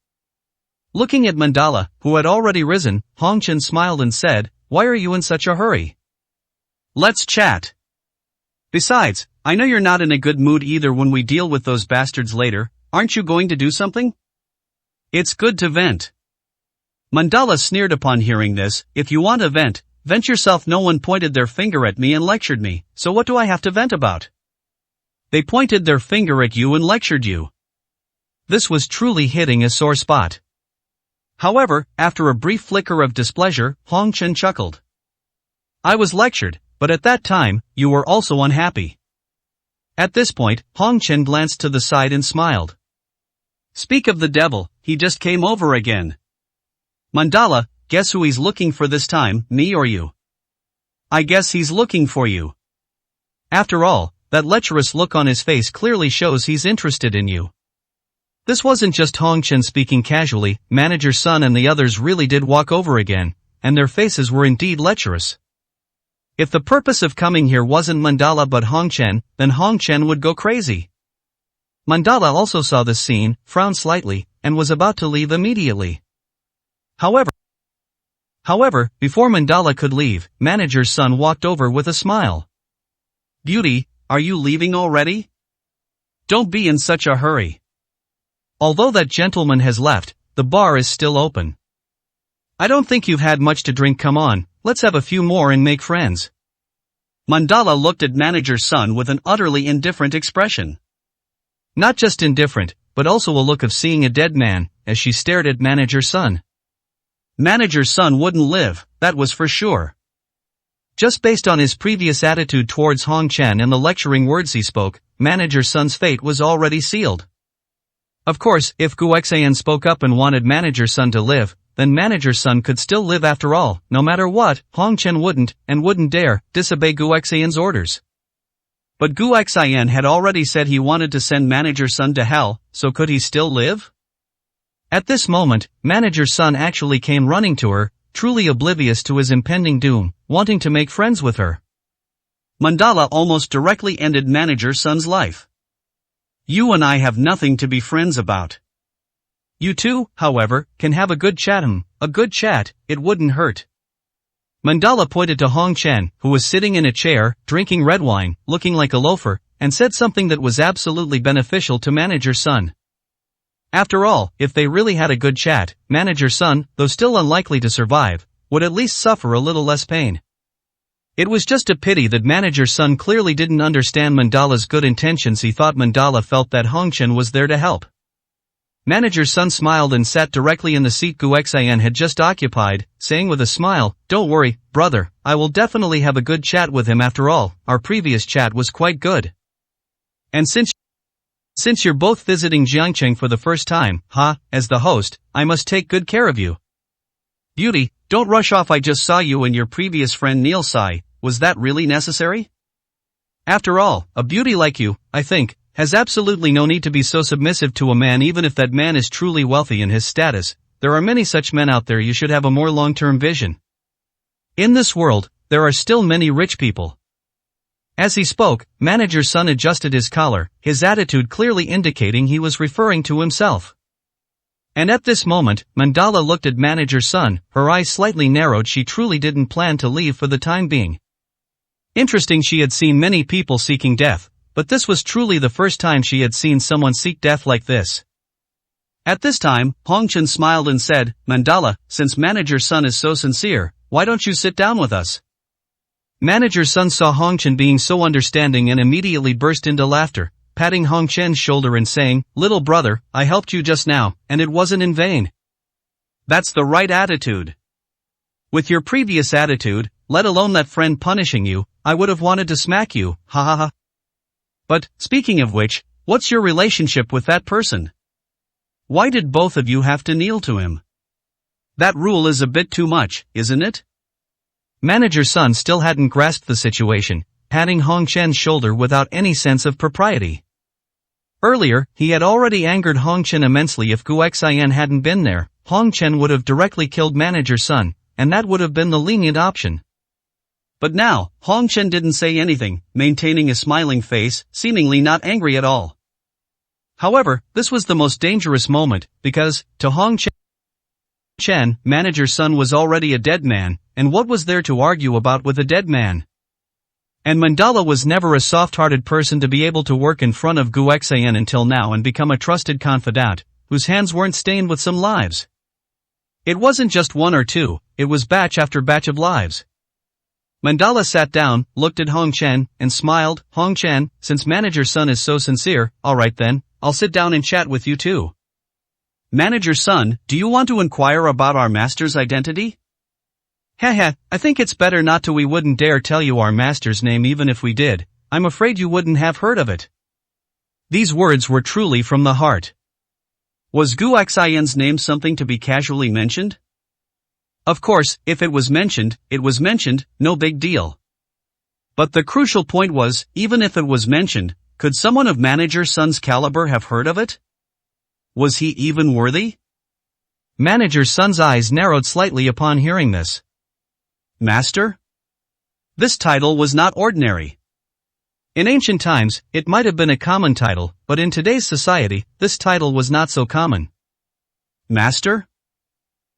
Looking at Mandala, who had already risen, Hong Chen smiled and said, why are you in such a hurry? Let's chat. Besides, I know you're not in a good mood either. When we deal with those bastards later, aren't you going to do something? It's good to vent. Mandala sneered upon hearing this. If you want to vent, vent yourself. No one pointed their finger at me and lectured me, so what do I have to vent about? They pointed their finger at you and lectured you. This was truly hitting a sore spot. However, after a brief flicker of displeasure, Hong Chen chuckled. I was lectured, but at that time, you were also unhappy. At this point, Hong Chen glanced to the side and smiled. Speak of the devil, he just came over again. Mandala, guess who he's looking for this time, me or you? I guess he's looking for you. After all, that lecherous look on his face clearly shows he's interested in you. This wasn't just Hong Chen speaking casually, Manager Sun and the others really did walk over again, and their faces were indeed lecherous. If the purpose of coming here wasn't Mandala but Hong Chen, then Hong Chen would go crazy. Mandala also saw this scene, frowned slightly, and was about to leave immediately. However, before Mandala could leave, Manager Sun walked over with a smile. "Beauty, are you leaving already? Don't be in such a hurry. Although that gentleman has left, the bar is still open. I don't think you've had much to drink. Come on, let's have a few more and make friends." Mandala looked at Manager Sun with an utterly indifferent expression. Not just indifferent, but also a look of seeing a dead man, as she stared at Manager Sun. Manager Sun wouldn't live, that was for sure. Just based on his previous attitude towards Hong Chen and the lecturing words he spoke, Manager Sun's fate was already sealed. Of course, if Gu Xian spoke up and wanted Manager Sun to live, then Manager Sun could still live after all. No matter what, Hong Chen wouldn't, and wouldn't dare, disobey Gu Xian's orders. But Gu Xian had already said he wanted to send Manager Sun to hell, so could he still live? At this moment, Manager Sun actually came running to her, truly oblivious to his impending doom, wanting to make friends with her. Mandala almost directly ended Manager Sun's life. "You and I have nothing to be friends about. You two, however, can have a good chat. A good chat, it wouldn't hurt." Mandala pointed to Hong Chen, who was sitting in a chair, drinking red wine, looking like a loafer, and said something that was absolutely beneficial to Manager Sun. After all, if they really had a good chat, Manager Sun, though still unlikely to survive, would at least suffer a little less pain. It was just a pity that Manager Sun clearly didn't understand Mandala's good intentions. He thought Mandala felt that Hong Chen was there to help. Manager Sun smiled and sat directly in the seat Gu Xian had just occupied, saying with a smile, "Don't worry, brother, I will definitely have a good chat with him. After all, our previous chat was quite good. And since you're both visiting Jiangcheng for the first time, as the host, I must take good care of you. Beauty, don't rush off. I just saw you and your previous friend Neil Sai. Was that really necessary? After all, a beauty like you, I think, has absolutely no need to be so submissive to a man, even if that man is truly wealthy in his status. There are many such men out there. You should have a more long-term vision. In this world, there are still many rich people." As he spoke, Manager Sun adjusted his collar, his attitude clearly indicating he was referring to himself. And at this moment, Mandala looked at Manager Sun, her eyes slightly narrowed. She truly didn't plan to leave for the time being. Interesting, she had seen many people seeking death, but this was truly the first time she had seen someone seek death like this. At this time, Hong Chen smiled and said, "Mandala, since Manager Sun is so sincere, why don't you sit down with us?" Manager Sun saw Hong Chen being so understanding and immediately burst into laughter, patting Hong Chen's shoulder and saying, "Little brother, I helped you just now, and it wasn't in vain. That's the right attitude. With your previous attitude, let alone that friend punishing you, I would have wanted to smack you, ha ha ha. But, speaking of which, what's your relationship with that person? Why did both of you have to kneel to him? That rule is a bit too much, isn't it?" Manager Sun still hadn't grasped the situation, patting Hong Chen's shoulder without any sense of propriety. Earlier, he had already angered Hong Chen immensely. If Gu Xian hadn't been there, Hong Chen would have directly killed Manager Sun, and that would have been the lenient option. But now, Hong Chen didn't say anything, maintaining a smiling face, seemingly not angry at all. However, this was the most dangerous moment, because, to Hong Chen, Manager Sun was already a dead man, and what was there to argue about with a dead man? And Mandala was never a soft-hearted person to be able to work in front of Gu Xian until now and become a trusted confidant, whose hands weren't stained with some lives. It wasn't just one or two, it was batch after batch of lives. Mandala sat down, looked at Hong Chen, and smiled. "Hong Chen, since Manager Sun is so sincere, alright then, I'll sit down and chat with you too. Manager Sun, do you want to inquire about our master's identity?" "Haha, I think it's better not to. We wouldn't dare tell you our master's name. Even if we did, I'm afraid you wouldn't have heard of it." These words were truly from the heart. Was Gu Xian's name something to be casually mentioned? Of course, if it was mentioned, no big deal. But the crucial point was, even if it was mentioned, could someone of Manager Sun's caliber have heard of it? Was he even worthy? Manager Sun's eyes narrowed slightly upon hearing this. Master? This title was not ordinary. In ancient times, it might have been a common title, but in today's society, this title was not so common. Master?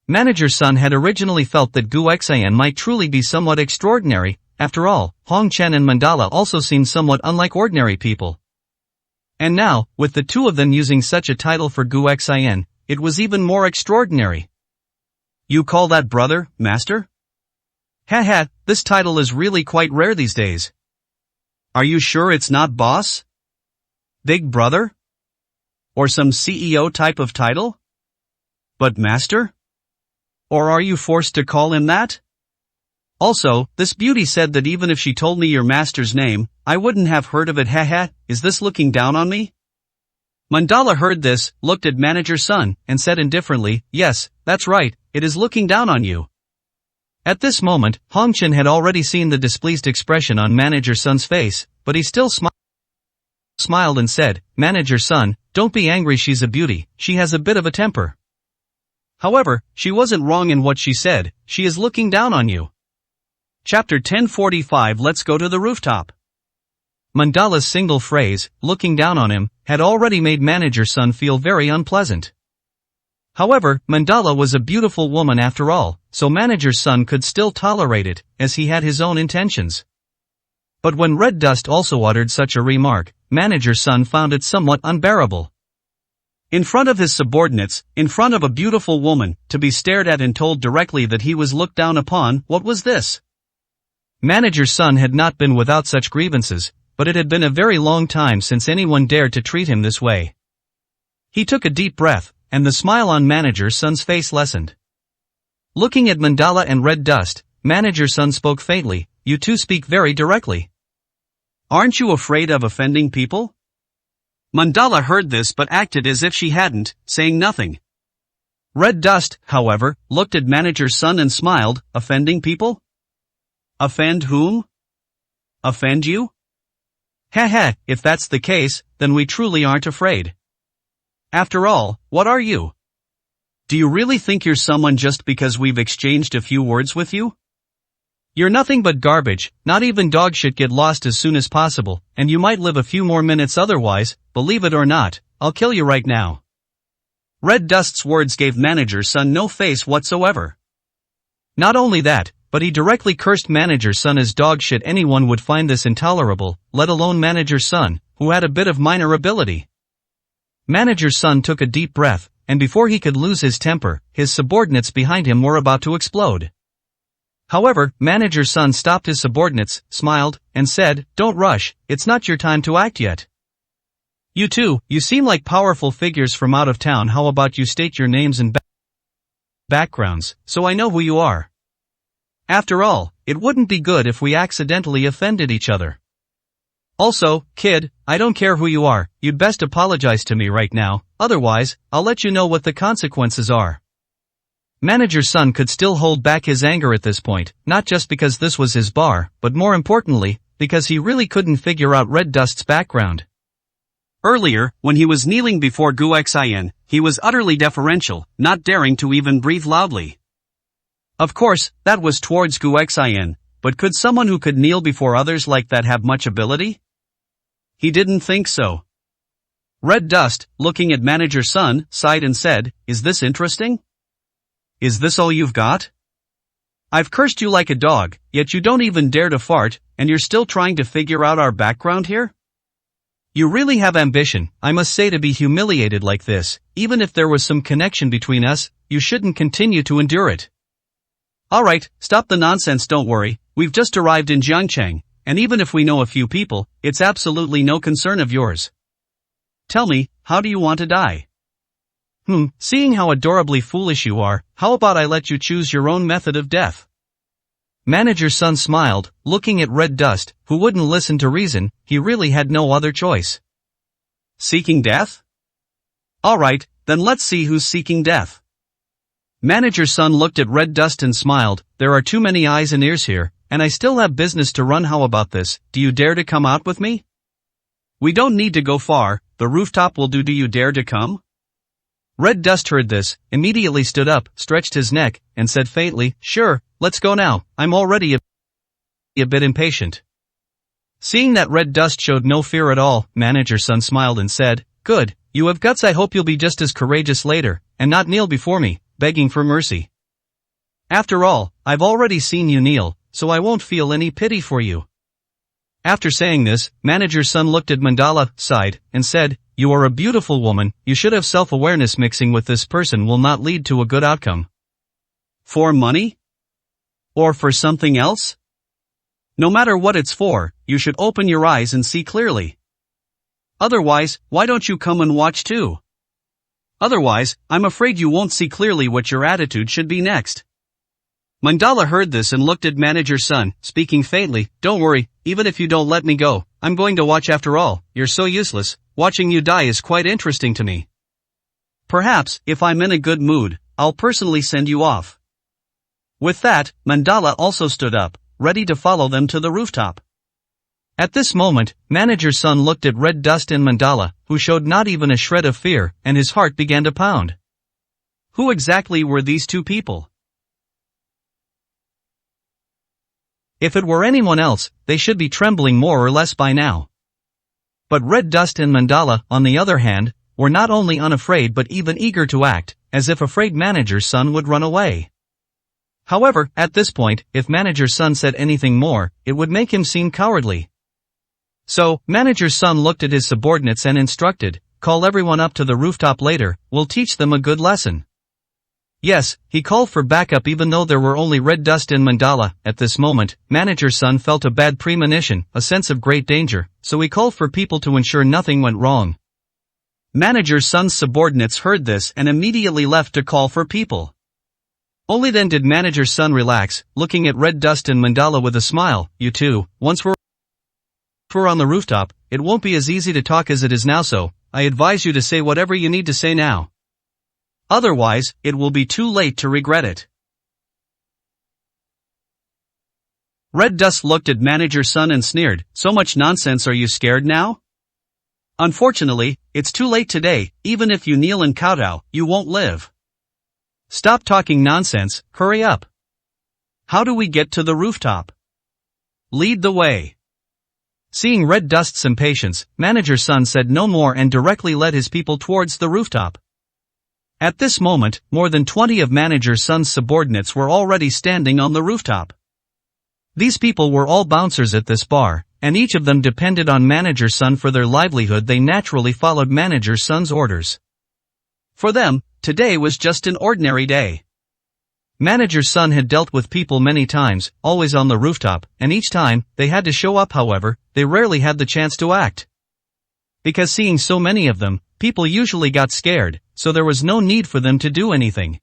Manager Sun had originally felt that Gu Xian might truly be somewhat extraordinary. After all, Hong Chen and Mandala also seemed somewhat unlike ordinary people. And now, with the two of them using such a title for Gu Xian, it was even more extraordinary. You call that brother, Master? Ha, this title is really quite rare these days. Are you sure it's not boss? Big brother? Or some CEO type of title? But Master? Or are you forced to call him that? Also, this beauty said that even if she told me your master's name, I wouldn't have heard of it. Ha, is this looking down on me? Mandala heard this, looked at Manager Sun, and said indifferently, yes, that's right, it is looking down on you. At this moment, Hong Chen had already seen the displeased expression on Manager Sun's face, but he still smiled and said, Manager Sun, don't be angry, she's a beauty, she has a bit of a temper. However, she wasn't wrong in what she said, she is looking down on you. Chapter 1045 Let's go to the rooftop. Mandala's single phrase, looking down on him, had already made Manager Sun feel very unpleasant. However, Mandala was a beautiful woman after all, so Manager Sun could still tolerate it, as he had his own intentions. But when Red Dust also uttered such a remark, Manager Sun found it somewhat unbearable. In front of his subordinates, in front of a beautiful woman, to be stared at and told directly that he was looked down upon, what was this? Manager Sun had not been without such grievances, but it had been a very long time since anyone dared to treat him this way. He took a deep breath, and the smile on Manager Sun's face lessened. Looking at Mandala and Red Dust, Manager Sun spoke faintly, you two speak very directly. Aren't you afraid of offending people? Mandala heard this but acted as if she hadn't, saying nothing. Red Dust, however, looked at Manager Sun and smiled, offending people? Offend whom? Offend you? Ha, if that's the case, then we truly aren't afraid. After all, what are you? Do you really think you're someone just because we've exchanged a few words with you? You're nothing but garbage, not even dog shit. Get lost as soon as possible, and you might live a few more minutes otherwise, believe it or not, I'll kill you right now. Red Dust's words gave Manager Sun no face whatsoever. Not only that, but he directly cursed Manager Sun as dog shit. Anyone would find this intolerable, let alone Manager Sun, who had a bit of minor ability. Manager Sun took a deep breath, and before he could lose his temper, his subordinates behind him were about to explode. However, Manager Sun stopped his subordinates, smiled, and said, don't rush, it's not your time to act yet. You two, you seem like powerful figures from out of town. How about you state your names and backgrounds, so I know who you are. After all, it wouldn't be good if we accidentally offended each other. Also, kid, I don't care who you are, you'd best apologize to me right now, otherwise, I'll let you know what the consequences are. Manager Sun could still hold back his anger at this point, not just because this was his bar, but more importantly, because he really couldn't figure out Red Dust's background. Earlier, when he was kneeling before Gu Xian, he was utterly deferential, not daring to even breathe loudly. Of course, that was towards Gu Xian, but could someone who could kneel before others like that have much ability? He didn't think so. Red Dust, looking at Manager Sun, sighed and said, is this interesting? Is this all you've got? I've cursed you like a dog, yet you don't even dare to fart, and you're still trying to figure out our background here? You really have ambition, I must say. To be humiliated like this, even if there was some connection between us, you shouldn't continue to endure it. Alright, stop the nonsense, don't worry, we've just arrived in Jiangcheng, and even if we know a few people, it's absolutely no concern of yours. Tell me, how do you want to die? Seeing how adorably foolish you are, how about I let you choose your own method of death? Manager Sun smiled, looking at Red Dust, who wouldn't listen to reason. He really had no other choice. Seeking death? Alright, then let's see who's seeking death. Manager Sun looked at Red Dust and smiled, there are too many eyes and ears here, and I still have business to run. How about this? Do you dare to come out with me? We don't need to go far, the rooftop will do. Do you dare to come? Red Dust heard this, immediately stood up, stretched his neck, and said faintly, "Sure, let's go now, I'm already a bit impatient." Seeing that Red Dust showed no fear at all, Manager Sun smiled and said, "Good, you have guts. I hope you'll be just as courageous later, and not kneel before me, begging for mercy. After all, I've already seen you kneel, so I won't feel any pity for you." After saying this, Manager Sun looked at Mandala, sighed, and said, "You are a beautiful woman, you should have self-awareness. Mixing with this person will not lead to a good outcome." For money? Or for something else? No matter what it's for, you should open your eyes and see clearly. Otherwise, why don't you come and watch too? Otherwise, I'm afraid you won't see clearly what your attitude should be next. Mandala heard this and looked at Manager Sun, speaking faintly, "Don't worry, even if you don't let me go, I'm going to watch. After all, you're so useless, watching you die is quite interesting to me. Perhaps, if I'm in a good mood, I'll personally send you off." With that, Mandala also stood up, ready to follow them to the rooftop. At this moment, Manager Sun looked at Red Dust and Mandala, who showed not even a shred of fear, and his heart began to pound. Who exactly were these two people? If it were anyone else, they should be trembling more or less by now. But Red Dust and Mandala, on the other hand, were not only unafraid but even eager to act, as if afraid Manager Sun would run away. However, at this point, if Manager Sun said anything more, it would make him seem cowardly. So, Manager Sun looked at his subordinates and instructed, "Call everyone up to the rooftop later, we'll teach them a good lesson." Yes, he called for backup even though there were only Red Dust and Mandala. At this moment, Manager Sun felt a bad premonition, a sense of great danger, so he called for people to ensure nothing went wrong. Manager Sun's subordinates heard this and immediately left to call for people. Only then did Manager Sun relax, looking at Red Dust and Mandala with a smile. "You two, once we're on the rooftop, it won't be as easy to talk as it is now, so I advise you to say whatever you need to say now. Otherwise, it will be too late to regret it." Red Dust looked at Manager Sun and sneered, "So much nonsense. Are you scared now? Unfortunately, it's too late today. Even if you kneel and kowtow, you won't live. Stop talking nonsense, hurry up. How do we get to the rooftop? Lead the way." Seeing Red Dust's impatience, Manager Sun said no more and directly led his people towards the rooftop. At this moment, more than 20 of Manager Sun's subordinates were already standing on the rooftop. These people were all bouncers at this bar, and each of them depended on Manager Sun for their livelihood. They naturally followed Manager Sun's orders. For them, today was just an ordinary day. Manager Sun had dealt with people many times, always on the rooftop, and each time, they had to show up. However, they rarely had the chance to act. Because seeing so many of them, people usually got scared, so there was no need for them to do anything.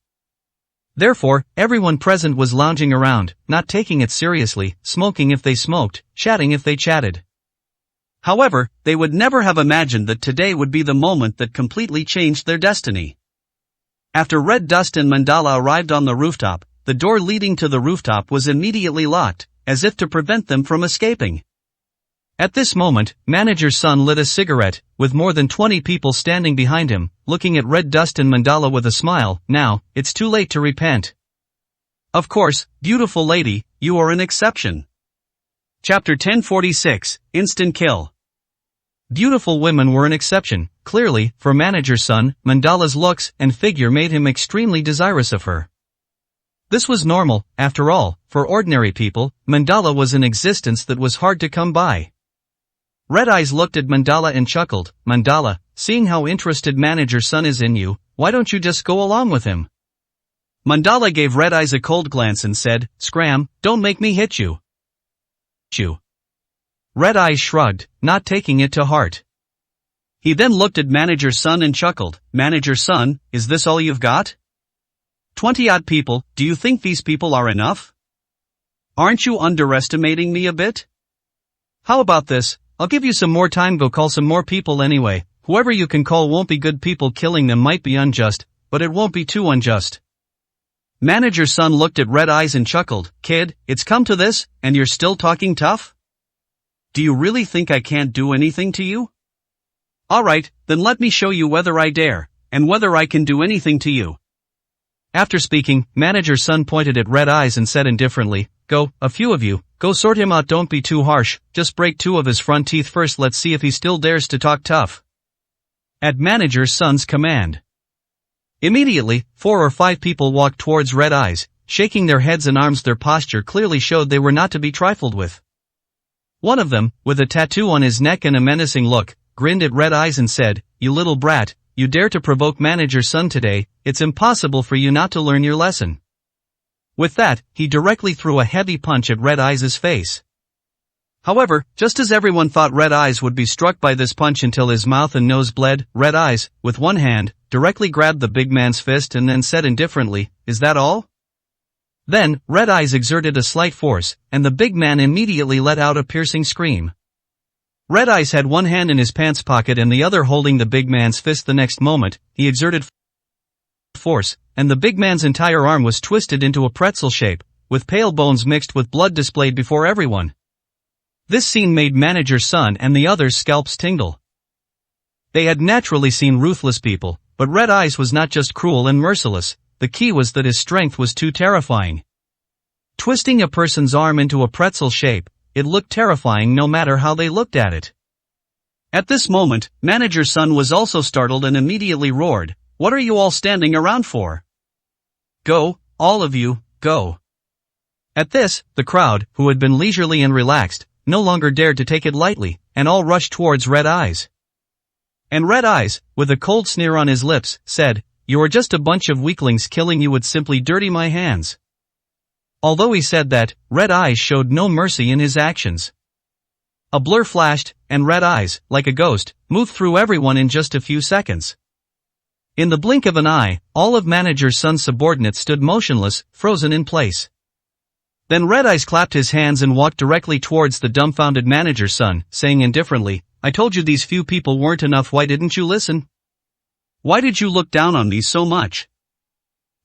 Therefore, everyone present was lounging around, not taking it seriously, smoking if they smoked, chatting if they chatted. However, they would never have imagined that today would be the moment that completely changed their destiny. After Red Dust and Mandala arrived on the rooftop, the door leading to the rooftop was immediately locked, as if to prevent them from escaping. At this moment, Manager Sun lit a cigarette, with more than 20 people standing behind him, looking at Red Dust and Mandala with a smile. "Now, it's too late to repent. Of course, beautiful lady, you are an exception." Chapter 1046, Instant Kill. Beautiful women were an exception, clearly, for Manager Sun. Mandala's looks and figure made him extremely desirous of her. This was normal, after all, for ordinary people. Mandala was an existence that was hard to come by. Red Eyes looked at Mandala and chuckled. "Mandala, seeing how interested Manager Sun is in you, why don't you just go along with him?" Mandala gave Red Eyes a cold glance and said, "Scram, don't make me hit you." Red Eyes shrugged, not taking it to heart. He then looked at Manager Sun and chuckled. "Manager Sun, is this all you've got? 20-odd people, do you think these people are enough? Aren't you underestimating me a bit? How about this? I'll give you some more time. Go call some more people anyway. Whoever you can call won't be good people. Killing them might be unjust, but it won't be too unjust." Manager Sun looked at Red Eyes and chuckled. Kid, it's come to this, and you're still talking tough? Do you really think I can't do anything to you? Alright, then let me show you whether I dare, and whether I can do anything to you. After speaking, Manager Sun pointed at Red Eyes and said indifferently, Go, a few of you, go sort him out, don't be too harsh, just break 2 of his front teeth first, let's see if he still dares to talk tough. At Manager Sun's command. Immediately, 4 or 5 people walked towards Red Eyes, shaking their heads and arms. Their posture clearly showed they were not to be trifled with. One of them, with a tattoo on his neck and a menacing look, grinned at Red Eyes and said, You little brat, you dare to provoke Manager Sun today, it's impossible for you not to learn your lesson. With that, he directly threw a heavy punch at Red Eyes' face. However, just as everyone thought Red Eyes would be struck by this punch until his mouth and nose bled, Red Eyes, with one hand, directly grabbed the big man's fist and then said indifferently, Is that all? Then, Red Eyes exerted a slight force, and the big man immediately let out a piercing scream. Red Eyes had one hand in his pants pocket and the other holding the big man's fist. The next moment, he exerted force, and the big man's entire arm was twisted into a pretzel shape, with pale bones mixed with blood displayed before everyone. This scene made Manager Sun and the others' scalps tingle. They had naturally seen ruthless people, but Red Eyes was not just cruel and merciless, the key was that his strength was too terrifying. Twisting a person's arm into a pretzel shape, it looked terrifying no matter how they looked at it. At this moment, Manager Sun was also startled and immediately roared, What are you all standing around for? Go, all of you, go. At this, the crowd, who had been leisurely and relaxed, no longer dared to take it lightly, and all rushed towards Red Eyes. And Red Eyes, with a cold sneer on his lips, said, You are just a bunch of weaklings, killing you would simply dirty my hands. Although he said that, Red Eyes showed no mercy in his actions. A blur flashed, and Red Eyes, like a ghost, moved through everyone in just a few seconds. In the blink of an eye, all of Manager Sun's subordinates stood motionless, frozen in place. Then Red Eyes clapped his hands and walked directly towards the dumbfounded Manager Sun, saying indifferently, I told you these few people weren't enough, why didn't you listen? Why did you look down on me so much?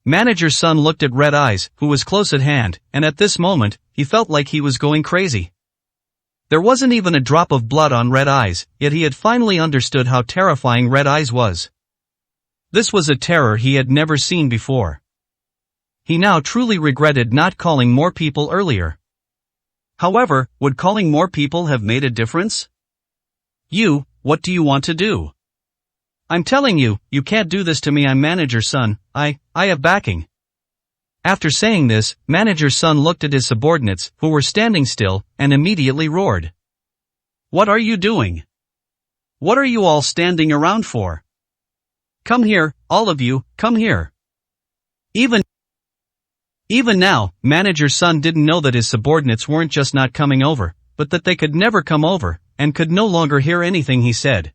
Manager Sun looked at Red Eyes, who was close at hand, and at this moment, he felt like he was going crazy. There wasn't even a drop of blood on Red Eyes, yet he had finally understood how terrifying Red Eyes was. This was a terror he had never seen before. He now truly regretted not calling more people earlier. However, would calling more people have made a difference? What do you want to do? I'm telling you, you can't do this to me, I'm Manager Sun, I have backing. After saying this, Manager Sun looked at his subordinates, who were standing still, and immediately roared. What are you doing? What are you all standing around for? Come here, all of you, come here. Even now, Manager Sun didn't know that his subordinates weren't just not coming over, but that they could never come over, and could no longer hear anything he said.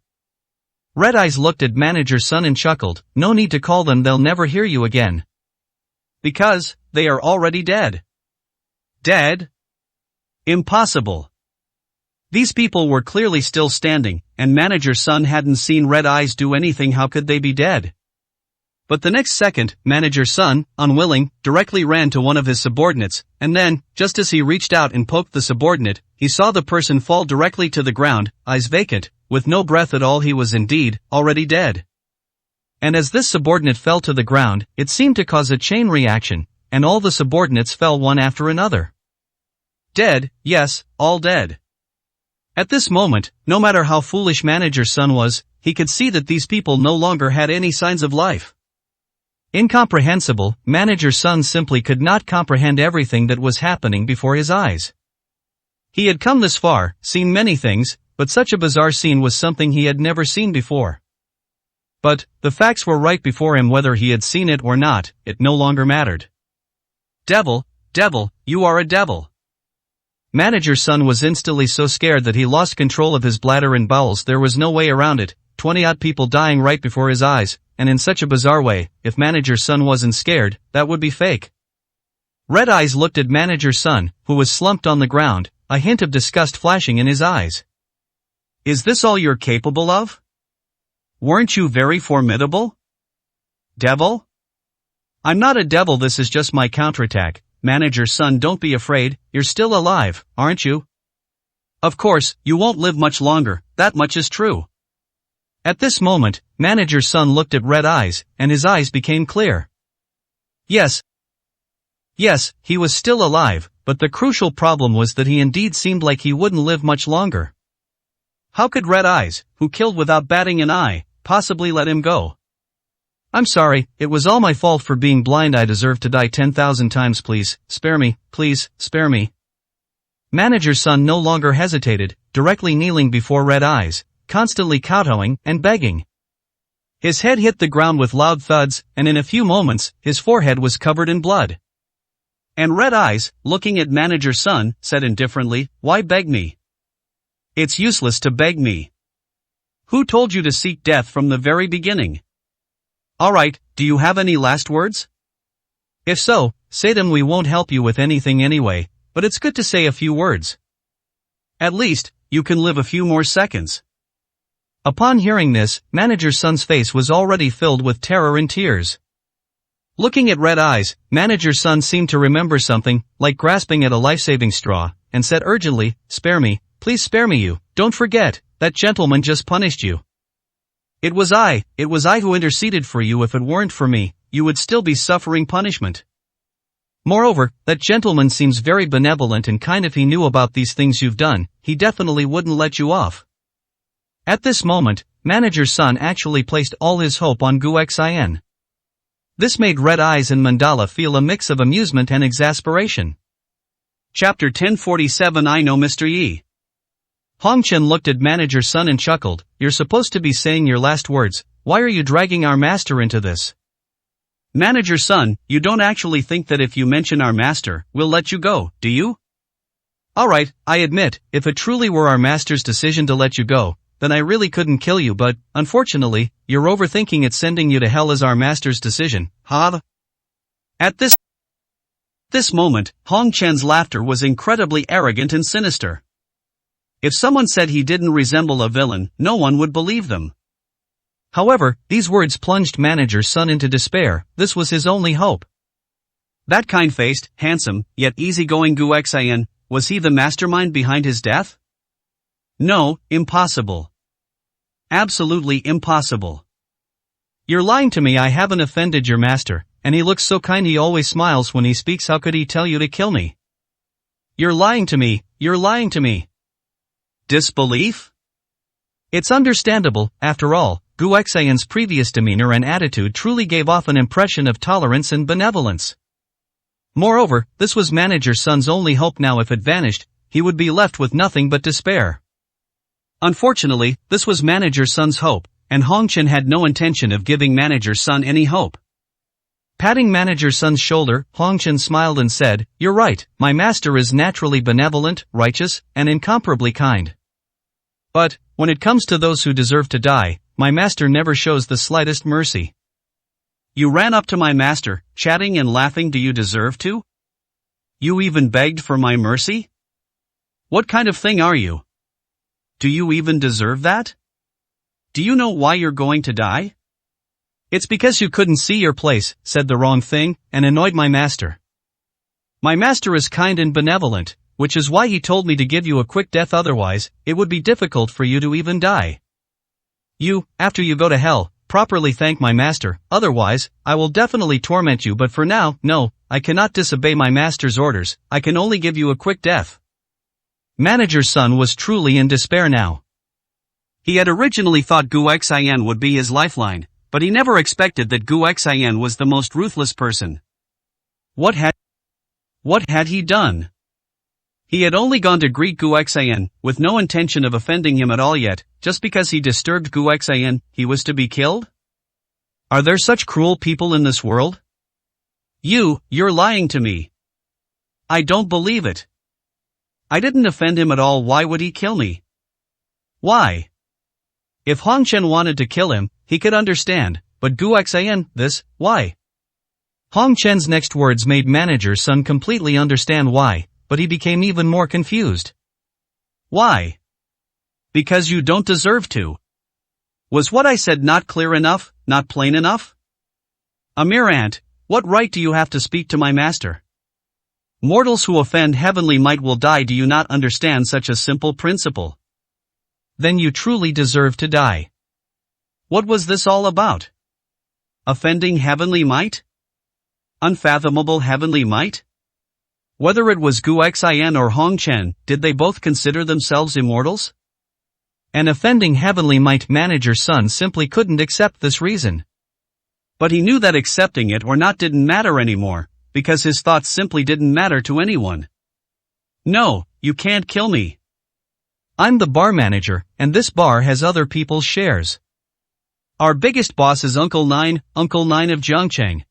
Red Eyes looked at Manager Sun and chuckled, No need to call them, they'll never hear you again. Because, they are already dead. Dead? Impossible. These people were clearly still standing, and Manager Sun hadn't seen Red Eyes do anything, how could they be dead? But the next second, Manager Sun, unwilling, directly ran to one of his subordinates, and then, just as he reached out and poked the subordinate, he saw the person fall directly to the ground, eyes vacant, with no breath at all. He was indeed, already dead. And as this subordinate fell to the ground, it seemed to cause a chain reaction, and all the subordinates fell one after another. Dead, yes, all dead. At this moment, no matter how foolish Manager Sun was, he could see that these people no longer had any signs of life. Incomprehensible, Manager Sun simply could not comprehend everything that was happening before his eyes. He had come this far, seen many things, but such a bizarre scene was something he had never seen before. But, the facts were right before him, whether he had seen it or not, it no longer mattered. Devil, you are a devil. Manager Sun was instantly so scared that he lost control of his bladder and bowels. There was no way around it, 20-odd people dying right before his eyes, and in such a bizarre way. If Manager Sun wasn't scared, that would be fake. Red Eyes looked at Manager Sun, who was slumped on the ground, a hint of disgust flashing in his eyes. Is this all you're capable of? Weren't you very formidable? Devil? I'm not a devil, this is just my counterattack. Manager's son, don't be afraid, you're still alive, aren't you? Of course, you won't live much longer, that much is true. At this moment, Manager's son looked at Red Eyes, and his eyes became clear. Yes, he was still alive, but the crucial problem was that he indeed seemed like he wouldn't live much longer. How could Red Eyes, who killed without batting an eye, possibly let him go? I'm sorry, it was all my fault for being blind. I deserve to die 10,000 times. Please, spare me, please, spare me. Manager's son no longer hesitated, directly kneeling before Red Eyes, constantly kowtowing and begging. His head hit the ground with loud thuds, and in a few moments, his forehead was covered in blood. And Red Eyes, looking at Manager's son, said indifferently, "Why beg me? It's useless to beg me. Who told you to seek death from the very beginning? Alright, do you have any last words? If so, say them. We won't help you with anything anyway, but it's good to say a few words. At least, you can live a few more seconds." Upon hearing this, Manager's son's face was already filled with terror and tears. Looking at Red Eyes, Manager's son seemed to remember something, like grasping at a life-saving straw, and said urgently, "Spare me, please spare me. You, don't forget, that gentleman just punished you. It was I who interceded for you. If it weren't for me, you would still be suffering punishment. Moreover, that gentleman seems very benevolent and kind. If he knew about these things you've done, he definitely wouldn't let you off." At this moment, Manager's son actually placed all his hope on Gu Xin. This made Red Eyes and Mandala feel a mix of amusement and exasperation. Chapter 1047. I know Mr. Yi. Hong Chen looked at Manager's son and chuckled, "You're supposed to be saying your last words. Why are you dragging our master into this?" Manager's son, you don't actually think that if you mention our master, we'll let you go, do you? Alright, I admit, if it truly were our master's decision to let you go, then I really couldn't kill you, but, unfortunately, you're overthinking it. Sending you to hell is our master's decision, huh? At this moment, Hong Chen's laughter was incredibly arrogant and sinister. If someone said he didn't resemble a villain, no one would believe them. However, these words plunged Manager's son into despair. This was his only hope. That kind-faced, handsome, yet easygoing Gu Xin, was he the mastermind behind his death? No, impossible. Absolutely impossible. You're lying to me. I haven't offended your master, and he looks so kind. He always smiles when he speaks. How could he tell you to kill me? You're lying to me, you're lying to me. Disbelief? It's understandable. After all, Gu Xin's previous demeanor and attitude truly gave off an impression of tolerance and benevolence. Moreover, this was Manager's son's only hope. Now if it vanished, he would be left with nothing but despair. Unfortunately, this was Manager's son's hope, and Hong Chen had no intention of giving Manager's son any hope. Patting Manager's son's shoulder, Hong Chen smiled and said, "You're right, my master is naturally benevolent, righteous, and incomparably kind. But, when it comes to those who deserve to die, my master never shows the slightest mercy." You ran up to my master, chatting and laughing. Do you deserve to? You even begged for my mercy? What kind of thing are you? Do you even deserve that? Do you know why you're going to die? It's because you couldn't see your place, said the wrong thing, and annoyed my master. My master is kind and benevolent, which is why he told me to give you a quick death. Otherwise, it would be difficult for you to even die. You, after you go to hell, properly thank my master, otherwise, I will definitely torment you. But for now, no, I cannot disobey my master's orders. I can only give you a quick death. Manager's son was truly in despair now. He had originally thought Gu Xin would be his lifeline, but he never expected that Gu Xin was the most ruthless person. What had he done? He had only gone to greet Gu Xin, with no intention of offending him at all, yet, just because he disturbed Gu Xin, he was to be killed? Are there such cruel people in this world? You're lying to me. I don't believe it. I didn't offend him at all. Why would he kill me? Why? If Hong Chen wanted to kill him, he could understand, but Gu Xin, why? Hong Chen's next words made Manager's son completely understand why, but he became even more confused. Why? Because you don't deserve to. Was what I said not clear enough, not plain enough? A mere ant, What right do you have to speak to my master? Mortals who offend heavenly might will die. Do you not understand such a simple principle? Then you truly deserve to die. What was this all about? Offending heavenly might? Unfathomable heavenly might? Whether it was Gu Xin or Hong Chen, did they both consider themselves immortals? An offending heavenly might manager's son simply couldn't accept this reason. But he knew that accepting it or not didn't matter anymore, because his thoughts simply didn't matter to anyone. No, you can't kill me. I'm the bar manager, and this bar has other people's shares. Our biggest boss is Uncle Nine of Jiangcheng.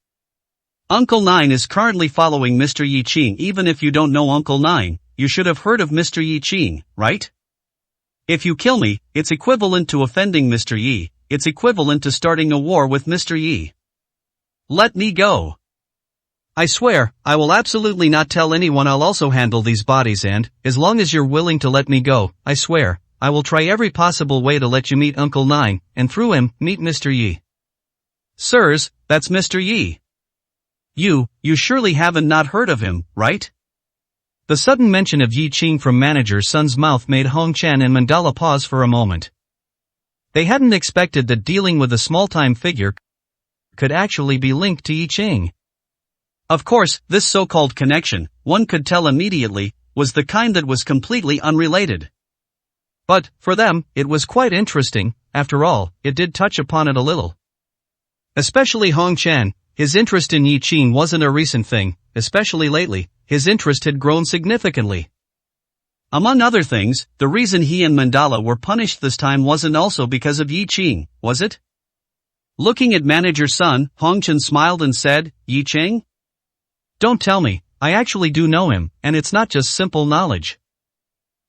Uncle Nine is currently following Mr. Yi Qing. Even if you don't know Uncle Nine, you should have heard of Mr. Yi Qing, right? If you kill me, it's equivalent to offending Mr. Yi, it's equivalent to starting a war with Mr. Yi. Let me go. I swear, I will absolutely not tell anyone. I'll also handle these bodies, and, as long as you're willing to let me go, I swear, I will try every possible way to let you meet Uncle Nine, and through him, meet Mr. Yi. Sirs, that's Mr. Yi. You surely haven't not heard of him, right? The sudden mention of Yi Qing from manager's son's mouth made Hong Chen and Mandala pause for a moment. They hadn't expected that dealing with a small-time figure could actually be linked to Yi Qing. Of course, this so-called connection, one could tell immediately, was the kind that was completely unrelated. But, for them, it was quite interesting. After all, it did touch upon it a little. Especially Hong Chen. His interest in Yi Qing wasn't a recent thing, especially lately. His interest had grown significantly. Among other things, the reason he and Mandala were punished this time wasn't also because of Yi Qing, was it? Looking at manager's son, Hong Chen smiled and said, Yi Qing? Don't tell me, I actually do know him, and it's not just simple knowledge.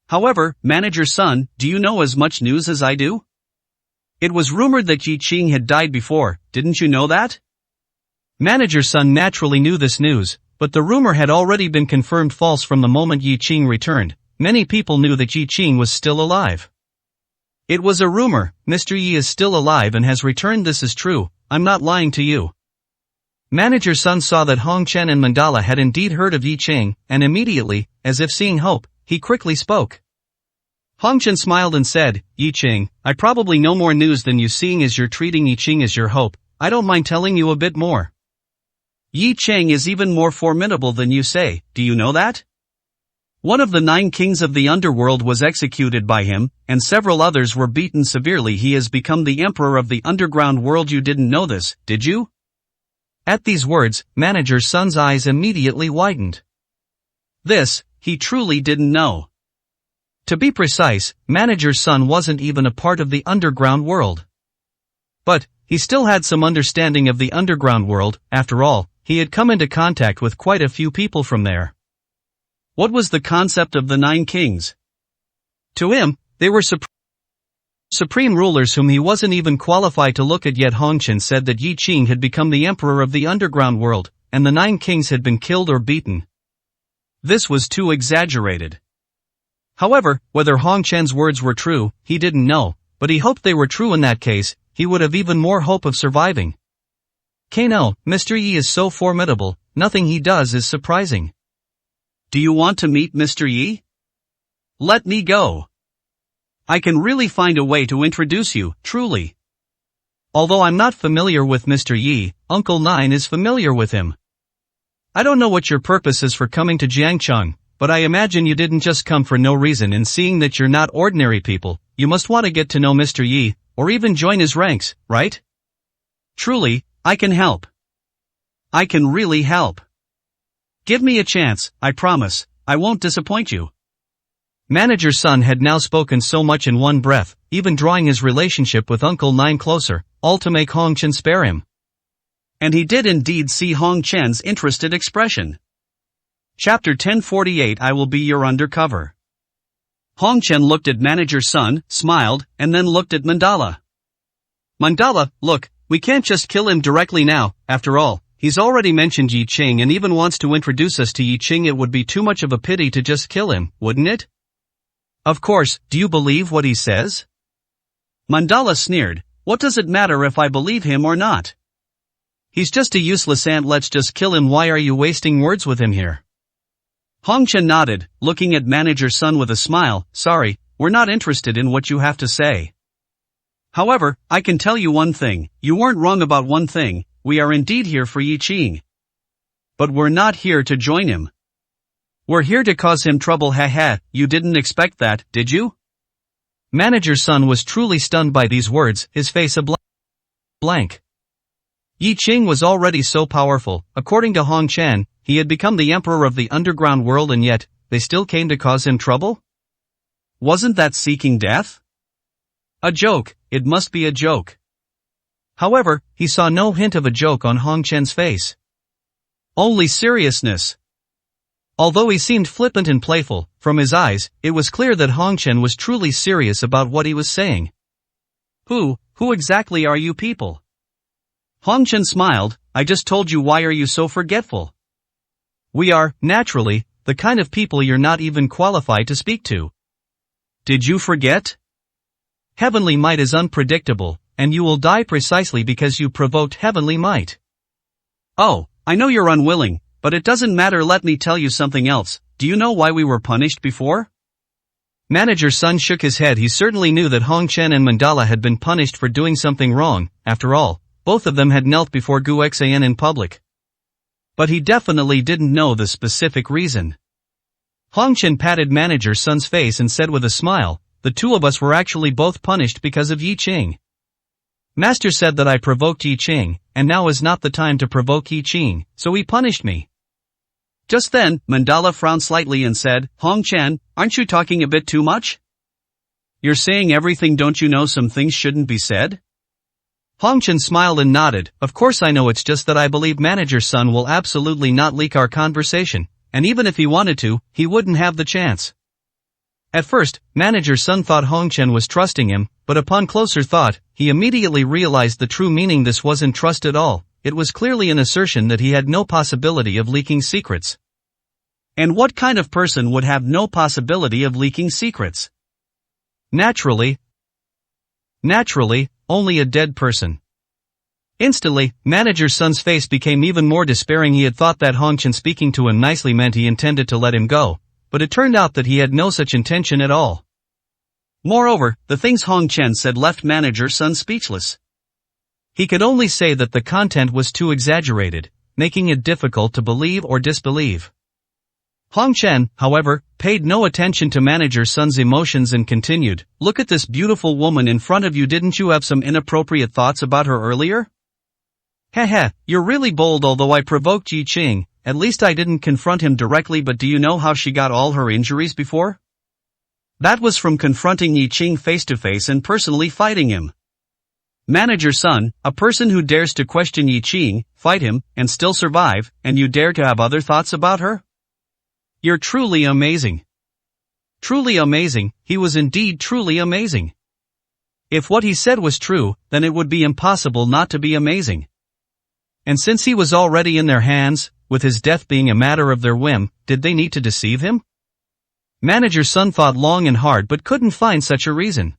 However, manager's son, do you know as much news as I do? It was rumored that Yi Qing had died before, didn't you know that? Manager's son naturally knew this news, but the rumor had already been confirmed false from the moment Yi Qing returned. Many people knew that Yi Qing was still alive. It was a rumor. Mr. Yi is still alive and has returned. This is true, I'm not lying to you. Manager's son saw that Hong Chen and Mandala had indeed heard of Yi Qing, and immediately, as if seeing hope, he quickly spoke. Hong Chen smiled and said, Yi Qing, I probably know more news than you, seeing as you're treating Yi Qing as your hope. I don't mind telling you a bit more. Yi Qing is even more formidable than you say, do you know that? One of the 9 kings of the underworld was executed by him, and several others were beaten severely. He has become the emperor of the underground world. You didn't know this, did you? At these words, manager's son's eyes immediately widened. This, he truly didn't know. To be precise, manager's son wasn't even a part of the underground world. But, he still had some understanding of the underground world. After all, he had come into contact with quite a few people from there. What was the concept of the 9 kings? To him, they were supreme rulers whom he wasn't even qualified to look at yet. Hong Chen said that Yi Qing had become the emperor of the underground world, and the 9 kings had been killed or beaten. This was too exaggerated. However, whether Hong Chen's words were true, he didn't know, but he hoped they were true. In that case, he would have even more hope of surviving. Kano, Mr. Yi is so formidable, nothing he does is surprising. Do you want to meet Mr. Yi? Let me go. I can really find a way to introduce you, truly. Although I'm not familiar with Mr. Yi, Uncle Nine is familiar with him. I don't know what your purpose is for coming to Jiangcheng, but I imagine you didn't just come for no reason, and seeing that you're not ordinary people, you must want to get to know Mr. Yi, or even join his ranks, right? Truly, I can help. I can really help. Give me a chance, I promise, I won't disappoint you. Manager's son had now spoken so much in one breath, even drawing his relationship with Uncle Nine closer, all to make Hong Chen spare him. And he did indeed see Hong Chen's interested expression. Chapter 1048 I will be your undercover. Hong Chen looked at manager's son, smiled, and then looked at Mandala. Mandala, look, we can't just kill him directly now. After all, he's already mentioned Yi Qing and even wants to introduce us to Yi Qing. It would be too much of a pity to just kill him, wouldn't it? Of course, do you believe what he says? Mandala sneered, what does it matter if I believe him or not? He's just a useless ant, let's just kill him. Why are you wasting words with him here? Hong Chen nodded, looking at Manager Sun with a smile. Sorry, we're not interested in what you have to say. However, I can tell you one thing, you weren't wrong about one thing, we are indeed here for Yi Qing. But we're not here to join him. We're here to cause him trouble. Haha, you didn't expect that, did you? Manager Sun was truly stunned by these words, his face a blank. Yi Qing was already so powerful. According to Hong Chen, he had become the emperor of the underground world, and yet, they still came to cause him trouble? Wasn't that seeking death? A joke, it must be a joke. However, he saw no hint of a joke on Hong Chen's face. Only seriousness. Although he seemed flippant and playful, from his eyes, it was clear that Hong Chen was truly serious about what he was saying. Who exactly are you people? Hong Chen smiled. I just told you, why are you so forgetful? We are, naturally, the kind of people you're not even qualified to speak to. Did you forget? Heavenly might is unpredictable, and you will die precisely because you provoked heavenly might. Oh, I know you're unwilling, but it doesn't matter. Let me tell you something else. Do you know why we were punished before? Manager Sun shook his head. He certainly knew that Hong Chen and Mandala had been punished for doing something wrong. After all, both of them had knelt before Gu Xian in public. But he definitely didn't know the specific reason. Hong Chen patted Manager Sun's face and said with a smile, the two of us were actually both punished because of Yi Qing. Master said that I provoked Yi Qing, and now is not the time to provoke Yi Qing, so he punished me. Just then, Mandala frowned slightly and said, Hong Chen, aren't you talking a bit too much? You're saying everything, don't you know some things shouldn't be said? Hong Chen smiled and nodded. Of course I know, it's just that I believe Manager Sun will absolutely not leak our conversation, and even if he wanted to, he wouldn't have the chance. At first, Manager Sun thought Hong Chen was trusting him, but upon closer thought, he immediately realized the true meaning. This wasn't trust at all. It was clearly an assertion that he had no possibility of leaking secrets. And what kind of person would have no possibility of leaking secrets? Naturally, only a dead person. Instantly, Manager Sun's face became even more despairing. He had thought that Hong Chen speaking to him nicely meant he intended to let him go, but it turned out that he had no such intention at all. Moreover, the things Hong Chen said left Manager Sun speechless. He could only say that the content was too exaggerated, making it difficult to believe or disbelieve. Hong Chen, however, paid no attention to Manager Sun's emotions and continued, look at this beautiful woman in front of you. Didn't you have some inappropriate thoughts about her earlier? Haha, you're really bold. Although I provoked Yi Qing, at least I didn't confront him directly. But do you know how she got all her injuries before? That was from confronting Yi Qing face to face and personally fighting him. Manager Sun, a person who dares to question Yi Qing, fight him, and still survive, and you dare to have other thoughts about her? You're truly amazing. Truly amazing, he was indeed truly amazing. If what he said was true, then it would be impossible not to be amazing. And since he was already in their hands, with his death being a matter of their whim, did they need to deceive him? Manager Sun thought long and hard but couldn't find such a reason.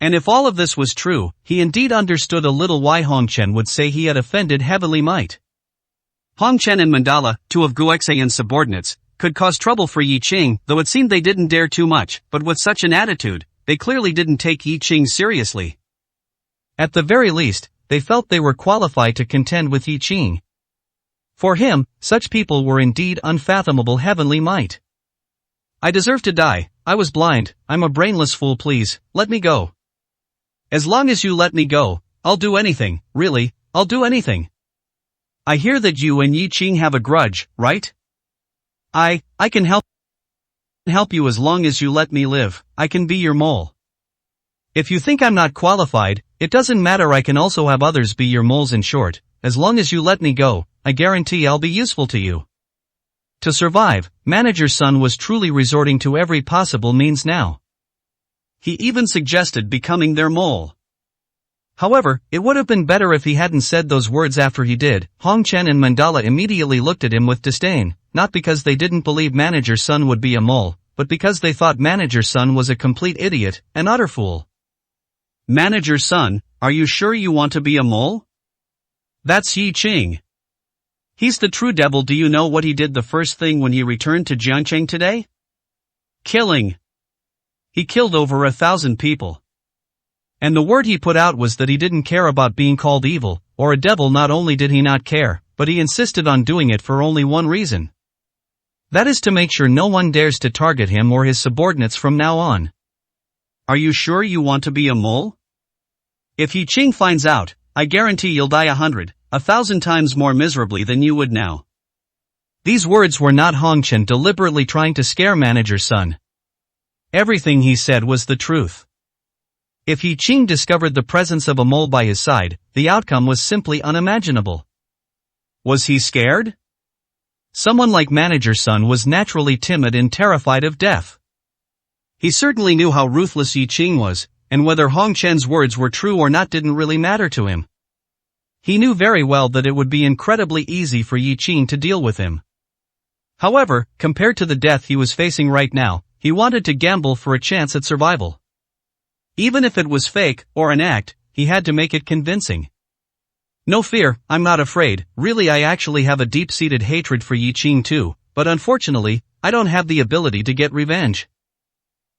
And if all of this was true, he indeed understood a little why Hong Chen would say he had offended heavenly might. Hong Chen and Mandala, two of Gu Xian's subordinates, could cause trouble for Yi Qing, though it seemed they didn't dare too much, but with such an attitude, they clearly didn't take Yi Qing seriously. At the very least, they felt they were qualified to contend with Yi Qing. For him, such people were indeed unfathomable heavenly might. I deserve to die, I was blind, I'm a brainless fool, please, let me go. As long as you let me go, I'll do anything, really, I'll do anything. I hear that you and Yi Qing have a grudge, right? I can help you as long as you let me live. I can be your mole. If you think I'm not qualified, it doesn't matter, I can also have others be your moles. In short, as long as you let me go, I guarantee I'll be useful to you. To survive, Manager Sun was truly resorting to every possible means now. He even suggested becoming their mole. However, it would have been better if he hadn't said those words after he did. Hong Chen and Mandala immediately looked at him with disdain, not because they didn't believe Manager Sun would be a mole, but because they thought Manager Sun was a complete idiot, an utter fool. Manager Sun, are you sure you want to be a mole? That's Yi Qing. He's the true devil. Do you know what he did the first thing when he returned to Jiangcheng today? Killing. He killed over 1,000 people. And the word he put out was that he didn't care about being called evil, or a devil. Not only did he not care, but he insisted on doing it for only one reason. That is to make sure no one dares to target him or his subordinates from now on. Are you sure you want to be a mole? If Yi Qing finds out, I guarantee you'll die 1,000 times more miserably than you would now. These words were not Hong Chen deliberately trying to scare Manager Sun. Everything he said was the truth. If Yi Qing discovered the presence of a mole by his side, the outcome was simply unimaginable. Was he scared? Someone like Manager Sun was naturally timid and terrified of death. He certainly knew how ruthless Yi Qing was, and whether Hong Chen's words were true or not didn't really matter to him. He knew very well that it would be incredibly easy for Yi Qing to deal with him. However, compared to the death he was facing right now, he wanted to gamble for a chance at survival. Even if it was fake, or an act, he had to make it convincing. No fear, I'm not afraid. Really, I actually have a deep-seated hatred for Yi Qing too, but unfortunately, I don't have the ability to get revenge.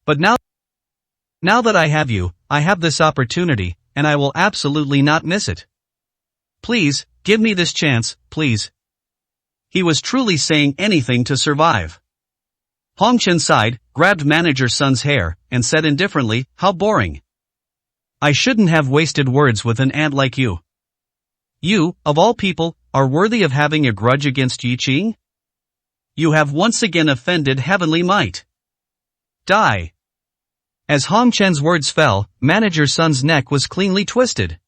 But now that I have you, I have this opportunity, and I will absolutely not miss it. Please, give me this chance, please. He was truly saying anything to survive. Hong Chen sighed, grabbed Manager Sun's hair, and said indifferently, how boring. I shouldn't have wasted words with an ant like you. You, of all people, are worthy of having a grudge against Yi Qing? You have once again offended heavenly might. Die. As Hong Chen's words fell, Manager Sun's neck was cleanly twisted.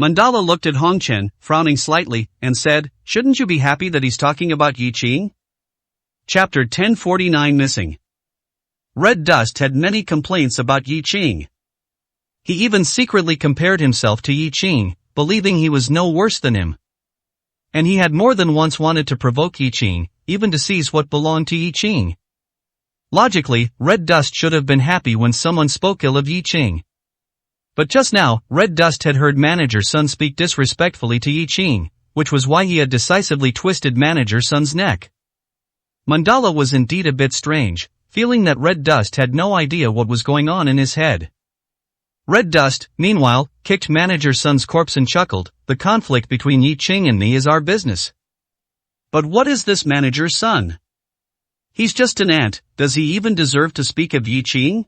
Mandala looked at Hong Chen, frowning slightly, and said, shouldn't you be happy that he's talking about Yi Qing? Chapter 1049 Missing. Red Dust had many complaints about Yi Qing. He even secretly compared himself to Yi Qing, believing he was no worse than him. And he had more than once wanted to provoke Yi Qing, even to seize what belonged to Yi Qing. Logically, Red Dust should have been happy when someone spoke ill of Yi Qing. But just now, Red Dust had heard Manager Sun speak disrespectfully to Yi Qing, which was why he had decisively twisted Manager Sun's neck. Mandala was indeed a bit strange, feeling that Red Dust had no idea what was going on in his head. Red Dust, meanwhile, kicked Manager Sun's corpse and chuckled, the conflict between Yi Qing and me is our business. But what is this Manager Sun? He's just an ant. Does he even deserve to speak of Yi Qing?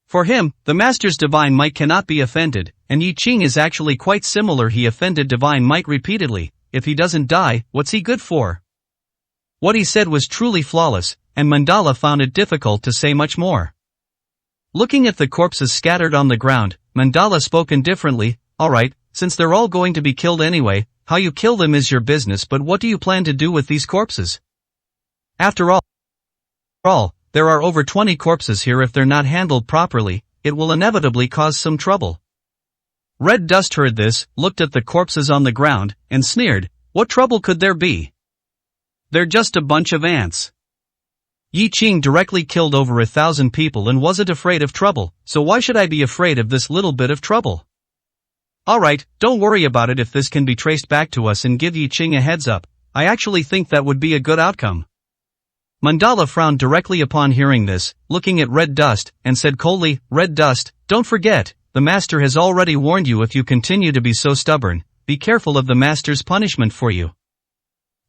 For him, the Master's divine might cannot be offended, and Yi Qing is actually quite similar. He offended divine might repeatedly. If he doesn't die, what's he good for? What he said was truly flawless, and Mandala found it difficult to say much more. Looking at the corpses scattered on the ground, Mandala spoke indifferently, alright, since they're all going to be killed anyway, how you kill them is your business, but what do you plan to do with these corpses? After all, there are over 20 corpses here. If they're not handled properly, it will inevitably cause some trouble. Red Dust heard this, looked at the corpses on the ground, and sneered, what trouble could there be? They're just a bunch of ants. Yi Qing directly killed over 1,000 people and wasn't afraid of trouble, so why should I be afraid of this little bit of trouble? Alright, don't worry about it. If this can be traced back to us and give Yi Qing a heads up, I actually think that would be a good outcome. Mandala frowned directly upon hearing this, looking at Red Dust, and said coldly, Red Dust, don't forget, the Master has already warned you. If you continue to be so stubborn, be careful of the Master's punishment for you.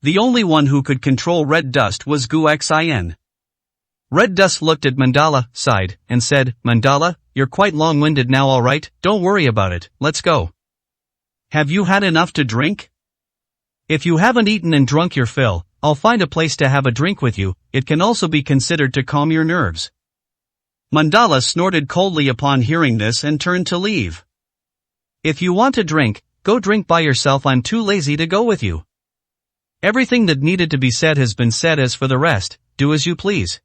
The only one who could control Red Dust was Gu Xin. Red Dust looked at Mandala, sighed, and said, Mandala, you're quite long-winded now. Alright, don't worry about it, let's go. Have you had enough to drink? If you haven't eaten and drunk your fill, I'll find a place to have a drink with you. It can also be considered to calm your nerves. Mandala snorted coldly upon hearing this and turned to leave. If you want to drink, go drink by yourself. I'm too lazy to go with you. Everything that needed to be said has been said. As for the rest, do as you please.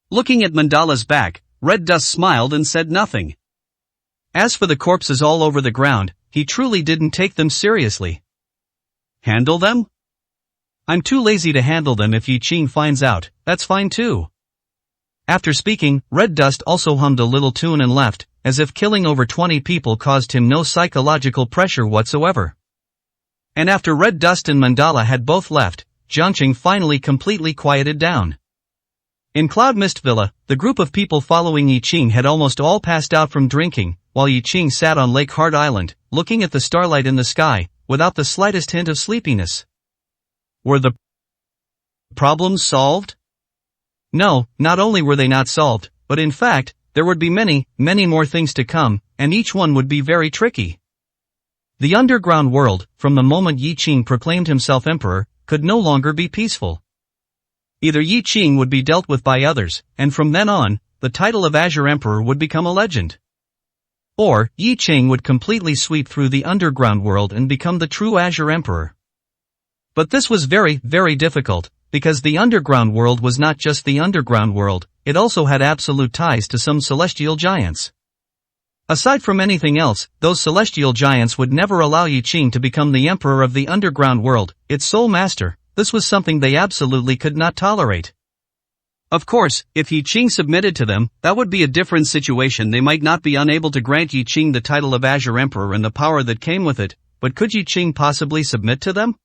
Looking at Mandala's back, Red Dust smiled and said nothing. As for the corpses all over the ground, he truly didn't take them seriously. Handle them? I'm too lazy to handle them. If Yi Qing finds out, that's fine too. After speaking, Red Dust also hummed a little tune and left, as if killing over 20 people caused him no psychological pressure whatsoever. And after Red Dust and Mandala had both left, Jiangqing finally completely quieted down. In Cloud Mist Villa, the group of people following Yi Qing had almost all passed out from drinking, while Yi Qing sat on Lake Heart Island, looking at the starlight in the sky, without the slightest hint of sleepiness. Were the problems solved? No, not only were they not solved, but in fact, there would be many, many more things to come, and each one would be very tricky. The underground world, from the moment Yi Qing proclaimed himself emperor, could no longer be peaceful. Either Yi Qing would be dealt with by others, and from then on, the title of Azure Emperor would become a legend. Or, Yi Qing would completely sweep through the underground world and become the true Azure Emperor. But this was very, very difficult, because the underground world was not just the underground world, it also had absolute ties to some celestial giants. Aside from anything else, those celestial giants would never allow Yi Qing to become the emperor of the underground world, its sole master. This was something they absolutely could not tolerate. Of course, if Yi Qing submitted to them, that would be a different situation. They might not be unable to grant Yi Qing the title of Azure Emperor and the power that came with it, but could Yi Qing possibly submit to them?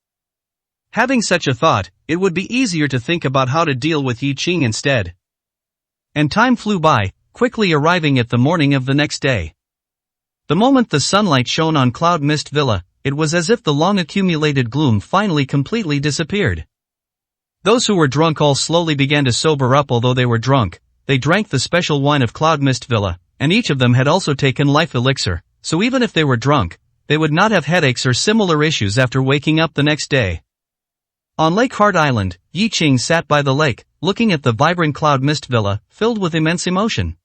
Having such a thought, it would be easier to think about how to deal with Yi Qing instead. And time flew by, quickly arriving at the morning of the next day. The moment the sunlight shone on Cloud Mist Villa, it was as if the long-accumulated gloom finally completely disappeared. Those who were drunk all slowly began to sober up. Although they were drunk, they drank the special wine of Cloud Mist Villa, and each of them had also taken life elixir, so even if they were drunk, they would not have headaches or similar issues after waking up the next day. On Lake Heart Island, Yi Qing sat by the lake, looking at the vibrant Cloud Mist Villa, filled with immense emotion.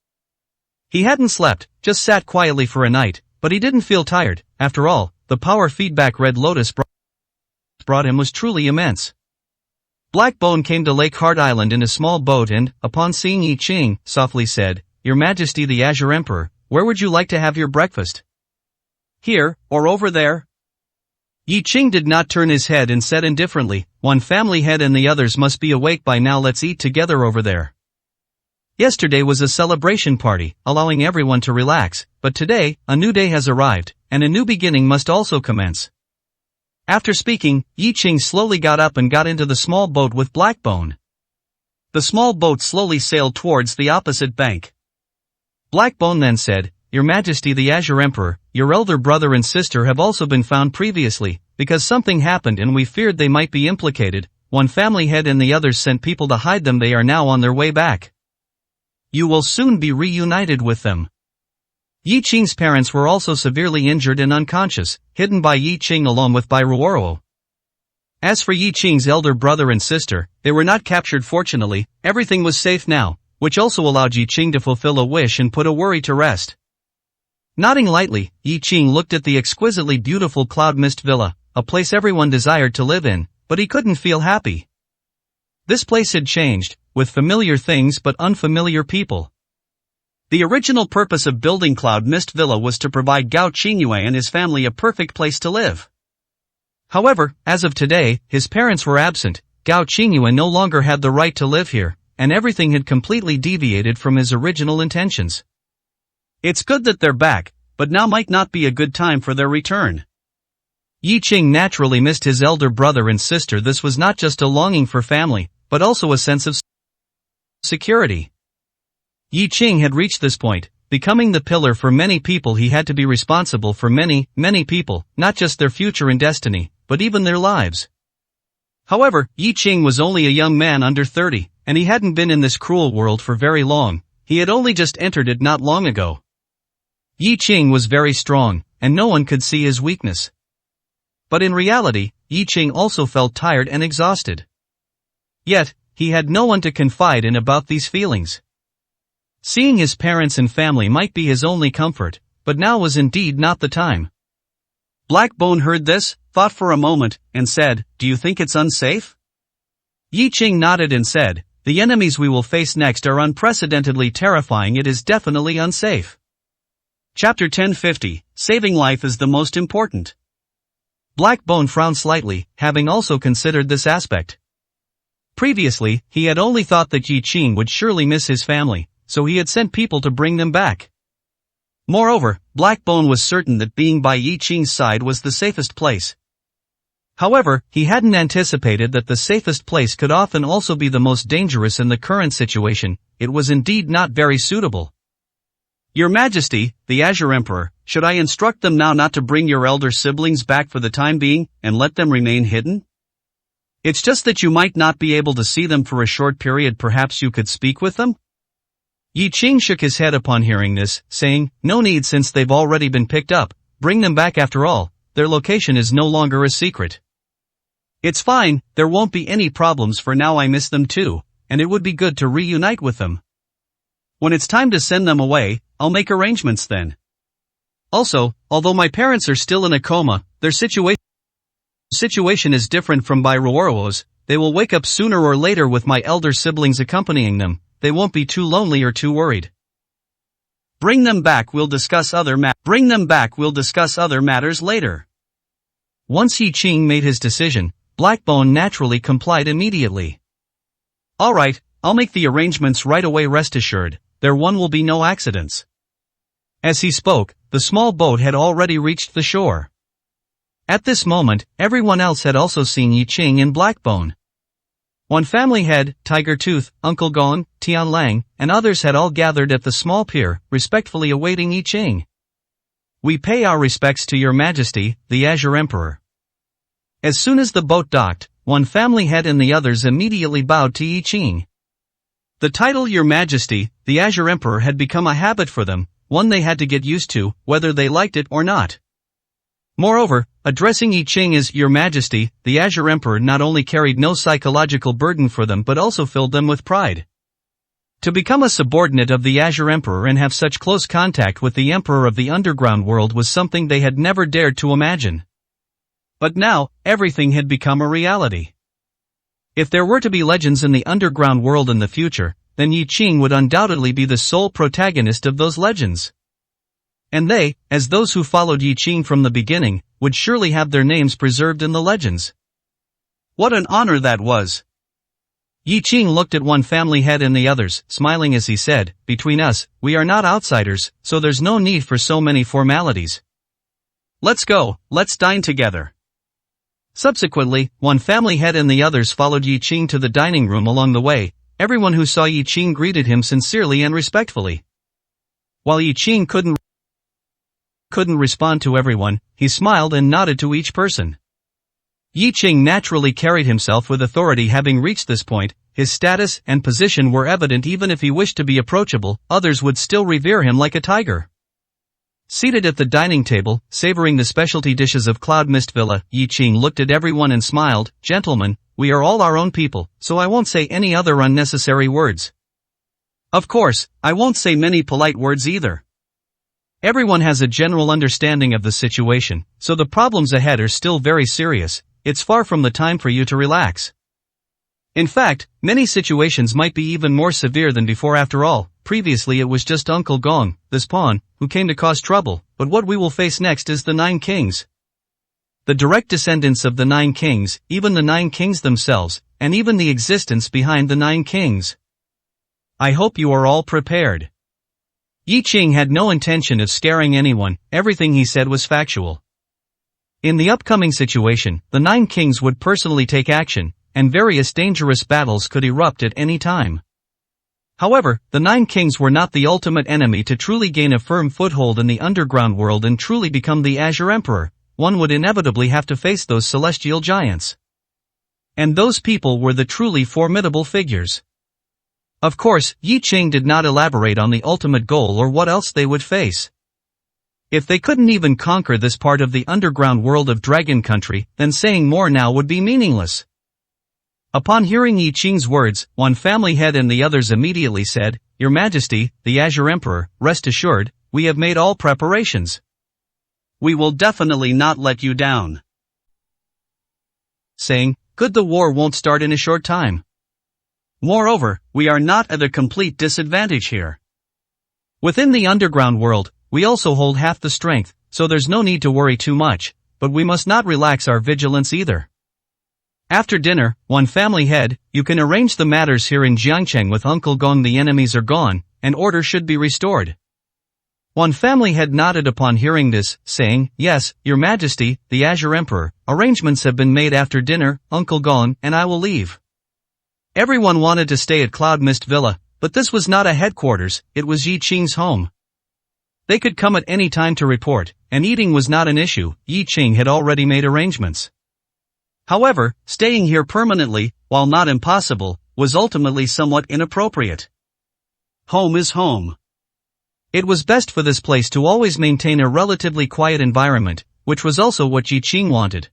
He hadn't slept, just sat quietly for a night, but he didn't feel tired. After all, the power feedback Red Lotus brought him was truly immense. Black Bone came to Lake Heart Island in a small boat and, upon seeing Yi Qing, softly said, "Your Majesty the Azure Emperor, where would you like to have your breakfast? Here, or over there?" Yi Qing did not turn his head and said indifferently, "One family head and the others must be awake by now. Let's eat together over there." Yesterday was a celebration party, allowing everyone to relax, but today, a new day has arrived, and a new beginning must also commence. After speaking, Yi Qing slowly got up and got into the small boat with Blackbone. The small boat slowly sailed towards the opposite bank. Blackbone then said, "Your Majesty the Azure Emperor, your elder brother and sister have also been found previously, because something happened and we feared they might be implicated. One family head and the others sent people to hide them. They are now on their way back. You will soon be reunited with them." Yi Qing's parents were also severely injured and unconscious, hidden by Yi Qing along with Bai Ruoro. As for Yi Qing's elder brother and sister, they were not captured. Fortunately, everything was safe now, which also allowed Yi Qing to fulfill a wish and put a worry to rest. Nodding lightly, Yi Qing looked at the exquisitely beautiful Cloud Mist Villa, a place everyone desired to live in, but he couldn't feel happy. This place had changed, with familiar things but unfamiliar people. The original purpose of building Cloud Mist Villa was to provide Gao Qingyue and his family a perfect place to live. However, as of today, his parents were absent, Gao Qingyue no longer had the right to live here, and everything had completely deviated from his original intentions. It's good that they're back, but now might not be a good time for their return. Yi Qing naturally missed his elder brother and sister. This was not just a longing for family, but also a sense of security. Yi Qing had reached this point, becoming the pillar for many people. He had to be responsible for many, many people, not just their future and destiny, but even their lives. However, Yi Qing was only a young man under 30, and he hadn't been in this cruel world for very long. He had only just entered it not long ago. Yi Qing was very strong, and no one could see his weakness. But in reality, Yi Qing also felt tired and exhausted. Yet, he had no one to confide in about these feelings. Seeing his parents and family might be his only comfort, but now was indeed not the time. Blackbone heard this, thought for a moment, and said, "Do you think it's unsafe?" Yi Qing nodded and said, "The enemies we will face next are unprecedentedly terrifying. It is definitely unsafe." Chapter 1050, Saving Life is the most important. Blackbone frowned slightly, having also considered this aspect. Previously, he had only thought that Yi Qing would surely miss his family, so he had sent people to bring them back. Moreover, Blackbone was certain that being by Yi Qing's side was the safest place. However, he hadn't anticipated that the safest place could often also be the most dangerous in the current situation. It was indeed not very suitable. Your Majesty, the Azure Emperor, should I instruct them now not to bring your elder siblings back for the time being, and let them remain hidden? It's just that you might not be able to see them for a short period. Perhaps you could speak with them? Yi Qing shook his head upon hearing this, saying, no need since they've already been picked up. Bring them back after all. Their location is no longer a secret. It's fine, there won't be any problems for now. I miss them too, and it would be good to reunite with them. When it's time to send them away, I'll make arrangements then. Also, although my parents are still in a coma, their situation is different from Bairuoro's. They will wake up sooner or later with my elder siblings accompanying them. They won't be too lonely or too worried. Bring them back, we'll discuss other matters later. Once Yi Qing made his decision, Blackbone naturally complied immediately. Alright, I'll make the arrangements right away. Rest assured, there will be no accidents. As he spoke, the small boat had already reached the shore. At this moment, everyone else had also seen Yi Qing and Blackbone. One family head, Tiger Tooth, Uncle Gong, Tian Lang, and others had all gathered at the small pier, respectfully awaiting Yi Qing. We pay our respects to Your Majesty, the Azure Emperor. As soon as the boat docked, one family head and the others immediately bowed to Yi Qing. The title Your Majesty, the Azure Emperor had become a habit for them, one they had to get used to, whether they liked it or not. Moreover, addressing Yi Qing as Your Majesty, the Azure Emperor not only carried no psychological burden for them but also filled them with pride. To become a subordinate of the Azure Emperor and have such close contact with the Emperor of the Underground World was something they had never dared to imagine. But now, everything had become a reality. If there were to be legends in the Underground World in the future, then Yi Qing would undoubtedly be the sole protagonist of those legends. And they, as those who followed Yi Qing from the beginning, would surely have their names preserved in the legends. What an honor that was! Yi Qing looked at one family head and the others, smiling as he said, between us, we are not outsiders, so there's no need for so many formalities. Let's go, let's dine together. Subsequently, one family head and the others followed Yi Qing to the dining room. Along the way, everyone who saw Yi Qing greeted him sincerely and respectfully. While Yi Qing couldn't respond to everyone, he smiled and nodded to each person. Yi Qing naturally carried himself with authority. Having reached this point, his status and position were evident. Even if he wished to be approachable, others would still revere him like a tiger. Seated at the dining table, savoring the specialty dishes of Cloud Mist Villa, Yi Qing looked at everyone and smiled, Gentlemen, we are all our own people, so I won't say any other unnecessary words. Of course, I won't say many polite words either. Everyone has a general understanding of the situation, so the problems ahead are still very serious. It's far from the time for you to relax. In fact, many situations might be even more severe than before. After all, previously it was just Uncle Gong, this pawn, who came to cause trouble, but what we will face next is the 9 kings. The direct descendants of the 9 kings, even the 9 kings themselves, and even the existence behind the 9 kings. I hope you are all prepared. Yi Qing had no intention of scaring anyone, everything he said was factual. In the upcoming situation, the 9 kings would personally take action, and various dangerous battles could erupt at any time. However, the 9 kings were not the ultimate enemy. To truly gain a firm foothold in the underground world and truly become the Azure Emperor, one would inevitably have to face those celestial giants. And those people were the truly formidable figures. Of course, Yi Qing did not elaborate on the ultimate goal or what else they would face. If they couldn't even conquer this part of the underground world of Dragon Country, then saying more now would be meaningless. Upon hearing Yi Qing's words, one family head and the others immediately said, Your Majesty, the Azure Emperor, rest assured, we have made all preparations. We will definitely not let you down. Saying, good, the war won't start in a short time. Moreover, we are not at a complete disadvantage here. Within the underground world, we also hold half the strength, so there's no need to worry too much, but we must not relax our vigilance either. After dinner, one family head, you can arrange the matters here in Jiangcheng with Uncle Gong. The enemies are gone, and order should be restored. One family head nodded upon hearing this, saying, "Yes, Your Majesty, the Azure Emperor, arrangements have been made after dinner, Uncle Gon and I will leave." Everyone wanted to stay at Cloud Mist Villa, but this was not a headquarters, it was Yi Qing's home. They could come at any time to report, and eating was not an issue, Yi Qing had already made arrangements. However, staying here permanently, while not impossible, was ultimately somewhat inappropriate. Home is home. It was best for this place to always maintain a relatively quiet environment, which was also what Yi Qing wanted.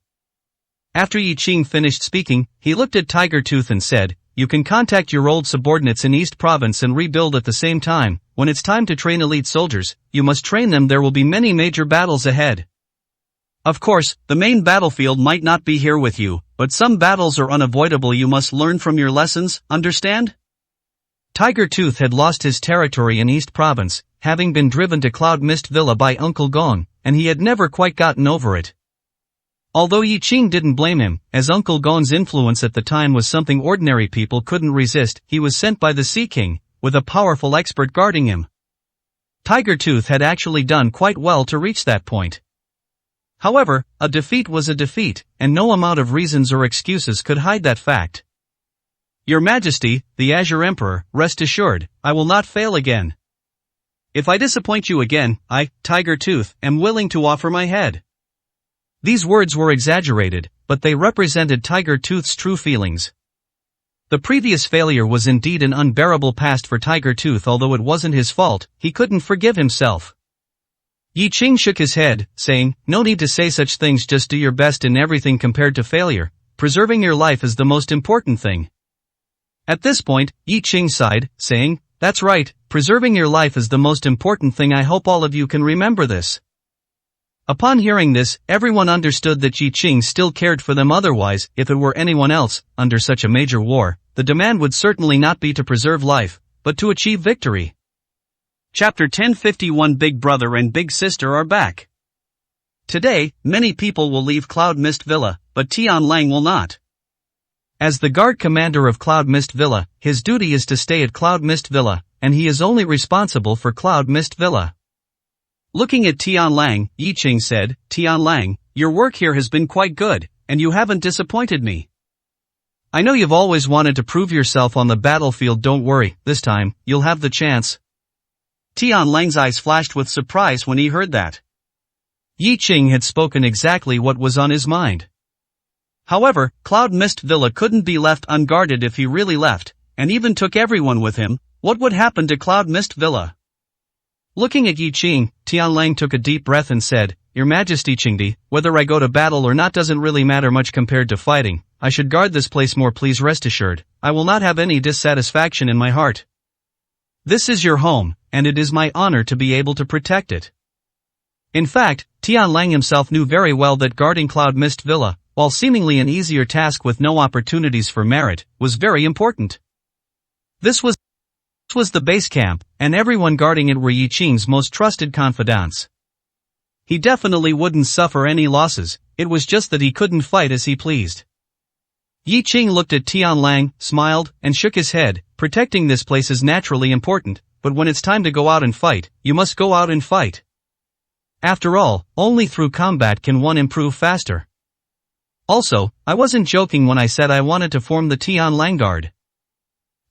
After Yi Qing finished speaking, he looked at Tiger Tooth and said, "You can contact your old subordinates in East Province and rebuild at the same time. When it's time to train elite soldiers, you must train them. There will be many major battles ahead. Of course, the main battlefield might not be here with you, but some battles are unavoidable. You must learn from your lessons, understand?" Tiger Tooth had lost his territory in East Province, having been driven to Cloud Mist Villa by Uncle Gong, and he had never quite gotten over it. Although Yi Qing didn't blame him, as Uncle Gong's influence at the time was something ordinary people couldn't resist, he was sent by the Sea King, with a powerful expert guarding him. Tiger Tooth had actually done quite well to reach that point. However, a defeat was a defeat, and no amount of reasons or excuses could hide that fact. "Your Majesty, the Azure Emperor, rest assured, I will not fail again. If I disappoint you again, I, Tiger Tooth, am willing to offer my head." These words were exaggerated, but they represented Tiger Tooth's true feelings. The previous failure was indeed an unbearable past for Tiger Tooth. Although it wasn't his fault, he couldn't forgive himself. Yi Qing shook his head, saying, "No need to say such things, just do your best in everything compared to failure. Preserving your life is the most important thing." At this point, Yi Qing sighed, saying, "That's right, preserving your life is the most important thing. I hope all of you can remember this." Upon hearing this, everyone understood that Yi Qing still cared for them. Otherwise, if it were anyone else, under such a major war, the demand would certainly not be to preserve life, but to achieve victory. Chapter 1051 Big Brother and Big Sister are back. Today, many people will leave Cloud Mist Villa, but Tian Lang will not. As the guard commander of Cloud Mist Villa, his duty is to stay at Cloud Mist Villa, and he is only responsible for Cloud Mist Villa. Looking at Tian Lang, Yi Qing said, "Tian Lang, your work here has been quite good, and you haven't disappointed me. I know you've always wanted to prove yourself on the battlefield. Don't worry, this time, you'll have the chance." Tian Lang's eyes flashed with surprise when he heard that. Yi Qing had spoken exactly what was on his mind. However, Cloud Mist Villa couldn't be left unguarded. If he really left, and even took everyone with him, what would happen to Cloud Mist Villa? Looking at Yi Qing, Tian Lang took a deep breath and said, "Your Majesty Qingdi, whether I go to battle or not doesn't really matter much compared to fighting. I should guard this place more. Please rest assured, I will not have any dissatisfaction in my heart. This is your home, and it is my honor to be able to protect it." In fact, Tian Lang himself knew very well that guarding Cloud Mist Villa, while seemingly an easier task with no opportunities for merit, was very important. This was the base camp, and everyone guarding it were Yi Qing's most trusted confidants. He definitely wouldn't suffer any losses, it was just that he couldn't fight as he pleased. Yi Qing looked at Tian Lang, smiled, and shook his head. Protecting this place is naturally important, but when it's time to go out and fight, you must go out and fight. After all, only through combat can one improve faster. Also, I wasn't joking when I said I wanted to form the Tian Lang Guard.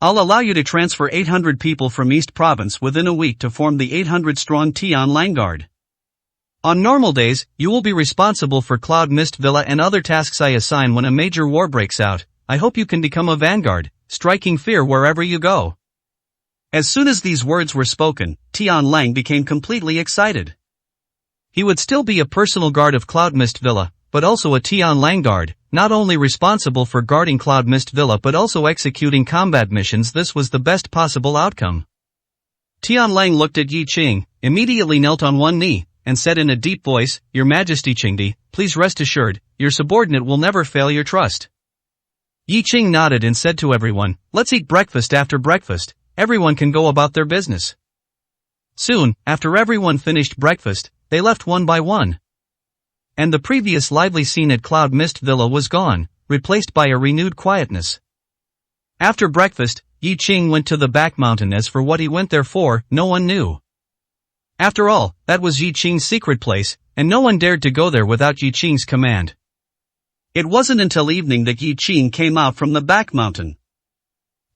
I'll allow you to transfer 800 people from East Province within a week to form the 800-strong Tian Lang Guard. On normal days, you will be responsible for Cloud Mist Villa and other tasks I assign. When a major war breaks out, I hope you can become a vanguard, striking fear wherever you go." As soon as these words were spoken, Tian Lang became completely excited. He would still be a personal guard of Cloud Mist Villa, but also a Tian Lang Guard, not only responsible for guarding Cloud Mist Villa but also executing combat missions. This was the best possible outcome. Tian Lang looked at Yi Qing, immediately knelt on one knee, and said in a deep voice, "Your Majesty Qingdi, please rest assured, your subordinate will never fail your trust." Yi Qing nodded and said to everyone, "Let's eat breakfast." After breakfast, everyone can go about their business. Soon, after everyone finished breakfast, they left one by one. And the previous lively scene at Cloud Mist Villa was gone, replaced by a renewed quietness. After breakfast, Yi Qing went to the back mountain. As for what he went there for, no one knew. After all, that was Yi Qing's secret place, and no one dared to go there without Yi Qing's command. It wasn't until evening that Yi Qing came out from the back mountain.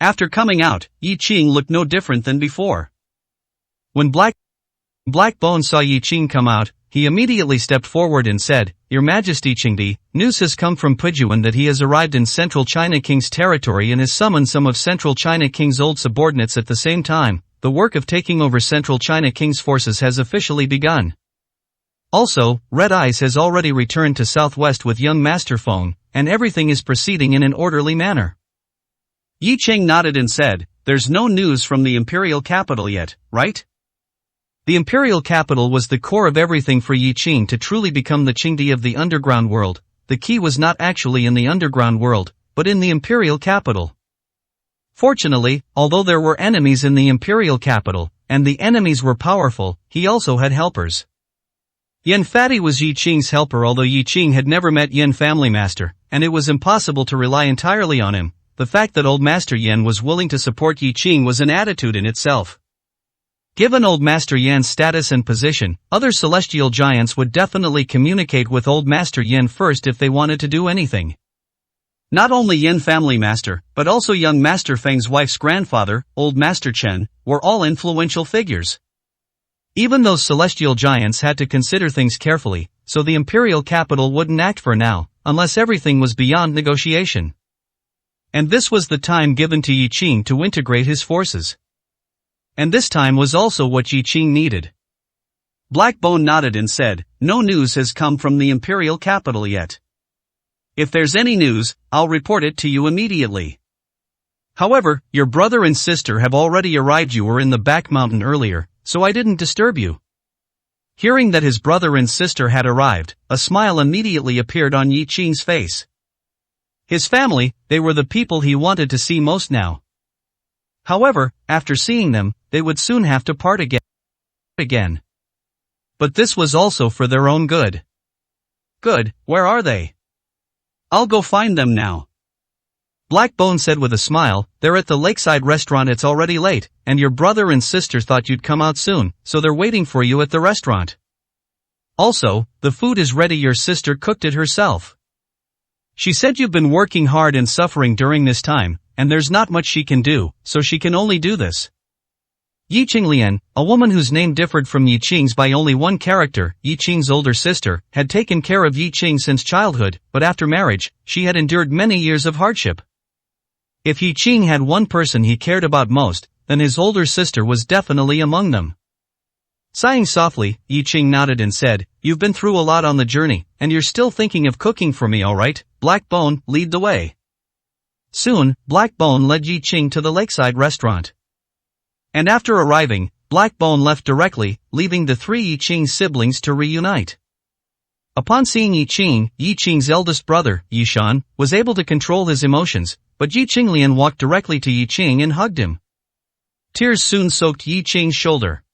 After coming out, Yi Qing looked no different than before. When Black Bone saw Yi Qing come out, he immediately stepped forward and said, "Your Majesty Qingdi, news has come from Pujuan that he has arrived in Central China King's territory and has summoned some of Central China King's old subordinates at the same time. The work of taking over Central China King's forces has officially begun. Also, Red Eyes has already returned to Southwest with young Master Feng, and everything is proceeding in an orderly manner." Yi Qing nodded and said, "There's no news from the imperial capital yet, right?" The imperial capital was the core of everything for Yi Qing to truly become the Qingdi of the underground world. The key was not actually in the underground world, but in the imperial capital. Fortunately, although there were enemies in the imperial capital, and the enemies were powerful, he also had helpers. Yan Fati was Yi Qing's helper, although Yi Qing had never met Yan family master, and it was impossible to rely entirely on him. The fact that Old Master Yan was willing to support Yi Qing was an attitude in itself. Given Old Master Yan's status and position, other celestial giants would definitely communicate with Old Master Yan first if they wanted to do anything. Not only Yan family master, but also young Master Feng's wife's grandfather, Old Master Chen, were all influential figures. Even those celestial giants had to consider things carefully, so the imperial capital wouldn't act for now, unless everything was beyond negotiation. And this was the time given to Yi Qing to integrate his forces. And this time was also what Yi Qing needed. Black Bone nodded and said, "No news has come from the imperial capital yet. If there's any news, I'll report it to you immediately. However, your brother and sister have already arrived. You were in the back mountain earlier, so I didn't disturb you." Hearing that his brother and sister had arrived, a smile immediately appeared on Yi Qing's face. His family, they were the people he wanted to see most now. However, after seeing them, they would soon have to part again. But this was also for their own good. "Good, where are they? I'll go find them now." Black Bone said with a smile, "They're at the lakeside restaurant. It's already late, and your brother and sister thought you'd come out soon, so they're waiting for you at the restaurant. Also, the food is ready. Your sister cooked it herself. She said you've been working hard and suffering during this time, and there's not much she can do, so she can only do this." Yi Qinglian, a woman whose name differed from Yi Qing's by only one character, Yi Qing's older sister, had taken care of Yi Qing since childhood, but after marriage, she had endured many years of hardship. If Yi Qing had one person he cared about most, then his older sister was definitely among them. Sighing softly, Yi Qing nodded and said, "You've been through a lot on the journey, and you're still thinking of cooking for me, alright? Black Bone, lead the way." Soon, Black Bone led Yi Qing to the lakeside restaurant. And after arriving, Black Bone left directly, leaving the three Yi Qing siblings to reunite. Upon seeing Yi Qing's eldest brother, Yi Shan, was able to control his emotions, but Yi Qinglian walked directly to Yi Qing and hugged him. Tears soon soaked Yi Qing's shoulder.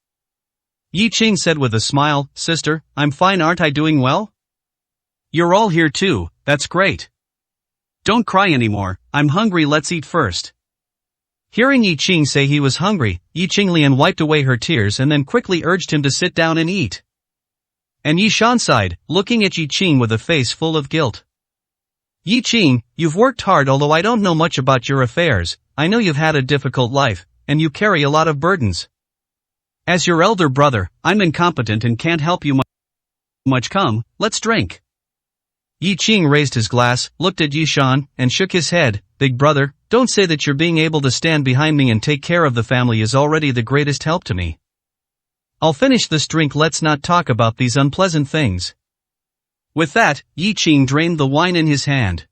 Yi Qing said with a smile, "Sister, I'm fine. Aren't I doing well? You're all here too, that's great. Don't cry anymore, I'm hungry. Let's eat first." Hearing Yi Qing say he was hungry, Yi Qinglian wiped away her tears and then quickly urged him to sit down and eat. And Yi Shan sighed, looking at Yi Qing with a face full of guilt. "Yi Qing, you've worked hard. Although I don't know much about your affairs, I know you've had a difficult life, and you carry a lot of burdens. As your elder brother, I'm incompetent and can't help you much. Come, let's drink." Yi Qing raised his glass, looked at Yi Shan, and shook his head. "Big brother, don't say that. You're being able to stand behind me and take care of the family is already the greatest help to me. I'll finish this drink. Let's not talk about these unpleasant things." With that, Yi Qing drained the wine in his hand.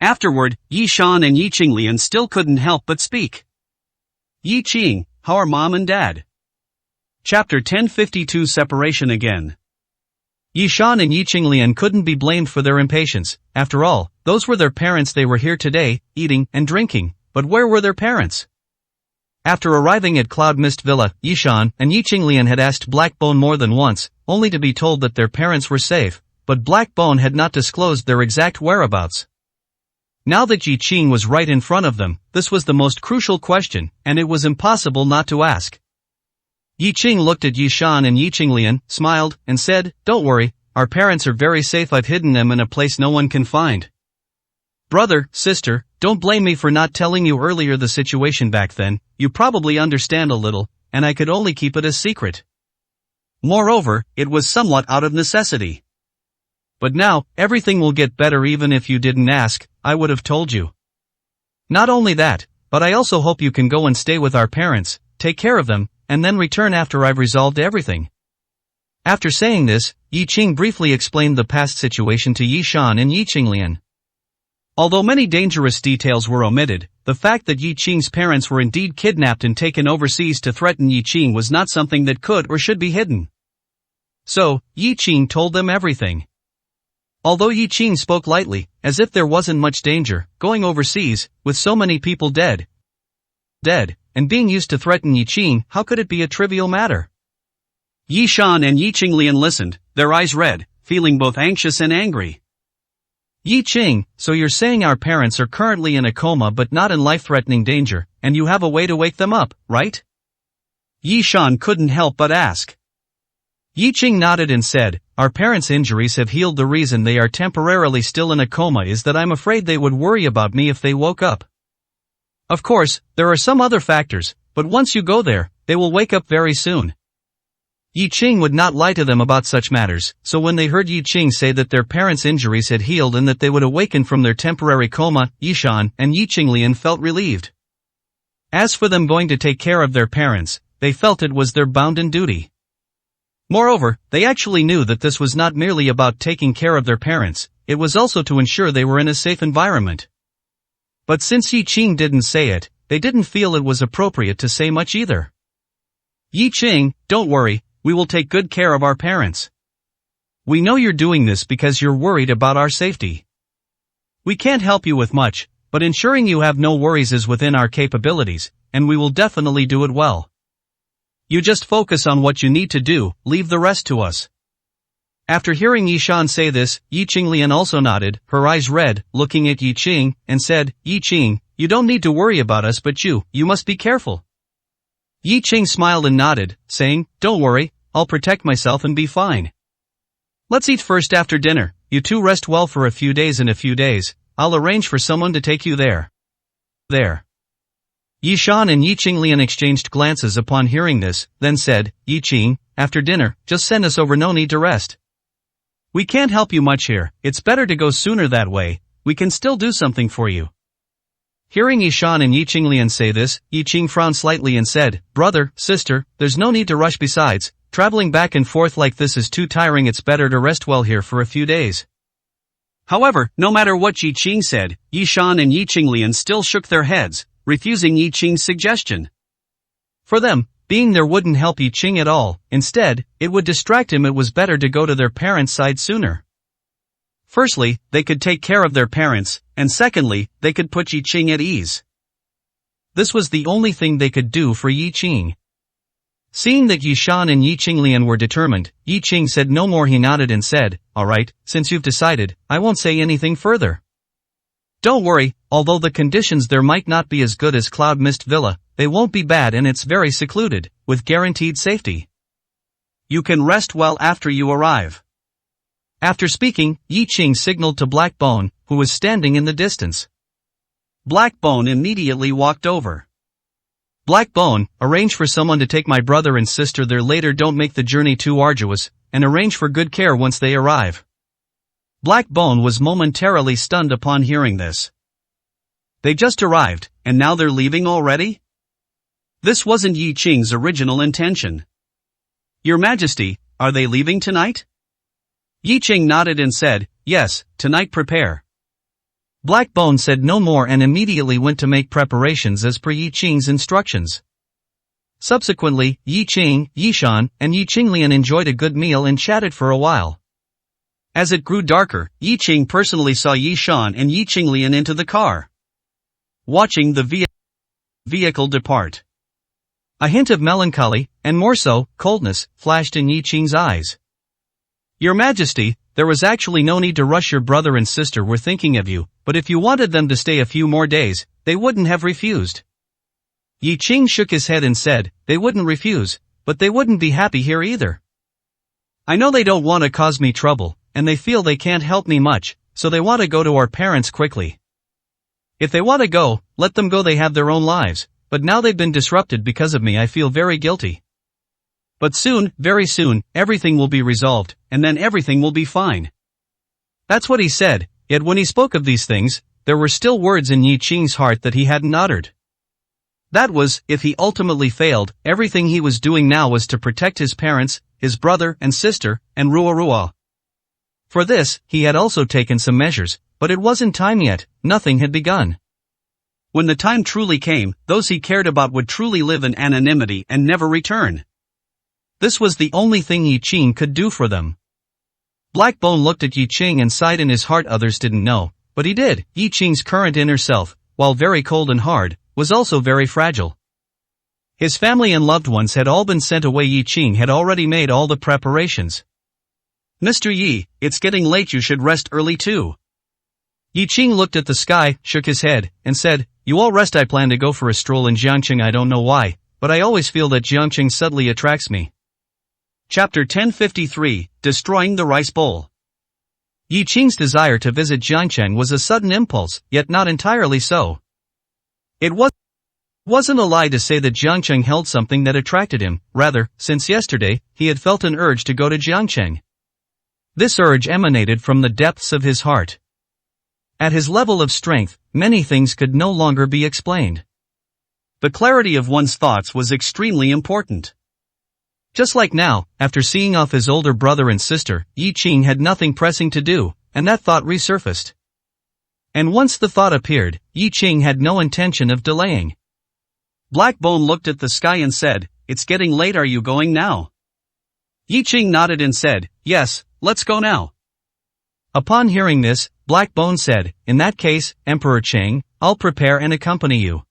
Afterward, Yi Shan and Yi Qinglian still couldn't help but speak. "Yi Qing, how are mom and dad?" Chapter 1052 Separation Again. Yi Shan and Yi Qinglian couldn't be blamed for their impatience. After all, those were their parents. They were here today, eating and drinking, but where were their parents? After arriving at Cloud Mist Villa, Yi Shan and Yi Qinglian had asked Black Bone more than once, only to be told that their parents were safe, but Black Bone had not disclosed their exact whereabouts. Now that Yi Qing was right in front of them, this was the most crucial question, and it was impossible not to ask. Yi Qing looked at Yi Shan and Yi Qinglian, smiled, and said, "Don't worry, our parents are very safe. I've hidden them in a place no one can find." Brother, sister, don't blame me for not telling you earlier the situation back then. You probably understand a little, and I could only keep it a secret. Moreover, it was somewhat out of necessity. But now, everything will get better. Even if you didn't ask, I would have told you. Not only that, but I also hope you can go and stay with our parents, take care of them, and then return after I've resolved everything. After saying this, Yi Qing briefly explained the past situation to Yi Shan and Yi Qinglian. Although many dangerous details were omitted, the fact that Yi Qing's parents were indeed kidnapped and taken overseas to threaten Yi Qing was not something that could or should be hidden. So, Yi Qing told them everything. Although Yi Qing spoke lightly, as if there wasn't much danger, going overseas, with so many people dead, and being used to threaten Yi Qing, how could it be a trivial matter? Yi Shan and Yi Qinglian listened, their eyes red, feeling both anxious and angry. Yi Qing, so you're saying our parents are currently in a coma but not in life-threatening danger, and you have a way to wake them up, right? Yi Shan couldn't help but ask. Yi Qing nodded and said, "Our parents' injuries have healed. The reason they are temporarily still in a coma is that I'm afraid they would worry about me if they woke up. Of course, there are some other factors, but once you go there, they will wake up very soon." Yi Qing would not lie to them about such matters, so when they heard Yi Qing say that their parents' injuries had healed and that they would awaken from their temporary coma, Yi Shan and Yi Qinglian felt relieved. As for them going to take care of their parents, they felt it was their bounden duty. Moreover, they actually knew that this was not merely about taking care of their parents, it was also to ensure they were in a safe environment. But since Yi Qing didn't say it, they didn't feel it was appropriate to say much either. "Yi Qing, don't worry, we will take good care of our parents. We know you're doing this because you're worried about our safety. We can't help you with much, but ensuring you have no worries is within our capabilities, and we will definitely do it well. You just focus on what you need to do, leave the rest to us." After hearing Yi Shan say this, Yi Qinglian also nodded, her eyes red, looking at Yi Qing, and said, "Yi Qing, you don't need to worry about us, but you must be careful." Yi Qing smiled and nodded, saying, "Don't worry, I'll protect myself and be fine. Let's eat first after dinner, you two rest well for a few days. In a few days, I'll arrange for someone to take you there." Yi Shan and Yi Qinglian exchanged glances upon hearing this, then said, "Yi Qing, after dinner, just send us over. No need to rest. We can't help you much here, it's better to go sooner. That way, we can still do something for you." Hearing Yi Shan and Yi Qinglian say this, Yi Qing frowned slightly and said, "Brother, sister, there's no need to rush. Besides, traveling back and forth like this is too tiring. It's better to rest well here for a few days." However, no matter what Yi Qing said, Yi Shan and Yi Qinglian still shook their heads, refusing Yi Qing's suggestion. For them, being there wouldn't help Yi Qing at all, instead, it would distract him. It was better to go to their parents' side sooner. Firstly, they could take care of their parents, and secondly, they could put Yi Qing at ease. This was the only thing they could do for Yi Qing. Seeing that Yi Shan and Yi Qinglian were determined, Yi Qing said no more. He nodded and said, "All right, since you've decided, I won't say anything further. Don't worry, although the conditions there might not be as good as Cloud Mist Villa, they won't be bad, and it's very secluded, with guaranteed safety. You can rest well after you arrive." After speaking, Yi Qing signaled to Black Bone, who was standing in the distance. Black Bone immediately walked over. "Black Bone, arrange for someone to take my brother and sister there later. Don't make the journey too arduous, and arrange for good care once they arrive." Black Bone was momentarily stunned upon hearing this. They just arrived, and now they're leaving already? This wasn't Yi Qing's original intention. "Your Majesty, are they leaving tonight?" Yi Qing nodded and said, "Yes, tonight. Prepare." Black Bone said no more and immediately went to make preparations as per Yi Qing's instructions. Subsequently, Yi Qing, Yi Shan, and Yi Qinglian enjoyed a good meal and chatted for a while. As it grew darker, Yi Qing personally saw Yi Shan and Yi Qinglian into the car, watching the vehicle depart. A hint of melancholy, and more so, coldness, flashed in Yi Qing's eyes. "Your Majesty, there was actually no need to rush. Your brother and sister were thinking of you, but if you wanted them to stay a few more days, they wouldn't have refused." Yi Qing shook his head and said, "They wouldn't refuse, but they wouldn't be happy here either. I know they don't want to cause me trouble, and they feel they can't help me much, so they want to go to our parents quickly. If they want to go, let them go, they have their own lives, but now they've been disrupted because of me. I feel very guilty. But soon, very soon, everything will be resolved, and then everything will be fine. That's what he said, yet when he spoke of these things, there were still words in Yi Qing's heart that he hadn't uttered. That was, if he ultimately failed, everything he was doing now was to protect his parents, his brother and sister, and Ruorua. For this, he had also taken some measures, but it wasn't time yet, nothing had begun. When the time truly came, those he cared about would truly live in anonymity and never return. This was the only thing Yi Qing could do for them. Black Bone looked at Yi Qing and sighed in his heart. Others didn't know, but he did. Yi Qing's current inner self, while very cold and hard, was also very fragile. His family and loved ones had all been sent away. Yi Qing had already made all the preparations. Mr. Yi, it's getting late, you should rest early too. Yi Qing looked at the sky, shook his head, and said, you all rest. I plan to go for a stroll in Jiangqing. I don't know why, but I always feel that Jiangqing subtly attracts me. Chapter 1053, Destroying the Rice Bowl. Yi Qing's desire to visit Jiangqing was a sudden impulse, yet not entirely so. It wasn't a lie to say that Jiangqing held something that attracted him. Rather, since yesterday, he had felt an urge to go to Jiangqing. This urge emanated from the depths of his heart. At his level of strength, many things could no longer be explained. The clarity of one's thoughts was extremely important. Just like now, after seeing off his older brother and sister, Yi Qing had nothing pressing to do, and that thought resurfaced. And once the thought appeared, Yi Qing had no intention of delaying. Black Bone looked at the sky and said, it's getting late, are you going now? Yi Qing nodded and said, yes, let's go now. Upon hearing this, Black Bone said, in that case, Emperor Cheng, I'll prepare and accompany you.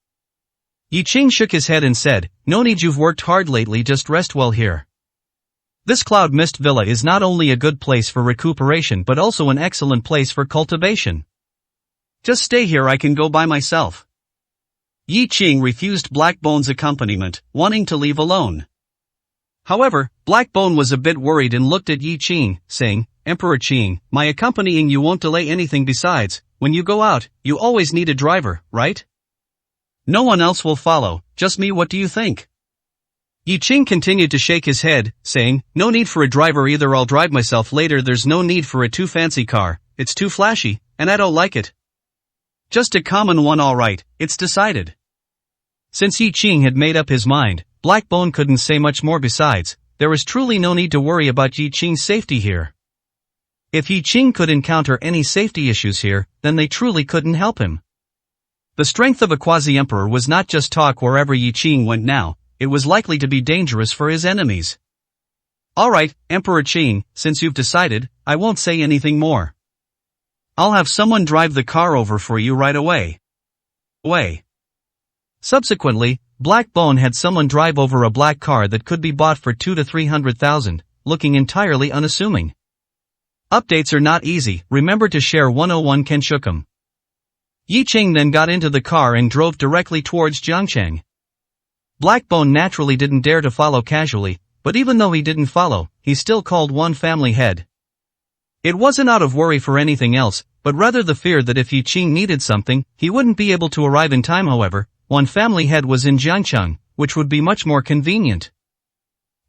Yi Qing shook his head and said, no need, you've worked hard lately, just rest well here. This Cloud Mist Villa is not only a good place for recuperation but also an excellent place for cultivation. Just stay here, I can go by myself. Yi Qing refused Black Bone's accompaniment, wanting to leave alone. However, Black Bone was a bit worried and looked at Yi Qing, saying, Emperor Qing, my accompanying you won't delay anything. Besides, when you go out, you always need a driver, right? No one else will follow, just me. What do you think? Yi Qing continued to shake his head, saying, no need for a driver either, I'll drive myself later. There's no need for a too fancy car, it's too flashy, and I don't like it. Just a common one, alright, it's decided. Since Yi Qing had made up his mind, Black Bone couldn't say much more. Besides, there was truly no need to worry about Yi Qing's safety here. If Yi Qing could encounter any safety issues here, then they truly couldn't help him. The strength of a quasi-emperor was not just talk. Wherever Yi Qing went now, it was likely to be dangerous for his enemies. Alright, Emperor Qing, since you've decided, I won't say anything more. I'll have someone drive the car over for you right away. Subsequently, Black Bone had someone drive over a black car that could be bought for 200,000 to 300,000, looking entirely unassuming. Updates are not easy, remember to share 101 Kenshukum. Yi Qing then got into the car and drove directly towards Jiangqing. Black Bone naturally didn't dare to follow casually, but even though he didn't follow, he still called one family head. It wasn't out of worry for anything else, but rather the fear that if Yi Qing needed something, he wouldn't be able to arrive in time. However, one family head was in Jiangqing, which would be much more convenient.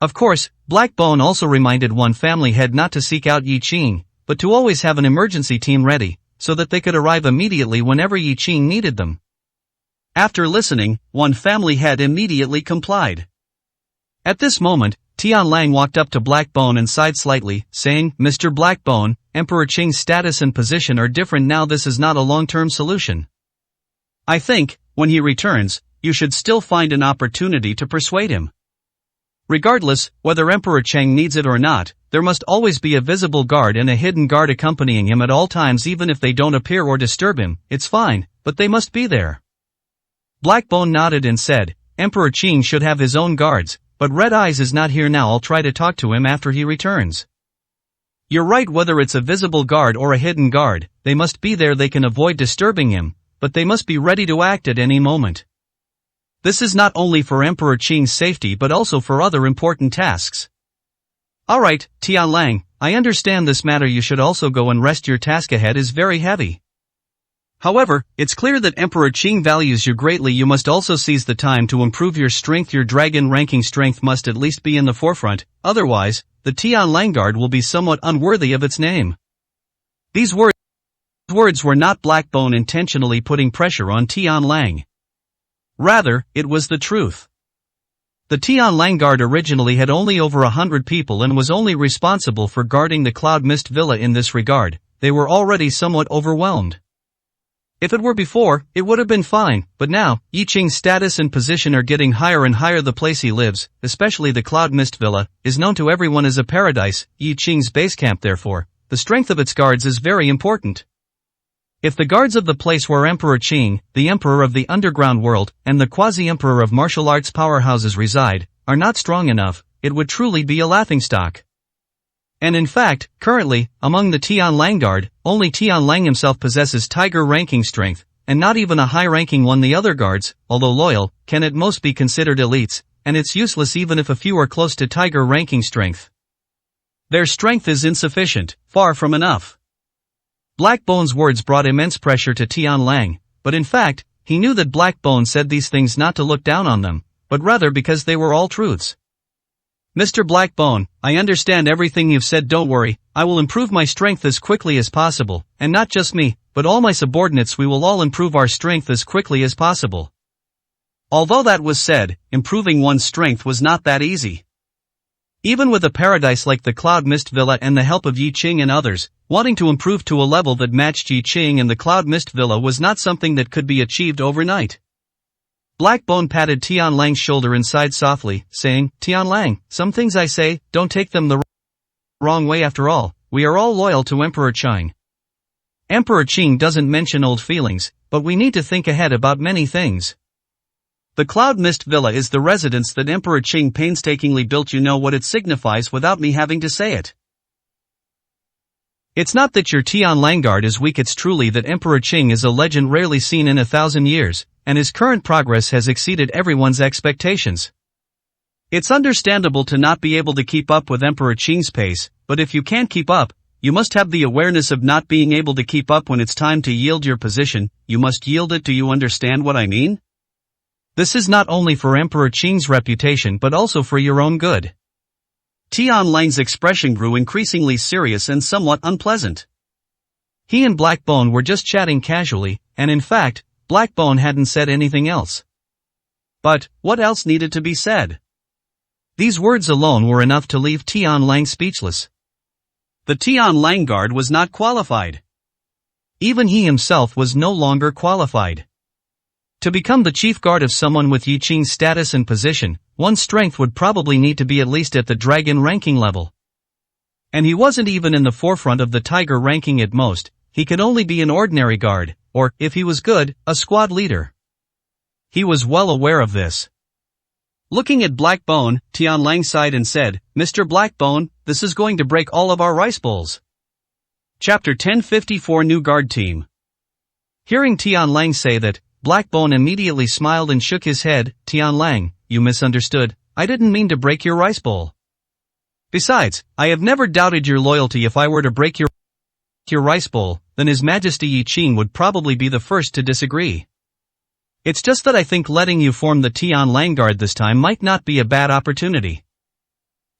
Of course, Black Bone also reminded one family head not to seek out Yi Qing, but to always have an emergency team ready, so that they could arrive immediately whenever Yi Qing needed them. After listening, one family head immediately complied. At this moment, Tian Lang walked up to Black Bone and sighed slightly, saying, Mr. Black Bone, Emperor Qing's status and position are different now. This is not a long-term solution. I think, when he returns, you should still find an opportunity to persuade him. Regardless, whether Emperor Cheng needs it or not, there must always be a visible guard and a hidden guard accompanying him at all times. Even if they don't appear or disturb him, it's fine, but they must be there. Black Bone nodded and said, Emperor Qing should have his own guards, but Red Eyes is not here now. I'll try to talk to him after he returns. You're right, whether it's a visible guard or a hidden guard, they must be there. They can avoid disturbing him, but they must be ready to act at any moment. This is not only for Emperor Qing's safety but also for other important tasks. Alright, Tianlang, I understand this matter. You should also go and rest. Your task ahead is very heavy. However, it's clear that Emperor Qing values you greatly. You must also seize the time to improve your strength. Your dragon ranking strength must at least be in the forefront, otherwise, the Tianlang Guard will be somewhat unworthy of its name. These words were not Blackbone intentionally putting pressure on Tianlang. Rather, it was the truth. The Tianlang Guard originally had only over 100 people and was only responsible for guarding the Cloud Mist Villa. In this regard, they were already somewhat overwhelmed. If it were before, it would have been fine, but now, Yi Qing's status and position are getting higher and higher. The place he lives, especially the Cloud Mist Villa, is known to everyone as a paradise. Yi Qing's base camp, therefore, the strength of its guards is very important. If the guards of the place where Emperor Qing, the Emperor of the Underground World, and the Quasi-Emperor of martial arts powerhouses reside, are not strong enough, it would truly be a laughingstock. And in fact, currently, among the Tianlang Guard, only Tianlang himself possesses Tiger ranking strength, and not even a high-ranking one. The other guards, although loyal, can at most be considered elites, and it's useless even if a few are close to Tiger ranking strength. Their strength is insufficient, far from enough. Blackbone's words brought immense pressure to Tianlang, but in fact, he knew that Blackbone said these things not to look down on them, but rather because they were all truths. Mr. Blackbone, I understand everything you've said. Don't worry, I will improve my strength as quickly as possible, and not just me, but all my subordinates. We will all improve our strength as quickly as possible. Although that was said, improving one's strength was not that easy. Even with a paradise like the Cloud Mist Villa and the help of Yi Qing and others, wanting to improve to a level that matched Yi Qing and the Cloud Mist Villa was not something that could be achieved overnight. Blackbone patted Tianlang's shoulder and sighed softly, saying, Tianlang, some things I say, don't take them the wrong way. After all, we are all loyal to Emperor Qing. Emperor Qing doesn't mention old feelings, but we need to think ahead about many things. The Cloud Mist Villa is the residence that Emperor Qing painstakingly built. You know what it signifies without me having to say it. It's not that your Tianlang Guard is weak, it's truly that Emperor Qing is a legend rarely seen in 1,000 years, and his current progress has exceeded everyone's expectations. It's understandable to not be able to keep up with Emperor Qing's pace, but if you can't keep up, you must have the awareness of not being able to keep up. When it's time to yield your position, you must yield it. Do you understand what I mean? This is not only for Emperor Qing's reputation but also for your own good. Tianlang's expression grew increasingly serious and somewhat unpleasant. He and Blackbone were just chatting casually, and in fact, Blackbone hadn't said anything else. But, what else needed to be said? These words alone were enough to leave Tianlang speechless. The Tianlang Guard was not qualified. Even he himself was no longer qualified. To become the chief guard of someone with Yi Qing's status and position, one's strength would probably need to be at least at the dragon ranking level. And he wasn't even in the forefront of the tiger ranking. At most, he could only be an ordinary guard, or, if he was good, a squad leader. He was well aware of this. Looking at Blackbone, Tianlang sighed and said, Mr. Blackbone, this is going to break all of our rice bowls. Chapter 1054 New Guard Team. Hearing Tianlang say that, Blackbone immediately smiled and shook his head. Tianlang, you misunderstood, I didn't mean to break your rice bowl. Besides, I have never doubted your loyalty. If I were to break your rice bowl, then His Majesty Yi Qing would probably be the first to disagree. It's just that I think letting you form the Tianlang Guard this time might not be a bad opportunity.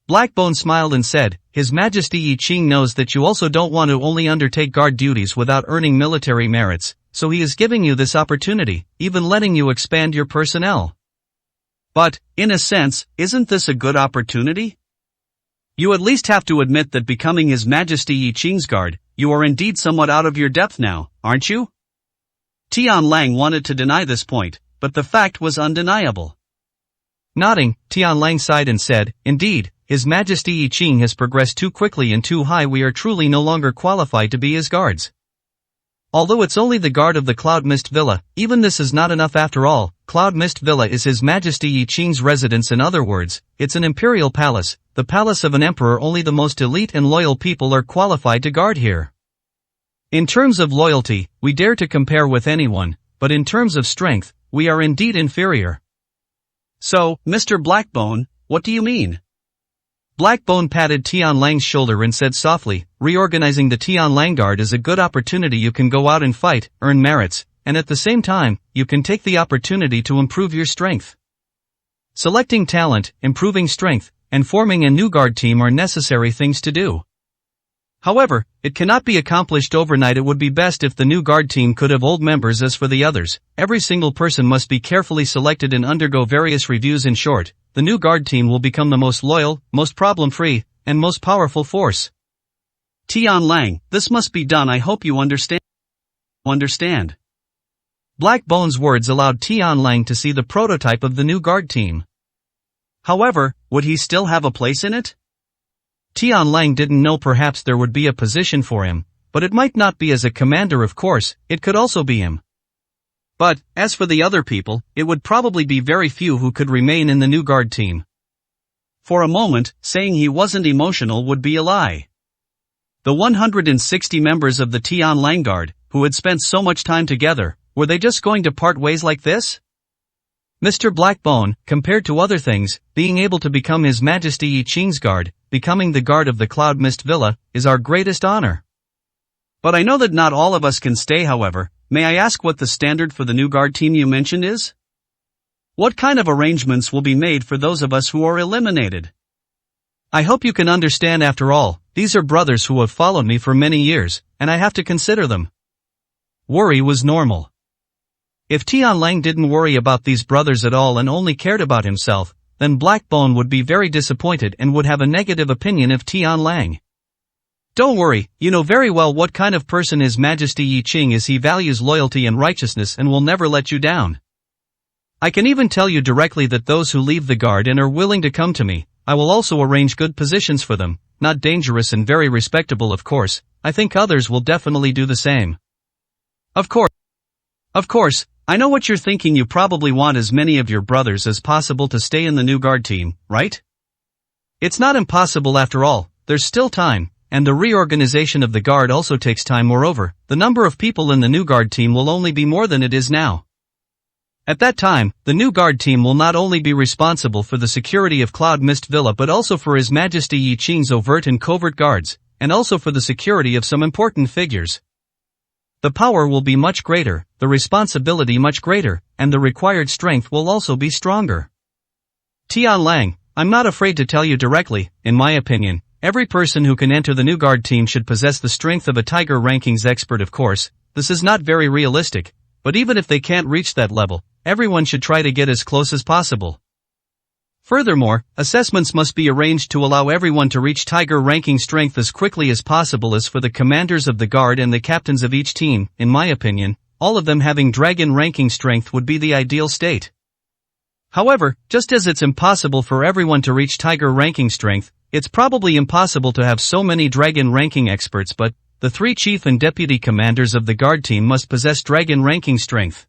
Blackbone smiled and said, His Majesty Yi Qing knows that you also don't want to only undertake guard duties without earning military merits, so he is giving you this opportunity, even letting you expand your personnel. But, in a sense, isn't this a good opportunity? You at least have to admit that becoming His Majesty Yi Qing's guard, you are indeed somewhat out of your depth now, aren't you? Tianlang wanted to deny this point, but the fact was undeniable. Nodding, Tianlang sighed and said, Indeed, His Majesty Yi Qing has progressed too quickly and too high. We are truly no longer qualified to be his guards. Although it's only the guard of the Cloud Mist Villa, even this is not enough. After all, Cloud Mist Villa is His Majesty Yi Qing's residence. In other words, it's an imperial palace, the palace of an emperor. Only the most elite and loyal people are qualified to guard here. In terms of loyalty, we dare to compare with anyone, but in terms of strength, we are indeed inferior. So, Mr. Blackbone, what do you mean? Blackbone patted Tian Lang's shoulder and said softly, reorganizing the Tian Lang Guard is a good opportunity. You can go out and fight, earn merits, and at the same time, you can take the opportunity to improve your strength. Selecting talent, improving strength, and forming a new guard team are necessary things to do. However, it cannot be accomplished overnight. It would be best if the new guard team could have old members. As for the others, every single person must be carefully selected and undergo various reviews. In short, the new guard team will become the most loyal, most problem-free, and most powerful force. Tian Lang, this must be done. I hope you understand. Understand. Blackbone's words allowed Tian Lang to see the prototype of the new guard team. However, would he still have a place in it? Tian Lang didn't know. Perhaps there would be a position for him, but it might not be as a commander. Of course, it could also be him. But, as for the other people, it would probably be very few who could remain in the new guard team. For a moment, saying he wasn't emotional would be a lie. The 160 members of the Tian Lang Guard, who had spent so much time together, were they just going to part ways like this? Mr. Blackbone, compared to other things, being able to become His Majesty Yi Qing's guard, becoming the guard of the Cloud Mist Villa, is our greatest honor. But I know that not all of us can stay. However, may I ask what the standard for the new guard team you mentioned is? What kind of arrangements will be made for those of us who are eliminated? I hope you can understand. After all, these are brothers who have followed me for many years, and I have to consider them. Worry was normal. If Tian Lang didn't worry about these brothers at all and only cared about himself, then Blackbone would be very disappointed and would have a negative opinion of Tian Lang. Don't worry, you know very well what kind of person His Majesty Yi Qing is. He values loyalty and righteousness and will never let you down. I can even tell you directly that those who leave the guard and are willing to come to me, I will also arrange good positions for them, not dangerous and very respectable. Of course, I think others will definitely do the same. Of course, I know what you're thinking. You probably want as many of your brothers as possible to stay in the new guard team, right? It's not impossible after all, there's still time, and the reorganization of the guard also takes time. Moreover, the number of people in the new guard team will only be more than it is now. At that time, the new guard team will not only be responsible for the security of Cloud Mist Villa but also for His Majesty Yi Qing's overt and covert guards, and also for the security of some important figures. The power will be much greater, the responsibility much greater, and the required strength will also be stronger. Tian Lang, I'm not afraid to tell you directly, in my opinion, every person who can enter the new guard team should possess the strength of a Tiger Rankings expert. Of course, this is not very realistic, but even if they can't reach that level, everyone should try to get as close as possible. Furthermore, assessments must be arranged to allow everyone to reach Tiger ranking strength as quickly as possible. As for the commanders of the guard and the captains of each team, in my opinion, all of them having dragon ranking strength would be the ideal state. However, just as it's impossible for everyone to reach Tiger ranking strength, it's probably impossible to have so many dragon ranking experts. But the 3 chief and deputy commanders of the guard team must possess dragon ranking strength.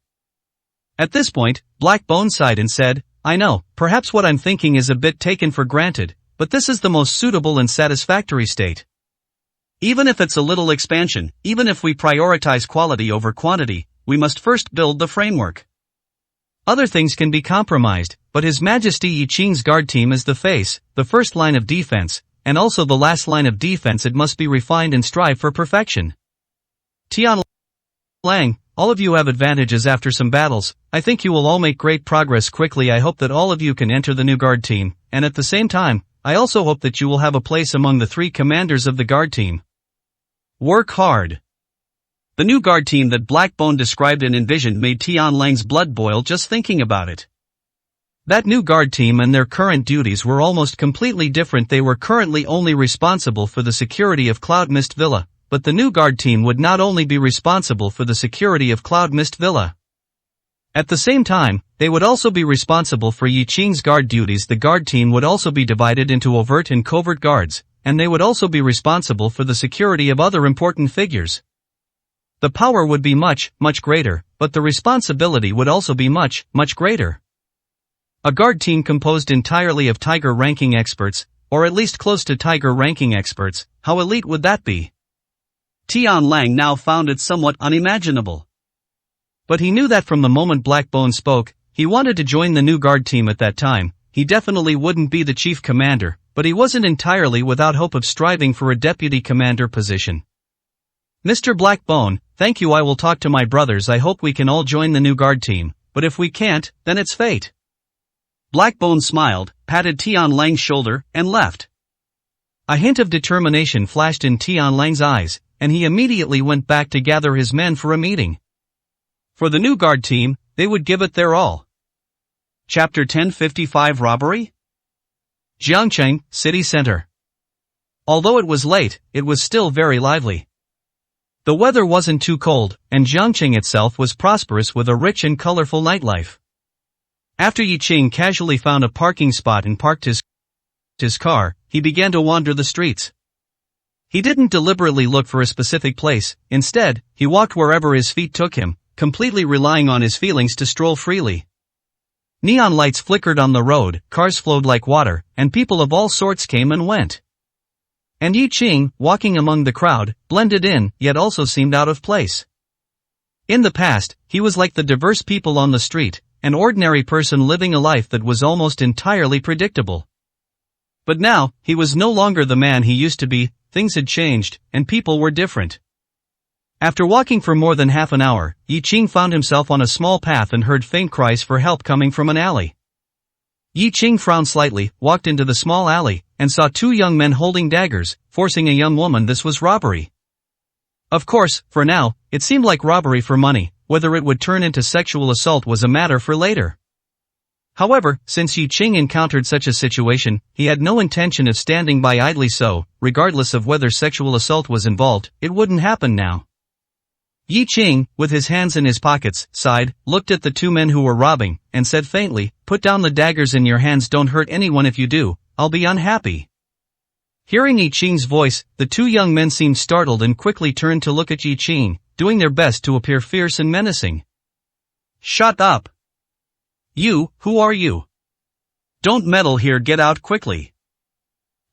At this point, Blackbone sighed and said, I know, perhaps what I'm thinking is a bit taken for granted, but this is the most suitable and satisfactory state. Even if it's a little expansion, even if we prioritize quality over quantity, we must first build the framework. Other things can be compromised, but His Majesty Yi Qing's guard team is the face, the first line of defense, and also the last line of defense. It must be refined and strive for perfection. Tian Lang, all of you have advantages after some battles. I think you will all make great progress quickly. I hope that all of you can enter the new guard team, and at the same time, I also hope that you will have a place among the 3 commanders of the guard team. Work hard. The new guard team that Blackbone described and envisioned made Tian Lang's blood boil just thinking about it. That new guard team and their current duties were almost completely different. They were currently only responsible for the security of Cloud Mist Villa, but the new guard team would not only be responsible for the security of Cloud Mist Villa. At the same time, they would also be responsible for Yi Qing's guard duties. The guard team would also be divided into overt and covert guards, and they would also be responsible for the security of other important figures. The power would be much, much greater, but the responsibility would also be much, much greater. A guard team composed entirely of Tiger ranking experts, or at least close to Tiger ranking experts, how elite would that be? Tian Lang now found it somewhat unimaginable. But he knew that from the moment Blackbone spoke, He wanted to join the new guard team at that time. He definitely wouldn't be the chief commander, but he wasn't entirely without hope of striving for a deputy commander position. Mr. Blackbone, thank you. I will talk to my brothers. I hope we can all join the new guard team, but if we can't, then it's fate. Blackbone smiled, patted Tian Lang's shoulder, and left. A hint of determination flashed in Tian Lang's eyes, and he immediately went back to gather his men for a meeting. For the new guard team, they would give it their all. Chapter 1055 Robbery? Jiangcheng, city center. Although it was late, it was still very lively. The weather wasn't too cold, and Jiangcheng itself was prosperous with a rich and colorful nightlife. After Yi Qing casually found a parking spot and parked his car, he began to wander the streets. He didn't deliberately look for a specific place. Instead, he walked wherever his feet took him, completely relying on his feelings to stroll freely. Neon lights flickered on the road, cars flowed like water, and people of all sorts came and went. And Yi Qing, walking among the crowd, blended in, yet also seemed out of place. In the past, he was like the diverse people on the street, an ordinary person living a life that was almost entirely predictable. But now, he was no longer the man he used to be. Things had changed, and people were different. After walking for more than half an hour, Yi Qing found himself on a small path and heard faint cries for help coming from an alley. Yi Qing frowned slightly, walked into the small alley, and saw two young men holding daggers, forcing a young woman. This was robbery. Of course, for now, it seemed like robbery for money. Whether it would turn into sexual assault was a matter for later. However, since Yi Qing encountered such a situation, he had no intention of standing by idly, so, regardless of whether sexual assault was involved, it wouldn't happen now. Yi Qing, with his hands in his pockets, sighed, looked at the two men who were robbing, and said faintly, "Put down the daggers in your hands. Don't hurt anyone. If you do, I'll be unhappy." Hearing Yi Qing's voice, the two young men seemed startled and quickly turned to look at Yi Qing, doing their best to appear fierce and menacing. "Shut up! You, who are you? Don't meddle here. Get out quickly."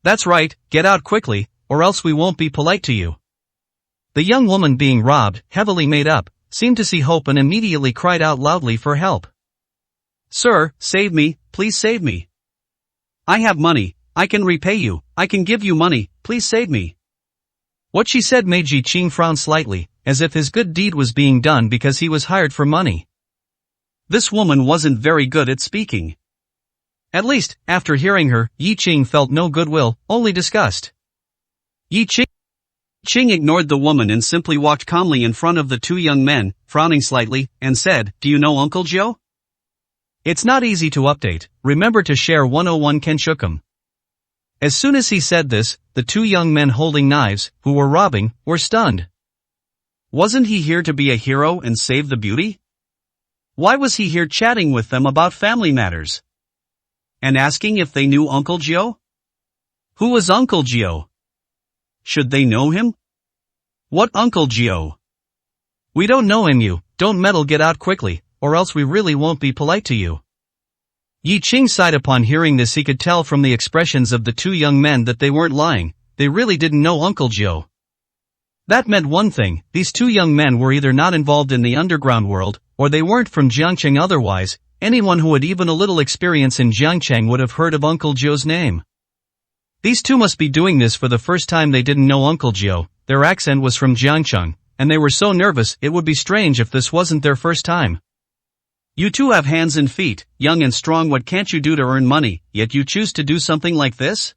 "That's right, get out quickly, or else we won't be polite to you." The young woman being robbed, heavily made up, seemed to see hope and immediately cried out loudly for help. "Sir, save me, please save me. I have money, I can repay you, I can give you money, please save me." What she said made Yi Qing frown slightly, as if his good deed was being done because he was hired for money. This woman wasn't very good at speaking. At least, after hearing her, Yi Qing felt no goodwill, only disgust. Yi Qing ignored the woman and simply walked calmly in front of the two young men, frowning slightly, and said, "Do you know Uncle Jiu?" "It's not easy to update. Remember to share 101 Kenshukum." As soon as he said this, the two young men holding knives, who were robbing, were stunned. Wasn't he here to be a hero and save the beauty? Why was he here chatting with them about family matters? And asking if they knew Uncle Jiu? Who was Uncle Jiu? Should they know him? What Uncle Jiu? "We don't know him. You don't meddle. Get out quickly, or else we really won't be polite to you." Yi Qing sighed upon hearing this. He could tell from the expressions of the two young men that they weren't lying. They really didn't know Uncle Jiu. That meant one thing: these two young men were either not involved in the underground world, or they weren't from Jiangcheng. Otherwise, anyone who had even a little experience in Jiangcheng would have heard of Uncle Jiu's name. These two must be doing this for the first time. They didn't know Uncle Jiu, their accent was from Jiangcheng, and they were so nervous. It would be strange if this wasn't their first time. "You two have hands and feet, young and strong. What can't you do to earn money, yet you choose to do something like this?"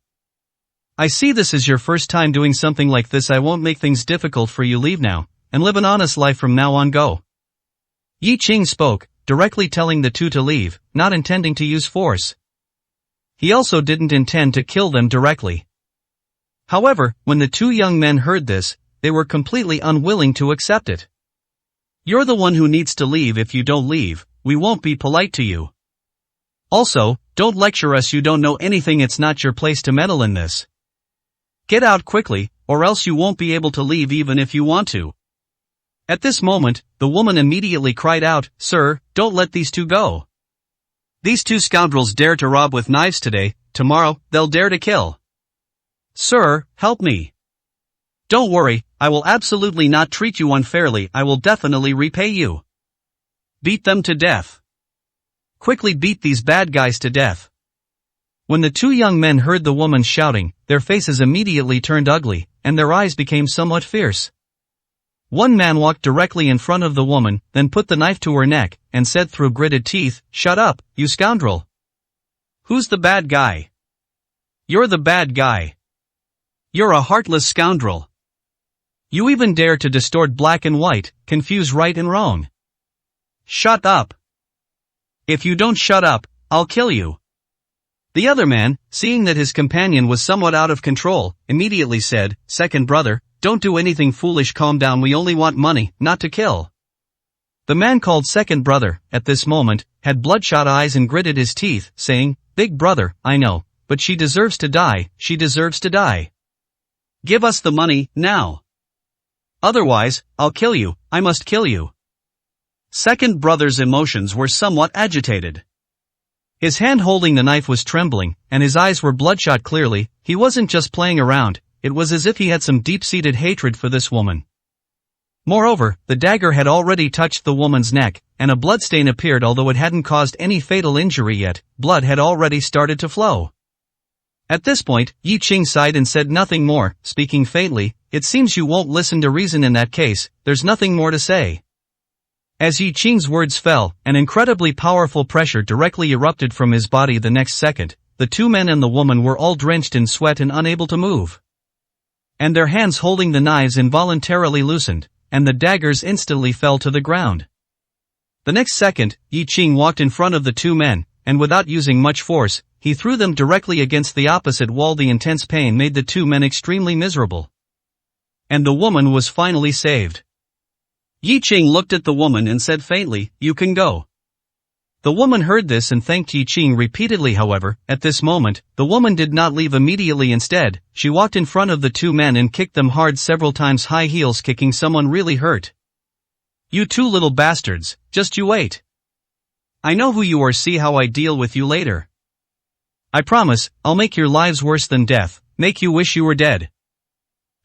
"I see this is your first time doing something like this. I won't make things difficult for you. Leave now, and live an honest life from now on. Go." Yi Qing spoke, directly telling the two to leave, not intending to use force. He also didn't intend to kill them directly. However, when the two young men heard this, they were completely unwilling to accept it. "You're the one who needs to leave. If you don't leave, we won't be polite to you. Also, don't lecture us. You don't know anything. It's not your place to meddle in this. Get out quickly, or else you won't be able to leave even if you want to." At this moment, the woman immediately cried out, "Sir, don't let these two go. These two scoundrels dare to rob with knives today. Tomorrow, they'll dare to kill. Sir, help me. Don't worry, I will absolutely not treat you unfairly. I will definitely repay you. Beat them to death." quickly beat these bad guys to death. When the two young men heard the woman shouting, their faces immediately turned ugly, and their eyes became somewhat fierce. One man walked directly in front of the woman, then put the knife to her neck, and said through gritted teeth, "Shut up, you scoundrel." "Who's the bad guy?" "You're the bad guy. You're a heartless scoundrel. You even dare to distort black and white, confuse right and wrong. Shut up. If you don't shut up, I'll kill you." The other man, seeing that his companion was somewhat out of control, immediately said, "Second brother, don't do anything foolish, calm down, we only want money, not to kill." The man called second brother, at this moment, had bloodshot eyes and gritted his teeth, saying, "Big brother, I know, but she deserves to die, she deserves to die. Give us the money, now. Otherwise, I'll kill you, I must kill you." Second brother's emotions were somewhat agitated. His hand holding the knife was trembling, and his eyes were bloodshot clearly. He wasn't just playing around, it was as if he had some deep-seated hatred for this woman. Moreover, the dagger had already touched the woman's neck, and a bloodstain appeared. Although it hadn't caused any fatal injury yet, blood had already started to flow. At this point, Yi Qing sighed and said nothing more, speaking faintly, "It seems you won't listen to reason in that case, there's nothing more to say." As Yi Qing's words fell, an incredibly powerful pressure directly erupted from his body. The next second, the two men and the woman were all drenched in sweat and unable to move. And their hands holding the knives involuntarily loosened, and the daggers instantly fell to the ground. The next second, Yi Qing walked in front of the two men, and without using much force, he threw them directly against the opposite wall. The intense pain made the two men extremely miserable. And the woman was finally saved. Yi Qing looked at the woman and said faintly, "You can go." The woman heard this and thanked Yi Qing repeatedly. However, at this moment, the woman did not leave immediately. Instead, she walked in front of the two men and kicked them hard several times. High heels kicking someone really hurt. "You two little bastards, just you wait. I know who you are, see how I deal with you later. I promise, I'll make your lives worse than death, make you wish you were dead."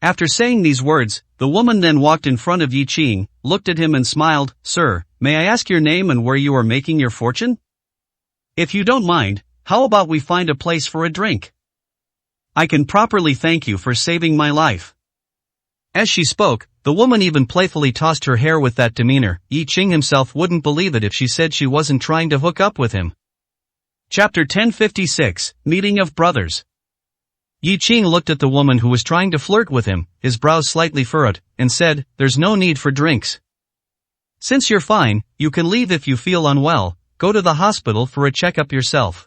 After saying these words, the woman then walked in front of Yi Qing, looked at him and smiled, "Sir, may I ask your name and where you are making your fortune? If you don't mind, how about we find a place for a drink? I can properly thank you for saving my life." As she spoke, the woman even playfully tossed her hair with that demeanor. Yi Qing himself wouldn't believe it if she said she wasn't trying to hook up with him. Chapter 1056, Meeting of Brothers. Yi Qing looked at the woman who was trying to flirt with him, his brows slightly furrowed, and said, "There's no need for drinks. Since you're fine, you can leave. If you feel unwell, go to the hospital for a checkup yourself."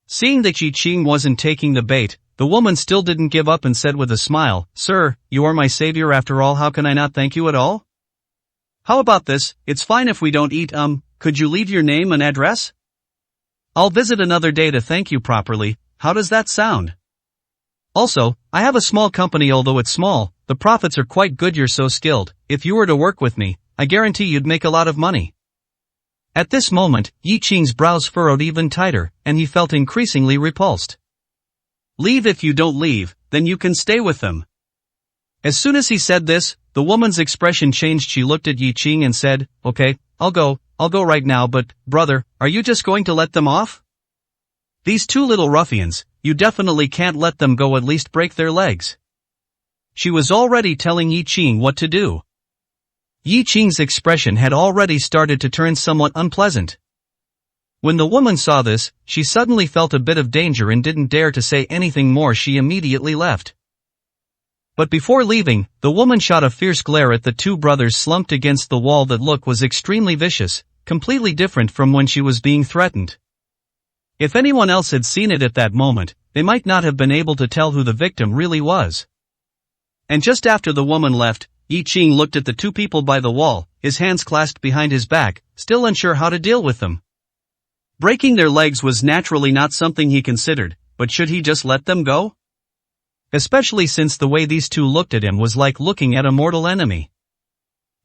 Seeing that Yi Qing wasn't taking the bait, the woman still didn't give up and said with a smile, "Sir, you are my savior after all, how can I not thank you at all? How about this, it's fine if we don't eat. Could you leave your name and address? I'll visit another day to thank you properly, how does that sound? Also, I have a small company. Although it's small, the profits are quite good. You're so skilled, if you were to work with me, I guarantee you'd make a lot of money." At this moment, Yi Qing's brows furrowed even tighter, and he felt increasingly repulsed. "Leave. If you don't leave, then you can stay with them." As soon as he said this, the woman's expression changed. She looked at Yi Qing and said, "Okay, I'll go right now, but, brother, are you just going to let them off? These two little ruffians, you definitely can't let them go, at least break their legs." She was already telling Yi Qing what to do. Yi Qing's expression had already started to turn somewhat unpleasant. When the woman saw this, she suddenly felt a bit of danger and didn't dare to say anything more. She immediately left. But before leaving, the woman shot a fierce glare at the two brothers slumped against the wall. That look was extremely vicious, completely different from when she was being threatened. If anyone else had seen it at that moment, they might not have been able to tell who the victim really was. And just after the woman left, Yi Qing looked at the two people by the wall, his hands clasped behind his back, still unsure how to deal with them. Breaking their legs was naturally not something he considered, but should he just let them go? Especially since the way these two looked at him was like looking at a mortal enemy.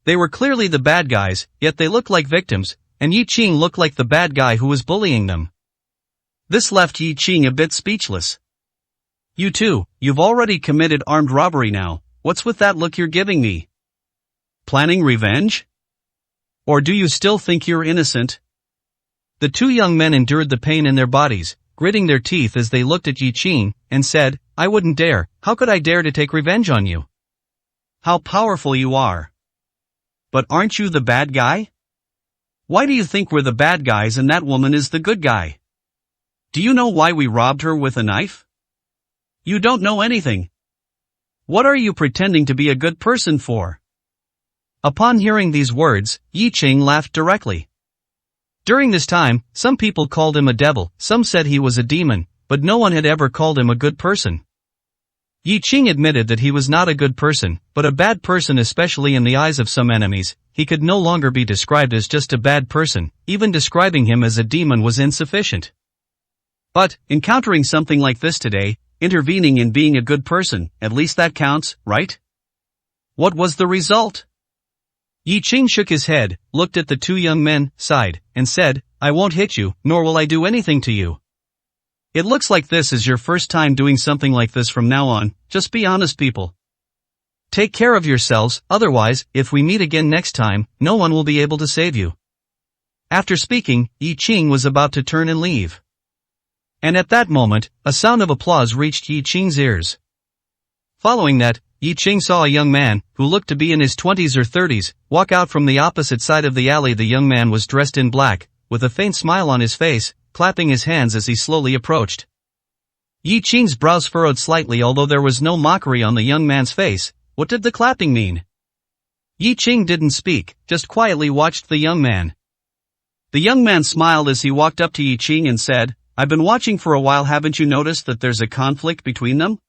They were clearly the bad guys, yet they looked like victims, and Yi Qing looked like the bad guy who was bullying them. This left Yi Qing a bit speechless. "You two, you've already committed armed robbery now, what's with that look you're giving me? Planning revenge? Or do you still think you're innocent?" The two young men endured the pain in their bodies, gritting their teeth as they looked at Yi Qing, and said, "I wouldn't dare, how could I dare to take revenge on you? How powerful you are. But aren't you the bad guy? Why do you think we're the bad guys and that woman is the good guy? Do you know why we robbed her with a knife? You don't know anything. What are you pretending to be a good person for?" Upon hearing these words, Yi Qing laughed directly. During this time, some people called him a devil, some said he was a demon, but no one had ever called him a good person. Yi Qing admitted that he was not a good person, but a bad person, especially in the eyes of some enemies. He could no longer be described as just a bad person, even describing him as a demon was insufficient. But, encountering something like this today, intervening in being a good person, at least that counts, right? What was the result? Yi Qing shook his head, looked at the two young men, sighed, and said, "I won't hit you, nor will I do anything to you. It looks like this is your first time doing something like this from now on, just be honest people. Take care of yourselves, otherwise, if we meet again next time, no one will be able to save you." After speaking, Yi Qing was about to turn and leave. And at that moment, a sound of applause reached Yi Qing's ears. Following that, Yi Qing saw a young man, who looked to be in his 20s or 30s, walk out from the opposite side of the alley. The young man was dressed in black, with a faint smile on his face, clapping his hands as he slowly approached. Yi Qing's brows furrowed slightly, although there was no mockery on the young man's face. What did the clapping mean? Yi Qing didn't speak, just quietly watched the young man. The young man smiled as he walked up to Yi Qing and said, "I've been watching for a while. Haven't you noticed that there's a conflict between them?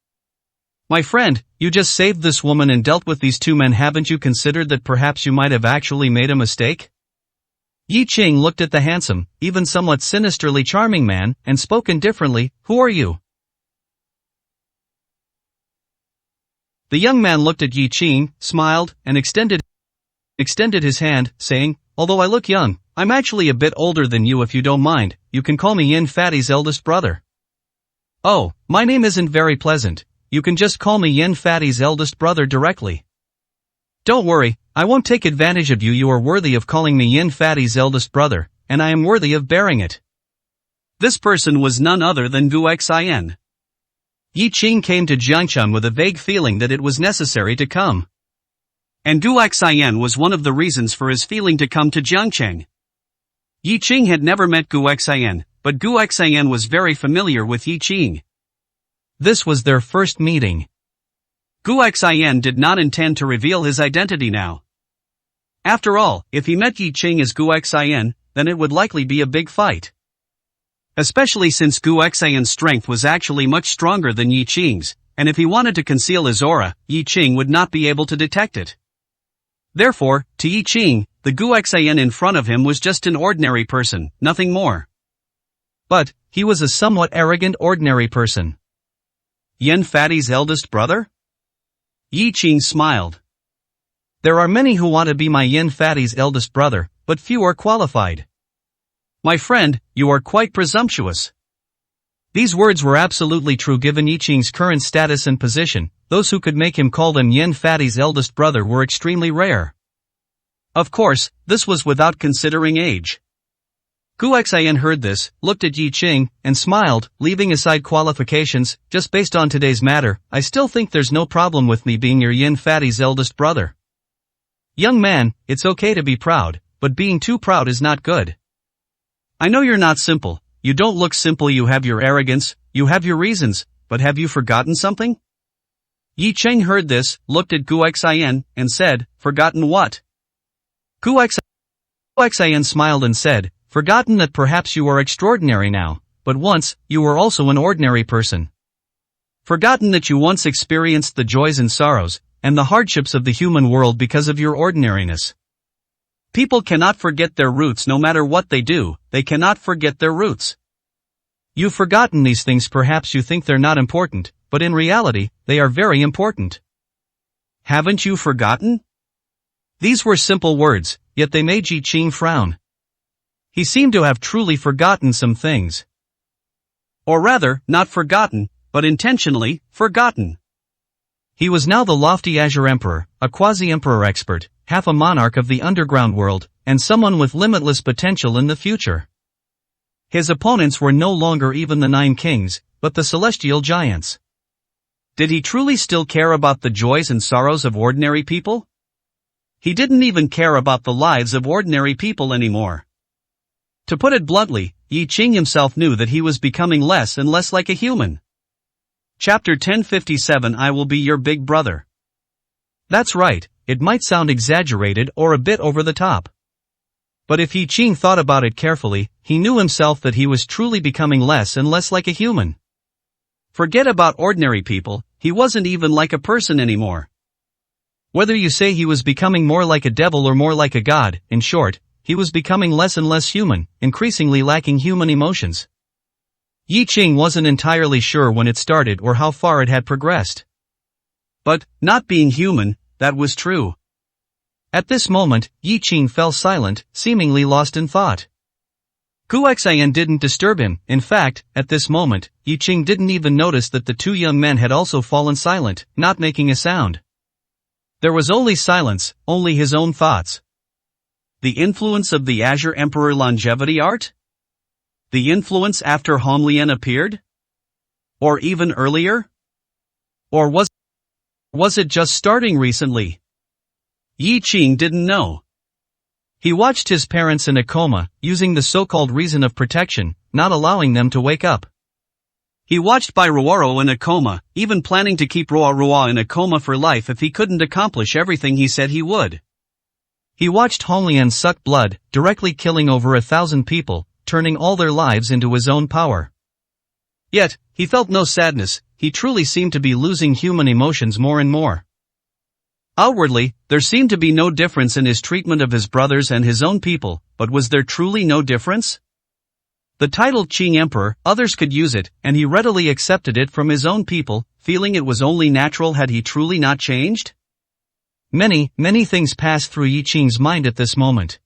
My friend, you just saved this woman and dealt with these two men. Haven't you considered that perhaps you might have actually made a mistake?" Yi Qing looked at the handsome, even somewhat sinisterly charming man, and spoke indifferently, "Who are you?" The young man looked at Yi Qing, smiled, and extended his hand, saying, "Although I look young, I'm actually a bit older than you. If you don't mind, you can call me Yin Fatty's eldest brother." "Oh, my name isn't very pleasant. You can just call me Yin Fatty's eldest brother directly." "Don't worry, I won't take advantage of you. You are worthy of calling me Yin Fatty's eldest brother, and I am worthy of bearing it." This person was none other than Gu Xian. Yi Qing came to Jiangcheng with a vague feeling that it was necessary to come. And Gu Xian was one of the reasons for his feeling to come to Jiangcheng. Yi Qing had never met Gu Xian, but Gu Xian was very familiar with Yi Qing. This was their first meeting. Gu Xian did not intend to reveal his identity now. After all, if he met Yi Qing as Gu Xian, then it would likely be a big fight. Especially since Gu Xian's strength was actually much stronger than Yi Qing's, and if he wanted to conceal his aura, Yi Qing would not be able to detect it. Therefore, to Yi Qing, the Gu Xian in front of him was just an ordinary person, nothing more. But, he was a somewhat arrogant ordinary person. Yin Fatty's eldest brother? Yi Qing smiled. "There are many who want to be my Yin Fatty's eldest brother, but few are qualified." "My friend, you are quite presumptuous." These words were absolutely true given Yi Qing's current status and position. Those who could make him call them Yin Fatty's eldest brother were extremely rare. Of course, this was without considering age. Gu Xian heard this, looked at Yi Qing, and smiled, leaving aside qualifications. "Just based on today's matter, I still think there's no problem with me being your Yin Fatty's eldest brother. Young man, it's okay to be proud, but being too proud is not good. I know you're not simple, you don't look simple. You have your arrogance, you have your reasons, but have you forgotten something?" Yi Qing heard this, looked at Gu Xian, and said, "Forgotten what?" Gu Xian smiled and said, "Forgotten that perhaps you are extraordinary now, but once, you were also an ordinary person. Forgotten that you once experienced the joys and sorrows, and the hardships of the human world because of your ordinariness. People cannot forget their roots no matter what they do, they cannot forget their roots. You've forgotten these things. Perhaps you think they're not important, but in reality, they are very important. Haven't you forgotten?" These were simple words, yet they made Yi Qing frown. He seemed to have truly forgotten some things. Or rather, not forgotten, but intentionally forgotten. He was now the lofty Azure Emperor, a quasi-emperor expert, half a monarch of the underground world, and someone with limitless potential in the future. His opponents were no longer even the 9 kings, but the celestial giants. Did he truly still care about the joys and sorrows of ordinary people? He didn't even care about the lives of ordinary people anymore. To put it bluntly, Yi Qing himself knew that he was becoming less and less like a human. Chapter 1057 I Will Be Your Big Brother. That's right, it might sound exaggerated or a bit over the top. But if Yi Qing thought about it carefully, he knew himself that he was truly becoming less and less like a human. Forget about ordinary people, he wasn't even like a person anymore. Whether you say he was becoming more like a devil or more like a god, in short, he was becoming less and less human, increasingly lacking human emotions. Yi Qing wasn't entirely sure when it started or how far it had progressed. But, not being human, that was true. At this moment, Yi Qing fell silent, seemingly lost in thought. Gu Xian didn't disturb him. In fact, at this moment, Yi Qing didn't even notice that the 2 young men had also fallen silent, not making a sound. There was only silence, only his own thoughts. The influence of the Azure Emperor longevity art? The influence after Honglian appeared? Or even earlier? Or was it just starting recently? Yi Qing didn't know. He watched his parents in a coma, using the so-called reason of protection, not allowing them to wake up. He watched Bai Ruoro in a coma, even planning to keep Ruo in a coma for life if he couldn't accomplish everything he said he would. He watched Honglian suck blood, directly killing over 1,000 people, turning all their lives into his own power. Yet, he felt no sadness, he truly seemed to be losing human emotions more and more. Outwardly, there seemed to be no difference in his treatment of his brothers and his own people, but was there truly no difference? The title Qing Emperor, others could use it, and he readily accepted it from his own people, feeling it was only natural. Had he truly not changed? Many things passed through Yi Qing's mind at this moment.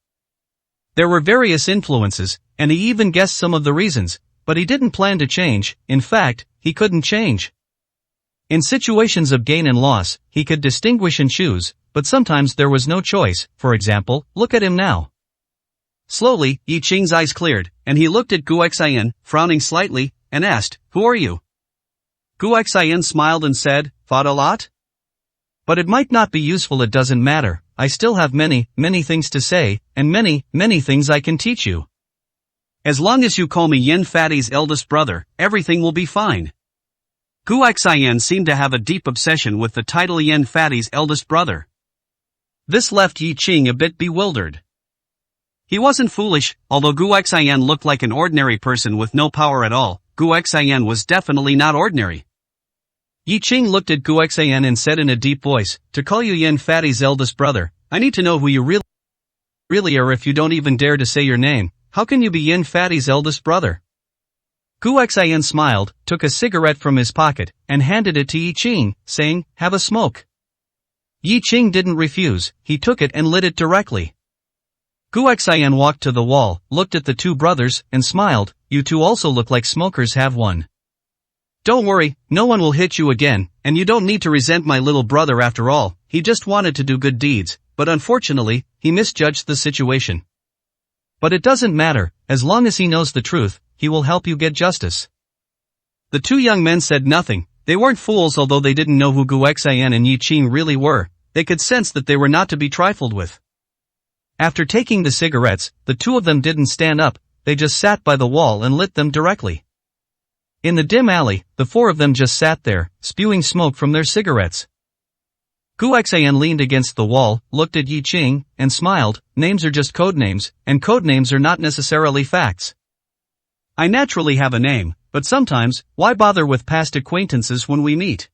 There were various influences, and he even guessed some of the reasons, but he didn't plan to change. In fact, he couldn't change. In situations of gain and loss, he could distinguish and choose, but sometimes there was no choice. For example, look at him now. Slowly, Yi Qing's eyes cleared, and he looked at Gu Xian, frowning slightly, and asked, "Who are you?" Gu Xian smiled and said, "Fought a lot? But it might not be useful. It doesn't matter. I still have many things to say, and many things I can teach you. As long as you call me Yin Fatty's eldest brother, everything will be fine." Gu Xian seemed to have a deep obsession with the title Yin Fatty's eldest brother. This left Yi Qing a bit bewildered. He wasn't foolish. Although Gu Xian looked like an ordinary person with no power at all, Gu Xian was definitely not ordinary. Yi Qing looked at Gu Xian and said in a deep voice, "To call you Yin Fatty's eldest brother, I need to know who you really are. If you don't even dare to say your name, how can you be Yin Fatty's eldest brother?" Gu Xian smiled, took a cigarette from his pocket, and handed it to Yi Qing, saying, "Have a smoke." Yi Qing didn't refuse, he took it and lit it directly. Gu Xian walked to the wall, looked at the 2 brothers, and smiled, "You two also look like smokers. Have one. Don't worry, no one will hit you again, and you don't need to resent my little brother. After all, he just wanted to do good deeds, but unfortunately, he misjudged the situation. But it doesn't matter, as long as he knows the truth, he will help you get justice." The 2 young men said nothing. They weren't fools. Although they didn't know who Gu Xian and Yi Qing really were, they could sense that they were not to be trifled with. After taking the cigarettes, the 2 of them didn't stand up, they just sat by the wall and lit them directly. In the dim alley, the 4 of them just sat there, spewing smoke from their cigarettes. Gu Xian leaned against the wall, looked at Yi Qing, and smiled. "Names are just codenames, and codenames are not necessarily facts. I naturally have a name, but sometimes, why bother with past acquaintances when we meet?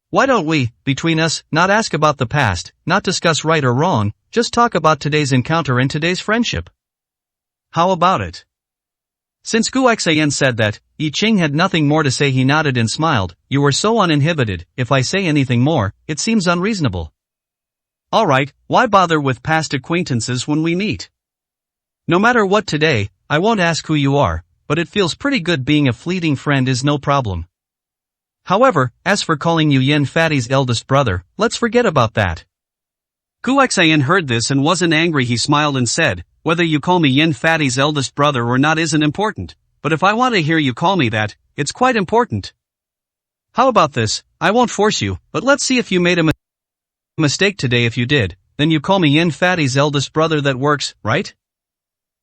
Why don't we, between us, not ask about the past, not discuss right or wrong, just talk about today's encounter and today's friendship? How about it?" Since Gu Xian said that, Yi Qing had nothing more to say. He nodded and smiled. "You are so uninhibited. If I say anything more, it seems unreasonable. Alright, why bother with past acquaintances when we meet? No matter what today, I won't ask who you are, but it feels pretty good. Being a fleeting friend is no problem. However, as for calling you Yin Fatty's eldest brother, let's forget about that." Gu Xian heard this and wasn't angry. He smiled and said, Whether you call me Yin Fatty's eldest brother or not isn't important, but if I want to hear you call me that, it's quite important. How about this? I won't force you, but let's see if you made a mistake today. If you did, then you call me Yin Fatty's eldest brother. That works, right?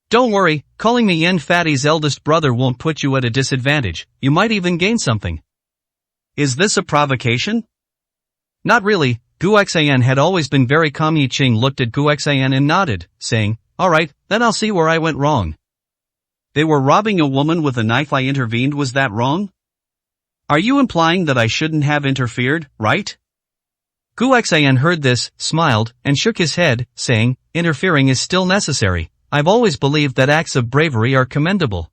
Don't worry, calling me Yin Fatty's eldest brother won't put you at a disadvantage, you might even gain something. Is this a provocation? Not really. Guxian had always been very calm. Yi Ching looked at Guxian and nodded, saying, alright, then I'll see where I went wrong. They were robbing a woman with a knife. I intervened. Was that wrong? Are you implying that I shouldn't have interfered, right? Guxian heard this, smiled, and shook his head, saying, interfering is still necessary. I've always believed that acts of bravery are commendable.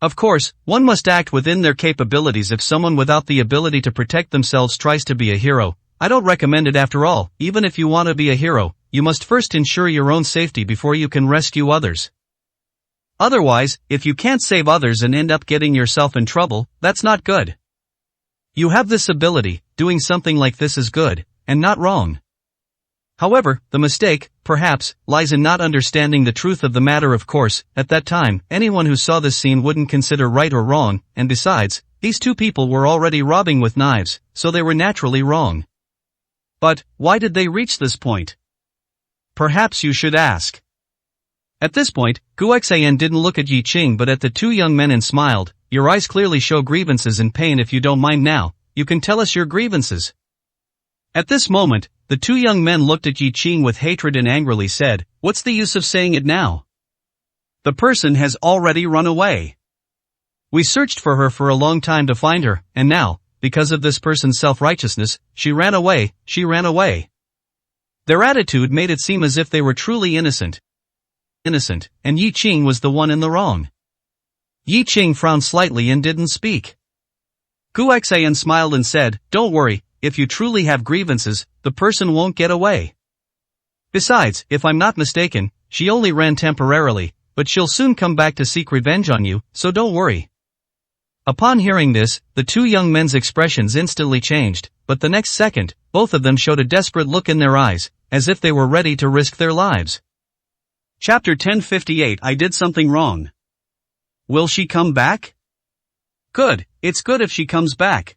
Of course, one must act within their capabilities. If someone without the ability to protect themselves tries to be a hero, I don't recommend it. After all, even if you want to be a hero, you must first ensure your own safety before you can rescue others. Otherwise, if you can't save others and end up getting yourself in trouble, that's not good. You have this ability, doing something like this is good, and not wrong. However, the mistake, perhaps, lies in not understanding the truth of the matter. Of course, at that time, anyone who saw this scene wouldn't consider right or wrong, and besides, these two people were already robbing with knives, so they were naturally wrong. But, why did they reach this point? Perhaps you should ask. At this point, Guxian didn't look at Yi Ching but at the two young men and smiled. Your eyes clearly show grievances and pain. If you don't mind now, you can tell us your grievances. At this moment, the two young men looked at Yi Ching with hatred and angrily said, what's the use of saying it now? The person has already run away. We searched for her for a long time to find her, and now, because of this person's self-righteousness, she ran away. Their attitude made it seem as if they were truly innocent, and Yi Ching was the one in the wrong. Yi Ching frowned slightly and didn't speak. Guxian smiled and said, don't worry, if you truly have grievances, the person won't get away. Besides, if I'm not mistaken, she only ran temporarily, but she'll soon come back to seek revenge on you, so don't worry. Upon hearing this, the two young men's expressions instantly changed, but the next second, both of them showed a desperate look in their eyes, as if they were ready to risk their lives. Chapter 1058. I did something wrong. Will she come back? Good, it's good if she comes back.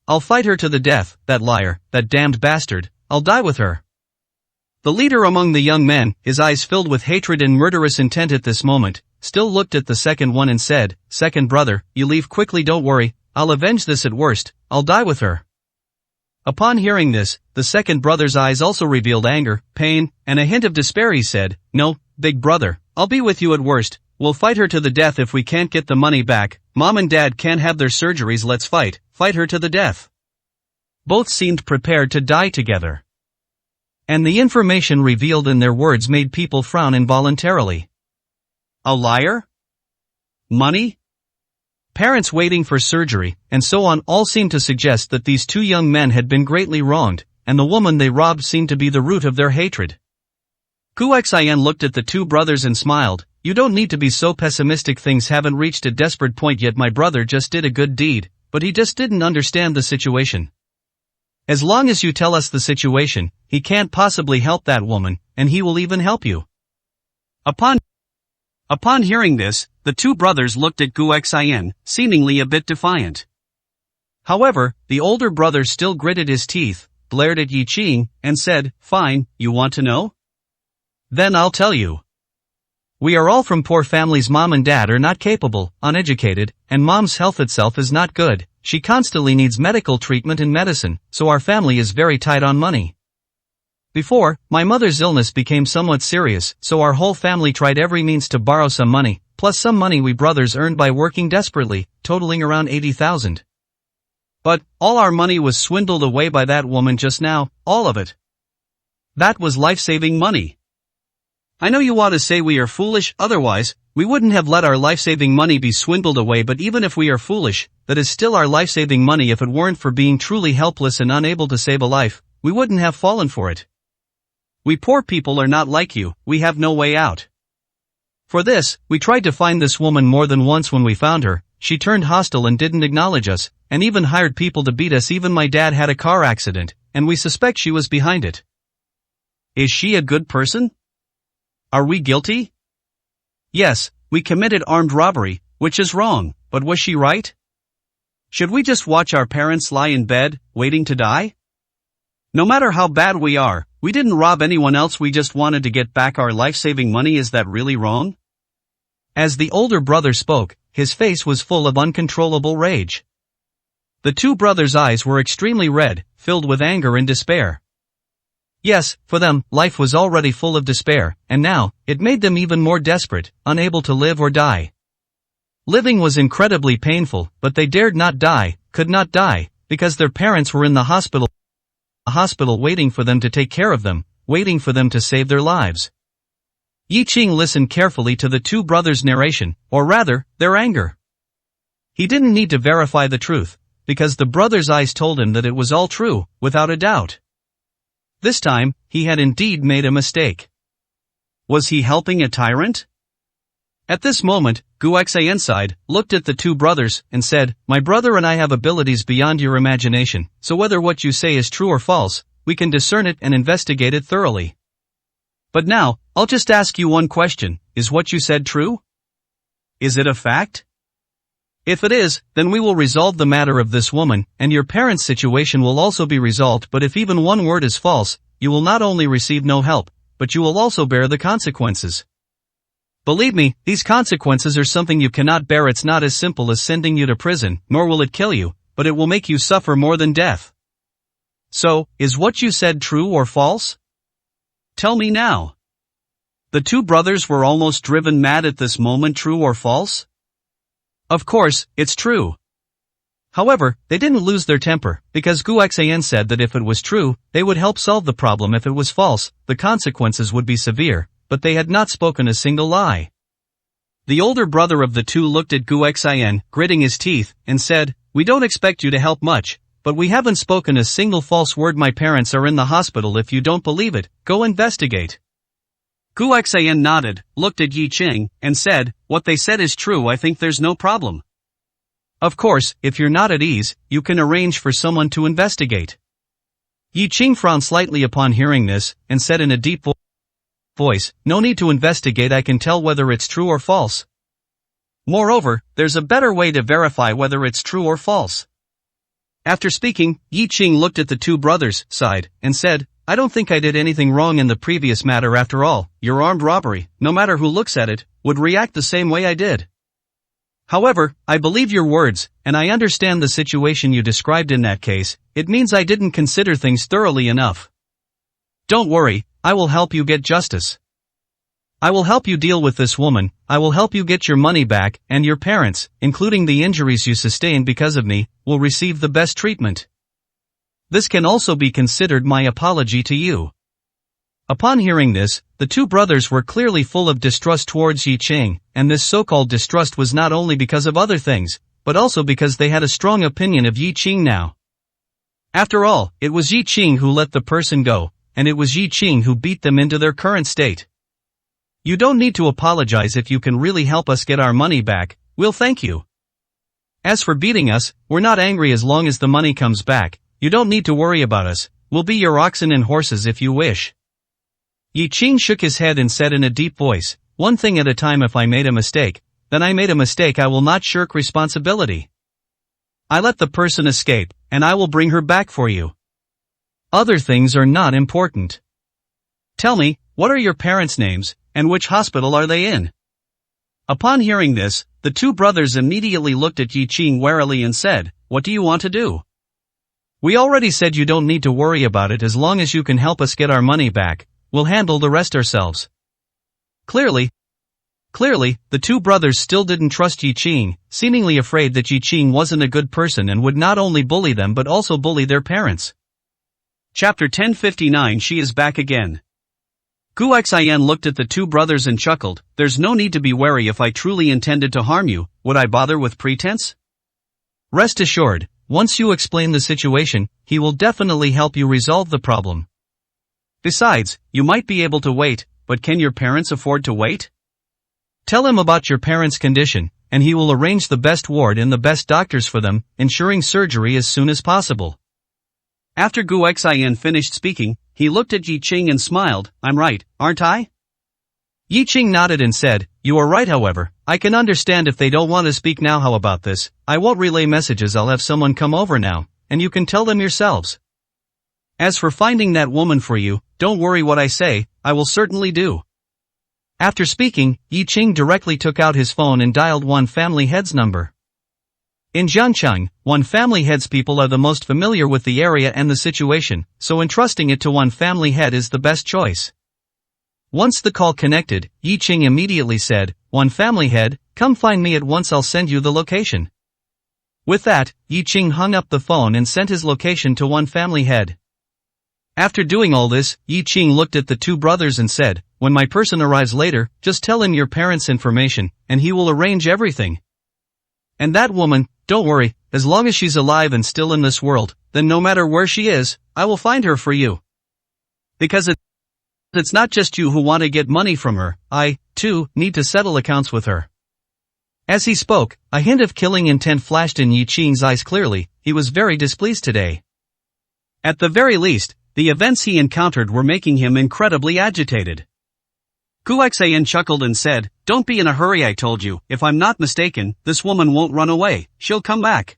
I'll fight her to the death, that liar, that damned bastard, I'll die with her. The leader among the young men, his eyes filled with hatred and murderous intent at this moment, still looked at the second one and said, second brother, you leave quickly. Don't worry, I'll avenge this. At worst, I'll die with her. Upon hearing this, the second brother's eyes also revealed anger, pain, and a hint of despair. He said, no, big brother, I'll be with you. At worst, we'll fight her to the death. If we can't get the money back, mom and dad can't have their surgeries. Let's fight her to the death. Both seemed prepared to die together. And the information revealed in their words made people frown involuntarily. A liar? Money? Parents waiting for surgery, and so on all seemed to suggest that these two young men had been greatly wronged, and the woman they robbed seemed to be the root of their hatred. Guxian looked at the two brothers and smiled. You don't need to be so pessimistic. Things haven't reached a desperate point yet. My brother just did a good deed, but he just didn't understand the situation. As long as you tell us the situation, he can't possibly help that woman, and he will even help you. Upon hearing this, the two brothers looked at Guxian, seemingly a bit defiant. However, the older brother still gritted his teeth, glared at Yi Ching, and said, fine, you want to know? Then I'll tell you. We are all from poor families. Mom and dad are not capable, uneducated, and mom's health itself is not good. She constantly needs medical treatment and medicine, so our family is very tight on money. Before, my mother's illness became somewhat serious, so our whole family tried every means to borrow some money, plus some money we brothers earned by working desperately, totaling around 80,000. But, all our money was swindled away by that woman just now, all of it. That was life-saving money. I know you want to say we are foolish, otherwise, we wouldn't have let our life-saving money be swindled away. But even if we are foolish, that is still our life-saving money. If it weren't for being truly helpless and unable to save a life, we wouldn't have fallen for it. We poor people are not like you, we have no way out. For this, we tried to find this woman more than once. When we found her, she turned hostile and didn't acknowledge us, and even hired people to beat us. Even my dad had a car accident, and we suspect she was behind it. Is she a good person? Are we guilty? Yes, we committed armed robbery, which is wrong, but was she right? Should we just watch our parents lie in bed, waiting to die? No matter how bad we are, we didn't rob anyone else, we just wanted to get back our life-saving money. Is that really wrong? As the older brother spoke, his face was full of uncontrollable rage. The two brothers' eyes were extremely red, filled with anger and despair. Yes, for them, life was already full of despair, and now, it made them even more desperate, unable to live or die. Living was incredibly painful, but they dared not die, could not die, because their parents were in the hospital waiting for them to take care of them, waiting for them to save their lives. Yi Qing listened carefully to the two brothers' narration, or rather, their anger. He didn't need to verify the truth, because the brothers' eyes told him that it was all true, without a doubt. This time, he had indeed made a mistake. Was he helping a tyrant? At this moment, Guoxian sighed, looked at the two brothers, and said, "My brother and I have abilities beyond your imagination, so whether what you say is true or false, we can discern it and investigate it thoroughly. But now, I'll just ask you one question, is what you said true? Is it a fact? If it is, then we will resolve the matter of this woman, and your parents' situation will also be resolved. But if even one word is false, you will not only receive no help, but you will also bear the consequences. Believe me, these consequences are something you cannot bear. It's not as simple as sending you to prison, nor will it kill you, but it will make you suffer more than death. So, is what you said true or false? Tell me now." The two brothers were almost driven mad at this moment. True or false? Of course, it's true. However, they didn't lose their temper, because Guoxian said that if it was true, they would help solve the problem. If it was false, the consequences would be severe, but they had not spoken a single lie. The older brother of the two looked at Guoxian, gritting his teeth, and said, "We don't expect you to help much, but we haven't spoken a single false word. My parents are in the hospital. If you don't believe it, go investigate." Guoxian nodded, looked at Yi Qing, and said, "What they said is true. I think there's no problem. Of course, if you're not at ease, you can arrange for someone to investigate." Yi Qing frowned slightly upon hearing this, and said in a deep voice, "No need to investigate. I can tell whether it's true or false. Moreover, there's a better way to verify whether it's true or false." After speaking, Yi Qing looked at the two brothers, sighed, and said, "I don't think I did anything wrong in the previous matter. After all, your armed robbery, no matter who looks at it, would react the same way I did. However, I believe your words, and I understand the situation you described in that case. It means I didn't consider things thoroughly enough. Don't worry, I will help you get justice. I will help you deal with this woman, I will help you get your money back, and your parents, including the injuries you sustained because of me, will receive the best treatment. This can also be considered my apology to you." Upon hearing this, the two brothers were clearly full of distrust towards Yi Qing, and this so-called distrust was not only because of other things, but also because they had a strong opinion of Yi Qing now. After all, it was Yi Qing who let the person go, and it was Yi Qing who beat them into their current state. "You don't need to apologize. If you can really help us get our money back, we'll thank you. As for beating us, we're not angry as long as the money comes back. You don't need to worry about us, we'll be your oxen and horses if you wish." Yi Qing shook his head and said in a deep voice, "One thing at a time. If I made a mistake, then I made a mistake. I will not shirk responsibility. I let the person escape, and I will bring her back for you. Other things are not important. Tell me, what are your parents' names, and which hospital are they in?" Upon hearing this, the two brothers immediately looked at Yi Qing warily and said, "What do you want to do? We already said you don't need to worry about it. As long as you can help us get our money back, we'll handle the rest ourselves." Clearly, the two brothers still didn't trust Yi Qing, seemingly afraid that Yi Qing wasn't a good person and would not only bully them but also bully their parents. Chapter 1059. She is back again. Guoxian looked at the two brothers and chuckled, "There's no need to be wary. If I truly intended to harm you, would I bother with pretense? Rest assured, once you explain the situation, he will definitely help you resolve the problem. Besides, you might be able to wait, but can your parents afford to wait? Tell him about your parents' condition, and he will arrange the best ward and the best doctors for them, ensuring surgery as soon as possible." After Guoxian finished speaking, he looked at Yi Qing and smiled, "I'm right, aren't I?" Yi Qing nodded and said, "You are right, however, I can understand if they don't want to speak now. How about this? I won't relay messages, I'll have someone come over now, and you can tell them yourselves. As for finding that woman for you, don't worry what I say, I will certainly do." After speaking, Yi Qing directly took out his phone and dialed one family head's number. In Jiangcheng, one family head's people are the most familiar with the area and the situation, so entrusting it to one family head is the best choice. Once the call connected, Yi Qing immediately said, "One family head, come find me at once, I'll send you the location." With that, Yi Qing hung up the phone and sent his location to one family head. After doing all this, Yi Qing looked at the two brothers and said, "When my person arrives later, just tell him your parents' information, and he will arrange everything. And that woman, don't worry, as long as she's alive and still in this world, then no matter where she is, I will find her for you. Because it's not just you who want to get money from her, I, too, need to settle accounts with her." As he spoke, a hint of killing intent flashed in Yi Qing's eyes clearly. He was very displeased today. At the very least, the events he encountered were making him incredibly agitated. Guo Xian chuckled and said, "Don't be in a hurry, I told you, if I'm not mistaken, this woman won't run away, she'll come back."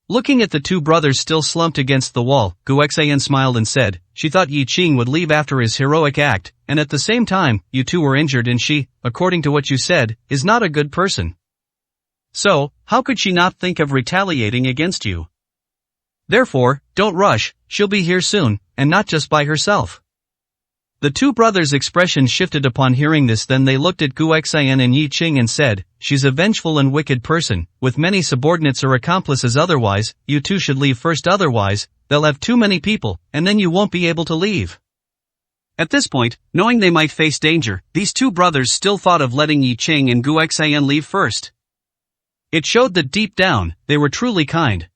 Looking at the two brothers still slumped against the wall, Guo Xian smiled and said, "She thought Yi Qing would leave after his heroic act, and at the same time, you two were injured and she, according to what you said, is not a good person. So, how could she not think of retaliating against you? Therefore, don't rush, she'll be here soon, and not just by herself." The two brothers' expressions shifted upon hearing this, then they looked at Guo Xian and Yi Qing and said, "She's a vengeful and wicked person, with many subordinates or accomplices. Otherwise, you two should leave first, otherwise, they'll have too many people, and then you won't be able to leave." At this point, knowing they might face danger, these two brothers still thought of letting Yi Qing and Guo Xian leave first. It showed that deep down, they were truly kind.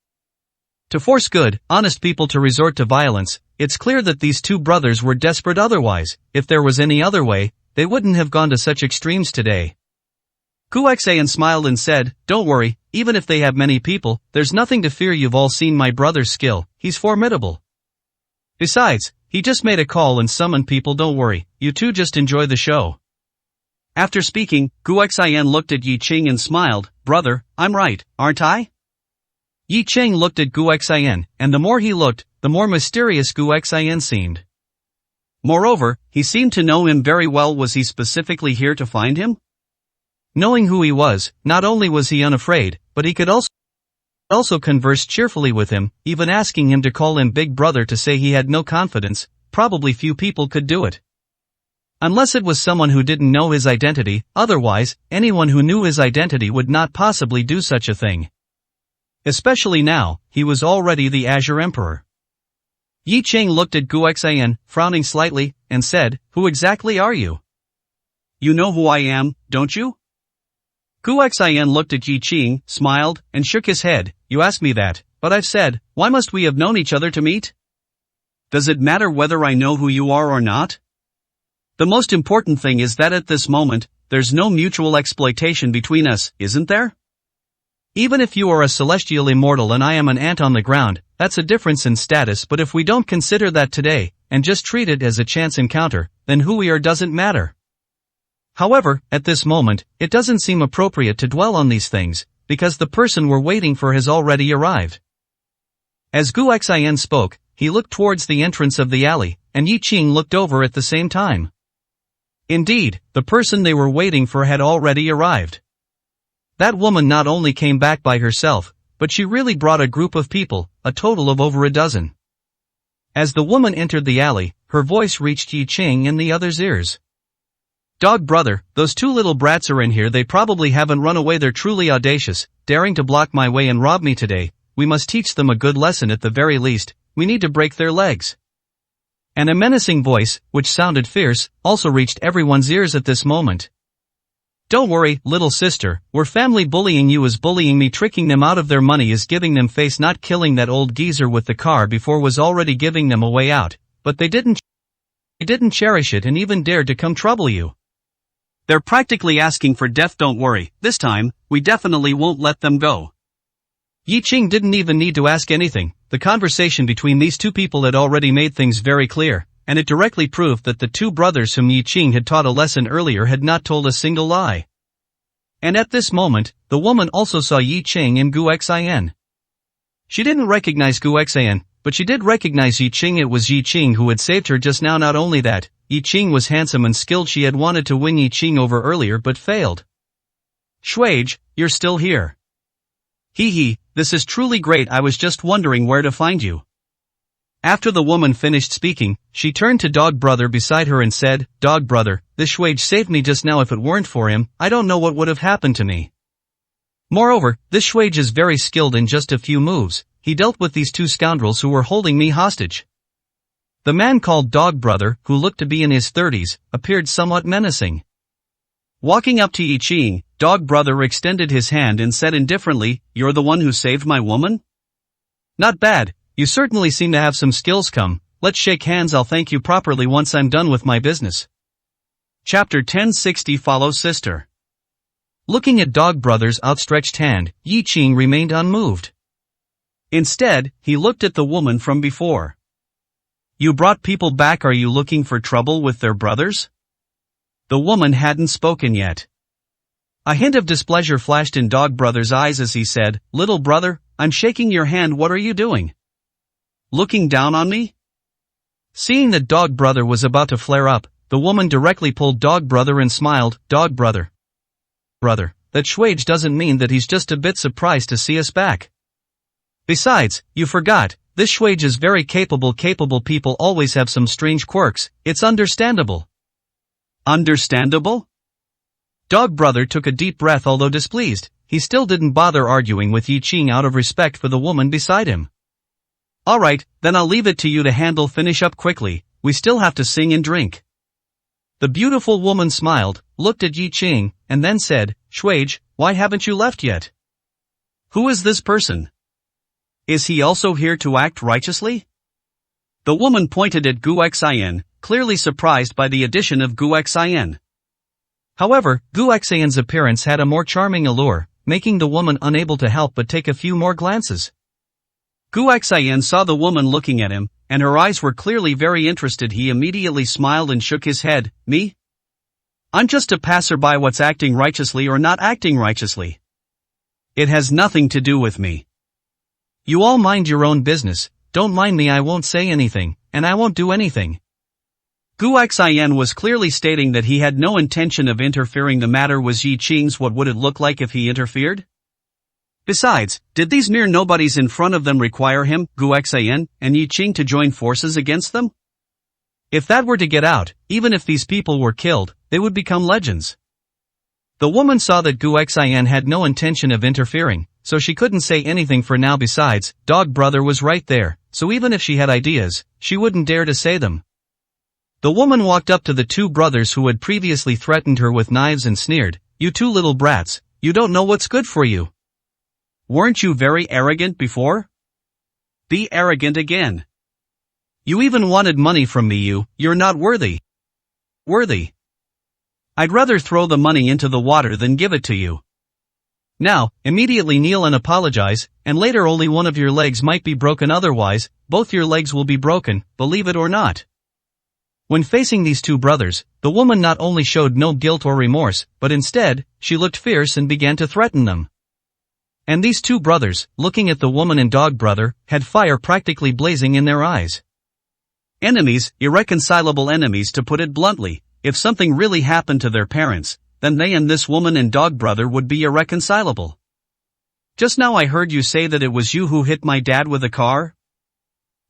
To force good, honest people to resort to violence, it's clear that these two brothers were desperate. Otherwise, if there was any other way, they wouldn't have gone to such extremes today. Guo Xian smiled and said, "Don't worry, even if they have many people, there's nothing to fear. You've all seen my brother's skill, he's formidable. Besides, he just made a call and summoned people. Don't worry, you two just enjoy the show." After speaking, Guo Xian looked at Yi Qing and smiled, "Brother, I'm right, aren't I?" Yi Qing looked at Guo Xian, and the more he looked, the more mysterious Guo Xian seemed. Moreover, he seemed to know him very well. Was he specifically here to find him? Knowing who he was, not only was he unafraid, but he could also converse cheerfully with him, even asking him to call him Big Brother to say he had no confidence. Probably few people could do it. Unless it was someone who didn't know his identity, otherwise, anyone who knew his identity would not possibly do such a thing. Especially now, he was already the Azure Emperor. Yi Qing looked at Guo Xian, frowning slightly, and said, "Who exactly are you? You know who I am, don't you?" Guo Xian looked at Yi Qing, smiled, and shook his head. "You asked me that, but I've said, why must we have known each other to meet? Does it matter whether I know who you are or not? The most important thing is that at this moment, there's no mutual exploitation between us, isn't there? Even if you are a celestial immortal and I am an ant on the ground, that's a difference in status. But if we don't consider that today, and just treat it as a chance encounter, then who we are doesn't matter. However, at this moment, it doesn't seem appropriate to dwell on these things, because the person we're waiting for has already arrived." As Guo Xian spoke, he looked towards the entrance of the alley, and Yi Qing looked over at the same time. Indeed, the person they were waiting for had already arrived. That woman not only came back by herself, but she really brought a group of people, a total of over a dozen. As the woman entered the alley, her voice reached Yi Qing in the others' ears. "Dog brother, those two little brats are in here. They probably haven't run away. They're truly audacious, daring to block my way and rob me today. We must teach them a good lesson at the very least. We need to break their legs." And a menacing voice, which sounded fierce, also reached everyone's ears at this moment. "Don't worry, little sister, we're family. Bullying you is bullying me. Tricking them out of their money is giving them face. Not killing that old geezer with the car before was already giving them a way out, but they didn't cherish it and even dared to come trouble you. They're practically asking for death. Don't worry, this time, we definitely won't let them go." Yi Qing didn't even need to ask anything. The conversation between these two people had already made things very clear, and it directly proved that the two brothers whom Yi Qing had taught a lesson earlier had not told a single lie. And at this moment, the woman also saw Yi Qing and Gu Xian. She didn't recognize Gu Xian, but she did recognize Yi Qing. It was Yi Qing who had saved her just now. Not only that, Yi Qing was handsome and skilled. She had wanted to win Yi Qing over earlier but failed. Shuage, you're still here. Hee, this is truly great. I was just wondering where to find you. After the woman finished speaking, she turned to Dog Brother beside her and said, Dog Brother, this Shuage saved me just now. If it weren't for him, I don't know what would have happened to me. Moreover, this Shuage is very skilled in just a few moves. He dealt with these two scoundrels who were holding me hostage. The man called Dog Brother, who looked to be in his 30s, appeared somewhat menacing. Walking up to Yi Qing, Dog Brother extended his hand and said indifferently, You're the one who saved my woman? Not bad, you certainly seem to have some skills. Come, let's shake hands. I'll thank you properly once I'm done with my business. Chapter 1060 Follow Sister. Looking at Dog Brother's outstretched hand, Yi Qing remained unmoved. Instead, he looked at the woman from before. You brought people back. Are you looking for trouble with their brothers? The woman hadn't spoken yet. A hint of displeasure flashed in Dog Brother's eyes as he said, Little brother, I'm shaking your hand. What are you doing? Looking down on me? Seeing that Dog Brother was about to flare up, the woman directly pulled Dog Brother and smiled, Dog Brother. Brother, that Shuage doesn't mean that he's just a bit surprised to see us back. Besides, you forgot, this Shuage is very capable. Capable people always have some strange quirks. It's understandable. Understandable? Dog Brother took a deep breath. Although displeased, he still didn't bother arguing with Yi Qing out of respect for the woman beside him. Alright, then I'll leave it to you to handle. Finish up quickly, we still have to sing and drink. The beautiful woman smiled, looked at Yi Qing, and then said, Shuage, why haven't you left yet? Who is this person? Is he also here to act righteously? The woman pointed at Gu Xian, clearly surprised by the addition of Gu Xian. However, Gu Xian's appearance had a more charming allure, making the woman unable to help but take a few more glances. Gu Xian saw the woman looking at him, and her eyes were clearly very interested. He immediately smiled and shook his head. Me? I'm just a passerby. What's acting righteously or not acting righteously? It has nothing to do with me. You all mind your own business, don't mind me. I won't say anything, and I won't do anything. Gu Xian was clearly stating that he had no intention of interfering. The matter was Yi Qing's. What would it look like if he interfered? Besides, did these mere nobodies in front of them require him, Gu Xian, and Yi Qing to join forces against them? If that were to get out, even if these people were killed, they would become legends. The woman saw that Gu Xian had no intention of interfering, so she couldn't say anything for now. Besides, Dog Brother was right there, so even if she had ideas, she wouldn't dare to say them. The woman walked up to the two brothers who had previously threatened her with knives and sneered, You two little brats, you don't know what's good for you. Weren't you very arrogant before? Be arrogant again. You even wanted money from me. You're not worthy. Worthy. I'd rather throw the money into the water than give it to you. Now, immediately kneel and apologize, and later only one of your legs might be broken. Otherwise, both your legs will be broken, believe it or not. When facing these two brothers, the woman not only showed no guilt or remorse, but instead, she looked fierce and began to threaten them. And these two brothers, looking at the woman and Dog Brother, had fire practically blazing in their eyes. Enemies, irreconcilable enemies. To put it bluntly, if something really happened to their parents, then they and this woman and Dog Brother would be irreconcilable. Just now I heard you say that it was you who hit my dad with a car?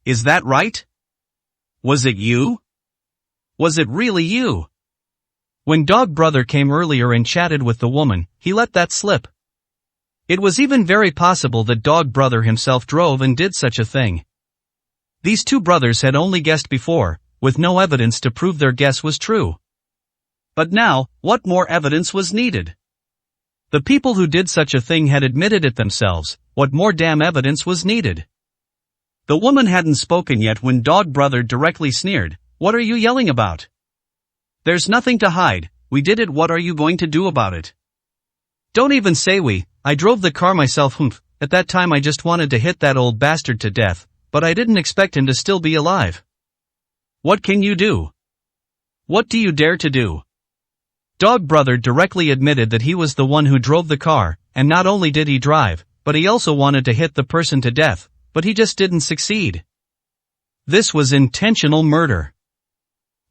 Is that right? Was it you? Was it really you? When Dog Brother came earlier and chatted with the woman, he let that slip. It was even very possible that Dog Brother himself drove and did such a thing. These two brothers had only guessed before, with no evidence to prove their guess was true. But now, what more evidence was needed? The people who did such a thing had admitted it themselves. What more damn evidence was needed? The woman hadn't spoken yet when Dog Brother directly sneered, What are you yelling about? There's nothing to hide, we did it. What are you going to do about it? Don't even say we, I drove the car myself. At that time I just wanted to hit that old bastard to death, but I didn't expect him to still be alive. What can you do? What do you dare to do? Dog Brother directly admitted that he was the one who drove the car, and not only did he drive, but he also wanted to hit the person to death, but he just didn't succeed. This was intentional murder.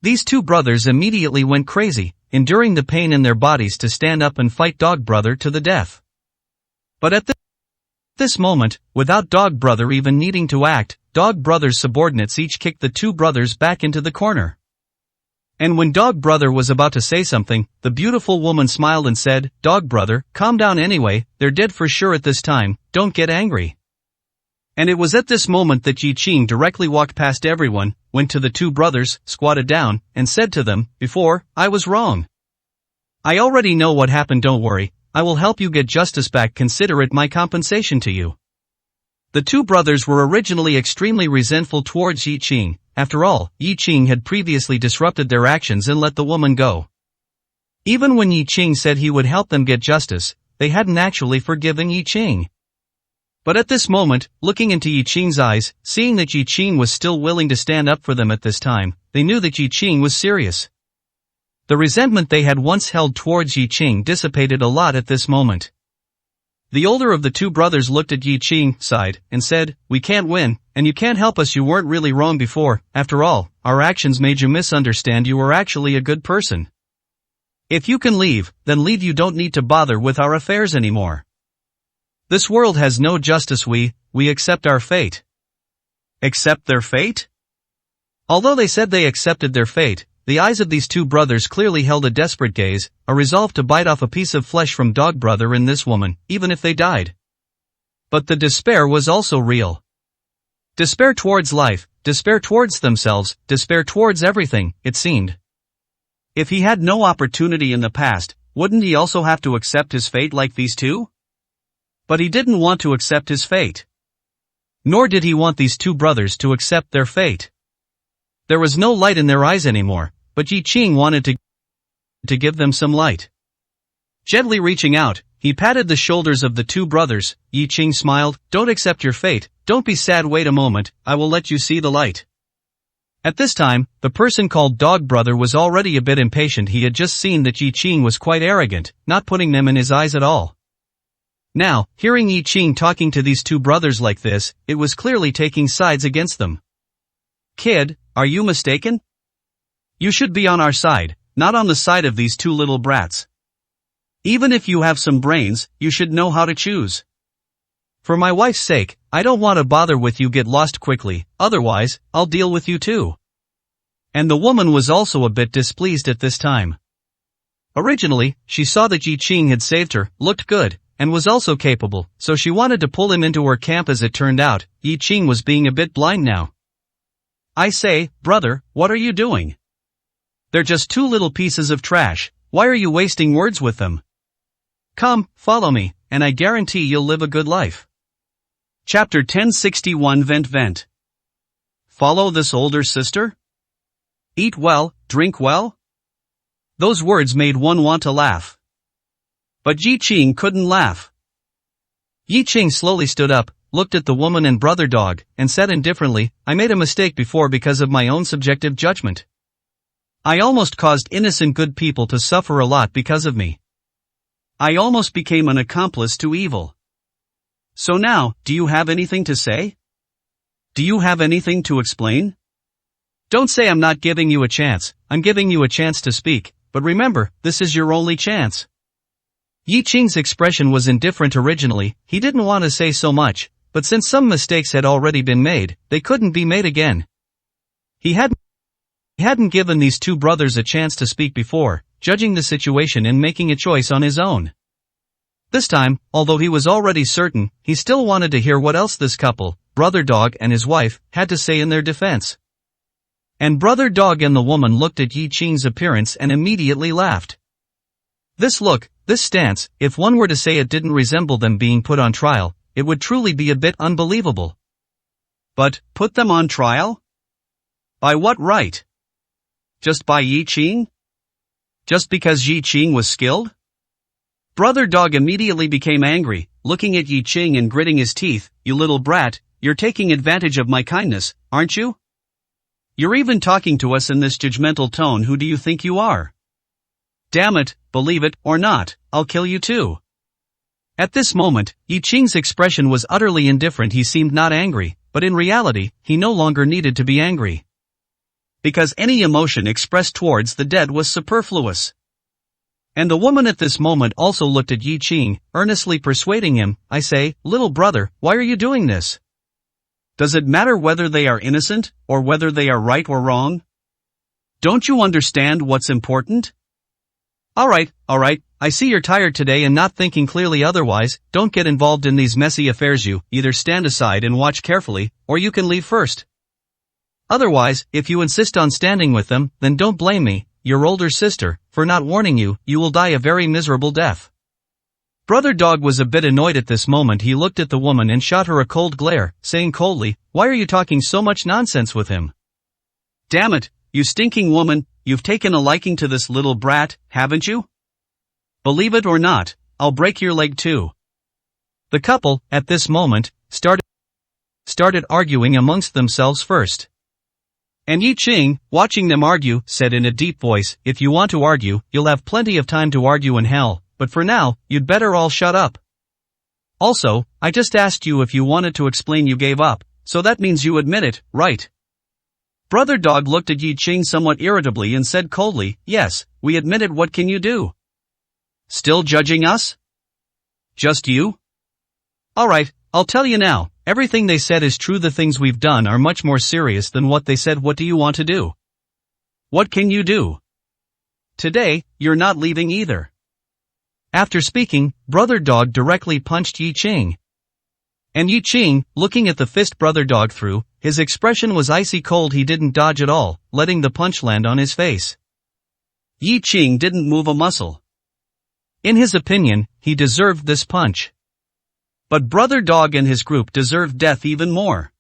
These two brothers immediately went crazy, enduring the pain in their bodies to stand up and fight Dog Brother to the death. But at this moment, without Dog Brother even needing to act, Dog Brother's subordinates each kicked the two brothers back into the corner. And when Dog Brother was about to say something, the beautiful woman smiled and said, "Dog Brother, calm down anyway, they're dead for sure at this time, don't get angry." And it was at this moment that Yi Qing directly walked past everyone, went to the two brothers, squatted down, and said to them, "Before, I was wrong. I already know what happened, don't worry, I will help you get justice back, consider it my compensation to you." The two brothers were originally extremely resentful towards Yi Qing. After all, Yi Qing had previously disrupted their actions and let the woman go. Even when Yi Qing said he would help them get justice, they hadn't actually forgiven Yi Qing. But at this moment, looking into Yi Qing's eyes, seeing that Yi Qing was still willing to stand up for them at this time, they knew that Yi Qing was serious. The resentment they had once held towards Yi Qing dissipated a lot at this moment. The older of the two brothers looked at Yi Qing, sighed, and said, "We can't win, and you can't help us, you weren't really wrong before, after all, our actions made you misunderstand you were actually a good person. If you can leave, then leave, you don't need to bother with our affairs anymore. This world has no justice, we accept our fate." Accept their fate? Although they said they accepted their fate, the eyes of these two brothers clearly held a desperate gaze, a resolve to bite off a piece of flesh from Dog Brother and this woman, even if they died. But the despair was also real. Despair towards life, despair towards themselves, despair towards everything, it seemed. If he had no opportunity in the past, wouldn't he also have to accept his fate like these two? But he didn't want to accept his fate. Nor did he want these two brothers to accept their fate. There was no light in their eyes anymore, but Yi Qing wanted to give them some light. Gently reaching out, he patted the shoulders of the two brothers. Yi Qing smiled, "Don't accept your fate, don't be sad, wait a moment, I will let you see the light." At this time, the person called Dog Brother was already a bit impatient. He had just seen that Yi Qing was quite arrogant, not putting them in his eyes at all. Now, hearing Yi Qing talking to these two brothers like this, it was clearly taking sides against them. "Kid, are you mistaken? You should be on our side, not on the side of these two little brats. Even if you have some brains, you should know how to choose. For my wife's sake, I don't want to bother with you, get lost quickly, otherwise, I'll deal with you too." And the woman was also a bit displeased at this time. Originally, she saw that Yi Qing had saved her, looked good, and was also capable, so she wanted to pull him into her camp. As it turned out, Yi Qing was being a bit blind now. "I say, brother, what are you doing? They're just two little pieces of trash, why are you wasting words with them? Come, follow me, and I guarantee you'll live a good life." Chapter 1061 Vent. Follow this older sister? Eat well, drink well? Those words made one want to laugh. But Yi Qing couldn't laugh. Yi Qing slowly stood up, looked at the woman and brother dog, and said indifferently, "I made a mistake before because of my own subjective judgment. I almost caused innocent good people to suffer a lot because of me. I almost became an accomplice to evil. So now, do you have anything to say? Do you have anything to explain? Don't say I'm not giving you a chance, I'm giving you a chance to speak, but remember, this is your only chance." Yi Qing's expression was indifferent originally, he didn't want to say so much, but since some mistakes had already been made, they couldn't be made again. He hadn't given these two brothers a chance to speak before, judging the situation and making a choice on his own. This time, although he was already certain, he still wanted to hear what else this couple, Brother Dog and his wife, had to say in their defense. And Brother Dog and the woman looked at Yi Qing's appearance and immediately laughed. This look, this stance, if one were to say it didn't resemble them being put on trial, it would truly be a bit unbelievable. But, put them on trial? By what right? Just by Yi Qing? Just because Yi Qing was skilled? Brother Dog immediately became angry, looking at Yi Qing and gritting his teeth. "You little brat, you're taking advantage of my kindness, aren't you? You're even talking to us in this judgmental tone. Who do you think you are? Damn it, believe it or not, I'll kill you too. At this moment, Yi Qing's expression was utterly indifferent. He seemed not angry, but in reality, he no longer needed to be angry. Because any emotion expressed towards the dead was superfluous. And the woman at this moment also looked at Yi Qing, earnestly persuading him, I say, little brother, why are you doing this? Does it matter whether they are innocent, or whether they are right or wrong? Don't you understand what's important? Alright, I see you're tired today and not thinking clearly. Otherwise, don't get involved in these messy affairs. You either stand aside and watch carefully, or you can leave first. Otherwise, if you insist on standing with them, then don't blame me, your older sister, for not warning you. You will die a very miserable death. Brother Dog was a bit annoyed at this moment. He looked at the woman and shot her a cold glare, saying coldly, why are you talking so much nonsense with him? Damn it, you stinking woman, you've taken a liking to this little brat, haven't you? Believe it or not, I'll break your leg too. The couple, at this moment, started arguing amongst themselves first. And Yi Qing, watching them argue, said in a deep voice, if you want to argue, you'll have plenty of time to argue in hell, but for now, you'd better all shut up. Also, I just asked you if you wanted to explain. You gave up, so that means you admit it, right? Brother Dog looked at Yi Qing somewhat irritably and said coldly, yes, we admit it. What can you do? Still judging us? Just you? Alright, I'll tell you now, everything they said is true. The things we've done are much more serious than what they said. What do you want to do? What can you do? Today, you're not leaving either. After speaking, Brother Dog directly punched Yi Qing. And Yi Qing, looking at the fist Brother Dog threw, his expression was icy cold. He didn't dodge at all, letting the punch land on his face. Yi Qing didn't move a muscle. In his opinion, he deserved this punch. But Brother Dog and his group deserved death even more.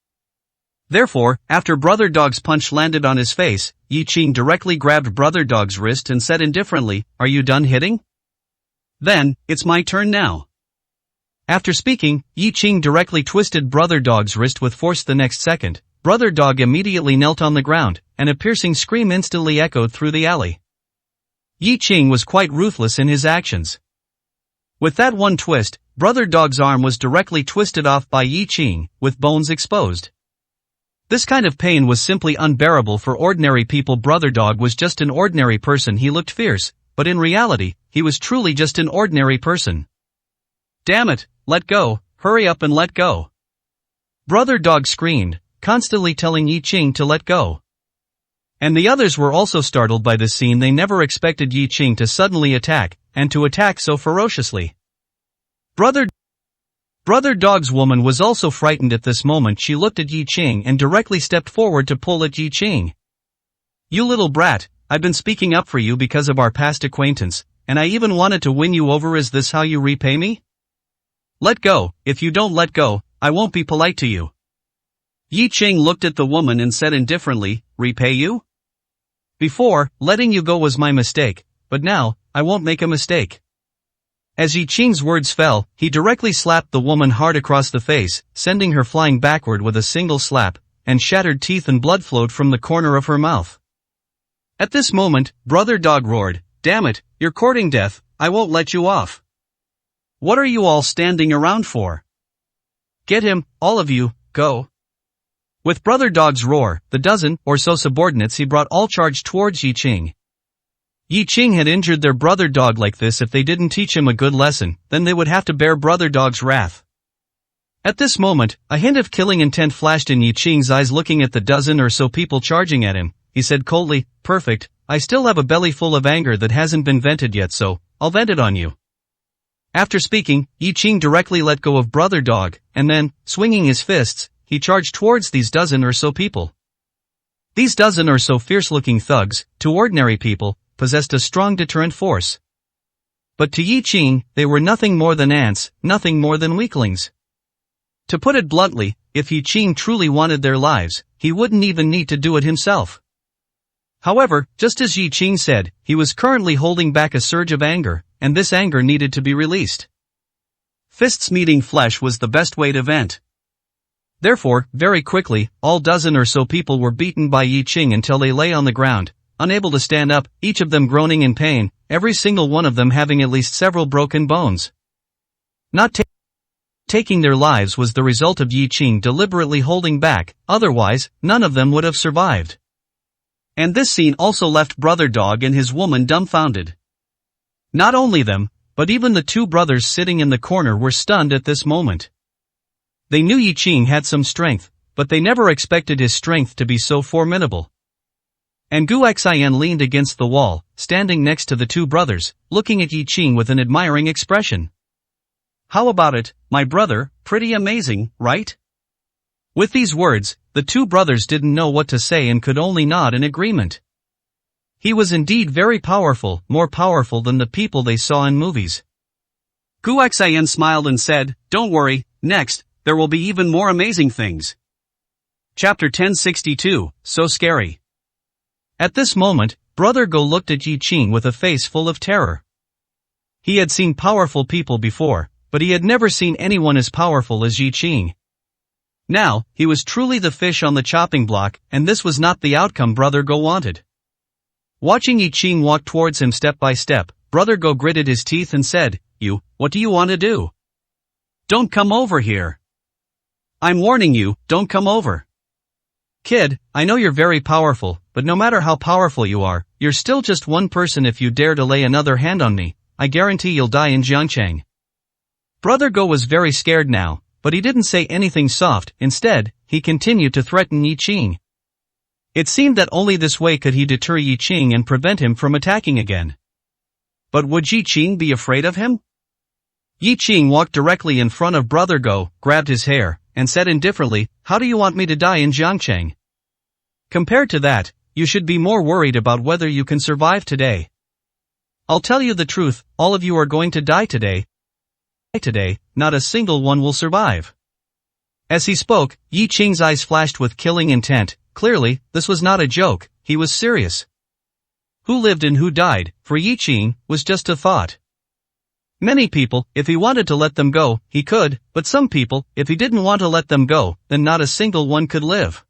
Therefore, after Brother Dog's punch landed on his face, Yi Qing directly grabbed Brother Dog's wrist and said indifferently, are you done hitting? Then, it's my turn now. After speaking, Yi Qing directly twisted Brother Dog's wrist with force. The next second, Brother Dog immediately knelt on the ground, and a piercing scream instantly echoed through the alley. Yi Qing was quite ruthless in his actions. With that one twist, Brother Dog's arm was directly twisted off by Yi Qing, with bones exposed. This kind of pain was simply unbearable for ordinary people. Brother Dog was just an ordinary person. He looked fierce, but in reality, he was truly just an ordinary person. Damn it, let go, hurry up and let go. Brother Dog screamed, constantly telling Yi Qing to let go. And the others were also startled by this scene. They never expected Yi Qing to suddenly attack, and to attack so ferociously. Brother Dog's woman was also frightened at this moment. She looked at Yi Qing and directly stepped forward to pull at Yi Qing. You little brat, I've been speaking up for you because of our past acquaintance, and I even wanted to win you over. Is this how you repay me? Let go. If you don't let go, I won't be polite to you. Yi Qing looked at the woman and said indifferently, repay you? Before, letting you go was my mistake, but now, I won't make a mistake. As Yi Qing's words fell, he directly slapped the woman hard across the face, sending her flying backward with a single slap, and shattered teeth and blood flowed from the corner of her mouth. At this moment, Brother Dog roared, damn it, you're courting death, I won't let you off. What are you all standing around for? Get him, all of you, go. With Brother Dog's roar, the dozen or so subordinates he brought all charged towards Yi Qing. Yi Qing had injured their Brother Dog like this. If they didn't teach him a good lesson, then they would have to bear Brother Dog's wrath. At this moment, a hint of killing intent flashed in Yi Qing's eyes. Looking at the dozen or so people charging at him, he said coldly, perfect, I still have a belly full of anger that hasn't been vented yet, so I'll vent it on you. After speaking, Yi Qing directly let go of Brother Dog, and then, swinging his fists, he charged towards these dozen or so people. These dozen or so fierce-looking thugs, to ordinary people, possessed a strong deterrent force. But to Yi Qing, they were nothing more than ants, nothing more than weaklings. To put it bluntly, if Yi Qing truly wanted their lives, he wouldn't even need to do it himself. However, just as Yi Qing said, he was currently holding back a surge of anger, and this anger needed to be released. Fists meeting flesh was the best way to vent. Therefore, very quickly, all dozen or so people were beaten by Yi Qing until they lay on the ground, unable to stand up, each of them groaning in pain, every single one of them having at least several broken bones. Not taking their lives was the result of Yi Qing deliberately holding back, otherwise, none of them would have survived. And this scene also left Brother Dog and his woman dumbfounded. Not only them, but even the two brothers sitting in the corner were stunned at this moment. They knew Yi Qing had some strength, but they never expected his strength to be so formidable. And Gu Xian leaned against the wall, standing next to the two brothers, looking at Yi Qing with an admiring expression. "How about it, my brother, pretty amazing, right?" With these words, the two brothers didn't know what to say and could only nod in agreement. He was indeed very powerful, more powerful than the people they saw in movies. Gu Xian smiled and said, "Don't worry, next, there will be even more amazing things." Chapter 1062, So Scary. At this moment, Brother Go looked at Yi Qing with a face full of terror. He had seen powerful people before, but he had never seen anyone as powerful as Yi Qing. Now, he was truly the fish on the chopping block, and this was not the outcome Brother Go wanted. Watching Yi Qing walk towards him step by step, Brother Go gritted his teeth and said, What do you want to do? Don't come over here. I'm warning you, don't come over. Kid, I know you're very powerful, but no matter how powerful you are, you're still just one person. If you dare to lay another hand on me, I guarantee you'll die in Jiangcheng. Brother Go was very scared now, but he didn't say anything soft. Instead, he continued to threaten Yi Qing. It seemed that only this way could he deter Yi Qing and prevent him from attacking again. But would Yi Qing be afraid of him? Yi Qing walked directly in front of Brother Go, grabbed his hair, and said indifferently, "How do you want me to die in Jiangcheng? Compared to that, you should be more worried about whether you can survive today. I'll tell you the truth, all of you are going to die today. Today, not a single one will survive." As he spoke, Yi Qing's eyes flashed with killing intent. Clearly, this was not a joke, he was serious. Who lived and who died, for Yi Qing, was just a thought. Many people, if he wanted to let them go, he could, but some people, if he didn't want to let them go, then not a single one could live.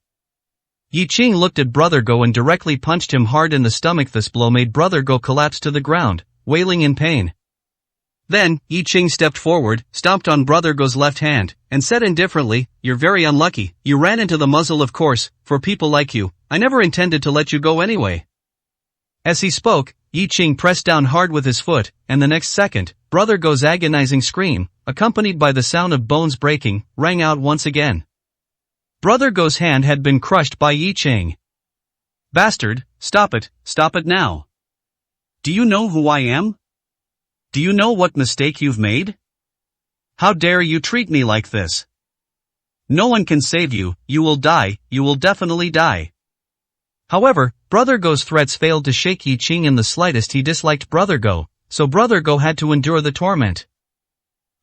Yi Qing looked at Brother Go and directly punched him hard in the stomach. This blow made Brother Go collapse to the ground, wailing in pain. Then, Yi Qing stepped forward, stomped on Brother Go's left hand, and said indifferently, "You're very unlucky, you ran into the muzzle. Of course, for people like you, I never intended to let you go anyway." As he spoke, Yi Qing pressed down hard with his foot, and the next second, Brother Go's agonizing scream, accompanied by the sound of bones breaking, rang out once again. Brother Go's hand had been crushed by Yi Qing. "Bastard, stop it now. Do you know who I am? Do you know what mistake you've made? How dare you treat me like this? No one can save you, you will die, you will definitely die." However, Brother Go's threats failed to shake Yi Qing in the slightest. He disliked Brother Go, so Brother Go had to endure the torment.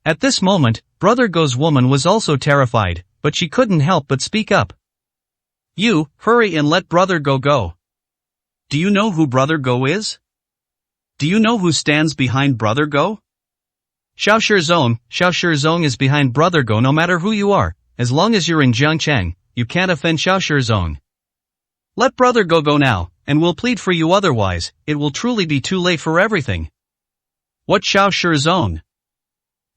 At this moment, Brother Go's woman was also terrified, but she couldn't help but speak up. "You, hurry and let Brother Go go. Do you know who Brother Go is? Do you know who stands behind Brother Go? Xiao Shizong is behind Brother Go. No matter who you are, as long as you're in Jiangcheng, you can't offend Xiao Shizong. Let Brother Go go now, and we'll plead for you. Otherwise, it will truly be too late for everything." What Xiao Shizong?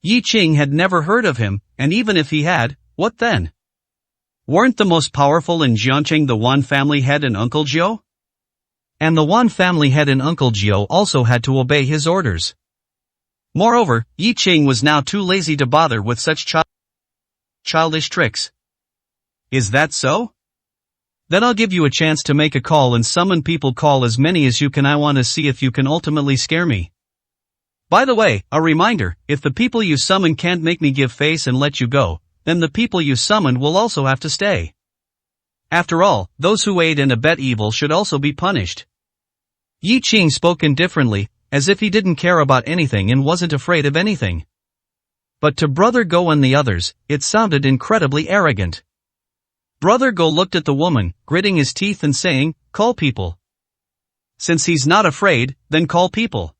Yi Qing had never heard of him, and even if he had, what then? Weren't the most powerful in Jiangcheng the Wan family head and Uncle Jiao? And the Wan family head and Uncle Jiao also had to obey his orders. Moreover, Yi Qing was now too lazy to bother with such childish tricks. Is that so? Then I'll give you a chance to make a call and summon people. Call as many as you can. I want to see if you can ultimately scare me. By the way, a reminder, if the people you summon can't make me give face and let you go, then the people you summoned will also have to stay. After all, those who aid and abet evil should also be punished. Yi Qing spoke indifferently, as if he didn't care about anything and wasn't afraid of anything. But to Brother Go and the others, it sounded incredibly arrogant. Brother Go looked at the woman, gritting his teeth and saying, "Call people. Since he's not afraid, then call people.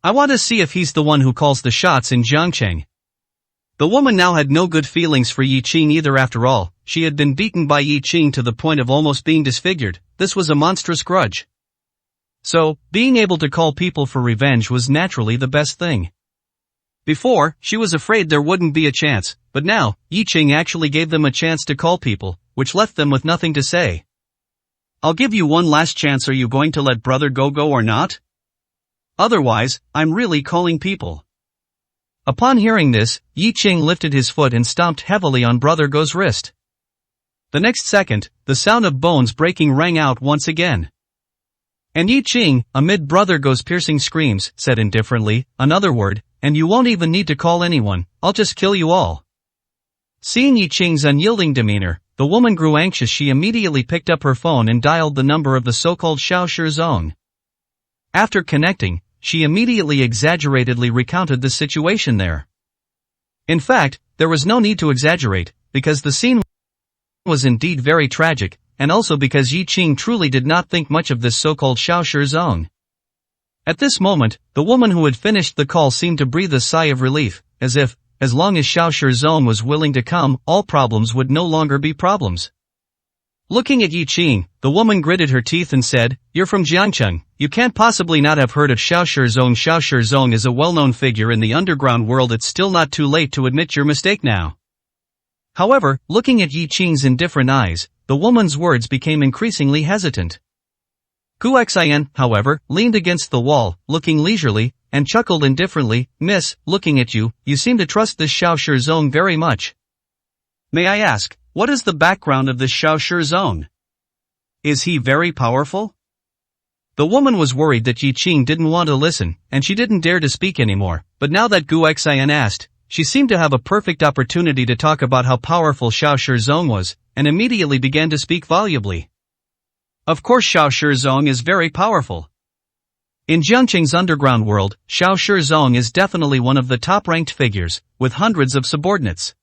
I want to see if he's the one who calls the shots in Jiangcheng." The woman now had no good feelings for Yi Qing either. After all, she had been beaten by Yi Qing to the point of almost being disfigured. This was a monstrous grudge. So, being able to call people for revenge was naturally the best thing. Before, she was afraid there wouldn't be a chance, but now, Yi Qing actually gave them a chance to call people, which left them with nothing to say. I'll give you one last chance. Are you going to let Brother Go or not? Otherwise, I'm really calling people. Upon hearing this, Yi Qing lifted his foot and stomped heavily on Brother Go's wrist. The next second, the sound of bones breaking rang out once again. And Yi Qing, amid Brother Go's piercing screams, said indifferently, another word, and you won't even need to call anyone, I'll just kill you all. Seeing Yi Qing's unyielding demeanor, the woman grew anxious. She immediately picked up her phone and dialed the number of the so-called Xiao Shizong. After connecting, she immediately exaggeratedly recounted the situation there. In fact, there was no need to exaggerate, because the scene was indeed very tragic, and also because Yi Qing truly did not think much of this so-called Xiao Shizong. At this moment, the woman who had finished the call seemed to breathe a sigh of relief, as if, as long as Xiao Shizong was willing to come, all problems would no longer be problems. Looking at Yi Qing, the woman gritted her teeth and said, "You're from Jiangcheng, you can't possibly not have heard of Xiao Shizong. Xiao Shizong is a well-known figure in the underground world. It's still not too late to admit your mistake now." However, looking at Yi Qing's indifferent eyes, the woman's words became increasingly hesitant. Gu Xian, however, leaned against the wall, looking leisurely, and chuckled indifferently, "Miss, looking at you, you seem to trust this Xiao Shizong very much. May I ask, what is the background of this Xiao Shizong? Is he very powerful?" The woman was worried that Yi Qing didn't want to listen, and she didn't dare to speak anymore, but now that Gu Xian asked, she seemed to have a perfect opportunity to talk about how powerful Xiao Shizong was, and immediately began to speak volubly. Of course Xiao Shizong is very powerful. In Jiangcheng's underground world, Xiao Shizong is definitely one of the top-ranked figures, with hundreds of subordinates.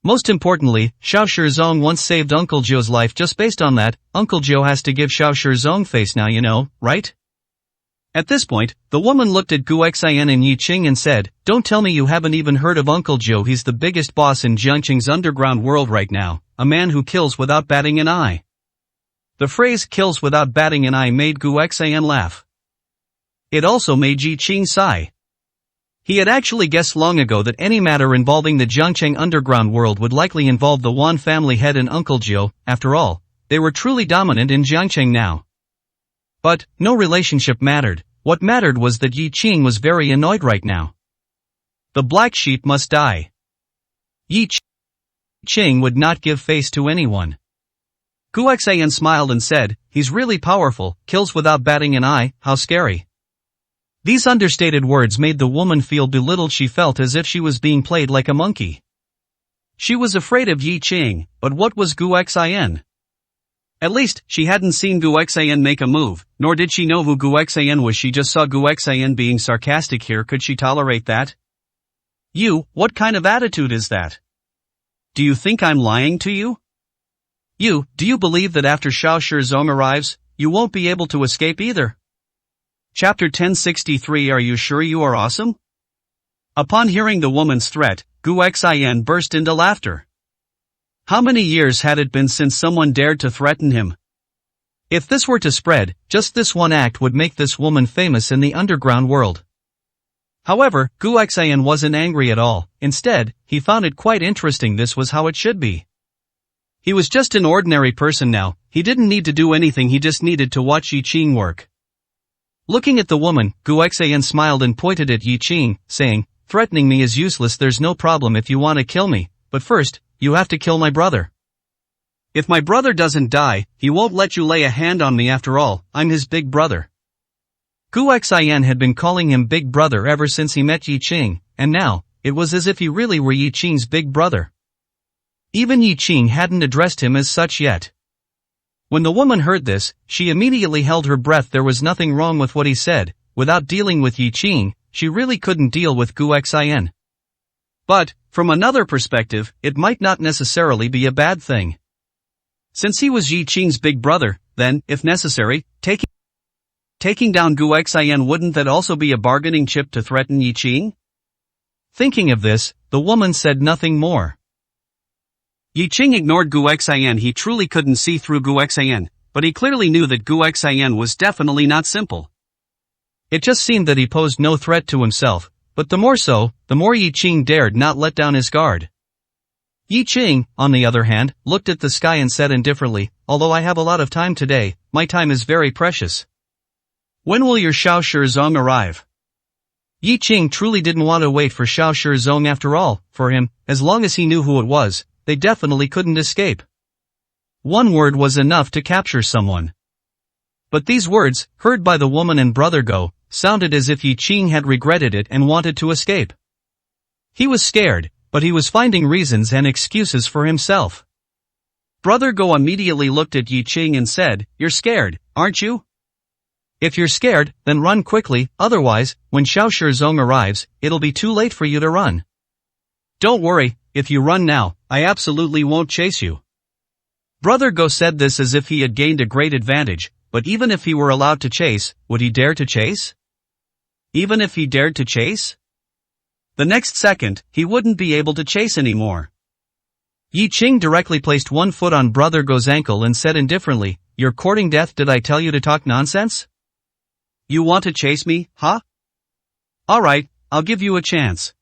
Most importantly, Xiao Shizong once saved Uncle Joe's life. Just based on that, Uncle Joe has to give Xiao Shizong face now, you know, right? At this point, the woman looked at Gu Xian and Yi Qing and said, "Don't tell me you haven't even heard of Uncle Joe. He's the biggest boss in Jiangcheng's underground world right now, a man who kills without batting an eye." The phrase "kills without batting an eye" made Gu Xian laugh. It also made Yi Qing sigh. He had actually guessed long ago that any matter involving the Jiangcheng underground world would likely involve the Wan family head and Uncle Joe. After all, they were truly dominant in Jiangcheng now. But, no relationship mattered. What mattered was that Yi Qing was very annoyed right now. The black sheep must die. Yi Qing would not give face to anyone. Gu Xian smiled and said, "He's really powerful, kills without batting an eye, how scary." These understated words made the woman feel belittled. She felt as if she was being played like a monkey. She was afraid of Yi Qing, but what was Gu Xian? At least, she hadn't seen Gu Xian make a move, nor did she know who Gu Xian was. She just saw Gu Xian being sarcastic here. Could she tolerate that? "You, what kind of attitude is that? Do you think I'm lying to you? You, do you believe that after Xiao Shizong arrives, you won't be able to escape either?" Chapter 1063. Are you sure you are awesome? Upon hearing the woman's threat, Gu Xian burst into laughter. How many years had it been since someone dared to threaten him? If this were to spread, just this one act would make this woman famous in the underground world. However, Gu Xian wasn't angry at all. Instead, he found it quite interesting. This was how it should be. He was just an ordinary person now. He didn't need to do anything. He just needed to watch Yi Qing work. Looking at the woman, Gu Xian smiled and pointed at Yi Qing, saying, "Threatening me is useless. There's no problem if you want to kill me, but first, you have to kill my brother. If my brother doesn't die, he won't let you lay a hand on me. After all, I'm his big brother." Gu Xian had been calling him big brother ever since he met Yi Qing, and now, it was as if he really were Yi Qing's big brother. Even Yi Qing hadn't addressed him as such yet. When the woman heard this, she immediately held her breath. There was nothing wrong with what he said. Without dealing with Yi Qing, she really couldn't deal with Gu Xian. But, from another perspective, it might not necessarily be a bad thing. Since he was Yi Qing's big brother, then, if necessary, taking down Gu Xian, wouldn't that also be a bargaining chip to threaten Yi Qing? Thinking of this, the woman said nothing more. Yi Qing ignored Gu Xian. He truly couldn't see through Gu Xian, but he clearly knew that Gu Xian was definitely not simple. It just seemed that he posed no threat to himself, but the more so, the more Yi Qing dared not let down his guard. Yi Qing, on the other hand, looked at the sky and said indifferently, although I have a lot of time today, my time is very precious. When will your Xiao Shizong arrive? Yi Qing truly didn't want to wait for Xiao Shizong after all. For him, as long as he knew who it was, they definitely couldn't escape. One word was enough to capture someone. But these words, heard by the woman and Brother Go, sounded as if Yi Qing had regretted it and wanted to escape. He was scared, but he was finding reasons and excuses for himself. Brother Go immediately looked at Yi Qing and said, "You're scared, aren't you? If you're scared, then run quickly, otherwise, when Xiao Shizong arrives, it'll be too late for you to run. Don't worry, if you run now, I absolutely won't chase you." Brother Go said this as if he had gained a great advantage, but even if he were allowed to chase, would he dare to chase? Even if he dared to chase? The next second, he wouldn't be able to chase anymore. Yi Qing directly placed one foot on Brother Go's ankle and said indifferently, "You're courting death. Did I tell you to talk nonsense? You want to chase me, huh? Alright, I'll give you a chance."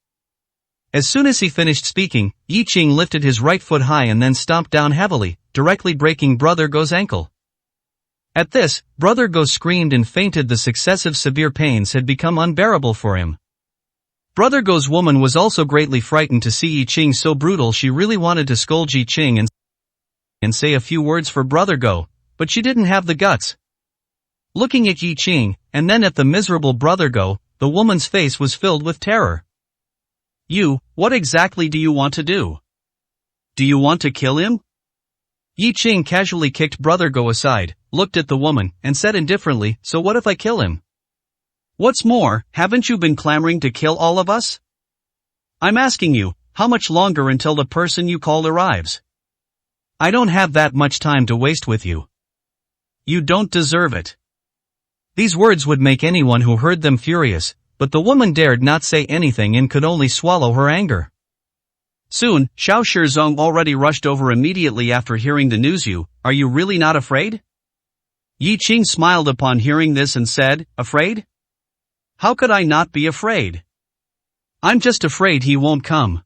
As soon as he finished speaking, Yi Qing lifted his right foot high and then stomped down heavily, directly breaking Brother Go's ankle. At this, Brother Go screamed and fainted. The successive severe pains had become unbearable for him. Brother Go's woman was also greatly frightened to see Yi Qing so brutal. She really wanted to scold Yi Qing and say a few words for Brother Go, but she didn't have the guts. Looking at Yi Qing, and then at the miserable Brother Go, the woman's face was filled with terror. What exactly do you want to do? Do you want to kill him? Yi Qing casually kicked Brother Go aside, looked at the woman, and said indifferently, "So what if I kill him? What's more, haven't you been clamoring to kill all of us? I'm asking you, how much longer until the person you called arrives? I don't have that much time to waste with you. You don't deserve it." These words would make anyone who heard them furious, but the woman dared not say anything and could only swallow her anger. Soon, Xiao Shizong already rushed over immediately after hearing the news. Are you really not afraid? Yi Qing smiled upon hearing this and said, "Afraid? How could I not be afraid? I'm just afraid he won't come."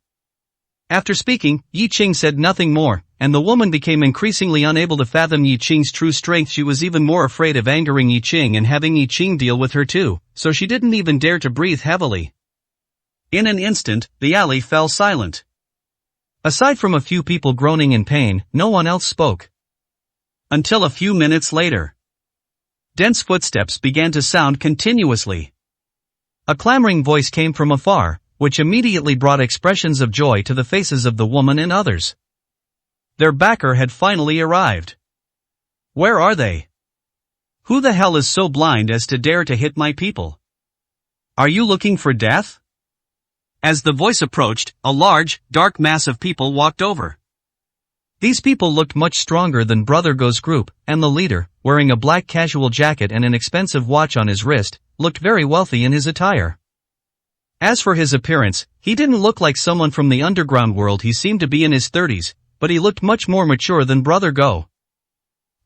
After speaking, Yi Qing said nothing more, and the woman became increasingly unable to fathom Yi Qing's true strength. She was even more afraid of angering Yi Qing and having Yi Qing deal with her too, so she didn't even dare to breathe heavily. In an instant, the alley fell silent. Aside from a few people groaning in pain, no one else spoke. Until a few minutes later. Dense footsteps began to sound continuously. A clamoring voice came from afar, which immediately brought expressions of joy to the faces of the woman and others. Their backer had finally arrived. Where are they? Who the hell is so blind as to dare to hit my people? Are you looking for death? As the voice approached, a large, dark mass of people walked over. These people looked much stronger than Brother Go's group, and the leader, wearing a black casual jacket and an expensive watch on his wrist, looked very wealthy in his attire. As for his appearance, he didn't look like someone from the underground world. He seemed to be in his 30s, but he looked much more mature than Brother Go.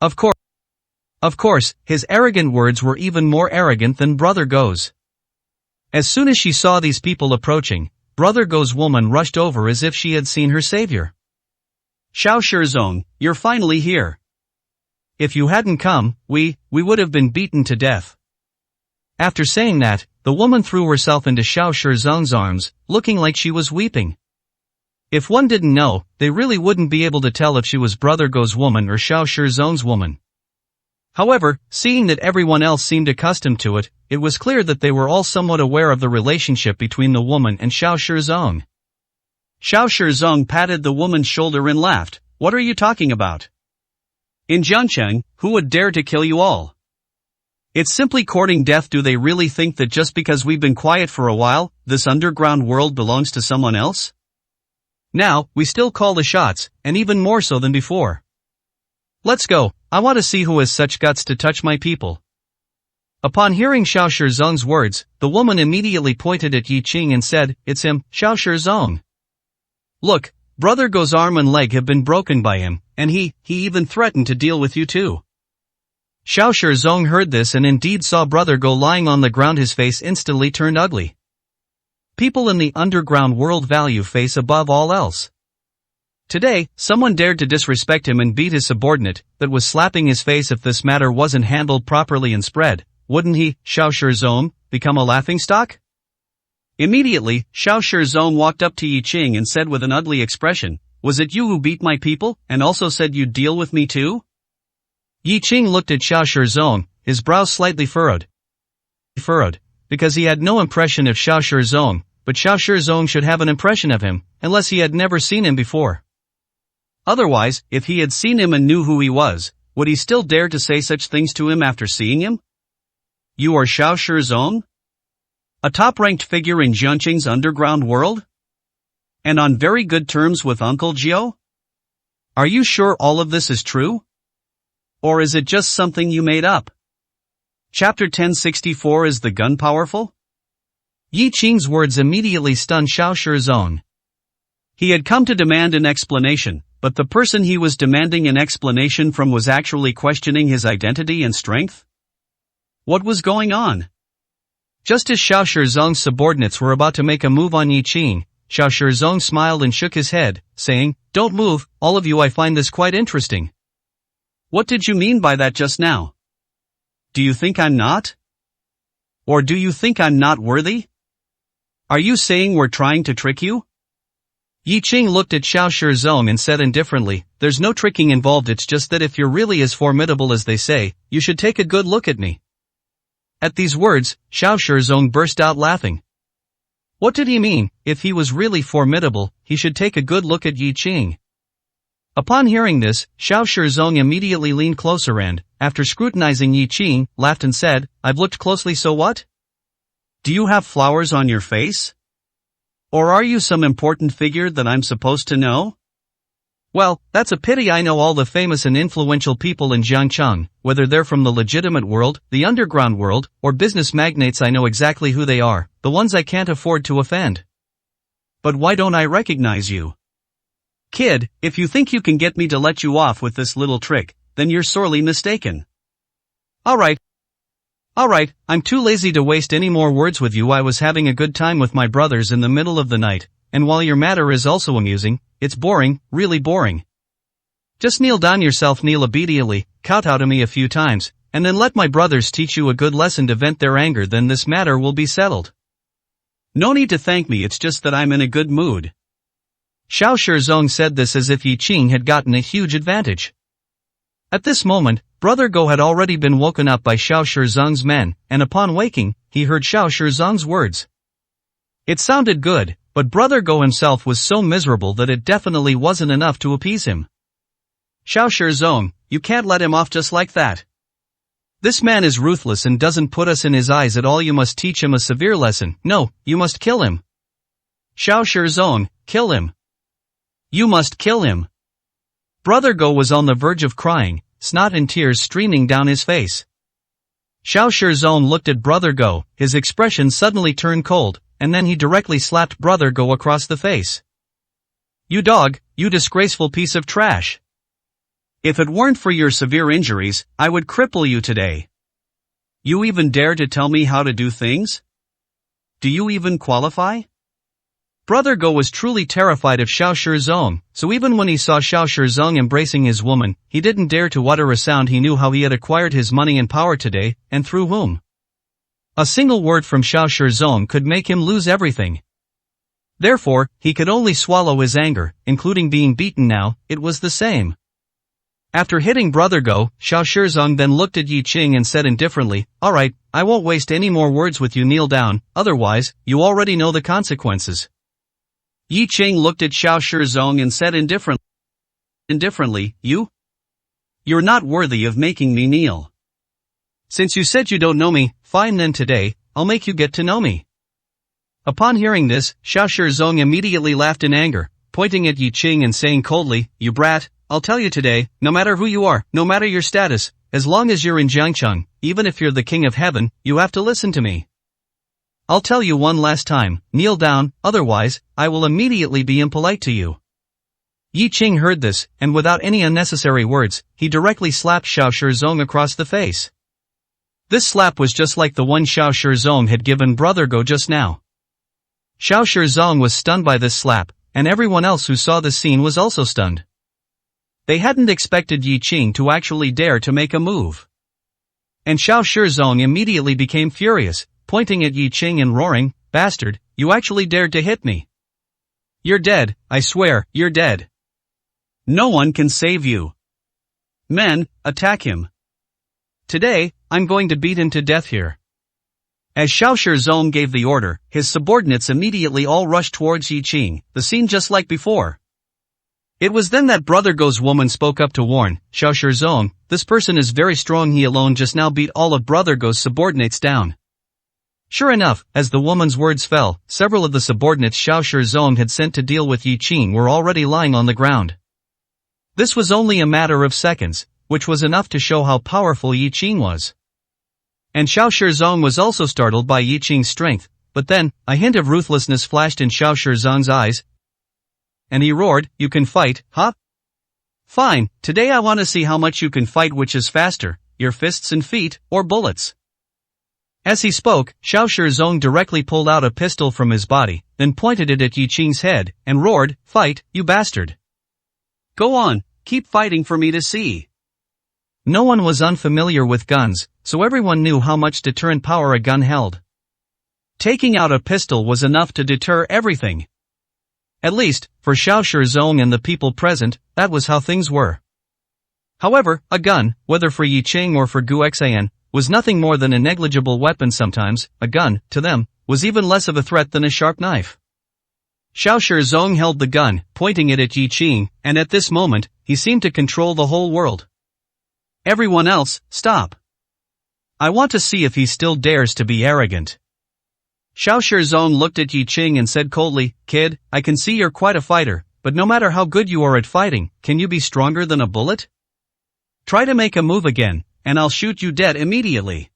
Of course, his arrogant words were even more arrogant than Brother Go's. As soon as she saw these people approaching, Brother Go's woman rushed over as if she had seen her savior. "Xiao Shizong, you're finally here. If you hadn't come, we would have been beaten to death." After saying that, the woman threw herself into Xiao Shizong's arms, looking like she was weeping. If one didn't know, they really wouldn't be able to tell if she was Brother Go's woman or Xiao Shizong's woman. However, seeing that everyone else seemed accustomed to it, it was clear that they were all somewhat aware of the relationship between the woman and Xiao Shizong. Xiao Shizong patted the woman's shoulder and laughed. "What are you talking about? In Jiangcheng, who would dare to kill you all? It's simply courting death. Do they really think that just because we've been quiet for a while, this underground world belongs to someone else? Now, we still call the shots, and even more so than before. Let's go, I want to see who has such guts to touch my people." Upon hearing Xiao Shizong's words, the woman immediately pointed at Yi Qing and said, "It's him, Xiao Shizong. Look, Brother Go's arm and leg have been broken by him, and he even threatened to deal with you too." Xiao Shizong heard this and indeed saw Brother Go lying on the ground. His face instantly turned ugly. People in the underground world value face above all else. Today, someone dared to disrespect him and beat his subordinate, that was slapping his face. If this matter wasn't handled properly and spread, wouldn't he, Xiao Shizong, become a laughingstock? Immediately, Xiao Shizong walked up to Yi Qing and said with an ugly expression, "Was it you who beat my people, and also said you'd deal with me too?" Yi Qing looked at Xiao Shizong, his brows slightly furrowed, because he had no impression of Xiao Shizong, but Xiao Shizong should have an impression of him, unless he had never seen him before. Otherwise, if he had seen him and knew who he was, would he still dare to say such things to him after seeing him? "You are Xiao Shizong? A top-ranked figure in Jiangqing's underground world? And on very good terms with Uncle Jiao? Are you sure all of this is true? Or is it just something you made up?" Chapter 1064. Is the gun powerful? Yi Qing's words immediately stunned Xiao Shizong. He had come to demand an explanation, but the person he was demanding an explanation from was actually questioning his identity and strength? What was going on? Just as Xiao Shizong's subordinates were about to make a move on Yi Qing, Xiao Shizong smiled and shook his head, saying, "Don't move, all of you. I find this quite interesting." "What did you mean by that just now? Do you think I'm not? Or do you think I'm not worthy? Are you saying we're trying to trick you?" Yi Qing looked at Xiao Shizong and said indifferently, "There's no tricking involved. It's just that if you're really as formidable as they say, you should take a good look at me." At these words, Xiao Shizong burst out laughing. What did he mean? If he was really formidable, he should take a good look at Yi Qing. Upon hearing this, Xiao Shizong immediately leaned closer and, after scrutinizing Yi Qing, laughed and said, "I've looked closely, so what? Do you have flowers on your face? Or are you some important figure that I'm supposed to know?" "Well, that's a pity. I know all the famous and influential people in Jiangcheng, whether they're from the legitimate world, the underground world, or business magnates. I know exactly who they are, the ones I can't afford to offend. But why don't I recognize you? Kid, if you think you can get me to let you off with this little trick, then you're sorely mistaken. Alright, I'm too lazy to waste any more words with you. I was having a good time with my brothers in the middle of the night, and while your matter is also amusing, it's boring, really boring. Just kneel down yourself, kneel obediently, kowtow to me a few times, and then let my brothers teach you a good lesson to vent their anger. Then this matter will be settled. No need to thank me, it's just that I'm in a good mood." Xiao Shizong said this as if Yi Qing had gotten a huge advantage. At this moment, Brother Go had already been woken up by Xiao Shizong's men, and upon waking, he heard Xiao Shizong's words. It sounded good, but Brother Go himself was so miserable that it definitely wasn't enough to appease him. "Xiao Shizong, you can't let him off just like that. This man is ruthless and doesn't put us in his eyes at all. You must teach him a severe lesson. No, you must kill him. Xiao Shizong, kill him. You must kill him." Brother Go was on the verge of crying, snot and tears streaming down his face. Xiao Shizong looked at Brother Go, his expression suddenly turned cold, and then he directly slapped Brother Go across the face. "You dog, you disgraceful piece of trash. If it weren't for your severe injuries, I would cripple you today. You even dare to tell me how to do things? Do you even qualify?" Brother Go was truly terrified of Xiao Shizong, so even when he saw Xiao Shizong embracing his woman, he didn't dare to utter a sound. He knew how he had acquired his money and power today, and through whom. A single word from Xiao Shizong could make him lose everything. Therefore, he could only swallow his anger, including being beaten now. It was the same. After hitting Brother Go, Xiao Shizong then looked at Yi Qing and said indifferently, "Alright, I won't waste any more words with you. Kneel down, otherwise, you already know the consequences." Yi Qing looked at Xiao Shizong and said indifferently, You're not worthy of making me kneel. Since you said you don't know me, fine then today, I'll make you get to know me." Upon hearing this, Xiao Shizong immediately laughed in anger, pointing at Yi Qing and saying coldly, "You brat, I'll tell you today, no matter who you are, no matter your status, as long as you're in Jiangcheng, even if you're the king of heaven, you have to listen to me. I'll tell you one last time, kneel down, otherwise, I will immediately be impolite to you. Yi Qing heard this, and without any unnecessary words, he directly slapped Xiao Shizong across the face. This slap was just like the one Xiao Shizong had given Brother Go just now. Xiao Shizong was stunned by this slap, and everyone else who saw the scene was also stunned. They hadn't expected Yi Qing to actually dare to make a move. And Xiao Shizong immediately became furious, pointing at Yi Qing and roaring, "Bastard, you actually dared to hit me. You're dead, I swear, you're dead. No one can save you. Men, attack him. Today, I'm going to beat him to death here." As Xiao Shizong gave the order, his subordinates immediately all rushed towards Yi Qing, the scene just like before. It was then that Brother Go's woman spoke up to warn Xiao Shizong, "This person is very strong, he alone just now beat all of Brother Go's subordinates down." Sure enough, as the woman's words fell, several of the subordinates Xiao Shizong had sent to deal with Yi Qing were already lying on the ground. This was only a matter of seconds, which was enough to show how powerful Yi Qing was. And Xiao Shizong was also startled by Yi Qing's strength, but then, a hint of ruthlessness flashed in Xiao Shizong's eyes, and he roared, "You can fight, huh? Fine, today I want to see how much you can fight, which is faster, your fists and feet, or bullets." As he spoke, Xiao Shizong directly pulled out a pistol from his body, then pointed it at Yi Qing's head, and roared, "Fight, you bastard! Go on, keep fighting for me to see." No one was unfamiliar with guns, so everyone knew how much deterrent power a gun held. Taking out a pistol was enough to deter everything. At least, for Xiao Shizong and the people present, that was how things were. However, a gun, whether for Yi Qing or for Gu Xian, was nothing more than a negligible weapon. Sometimes, a gun, to them, was even less of a threat than a sharp knife. Xiao Shizong held the gun, pointing it at Yi Qing, and at this moment, he seemed to control the whole world. "Everyone else, stop. I want to see if he still dares to be arrogant." Xiao Shizong looked at Yi Qing and said coldly, "Kid, I can see you're quite a fighter, but no matter how good you are at fighting, can you be stronger than a bullet? Try to make a move again, and I'll shoot you dead immediately."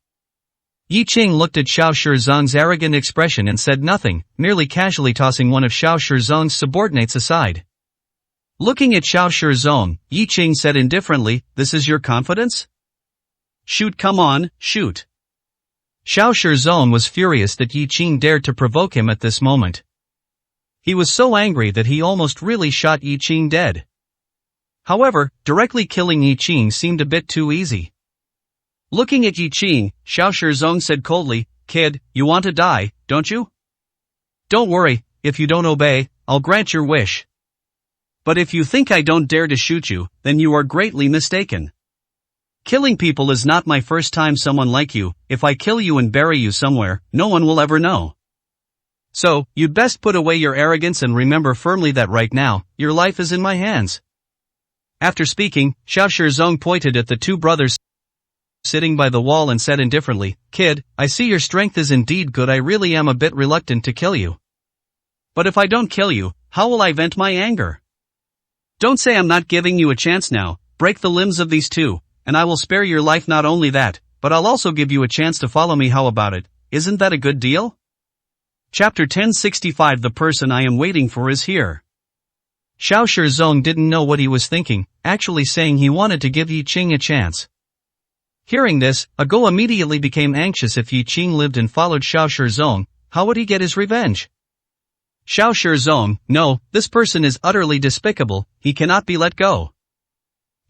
Yi Qing looked at Xiao Shizong's arrogant expression and said nothing, merely casually tossing one of Xiao Shizong's subordinates aside. Looking at Xiao Shizong, Yi Qing said indifferently, "This is your confidence? Shoot, come on, shoot." Xiao Shizong was furious that Yi Qing dared to provoke him at this moment. He was so angry that he almost really shot Yi Qing dead. However, directly killing Yi Qing seemed a bit too easy. Looking at Yi Qing, Xiao Shizong said coldly, "Kid, you want to die, don't you? Don't worry, if you don't obey, I'll grant your wish. But if you think I don't dare to shoot you, then you are greatly mistaken. Killing people is not my first time. Someone like you, if I kill you and bury you somewhere, no one will ever know. So, you'd best put away your arrogance and remember firmly that right now, your life is in my hands." After speaking, Xiao Shizong pointed at the two brothers sitting by the wall and said indifferently, "Kid, I see your strength is indeed good. I really am a bit reluctant to kill you. But if I don't kill you, how will I vent my anger? Don't say I'm not giving you a chance now. Break the limbs of these two, and I will spare your life. Not only that, but I'll also give you a chance to follow me. How about it? Isn't that a good deal?" Chapter 1065. The person I am waiting for is here. Xiao Shizong didn't know what he was thinking, actually saying he wanted to give Yi Qing a chance. Hearing this, Go immediately became anxious. If Yi Qing lived and followed Xiao Shizong, how would he get his revenge? Xiao Shizong, no, this person is utterly despicable, he cannot be let go.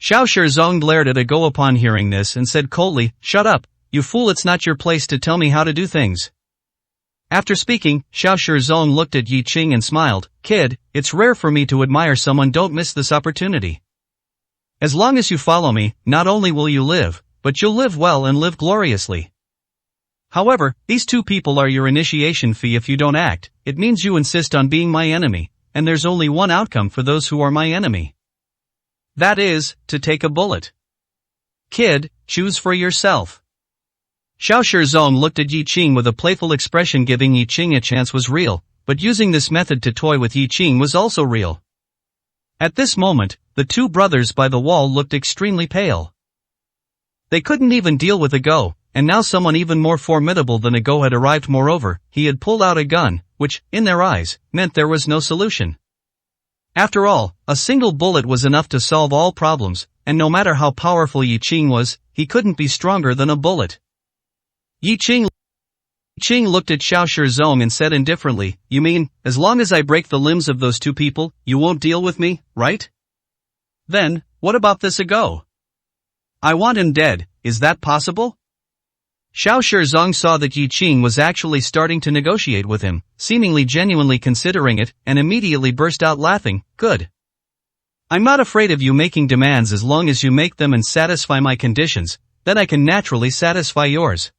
Xiao Shizong glared at Go upon hearing this and said coldly, "Shut up, you fool, it's not your place to tell me how to do things." After speaking, Xiao Shizong looked at Yi Qing and smiled, "Kid, it's rare for me to admire someone. Don't miss this opportunity. As long as you follow me, not only will you live, but you'll live well and live gloriously. However, these two people are your initiation fee. If you don't act, it means you insist on being my enemy, and there's only one outcome for those who are my enemy. That is, to take a bullet. Kid, choose for yourself." Xiao Shizong looked at Yi Qing with a playful expression. Giving Yi Qing a chance was real, but using this method to toy with Yi Qing was also real. At this moment, the two brothers by the wall looked extremely pale. They couldn't even deal with a Go, and now someone even more formidable than a Go had arrived. Moreover, he had pulled out a gun, which, in their eyes, meant there was no solution. After all, a single bullet was enough to solve all problems, and no matter how powerful Yi Qing was, he couldn't be stronger than a bullet. Yi Qing looked at Xiao Shizong and said indifferently, "You mean, as long as I break the limbs of those two people, you won't deal with me, right? Then, what about this Go? I want him dead, is that possible?" Xiao Shizong saw that Yi Qing was actually starting to negotiate with him, seemingly genuinely considering it, and immediately burst out laughing. "Good. I'm not afraid of you making demands as long as you make them and satisfy my conditions, then I can naturally satisfy yours.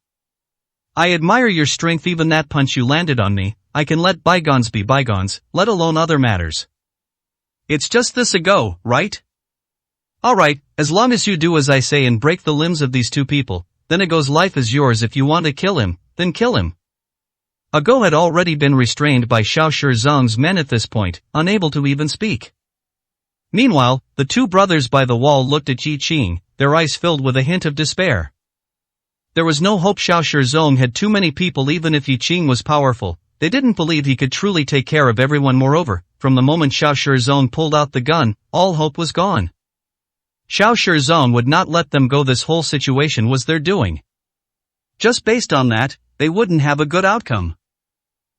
I admire your strength. Even that punch you landed on me, I can let bygones be bygones, let alone other matters. It's just this Go, right? Alright, as long as you do as I say and break the limbs of these two people, then Go's life is yours. If you want to kill him, then kill him." Go had already been restrained by Xiao Shizong's men at this point, unable to even speak. Meanwhile, the two brothers by the wall looked at Yi Qing, their eyes filled with a hint of despair. There was no hope. Xiao Shizong had too many people. Even if Yi Qing was powerful, they didn't believe he could truly take care of everyone. Moreover, from the moment Xiao Shizong pulled out the gun, all hope was gone. Xiao Shizong would not let them go. This whole situation was their doing. Just based on that, they wouldn't have a good outcome.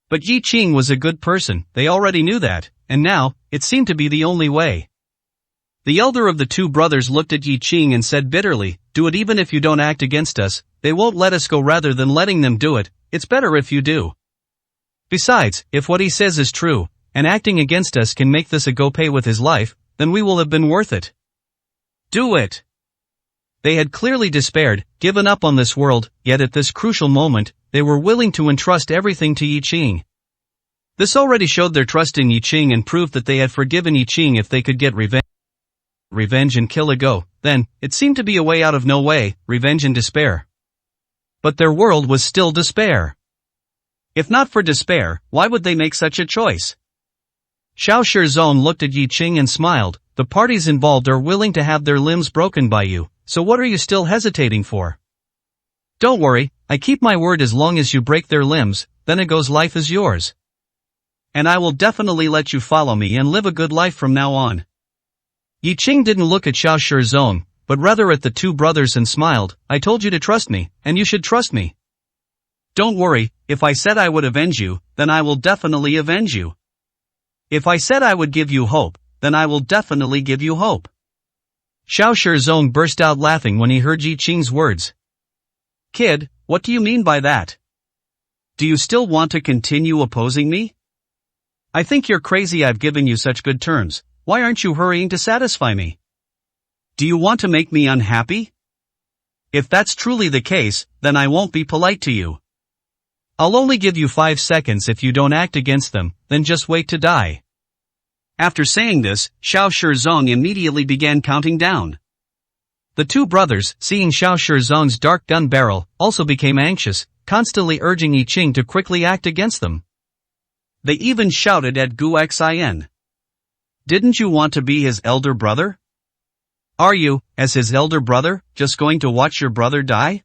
But Yi Qing was a good person, they already knew that, and now, it seemed to be the only way. The elder of the two brothers looked at Yi Qing and said bitterly, "Do it. Even if you don't act against us, they won't let us go. Rather than letting them do it, it's better if you do. Besides, if what he says is true, and acting against us can make this Go pay with his life, then we will have been worth it. Do it." They had clearly despaired, given up on this world, yet at this crucial moment, they were willing to entrust everything to Yi Qing. This already showed their trust in Yi Qing and proved that they had forgiven Yi Qing. If they could get revenge and kill Go, then, it seemed to be a way out of no way, revenge and despair. But their world was still despair. If not for despair, why would they make such a choice? Xiao Shizong looked at Yi Qing and smiled. "The parties involved are willing to have their limbs broken by you, so what are you still hesitating for? Don't worry, I keep my word. As long as you break their limbs, then Go's life is yours. And I will definitely let you follow me and live a good life from now on." Yi Qing didn't look at Xiao Shizong, but rather at the two brothers and smiled. "I told you to trust me, and you should trust me. Don't worry, if I said I would avenge you, then I will definitely avenge you. If I said I would give you hope, then I will definitely give you hope." Xiao Shizong burst out laughing when he heard Yi Qing's words. "Kid, what do you mean by that? Do you still want to continue opposing me? I think you're crazy. I've given you such good terms, why aren't you hurrying to satisfy me? Do you want to make me unhappy? If that's truly the case, then I won't be polite to you. I'll only give you 5 seconds. If you don't act against them, then just wait to die." After saying this, Xiao Shizong immediately began counting down. The two brothers, seeing Xiao Shizong's dark gun barrel, also became anxious, constantly urging Yi Qing to quickly act against them. They even shouted at Gu Xin. "Didn't you want to be his elder brother? Are you, as his elder brother, just going to watch your brother die?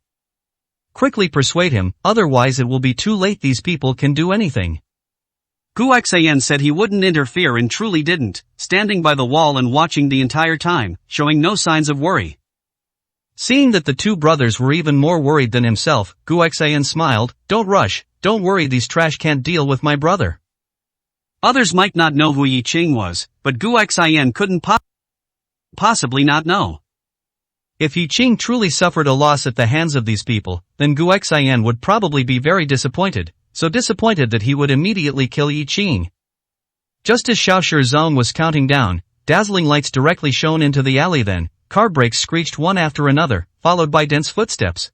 Quickly persuade him, otherwise it will be too late. These people can do anything." Gu Xin said he wouldn't interfere and truly didn't, standing by the wall and watching the entire time, showing no signs of worry. Seeing that the two brothers were even more worried than himself, Gu Xin smiled. "Don't rush, don't worry. These trash can't deal with my brother." Others might not know who Yi Qing was, but Gu Xin couldn't possibly not know. If Yi Qing truly suffered a loss at the hands of these people, then Gu Xin would probably be very disappointed. So disappointed that he would immediately kill Yi Qing. Just as Xiao Shizong was counting down, dazzling lights directly shone into the alley. Then, car brakes screeched one after another, followed by dense footsteps.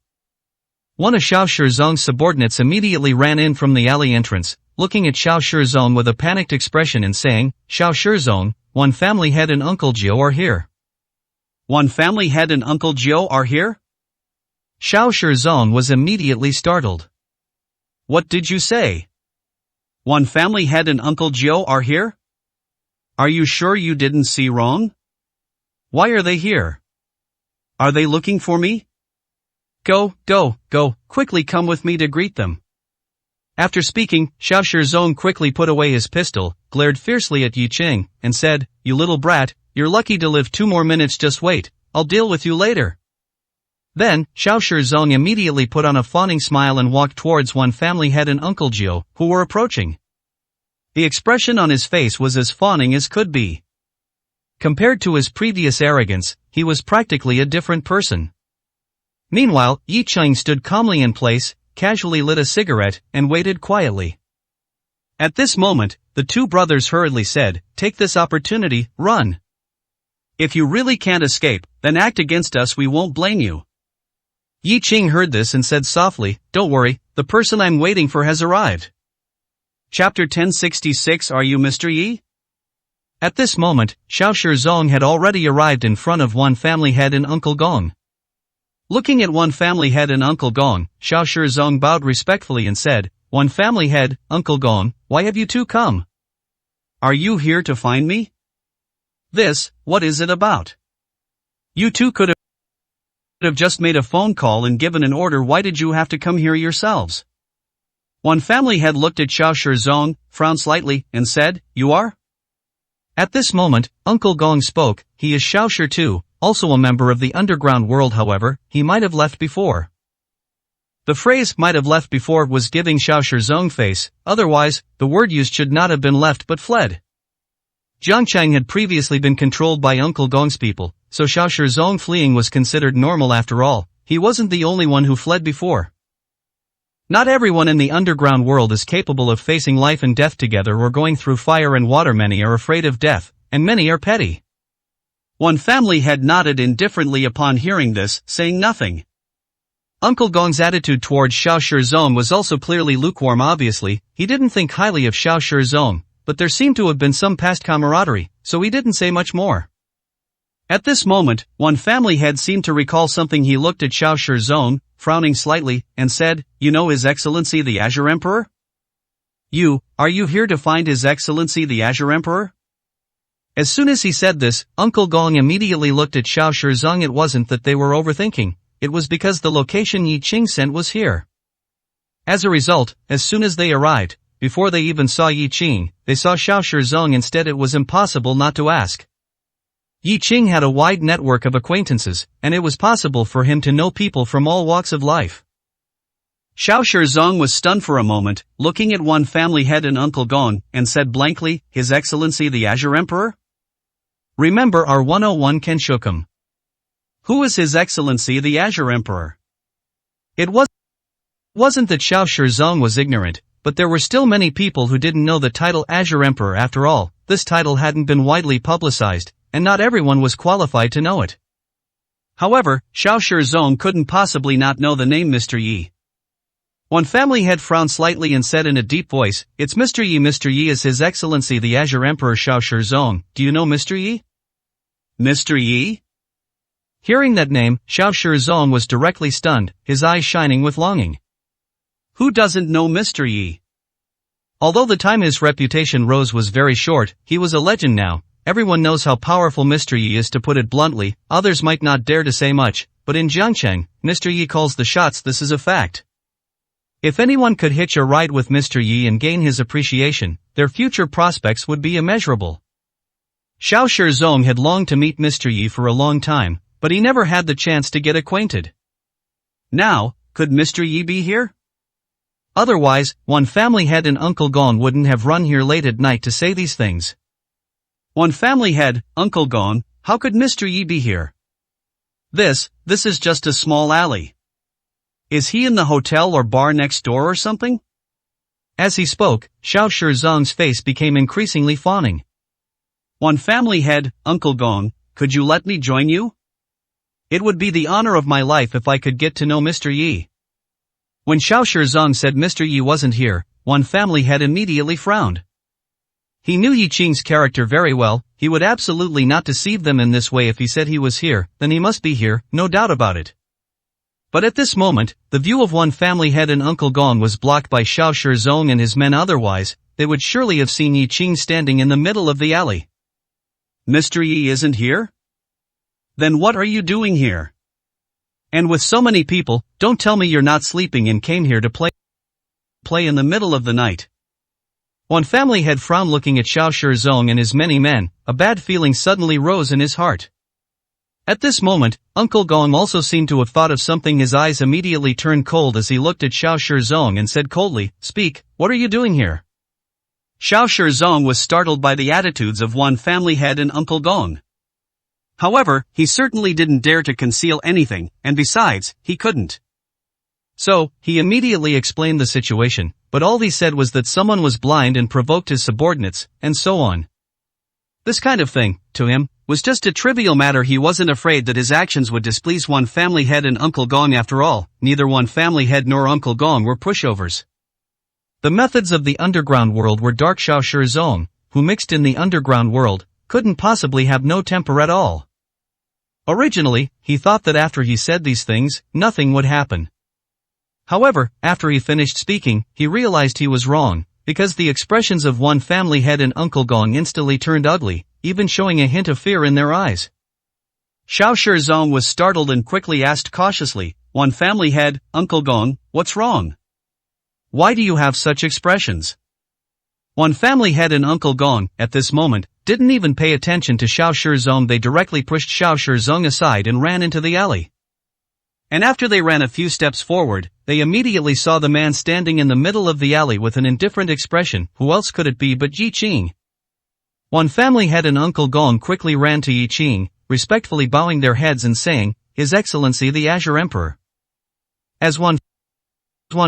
One of Xiao Shizong's subordinates immediately ran in from the alley entrance, looking at Xiao Shizong with a panicked expression and saying, "Xiao Shizong, one family head and Uncle Jiao are here." "One family head and Uncle Jiao are here?" Xiao Shizong was immediately startled. "What did you say? One family head and Uncle Jiao are here? Are you sure you didn't see wrong? Why are they here? Are they looking for me?" Go, quickly come with me to greet them. After speaking, Xiao Shizong quickly put away his pistol, glared fiercely at Yi Qing, and said, "You little brat, you're lucky to live 2 more minutes, just wait, I'll deal with you later." Then, Xiao Shizong immediately put on a fawning smile and walked towards One Family Head and Uncle Gio, who were approaching. The expression on his face was as fawning as could be. Compared to his previous arrogance, he was practically a different person. Meanwhile, Yi Qing stood calmly in place, casually lit a cigarette, and waited quietly. At this moment, the two brothers hurriedly said, "Take this opportunity, run. If you really can't escape, then act against us, we won't blame you." Yi Qing heard this and said softly, "Don't worry, the person I'm waiting for has arrived." Chapter 1066. Are you Mr. Yi? At this moment, Xiao Shizong had already arrived in front of One Family Head and Uncle Gong. Looking at One Family Head and Uncle Gong, Xiao Shizong bowed respectfully and said, "One Family Head, Uncle Gong, why have you two come? Are you here to find me? What is it about? You two could have just made a phone call and given an order. Why did you have to come here yourselves?" One Family Head looked at Xiao Shizong, frowned slightly, and said, "You are?" At this moment, Uncle Gong spoke. "He is Xiao Shi too, also a member of the underground world. However, he might have left before." The phrase "might have left before" was giving Xiao Shizong face, otherwise, the word used should not have been left but fled. Jiangcheng had previously been controlled by Uncle Gong's people, so Xiao Shizong fleeing was considered normal after all. He wasn't the only one who fled before. Not everyone in the underground world is capable of facing life and death together or going through fire and water. Many are afraid of death, and many are petty. One Family Head nodded indifferently upon hearing this, saying nothing. Uncle Gong's attitude towards Xiao Shizong was also clearly lukewarm. Obviously, he didn't think highly of Xiao Shizong, but there seemed to have been some past camaraderie, so he didn't say much more. At this moment, One Family Head seemed to recall something. He looked at Xiao Shizong, frowning slightly, and said, "You know His Excellency the Azure Emperor? Are you here to find His Excellency the Azure Emperor?" As soon as he said this, Uncle Gong immediately looked at Xiao Shizong. It wasn't that they were overthinking, it was because the location Yi Qing sent was here. As a result, as soon as they arrived, before they even saw Yi Qing, they saw Xiao Shizong instead. It was impossible not to ask. Yi Qing had a wide network of acquaintances, and it was possible for him to know people from all walks of life. Xiao Shizong was stunned for a moment, looking at One Family Head and Uncle Gong, and said blankly, "His Excellency the Azure Emperor? Remember our 101 Kenshokum. Who is His Excellency the Azure Emperor?" It wasn't that Xiao Shizong was ignorant, but there were still many people who didn't know the title Azure Emperor. After all, this title hadn't been widely publicized, and not everyone was qualified to know it. However, Xiao Shizong couldn't possibly not know the name Mr. Yi. One Family Head frowned slightly and said in a deep voice, "It's Mr. Yi. Mr. Yi is His Excellency the Azure Emperor Xiao Shizong. Do you know Mr. Yi?" Mr. Yi? Hearing that name, Xiao Shizong was directly stunned, his eyes shining with longing. Who doesn't know Mr. Yi? Although the time his reputation rose was very short, he was a legend now. Everyone knows how powerful Mr. Yi is. To put it bluntly, others might not dare to say much, but in Jiangcheng, Mr. Yi calls the shots. This is a fact. If anyone could hitch a ride with Mr. Yi and gain his appreciation, their future prospects would be immeasurable. Xiao Shizong had longed to meet Mr. Yi for a long time, but he never had the chance to get acquainted. Now, could Mr. Yi be here? Otherwise, One Family Head and Uncle Gong wouldn't have run here late at night to say these things. One Family Head, Uncle Gong, how could Mr. Yi be here? This is just a small alley. Is he in the hotel or bar next door or something? As he spoke, Xiao Shizong's face became increasingly fawning. One Family Head, Uncle Gong, could you let me join you? It would be the honor of my life if I could get to know Mr. Yi. When Xiao Shizong said Mr. Yi wasn't here, One Family Head immediately frowned. He knew Yi Qing's character very well. He would absolutely not deceive them in this way. If he said he was here, then he must be here, no doubt about it. But at this moment, the view of One Family Head and Uncle Gong was blocked by Xiao Shizong and his men. Otherwise, they would surely have seen Yi Qing standing in the middle of the alley. Mr. Yi isn't here? Then what are you doing here? And with so many people, don't tell me you're not sleeping and came here to play in the middle of the night. One family head frowned looking at Xiao Shizong and his many men. A bad feeling suddenly rose in his heart. At this moment, Uncle Gong also seemed to have thought of something. His eyes immediately turned cold as he looked at Xiao Shizong and said coldly, "Speak, what are you doing here?" Xiao Shizong was startled by the attitudes of one family head and Uncle Gong. However, he certainly didn't dare to conceal anything, and besides, he couldn't. So, he immediately explained the situation, but all he said was that someone was blind and provoked his subordinates, and so on. This kind of thing, to him, was just a trivial matter. He wasn't afraid that his actions would displease one family head and Uncle Gong. After all, neither one family head nor Uncle Gong were pushovers. The methods of the underground world were dark. Xiao Shizong, who mixed in the underground world, couldn't possibly have no temper at all. Originally, he thought that after he said these things, nothing would happen. However, after he finished speaking, he realized he was wrong, because the expressions of one family head and Uncle Gong instantly turned ugly, even showing a hint of fear in their eyes. Xiao Shizong was startled and quickly asked cautiously, "One family head, Uncle Gong, what's wrong? Why do you have such expressions?" One family head and Uncle Gong, at this moment, didn't even pay attention to Xiao Shizong. They directly pushed Xiao Shizong aside and ran into the alley. And after they ran a few steps forward, they immediately saw the man standing in the middle of the alley with an indifferent expression. Who else could it be but Yi Qing? One family head and Uncle Gong quickly ran to Yi Qing, respectfully bowing their heads and saying, "His Excellency the Azure Emperor." As one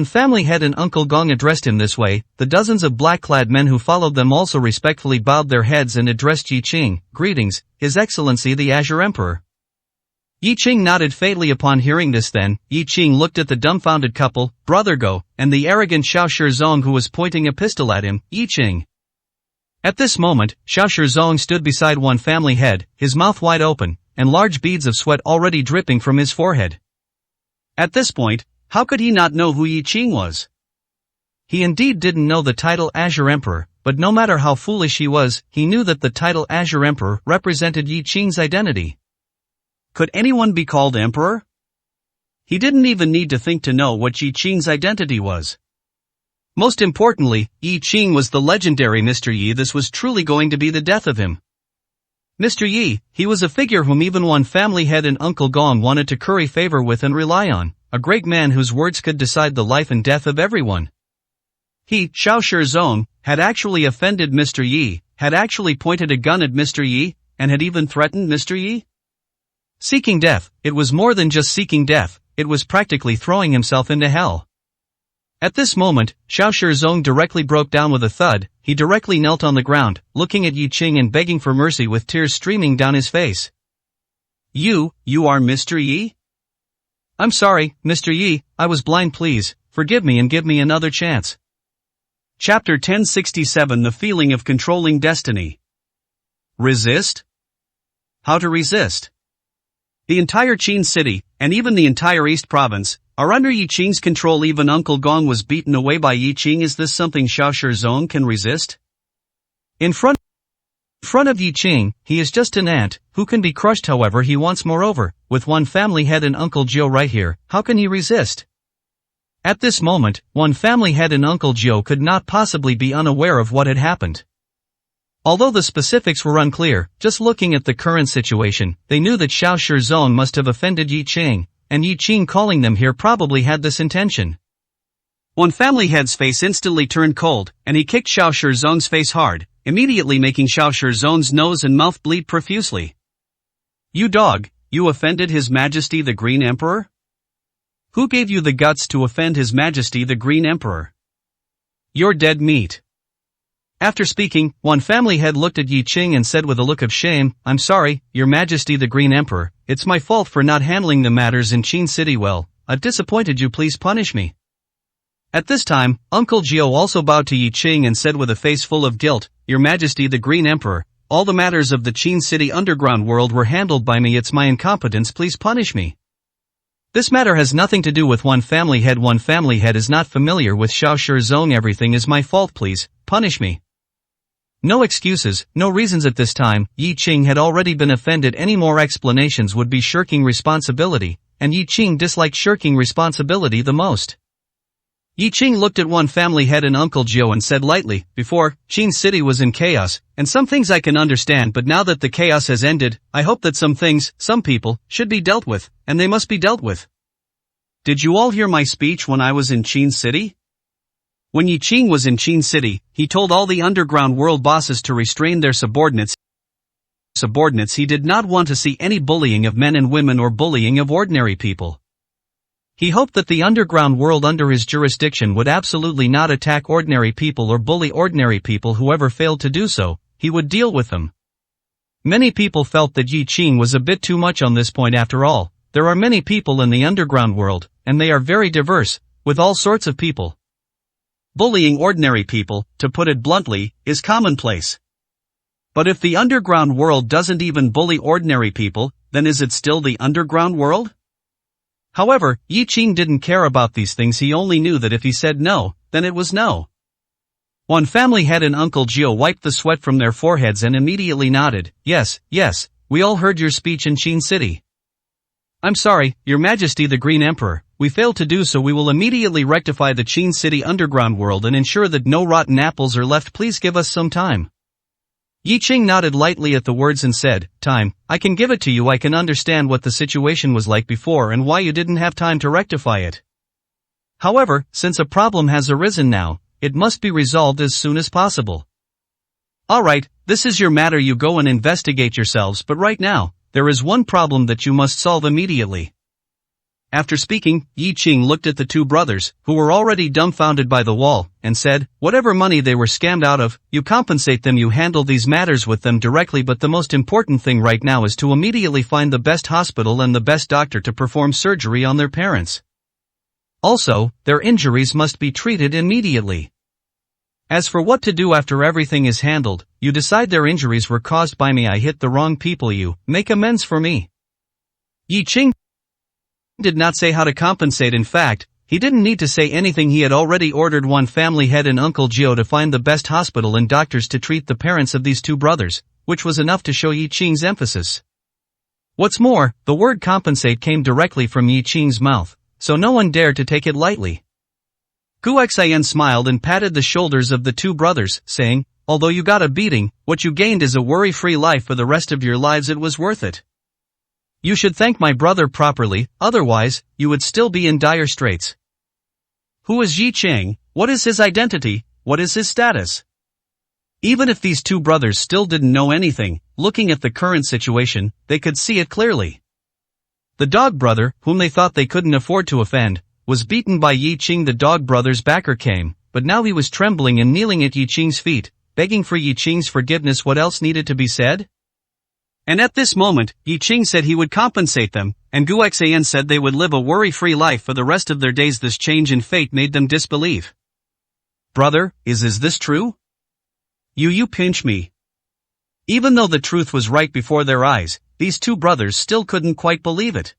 family head and Uncle Gong addressed him this way, the dozens of black-clad men who followed them also respectfully bowed their heads and addressed Yi Qing, "Greetings, His Excellency the Azure Emperor." Yi Qing nodded fatally upon hearing this. Then, Yi Qing looked at the dumbfounded couple, Brother Go, and the arrogant Xiao Shizong who was pointing a pistol at him. Yi Qing. At this moment, Xiao Shizong stood beside one family head, his mouth wide open, and large beads of sweat already dripping from his forehead. At this point, how could he not know who Yi Qing was? He indeed didn't know the title Azure Emperor, but no matter how foolish he was, he knew that the title Azure Emperor represented Yi Qing's identity. Could anyone be called emperor? He didn't even need to think to know what Yi Qing's identity was. Most importantly, Yi Qing was the legendary Mr. Yi. This was truly going to be the death of him. Mr. Yi, he was a figure whom even one family head and Uncle Gong wanted to curry favor with and rely on, a great man whose words could decide the life and death of everyone. He, Xiao Shizong, had actually offended Mr. Yi, had actually pointed a gun at Mr. Yi, and had even threatened Mr. Yi? Seeking death, it was more than just seeking death, it was practically throwing himself into hell. At this moment, Xiao Shizong directly broke down with a thud. He directly knelt on the ground, looking at Yi Qing and begging for mercy with tears streaming down his face. You are Mr. Yi? I'm sorry, Mr. Yi, I was blind. Please, forgive me and give me another chance. Chapter 1067 The Feeling of Controlling Destiny. Resist? How to resist? The entire Qin city, and even the entire East province, are under Yi Qing's control. Even Uncle Gong was beaten away by Yi Qing. Is this something Xiao Shizong can resist? In front of Yi Qing, he is just an ant, who can be crushed however he wants. Moreover, with one family head and Uncle Jiu right here, how can he resist? At this moment, one family head and Uncle Jiu could not possibly be unaware of what had happened. Although the specifics were unclear, just looking at the current situation, they knew that Xiao Shizong must have offended Yi Qing, and Yi Qing calling them here probably had this intention. One family head's face instantly turned cold, and he kicked Xiao Shizong's face hard, immediately making Xiao Shizong's nose and mouth bleed profusely. You dog, you offended His Majesty the Green Emperor? Who gave you the guts to offend His Majesty the Green Emperor? You're dead meat. After speaking, one family head looked at Yi Qing and said with a look of shame, I'm sorry, Your Majesty the Green Emperor, it's my fault for not handling the matters in Qin City well. I've disappointed you, please punish me. At this time, Uncle Jiu also bowed to Yi Qing and said with a face full of guilt, Your Majesty the Green Emperor, all the matters of the Qin City underground world were handled by me. It's my incompetence, please punish me. This matter has nothing to do with one family head. One family head is not familiar with Xiao Shizong. Everything is my fault, please punish me. No excuses, no reasons at this time. Yi Qing had already been offended. Any more explanations would be shirking responsibility, and Yi Qing disliked shirking responsibility the most. Yi Qing looked at one family head and Uncle Jiao and said lightly, "Before, Qing City was in chaos, and some things I can understand, but now that the chaos has ended, I hope that some things, some people, should be dealt with, and they must be dealt with." Did you all hear my speech when I was in Qing City? When Yi Qing was in Qing City, he told all the underground world bosses to restrain their subordinates. He did not want to see any bullying of men and women or bullying of ordinary people. He hoped that the underground world under his jurisdiction would absolutely not attack ordinary people or bully ordinary people. Whoever failed to do so, he would deal with them. Many people felt that Yi Qing was a bit too much on this point. After all, there are many people in the underground world, and they are very diverse, with all sorts of people. Bullying ordinary people, to put it bluntly, is commonplace. But if the underground world doesn't even bully ordinary people, then is it still the underground world? However, Yi Qing didn't care about these things. He only knew that if he said no, then it was no. One family head and Uncle Jiao wiped the sweat from their foreheads and immediately nodded. Yes, we all heard your speech in Qing City. I'm sorry, Your Majesty the Green Emperor, we failed to do so. We will immediately rectify the Qing City underground world and ensure that no rotten apples are left. Please give us some time. Yi Qing nodded lightly at the words and said, "Time, I can give it to you. I can understand what the situation was like before and why you didn't have time to rectify it. However, since a problem has arisen now, it must be resolved as soon as possible. Alright, this is your matter. You go and investigate yourselves, but right now, there is one problem that you must solve immediately." After speaking, Yi Qing looked at the two brothers, who were already dumbfounded by the wall, and said, "Whatever money they were scammed out of, you compensate them. You handle these matters with them directly, but the most important thing right now is to immediately find the best hospital and the best doctor to perform surgery on their parents. Also, their injuries must be treated immediately. As for what to do after everything is handled, you decide their injuries were caused by me. I hit the wrong people. You make amends for me." Yi Qing did not say how to compensate. In fact, he didn't need to say anything. He had already ordered one family head and Uncle Jiao to find the best hospital and doctors to treat the parents of these two brothers, which was enough to show Yi Qing's emphasis. What's more, the word compensate came directly from Yi Qing's mouth, so no one dared to take it lightly. Gu Xian smiled and patted the shoulders of the two brothers, saying, "Although you got a beating, what you gained is a worry-free life for the rest of your lives. It was worth it. You should thank my brother properly, otherwise, you would still be in dire straits." Who is Yi Qing? What is his identity? What is his status? Even if these two brothers still didn't know anything, looking at the current situation, they could see it clearly. The dog brother, whom they thought they couldn't afford to offend, was beaten by Yi Qing. The dog brother's backer came, but now he was trembling and kneeling at Yi Qing's feet, begging for Yi Qing's forgiveness. What else needed to be said? And at this moment, Yi Qing said he would compensate them, and Gu Xian said they would live a worry-free life for the rest of their days. This change in fate made them disbelieve. "Brother, is this true? You pinch me." Even though the truth was right before their eyes, these two brothers still couldn't quite believe it.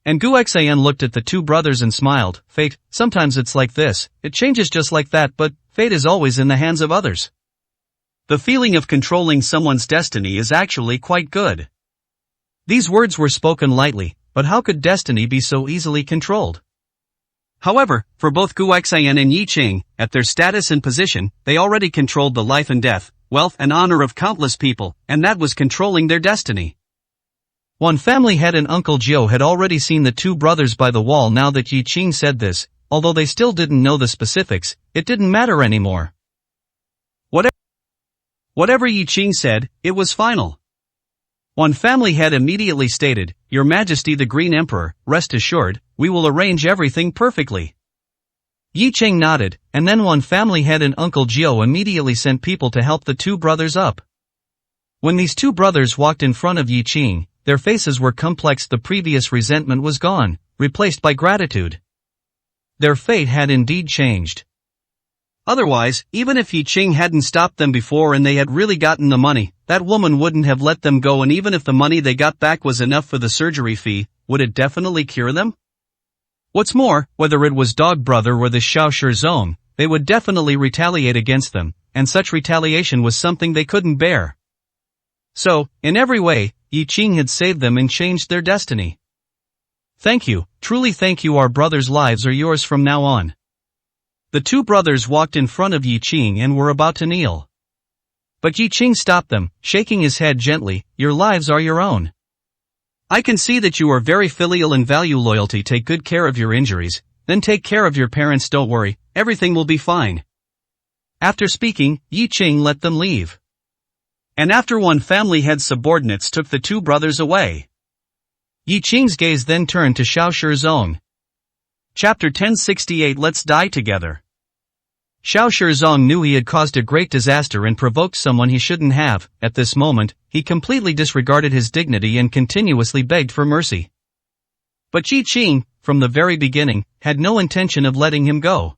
And Gu Xian looked at the two brothers and smiled. "Fate, sometimes it's like this, it changes just like that, but fate is always in the hands of others. The feeling of controlling someone's destiny is actually quite good." These words were spoken lightly, but how could destiny be so easily controlled? However, for both Gu Xian and Yi Qing, at their status and position, they already controlled the life and death, wealth and honor of countless people, and that was controlling their destiny. One family head and Uncle Jiao had already seen the two brothers by the wall. Now that Yi Qing said this, although they still didn't know the specifics, it didn't matter anymore. Whatever Yi Qing said, it was final. One family head immediately stated, "Your Majesty the Green Emperor, rest assured, we will arrange everything perfectly." Yi Qing nodded, and then one family head and Uncle Jiao immediately sent people to help the two brothers up. When these two brothers walked in front of Yi Qing, their faces were complex. The previous resentment was gone, replaced by gratitude. Their fate had indeed changed. Otherwise, even if Yi Qing hadn't stopped them before and they had really gotten the money, that woman wouldn't have let them go. And even if the money they got back was enough for the surgery fee, would it definitely cure them? What's more, whether it was Dog Brother or the Xiaoshi Zone, they would definitely retaliate against them, and such retaliation was something they couldn't bear. So, in every way, Yi Qing had saved them and changed their destiny. Thank you, truly thank you, our brothers' lives are yours from now on. The two brothers walked in front of Yi Qing and were about to kneel. But Yi Qing stopped them, shaking his head gently. Your lives are your own. I can see that you are very filial and value loyalty. Take good care of your injuries, then take care of your parents. Don't worry, everything will be fine. After speaking, Yi Qing let them leave. And after one family head's subordinates took the two brothers away. Yi Qing's gaze then turned to Xiao Shizong. Chapter 1068. Let's die together. Xiao Shizong knew he had caused a great disaster and provoked someone he shouldn't have. At this moment, he completely disregarded his dignity and continuously begged for mercy. But Yi Qing, from the very beginning, had no intention of letting him go.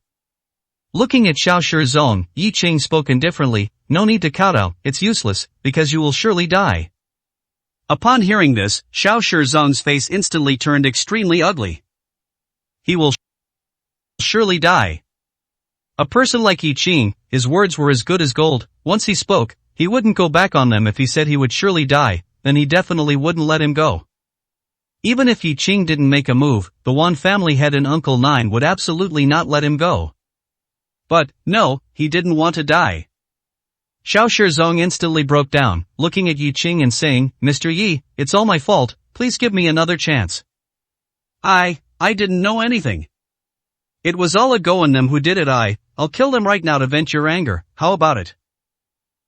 Looking at Xiao Shizong, Yi Qing spoke indifferently, no need to kowtow, it's useless, because you will surely die. Upon hearing this, Xiao Shizong's face instantly turned extremely ugly. He will surely die. A person like Yi Qing, his words were as good as gold. Once he spoke, he wouldn't go back on them. If he said he would surely die, then he definitely wouldn't let him go. Even if Yi Qing didn't make a move, the Wan family head and Uncle Nine would absolutely not let him go. But, no, he didn't want to die. Xiao Shizong instantly broke down, looking at Yi Qing and saying, Mr. Yi, it's all my fault, please give me another chance. I didn't know anything. It was all a go on them who did it. I'll kill them right now to vent your anger, how about it?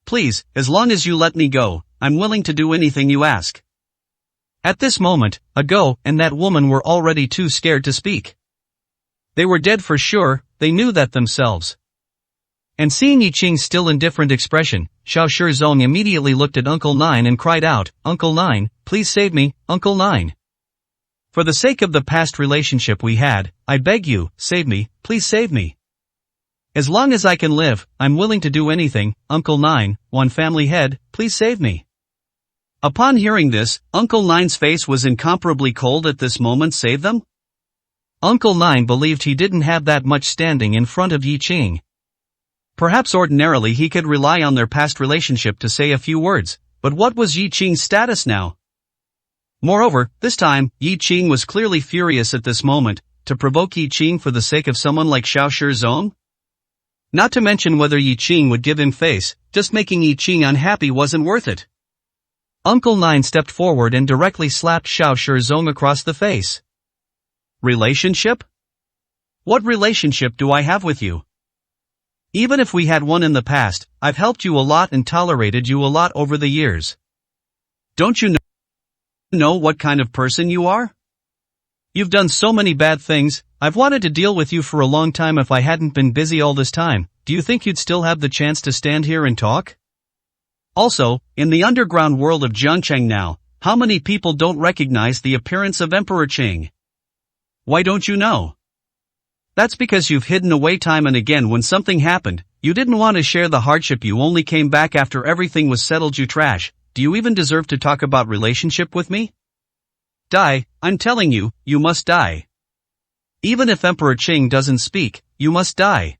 Please, as long as you let me go, I'm willing to do anything you ask. At this moment, a go and that woman were already too scared to speak. They were dead for sure, they knew that themselves. And seeing Yi Qing's still indifferent expression, Xiao Shizong immediately looked at Uncle Nine and cried out, Uncle Nine, please save me, Uncle Nine. For the sake of the past relationship we had, I beg you, save me, please save me. As long as I can live, I'm willing to do anything, Uncle Nine, one family head, please save me. Upon hearing this, Uncle Nine's face was incomparably cold at this moment. Save them? Uncle Nine believed he didn't have that much standing in front of Yi Qing. Perhaps ordinarily he could rely on their past relationship to say a few words, but what was Yi Qing's status now? Moreover, this time, Yi Qing was clearly furious at this moment. To provoke Yi Qing for the sake of someone like Xiao Shizong? Not to mention whether Yi Qing would give him face, just making Yi Qing unhappy wasn't worth it. Uncle Nine stepped forward and directly slapped Xiao Shizong across the face. Relationship? What relationship do I have with you? Even if we had one in the past, I've helped you a lot and tolerated you a lot over the years. Don't you know what kind of person you are? You've done so many bad things. I've wanted to deal with you for a long time. If I hadn't been busy all this time, do you think you'd still have the chance to stand here and talk? Also, in the underground world of Jiangcheng now, how many people don't recognize the appearance of Emperor Qing? Why don't you know? That's because you've hidden away time and again when something happened. You didn't want to share the hardship. You only came back after everything was settled. You trash. Do you even deserve to talk about relationship with me? Die, I'm telling you, you must die. Even if Emperor Qing doesn't speak, you must die.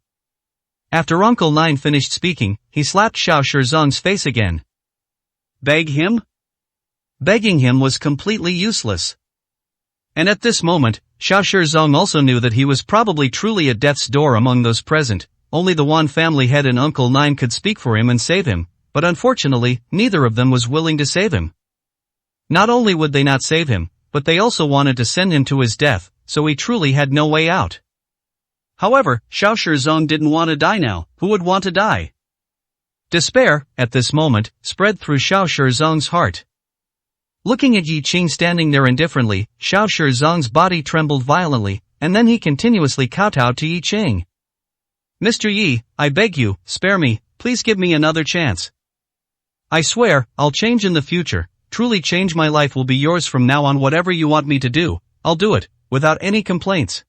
After Uncle Nine finished speaking, he slapped Xiao Shizong's face again. Beg him? Begging him was completely useless. And at this moment, Xiao Shizong also knew that he was probably truly at death's door among those present. Only the Wan family head and Uncle Nine could speak for him and save him, but unfortunately, neither of them was willing to save him. Not only would they not save him, but they also wanted to send him to his death, so he truly had no way out. However, Xiao Shizong didn't want to die now. Who would want to die? Despair, at this moment, spread through Xiao Shizong's heart. Looking at Yi Qing standing there indifferently, Xiao Shizong's body trembled violently, and then he continuously kowtowed to Yi Qing. Mr. Yi, I beg you, spare me, please give me another chance. I swear, I'll change in the future, truly change. My life will be yours from now on. Whatever you want me to do, I'll do it, without any complaints.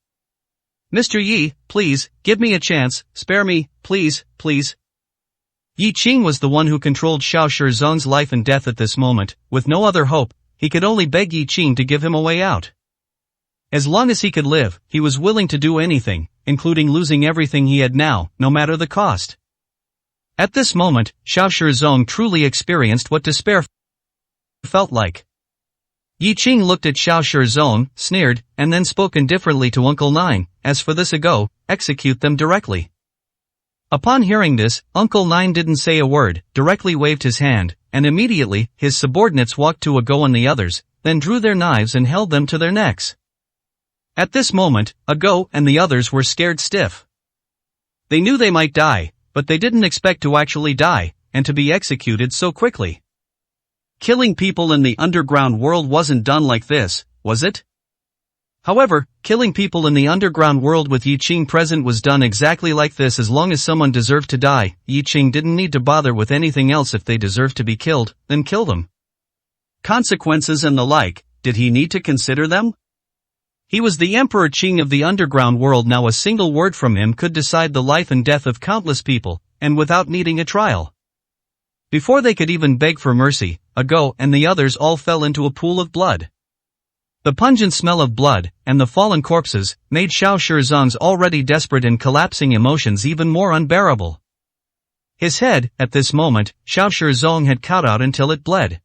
Mr. Yi, please, give me a chance, spare me, please, please. Yi Qing was the one who controlled Xiao Shizong's life and death at this moment. With no other hope, he could only beg Yi Qing to give him a way out. As long as he could live, he was willing to do anything, including losing everything he had now, no matter the cost. At this moment, Xiao Shizong truly experienced what despair felt like. Yi Qing looked at Xiao Shizong, sneered, and then spoke indifferently to Uncle Nine, as for this Go, execute them directly. Upon hearing this, Uncle Nine didn't say a word, directly waved his hand, and immediately, his subordinates walked to Go and the others, then drew their knives and held them to their necks. At this moment, Go and the others were scared stiff. They knew they might die, but they didn't expect to actually die, and to be executed so quickly. Killing people in the underground world wasn't done like this, was it? However, killing people in the underground world with Yi Qing present was done exactly like this. As long as someone deserved to die, Yi Qing didn't need to bother with anything else. If they deserved to be killed, then kill them. Consequences and the like, did he need to consider them? He was the Emperor Qing of the underground world. Now a single word from him could decide the life and death of countless people, and without needing a trial. Before they could even beg for mercy, Go and the others all fell into a pool of blood. The pungent smell of blood, and the fallen corpses, made Xiao Shizong's already desperate and collapsing emotions even more unbearable. His head, at this moment, Xiao Shizong had cut out until it bled.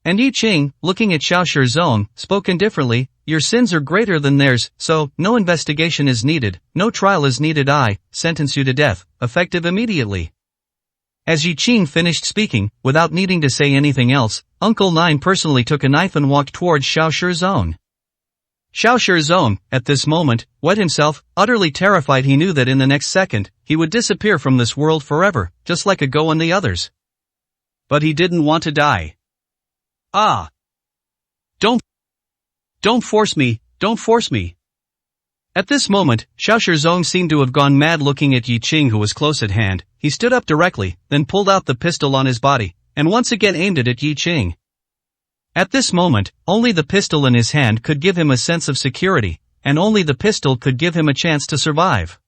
And Yi Qing, looking at Xiao Shizong, spoke indifferently, "Your sins are greater than theirs, so, no investigation is needed, no trial is needed. I sentence you to death, effective immediately." As Yi Qing finished speaking, without needing to say anything else, Uncle Nine personally took a knife and walked towards Xiao Shizong. Xiao Shizong, at this moment, wet himself, utterly terrified. He knew that in the next second, he would disappear from this world forever, just like Go and the others. But he didn't want to die. Ah! Don't force me, don't force me. At this moment, Xiao Shizong seemed to have gone mad. Looking at Yi Qing, who was close at hand, he stood up directly, then pulled out the pistol on his body, and once again aimed it at Yi Qing. At this moment, only the pistol in his hand could give him a sense of security, and only the pistol could give him a chance to survive.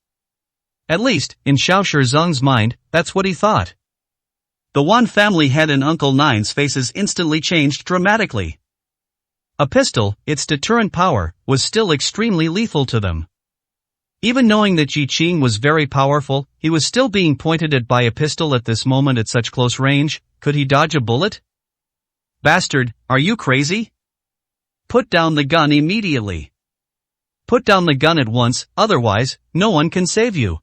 At least, in Xiao Shizong's mind, that's what he thought. The Wan family head and Uncle Nine's faces instantly changed dramatically. A pistol, its deterrent power, was still extremely lethal to them. Even knowing that Yi Qing was very powerful, he was still being pointed at by a pistol at this moment at such close range. Could he dodge a bullet? Bastard, are you crazy? Put down the gun immediately. Put down the gun at once, otherwise, no one can save you.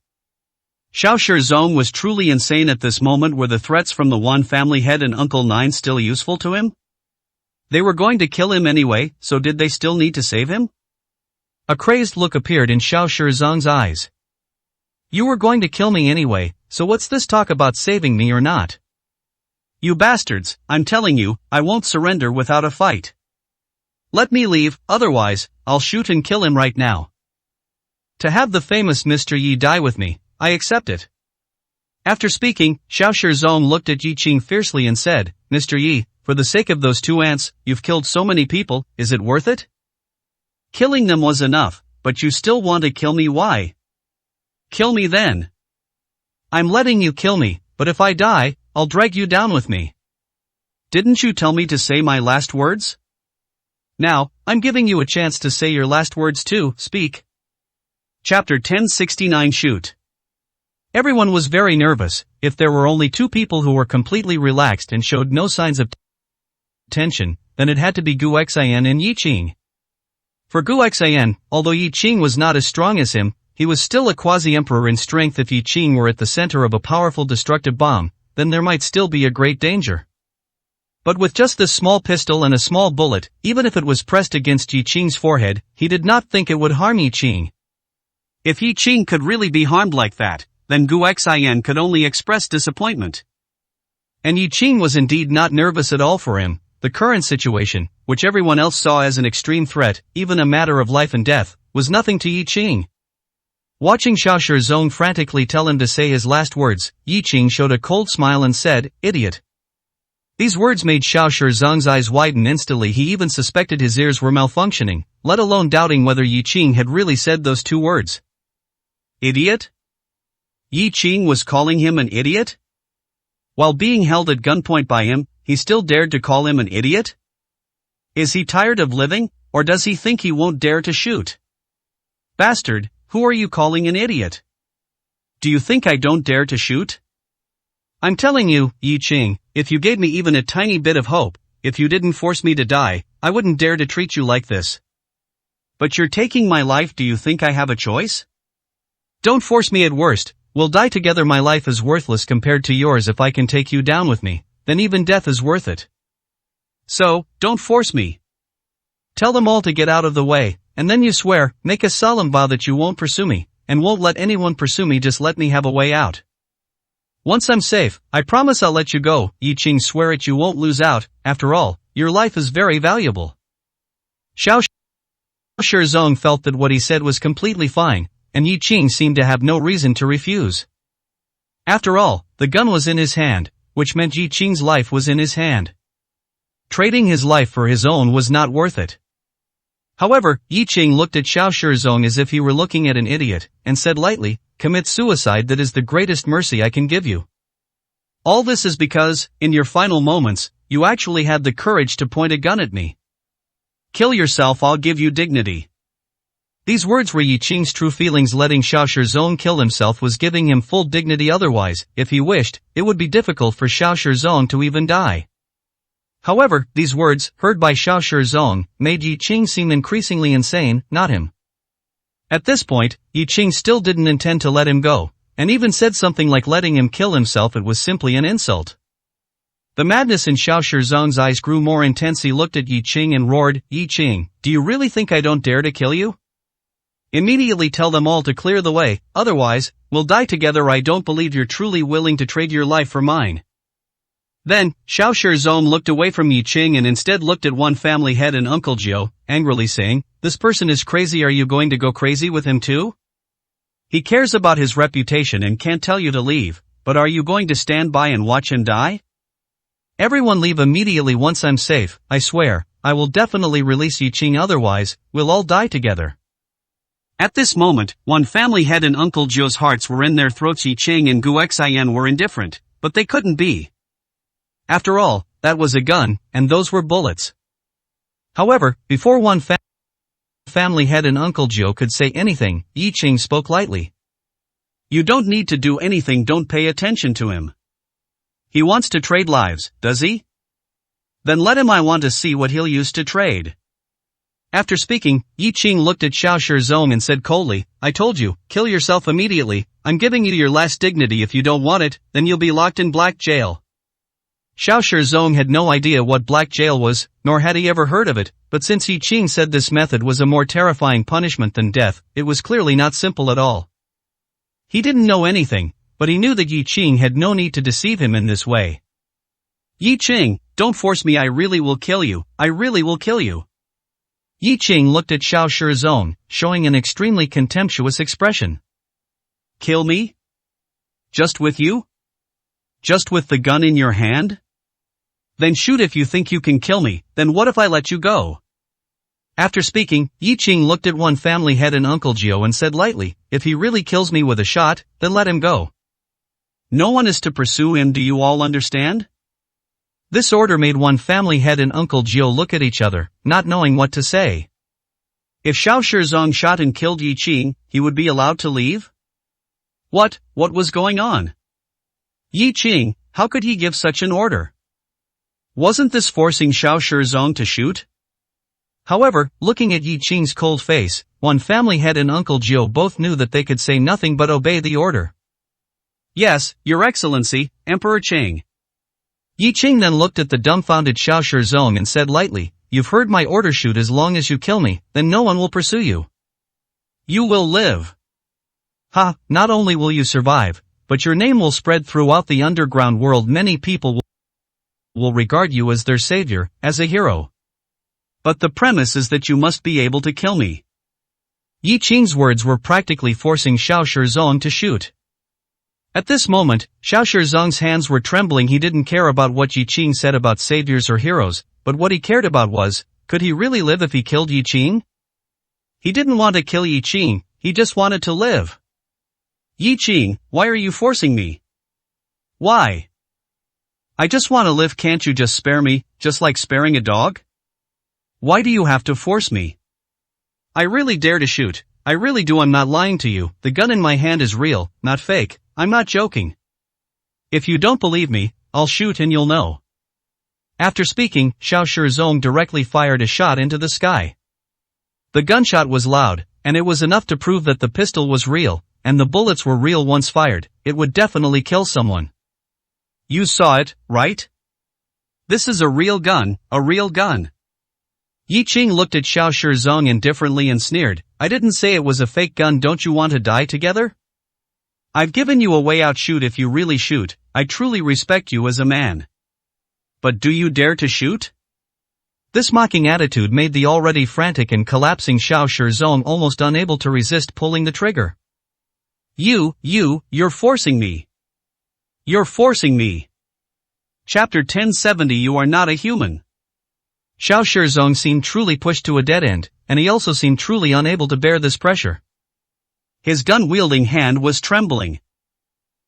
Xiao Shizong was truly insane at this moment. Were the threats from the Wan family head and Uncle Nine still useful to him? They were going to kill him anyway, so did they still need to save him? A crazed look appeared in Xiao Shizong's eyes. You were going to kill me anyway, so what's this talk about saving me or not? You bastards, I'm telling you, I won't surrender without a fight. Let me leave, otherwise, I'll shoot and kill him right now. To have the famous Mr. Yi die with me, I accept it. After speaking, Xiao Shizong looked at Yi Qing fiercely and said, Mr. Yi, for the sake of those 2 ants, you've killed so many people, is it worth it? Killing them was enough, but you still want to kill me. Why? Kill me then. I'm letting you kill me, but if I die, I'll drag you down with me. Didn't you tell me to say my last words? Now, I'm giving you a chance to say your last words too. Speak. Chapter 1069 Shoot. Everyone was very nervous. If there were only 2 people who were completely relaxed and showed no signs of tension, then it had to be Gu Xian and Yi Qing. For Gu Xian, although Yi Qing was not as strong as him, he was still a quasi-emperor in strength. If Yi Qing were at the center of a powerful destructive bomb, then there might still be a great danger. But with just this small pistol and a small bullet, even if it was pressed against Yi Qing's forehead, he did not think it would harm Yi Qing. If Yi Qing could really be harmed like that, then Gu Xian could only express disappointment. And Yi Qing was indeed not nervous at all for him. The current situation, which everyone else saw as an extreme threat, even a matter of life and death, was nothing to Yi Qing. Watching Xiao Shizong frantically tell him to say his last words, Yi Qing showed a cold smile and said, "Idiot." These words made Xiao Shizong's eyes widen instantly. He even suspected his ears were malfunctioning, let alone doubting whether Yi Qing had really said those 2 words. Idiot? Yi Qing was calling him an idiot? While being held at gunpoint by him, he still dared to call him an idiot? Is he tired of living, or does he think he won't dare to shoot? Bastard, who are you calling an idiot? Do you think I don't dare to shoot? I'm telling you, Yi Qing, if you gave me even a tiny bit of hope, if you didn't force me to die, I wouldn't dare to treat you like this. But you're taking my life, do you think I have a choice? Don't force me at worst, we'll die together. My life is worthless compared to yours. If I can take you down with me, then even death is worth it. So, don't force me. Tell them all to get out of the way, and then you swear, make a solemn vow that you won't pursue me, and won't let anyone pursue me. Just let me have a way out. Once I'm safe, I promise I'll let you go. Yi Qing, swear it, you won't lose out. After all, your life is very valuable. Xiao Shizong felt that what he said was completely fine, and Yi Qing seemed to have no reason to refuse. After all, the gun was in his hand, which meant Yi Qing's life was in his hand. Trading his life for his own was not worth it. However, Yi Qing looked at Xiao Shizong as if he were looking at an idiot, and said lightly, commit suicide. That is the greatest mercy I can give you. All this is because, in your final moments, you actually had the courage to point a gun at me. Kill yourself, I'll give you dignity. These words were Yi Qing's true feelings. Letting Xiao Shizong kill himself was giving him full dignity. Otherwise, if he wished, it would be difficult for Xiao Shizong to even die. However, these words, heard by Xiao Shizong, made Yi Qing seem increasingly insane, not him. At this point, Yi Qing still didn't intend to let him go, and even said something like letting him kill himself. It was simply an insult. The madness in Xiao Shizong's eyes grew more intense. He looked at Yi Qing and roared, Yi Qing, do you really think I don't dare to kill you? Immediately tell them all to clear the way, otherwise, we'll die together. I don't believe you're truly willing to trade your life for mine. Then, Xiao Shizong looked away from Yi Qing and instead looked at one family head and Uncle Jiu, angrily saying, this person is crazy. Are you going to go crazy with him too? He cares about his reputation and can't tell you to leave, but are you going to stand by and watch him die? Everyone leave immediately. Once I'm safe, I swear, I will definitely release Yi Qing, otherwise, we'll all die together. At this moment, one family head and Uncle Jiu's hearts were in their throats. Yi Qing and Gu Xian were indifferent, but they couldn't be. After all, that was a gun, and those were bullets. However, before one family head and Uncle Jiu could say anything, Yi Qing spoke lightly. You don't need to do anything, don't pay attention to him. He wants to trade lives, does he? Then let him, I want to see what he'll use to trade. After speaking, Yi Qing looked at Xiao Shizong and said coldly, I told you, kill yourself immediately. I'm giving you your last dignity. If you don't want it, then you'll be locked in black jail. Xiao Shizong had no idea what black jail was, nor had he ever heard of it, but since Yi Qing said this method was a more terrifying punishment than death, it was clearly not simple at all. He didn't know anything, but he knew that Yi Qing had no need to deceive him in this way. Yi Qing, don't force me, I really will kill you, I really will kill you. Yi Qing looked at Xiao Shizong, showing an extremely contemptuous expression. Kill me? Just with you? Just with the gun in your hand? Then shoot if you think you can kill me. Then what if I let you go? After speaking, Yi Qing looked at one family head and Uncle Jiu and said lightly, if he really kills me with a shot, then let him go. No one is to pursue him, do you all understand? This order made one family head and Uncle Jiu look at each other, not knowing what to say. If Xiao Shizong shot and killed Yi Qing, he would be allowed to leave? What was going on? Yi Qing, how could he give such an order? Wasn't this forcing Xiao Shizong to shoot? However, looking at Yi Qing's cold face, one family head and Uncle Jiu both knew that they could say nothing but obey the order. Yes, Your Excellency, Emperor Cheng. Yi Qing then looked at the dumbfounded Xiao Shizong and said lightly, you've heard my order, shoot as long as you kill me, then no one will pursue you. You will live. Ha, not only will you survive, but your name will spread throughout the underground world. Many people will regard you as their savior, as a hero. But the premise is that you must be able to kill me. Yi Qing's words were practically forcing Xiao Shizong to shoot. At this moment, Xiao Shizong's hands were trembling. He didn't care about what Yi Qing said about saviors or heroes, but what he cared about was, could he really live if he killed Yi Qing? He didn't want to kill Yi Qing, he just wanted to live. Yi Qing, why are you forcing me? Why? I just want to live, can't you just spare me, just like sparing a dog? Why do you have to force me? I really dare to shoot, I really do, I'm not lying to you, the gun in my hand is real, not fake, I'm not joking. If you don't believe me, I'll shoot and you'll know. After speaking, Xiao Shizong directly fired a shot into the sky. The gunshot was loud, and it was enough to prove that the pistol was real, and the bullets were real once fired. It would definitely kill someone. You saw it, right? This is a real gun, a real gun. Yi Qing looked at Xiao Shizong indifferently and sneered, I didn't say it was a fake gun. Don't you want to die together? I've given you a way out. Shoot if you really shoot. I truly respect you as a man. But do you dare to shoot? This mocking attitude made the already frantic and collapsing Xiao Shizong almost unable to resist pulling the trigger. You're forcing me. You're forcing me. Chapter 1070. You are not a human. Xiao Shizong seemed truly pushed to a dead end, and he also seemed truly unable to bear this pressure. His gun-wielding hand was trembling.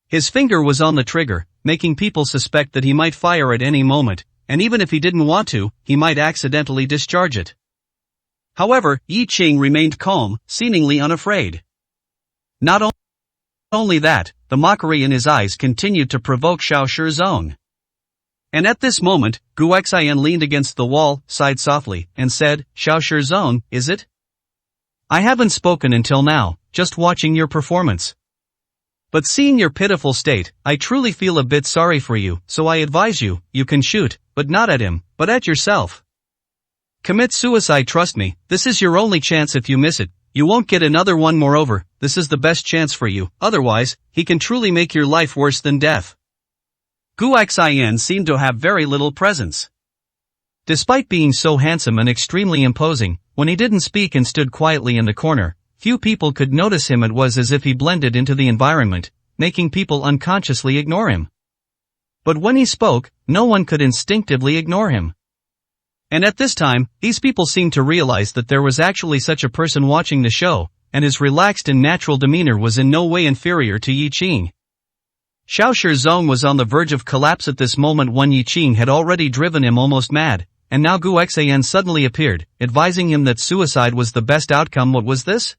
His finger was on the trigger, making people suspect that he might fire at any moment, and even if he didn't want to, he might accidentally discharge it. However, Yi Qing remained calm, seemingly unafraid. Not only that, the mockery in his eyes continued to provoke Xiao Shizong. And at this moment, Gu Xian leaned against the wall, sighed softly, and said, Xiao Shizong, is it? I haven't spoken until now, just watching your performance. But seeing your pitiful state, I truly feel a bit sorry for you, so I advise you, you can shoot, but not at him, but at yourself. Commit suicide. Trust me, this is your only chance. If you miss it, you won't get another one. Moreover, this is the best chance for you, otherwise, he can truly make your life worse than death. Gu Xian seemed to have very little presence. Despite being so handsome and extremely imposing, when he didn't speak and stood quietly in the corner, few people could notice him. It was as if he blended into the environment, making people unconsciously ignore him. But when he spoke, no one could instinctively ignore him. And at this time, these people seemed to realize that there was actually such a person watching the show, and his relaxed and natural demeanor was in no way inferior to Yi Qing. Xiao Shizong was on the verge of collapse at this moment when Yi Qing had already driven him almost mad, and now Gu Xian suddenly appeared, advising him that suicide was the best outcome. What was this?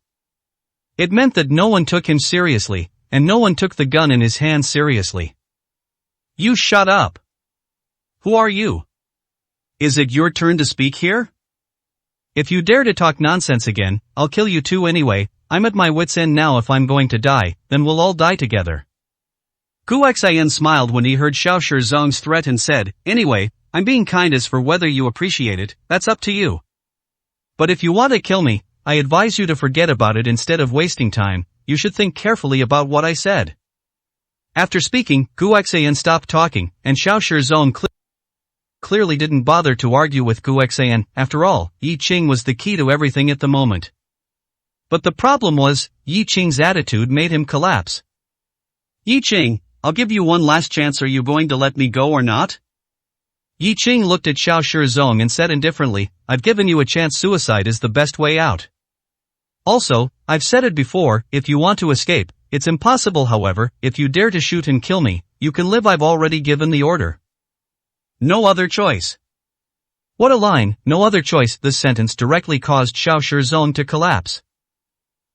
It meant that no one took him seriously, and no one took the gun in his hand seriously. You shut up. Who are you? Is it your turn to speak here? If you dare to talk nonsense again, I'll kill you too anyway. I'm at my wit's end now. If I'm going to die, then we'll all die together. Gu Xian smiled when he heard Xiao Shizong's threat and said, anyway, I'm being kind. As for whether you appreciate it, that's up to you. But if you want to kill me, I advise you to forget about it. Instead of wasting time, you should think carefully about what I said. After speaking, Gu Xian stopped talking, and Xiao Shizong clearly didn't bother to argue with Gu Xian. After all, Yi Qing was the key to everything at the moment. But the problem was, Yi Qing's attitude made him collapse. Yi Qing, I'll give you one last chance. Are you going to let me go or not? Yi Qing looked at Xiao Shizong and said indifferently, I've given you a chance. Suicide is the best way out. Also, I've said it before, if you want to escape, it's impossible. However, if you dare to shoot and kill me, you can live. I've already given the order. No other choice. What a line, no other choice. This sentence directly caused Xiao Shizong to collapse.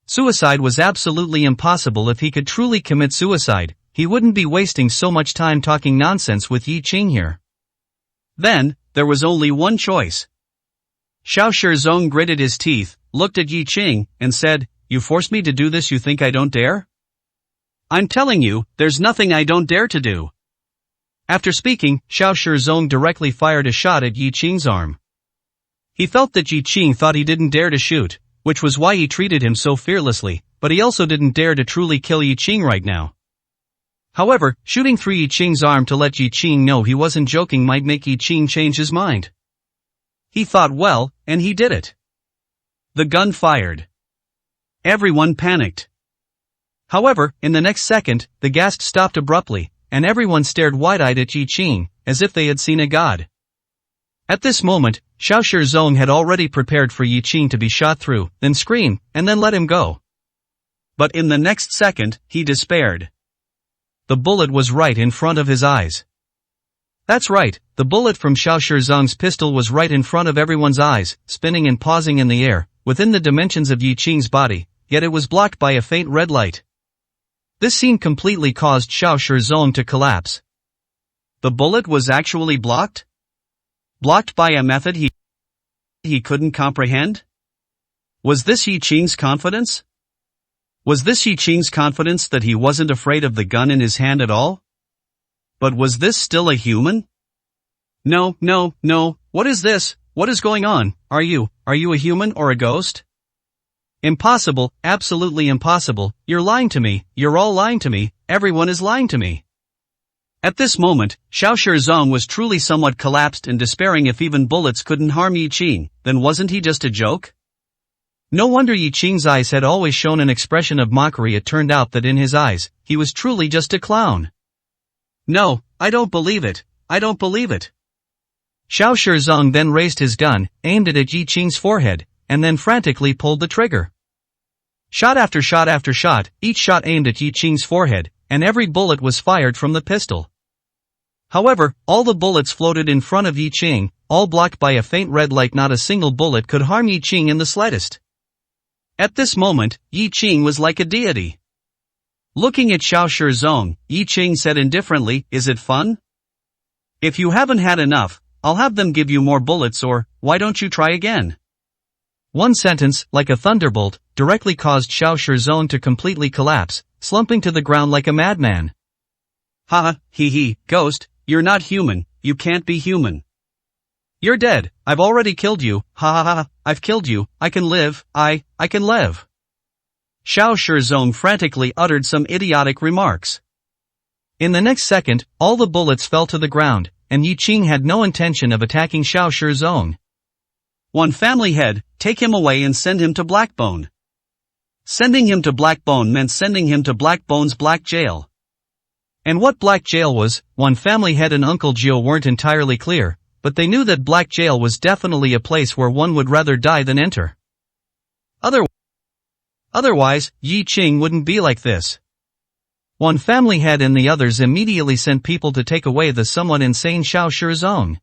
Suicide was absolutely impossible. If he could truly commit suicide, he wouldn't be wasting so much time talking nonsense with Yi Qing here. Then, there was only one choice. Xiao Shizong gritted his teeth, looked at Yi Qing, and said, you force me to do this. You think I don't dare? I'm telling you, there's nothing I don't dare to do. After speaking, Xiao Shizong directly fired a shot at Yi Qing's arm. He felt that Yi Qing thought he didn't dare to shoot, which was why he treated him so fearlessly, but he also didn't dare to truly kill Yi Qing right now. However, shooting through Yi Qing's arm to let Yi Qing know he wasn't joking might make Yi Qing change his mind. He thought well, and he did it. The gun fired. Everyone panicked. However, in the next second, the gas stopped abruptly, and everyone stared wide-eyed at Yi Qing, as if they had seen a god. At this moment, Xiao Shizong had already prepared for Yi Qing to be shot through, then scream, and then let him go. But in the next second, he despaired. The bullet was right in front of his eyes. That's right, the bullet from Xiao Shizong's pistol was right in front of everyone's eyes, spinning and pausing in the air, within the dimensions of Yi Qing's body, yet it was blocked by a faint red light. This scene completely caused Xiao Shizong to collapse. The bullet was actually blocked? Blocked by a method he couldn't comprehend? Was this Yi Qing's confidence? Was this Yi Qing's confidence that he wasn't afraid of the gun in his hand at all? But was this still a human? No, what is this? What is going on? Are you a human or a ghost? Impossible, absolutely impossible, you're lying to me, you're all lying to me, everyone is lying to me. At this moment, Xiao Shizong was truly somewhat collapsed and despairing. If even bullets couldn't harm Yi Qing, then wasn't he just a joke? No wonder Yi Qing's eyes had always shown an expression of mockery. It turned out that in his eyes, he was truly just a clown. No, I don't believe it, I don't believe it. Xiao Shizong then raised his gun, aimed it at Yi Qing's forehead, and then frantically pulled the trigger. Shot after shot after shot, each shot aimed at Yi Qing's forehead, and every bullet was fired from the pistol. However, all the bullets floated in front of Yi Qing, all blocked by a faint red light. Not a single bullet could harm Yi Qing in the slightest. At this moment, Yi Qing was like a deity. Looking at Xiao Shizong, Yi Qing said indifferently, "Is it fun? If you haven't had enough, I'll have them give you more bullets, or, why don't you try again?" One sentence, like a thunderbolt, directly caused Xiao Shizong to completely collapse, slumping to the ground like a madman. "Ha, ghost, you're not human, you can't be human. You're dead, I've already killed you, ha, I've killed you, I can live, I can live." Xiao Shizong frantically uttered some idiotic remarks. In the next second, all the bullets fell to the ground, and Yi Qing had no intention of attacking Xiao Shizong. "One family head, take him away and send him to Blackbone." Sending him to Blackbone meant sending him to Blackbone's Black Jail. And what Black Jail was, One Family Head and Uncle Gio weren't entirely clear, but they knew that Black Jail was definitely a place where one would rather die than enter. Otherwise, Yi Qing wouldn't be like this. One Family Head and the others immediately sent people to take away the somewhat insane Xiao Shizong.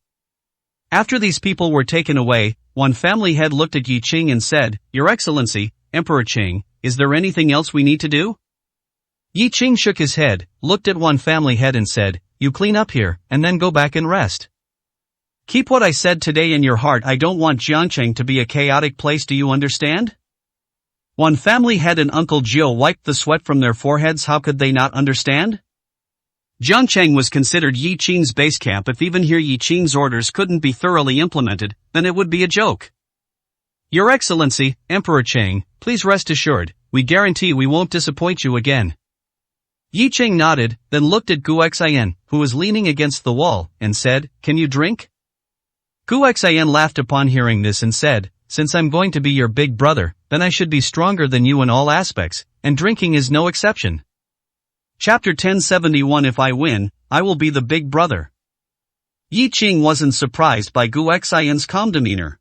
After these people were taken away, One Family Head looked at Yi Qing and said, "Your Excellency, Emperor Qing, is there anything else we need to do?" Yi Qing shook his head, looked at One Family Head and said, "You clean up here, and then go back and rest. Keep what I said today in your heart. I don't want Jiangcheng to be a chaotic place, do you understand?" One Family Head and Uncle Gio wiped the sweat from their foreheads. How could they not understand? Jiangcheng was considered Yi Qing's base camp. If even here Yi Qing's orders couldn't be thoroughly implemented, then it would be a joke. "Your Excellency, Emperor Qing, please rest assured, we guarantee we won't disappoint you again." Yi Qing nodded, then looked at Gu Xian, who was leaning against the wall, and said, "Can you drink?" Gu Xian laughed upon hearing this and said, "Since I'm going to be your big brother, then I should be stronger than you in all aspects, and drinking is no exception." Chapter 1071. If I win, I will be the big brother. Yi Qing wasn't surprised by Gu Xian's calm demeanor.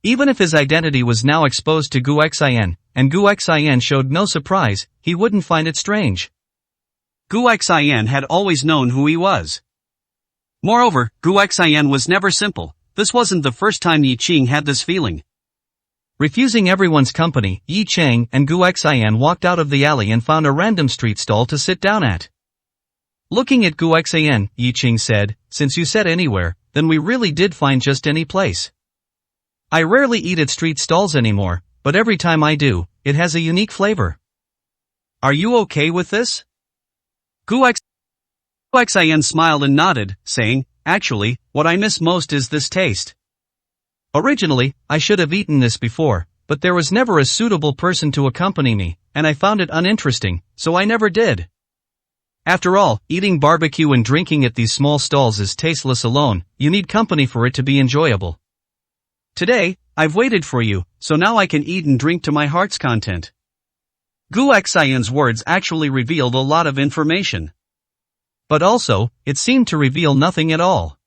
Even if his identity was now exposed to Gu Xian, and Gu Xian showed no surprise, he wouldn't find it strange. Gu Xian had always known who he was. Moreover, Gu Xian was never simple. This wasn't the first time Yi Qing had this feeling. Refusing everyone's company, Yi Qing and Gu Xian walked out of the alley and found a random street stall to sit down at. Looking at Gu Xian, Yi Qing said, "Since you said anywhere, then we really did find just any place. I rarely eat at street stalls anymore, but every time I do, it has a unique flavor. Are you okay with this?" Gu Xian smiled and nodded, saying, "Actually, what I miss most is this taste. Originally, I should have eaten this before, but there was never a suitable person to accompany me, and I found it uninteresting, so I never did. After all, eating barbecue and drinking at these small stalls is tasteless alone, you need company for it to be enjoyable. Today, I've waited for you, so now I can eat and drink to my heart's content." Gu Xian's words actually revealed a lot of information. But also, it seemed to reveal nothing at all.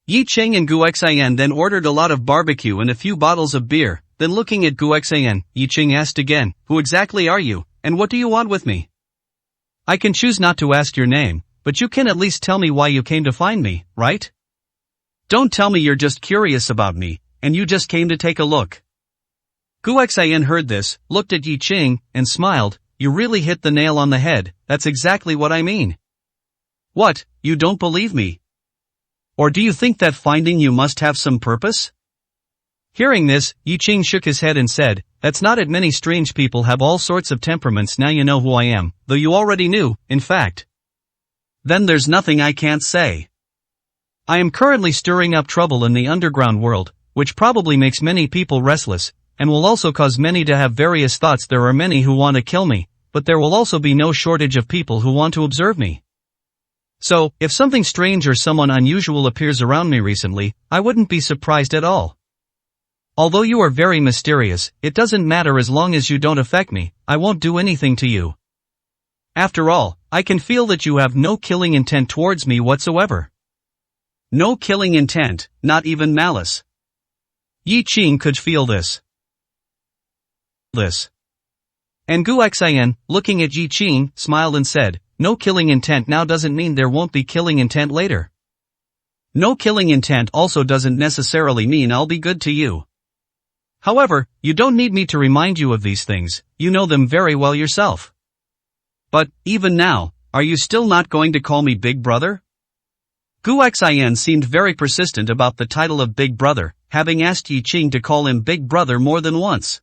Yi Qing and Gu Xian then ordered a lot of barbecue and a few bottles of beer. Then looking at Gu Xian, Yi Qing asked again, "Who exactly are you, and what do you want with me? I can choose not to ask your name, but you can at least tell me why you came to find me, right? Don't tell me you're just curious about me, and you just came to take a look." Gu Xian heard this, looked at Yi Qing, and smiled. "You really hit the nail on the head, that's exactly what I mean." "What, you don't believe me?" Or do you think that finding you must have some purpose? Hearing this, Yi Qing shook his head and said, "That's not it. Many strange people have all sorts of temperaments. Now you know who I am, though you already knew, in fact." Then there's nothing I can't say. I am currently stirring up trouble in the underground world, which probably makes many people restless, and will also cause many to have various thoughts. There are many who want to kill me, but there will also be no shortage of people who want to observe me. So, if something strange or someone unusual appears around me recently, I wouldn't be surprised at all. Although you are very mysterious, it doesn't matter as long as you don't affect me. I won't do anything to you. After all, I can feel that you have no killing intent towards me whatsoever. No killing intent, not even malice. Yi Qing could feel this. And Gu Xian, looking at Yi Qing, smiled and said, "No killing intent now doesn't mean there won't be killing intent later. No killing intent also doesn't necessarily mean I'll be good to you. However, you don't need me to remind you of these things, you know them very well yourself." But, even now, are you still not going to call me Big Brother? Gu Xian seemed very persistent about the title of Big Brother, having asked Yi Qing to call him Big Brother more than once.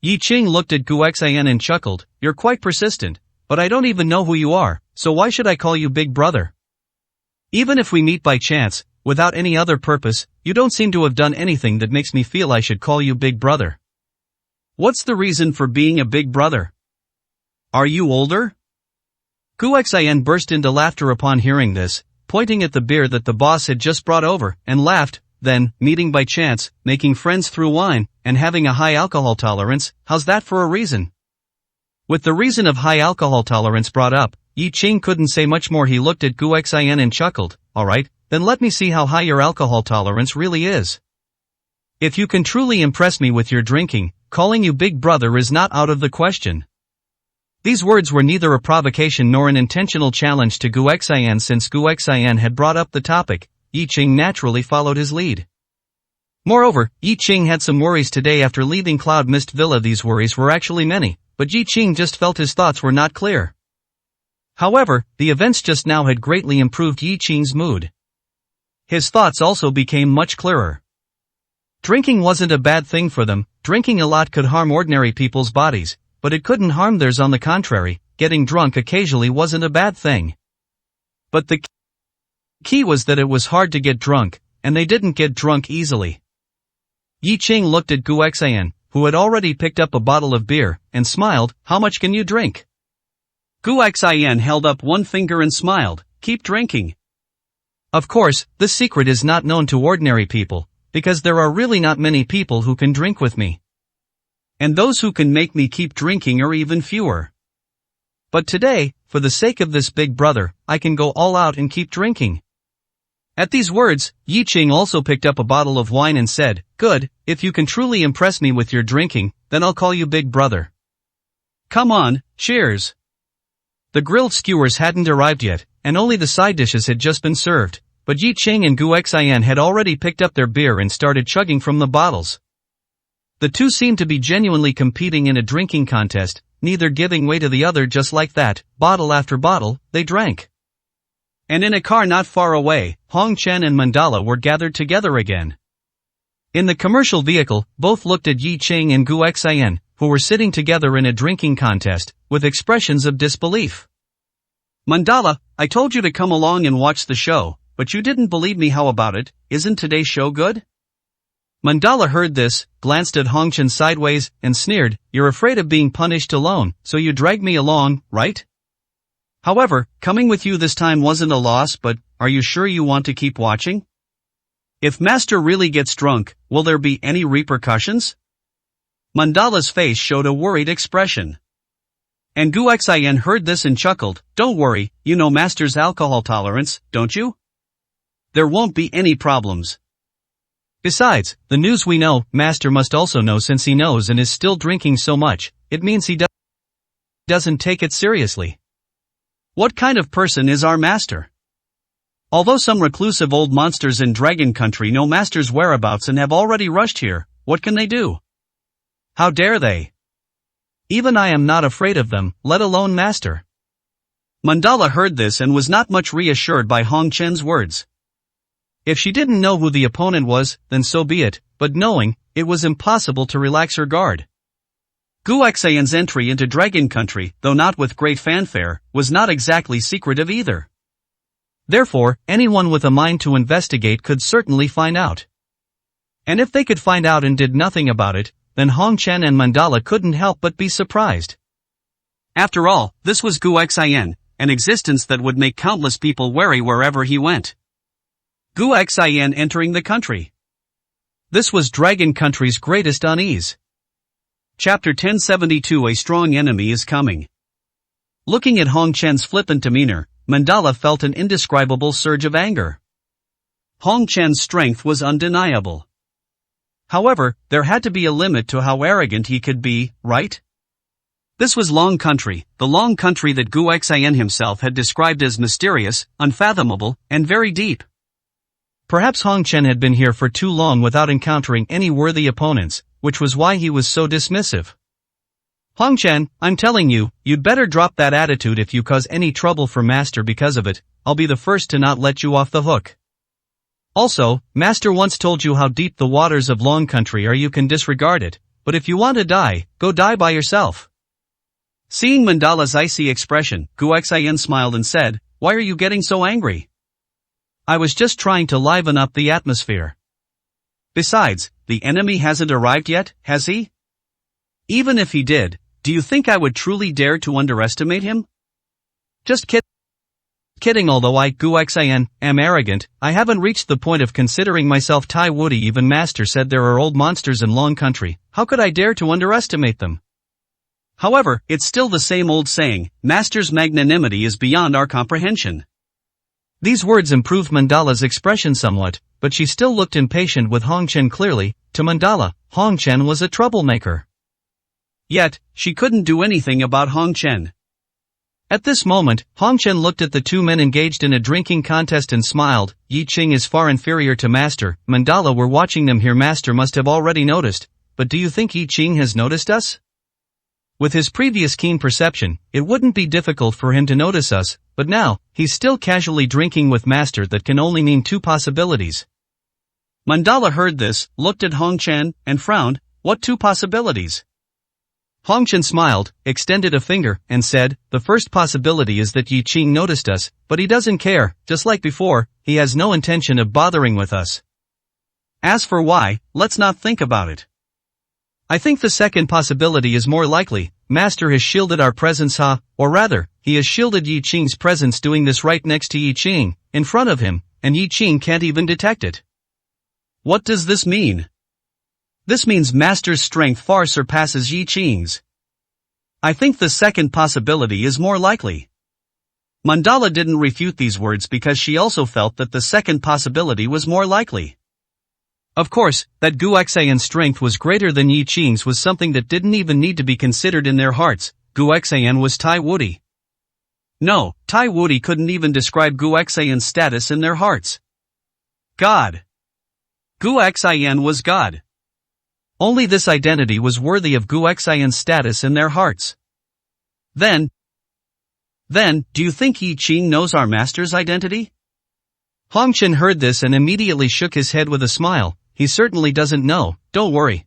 Yi Qing looked at Gu Xian and chuckled, "You're quite persistent, but I don't even know who you are, so why should I call you Big Brother? Even if we meet by chance, without any other purpose, you don't seem to have done anything that makes me feel I should call you Big Brother." What's the reason for being a Big Brother? Are you older? Gu Xian burst into laughter upon hearing this, pointing at the beer that the boss had just brought over, and laughed. Then, meeting by chance, making friends through wine, and having a high alcohol tolerance, how's that for a reason? With the reason of high alcohol tolerance brought up, Yi Qing couldn't say much more. He looked at Gu Xian and chuckled, "Alright, then let me see how high your alcohol tolerance really is. If you can truly impress me with your drinking, calling you Big Brother is not out of the question." These words were neither a provocation nor an intentional challenge to Gu Xian. Since Gu Xian had brought up the topic, Yi Qing naturally followed his lead. Moreover, Yi Qing had some worries today after leaving Cloud Mist Villa. These worries were actually many, but Yi Qing just felt his thoughts were not clear. However, the events just now had greatly improved Yi Qing's mood. His thoughts also became much clearer. Drinking wasn't a bad thing for them. Drinking a lot could harm ordinary people's bodies, but it couldn't harm theirs. On the contrary, getting drunk occasionally wasn't a bad thing. But the key was that it was hard to get drunk, and they didn't get drunk easily. Yi Qing looked at Gu Xian, who had already picked up a bottle of beer, and smiled, "How much can you drink?" Gu Xian held up one finger and smiled, "Keep drinking." Of course, this secret is not known to ordinary people, because there are really not many people who can drink with me. And those who can make me keep drinking are even fewer. But today, for the sake of this Big Brother, I can go all out and keep drinking. At these words, Yi Qing also picked up a bottle of wine and said, "Good, if you can truly impress me with your drinking, then I'll call you Big Brother." Come on, cheers. The grilled skewers hadn't arrived yet, and only the side dishes had just been served, but Yi Qing and Gu Xian had already picked up their beer and started chugging from the bottles. The two seemed to be genuinely competing in a drinking contest, neither giving way to the other. Just like that, bottle after bottle, they drank. And in a car not far away, Hong Chen and Mandala were gathered together again. In the commercial vehicle, both looked at Yi Qing and Gu Xian, who were sitting together in a drinking contest, with expressions of disbelief. "Mandala, I told you to come along and watch the show, but you didn't believe me. How about it? Isn't today's show good?" Mandala heard this, glanced at Hong Chen sideways, and sneered, "You're afraid of being punished alone, so you dragged me along, right? However, coming with you this time wasn't a loss, but are you sure you want to keep watching? If Master really gets drunk, will there be any repercussions?" Mandala's face showed a worried expression. And Gu Xian heard this and chuckled, "Don't worry, you know Master's alcohol tolerance, don't you? There won't be any problems. Besides, the news we know, Master must also know. Since he knows and is still drinking so much, it means he doesn't take it seriously. What kind of person is our Master? Although some reclusive old monsters in Dragon Country know Master's whereabouts and have already rushed here, what can they do? How dare they? Even I am not afraid of them, let alone Master." Mandala heard this and was not much reassured by Hong Chen's words. If she didn't know who the opponent was, then so be it, but knowing, it was impossible to relax her guard. Gu Xian's entry into Dragon Country, though not with great fanfare, was not exactly secretive either. Therefore, anyone with a mind to investigate could certainly find out. And if they could find out and did nothing about it, then Hong Chen and Mandala couldn't help but be surprised. After all, this was Gu Xian, an existence that would make countless people wary wherever he went. Gu Xian entering the country. This was Dragon Country's greatest unease. Chapter 1072 A strong enemy is coming. Looking at Hong Chen's flippant demeanor, Mandala felt an indescribable surge of anger. Hong Chen's strength was undeniable. However, there had to be a limit to how arrogant he could be, right? This was Long Country, the Long Country that Gu Xian himself had described as mysterious, unfathomable, and very deep. Perhaps Hong Chen had been here for too long without encountering any worthy opponents, which was why he was so dismissive. Hong Chen, I'm telling you, you'd better drop that attitude. If you cause any trouble for Master because of it, I'll be the first to not let you off the hook. Also, Master once told you how deep the waters of Long Country are. You can disregard it, but if you want to die, go die by yourself. Seeing Mandala's icy expression, Gu Xian smiled and said, "Why are you getting so angry?" "I was just trying to liven up the atmosphere. Besides, the enemy hasn't arrived yet, has he? Even if he did, do you think I would truly dare to underestimate him?" "Just kidding. Although I, Gu Xian, am arrogant, I haven't reached the point of considering myself Tai Woody. Even Master said there are old monsters in Long Country. How could I dare to underestimate them?" However, it's still the same old saying, Master's magnanimity is beyond our comprehension. These words improved Mandala's expression somewhat, but she still looked impatient with Hong Chen. Clearly, to Mandala, Hong Chen was a troublemaker. Yet, she couldn't do anything about Hong Chen. At this moment, Hong Chen looked at the two men engaged in a drinking contest and smiled. Yi Qing is far inferior to Master. Mandala, we're watching them here. Master must have already noticed, but do you think Yi Qing has noticed us? With his previous keen perception, it wouldn't be difficult for him to notice us, but now, he's still casually drinking with Master. That can only mean two possibilities. Mandala heard this, looked at Hong Chen, and frowned. What two possibilities? Hong Chen smiled, extended a finger, and said, the first possibility is that Yi Qing noticed us, but he doesn't care. Just like before, he has no intention of bothering with us. As for why, let's not think about it. I think the second possibility is more likely. Master has shielded our presence, or rather, he has shielded Yi Qing's presence, doing this right next to Yi Qing, in front of him, and Yi Qing can't even detect it. What does this mean? This means Master's strength far surpasses Yi Qing's. I think the second possibility is more likely. Mandala didn't refute these words because she also felt that the second possibility was more likely. Of course, that Gu Xian's strength was greater than Yi Qing's was something that didn't even need to be considered in their hearts. Gu Xian was Tai Woody. No, Tai Woody couldn't even describe Gu Xian's status in their hearts. God. Gu Xian was God. Only this identity was worthy of Gu Xian's status in their hearts. Then, do you think Yi Qing knows our Master's identity? Hong Chen heard this and immediately shook his head with a smile. He certainly doesn't know, don't worry.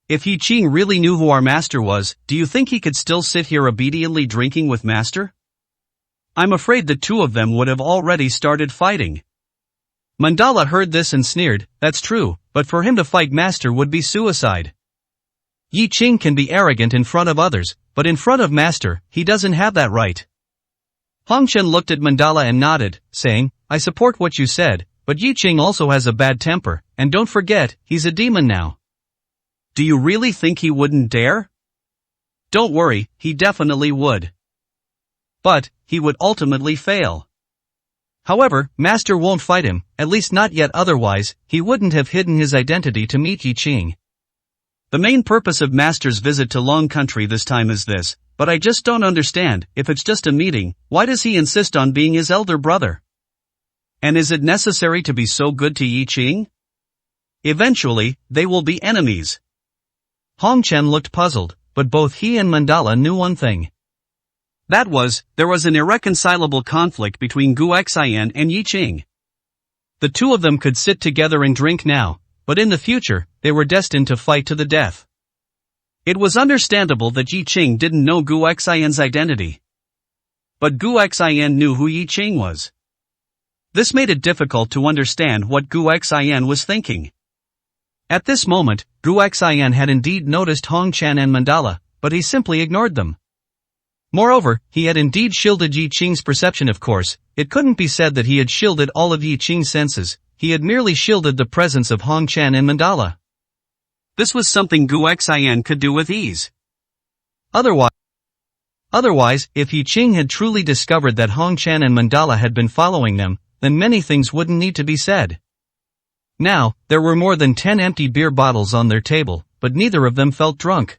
If Yi Qing really knew who our Master was, do you think he could still sit here obediently drinking with Master? I'm afraid the two of them would have already started fighting. Mandala heard this and sneered. That's true, but for him to fight Master would be suicide. Yi Qing can be arrogant in front of others, but in front of Master, he doesn't have that right. Hong Chen looked at Mandala and nodded, saying, I support what you said, but Yi Qing also has a bad temper, and don't forget, he's a demon now. Do you really think he wouldn't dare? Don't worry, he definitely would. But, he would ultimately fail. However, Master won't fight him, at least not yet. Otherwise, he wouldn't have hidden his identity to meet Yi Qing. The main purpose of Master's visit to Long Country this time is this, but I just don't understand. If it's just a meeting, why does he insist on being his elder brother? And is it necessary to be so good to Yi Qing? Eventually, they will be enemies. Hong Chen looked puzzled, but both he and Mandala knew one thing. There was an irreconcilable conflict between Gu Xian and Yi Qing. The two of them could sit together and drink now, but in the future, they were destined to fight to the death. It was understandable that Yi Qing didn't know Gu Xian's identity. But Gu Xian knew who Yi Qing was. This made it difficult to understand what Gu Xian was thinking. At this moment, Gu Xian had indeed noticed Hong Qian and Mandala, but he simply ignored them. Moreover, he had indeed shielded Yi Qing's perception. Of course, it couldn't be said that he had shielded all of Yi Qing's senses, he had merely shielded the presence of Hong Qian and Mandala. This was something Gu Xian could do with ease. Otherwise, if Yi Qing had truly discovered that Hong Qian and Mandala had been following them, then many things wouldn't need to be said. Now, there were more than 10 empty beer bottles on their table, but neither of them felt drunk.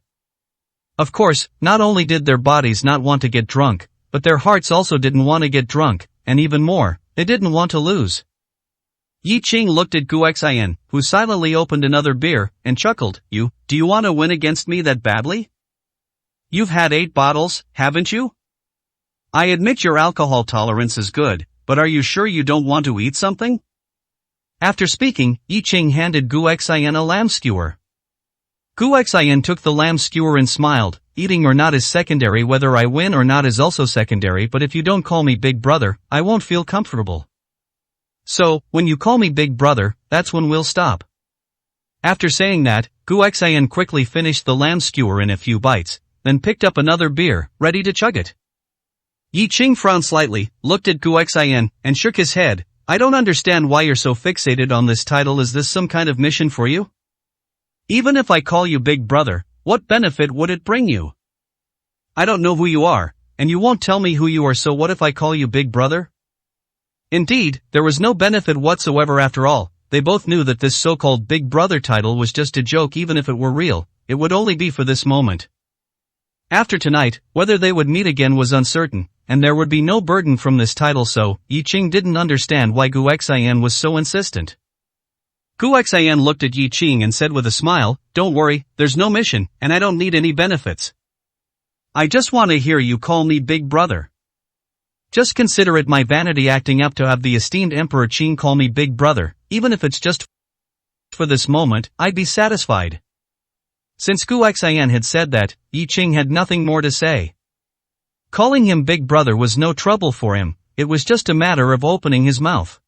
Of course, not only did their bodies not want to get drunk, but their hearts also didn't want to get drunk, and even more, they didn't want to lose. Yi Qing looked at Gu Xian, who silently opened another beer, and chuckled, do you want to win against me that badly? You've had 8 bottles, haven't you? I admit your alcohol tolerance is good, but are you sure you don't want to eat something? After speaking, Yi Qing handed Gu Xian a lamb skewer. Gu Xian took the lamb skewer and smiled, eating or not is secondary, whether I win or not is also secondary, but if you don't call me big brother, I won't feel comfortable. So, when you call me big brother, that's when we'll stop. After saying that, Gu Xian quickly finished the lamb skewer in a few bites, then picked up another beer, ready to chug it. Yi Qing frowned slightly, looked at Gu Xian, and shook his head. I don't understand why you're so fixated on this title. Is this some kind of mission for you? Even if I call you big brother, what benefit would it bring you? I don't know who you are, and you won't tell me who you are, so what if I call you big brother? Indeed, there was no benefit whatsoever after all. They both knew that this so-called big brother title was just a joke. Even if it were real, it would only be for this moment. After tonight, whether they would meet again was uncertain, and there would be no burden from this title, so Yi Qing didn't understand why Gu Xian was so insistent. Gu Xian looked at Yi Qing and said with a smile, don't worry, there's no mission, and I don't need any benefits. I just want to hear you call me big brother. Just consider it my vanity acting up to have the esteemed Emperor Qing call me big brother, even if it's just for this moment, I'd be satisfied. Since Gu Xian had said that, Yi Qing had nothing more to say. Calling him big brother was no trouble for him, it was just a matter of opening his mouth.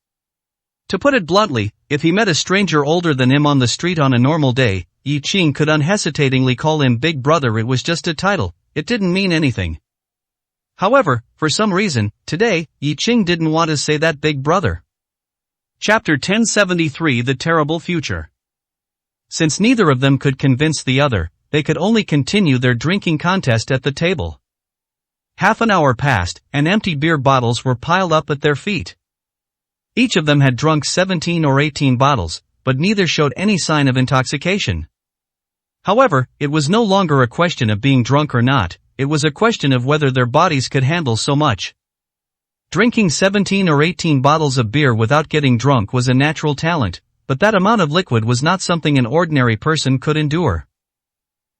To put it bluntly, if he met a stranger older than him on the street on a normal day, Yi Qing could unhesitatingly call him big brother. It was just a title, it didn't mean anything. However, for some reason, today, Yi Qing didn't want to say that big brother. Chapter 1073 The Terrible Future. Since neither of them could convince the other, they could only continue their drinking contest at the table. Half an hour passed, and empty beer bottles were piled up at their feet. Each of them had drunk 17 or 18 bottles, but neither showed any sign of intoxication. However, it was no longer a question of being drunk or not, it was a question of whether their bodies could handle so much. Drinking 17 or 18 bottles of beer without getting drunk was a natural talent, but that amount of liquid was not something an ordinary person could endure.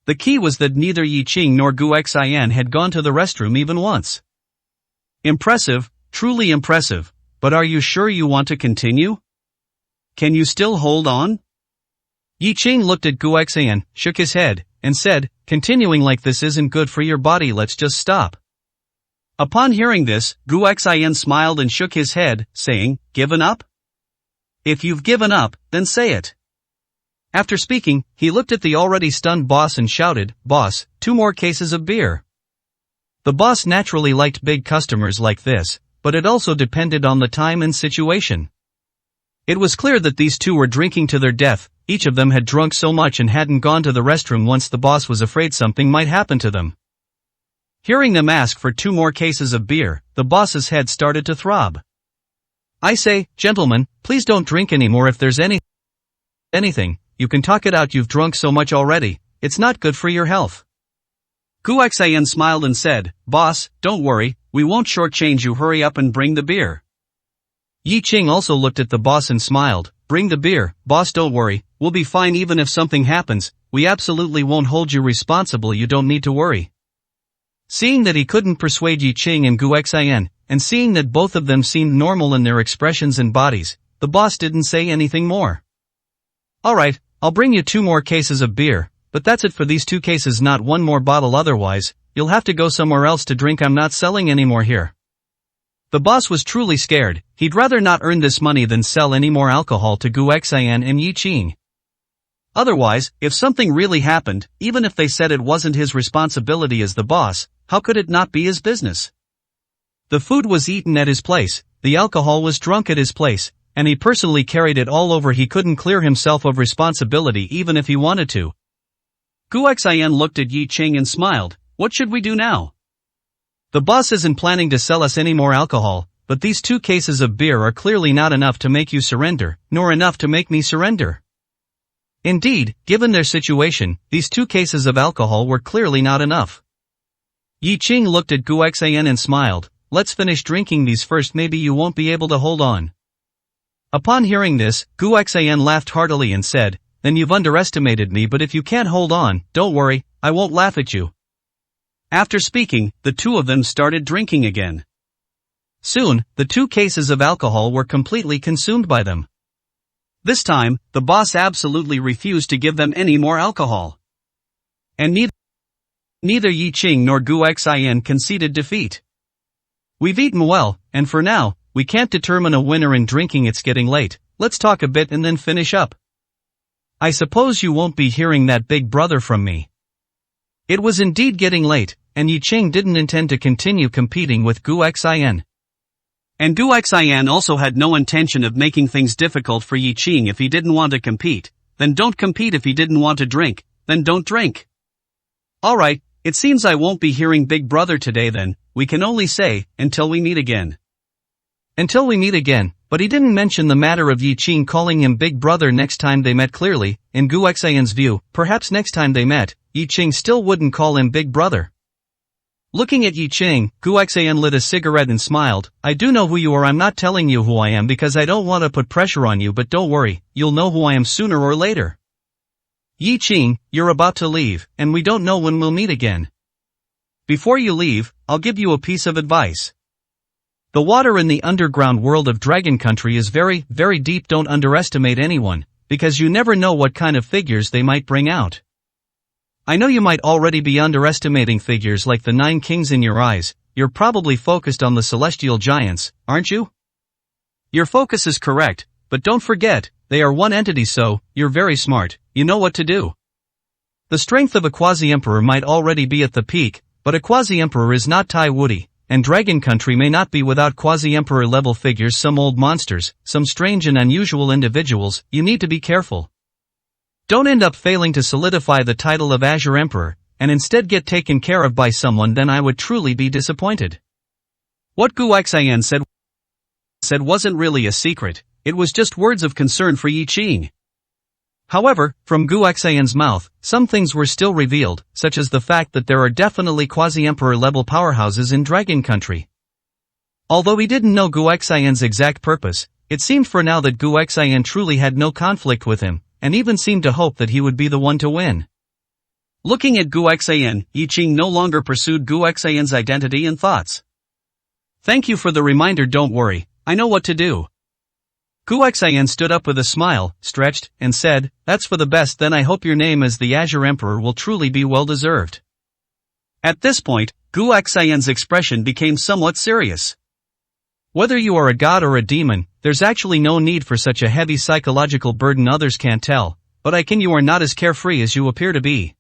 The key was that neither Yi Qing nor Gu Xian had gone to the restroom even once. Impressive, truly impressive, but are you sure you want to continue? Can you still hold on? Yi Qing looked at Gu Xian, shook his head, and said, continuing like this isn't good for your body, let's just stop. Upon hearing this, Gu Xian smiled and shook his head, saying, given up? If you've given up, then say it. After speaking, he looked at the already stunned boss and shouted, boss, 2 more cases of beer. The boss naturally liked big customers like this, but it also depended on the time and situation. It was clear that these two were drinking to their death, each of them had drunk so much and hadn't gone to the restroom once the boss was afraid something might happen to them. Hearing them ask for 2 more cases of beer, the boss's head started to throb. I say, gentlemen, please don't drink anymore. If there's anything, you can talk it out. You've drunk so much already, it's not good for your health. Gu Xian smiled and said, boss, don't worry, we won't shortchange you. Hurry up and bring the beer. Yi Qing also looked at the boss and smiled, bring the beer, boss, don't worry, we'll be fine. Even if something happens, we absolutely won't hold you responsible. You don't need to worry. Seeing that he couldn't persuade Yi Qing and Gu Xian, and seeing that both of them seemed normal in their expressions and bodies, the boss didn't say anything more. Alright, I'll bring you 2 more cases of beer, but that's it for these 2 cases, not 1 more bottle, otherwise, you'll have to go somewhere else to drink. I'm not selling anymore here. The boss was truly scared. He'd rather not earn this money than sell any more alcohol to Gu Xian and Yi Qing. Otherwise, if something really happened, even if they said it wasn't his responsibility as the boss, how could it not be his business? The food was eaten at his place, the alcohol was drunk at his place, and he personally carried it all over. He couldn't clear himself of responsibility even if he wanted to. Gu Xian looked at Yi Qing and smiled. What should we do now? The boss isn't planning to sell us any more alcohol, but these 2 cases of beer are clearly not enough to make you surrender, nor enough to make me surrender. Indeed, given their situation, these 2 cases of alcohol were clearly not enough. Yi Qing looked at Gu Xian and smiled. Let's finish drinking these first, maybe you won't be able to hold on. Upon hearing this, Gu Xian laughed heartily and said, then you've underestimated me, but if you can't hold on, don't worry, I won't laugh at you. After speaking, the 2 of them started drinking again. Soon, the 2 cases of alcohol were completely consumed by them. This time, the boss absolutely refused to give them any more alcohol. And neither Yi Qing nor Gu Xian conceded defeat. We've eaten well, and for now, we can't determine a winner in drinking. It's getting late, let's talk a bit and then finish up. I suppose you won't be hearing that, big brother, from me. It was indeed getting late, and Yi Qing didn't intend to continue competing with Gu Xian. And Gu Xian also had no intention of making things difficult for Yi Qing. If he didn't want to compete, then don't compete. If he didn't want to drink, then don't drink. Alright, it seems I won't be hearing big brother today then, we can only say, until we meet again. Until we meet again, but he didn't mention the matter of Yi Qing calling him big brother next time they met. Clearly, in Gu Xian's view, perhaps next time they met, Yi Qing still wouldn't call him big brother. Looking at Yi Qing, Gu Xian lit a cigarette and smiled. I do know who you are. I'm not telling you who I am because I don't want to put pressure on you, but don't worry, you'll know who I am sooner or later. Yi Qing, you're about to leave, and we don't know when we'll meet again. Before you leave, I'll give you a piece of advice. The water in the underground world of Dragon Country is very, very deep. Don't underestimate anyone, because you never know what kind of figures they might bring out. I know you might already be underestimating figures like the 9 kings in your eyes. You're probably focused on the celestial giants, aren't you? Your focus is correct, but don't forget, they are one entity, so, you're very smart, you know what to do. The strength of a quasi-emperor might already be at the peak, but a quasi-emperor is not Tai Woody, and Dragon Country may not be without quasi-emperor level figures. Some old monsters, some strange and unusual individuals. You need to be careful. Don't end up failing to solidify the title of Azure Emperor, and instead get taken care of by someone, then I would truly be disappointed. What Gu Xian said wasn't really a secret, it was just words of concern for Yi Qing. However, from Gu Xian's mouth, some things were still revealed, such as the fact that there are definitely quasi-emperor level powerhouses in Dragon Country. Although he didn't know Gu Xian's exact purpose, it seemed for now that Gu Xian truly had no conflict with him, and even seemed to hope that he would be the one to win. Looking at Gu Xian, Yi Qing no longer pursued Gu Xian's identity and thoughts. Thank you for the reminder, don't worry, I know what to do. Gu Xian stood up with a smile, stretched, and said, that's for the best. Then I hope your name as the Azure Emperor will truly be well deserved. At this point, Gu Xian's expression became somewhat serious. Whether you are a god or a demon, there's actually no need for such a heavy psychological burden. Others can't tell, but you are not as carefree as you appear to be.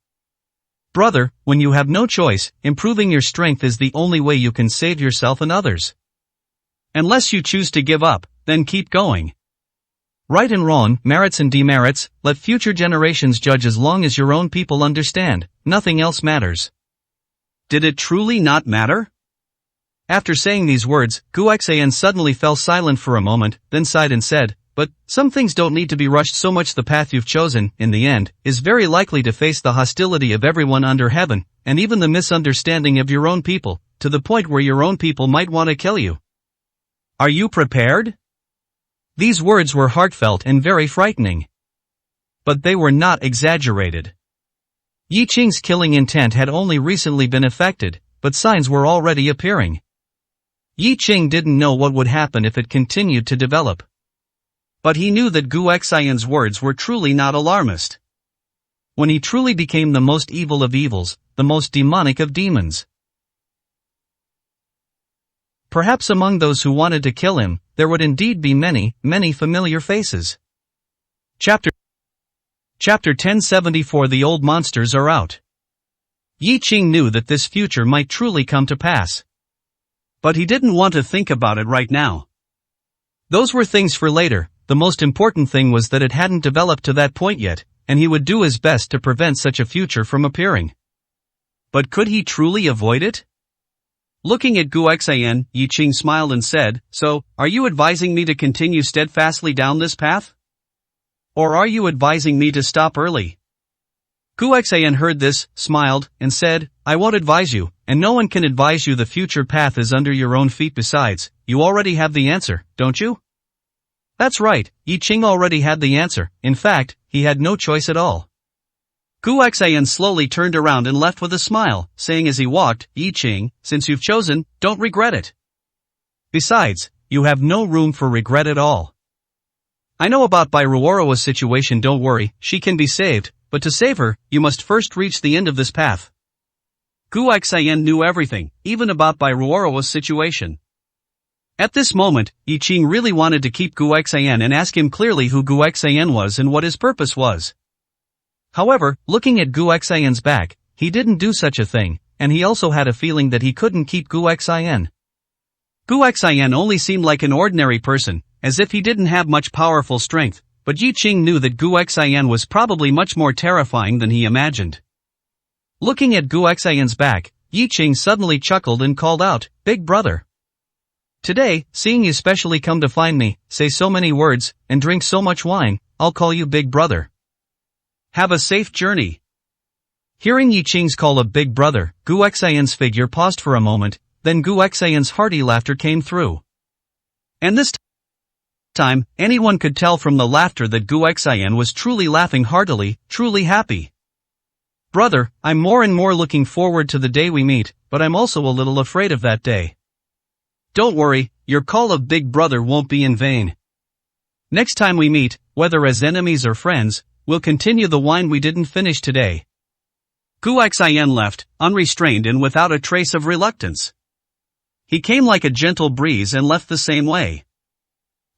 Brother, when you have no choice, improving your strength is the only way you can save yourself and others. Unless you choose to give up, then keep going. Right and wrong, merits and demerits, let future generations judge. As long as your own people understand, nothing else matters. Did it truly not matter? After saying these words, Gu Xian suddenly fell silent for a moment, then sighed and said, but, some things don't need to be rushed so much. The path you've chosen, in the end, is very likely to face the hostility of everyone under heaven, and even the misunderstanding of your own people, to the point where your own people might want to kill you. Are you prepared? These words were heartfelt and very frightening. But they were not exaggerated. Yi Qing's killing intent had only recently been affected, but signs were already appearing. Yi Qing didn't know what would happen if it continued to develop. But he knew that Gu Xian's words were truly not alarmist. When he truly became the most evil of evils, the most demonic of demons. Perhaps among those who wanted to kill him, there would indeed be many, many familiar faces. Chapter 1074 The old monsters are out. Yi Qing knew that this future might truly come to pass. But he didn't want to think about it right now. Those were things for later. The most important thing was that it hadn't developed to that point yet, and he would do his best to prevent such a future from appearing. But could he truly avoid it? Looking at Gu Xian, Yi Qing smiled and said, "So, are you advising me to continue steadfastly down this path? Or are you advising me to stop early?" Gu Xian heard this, smiled, and said, "I won't advise you, and no one can advise you. The future path is under your own feet. Besides, you already have the answer, don't you?" That's right, Yi Qing already had the answer. In fact, he had no choice at all. Gu Xian slowly turned around and left with a smile, saying as he walked, "Yi Qing, since you've chosen, don't regret it. Besides, you have no room for regret at all. I know about Bai Ruoroa's situation. Don't worry, she can be saved, but to save her, you must first reach the end of this path." Gu Xian knew everything, even about Bai Ruoroa's situation. At this moment, Yi Qing really wanted to keep Gu Xian and ask him clearly who Gu Xian was and what his purpose was. However, looking at Gu Xian's back, he didn't do such a thing, and he also had a feeling that he couldn't keep Gu Xian. Gu Xian only seemed like an ordinary person, as if he didn't have much powerful strength, but Yi Qing knew that Gu Xian was probably much more terrifying than he imagined. Looking at Gu Xian's back, Yi Qing suddenly chuckled and called out, "Big brother. Today, seeing you specially come to find me, say so many words, and drink so much wine, I'll call you Big Brother. Have a safe journey." Hearing Yi Qing's call of Big Brother, Gu Xian's figure paused for a moment, then Gu Xian's hearty laughter came through. And this time, anyone could tell from the laughter that Gu Xian was truly laughing heartily, truly happy. "Brother, I'm more and more looking forward to the day we meet, but I'm also a little afraid of that day. Don't worry, your call of Big Brother won't be in vain. Next time we meet, whether as enemies or friends, we'll continue the wine we didn't finish today." Gu Xian left, unrestrained and without a trace of reluctance. He came like a gentle breeze and left the same way.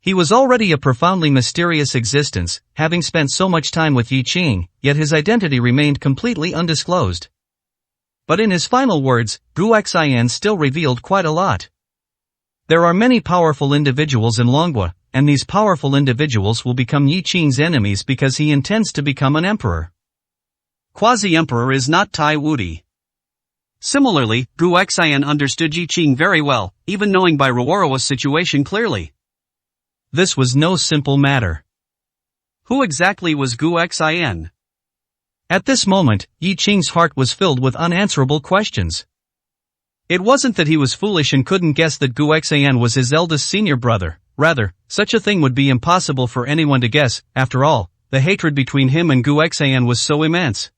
He was already a profoundly mysterious existence, having spent so much time with Yi Qing, yet his identity remained completely undisclosed. But in his final words, Gu Xian still revealed quite a lot. There are many powerful individuals in Longhua, and these powerful individuals will become Yi Qing's enemies because he intends to become an emperor. Quasi-emperor is not Tai Wudi. Similarly, Gu Xian understood Yi Qing very well, even knowing Bai Ruoroa's situation clearly. This was no simple matter. Who exactly was Gu Xian? At this moment, Yi Qing's heart was filled with unanswerable questions. It wasn't that he was foolish and couldn't guess that Gu Xian was his eldest senior brother. Rather, such a thing would be impossible for anyone to guess. After all, the hatred between him and Gu Xian was so immense.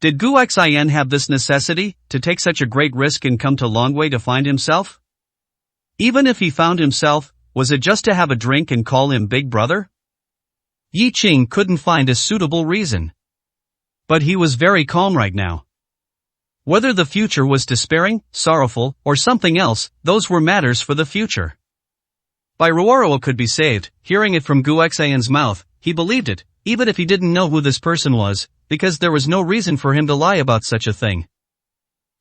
Did Gu Xian have this necessity, to take such a great risk and come to Longhua to find himself? Even if he found himself, was it just to have a drink and call him Big Brother? Yi Qing couldn't find a suitable reason. But he was very calm right now. Whether the future was despairing, sorrowful, or something else, those were matters for the future. Bai Ruoroa could be saved. Hearing it from Gu Xian's mouth, he believed it, even if he didn't know who this person was, because there was no reason for him to lie about such a thing.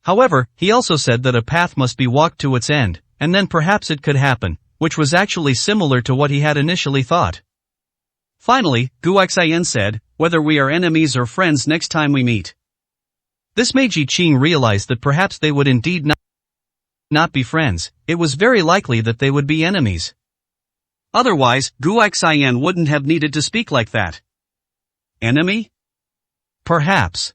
However, he also said that a path must be walked to its end, and then perhaps it could happen, which was actually similar to what he had initially thought. Finally, Gu Xian said, "Whether we are enemies or friends next time we meet." This made Yi Qing realize that perhaps they would indeed not be friends. It was very likely that they would be enemies. Otherwise, Gu Xian wouldn't have needed to speak like that. Enemy? Perhaps.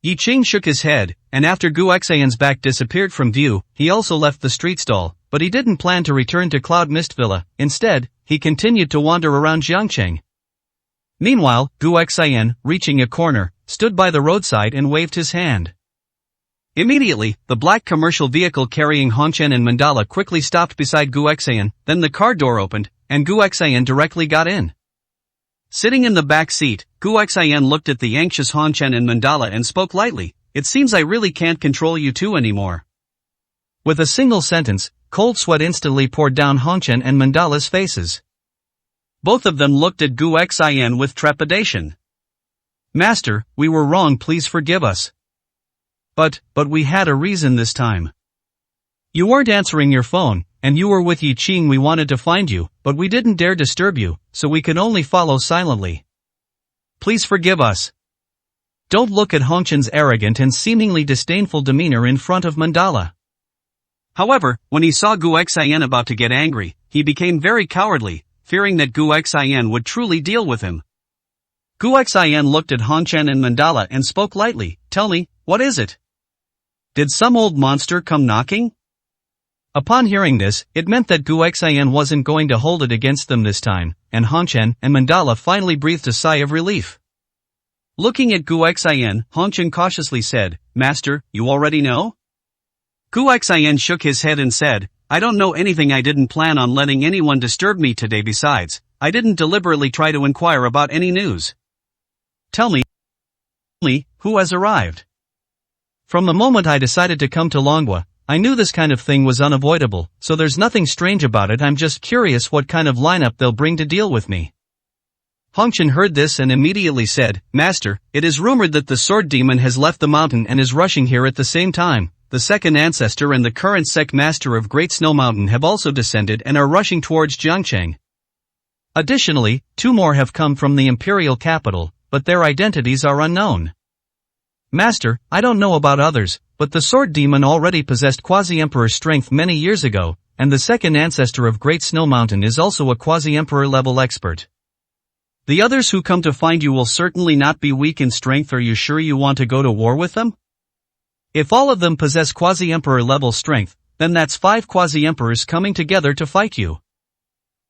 Yi Qing shook his head, and after Gu Xian's back disappeared from view, he also left the street stall, but he didn't plan to return to Cloud Mist Villa. Instead, he continued to wander around Jiangcheng. Meanwhile, Gu Xian, reaching a corner, stood by the roadside and waved his hand. Immediately, the black commercial vehicle carrying Hongchen and Mandala quickly stopped beside Gu Xian, then the car door opened, and Gu Xian directly got in. Sitting in the back seat, Gu Xian looked at the anxious Hongchen and Mandala and spoke lightly, "It seems I really can't control you two anymore." With a single sentence, cold sweat instantly poured down Hongchen and Mandala's faces. Both of them looked at Gu Xian with trepidation. "Master, we were wrong, please forgive us. But we had a reason this time. You weren't answering your phone, and you were with Yi Qing. We wanted to find you, but we didn't dare disturb you, so we could only follow silently. Please forgive us." Don't look at Hongchen's arrogant and seemingly disdainful demeanor in front of Mandala. However, when he saw Gu Xian about to get angry, he became very cowardly, fearing that Gu Xian would truly deal with him. Gu Xian looked at Hongchen and Mandala and spoke lightly, "Tell me, what is it? Did some old monster come knocking?" Upon hearing this, it meant that Gu Xian wasn't going to hold it against them this time, and Hongchen and Mandala finally breathed a sigh of relief. Looking at Gu Xian, Hongchen cautiously said, "Master, you already know?" Gu Xian shook his head and said, "I don't know anything. I didn't plan on letting anyone disturb me today. Besides, I didn't deliberately try to inquire about any news. Tell me, who has arrived?" From the moment I decided to come to Longhua, I knew this kind of thing was unavoidable, so there's nothing strange about it. I'm just curious what kind of lineup they'll bring to deal with me. Hongchen heard this and immediately said, "Master, it is rumored that the sword demon has left the mountain and is rushing here at the same time. The second ancestor and the current sect master of Great Snow Mountain have also descended and are rushing towards Jiangcheng. Additionally, 2 more have come from the imperial capital, but their identities are unknown. Master, I don't know about others, but the sword demon already possessed quasi-emperor strength many years ago, and the second ancestor of Great Snow Mountain is also a quasi-emperor level expert. The others who come to find you will certainly not be weak in strength. Are you sure you want to go to war with them? If all of them possess quasi-emperor level strength, then that's 5 quasi-emperors coming together to fight you."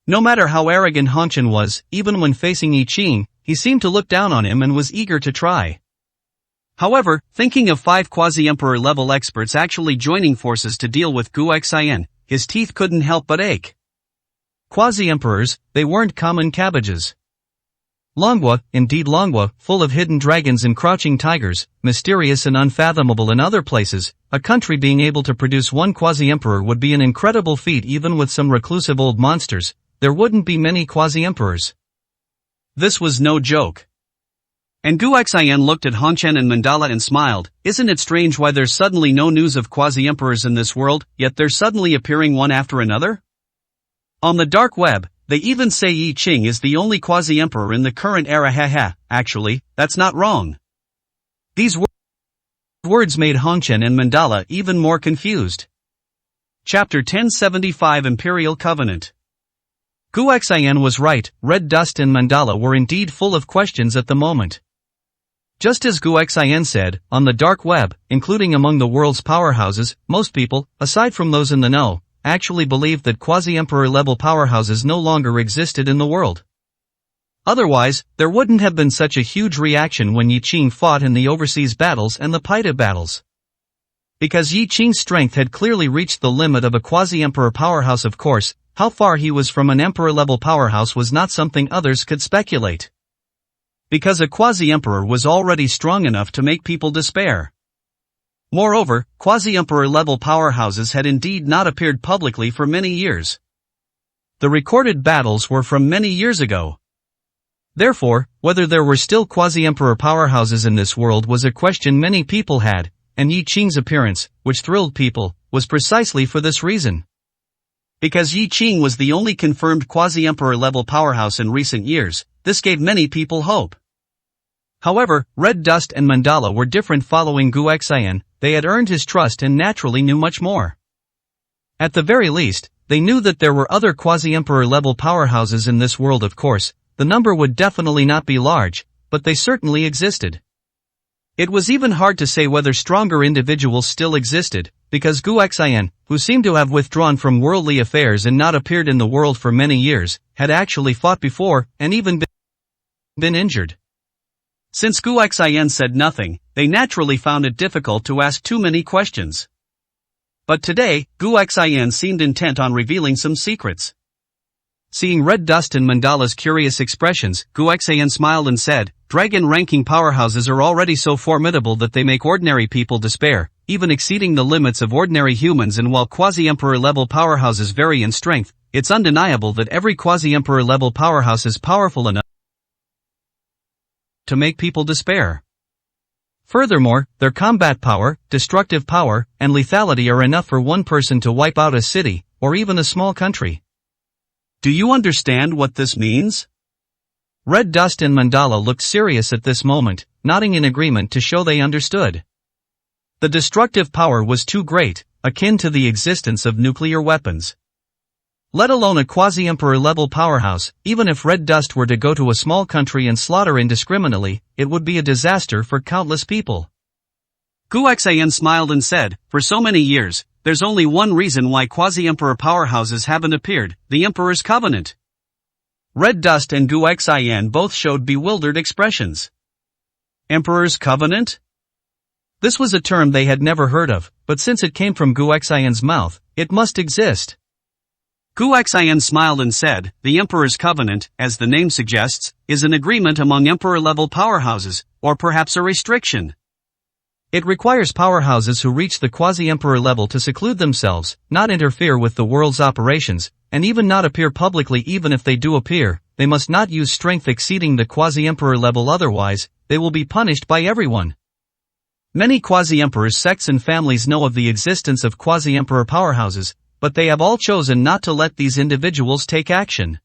No matter how arrogant Hongchen was, even when facing Yi Qing, he seemed to look down on him and was eager to try. However, thinking of 5 quasi-emperor level experts actually joining forces to deal with Gu Xian, his teeth couldn't help but ache. Quasi-emperors, they weren't common cabbages. Longhua, indeed Longhua, full of hidden dragons and crouching tigers, mysterious and unfathomable in other places, a country being able to produce 1 quasi-emperor would be an incredible feat. Even with some reclusive old monsters, there wouldn't be many quasi-emperors. This was no joke. And Gu Xian looked at Hongchen and Mandala and smiled. "Isn't it strange why there's suddenly no news of quasi-emperors in this world, yet they're suddenly appearing one after another? On the dark web, they even say Yi Qing is the only quasi-emperor in the current era. Haha, actually, that's not wrong." These words made Hongchen and Mandala even more confused. Chapter 1075 Imperial Covenant. Gu Xian was right, Red Dust and Mandala were indeed full of questions at the moment. Just as Gu Xian said, on the dark web, including among the world's powerhouses, most people, aside from those in the know, actually believed that quasi-emperor level powerhouses no longer existed in the world. Otherwise, there wouldn't have been such a huge reaction when Yi Qing fought in the overseas battles and the Paida battles. Because Yi Qing's strength had clearly reached the limit of a quasi-emperor powerhouse. Of course, how far he was from an emperor-level powerhouse was not something others could speculate. Because a quasi-emperor was already strong enough to make people despair. Moreover, quasi-emperor level powerhouses had indeed not appeared publicly for many years. The recorded battles were from many years ago. Therefore, whether there were still quasi-emperor powerhouses in this world was a question many people had, and Yi Qing's appearance, which thrilled people, was precisely for this reason. Because Yi Qing was the only confirmed quasi-emperor level powerhouse in recent years, this gave many people hope. However, Red Dust and Mandala were different. Following Gu Xian, they had earned his trust and naturally knew much more. At the very least, they knew that there were other quasi-emperor level powerhouses in this world. Of course, the number would definitely not be large, but they certainly existed. It was even hard to say whether stronger individuals still existed, because Gu Xian, who seemed to have withdrawn from worldly affairs and not appeared in the world for many years, had actually fought before, and even been injured. Since Gu Xian said nothing, they naturally found it difficult to ask too many questions. But today, Gu Xian seemed intent on revealing some secrets. Seeing Red Dust and Mandala's curious expressions, Gu Xian smiled and said, "Dragon-ranking powerhouses are already so formidable that they make ordinary people despair, even exceeding the limits of ordinary humans, and while quasi-emperor level powerhouses vary in strength, it's undeniable that every quasi-emperor level powerhouse is powerful enough to make people despair. Furthermore, their combat power, destructive power, and lethality are enough for one person to wipe out a city, or even a small country." Do you understand what this means? Red Dust and Mandala looked serious at this moment, nodding in agreement to show they understood. The destructive power was too great, akin to the existence of nuclear weapons. Let alone a quasi-emperor level powerhouse, even if Red Dust were to go to a small country and slaughter indiscriminately, it would be a disaster for countless people. Gu Xian smiled and said, "For so many years, there's only one reason why quasi-emperor powerhouses haven't appeared, the Emperor's Covenant." Red Dust and Gu Xian both showed bewildered expressions. Emperor's Covenant? This was a term they had never heard of, but since it came from Gu Xian's mouth, it must exist. Gu Xian smiled and said, "The Emperor's Covenant, as the name suggests, is an agreement among emperor-level powerhouses, or perhaps a restriction. It requires powerhouses who reach the quasi-emperor level to seclude themselves, not interfere with the world's operations, and even not appear publicly. Even if they do appear, they must not use strength exceeding the quasi-emperor level, otherwise, they will be punished by everyone." Many quasi-emperors, sects and families know of the existence of quasi-emperor powerhouses, but they have all chosen not to let these individuals take action.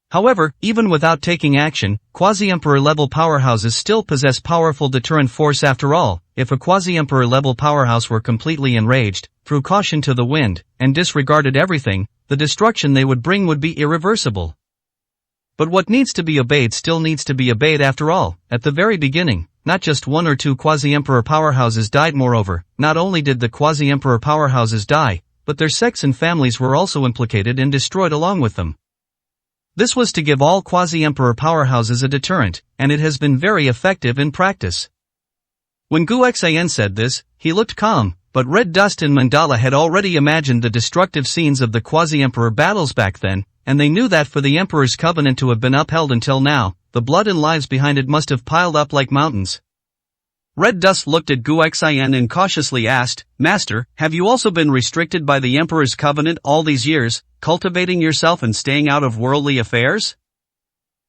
However, even without taking action, quasi-emperor level powerhouses still possess powerful deterrent force. After all, if a quasi-emperor level powerhouse were completely enraged, threw caution to the wind, and disregarded everything, the destruction they would bring would be irreversible. But what needs to be obeyed still needs to be obeyed. After all, at the very beginning, not just one or two quasi-emperor powerhouses died. Moreover, not only did the quasi-emperor powerhouses die, but their sects and families were also implicated and destroyed along with them. This was to give all quasi-emperor powerhouses a deterrent, and it has been very effective in practice. When Gu Xian said this, he looked calm, but Red Dust and Mandala had already imagined the destructive scenes of the quasi-emperor battles back then, and they knew that for the Emperor's Covenant to have been upheld until now, the blood and lives behind it must have piled up like mountains. Red Dust looked at Gu Xian and cautiously asked, "Master, have you also been restricted by the Emperor's Covenant all these years, cultivating yourself and staying out of worldly affairs?"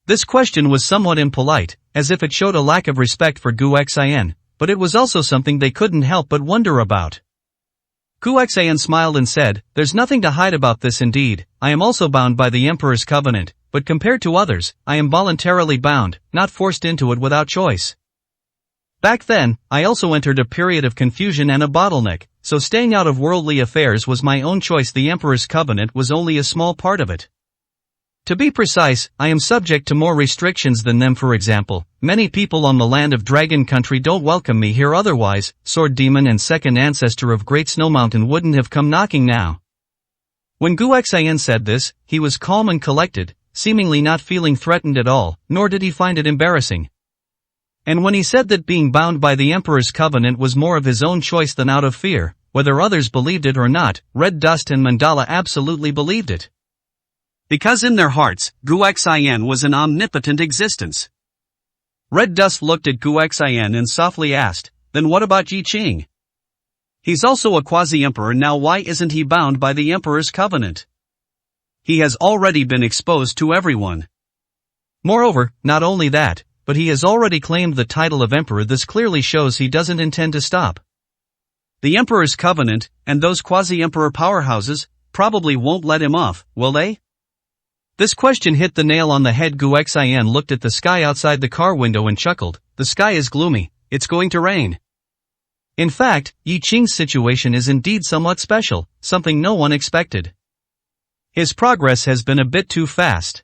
This question was somewhat impolite, as if it showed a lack of respect for Gu Xian, but it was also something they couldn't help but wonder about. Gu Xian smiled and said, "There's nothing to hide about this. Indeed, I am also bound by the Emperor's Covenant, but compared to others, I am voluntarily bound, not forced into it without choice. Back then, I also entered a period of confusion and a bottleneck, so staying out of worldly affairs was my own choice. The Emperor's Covenant was only a small part of it. To be precise, I am subject to more restrictions than them. For example, many people on the land of Dragon Country don't welcome me here. Otherwise, Sword Demon and second ancestor of Great Snow Mountain wouldn't have come knocking now." When Gu Xian said this, he was calm and collected, seemingly not feeling threatened at all, nor did he find it embarrassing. And when he said that being bound by the Emperor's Covenant was more of his own choice than out of fear, whether others believed it or not, Red Dust and Mandala absolutely believed it. Because in their hearts, Gu Xian was an omnipotent existence. Red Dust looked at Gu Xian and softly asked, "Then what about Yi Qing? He's also a quasi-emperor now. Why isn't he bound by the Emperor's Covenant? He has already been exposed to everyone. Moreover, not only that, but he has already claimed the title of emperor. This clearly shows he doesn't intend to stop. The Emperor's Covenant, and those quasi-emperor powerhouses, probably won't let him off, will they?" This question hit the nail on the head. Gu Xian looked at the sky outside the car window and chuckled. "The sky is gloomy, it's going to rain." In fact, Yi Qing's situation is indeed somewhat special, something no one expected. His progress has been a bit too fast.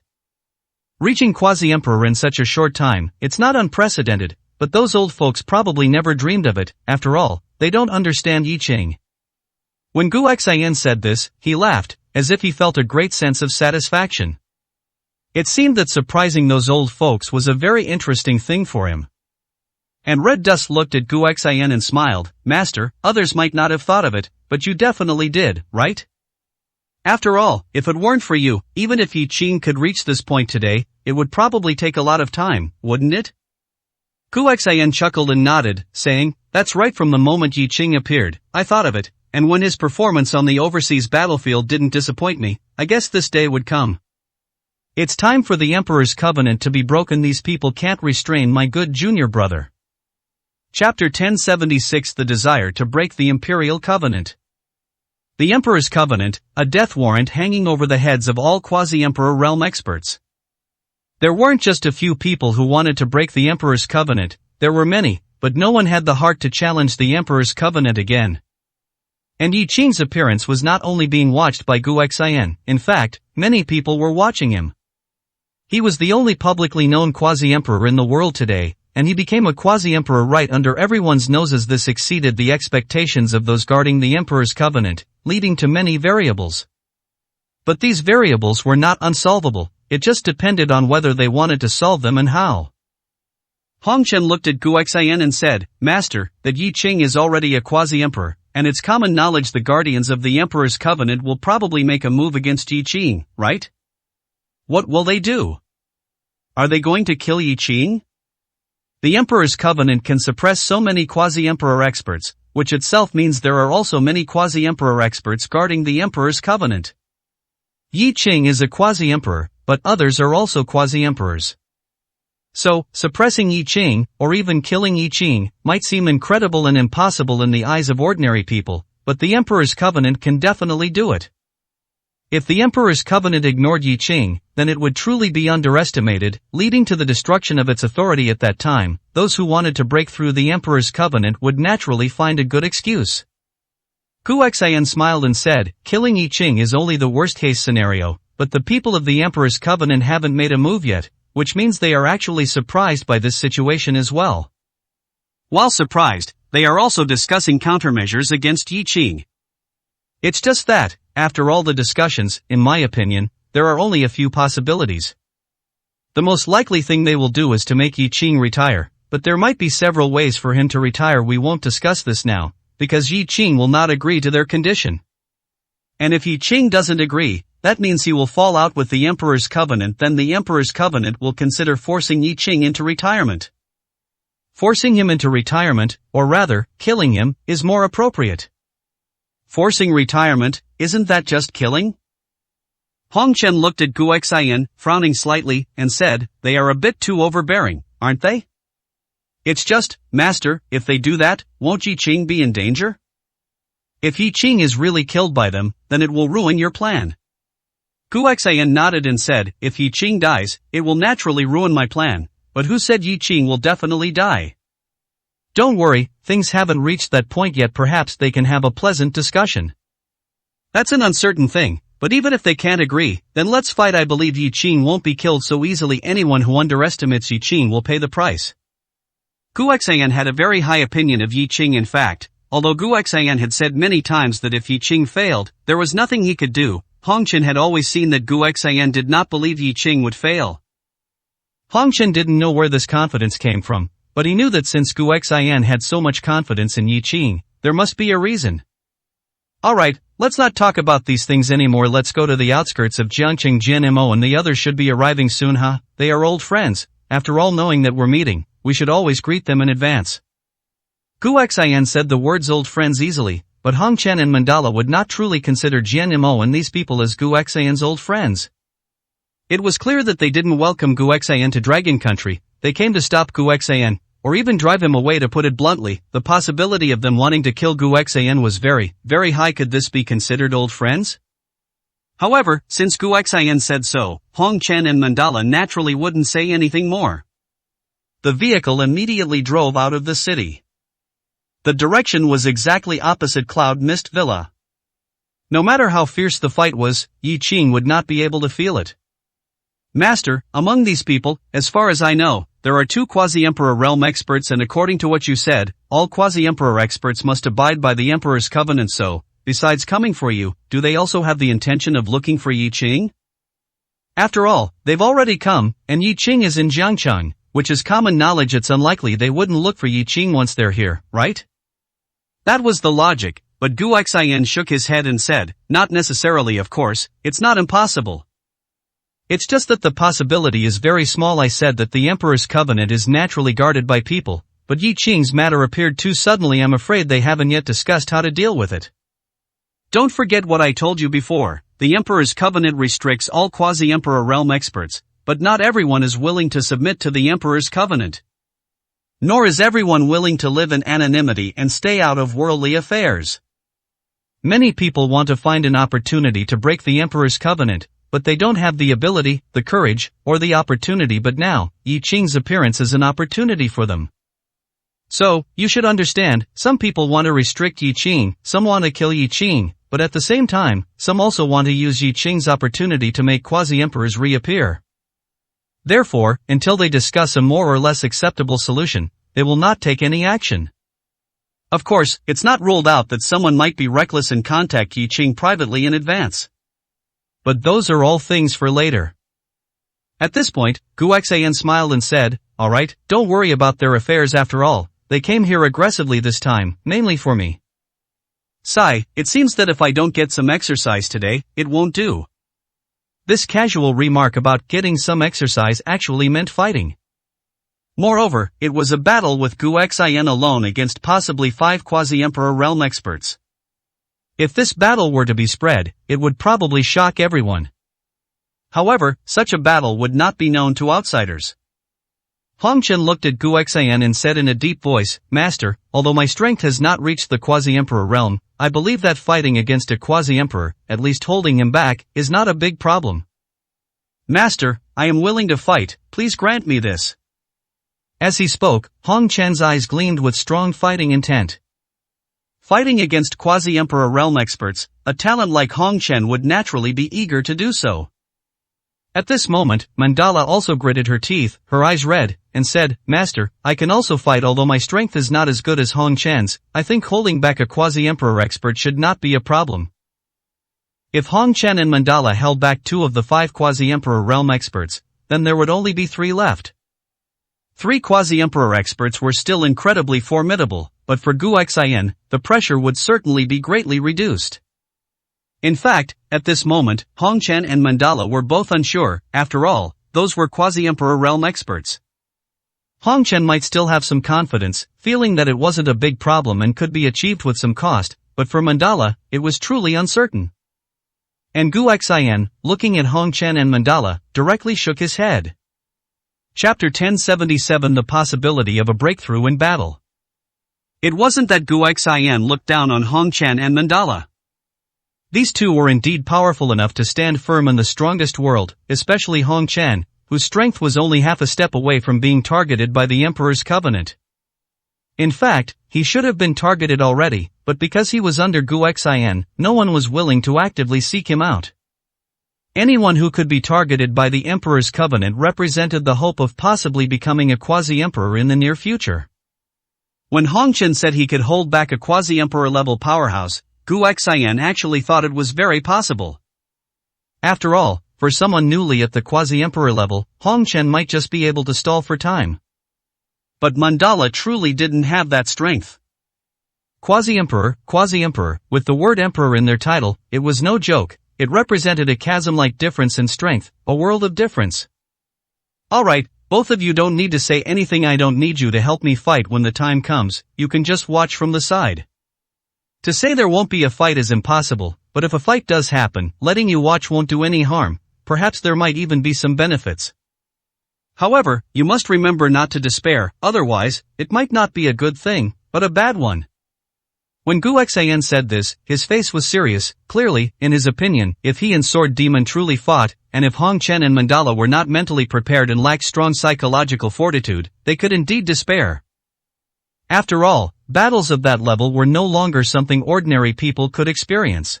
Reaching quasi-emperor in such a short time, it's not unprecedented, but those old folks probably never dreamed of it. After all, they don't understand Yi Qing. When Gu Xian said this, he laughed, as if he felt a great sense of satisfaction. It seemed that surprising those old folks was a very interesting thing for him. And Red Dust looked at Gu Xian and smiled, Master, others might not have thought of it, but you definitely did, right? After all, if it weren't for you, even if Yi Qing could reach this point today, it would probably take a lot of time, wouldn't it? Gu Xian chuckled and nodded, saying, that's right. From the moment Yi Qing appeared, I thought of it, and when his performance on the overseas battlefield didn't disappoint me, I guess this day would come. It's time for the Emperor's Covenant to be broken. These people can't restrain my good junior brother. Chapter 1076 The Desire to Break the Imperial Covenant. The Emperor's Covenant, a death warrant hanging over the heads of all quasi-emperor realm experts. There weren't just a few people who wanted to break the Emperor's Covenant, there were many, but no one had the heart to challenge the Emperor's Covenant again. And Yi Qing's appearance was not only being watched by Gu Xian, in fact, many people were watching him. He was the only publicly known quasi-emperor in the world today, and he became a quasi-emperor right under everyone's noses. This exceeded the expectations of those guarding the Emperor's Covenant, leading to many variables. But these variables were not unsolvable, it just depended on whether they wanted to solve them and how. Hong Chen looked at Gu Xian and said, Master, that Yi Qing is already a quasi-emperor, and it's common knowledge the guardians of the Emperor's Covenant will probably make a move against Yi Qing, right? What will they do? Are they going to kill Yi Qing? The Emperor's Covenant can suppress so many quasi-emperor experts, which itself means there are also many quasi-emperor experts guarding the Emperor's Covenant. Yi Qing is a quasi-emperor, but others are also quasi-emperors. So, suppressing Yi Qing, or even killing Yi Qing, might seem incredible and impossible in the eyes of ordinary people, but the Emperor's Covenant can definitely do it. If the Emperor's Covenant ignored Yi Qing, then it would truly be underestimated, leading to the destruction of its authority at that time. Those who wanted to break through the Emperor's Covenant would naturally find a good excuse. Gu Xian smiled and said, killing Yi Qing is only the worst-case scenario, but the people of the Emperor's Covenant haven't made a move yet, which means they are actually surprised by this situation as well. While surprised, they are also discussing countermeasures against Yi Qing. It's just that, after all the discussions, in my opinion, there are only a few possibilities. The most likely thing they will do is to make Yi Qing retire, but there might be several ways for him to retire. We won't discuss this now, because Yi Qing will not agree to their condition. And if Yi Qing doesn't agree, that means he will fall out with the Emperor's Covenant. Then the Emperor's Covenant will consider forcing Yi Qing into retirement. Forcing him into retirement, or rather, killing him, is more appropriate. Forcing retirement, isn't that just killing? Hong Chen looked at Gu Xian, frowning slightly, and said, they are a bit too overbearing, aren't they? It's just, Master, if they do that, won't Yi Qing be in danger? If Yi Qing is really killed by them, then it will ruin your plan. Gu Xian nodded and said, if Yi Qing dies, it will naturally ruin my plan, but who said Yi Qing will definitely die? Don't worry, things haven't reached that point yet. Perhaps they can have a pleasant discussion. That's an uncertain thing, but even if they can't agree, then let's fight. I believe Yi Qing won't be killed so easily. Anyone who underestimates Yi Qing will pay the price. Gu Xian had a very high opinion of Yi Qing. In fact, although Gu Xian had said many times that if Yi Qing failed, there was nothing he could do, Hong Chen had always seen that Gu Xian did not believe Yi Qing would fail. Hong Chen didn't know where this confidence came from, but he knew that since Gu Xian had so much confidence in Yi Qing, there must be a reason. Alright, let's not talk about these things anymore. Let's go to the outskirts of Jiangqing. Jian Mo and the others should be arriving soon, huh? They are old friends. After all, knowing that we're meeting, we should always greet them in advance. Gu Xian said the words old friends easily, but Hong Chen and Mandala would not truly consider Jian Mo and these people as Gu Xian's old friends. It was clear that they didn't welcome Gu Xian to Dragon Country. They came to stop Gu Xian, or even drive him away. To put it bluntly, the possibility of them wanting to kill Gu Xian was very, very high. Could this be considered old friends? However, since Gu Xian said so, Hong Chen and Mandala naturally wouldn't say anything more. The vehicle immediately drove out of the city. The direction was exactly opposite Cloud Mist Villa. No matter how fierce the fight was, Yi Qing would not be able to feel it. Master, among these people, as far as I know, there are 2 quasi-emperor realm experts, and according to what you said, all quasi-emperor experts must abide by the Emperor's Covenant. So, besides coming for you, do they also have the intention of looking for Yi Qing? After all, they've already come, and Yi Qing is in Jiangcheng. which is common knowledge. It's unlikely they wouldn't look for Yi Qing once they're here, right? That was the logic, but Gu Xian shook his head and said, not necessarily of course, it's not impossible. It's just that the possibility is very small. I said that the Emperor's covenant is naturally guarded by people, but Yi Qing's matter appeared too suddenly. I'm afraid they haven't yet discussed how to deal with it. Don't forget what I told you before, the Emperor's covenant restricts all quasi-emperor realm experts, but not everyone is willing to submit to the Emperor's covenant. Nor is everyone willing to live in anonymity and stay out of worldly affairs. Many people want to find an opportunity to break the Emperor's covenant, but they don't have the ability, the courage, or the opportunity. But now, Yi Qing's appearance is an opportunity for them. So, you should understand, some people want to restrict Yi Qing, some want to kill Yi Qing, but at the same time, some also want to use Yi Qing's opportunity to make quasi-emperors reappear. Therefore, until they discuss a more or less acceptable solution, they will not take any action. Of course, it's not ruled out that someone might be reckless and contact Yi Qing privately in advance. But those are all things for later. At this point, Gu Xian smiled and said, alright, don't worry about their affairs. After all, they came here aggressively this time, mainly for me. Sai, it seems that if I don't get some exercise today, it won't do. This casual remark about getting some exercise actually meant fighting. Moreover, it was a battle with Gu Xian alone against possibly 5 quasi-emperor realm experts. If this battle were to be spread, it would probably shock everyone. However, such a battle would not be known to outsiders. Hong Chen looked at Gu Xian and said in a deep voice, Master, although my strength has not reached the quasi-emperor realm, I believe that fighting against a quasi-emperor, at least holding him back, is not a big problem. Master, I am willing to fight, please grant me this. As he spoke, Hong Chen's eyes gleamed with strong fighting intent. Fighting against quasi-emperor realm experts, a talent like Hong Chen would naturally be eager to do so. At this moment, Mandala also gritted her teeth, her eyes red, and said, Master, I can also fight. Although my strength is not as good as Hong Chen's, I think holding back a quasi-emperor expert should not be a problem. If Hong Chen and Mandala held back 2 of the 5 quasi-emperor realm experts, then there would only be 3 left. 3 quasi-emperor experts were still incredibly formidable, but for Gu Xian, the pressure would certainly be greatly reduced. In fact, at this moment, Hong Chen and Mandala were both unsure. After all, those were quasi-emperor realm experts. Hong Chen might still have some confidence, feeling that it wasn't a big problem and could be achieved with some cost, but for Mandala, it was truly uncertain. And Gu Xian, looking at Hong Chen and Mandala, directly shook his head. Chapter 1077 The Possibility of a Breakthrough in Battle. It wasn't that Gu Xian looked down on Hong Chen and Mandala. These 2 were indeed powerful enough to stand firm in the strongest world, especially Hong Chen, whose strength was only half a step away from being targeted by the Emperor's covenant. In fact, he should have been targeted already, but because he was under Gu Xian, no one was willing to actively seek him out. Anyone who could be targeted by the Emperor's covenant represented the hope of possibly becoming a quasi-emperor in the near future. When Hong Chen said he could hold back a quasi-emperor level powerhouse, Gu Xian actually thought it was very possible. After all, for someone newly at the quasi-emperor level, Hong Chen might just be able to stall for time. But Mandala truly didn't have that strength. Quasi-emperor, with the word emperor in their title, it was no joke. It represented a chasm-like difference in strength, a world of difference. Alright, both of you don't need to say anything. I don't need you to help me fight when the time comes, you can just watch from the side. To say there won't be a fight is impossible, but if a fight does happen, letting you watch won't do any harm, perhaps there might even be some benefits. However, you must remember not to despair, otherwise, it might not be a good thing, but a bad one. When Gu Xian said this, his face was serious. Clearly, in his opinion, if he and Sword Demon truly fought, and if Hong Chen and Mandala were not mentally prepared and lacked strong psychological fortitude, they could indeed despair. After all, battles of that level were no longer something ordinary people could experience.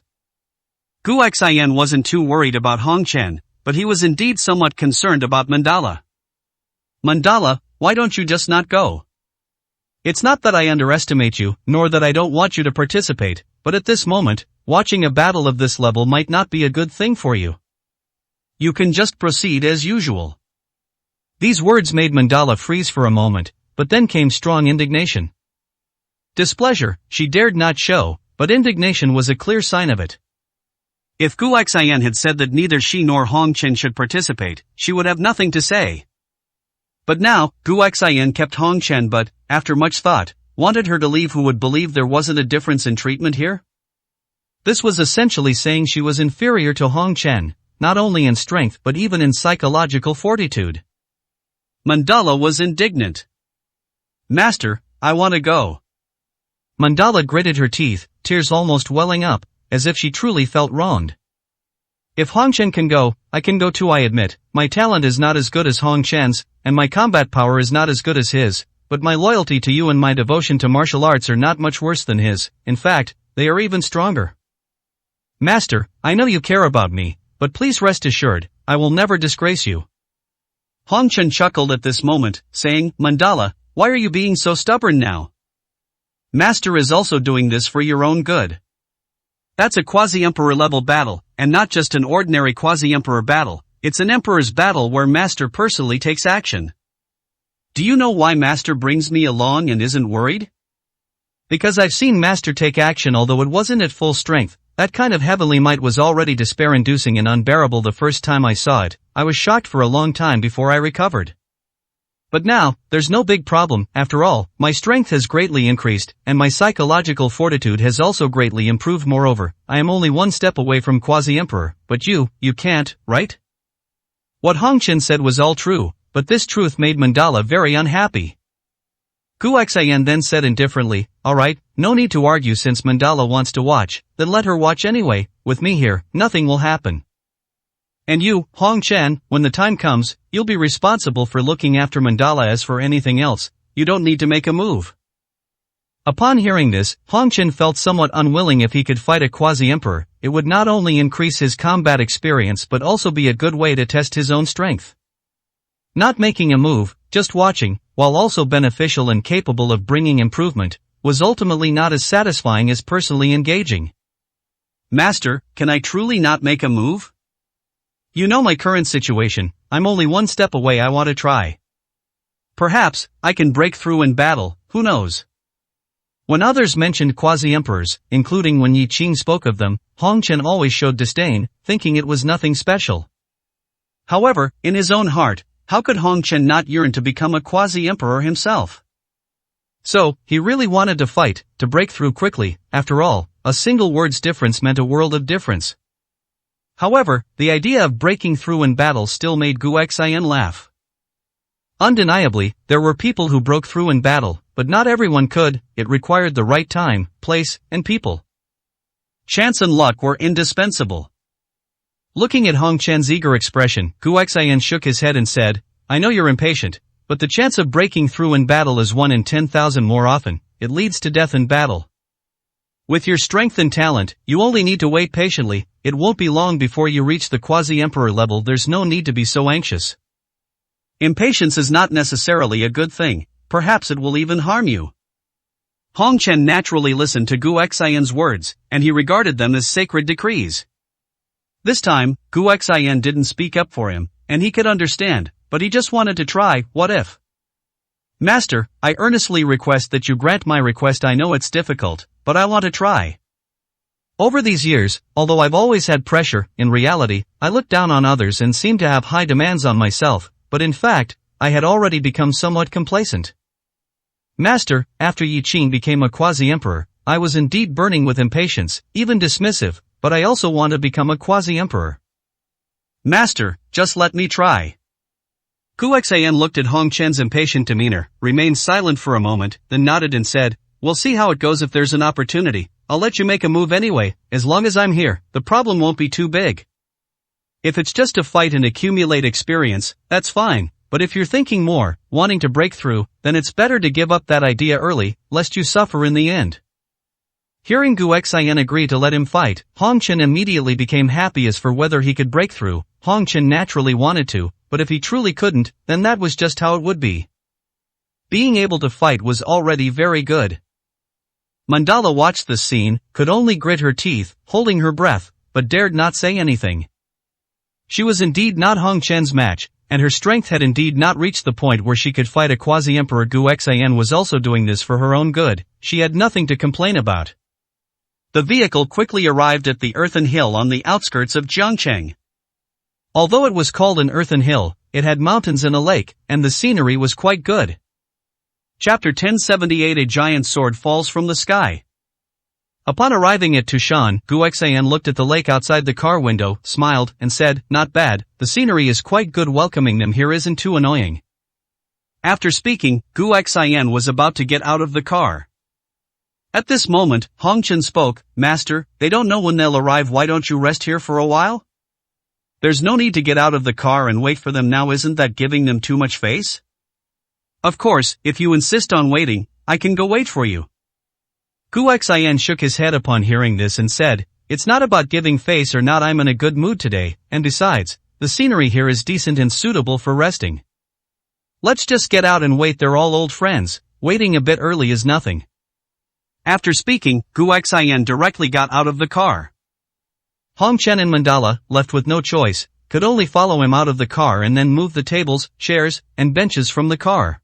Gu Xian wasn't too worried about Hong Chen, but he was indeed somewhat concerned about Mandala. Mandala, why don't you just not go? It's not that I underestimate you, nor that I don't want you to participate, but at this moment, watching a battle of this level might not be a good thing for you. You can just proceed as usual. These words made Mandala freeze for a moment, but then came strong indignation. Displeasure, she dared not show, but indignation was a clear sign of it. If Guoxian had said that neither she nor Hong Chen should participate, she would have nothing to say. But now, Guoxian kept Hong Chen but, after much thought, wanted her to leave. Who would believe there wasn't a difference in treatment here? This was essentially saying she was inferior to Hong Chen, not only in strength but even in psychological fortitude. Mandala was indignant. Master, I want to go. Mandala gritted her teeth, tears almost welling up, as if she truly felt wronged. If Hong Chen can go, I can go too. I admit, my talent is not as good as Hong Chen's, and my combat power is not as good as his, but my loyalty to you and my devotion to martial arts are not much worse than his. In fact, they are even stronger. Master, I know you care about me, but please rest assured, I will never disgrace you. Hong Chen chuckled at this moment, saying, Mandala, why are you being so stubborn now? Master is also doing this for your own good. That's a quasi-emperor level battle, and not just an ordinary quasi-emperor battle, it's an emperor's battle where Master personally takes action. Do you know why Master brings me along and isn't worried? Because I've seen Master take action although it wasn't at full strength. That kind of heavenly might was already despair-inducing and unbearable the first time I saw it. I was shocked for a long time before I recovered. But now, there's no big problem. After all, my strength has greatly increased, and my psychological fortitude has also greatly improved. Moreover, I am only one step away from Quasi-Emperor, but you can't, right? What Hong Chen said was all true, but this truth made Mandala very unhappy. Guoxian then said indifferently, alright, no need to argue. Since Mandala wants to watch, then let her watch anyway. With me here, nothing will happen. And you, Hong Chen, when the time comes, you'll be responsible for looking after Mandala. As for anything else, you don't need to make a move. Upon hearing this, Hong Chen felt somewhat unwilling. If he could fight a quasi-emperor, it would not only increase his combat experience but also be a good way to test his own strength. Not making a move, just watching, while also beneficial and capable of bringing improvement, was ultimately not as satisfying as personally engaging. Master, can I truly not make a move? You know my current situation, I'm only one step away. I want to try. Perhaps, I can break through in battle, who knows? When others mentioned quasi-emperors, including when Yi Qing spoke of them, Hong Chen always showed disdain, thinking it was nothing special. However, in his own heart, how could Hong Chen not yearn to become a quasi-emperor himself? So, he really wanted to fight, to break through quickly. After all, a single word's difference meant a world of difference. However, the idea of breaking through in battle still made Guoxian laugh. Undeniably, there were people who broke through in battle, but not everyone could. It required the right time, place, and people. Chance and luck were indispensable. Looking at Hong Chen's eager expression, Guoxian shook his head and said, I know you're impatient, but the chance of breaking through in battle is 1 in 10,000. More often, it leads to death in battle. With your strength and talent, you only need to wait patiently. It won't be long before you reach the quasi-emperor level. There's no need to be so anxious. Impatience is not necessarily a good thing, perhaps it will even harm you. Hong Chen naturally listened to Guoxian's words, and he regarded them as sacred decrees. This time, Guoxian didn't speak up for him, and he could understand, but he just wanted to try. What if? Master, I earnestly request that you grant my request. I know it's difficult, but I want to try. Over these years, although I've always had pressure, in reality, I looked down on others and seemed to have high demands on myself, but in fact, I had already become somewhat complacent. Master, after Yi Qing became a quasi-emperor, I was indeed burning with impatience, even dismissive, but I also want to become a quasi-emperor. Master, just let me try. Guoxian looked at Hong Chen's impatient demeanor, remained silent for a moment, then nodded and said, we'll see how it goes. If there's an opportunity, I'll let you make a move anyway. As long as I'm here, the problem won't be too big. If it's just to fight and accumulate experience, that's fine, but if you're thinking more, wanting to break through, then it's better to give up that idea early, lest you suffer in the end. Hearing Guoxian agree to let him fight, Hong Chen immediately became happy. As for whether he could break through, Hong Chen naturally wanted to, but if he truly couldn't, then that was just how it would be. Being able to fight was already very good. Mandala watched this scene, could only grit her teeth, holding her breath, but dared not say anything. She was indeed not Hong Chen's match, and her strength had indeed not reached the point where she could fight a quasi-emperor. Gu Xian was also doing this for her own good. She had nothing to complain about. The vehicle quickly arrived at the earthen hill on the outskirts of Jiangcheng. Although it was called an earthen hill, it had mountains and a lake, and the scenery was quite good. Chapter 1078 A giant sword falls from the sky. Upon arriving at Tushan, Gu Xian looked at the lake outside the car window, smiled, and said, "Not bad, the scenery is quite good. Welcoming them here isn't too annoying." After speaking, Gu Xian was about to get out of the car. At this moment, Hong Chen spoke, "Master, they don't know when they'll arrive. Why don't you rest here for a while? There's no need to get out of the car and wait for them now. Isn't that giving them too much face? Of course, if you insist on waiting, I can go wait for you." Gu Xian shook his head upon hearing this and said, "It's not about giving face or not. I'm in a good mood today, and besides, the scenery here is decent and suitable for resting. Let's just get out and wait. They're all old friends. Waiting a bit early is nothing." After speaking, Gu Xian directly got out of the car. Hong Chen and Mandala, left with no choice, could only follow him out of the car and then move the tables, chairs, and benches from the car.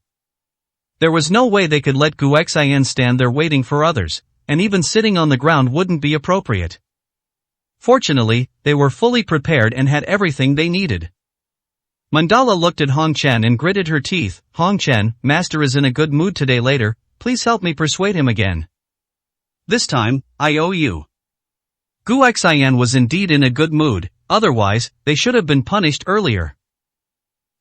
There was no way they could let Gu Xian stand there waiting for others, and even sitting on the ground wouldn't be appropriate. Fortunately, they were fully prepared and had everything they needed. Mandala looked at Hong Chen and gritted her teeth. "Hong Chen, Master is in a good mood today. Later, please help me persuade him again. This time, I owe you." Gu Xian was indeed in a good mood, otherwise, they should have been punished earlier.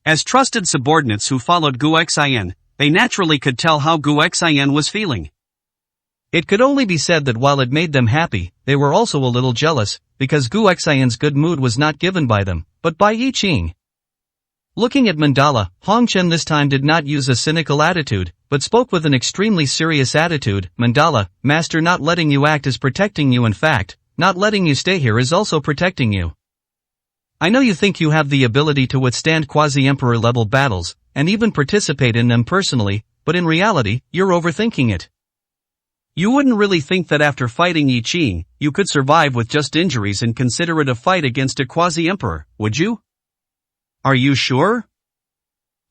As trusted subordinates who followed Gu Xian, they naturally could tell how Gu Xian was feeling. It could only be said that while it made them happy, they were also a little jealous, because Gu Xian's good mood was not given by them, but by Yi Qing. Looking at Mandala, Hong Chen this time did not use a cynical attitude, but spoke with an extremely serious attitude. "Mandala, Master not letting you act is protecting you. In fact, not letting you stay here is also protecting you. I know you think you have the ability to withstand quasi-emperor level battles, and even participate in them personally, but in reality, you're overthinking it. You wouldn't really think that after fighting Yi Qing, you could survive with just injuries and consider it a fight against a quasi-emperor, would you? Are you sure?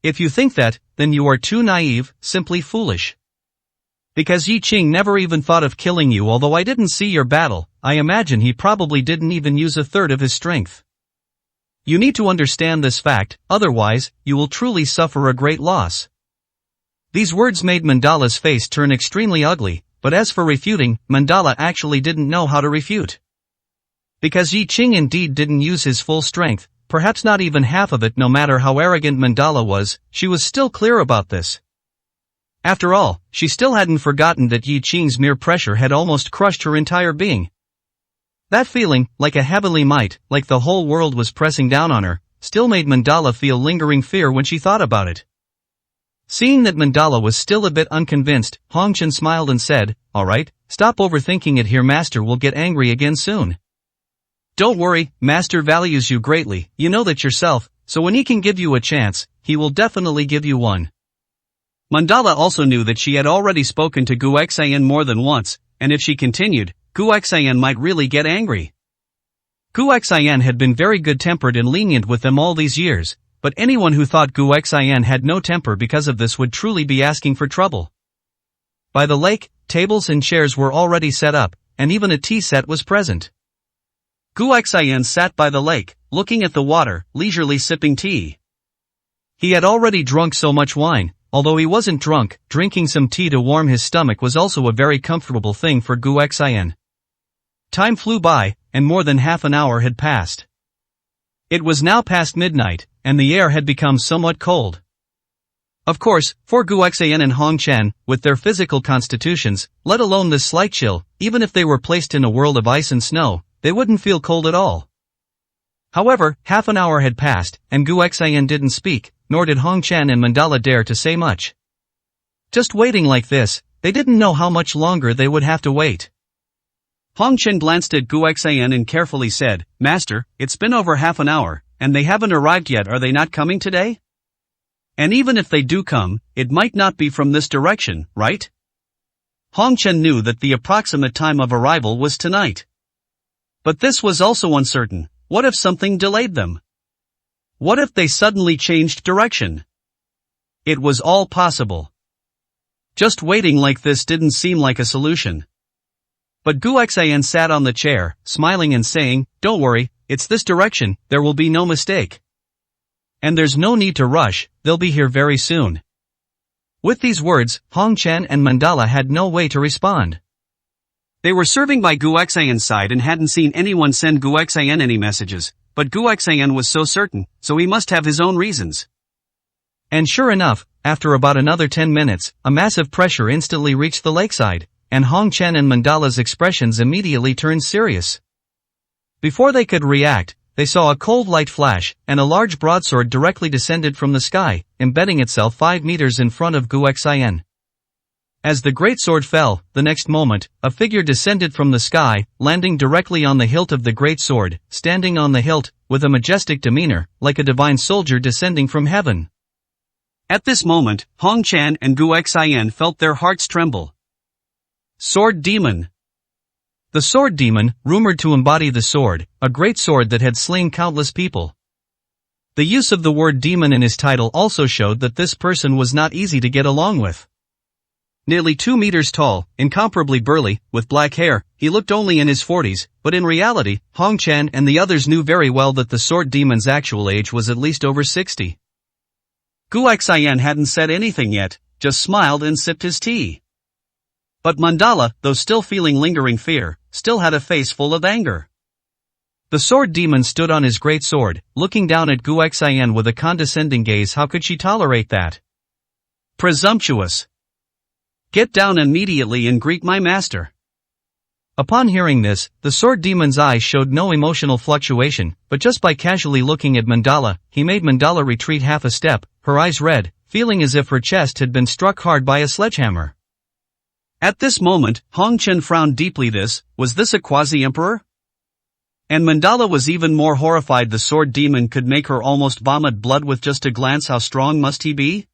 If you think that, then you are too naive, simply foolish. Because Yi Qing never even thought of killing you. Although I didn't see your battle, I imagine he probably didn't even use a third of his strength. You need to understand this fact, otherwise, you will truly suffer a great loss." These words made Mandala's face turn extremely ugly, but as for refuting, Mandala actually didn't know how to refute. Because Yi Qing indeed didn't use his full strength, perhaps not even half of it. No matter how arrogant Mandala was, she was still clear about this. After all, she still hadn't forgotten that Yi Qing's mere pressure had almost crushed her entire being. That feeling, like a heavenly might, like the whole world was pressing down on her, still made Mandala feel lingering fear when she thought about it. Seeing that Mandala was still a bit unconvinced, Hong Chen smiled and said, "All right, stop overthinking it here. Master will get angry again soon. Don't worry, Master values you greatly, you know that yourself, so when he can give you a chance, he will definitely give you one." Mandala also knew that she had already spoken to Gu Xian more than once, and if she continued, Gu Xian might really get angry. Gu Xian had been very good-tempered and lenient with them all these years, but anyone who thought Gu Xian had no temper because of this would truly be asking for trouble. By the lake, tables and chairs were already set up, and even a tea set was present. Gu Xian sat by the lake, looking at the water, leisurely sipping tea. He had already drunk so much wine. Although he wasn't drunk, drinking some tea to warm his stomach was also a very comfortable thing for Gu Xian. Time flew by, and more than half an hour had passed. It was now past midnight, and the air had become somewhat cold. Of course, for Gu Xian and Hong Chen, with their physical constitutions, let alone this slight chill, even if they were placed in a world of ice and snow, they wouldn't feel cold at all. However, half an hour had passed, and Gu Xian didn't speak, nor did Hong Chen and Mandala dare to say much. Just waiting like this, they didn't know how much longer they would have to wait. Hong Chen glanced at Gu Xian and carefully said, "Master, it's been over half an hour, and they haven't arrived yet. Are they not coming today? And even if they do come, it might not be from this direction, right?" Hong Chen knew that the approximate time of arrival was tonight. But this was also uncertain. What if something delayed them? What if they suddenly changed direction? It was all possible. Just waiting like this didn't seem like a solution. But Gu Xian sat on the chair, smiling and saying, "Don't worry, it's this direction, there will be no mistake. And there's no need to rush, they'll be here very soon." With these words, Hong Chen and Mandala had no way to respond. They were serving by Gu Xian's side and hadn't seen anyone send Gu Xian any messages, but Gu Xian was so certain, so he must have his own reasons. And sure enough, after about another 10 minutes, a massive pressure instantly reached the lakeside, and Hong Chen and Mandala's expressions immediately turned serious. Before they could react, they saw a cold light flash, and a large broadsword directly descended from the sky, embedding itself 5 meters in front of Gu Xian. As the great sword fell, the next moment, a figure descended from the sky, landing directly on the hilt of the great sword, standing on the hilt, with a majestic demeanor, like a divine soldier descending from heaven. At this moment, Hong Chen and Gu Xian felt their hearts tremble. Sword Demon. The Sword Demon, rumored to embody the sword, a great sword that had slain countless people. The use of the word demon in his title also showed that this person was not easy to get along with. Nearly 2 meters tall, incomparably burly, with black hair, he looked only in his 40s, but in reality, Hong Chen and the others knew very well that the Sword Demon's actual age was at least over 60. Gu Xian hadn't said anything yet, just smiled and sipped his tea. But Mandala, though still feeling lingering fear, still had a face full of anger. The Sword Demon stood on his great sword, looking down at Gu Xian with a condescending gaze. How could she tolerate that? Presumptuous! Get down immediately and greet my master. Upon hearing this, the Sword Demon's eyes showed no emotional fluctuation, but just by casually looking at Mandala, he made Mandala retreat half a step, her eyes red, feeling as if her chest had been struck hard by a sledgehammer. At this moment, Hong Chen frowned deeply. Was this a quasi-emperor? And Mandala was even more horrified. The Sword Demon could make her almost vomit blood with just a glance. How strong must he be?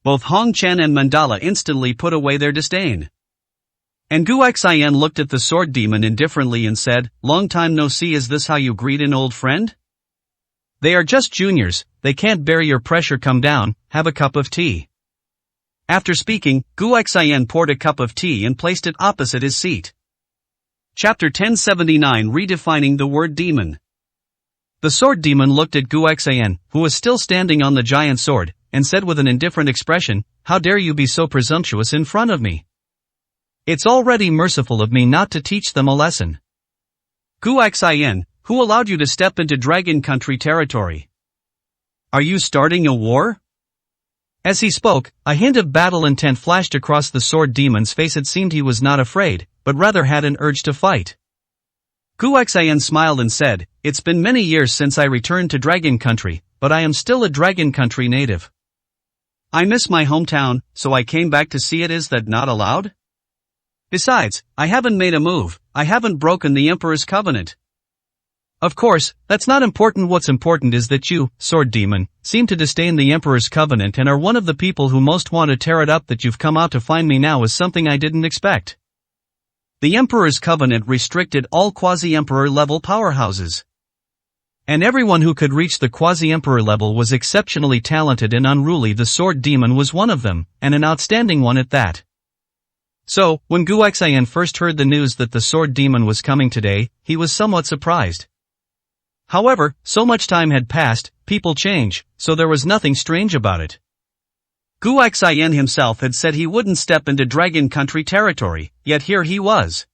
Both Hong Chen and Mandala instantly put away their disdain. And Gu Xian looked at the Sword Demon indifferently and said, "Long time no see. Is this how you greet an old friend? They are just juniors, they can't bear your pressure. Come down, have a cup of tea." After speaking, Gu Xian poured a cup of tea and placed it opposite his seat. Chapter 1079, Redefining the word demon. The Sword Demon looked at Gu Xian, who was still standing on the giant sword, and said with an indifferent expression, "How dare you be so presumptuous in front of me? It's already merciful of me not to teach them a lesson. Gu Xian, who allowed you to step into Dragon Country territory? Are you starting a war?" As he spoke, a hint of battle intent flashed across the Sword Demon's face. It seemed he was not afraid, but rather had an urge to fight. Gu Xian smiled and said, "It's been many years since I returned to Dragon Country, but I am still a Dragon Country native. I miss my hometown, so I came back to see it. Is that not allowed? Besides, I haven't made a move, I haven't broken the Emperor's covenant." Of course, that's not important. What's important is that you, Sword Demon, seem to disdain the Emperor's covenant and are one of the people who most want to tear it up. That you've come out to find me now is something I didn't expect. The Emperor's covenant restricted all quasi-emperor level powerhouses. And everyone who could reach the quasi-emperor level was exceptionally talented and unruly. The Sword Demon was one of them, and an outstanding one at that. So, when Gu Xian first heard the news that the Sword Demon was coming today, he was somewhat surprised. However, so much time had passed, people change, so there was nothing strange about it. Gu Xian himself had said he wouldn't step into Dragon Country territory, yet here he was.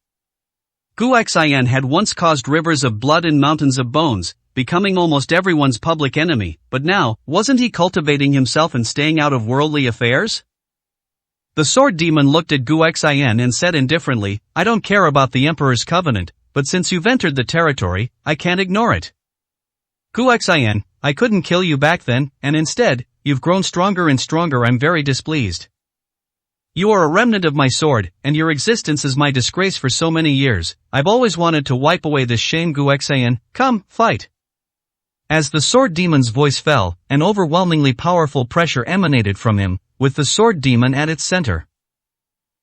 Gu Xian had once caused rivers of blood and mountains of bones, becoming almost everyone's public enemy, but now, wasn't he cultivating himself and staying out of worldly affairs? The Sword Demon looked at Gu Xian and said indifferently, "I don't care about the Emperor's covenant, but since you've entered the territory, I can't ignore it. Gu Xian, I couldn't kill you back then, and instead, you've grown stronger and stronger. I'm very displeased. You are a remnant of my sword, and your existence is my disgrace for so many years. I've always wanted to wipe away this shame. Gu Xian, come, fight." As the Sword Demon's voice fell, an overwhelmingly powerful pressure emanated from him, with the Sword Demon at its center.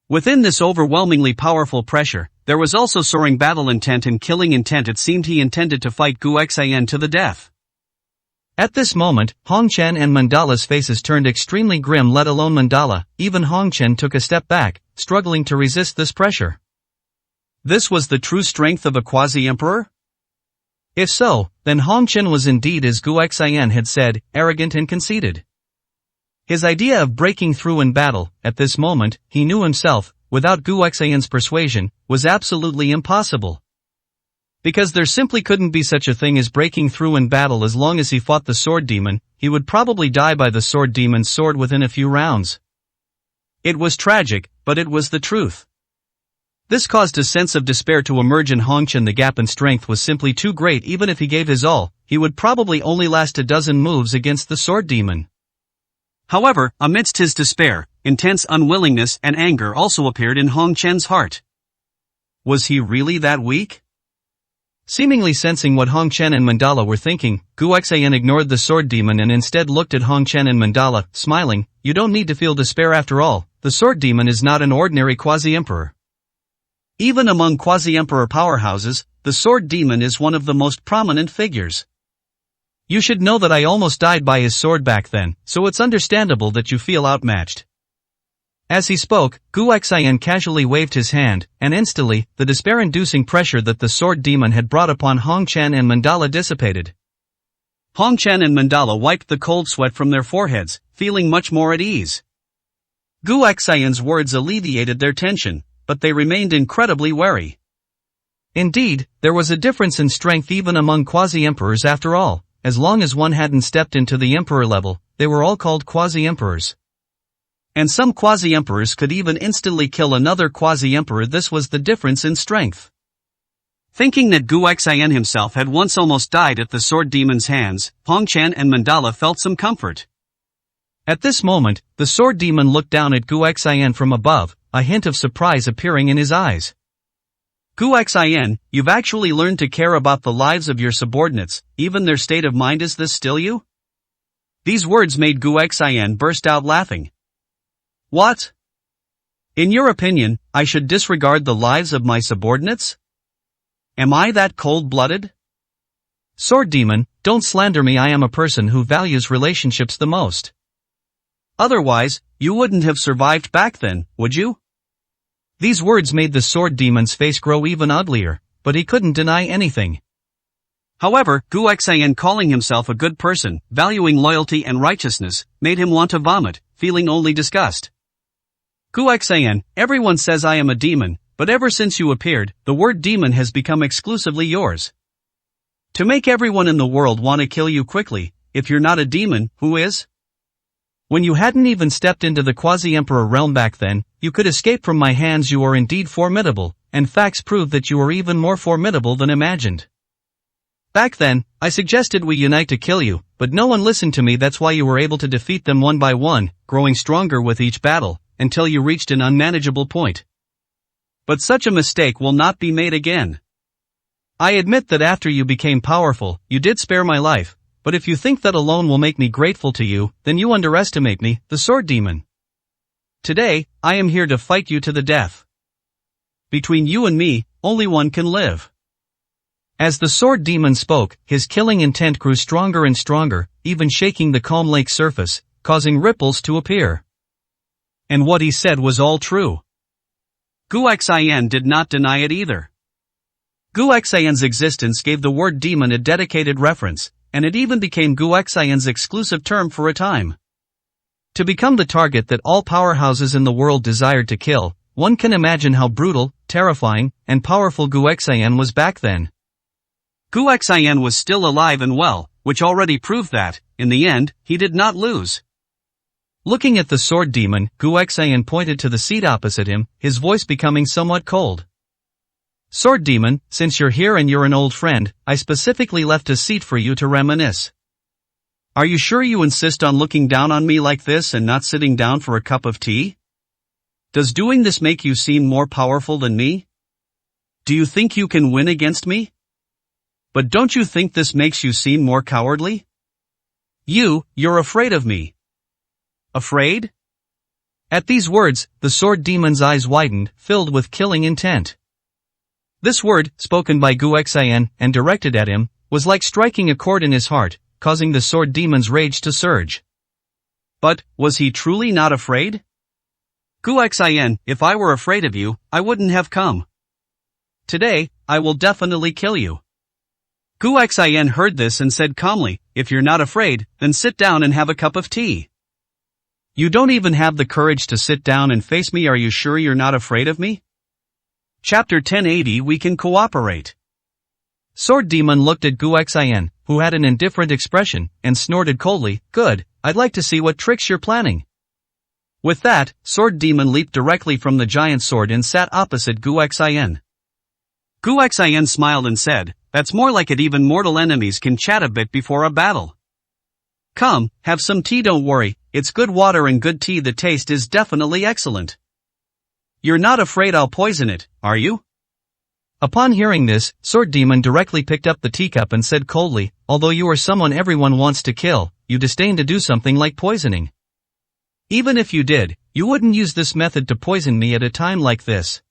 Within this overwhelmingly powerful pressure, there was also soaring battle intent and killing intent. It seemed he intended to fight Gu Xian to the death. At this moment, Hong Chen and Mandala's faces turned extremely grim, let alone Mandala. Even Hong Chen took a step back, struggling to resist this pressure. This was the true strength of a quasi-emperor? If so, then Hong Chen was indeed, as Gu Xian had said, arrogant and conceited. His idea of breaking through in battle, at this moment, he knew himself, without Gu Xian's persuasion, was absolutely impossible. Because there simply couldn't be such a thing as breaking through in battle. As long as he fought the sword demon, he would probably die by the sword demon's sword within a few rounds. It was tragic, but it was the truth. This caused a sense of despair to emerge in Hong Chen. The gap in strength was simply too great. Even if he gave his all, he would probably only last a dozen moves against the sword demon. However, amidst his despair, intense unwillingness and anger also appeared in Hong Chen's heart. Was he really that weak? Seemingly sensing what Hong Chen and Mandala were thinking, Gu Xian ignored the sword demon and instead looked at Hong Chen and Mandala, smiling. You don't need to feel despair after all. The sword demon is not an ordinary quasi-emperor. Even among quasi-emperor powerhouses, the sword demon is one of the most prominent figures. You should know that I almost died by his sword back then, so it's understandable that you feel outmatched. As he spoke, Gu Xian casually waved his hand, and instantly, the despair-inducing pressure that the sword demon had brought upon Hong Chen and Mandala dissipated. Hong Chen and Mandala wiped the cold sweat from their foreheads, feeling much more at ease. Gu Xian's words alleviated their tension, but they remained incredibly wary. Indeed, there was a difference in strength even among quasi-emperors after all. As long as one hadn't stepped into the emperor level, they were all called quasi-emperors. And some quasi-emperors could even instantly kill another quasi-emperor. This was the difference in strength. Thinking that Gu Xian himself had once almost died at the sword demon's hands, Hong Chen and Mandala felt some comfort. At this moment, the sword demon looked down at Gu Xian from above, a hint of surprise appearing in his eyes. Gu Xian, you've actually learned to care about the lives of your subordinates, even their state of mind. Is this still you? These words made Gu Xian burst out laughing. What? In your opinion, I should disregard the lives of my subordinates? Am I that cold-blooded? Sword demon, don't slander me. I am a person who values relationships the most. Otherwise, you wouldn't have survived back then, would you? These words made the sword demon's face grow even uglier, but he couldn't deny anything. However, Gu Xian, calling himself a good person, valuing loyalty and righteousness, made him want to vomit, feeling only disgust. Gu Xian, everyone says I am a demon, but ever since you appeared, the word demon has become exclusively yours. To make everyone in the world want to kill you quickly, if you're not a demon, who is? When you hadn't even stepped into the quasi-emperor realm back then, you could escape from my hands. You are indeed formidable, and facts prove that you are even more formidable than imagined. Back then, I suggested we unite to kill you, but no one listened to me. That's why you were able to defeat them one by one, growing stronger with each battle, until you reached an unmanageable point. But such a mistake will not be made again. I admit that after you became powerful, you did spare my life, but if you think that alone will make me grateful to you, then you underestimate me, the sword demon. Today, I am here to fight you to the death. Between you and me, only one can live. As the sword demon spoke, his killing intent grew stronger and stronger, even shaking the calm lake surface, causing ripples to appear. And what he said was all true. Gu Xian did not deny it either. Gu Xian's existence gave the word demon a dedicated reference, and it even became Gu Xian's exclusive term for a time. To become the target that all powerhouses in the world desired to kill, one can imagine how brutal, terrifying, and powerful Gu Xian was back then. Gu Xian was still alive and well, which already proved that, in the end, he did not lose. Looking at the sword demon, Gu Xian pointed to the seat opposite him, his voice becoming somewhat cold. Sword demon, since you're here and you're an old friend, I specifically left a seat for you to reminisce. Are you sure you insist on looking down on me like this and not sitting down for a cup of tea? Does doing this make you seem more powerful than me? Do you think you can win against me? But don't you think this makes you seem more cowardly? You're afraid of me. Afraid? At these words, the sword demon's eyes widened, filled with killing intent. This word, spoken by Gu Xian, and directed at him, was like striking a chord in his heart, causing the sword demon's rage to surge. But, was he truly not afraid? Guoxian, if I were afraid of you, I wouldn't have come. Today, I will definitely kill you. Guoxian heard this and said calmly, if you're not afraid, then sit down and have a cup of tea. You don't even have the courage to sit down and face me. Are you sure you're not afraid of me? Chapter 1080 We can cooperate. Sword Demon looked at Guoxian, who had an indifferent expression, and snorted coldly, good, I'd like to see what tricks you're planning. With that, Sword Demon leaped directly from the giant sword and sat opposite Guoxian. Guoxian smiled and said, that's more like it. Even mortal enemies can chat a bit before a battle. Come, have some tea. Don't worry, it's good water and good tea. The taste is definitely excellent. You're not afraid I'll poison it, are you? Upon hearing this, Sword Demon directly picked up the teacup and said coldly, although you are someone everyone wants to kill, you disdain to do something like poisoning. Even if you did, you wouldn't use this method to poison me at a time like this.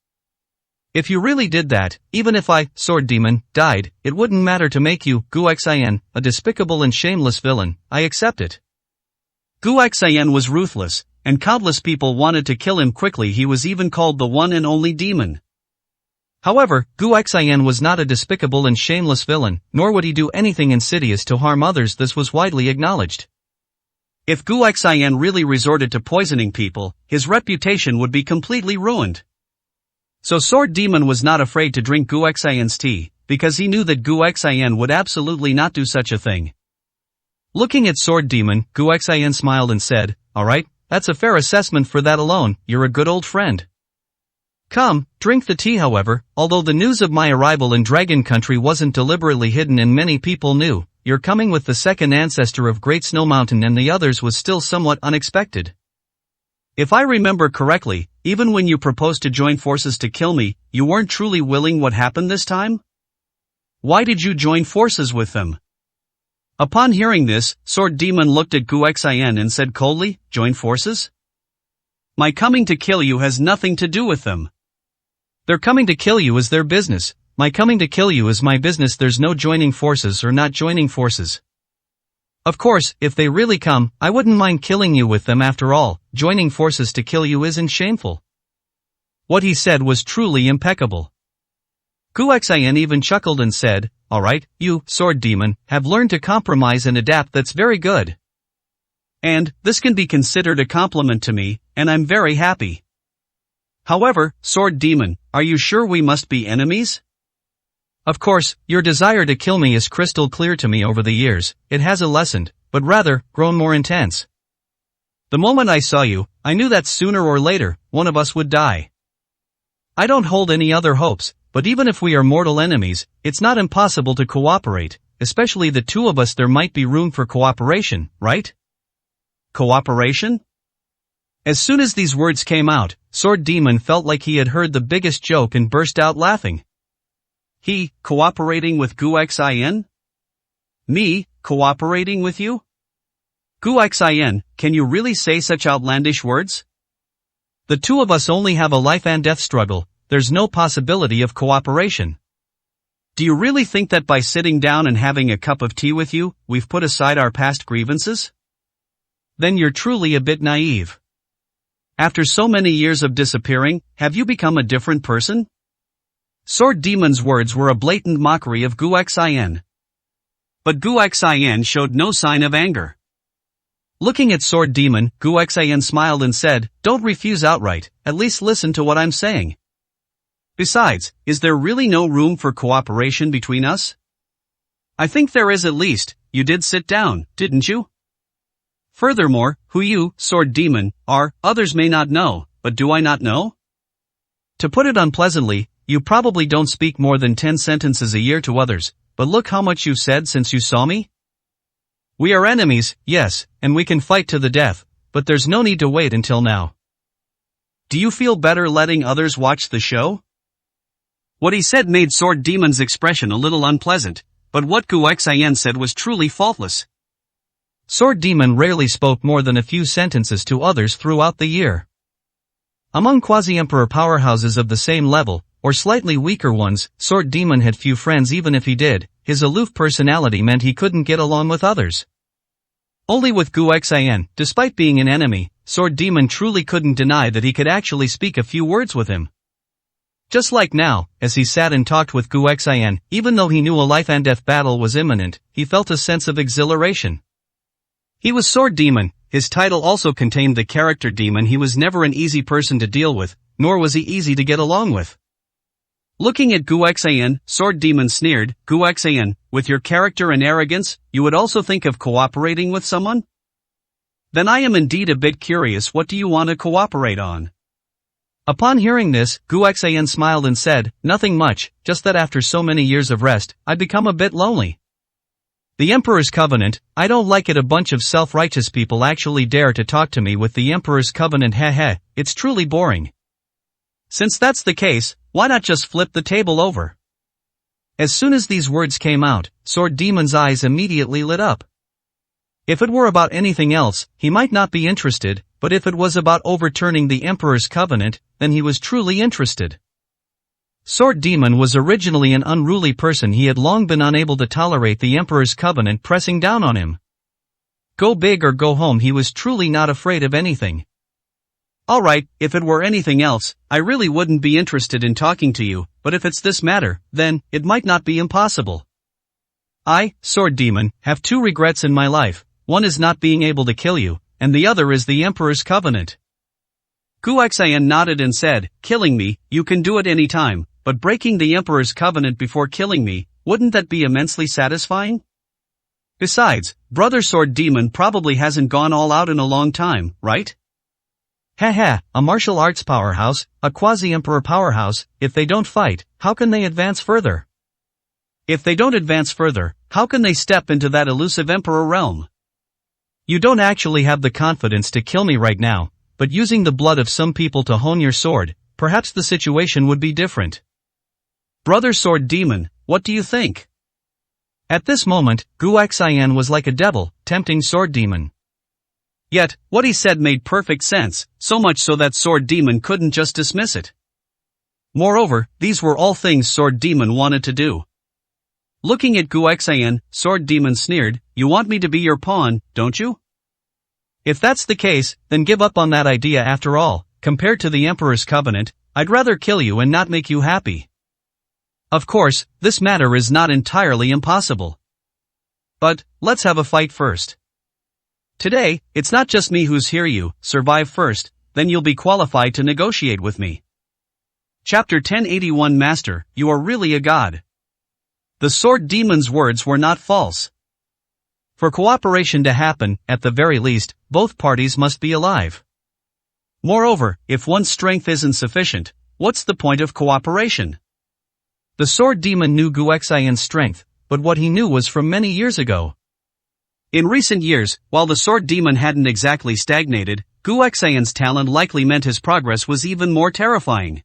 If you really did that, even if I, Sword Demon, died, it wouldn't matter to make you, Guoxian, a despicable and shameless villain. I accept it. Guoxian was ruthless, and countless people wanted to kill him quickly. He was even called the one and only demon. However, Guoxian was not a despicable and shameless villain, nor would he do anything insidious to harm others. This was widely acknowledged. If Guoxian really resorted to poisoning people, his reputation would be completely ruined. So Sword Demon was not afraid to drink Guoxian's tea, because he knew that Guoxian would absolutely not do such a thing. Looking at Sword Demon, Guoxian smiled and said, alright, that's a fair assessment. For that alone, you're a good old friend. Come, drink the tea. However, although the news of my arrival in Dragon Country wasn't deliberately hidden and many people knew, your coming with the second ancestor of Great Snow Mountain and the others was still somewhat unexpected. If I remember correctly, even when you proposed to join forces to kill me, you weren't truly willing. What happened this time? Why did you join forces with them? Upon hearing this, Sword Demon looked at Guoxian and said coldly, join forces? My coming to kill you has nothing to do with them. Their coming to kill you is their business. My coming to kill you is my business. There's no joining forces or not joining forces. Of course, if they really come, I wouldn't mind killing you with them. After all, joining forces to kill you isn't shameful. What he said was truly impeccable. Guoxian even chuckled and said, alright, you, Sword Demon, have learned to compromise and adapt. That's very good. And, this can be considered a compliment to me, and I'm very happy. However, Sword Demon, are you sure we must be enemies? Of course, your desire to kill me is crystal clear to me. Over the years, it hasn't lessened, but rather, grown more intense. The moment I saw you, I knew that sooner or later, one of us would die. I don't hold any other hopes, but even if we are mortal enemies, it's not impossible to cooperate, especially the two of us. There might be room for cooperation, right? Cooperation? As soon as these words came out, Sword Demon felt like he had heard the biggest joke and burst out laughing. He, cooperating with Guoxian? Me, cooperating with you? Guoxian, can you really say such outlandish words? The two of us only have a life and death struggle. There's no possibility of cooperation. Do you really think that by sitting down and having a cup of tea with you, we've put aside our past grievances? Then you're truly a bit naive. After so many years of disappearing, have you become a different person? Sword Demon's words were a blatant mockery of Guoxian. But Guoxian showed no sign of anger. Looking at Sword Demon, Guoxian smiled and said, don't refuse outright, at least listen to what I'm saying. Besides, is there really no room for cooperation between us? I think there is. At least, you did sit down, didn't you? Furthermore, who you, Sword Demon, are, others may not know, but do I not know? To put it unpleasantly, you probably don't speak more than 10 sentences a year to others, but look how much you've said since you saw me. We are enemies, yes, and we can fight to the death, but there's no need to wait until now. Do you feel better letting others watch the show? What he said made Sword Demon's expression a little unpleasant, but what Guoxian said was truly faultless. Sword Demon rarely spoke more than a few sentences to others throughout the year. Among quasi-emperor powerhouses of the same level, or slightly weaker ones. Sword Demon had few friends. Even if he did, his aloof personality meant he couldn't get along with others. Only with Gu Xian, despite being an enemy, Sword Demon truly couldn't deny that he could actually speak a few words with him. Just like now, as he sat and talked with Gu Xian, even though he knew a life and death battle was imminent, he felt a sense of exhilaration. He was Sword Demon. His title also contained the character Demon. He was never an easy person to deal with, nor was he easy to get along with. Looking at Gu Xian, Sword Demon sneered, "Gu Xian, with your character and arrogance, you would also think of cooperating with someone? Then I am indeed a bit curious. What do you want to cooperate on?" Upon hearing this, Gu Xian smiled and said, "Nothing much, just that after so many years of rest, I've become a bit lonely. The Emperor's Covenant, I don't like it. A bunch of self-righteous people actually dare to talk to me with the Emperor's Covenant. Heh, it's truly boring. Since that's the case, why not just flip the table over?" As soon as these words came out, Sword Demon's eyes immediately lit up. If it were about anything else, he might not be interested, but if it was about overturning the Emperor's Covenant, then he was truly interested. Sword Demon was originally an unruly person. He had long been unable to tolerate the Emperor's Covenant pressing down on him. Go big or go home. He was truly not afraid of anything. "Alright, if it were anything else, I really wouldn't be interested in talking to you, but if it's this matter, then, it might not be impossible. I, Sword Demon, have two regrets in my life. One is not being able to kill you, and the other is the Emperor's Covenant." Gu Xian nodded and said, "Killing me, you can do it any time, but breaking the Emperor's Covenant before killing me, wouldn't that be immensely satisfying? Besides, Brother Sword Demon probably hasn't gone all out in a long time, right? Haha, a martial arts powerhouse, a quasi-emperor powerhouse. If they don't fight, how can they advance further? If they don't advance further, how can they step into that elusive emperor realm? You don't actually have the confidence to kill me right now, but using the blood of some people to hone your sword, perhaps the situation would be different. Brother Sword Demon, what do you think?" At this moment, Gu Xian was like a devil, tempting Sword Demon. Yet, what he said made perfect sense, so much so that Sword Demon couldn't just dismiss it. Moreover, these were all things Sword Demon wanted to do. Looking at Gu Xian, Sword Demon sneered, "You want me to be your pawn, don't you? If that's the case, then give up on that idea. After all, compared to the Emperor's Covenant, I'd rather kill you and not make you happy. Of course, this matter is not entirely impossible. But, let's have a fight first. Today, it's not just me who's here. You survive first, then you'll be qualified to negotiate with me." Chapter 1081 Master, you are really a god. The Sword Demon's words were not false. For cooperation to happen, at the very least, both parties must be alive. Moreover, if one's strength isn't sufficient, what's the point of cooperation? The Sword Demon knew Gu Xian's strength, but what he knew was from many years ago. In recent years, while the Sword Demon hadn't exactly stagnated, Gu Xian's talent likely meant his progress was even more terrifying.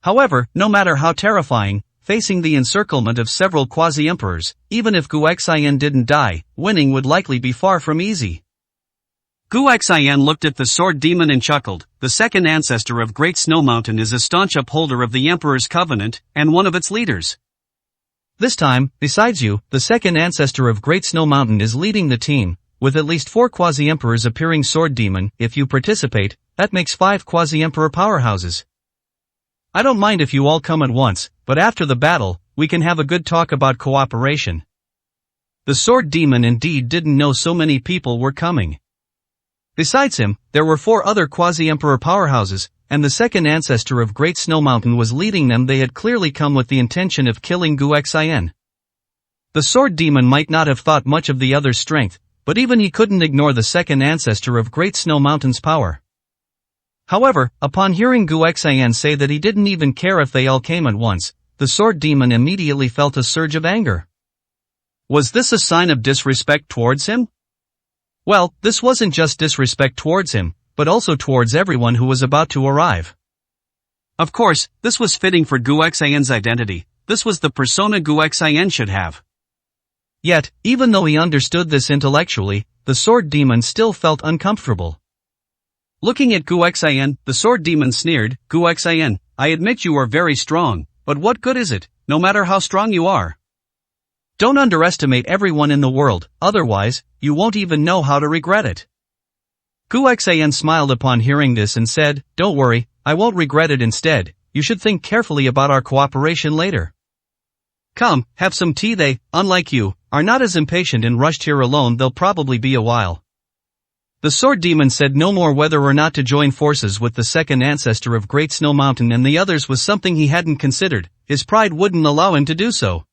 However, no matter how terrifying, facing the encirclement of several quasi-emperors, even if Gu Xian didn't die, winning would likely be far from easy. Gu Xian looked at the Sword Demon and chuckled. The second ancestor of Great Snow Mountain is a staunch upholder of the Emperor's Covenant, and one of its leaders. This time, besides you, the second ancestor of Great Snow Mountain is leading the team, with at least 4 quasi-emperors appearing. Sword Demon, if you participate, that makes 5 quasi-emperor powerhouses. I don't mind if you all come at once, but after the battle, we can have a good talk about cooperation. The Sword Demon indeed didn't know so many people were coming. Besides him, there were 4 other quasi-emperor powerhouses, and the second ancestor of Great Snow Mountain was leading them. They had clearly come with the intention of killing Gu Xian. The Sword Demon might not have thought much of the other's strength, but even he couldn't ignore the second ancestor of Great Snow Mountain's power. However, upon hearing Gu Xian say that he didn't even care if they all came at once, the Sword Demon immediately felt a surge of anger. Was this a sign of disrespect towards him? Well, this wasn't just disrespect towards him, but also towards everyone who was about to arrive. Of course, this was fitting for Gu Xian's identity. This was the persona Gu Xian should have. Yet, even though he understood this intellectually, the Sword Demon still felt uncomfortable. Looking at Gu Xian, the sword demon sneered, Gu Xian, I admit you are very strong, but what good is it, no matter how strong you are? Don't underestimate everyone in the world, otherwise, you won't even know how to regret it. Gu Xian smiled upon hearing this and said, don't worry, I won't regret it. Instead, you should think carefully about our cooperation later. Come, have some tea. They, unlike you, are not as impatient and rushed here alone. They'll probably be a while. The sword demon said no more. Whether or not to join forces with the second ancestor of Great Snow Mountain and the others was something he hadn't considered. His pride wouldn't allow him to do so.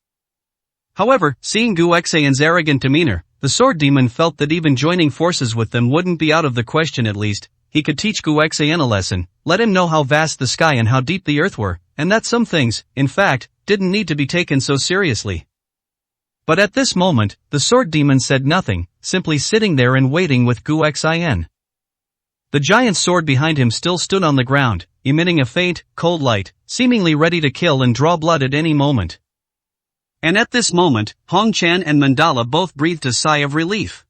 However, seeing Gu Xian's arrogant demeanor, the sword demon felt that even joining forces with them wouldn't be out of the question. At least, he could teach Gu Xian a lesson, let him know how vast the sky and how deep the earth were, and that some things, in fact, didn't need to be taken so seriously. But at this moment, the sword demon said nothing, simply sitting there and waiting with Gu Xian. The giant sword behind him still stood on the ground, emitting a faint, cold light, seemingly ready to kill and draw blood at any moment. And at this moment, Hong Chen and Mandala both breathed a sigh of relief.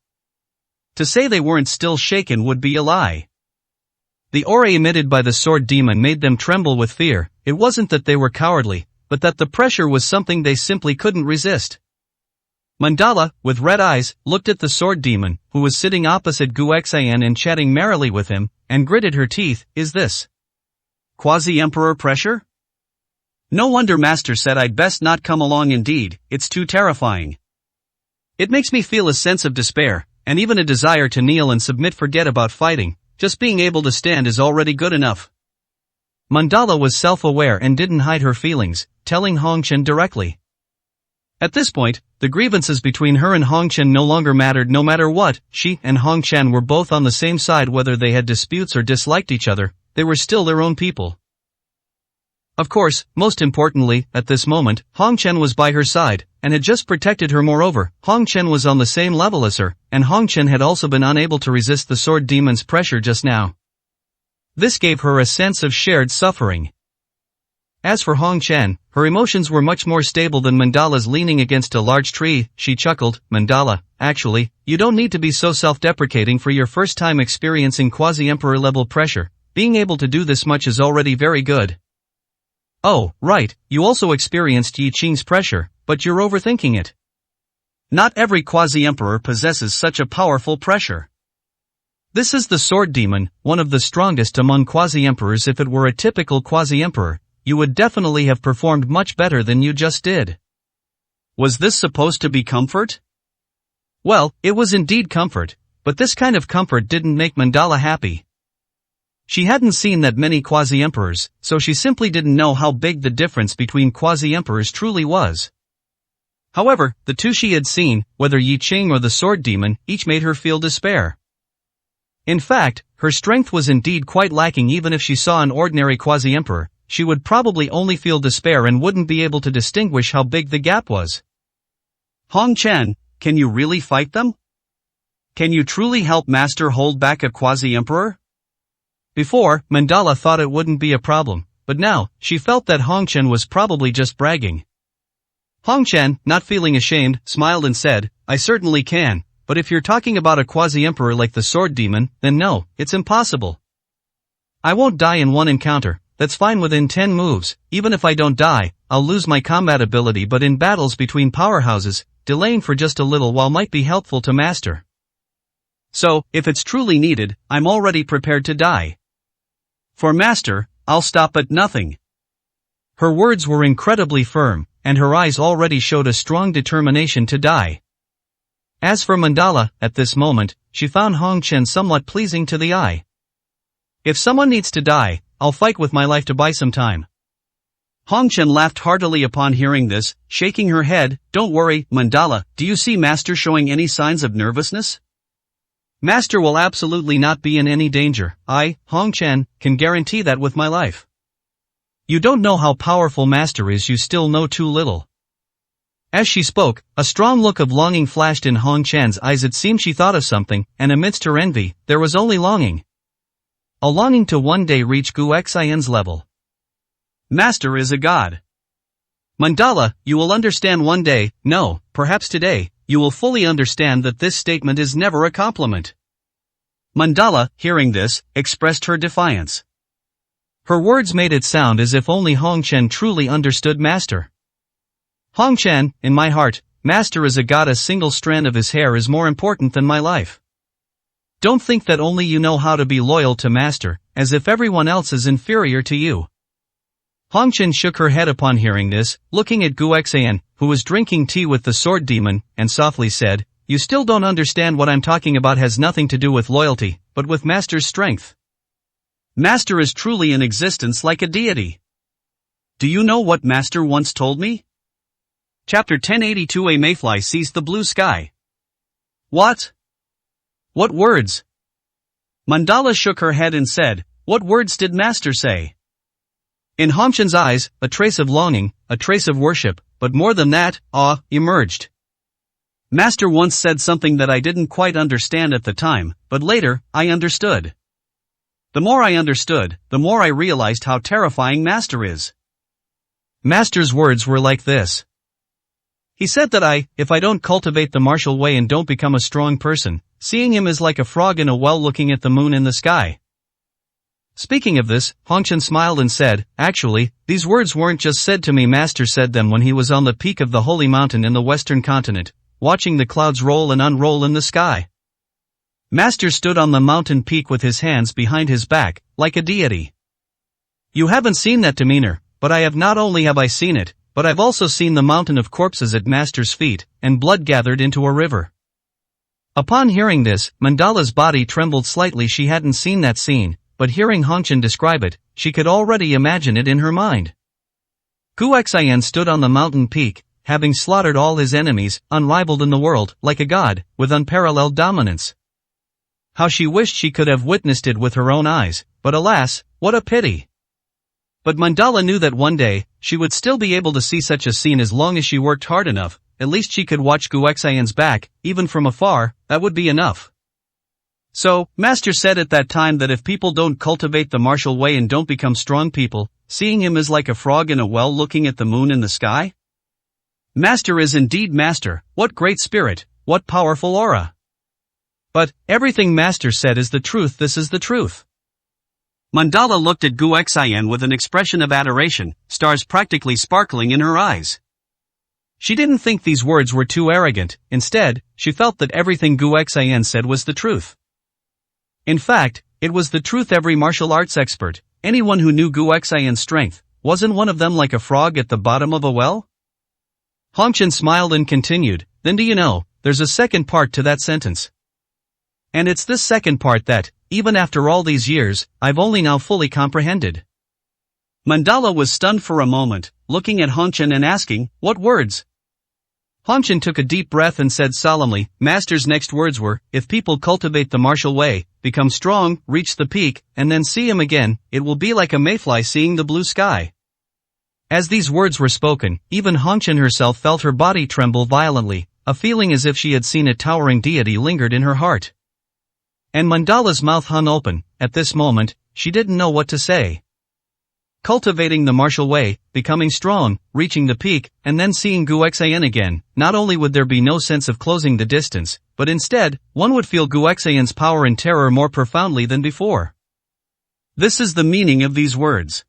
To say they weren't still shaken would be a lie. The aura emitted by the sword demon made them tremble with fear. It wasn't that they were cowardly, but that the pressure was something they simply couldn't resist. Mandala, with red eyes, looked at the sword demon, who was sitting opposite Gu Xian and chatting merrily with him, and gritted her teeth. Is this Quasi-Emperor pressure? No wonder Master said I'd best not come along. Indeed, it's too terrifying. It makes me feel a sense of despair, and even a desire to kneel and submit. Forget about fighting, just being able to stand is already good enough. Mandala was self-aware and didn't hide her feelings, telling Hong Chen directly. At this point, the grievances between her and Hong Chen no longer mattered. No matter what, she and Hong Chen were both on the same side. Whether they had disputes or disliked each other, they were still their own people. Of course, most importantly, at this moment, Hong Chen was by her side, and had just protected her. Moreover, Hong Chen was on the same level as her, and Hong Chen had also been unable to resist the sword demon's pressure just now. This gave her a sense of shared suffering. As for Hong Chen, her emotions were much more stable than Mandala's. Leaning against a large tree, she chuckled, Mandala, actually, you don't need to be so self-deprecating for your first time experiencing quasi-emperor level pressure. Being able to do this much is already very good. Oh, right, you also experienced Yi Qing's pressure, but you're overthinking it. Not every quasi-emperor possesses such a powerful pressure. This is the sword demon, one of the strongest among quasi-emperors. If it were a typical quasi-emperor, you would definitely have performed much better than you just did. Was this supposed to be comfort? Well, it was indeed comfort, but this kind of comfort didn't make Mandala happy. She hadn't seen that many quasi-emperors, so she simply didn't know how big the difference between quasi-emperors truly was. However, the two she had seen, whether Yi Qing or the sword demon, each made her feel despair. In fact, her strength was indeed quite lacking. Even if she saw an ordinary quasi-emperor, she would probably only feel despair and wouldn't be able to distinguish how big the gap was. Hong Chen, can you really fight them? Can you truly help Master hold back a quasi-emperor? Before, Mandala thought it wouldn't be a problem, but now, she felt that Hong Chen was probably just bragging. Hong Chen, not feeling ashamed, smiled and said, I certainly can, but if you're talking about a quasi-emperor like the sword demon, then no, it's impossible. I won't die in one encounter, that's fine. Within 10 moves, even if I don't die, I'll lose my combat ability. But in battles between powerhouses, delaying for just a little while might be helpful to Master. So, if it's truly needed, I'm already prepared to die. For Master, I'll stop at nothing. Her words were incredibly firm, and her eyes already showed a strong determination to die. As for Mandala, at this moment, she found Hong Chen somewhat pleasing to the eye. If someone needs to die, I'll fight with my life to buy some time. Hong Chen laughed heartily upon hearing this, shaking her head. Don't worry, Mandala, do you see Master showing any signs of nervousness? Master will absolutely not be in any danger. I, Hong Chen, can guarantee that with my life. You don't know how powerful Master is. You still know too little. As she spoke, a strong look of longing flashed in Hong Chen's eyes. It seemed she thought of something, and amidst her envy, there was only longing. A longing to one day reach Gu Xian's level. Master is a god. Mandala, you will understand one day, no, perhaps today, you will fully understand that this statement is never a compliment. Mandala, hearing this, expressed her defiance. Her words made it sound as if only Hong Chen truly understood Master. Hong Chen, in my heart, Master is a god. A single strand of his hair is more important than my life. Don't think that only you know how to be loyal to Master, as if everyone else is inferior to you. Hong Chen shook her head upon hearing this, looking at Guexayan, who was drinking tea with the sword demon, and softly said, "You still don't understand what I'm talking about. Has nothing to do with loyalty, but with Master's strength. Master is truly in existence like a deity. Do you know what Master once told me?" Chapter 1082. A mayfly sees the blue sky. What? What words? Mandala shook her head and said, "What words did Master say?" In Hong Chen's eyes, a trace of longing, a trace of worship, but more than that, awe, emerged. Master once said something that I didn't quite understand at the time, but later, I understood. The more I understood, the more I realized how terrifying Master is. Master's words were like this. He said that if I don't cultivate the martial way and don't become a strong person, seeing him is like a frog in a well looking at the moon in the sky. Speaking of this, Hong Chen smiled and said, "Actually, these words weren't just said to me. Master said them when he was on the peak of the holy mountain in the western continent, watching the clouds roll and unroll in the sky. Master stood on the mountain peak with his hands behind his back, like a deity. You haven't seen that demeanor, but I have. Not only have I seen it, but I've also seen the mountain of corpses at Master's feet, and blood gathered into a river." Upon hearing this, Mandala's body trembled slightly. She hadn't seen that scene, but hearing Hong Chen describe it, she could already imagine it in her mind. Guexayan stood on the mountain peak, having slaughtered all his enemies, unrivaled in the world, like a god, with unparalleled dominance. How she wished she could have witnessed it with her own eyes, but alas, what a pity. But Mandala knew that one day, she would still be able to see such a scene as long as she worked hard enough. At least she could watch Guexayan's back, even from afar. That would be enough. So, Master said at that time that if people don't cultivate the martial way and don't become strong people, seeing him is like a frog in a well looking at the moon in the sky? Master is indeed Master. What great spirit, what powerful aura. But, everything Master said is the truth. This is the truth. Mandala looked at Guexayan with an expression of adoration, stars practically sparkling in her eyes. She didn't think these words were too arrogant. Instead, she felt that everything Guexayan said was the truth. In fact, it was the truth. Every martial arts expert, anyone who knew Guexayan's strength, wasn't one of them like a frog at the bottom of a well? Hong Chen smiled and continued, "Then do you know, there's a second part to that sentence. And it's this second part that, even after all these years, I've only now fully comprehended." Mandala was stunned for a moment, looking at Hong Chen and asking, "What words?" Hong Chen took a deep breath and said solemnly, "Master's next words were, if people cultivate the martial way, become strong, reach the peak, and then see him again, it will be like a mayfly seeing the blue sky." As these words were spoken, even Hong Chen herself felt her body tremble violently. A feeling as if she had seen a towering deity lingered in her heart. And Mandala's mouth hung open. At this moment, she didn't know what to say. Cultivating the martial way, becoming strong, reaching the peak, and then seeing Guexayan again, not only would there be no sense of closing the distance, but instead, one would feel Guexayan's power and terror more profoundly than before. This is the meaning of these words.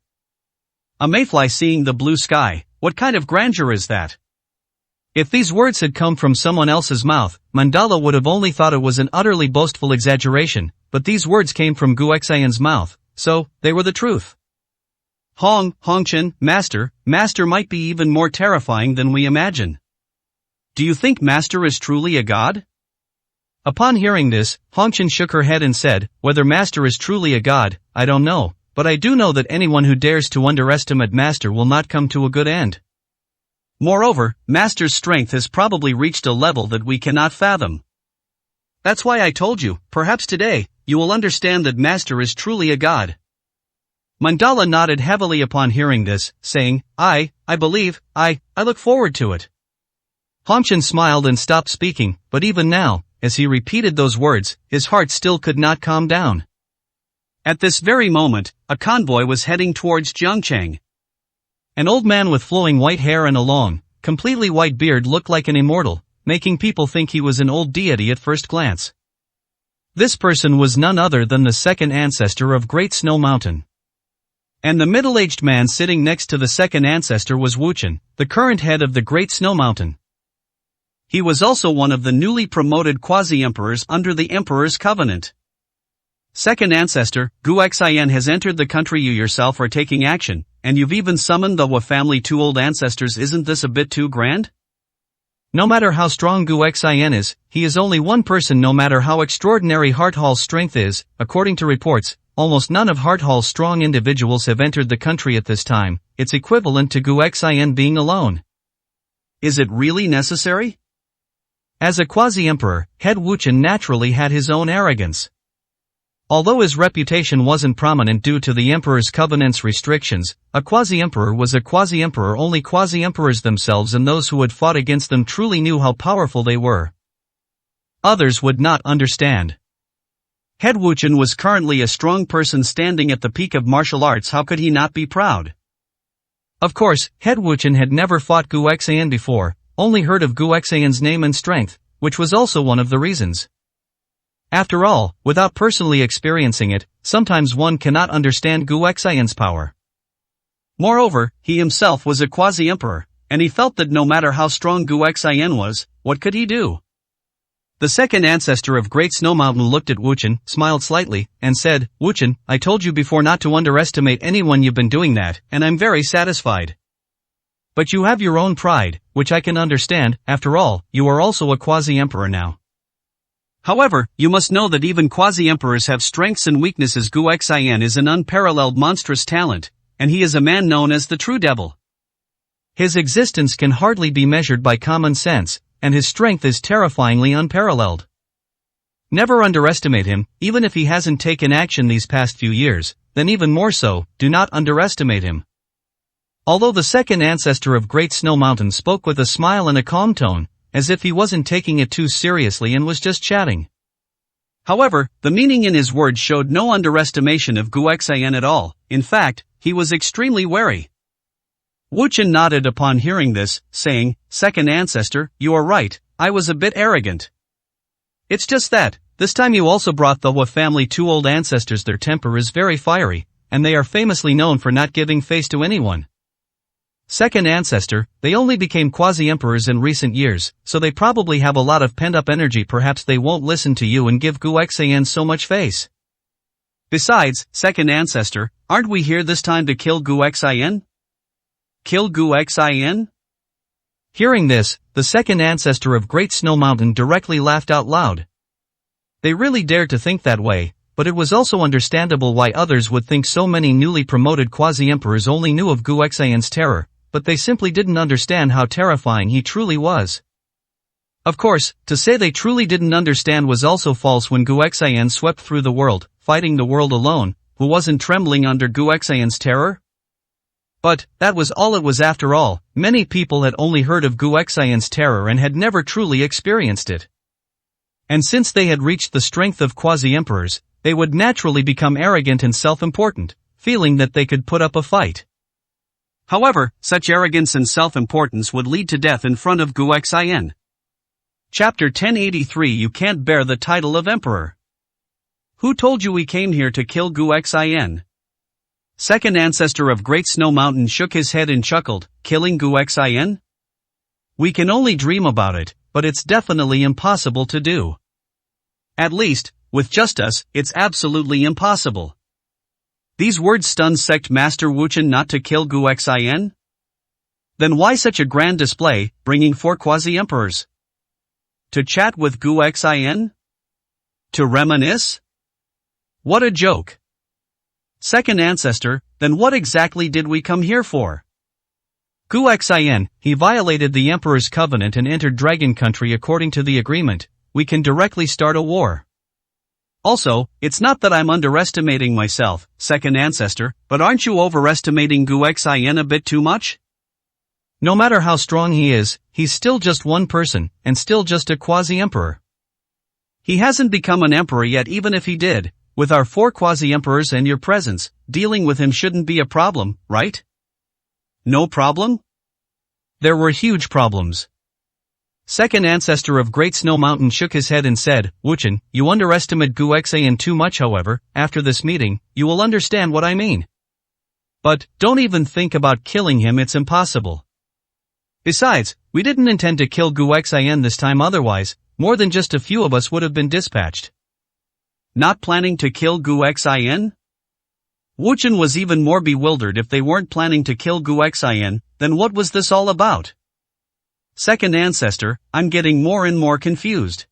A mayfly seeing the blue sky, what kind of grandeur is that? If these words had come from someone else's mouth, Mandala would have only thought it was an utterly boastful exaggeration, but these words came from Guexayan's mouth, so, they were the truth. Hong Chen, Master might be even more terrifying than we imagine. Do you think Master is truly a god? Upon hearing this, Hong Chen shook her head and said, "Whether Master is truly a god, I don't know, but I do know that anyone who dares to underestimate Master will not come to a good end. Moreover, Master's strength has probably reached a level that we cannot fathom. That's why I told you, perhaps today, you will understand that Master is truly a god." Mandala nodded heavily upon hearing this, saying, I believe, I look forward to it." Hong Chen smiled and stopped speaking, but even now, as he repeated those words, his heart still could not calm down. At this very moment, a convoy was heading towards Jiangcheng. An old man with flowing white hair and a long, completely white beard looked like an immortal, making people think he was an old deity at first glance. This person was none other than the second ancestor of Great Snow Mountain. And the middle-aged man sitting next to the second ancestor was Wuchen, the current head of the Great Snow Mountain. He was also one of the newly promoted quasi-emperors under the Emperor's Covenant. Second ancestor, Guxian has entered the country. You yourself are taking action, and you've even summoned the Wa family. 2 old ancestors. Isn't this a bit too grand? No matter how strong Guxian is, he is only one person. No matter how extraordinary Hearthall's strength is, according to reports, almost none of Hearthall's strong individuals have entered the country at this time. It's equivalent to Guxian being alone. Is it really necessary? As a quasi-emperor, head Wuchen naturally had his own arrogance. Although his reputation wasn't prominent due to the Emperor's Covenant's restrictions, a quasi-emperor was a quasi-emperor. Only quasi-emperors themselves and those who had fought against them truly knew how powerful they were. Others would not understand. Head Wuchen was currently a strong person standing at the peak of martial arts. How could he not be proud? Of course, head Wuchen had never fought Guxian before, only heard of Guxian's name and strength, which was also one of the reasons. After all, without personally experiencing it, sometimes one cannot understand Guxian's power. Moreover, he himself was a quasi-emperor, and he felt that no matter how strong Guxian was, what could he do? The second ancestor of Great Snow Mountain looked at Wuchen, smiled slightly, and said, "Wuchen, I told you before not to underestimate anyone. You've been doing that, and I'm very satisfied. But you have your own pride, which I can understand. After all, you are also a quasi-emperor now. However, you must know that even quasi-emperors have strengths and weaknesses. Guxian is an unparalleled monstrous talent, and he is a man known as the True Devil. His existence can hardly be measured by common sense, and his strength is terrifyingly unparalleled. Never underestimate him. Even if he hasn't taken action these past few years, then even more so, do not underestimate him." Although the second ancestor of Great Snow Mountain spoke with a smile and a calm tone, as if he wasn't taking it too seriously and was just chatting. However, the meaning in his words showed no underestimation of Guxian at all. In fact, he was extremely wary. Wuchen nodded upon hearing this, saying, "Second ancestor, you are right, I was a bit arrogant. It's just that, this time you also brought the Wa family. 2 old ancestors. Their temper is very fiery, and they are famously known for not giving face to anyone. Second ancestor, they only became quasi-emperors in recent years, so they probably have a lot of pent-up energy. Perhaps they won't listen to you and give Guxian so much face. Besides, second ancestor, aren't we here this time to kill Guxian? Kill Guxian?" Hearing this, the second ancestor of Great Snow Mountain directly laughed out loud. They really dared to think that way, but it was also understandable why others would think. So many newly promoted quasi-emperors only knew of Guxian's terror, but they simply didn't understand how terrifying he truly was. Of course, to say they truly didn't understand was also false. When Guxian swept through the world, fighting the world alone, who wasn't trembling under Guxian's terror? But, that was all it was. After all, many people had only heard of Guxian's terror and had never truly experienced it. And since they had reached the strength of quasi-emperors, they would naturally become arrogant and self-important, feeling that they could put up a fight. However, such arrogance and self-importance would lead to death in front of Guxian. Chapter 1083. You can't bear the title of emperor. Who told you we came here to kill Guxian? Second ancestor of Great Snow Mountain shook his head and chuckled. Killing Guxian? We can only dream about it, but it's definitely impossible to do. At least, with just us, it's absolutely impossible. These words stunned Sect Master Wuchen. Not to kill Guxian? Then why such a grand display, bringing 4 quasi-emperors? To chat with Guxian? To reminisce? What a joke. Second ancestor, then what exactly did we come here for? Guxian, he violated the Emperor's Covenant and entered Dragon Country. According to the agreement, we can directly start a war. Also, it's not that I'm underestimating myself, second ancestor, but aren't you overestimating Guxian a bit too much? No matter how strong he is, he's still just one person, and still just a quasi-emperor. He hasn't become an emperor yet. Even if he did, with our 4 quasi-emperors and your presence, dealing with him shouldn't be a problem, right? No problem? There were huge problems. Second ancestor of Great Snow Mountain shook his head and said, Wuchen, you underestimate Gu Xian too much. However, after this meeting, you will understand what I mean. But, don't even think about killing him, it's impossible. Besides, we didn't intend to kill Gu Xian this time, otherwise, more than just a few of us would have been dispatched. Not planning to kill Gu Xian? Wuchen was even more bewildered. If they weren't planning to kill Gu Xian, then what was this all about? Second ancestor, I'm getting more and more confused.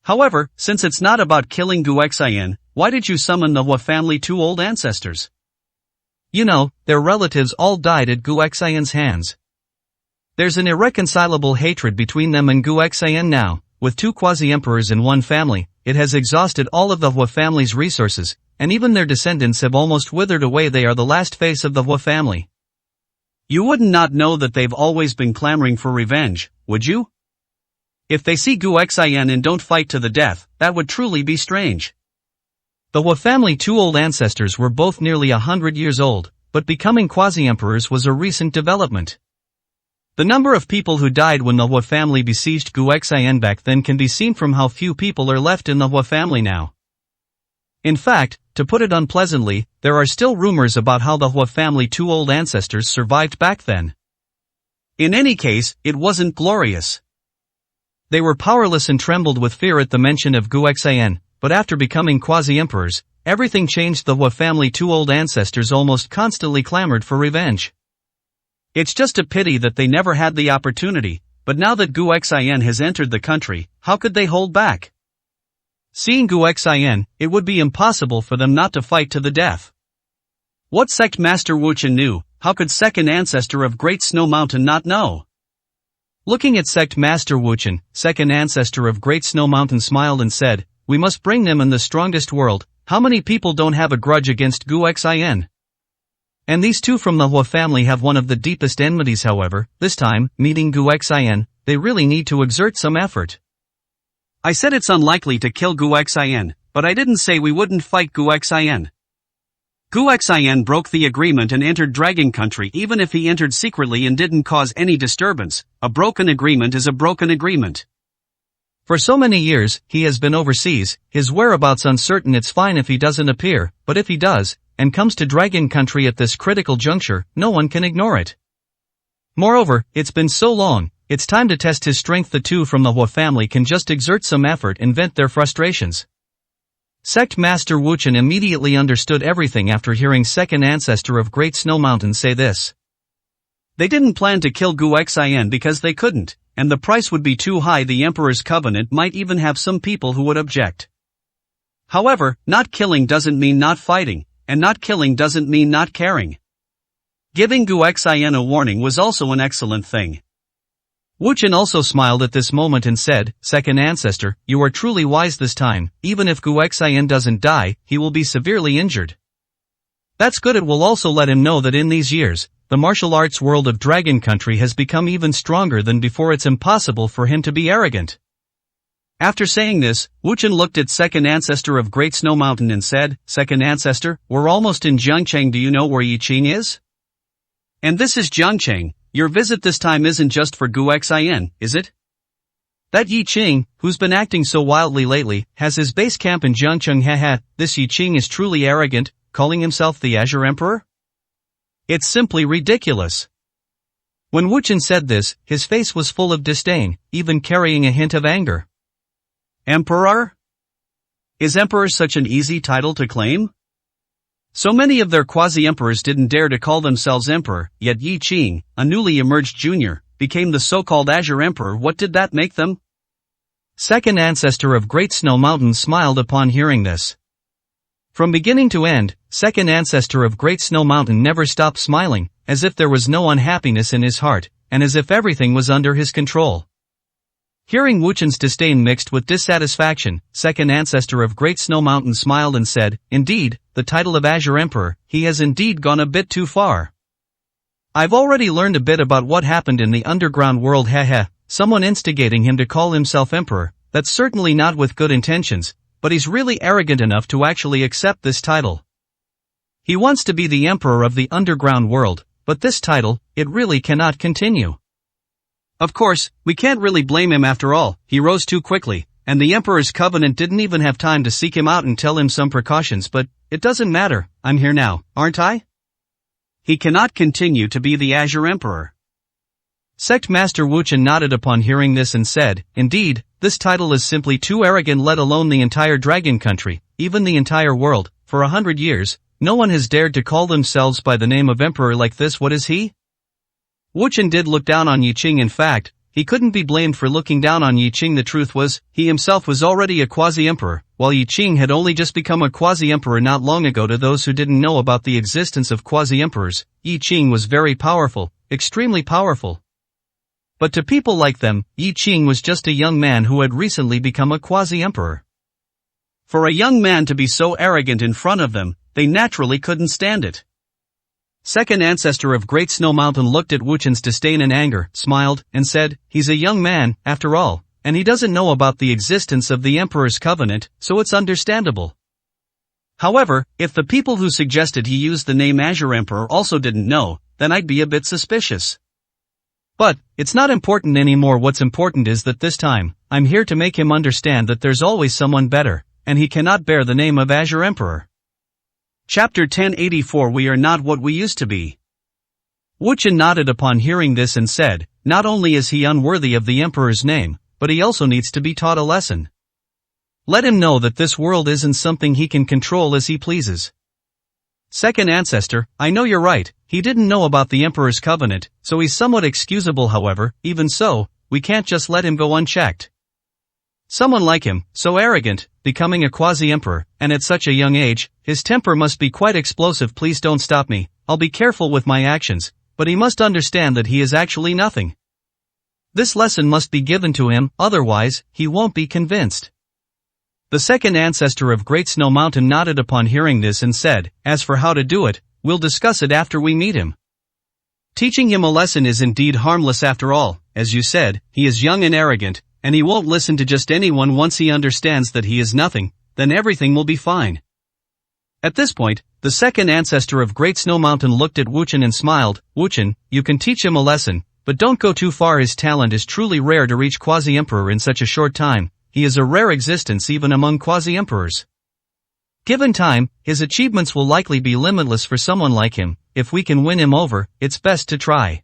However, since it's not about killing Gu Xian, why did you summon the Hua family two old ancestors? You know, their relatives all died at Gu Xian's hands. There's an irreconcilable hatred between them and Gu Xian now. With two quasi-emperors in one family, it has exhausted all of the Hua family's resources, and even their descendants have almost withered away. They are the last face of the Hua family. You wouldn't not know that they've always been clamoring for revenge, would you? If they see Gu Xian and don't fight to the death, that would truly be strange. The Hua family two old ancestors were both nearly 100 years old, but becoming quasi-emperors was a recent development. The number of people who died when the Hua family besieged Gu Xian back then can be seen from how few people are left in the Hua family now. In fact, to put it unpleasantly, there are still rumors about how the Hua family two old ancestors survived back then. In any case, it wasn't glorious. They were powerless and trembled with fear at the mention of Gu Xian, but after becoming quasi-emperors, everything changed. The Hua family two old ancestors almost constantly clamored for revenge. It's just a pity that they never had the opportunity, but now that Gu Xian has entered the country, how could they hold back? Seeing Gu Xian, it would be impossible for them not to fight to the death. What sect Master Wuchen knew, how could second ancestor of Great Snow Mountain not know? Looking at sect Master Wuchen, second ancestor of Great Snow Mountain smiled and said, we must bring them in the strongest world. How many people don't have a grudge against Gu Xian? And these two from the Hua family have one of the deepest enmities. However, this time, meeting Gu Xian, they really need to exert some effort. I said it's unlikely to kill Gu Xian, but I didn't say we wouldn't fight Gu Xian. Gu Xian broke the agreement and entered Dragon Country. Even if he entered secretly and didn't cause any disturbance, a broken agreement is a broken agreement. For so many years, he has been overseas, his whereabouts uncertain. It's fine if he doesn't appear, but if he does, and comes to Dragon Country at this critical juncture, no one can ignore it. Moreover, it's been so long, it's time to test his strength. The two from the Hua family can just exert some effort and vent their frustrations. Sect Master Wuchen immediately understood everything after hearing second ancestor of Great Snow Mountain say this. They didn't plan to kill Gu Xian because they couldn't, and the price would be too high. The Emperor's Covenant might even have some people who would object. However, not killing doesn't mean not fighting, and not killing doesn't mean not caring. Giving Gu Xian a warning was also an excellent thing. Wuchen also smiled at this moment and said, second ancestor, you are truly wise this time. Even if Gu Xian doesn't die, he will be severely injured. That's good. It will also let him know that in these years, the martial arts world of Dragon Country has become even stronger than before. It's impossible for him to be arrogant. After saying this, Wuchen looked at second ancestor of Great Snow Mountain and said, second ancestor, we're almost in Jiangcheng. Do you know where Yiqing is? And this is Jiangcheng. Your visit this time isn't just for Gu Xian, is it? That Yiqing, who's been acting so wildly lately, has his base camp in Jiangcheng. Haha, this Yiqing is truly arrogant, calling himself the Azure Emperor? It's simply ridiculous. When Wuchen said this, his face was full of disdain, even carrying a hint of anger. Emperor? Is Emperor such an easy title to claim? So many of their quasi-emperors didn't dare to call themselves emperor, yet Yiqing, a newly emerged junior, became the so-called Azure Emperor. What did that make them? Second ancestor of Great Snow Mountain smiled upon hearing this. From beginning to end, second ancestor of Great Snow Mountain never stopped smiling, as if there was no unhappiness in his heart, and as if everything was under his control. Hearing Wuchen's disdain mixed with dissatisfaction, second ancestor of Great Snow Mountain smiled and said, indeed, the title of Azure Emperor, he has indeed gone a bit too far. I've already learned a bit about what happened in the underground world. Haha, someone instigating him to call himself emperor. That's certainly not with good intentions, but he's really arrogant enough to actually accept this title. He wants to be the emperor of the underground world, but this title, it really cannot continue. Of course, we can't really blame him after all, he rose too quickly, and the Emperor's Covenant didn't even have time to seek him out and tell him some precautions, but it doesn't matter, I'm here now, aren't I? He cannot continue to be the Azure Emperor. Sect Master Wuchen nodded upon hearing this and said, indeed, this title is simply too arrogant, let alone the entire dragon country, even the entire world. For 100 years, no one has dared to call themselves by the name of Emperor like this. What is he? Wuchen did look down on Yi Qing. In fact, he couldn't be blamed for looking down on Yi Qing. The truth was, he himself was already a quasi-emperor, while Yi Qing had only just become a quasi-emperor not long ago. To those who didn't know about the existence of quasi-emperors, Yi Qing was very powerful, extremely powerful. But to people like them, Yi Qing was just a young man who had recently become a quasi-emperor. For a young man to be so arrogant in front of them, they naturally couldn't stand it. Second ancestor of Great Snow Mountain looked at Wuchen's disdain and anger, smiled, and said, he's a young man, after all, and he doesn't know about the existence of the Emperor's Covenant, so it's understandable. However, if the people who suggested he use the name Azure Emperor also didn't know, then I'd be a bit suspicious. But, it's not important anymore. What's important is that this time, I'm here to make him understand that there's always someone better, and he cannot bear the name of Azure Emperor. Chapter 1084. We are not what we used to be. Wuchen nodded upon hearing this and said, not only is he unworthy of the Emperor's name, but he also needs to be taught a lesson. Let him know that this world isn't something he can control as he pleases. Second ancestor, I know you're right, he didn't know about the Emperor's Covenant, so he's somewhat excusable. However, even so, we can't just let him go unchecked. Someone like him, so arrogant, becoming a quasi-emperor, and at such a young age, his temper must be quite explosive. Please don't stop me, I'll be careful with my actions, but he must understand that he is actually nothing. This lesson must be given to him, otherwise, he won't be convinced. The second ancestor of Great Snow Mountain nodded upon hearing this and said, as for how to do it, we'll discuss it after we meet him. Teaching him a lesson is indeed harmless. After all, as you said, he is young and arrogant, and he won't listen to just anyone. Once he understands that he is nothing, then everything will be fine. At this point, the second ancestor of Great Snow Mountain looked at Wuchen and smiled. Wuchen, you can teach him a lesson, but don't go too far. His talent is truly rare to reach quasi-emperor in such a short time. He is a rare existence even among quasi-emperors. Given time, his achievements will likely be limitless for someone like him. If we can win him over, it's best to try.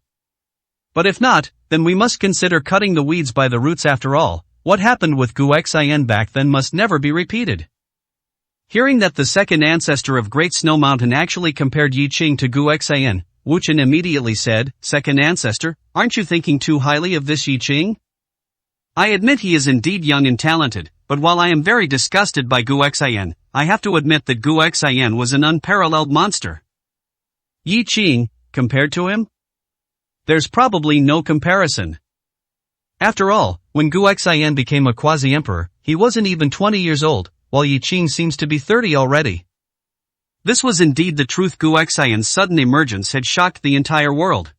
But if not, then we must consider cutting the weeds by the roots. After all, what happened with Gu Xian back then must never be repeated. Hearing that the second ancestor of Great Snow Mountain actually compared Yi Qing to Gu Xian, Wuchen immediately said, second ancestor, aren't you thinking too highly of this Yi Qing? I admit he is indeed young and talented, but while I am very disgusted by Gu Xian, I have to admit that Gu Xian was an unparalleled monster. Yi Qing, compared to him? There's probably no comparison. After all, when Gu Xian became a quasi-emperor, he wasn't even 20 years old, while Yi Qing seems to be 30 already. This was indeed the truth. Gu Xian's sudden emergence had shocked the entire world.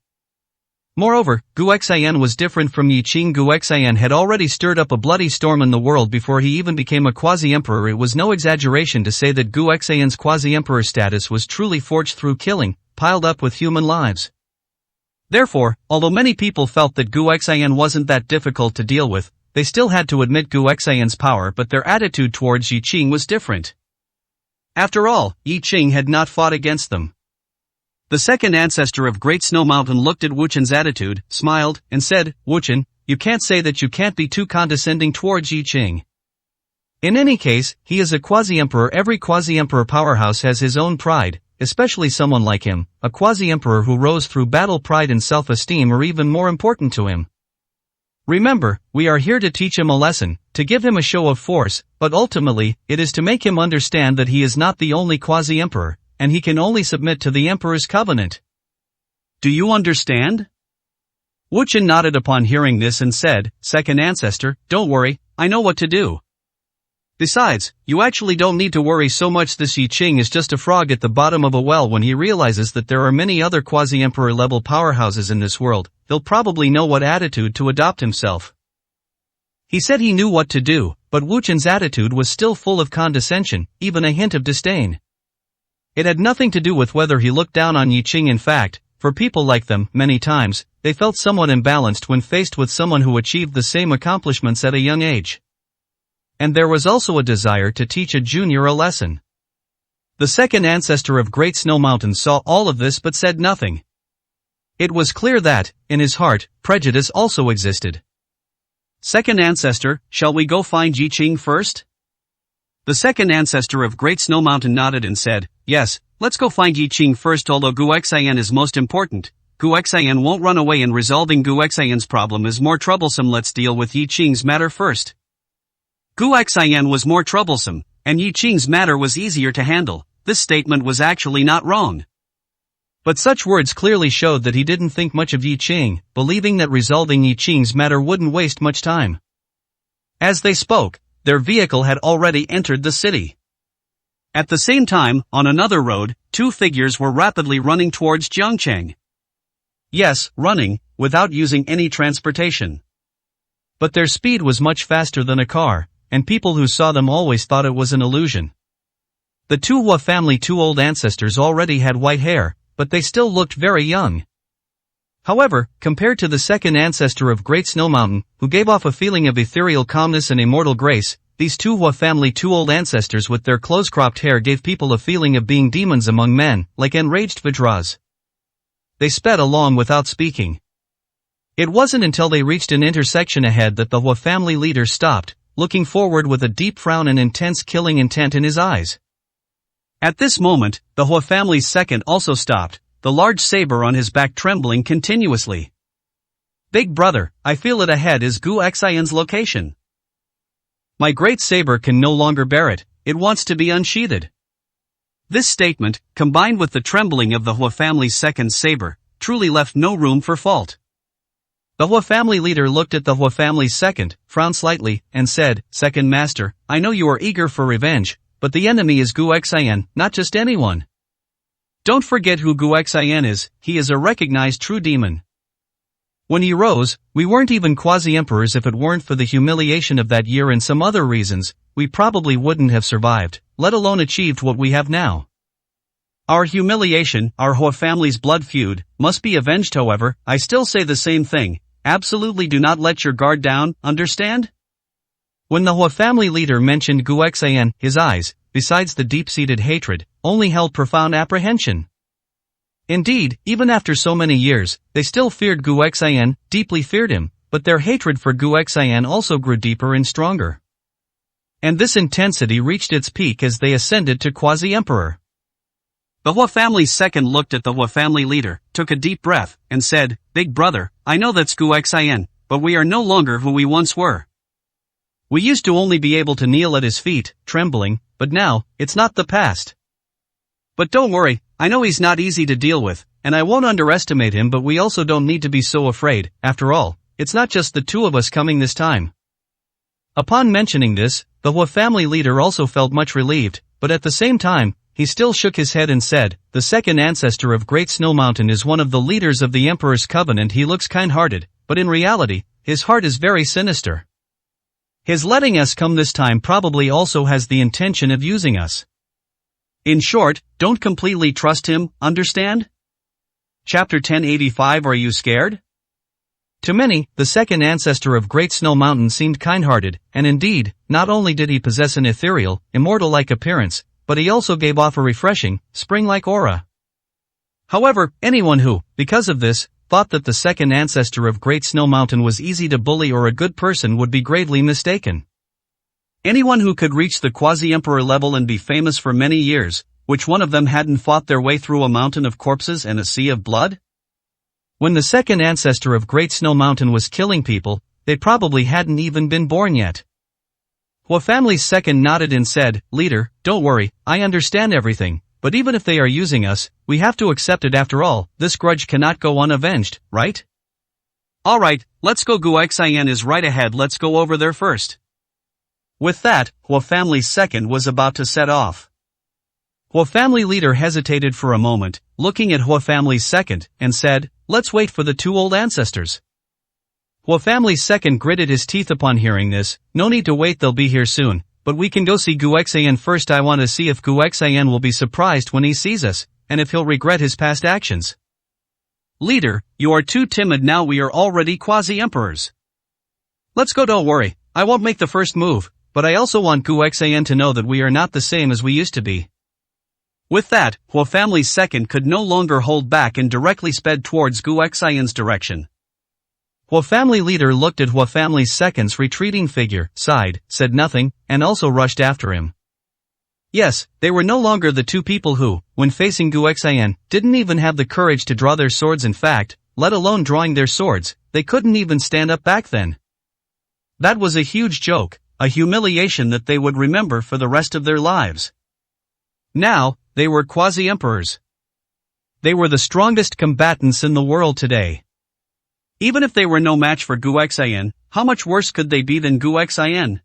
Moreover, Gu Xian was different from Yi Qing. Gu Xian had already stirred up a bloody storm in the world before he even became a quasi-emperor. It was no exaggeration to say that Gu Xian's quasi-emperor status was truly forged through killing, piled up with human lives. Therefore, although many people felt that Gu Xian wasn't that difficult to deal with, they still had to admit Gu Xian's power. But their attitude towards Yi Qing was different. After all, Yi Qing had not fought against them. The second ancestor of Great Snow Mountain looked at Wuchen's attitude, smiled, and said, Wuchen, you can't say that. You can't be too condescending towards Yi Qing. In any case, he is a quasi-emperor. Every quasi-emperor powerhouse has his own pride, especially someone like him, a quasi-emperor who rose through battle. Pride and self-esteem are even more important to him. Remember, we are here to teach him a lesson, to give him a show of force, but ultimately, it is to make him understand that he is not the only quasi-emperor, and he can only submit to the Emperor's Covenant. Do you understand? Wuchen nodded upon hearing this and said, second ancestor, don't worry, I know what to do. Besides, you actually don't need to worry so much. This Yi Qing is just a frog at the bottom of a well. When he realizes that there are many other quasi-emperor level powerhouses in this world, he'll probably know what attitude to adopt himself. He said he knew what to do, but Wuchen's attitude was still full of condescension, even a hint of disdain. It had nothing to do with whether he looked down on Yi Qing. In fact, for people like them, many times, they felt somewhat imbalanced when faced with someone who achieved the same accomplishments at a young age. And there was also a desire to teach a junior a lesson. The second ancestor of Great Snow Mountain saw all of this but said nothing. It was clear that, in his heart, prejudice also existed. Second ancestor, shall we go find Yi Ching first? The second ancestor of Great Snow Mountain nodded and said, yes, let's go find Yi Ching first. Although Guoxian is most important, Guoxian won't run away, and resolving Guoxian's problem is more troublesome. Let's deal with Yi Ching's matter first. Guoxian was more troublesome, and Yi Ching's matter was easier to handle. This statement was actually not wrong. But such words clearly showed that he didn't think much of Yi Ching, believing that resolving Yi Ching's matter wouldn't waste much time. As they spoke, their vehicle had already entered the city. At the same time, on another road, two figures were rapidly running towards Jiangcheng. Yes, running, without using any transportation. But their speed was much faster than a car, and people who saw them always thought it was an illusion. The Tu Hua family two old ancestors already had white hair, but they still looked very young. However, compared to the second ancestor of Great Snow Mountain, who gave off a feeling of ethereal calmness and immortal grace, these Tu Hua family two old ancestors with their close-cropped hair gave people a feeling of being demons among men, like enraged Vajras. They sped along without speaking. It wasn't until they reached an intersection ahead that the Hua family leader stopped, looking forward with a deep frown and intense killing intent in his eyes. At this moment, the Hua family's second also stopped, the large saber on his back trembling continuously. Big brother, I feel it ahead is Guoxian's location. My great saber can no longer bear it, it wants to be unsheathed. This statement, combined with the trembling of the Hua family's second saber, truly left no room for fault. The Hua family leader looked at the Hua family's second, frowned slightly, and said, Second master, I know you are eager for revenge, but the enemy is Guoxian, not just anyone. Don't forget who Guoxian is, he is a recognized true demon. When he rose, we weren't even quasi-emperors. If it weren't for the humiliation of that year and some other reasons, we probably wouldn't have survived, let alone achieved what we have now. Our humiliation, our Hua family's blood feud, must be avenged. However, I still say the same thing, absolutely do not let your guard down, understand? When the Hua family leader mentioned Guoxian, his eyes, besides the deep-seated hatred, only held profound apprehension. Indeed, even after so many years, they still feared Guoxian, deeply feared him, but their hatred for Guoxian also grew deeper and stronger. And this intensity reached its peak as they ascended to quasi-emperor. The Hua family's second looked at the Hua family leader, took a deep breath, and said, Big brother, I know that's Guoxian, but we are no longer who we once were. We used to only be able to kneel at his feet, trembling, but now, it's not the past. But don't worry, I know he's not easy to deal with, and I won't underestimate him, but we also don't need to be so afraid. After all, it's not just the two of us coming this time. Upon mentioning this, the Hua family leader also felt much relieved, but at the same time, he still shook his head and said, The second ancestor of Great Snow Mountain is one of the leaders of the Emperor's Covenant. He looks kind-hearted, but in reality, his heart is very sinister. His letting us come this time probably also has the intention of using us. In short, don't completely trust him, understand? Chapter 1085 Are you scared? To many, the second ancestor of Great Snow Mountain seemed kind-hearted, and indeed, not only did he possess an ethereal, immortal-like appearance, but he also gave off a refreshing, spring-like aura. However, anyone who, because of this, thought that the second ancestor of Great Snow Mountain was easy to bully or a good person would be gravely mistaken. Anyone who could reach the quasi-emperor level and be famous for many years, which one of them hadn't fought their way through a mountain of corpses and a sea of blood? When the second ancestor of Great Snow Mountain was killing people, they probably hadn't even been born yet. Hua family's second nodded and said, Leader, don't worry, I understand everything, but even if they are using us, we have to accept it. After all, this grudge cannot go unavenged, right? Alright, let's go. Guoxian is right ahead, let's go over there first. With that, Hua family's second was about to set off. Hua family leader hesitated for a moment, looking at Hua family's second, and said, Let's wait for the two old ancestors. Hua family's second gritted his teeth upon hearing this. No need to wait, they'll be here soon, but we can go see Guoxian first. I want to see if Guoxian will be surprised when he sees us, and if he'll regret his past actions. Leader, you are too timid now, we are already quasi-emperors. Let's go, don't worry, I won't make the first move, but I also want Gu Xian to know that we are not the same as we used to be. With that, Hua family's second could no longer hold back and directly sped towards Gu Xian's direction. Hua family leader looked at Hua family's second's retreating figure, sighed, said nothing, and also rushed after him. Yes, they were no longer the two people who, when facing Gu Xian, didn't even have the courage to draw their swords. In fact, let alone drawing their swords, they couldn't even stand up back then. That was a huge joke, a humiliation that they would remember for the rest of their lives. Now, they were quasi-emperors. They were the strongest combatants in the world today. Even if they were no match for Gu Xian, how much worse could they be than Gu Xian?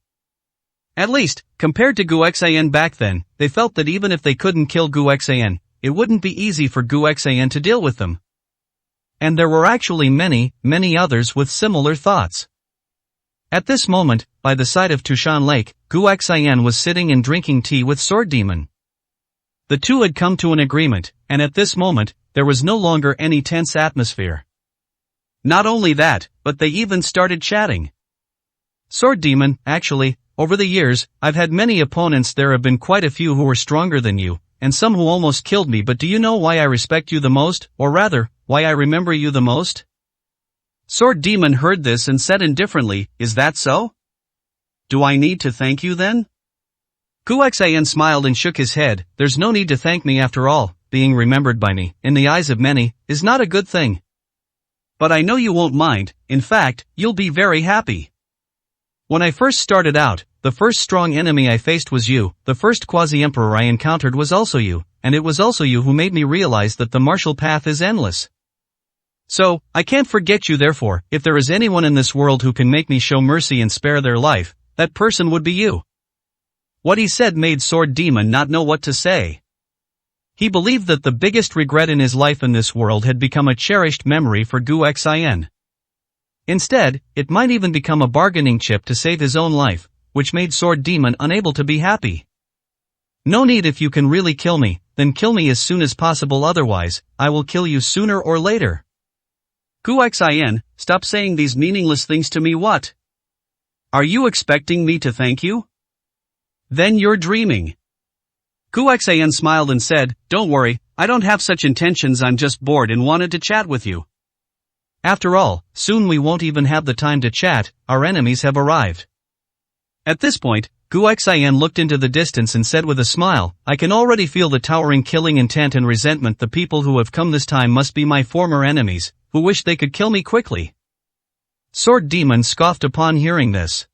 At least, compared to Gu Xian back then, they felt that even if they couldn't kill Gu Xian, it wouldn't be easy for Gu Xian to deal with them. And there were actually many, many others with similar thoughts. At this moment, by the side of Tushan Lake, Gu Xian was sitting and drinking tea with Sword Demon. The two had come to an agreement, and at this moment, there was no longer any tense atmosphere. Not only that, but they even started chatting. Sword Demon, actually, over the years, I've had many opponents. There have been quite a few who were stronger than you, and some who almost killed me, but do you know why I respect you the most, or rather, why I remember you the most? Sword Demon heard this and said indifferently, is that so? Do I need to thank you then? Gu Xian smiled and shook his head. There's no need to thank me after all. Being remembered by me, in the eyes of many, is not a good thing. But I know you won't mind, in fact, you'll be very happy. When I first started out, the first strong enemy I faced was you, the first quasi-emperor I encountered was also you, and it was also you who made me realize that the martial path is endless. So, I can't forget you. Therefore, if there is anyone in this world who can make me show mercy and spare their life, that person would be you. What he said made Sword Demon not know what to say. He believed that the biggest regret in his life in this world had become a cherished memory for Gu Xian. Instead, it might even become a bargaining chip to save his own life, which made Sword Demon unable to be happy. No need. If you can really kill me, then kill me as soon as possible, otherwise, I will kill you sooner or later. Gu Xian, stop saying these meaningless things to me. What? Are you expecting me to thank you? Then you're dreaming. Gu Xian smiled and said, don't worry, I don't have such intentions, I'm just bored and wanted to chat with you. After all, soon we won't even have the time to chat, our enemies have arrived. At this point, Gu Xian looked into the distance and said with a smile, I can already feel the towering killing intent and resentment. The people who have come this time must be my former enemies, who wish they could kill me quickly. Sword Demon scoffed upon hearing this.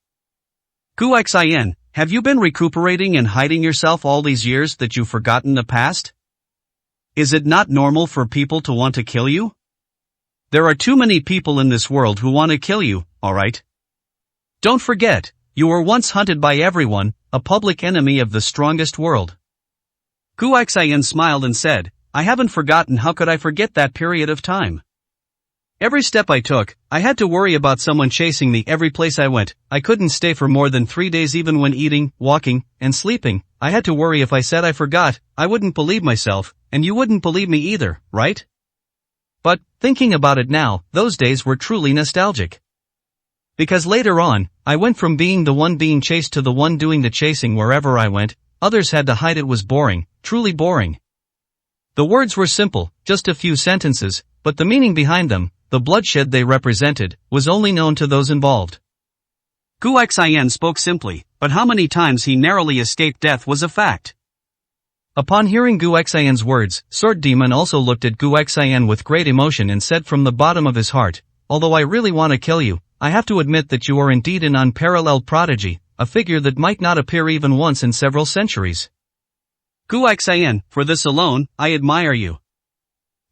Gu Xian, have you been recuperating and hiding yourself all these years that you've forgotten the past? Is it not normal for people to want to kill you? There are too many people in this world who want to kill you, alright? Don't forget, you were once hunted by everyone, a public enemy of the strongest world. Gu Xian smiled and said, I haven't forgotten. How could I forget that period of time? Every step I took, I had to worry about someone chasing me. Every place I went, I couldn't stay for more than 3 days. Even when eating, walking, and sleeping, I had to worry. If I said I forgot, I wouldn't believe myself, and you wouldn't believe me either, right? But, thinking about it now, those days were truly nostalgic. Because later on, I went from being the one being chased to the one doing the chasing. Wherever I went, others had to hide. It was boring, truly boring. The words were simple, just a few sentences, but the meaning behind them, the bloodshed they represented, was only known to those involved. Gu Xian spoke simply, but how many times he narrowly escaped death was a fact. Upon hearing Gu Xian's words, Sword Demon also looked at Gu Xian with great emotion and said from the bottom of his heart, although I really want to kill you, I have to admit that you are indeed an unparalleled prodigy, a figure that might not appear even once in several centuries. Gu Xian, for this alone, I admire you.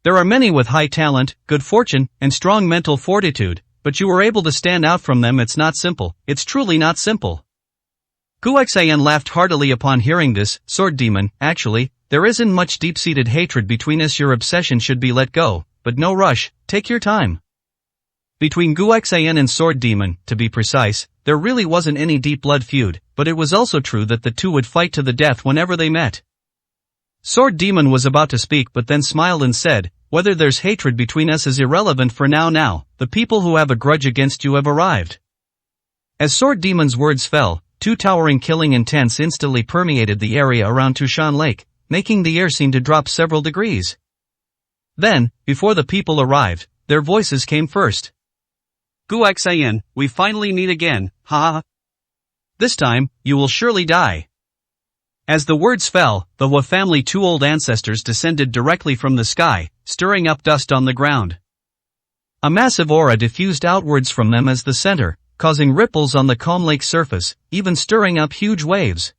There are many with high talent, good fortune, and strong mental fortitude, but you were able to stand out from them. It's not simple, it's truly not simple. Gu Xian laughed heartily upon hearing this. Sword Demon, actually, there isn't much deep-seated hatred between us. Your obsession should be let go, but no rush, take your time. Between Gu Xian and Sword Demon, to be precise, there really wasn't any deep blood feud, but it was also true that the two would fight to the death whenever they met. Sword Demon was about to speak but then smiled and said, Whether there's hatred between us is irrelevant for now, the people who have a grudge against you have arrived. As Sword Demon's words fell, two towering killing intents instantly permeated the area around Tushan Lake, making the air seem to drop several degrees. Then, before the people arrived, their voices came first. Guaxian, we finally meet again, ha. This time, you will surely die. As the words fell, the Hua family two old ancestors descended directly from the sky, stirring up dust on the ground. A massive aura diffused outwards from them as the center, causing ripples on the calm lake surface, even stirring up huge waves.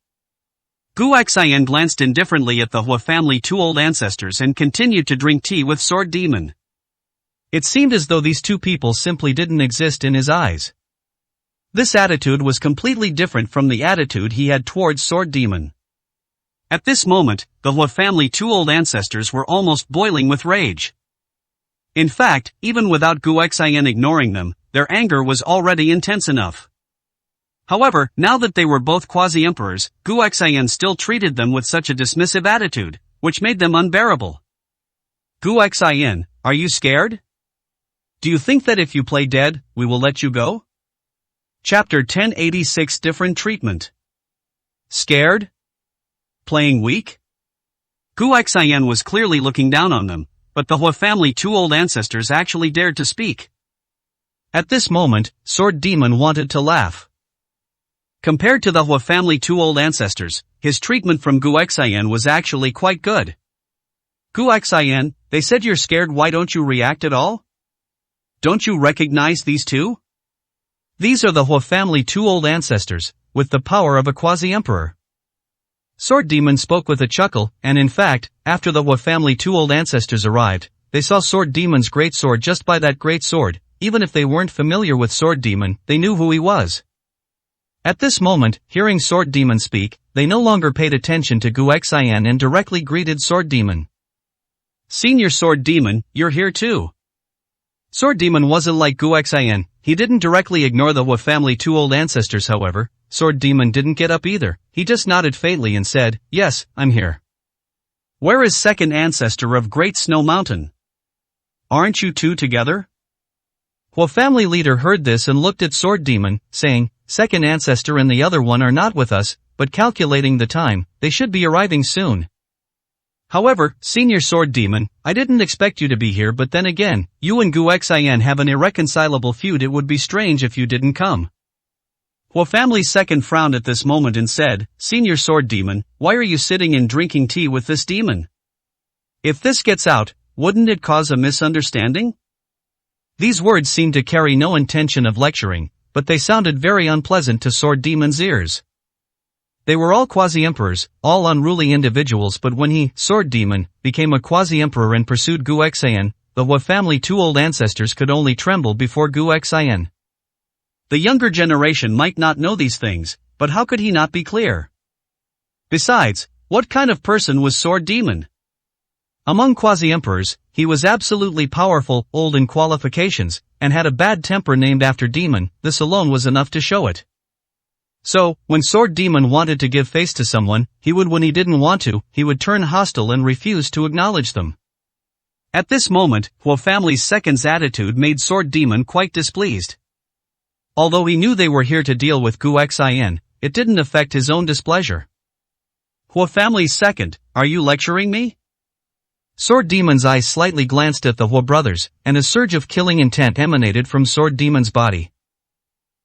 Guaxian glanced indifferently at the Hua family two old ancestors and continued to drink tea with Sword Demon. It seemed as though these two people simply didn't exist in his eyes. This attitude was completely different from the attitude he had towards Sword Demon. At this moment, the Hua family two old ancestors were almost boiling with rage. In fact, even without Guaxian ignoring them, their anger was already intense enough. However, now that they were both quasi-emperors, Guaxian still treated them with such a dismissive attitude, which made them unbearable. Guaxian, are you scared? Do you think that if you play dead, we will let you go? Chapter 1086 Different Treatment. Scared? Playing weak? Guaxian was clearly looking down on them, but the Hua family two old ancestors actually dared to speak. At this moment, Sword Demon wanted to laugh. Compared to the Hua family two old ancestors, his treatment from Guaxian was actually quite good. Guaxian, they said you're scared, why don't you react at all? Don't you recognize these two? These are the Hua family two old ancestors, with the power of a quasi-emperor. Sword Demon spoke with a chuckle, and in fact, after the Hua family two old ancestors arrived, they saw Sword Demon's great sword. Just by that great sword, even if they weren't familiar with Sword Demon, they knew who he was. At this moment, hearing Sword Demon speak, they no longer paid attention to Guaxian and directly greeted Sword Demon. Senior Sword Demon, you're here too. Sword Demon wasn't like Guaxian. He didn't directly ignore the Hua family two old ancestors. However, Sword Demon didn't get up either. He just nodded faintly and said, yes, I'm here. Where is second ancestor of Great Snow Mountain? Aren't you two together? Hua family leader heard this and looked at Sword Demon, saying, second ancestor and the other one are not with us, but calculating the time, they should be arriving soon. However, Senior Sword Demon, I didn't expect you to be here, but then again, you and Guaxian have an irreconcilable feud. It would be strange if you didn't come. Hua family's second frowned at this moment and said, Senior Sword Demon, why are you sitting and drinking tea with this demon? If this gets out, wouldn't it cause a misunderstanding? These words seemed to carry no intention of lecturing, but they sounded very unpleasant to Sword Demon's ears. They were all quasi-emperors, all unruly individuals, but when he, Sword Demon, became a quasi-emperor and pursued Guaxian, the Hua family two old ancestors could only tremble before Guaxian. The younger generation might not know these things, but how could he not be clear? Besides, what kind of person was Sword Demon? Among quasi-emperors, he was absolutely powerful, old in qualifications, and had a bad temper named after demon. This alone was enough to show it. So, when Sword Demon wanted to give face to someone, he would. When he didn't want to, he would turn hostile and refuse to acknowledge them. At this moment, Hua family's second's attitude made Sword Demon quite displeased. Although he knew they were here to deal with Guaxian, it didn't affect his own displeasure. Hua family's second, are you lecturing me? Sword Demon's eyes slightly glanced at the Hua brothers, and a surge of killing intent emanated from Sword Demon's body.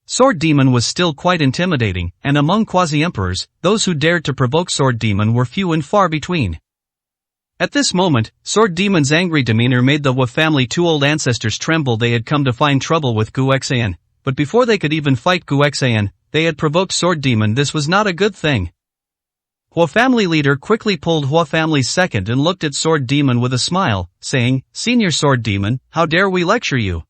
Sword Demon was still quite intimidating, and among quasi-emperors, those who dared to provoke Sword Demon were few and far between. At this moment, Sword Demon's angry demeanor made the Hua family two old ancestors tremble. They had come to find trouble with Guaxian, but before they could even fight Guaxian, they had provoked Sword Demon. This was not a good thing. Hua family leader quickly pulled Hua family's second and looked at Sword Demon with a smile, saying, Senior Sword Demon, how dare we lecture you?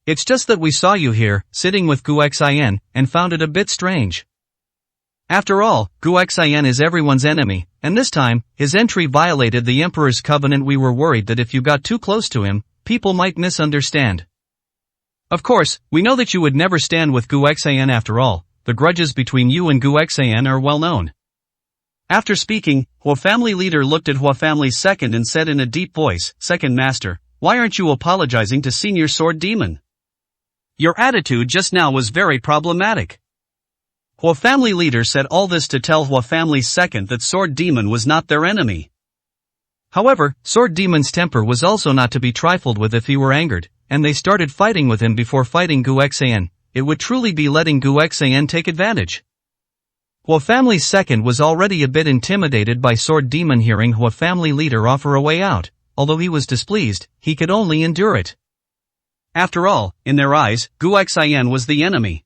It's just that we saw you here, sitting with Guaxian, and found it a bit strange. After all, Guaxian is everyone's enemy, and this time, his entry violated the Emperor's covenant. We were worried that if you got too close to him, people might misunderstand. Of course, we know that you would never stand with Guaxian. After all, the grudges between you and Guaxian are well known. After speaking, Hua family leader looked at Hua family's second and said in a deep voice, "Second master, why aren't you apologizing to Senior Sword Demon? Your attitude just now was very problematic." Hua family leader said all this to tell Hua family's second that Sword Demon was not their enemy. However, Sword Demon's temper was also not to be trifled with if he were angered, and they started fighting with him before fighting Gu Xan. It would truly be letting Gu Xan take advantage. Hua family's second was already a bit intimidated by Sword Demon hearing Hua family leader offer a way out. Although he was displeased, he could only endure it. After all, in their eyes, Gu Xan was the enemy.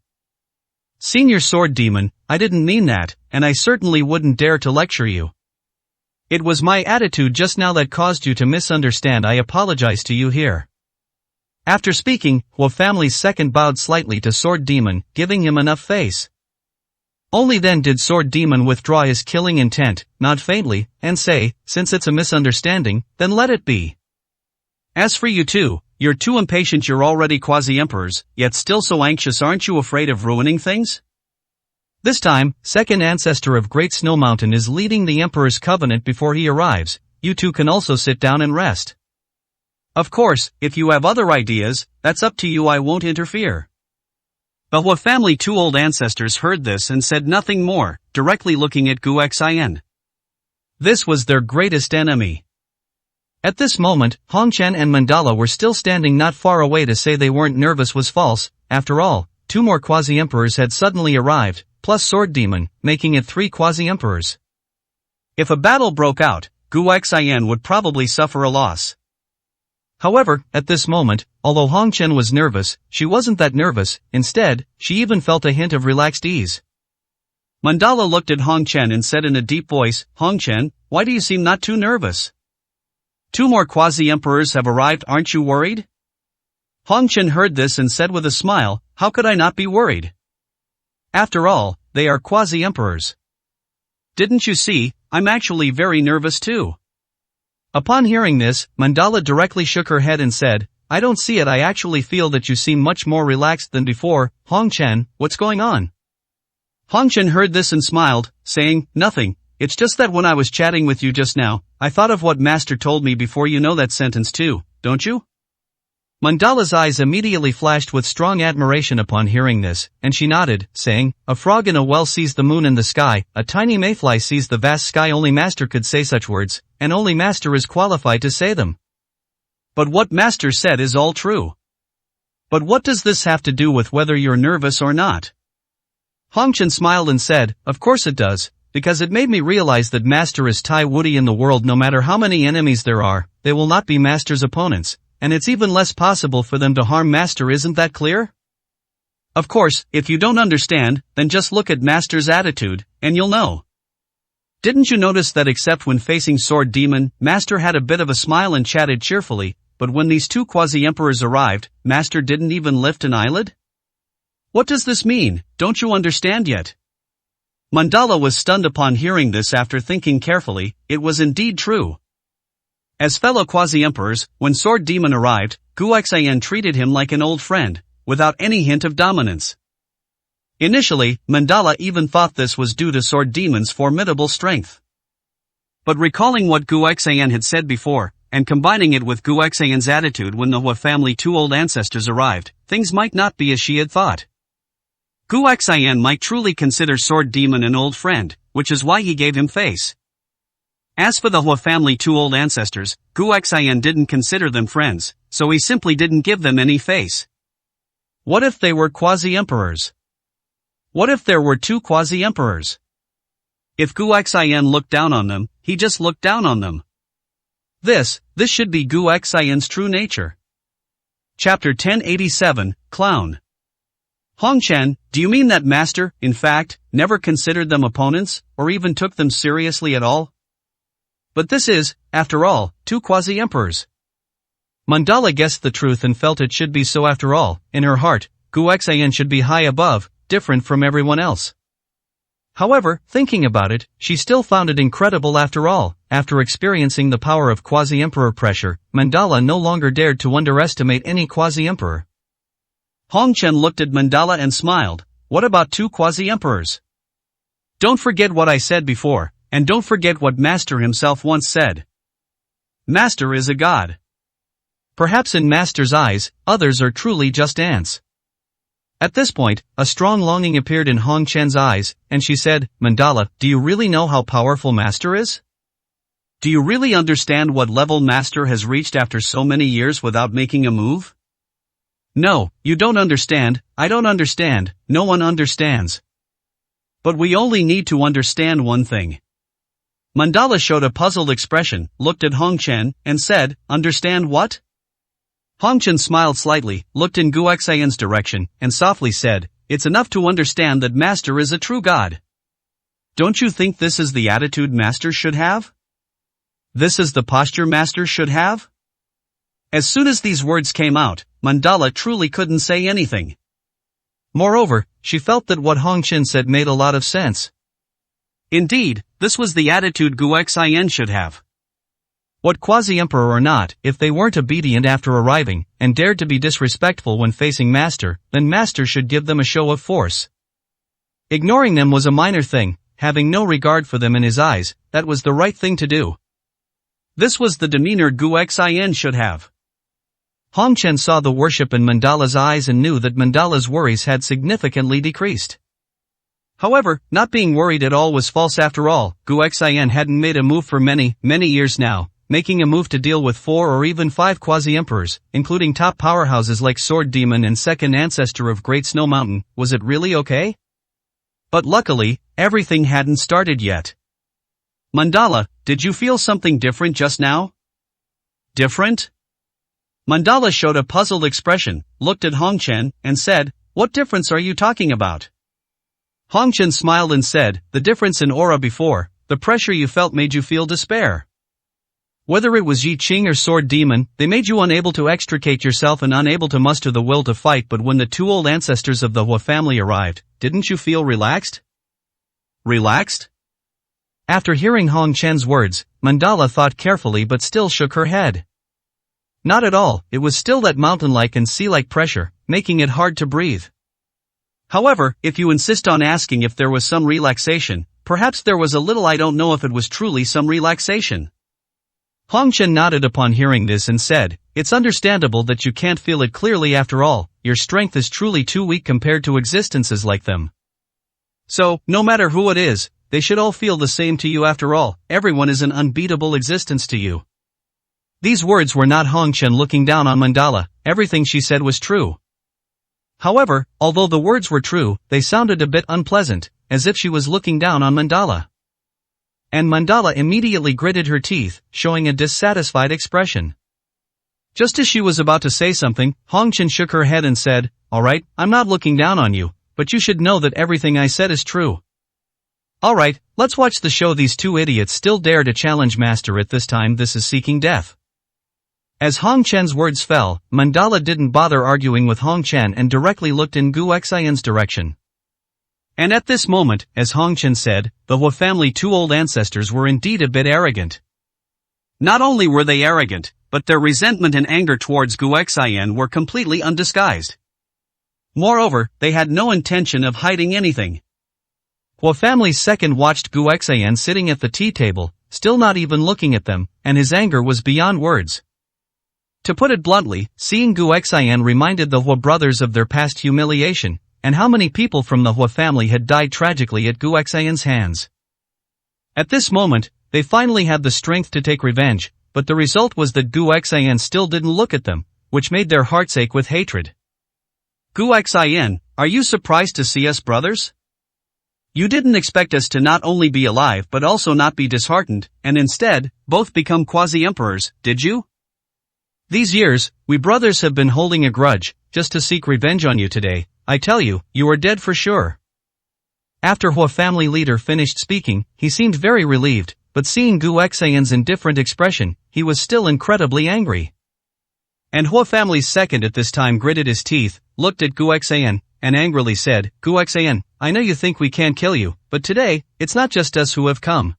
Senior Sword Demon, I didn't mean that, and I certainly wouldn't dare to lecture you. It was my attitude just now that caused you to misunderstand. I apologize to you here. After speaking, Hua family's second bowed slightly to Sword Demon, giving him enough face. Only then did Sword Demon withdraw his killing intent, nod faintly, and say, "Since it's a misunderstanding, then let it be. As for you two, you're too impatient. You're already quasi-emperors, yet still so anxious. Aren't you afraid of ruining things?" This time, second ancestor of Great Snow Mountain is leading the Emperor's covenant before he arrives. You two can also sit down and rest. Of course, if you have other ideas, that's up to you. I won't interfere. The Hua family two old ancestors heard this and said nothing more, directly looking at Gu Xan. This was their greatest enemy. At this moment, Hongchen and Mandala were still standing not far away. To say they weren't nervous was false. After all, two more quasi-emperors had suddenly arrived, plus Sword Demon, making it 3 quasi-emperors. If a battle broke out, Gu Xan would probably suffer a loss. However, at this moment, although Hongchen was nervous, she wasn't that nervous. Instead, she even felt a hint of relaxed ease. Mandala looked at Hongchen and said in a deep voice, "Hongchen, why do you seem not too nervous? 2 more quasi-emperors have arrived. Aren't you worried?" Hongchen heard this and said with a smile, "How could I not be worried? After all, they are quasi-emperors. Didn't you see, I'm actually very nervous too." Upon hearing this, Mandala directly shook her head and said, "I don't see it. I actually feel that you seem much more relaxed than before. Hongchen, what's going on?" Hongchen heard this and smiled, saying, "Nothing, it's just that when I was chatting with you just now, I thought of what Master told me before. You know that sentence too, don't you?" Mandala's eyes immediately flashed with strong admiration upon hearing this, and she nodded, saying, "A frog in a well sees the moon in the sky, a tiny mayfly sees the vast sky." Only Master could say such words, and only Master is qualified to say them. But what Master said is all true. But what does this have to do with whether you're nervous or not? Hongchen smiled and said, "Of course it does, because it made me realize that Master is Tai Woody in the world. No matter how many enemies there are, they will not be Master's opponents. And it's even less possible for them to harm Master. Isn't that clear?" Of course, if you don't understand, then just look at Master's attitude, and you'll know. Didn't you notice that except when facing Sword Demon, Master had a bit of a smile and chatted cheerfully, but when these 2 quasi-emperors arrived, Master didn't even lift an eyelid? What does this mean? Don't you understand yet? Mandala was stunned upon hearing this. After thinking carefully, it was indeed true. As fellow quasi-emperors, when Sword Demon arrived, Gu Xan treated him like an old friend, without any hint of dominance. Initially, Mandala even thought this was due to Sword Demon's formidable strength. But recalling what Gu Xan had said before, and combining it with Gu Xan's attitude when the Hua family 2 old ancestors arrived, things might not be as she had thought. Gu Xan might truly consider Sword Demon an old friend, which is why he gave him face. As for the Hua family 2 old ancestors, Gu Xan didn't consider them friends, so he simply didn't give them any face. What if they were quasi-emperors? What if there were 2 quasi-emperors? If Gu Xan looked down on them, he just looked down on them. This should be Gu Xan's true nature. Chapter 1087, Clown. Hongchen, do you mean that Master, in fact, never considered them opponents, or even took them seriously at all? But this is, after all, 2 quasi-emperors. Mandala guessed the truth and felt it should be so. After all, in her heart, Gu Xan should be high above, different from everyone else. However, thinking about it, she still found it incredible. After all, after experiencing the power of quasi-emperor pressure, Mandala no longer dared to underestimate any quasi-emperor. Hongchen looked at Mandala and smiled. "What about 2 quasi-emperors? Don't forget what I said before. And don't forget what Master himself once said. Master is a god. Perhaps in Master's eyes, others are truly just ants. At this point, a strong longing appeared in Hong Chen's eyes, and she said, Mandala, do you really know how powerful Master is? Do you really understand what level Master has reached after so many years without making a move? No, you don't understand, I don't understand, no one understands. But we only need to understand one thing. Mandala showed a puzzled expression, looked at Hong Chen, and said, understand what? Hong Chen smiled slightly, looked in Gu Xian's direction, and softly said, it's enough to understand that Master is a true god. Don't you think this is the attitude Master should have? This is the posture Master should have? As soon as these words came out, Mandala truly couldn't say anything. Moreover, she felt that what Hong Chen said made a lot of sense. Indeed, this was the attitude Gu Xian should have. What quasi-emperor or not, if they weren't obedient after arriving, and dared to be disrespectful when facing Master, then Master should give them a show of force. Ignoring them was a minor thing, having no regard for them in his eyes, that was the right thing to do. This was the demeanor Gu Xian should have. Hong Chen saw the worship in Mandala's eyes and knew that Mandala's worries had significantly decreased. However, not being worried at all was false after all. Gu Xian hadn't made a move for many years now. Making a move to deal with 4 or even 5 quasi-emperors, including top powerhouses like Sword Demon and second ancestor of Great Snow Mountain, was it really okay? But luckily, everything hadn't started yet. Mandala, did you feel something different just now? Different? Mandala showed a puzzled expression, looked at Hong Chen, and said, what difference are you talking about? Hong Chen smiled and said, the difference in aura before, the pressure you felt made you feel despair. Whether it was Yi Qing or Sword Demon, they made you unable to extricate yourself and unable to muster the will to fight, but when the 2 old ancestors of the Hua family arrived, didn't you feel relaxed? Relaxed? After hearing Hong Chen's words, Mandala thought carefully but still shook her head. Not at all, it was still that mountain-like and sea-like pressure, making it hard to breathe. However, if you insist on asking if there was some relaxation, perhaps there was a little. I don't know if it was truly some relaxation. Hong Chen nodded upon hearing this and said, it's understandable that you can't feel it clearly after all, your strength is truly too weak compared to existences like them. So, no matter who it is, they should all feel the same to you after all, everyone is an unbeatable existence to you. These words were not Hong Chen looking down on Mandala, everything she said was true. However, although the words were true, they sounded a bit unpleasant, as if she was looking down on Mandala. And Mandala immediately gritted her teeth, showing a dissatisfied expression. Just as she was about to say something, Hong Chen shook her head and said, alright, I'm not looking down on you, but you should know that everything I said is true. Alright, let's watch the show. These 2 idiots still dare to challenge Master at this time. This is seeking death. As Hong Chen's words fell, Mandala didn't bother arguing with Hong Chen and directly looked in Gu Xian's direction. And at this moment, as Hong Chen said, the Hua family 2 old ancestors were indeed a bit arrogant. Not only were they arrogant, but their resentment and anger towards Gu Xian were completely undisguised. Moreover, they had no intention of hiding anything. Hua family's second watched Gu Xian sitting at the tea table, still not even looking at them, and his anger was beyond words. To put it bluntly, seeing Gu Xian reminded the Hua brothers of their past humiliation, and how many people from the Hua family had died tragically at Gu Xian's hands. At this moment, they finally had the strength to take revenge, but the result was that Gu Xian still didn't look at them, which made their hearts ache with hatred. Gu Xian, are you surprised to see us brothers? You didn't expect us to not only be alive but also not be disheartened, and instead, both become quasi-emperors, did you? These years, we brothers have been holding a grudge, just to seek revenge on you today. I tell you, you are dead for sure. After Hua family leader finished speaking, he seemed very relieved, but seeing Gu Xian's indifferent expression, he was still incredibly angry. And Hua family's second at this time gritted his teeth, looked at Gu Xian, and angrily said, Gu Xian, I know you think we can't kill you, but today, it's not just us who have come.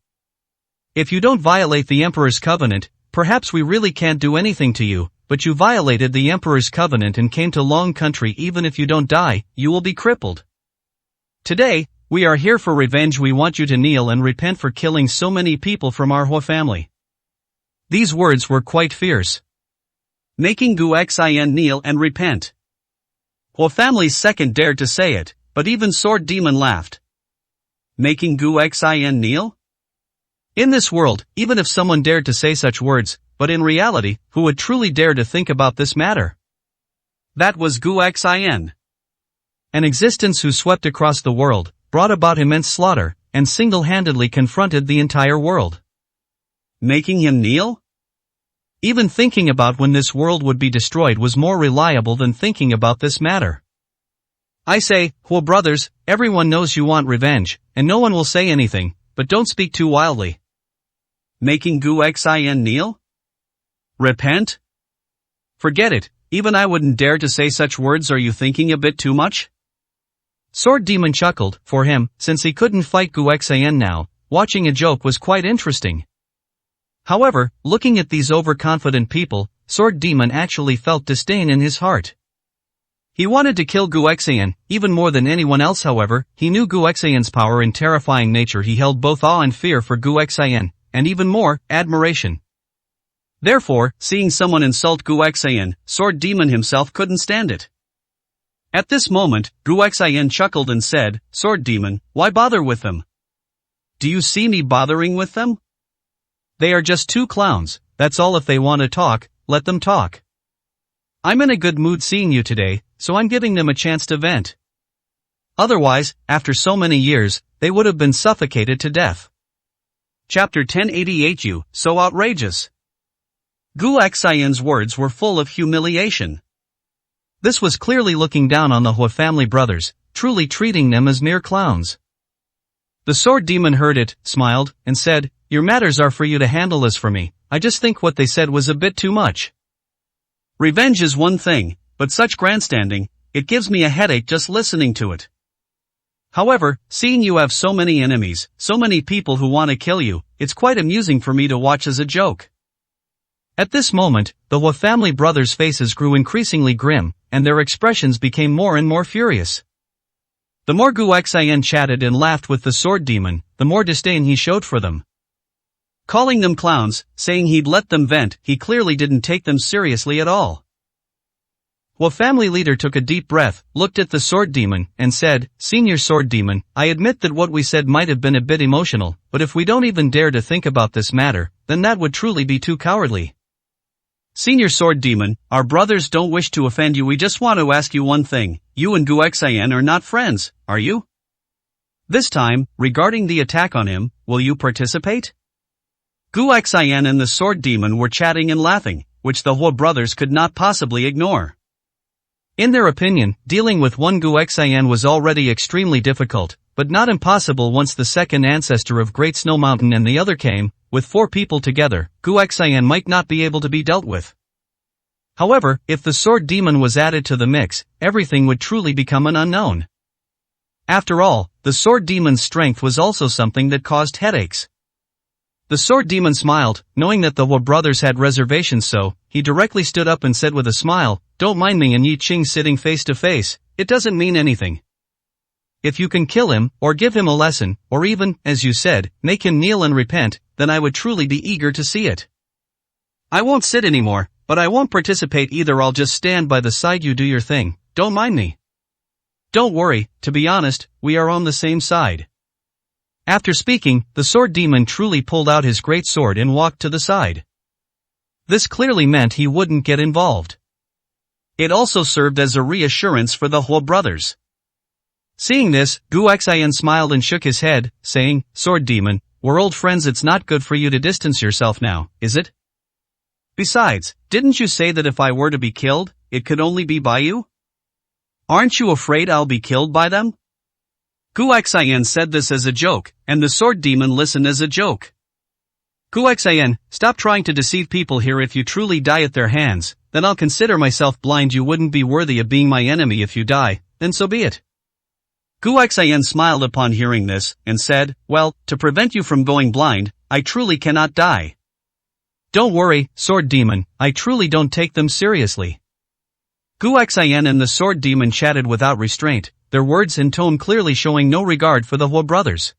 If you don't violate the Emperor's covenant, perhaps we really can't do anything to you, but you violated the Emperor's covenant and came to Long Country. Even if you don't die, you will be crippled. Today, we are here for revenge. We want you to kneel and repent for killing so many people from our Hua family. These words were quite fierce, making Gu Xin kneel and repent. Hua family's second dared to say it, but even Sword Demon laughed. Making Gu Xin kneel? In this world, even if someone dared to say such words, but in reality, who would truly dare to think about this matter? That was Gu Xin. An existence who swept across the world, brought about immense slaughter, and single-handedly confronted the entire world. Making him kneel? Even thinking about when this world would be destroyed was more reliable than thinking about this matter. I say, Hua brothers, everyone knows you want revenge, and no one will say anything, but don't speak too wildly. Making Gu Xin kneel? Repent? Forget it, even I wouldn't dare to say such words. Are you thinking a bit too much? Sword Demon chuckled. For him, since he couldn't fight Gu Xin now, watching a joke was quite interesting. However, looking at these overconfident people, Sword Demon actually felt disdain in his heart. He wanted to kill Gu Xin, even more than anyone else. However, he knew Gu Xin's power and terrifying nature. He held both awe and fear for Gu Xin, and even more, admiration. Therefore, seeing someone insult Gu Xin, Sword Demon himself couldn't stand it. At this moment, Gu Xin chuckled and said, Sword Demon, why bother with them? Do you see me bothering with them? They are just two clowns, that's all. If they want to talk, let them talk. I'm in a good mood seeing you today, so I'm giving them a chance to vent. Otherwise, after so many years, they would have been suffocated to death. Chapter 1088. You, so outrageous. Gu Xin's words were full of humiliation. This was clearly looking down on the Hua family brothers, truly treating them as mere clowns. The Sword Demon heard it, smiled, and said, your matters are for you to handle. As for me, I just think what they said was a bit too much. Revenge is one thing, but such grandstanding, it gives me a headache just listening to it. However, seeing you have so many enemies, so many people who want to kill you, it's quite amusing for me to watch as a joke. At this moment, the Hua family brothers' faces grew increasingly grim, and their expressions became more and more furious. The more Gu Xin chatted and laughed with the Sword Demon, the more disdain he showed for them. Calling them clowns, saying he'd let them vent, he clearly didn't take them seriously at all. Hua family leader took a deep breath, looked at the Sword Demon, and said, Senior Sword Demon, I admit that what we said might have been a bit emotional, but if we don't even dare to think about this matter, then that would truly be too cowardly. Senior Sword Demon, our brothers don't wish to offend you. We just want to ask you one thing. You and Gu Xin are not friends, are you? This time, regarding the attack on him, will you participate? Gu Xin and the Sword Demon were chatting and laughing, which the Hua brothers could not possibly ignore. In their opinion, dealing with one Gu Xin was already extremely difficult, but not impossible once the second ancestor of Great Snow Mountain and the other came. With 4 people together, Gu Xin might not be able to be dealt with. However, if the Sword Demon was added to the mix, everything would truly become an unknown. After all, the Sword Demon's strength was also something that caused headaches. The Sword Demon smiled, knowing that the Hua brothers had reservations, so he directly stood up and said with a smile, Don't mind me and Yi Qing sitting face to face, it doesn't mean anything. If you can kill him, or give him a lesson, or even, as you said, make him kneel and repent, then I would truly be eager to see it. I won't sit anymore, but I won't participate either. I'll just stand by the side. You do your thing, don't mind me. Don't worry, to be honest, we are on the same side. After speaking, the Sword Demon truly pulled out his great sword and walked to the side. This clearly meant he wouldn't get involved. It also served as a reassurance for the Hua brothers. Seeing this, Gu Xin smiled and shook his head, saying, Sword Demon, we're old friends. It's not good for you to distance yourself now, is it? Besides, didn't you say that if I were to be killed, it could only be by you? Aren't you afraid I'll be killed by them? Gu Xin said this as a joke, and the Sword Demon listened as a joke. Gu Xin, stop trying to deceive people here. If you truly die at their hands, then I'll consider myself blind. You wouldn't be worthy of being my enemy. If you die, then so be it. Gu Xin smiled upon hearing this, and said, Well, to prevent you from going blind, I truly cannot die. Don't worry, Sword Demon, I truly don't take them seriously. Gu Xin and the Sword Demon chatted without restraint, their words and tone clearly showing no regard for the Hua brothers.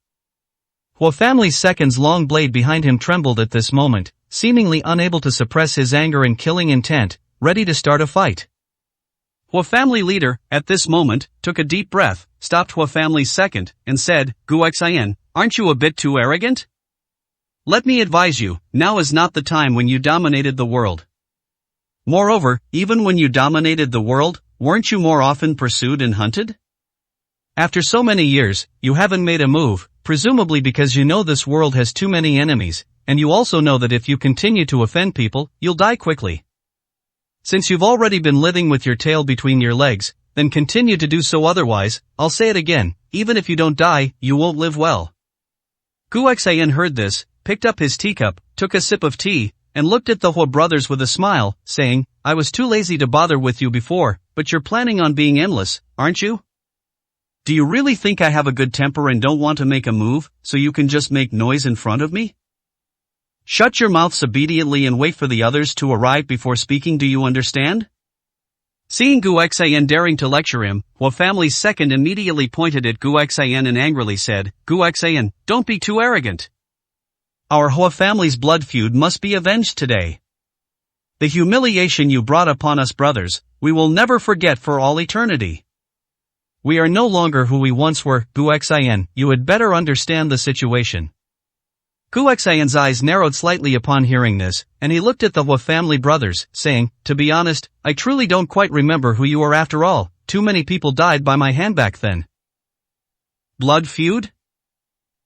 Hua family's second's long blade behind him trembled at this moment, seemingly unable to suppress his anger and killing intent, ready to start a fight. Hua family leader, at this moment, took a deep breath, stopped Hua family's second, and said, Guxian, aren't you a bit too arrogant? Let me advise you, now is not the time when you dominated the world. Moreover, even when you dominated the world, weren't you more often pursued and hunted? After so many years, you haven't made a move, presumably because you know this world has too many enemies, and you also know that if you continue to offend people, you'll die quickly. Since you've already been living with your tail between your legs, then continue to do so, otherwise, I'll say it again, even if you don't die, you won't live well. Guxian heard this, picked up his teacup, took a sip of tea, and looked at the Hua brothers with a smile, saying, I was too lazy to bother with you before, but you're planning on being endless, aren't you? Do you really think I have a good temper and don't want to make a move, so you can just make noise in front of me? Shut your mouths obediently and wait for the others to arrive before speaking, do you understand? Seeing Guxian daring to lecture him, Hua family's second immediately pointed at Guxian and angrily said, Guxian, don't be too arrogant. Our Hua family's blood feud must be avenged today. The humiliation you brought upon us brothers, we will never forget for all eternity. We are no longer who we once were, Guxian, you had better understand the situation. Guxian's eyes narrowed slightly upon hearing this, and he looked at the Hua family brothers, saying, to be honest, I truly don't quite remember who you are after all, too many people died by my hand back then. Blood feud?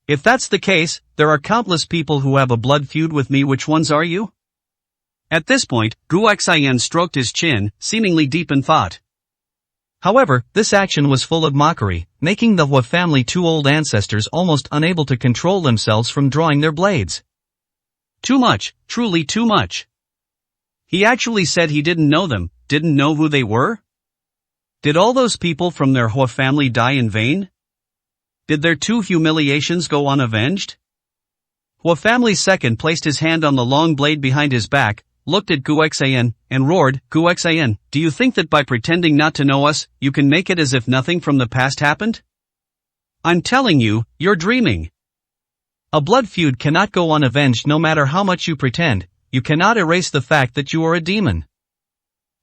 If that's the case, there are countless people who have a blood feud with me. Which ones are you? At this point, Guxian stroked his chin, seemingly deep in thought. However, this action was full of mockery, making the Hua family two old ancestors almost unable to control themselves from drawing their blades. Too much, truly too much. He actually said he didn't know them, didn't know who they were? Did all those people from their Hua family die in vain? Did their two humiliations go unavenged? Hua family's second placed his hand on the long blade behind his back, looked at Guxian, and roared, Guxian, do you think that by pretending not to know us, you can make it as if nothing from the past happened? I'm telling you, you're dreaming. A blood feud cannot go unavenged no matter how much you pretend. You cannot erase the fact that you are a demon.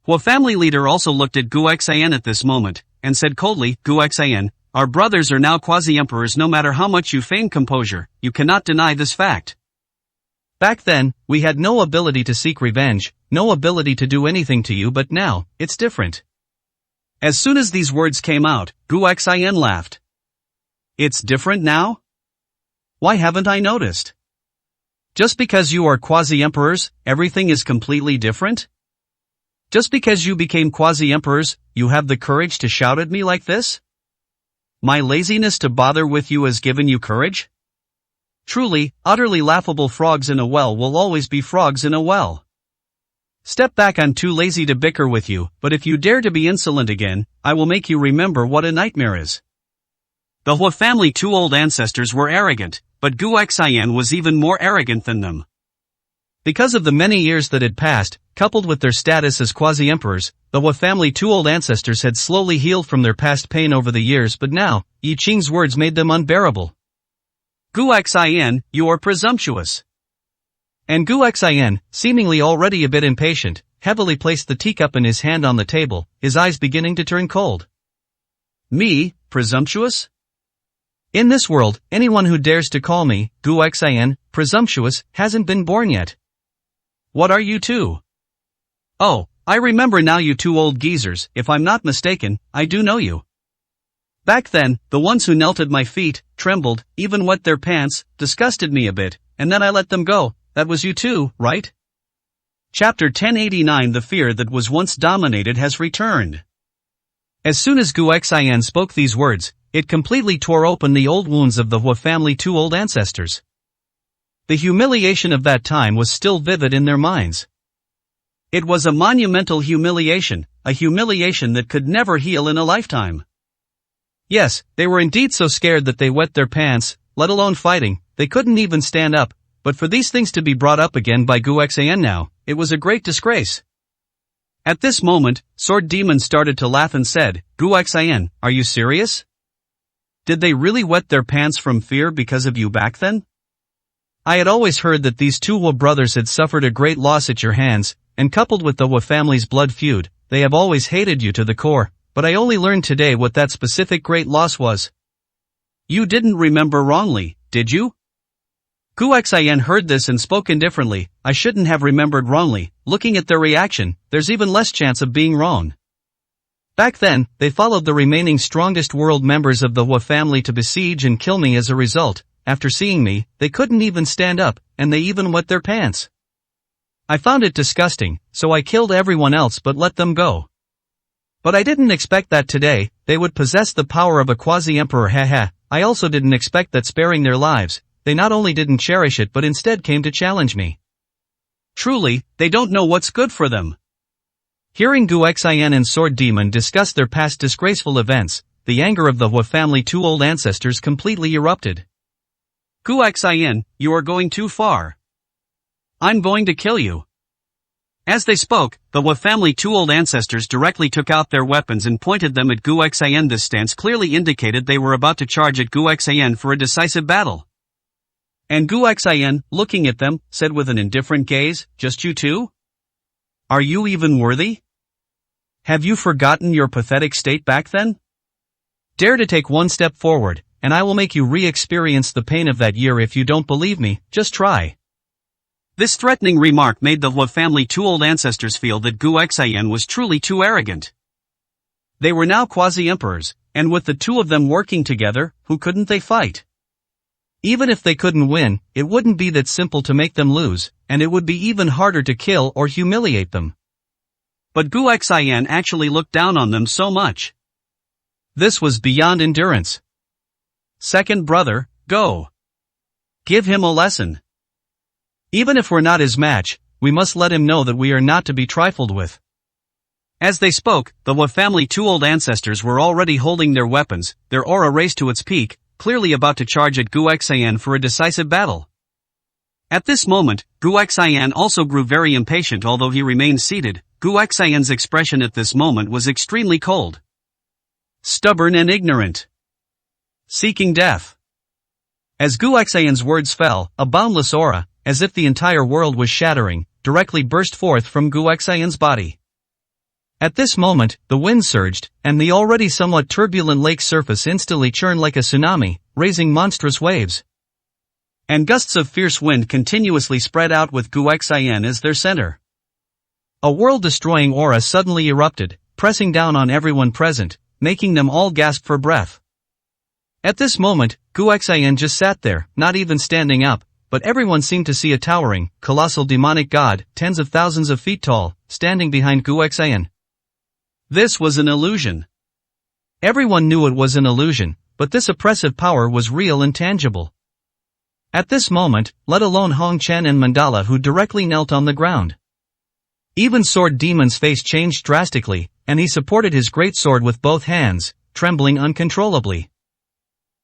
Hua family leader also looked at Guxian at this moment, and said coldly, Guxian, our brothers are now quasi-emperors. No matter how much you feign composure, you cannot deny this fact. Back then, we had no ability to seek revenge, no ability to do anything to you, but now, it's different. As soon as these words came out, Guxian laughed. It's different now? Why haven't I noticed? Just because you are quasi-emperors, everything is completely different? Just because you became quasi-emperors, you have the courage to shout at me like this? My laziness to bother with you has given you courage? Truly, utterly laughable. Frogs in a well will always be frogs in a well. Step back, I'm too lazy to bicker with you, but if you dare to be insolent again, I will make you remember what a nightmare is. The Hua family two old ancestors were arrogant, but Guxian was even more arrogant than them. Because of the many years that had passed, coupled with their status as quasi-emperors, the Hua family two old ancestors had slowly healed from their past pain over the years, but now, Yi Qing's words made them unbearable. Guxian, you are presumptuous. And Guxian, seemingly already a bit impatient, heavily placed the teacup in his hand on the table, his eyes beginning to turn cold. Me, presumptuous? In this world, anyone who dares to call me, Guxian, presumptuous, hasn't been born yet. What are you two? Oh, I remember now, you two old geezers. If I'm not mistaken, I do know you. Back then, the ones who knelt at my feet, trembled, even wet their pants, disgusted me a bit, and then I let them go. That was you too, right? Chapter 1089. The fear that was once dominated has returned. As soon as Guxian spoke these words, it completely tore open the old wounds of the Hua family two old ancestors. The humiliation of that time was still vivid in their minds. It was a monumental humiliation, a humiliation that could never heal in a lifetime. Yes, they were indeed so scared that they wet their pants, let alone fighting. They couldn't even stand up, but for these things to be brought up again by Guxian now, it was a great disgrace. At this moment, Sword Demon started to laugh and said, Guxian, are you serious? Did they really wet their pants from fear because of you back then? I had always heard that these two Hua brothers had suffered a great loss at your hands, and coupled with the Hua family's blood feud, they have always hated you to the core, but I only learned today what that specific great loss was. You didn't remember wrongly, did you? Guxian heard this and spoke indifferently. I shouldn't have remembered wrongly. Looking at their reaction, there's even less chance of being wrong. Back then, they followed the remaining strongest world members of the Hua family to besiege and kill me. As a result, after seeing me, they couldn't even stand up, and they even wet their pants. I found it disgusting, so I killed everyone else but let them go. But I didn't expect that today, they would possess the power of a quasi-emperor. Haha. I also didn't expect that sparing their lives, they not only didn't cherish it but instead came to challenge me. Truly, they don't know what's good for them. Hearing Guxian and Sword Demon discuss their past disgraceful events, the anger of the Hua family two old ancestors completely erupted. Guxian, you are going too far. I'm going to kill you. As they spoke, the Hua family two old ancestors directly took out their weapons and pointed them at Guxian. This stance clearly indicated they were about to charge at Guxian for a decisive battle. And Guxian, looking at them, said with an indifferent gaze, just you two? Are you even worthy? Have you forgotten your pathetic state back then? Dare to take one step forward, and I will make you re-experience the pain of that year. If you don't believe me, just try. This threatening remark made the Hua family two old ancestors feel that Guxian was truly too arrogant. They were now quasi-emperors, and with the two of them working together, who couldn't they fight? Even if they couldn't win, it wouldn't be that simple to make them lose, and it would be even harder to kill or humiliate them. But Guxian actually looked down on them so much. This was beyond endurance. Second brother, go. Give him a lesson. Even if we're not his match, we must let him know that we are not to be trifled with. As they spoke, the Hua family two old ancestors were already holding their weapons, their aura raised to its peak, clearly about to charge at Guxian for a decisive battle. At this moment, Guxian also grew very impatient. Although he remained seated, Guxian's expression at this moment was extremely cold. Stubborn and ignorant. Seeking death. As Guxian's words fell, a boundless aura, as if the entire world was shattering, directly burst forth from Guxian's body. At this moment, the wind surged, and the already somewhat turbulent lake surface instantly churned like a tsunami, raising monstrous waves. And gusts of fierce wind continuously spread out with Guxian as their center. A world-destroying aura suddenly erupted, pressing down on everyone present, making them all gasp for breath. At this moment, Guxian just sat there, not even standing up, but everyone seemed to see a towering, colossal demonic god, tens of thousands of feet tall, standing behind Guxian. This was an illusion. Everyone knew it was an illusion, but this oppressive power was real and tangible. At this moment, let alone Hong Chen and Mandala, who directly knelt on the ground. Even Sword Demon's face changed drastically, and he supported his great sword with both hands, trembling uncontrollably.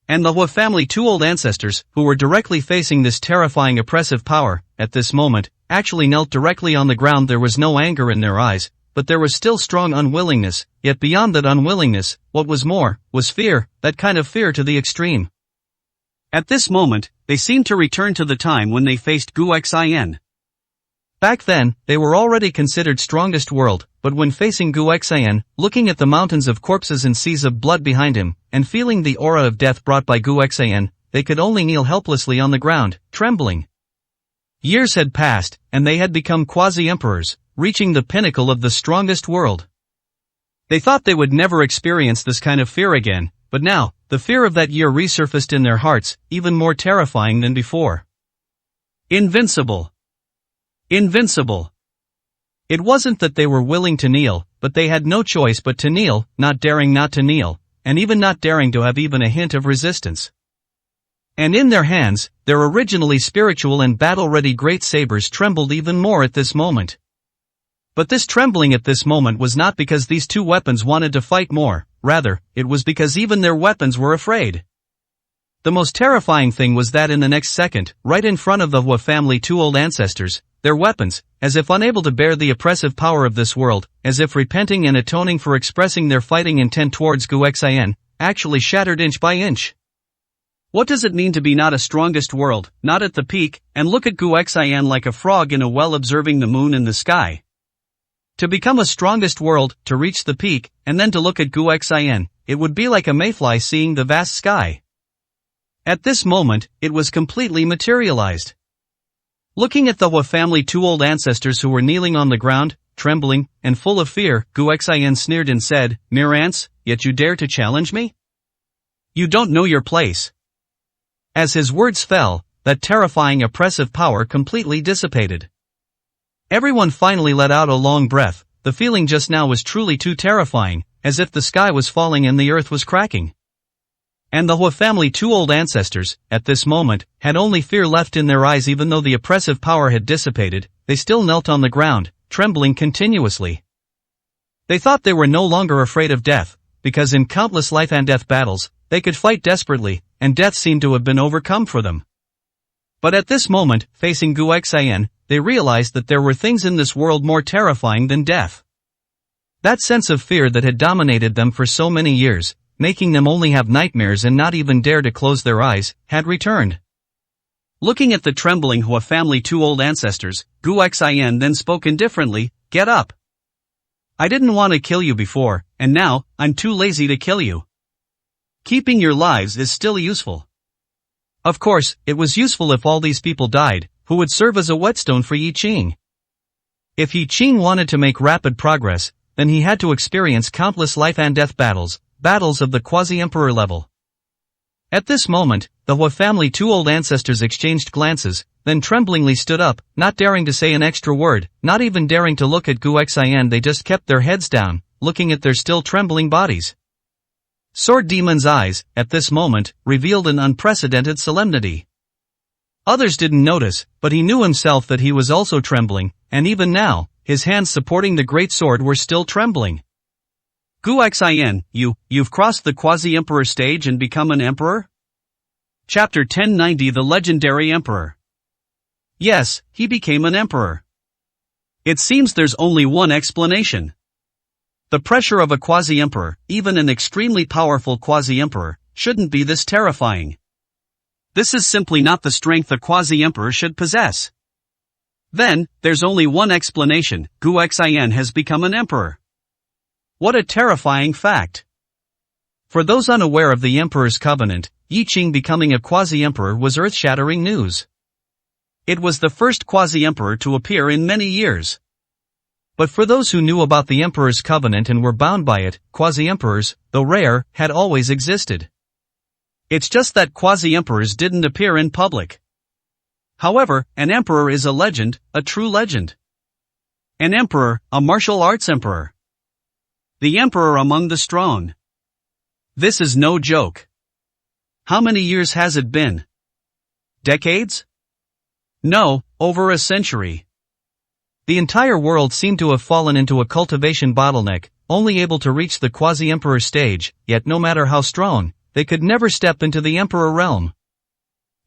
And the Hua family two old ancestors, who were directly facing this terrifying oppressive power, at this moment, actually knelt directly on the ground. There was no anger in their eyes, but there was still strong unwillingness, yet beyond that unwillingness, what was more, was fear, that kind of fear to the extreme. At this moment, they seemed to return to the time when they faced Guxian. Back then, they were already considered strongest world, but when facing Guxian, looking at the mountains of corpses and seas of blood behind him, and feeling the aura of death brought by Guxian, they could only kneel helplessly on the ground, trembling. Years had passed, and they had become quasi-emperors, reaching the pinnacle of the strongest world. They thought they would never experience this kind of fear again, but now, the fear of that year resurfaced in their hearts, even more terrifying than before. Invincible. Invincible. It wasn't that they were willing to kneel, but they had no choice but to kneel, not daring not to kneel, and even not daring to have even a hint of resistance. And in their hands, their originally spiritual and battle-ready great sabers trembled even more at this moment. But this trembling at this moment was not because these two weapons wanted to fight more, rather, it was because even their weapons were afraid. The most terrifying thing was that in the next second, right in front of the Hua family two old ancestors, their weapons, as if unable to bear the oppressive power of this world, as if repenting and atoning for expressing their fighting intent towards Gu Xian, actually shattered inch by inch. What does it mean to be not a strongest world, not at the peak, and look at Gu Xian like a frog in a well observing the moon in the sky? To become a strongest world, to reach the peak, and then to look at Gu Xian, it would be like a mayfly seeing the vast sky. At this moment, it was completely materialized. Looking at the Hua family two old ancestors who were kneeling on the ground, trembling, and full of fear, Gu Xian sneered and said, "Mere ants, yet you dare to challenge me? You don't know your place." As his words fell, that terrifying oppressive power completely dissipated. Everyone finally let out a long breath. The feeling just now was truly too terrifying, as if the sky was falling and the earth was cracking. And the Hua family two old ancestors, at this moment, had only fear left in their eyes. Even though the oppressive power had dissipated, they still knelt on the ground, trembling continuously. They thought they were no longer afraid of death, because in countless life and death battles, they could fight desperately, and death seemed to have been overcome for them. But at this moment, facing Gu Xian, they realized that there were things in this world more terrifying than death. That sense of fear that had dominated them for so many years, making them only have nightmares and not even dare to close their eyes, had returned. Looking at the trembling Hua family two old ancestors, Gu Xian then spoke indifferently, "Get up. I didn't want to kill you before, and now, I'm too lazy to kill you. Keeping your lives is still useful." Of course, it was useful if all these people died, who would serve as a whetstone for Yi Qing. If Yi Qing wanted to make rapid progress, then he had to experience countless life and death battles, battles of the quasi-emperor level. At this moment, the Hua family two old ancestors exchanged glances, then tremblingly stood up, not daring to say an extra word, not even daring to look at Gu Xian. They just kept their heads down, looking at their still trembling bodies. Sword Demon's eyes, at this moment, revealed an unprecedented solemnity. Others didn't notice, but he knew himself that he was also trembling, and even now, his hands supporting the great sword were still trembling. Gu Xian, you've crossed the quasi-emperor stage and become an emperor? Chapter 1090 The Legendary Emperor. Yes, he became an emperor. It seems there's only one explanation. The pressure of a quasi-emperor, even an extremely powerful quasi-emperor, shouldn't be this terrifying. This is simply not the strength a quasi-emperor should possess. Then, there's only one explanation: Gu Xian has become an emperor. What a terrifying fact. For those unaware of the Emperor's Covenant, Yi Qing becoming a quasi-emperor was earth-shattering news. It was the first quasi-emperor to appear in many years. But for those who knew about the Emperor's Covenant and were bound by it, quasi-emperors, though rare, had always existed. It's just that quasi-emperors didn't appear in public. However, an emperor is a legend, a true legend. An emperor, a martial arts emperor. The emperor among the strong. This is no joke. How many years has it been? Decades? No, over a century. The entire world seemed to have fallen into a cultivation bottleneck, only able to reach the quasi-emperor stage, yet no matter how strong, they could never step into the emperor realm.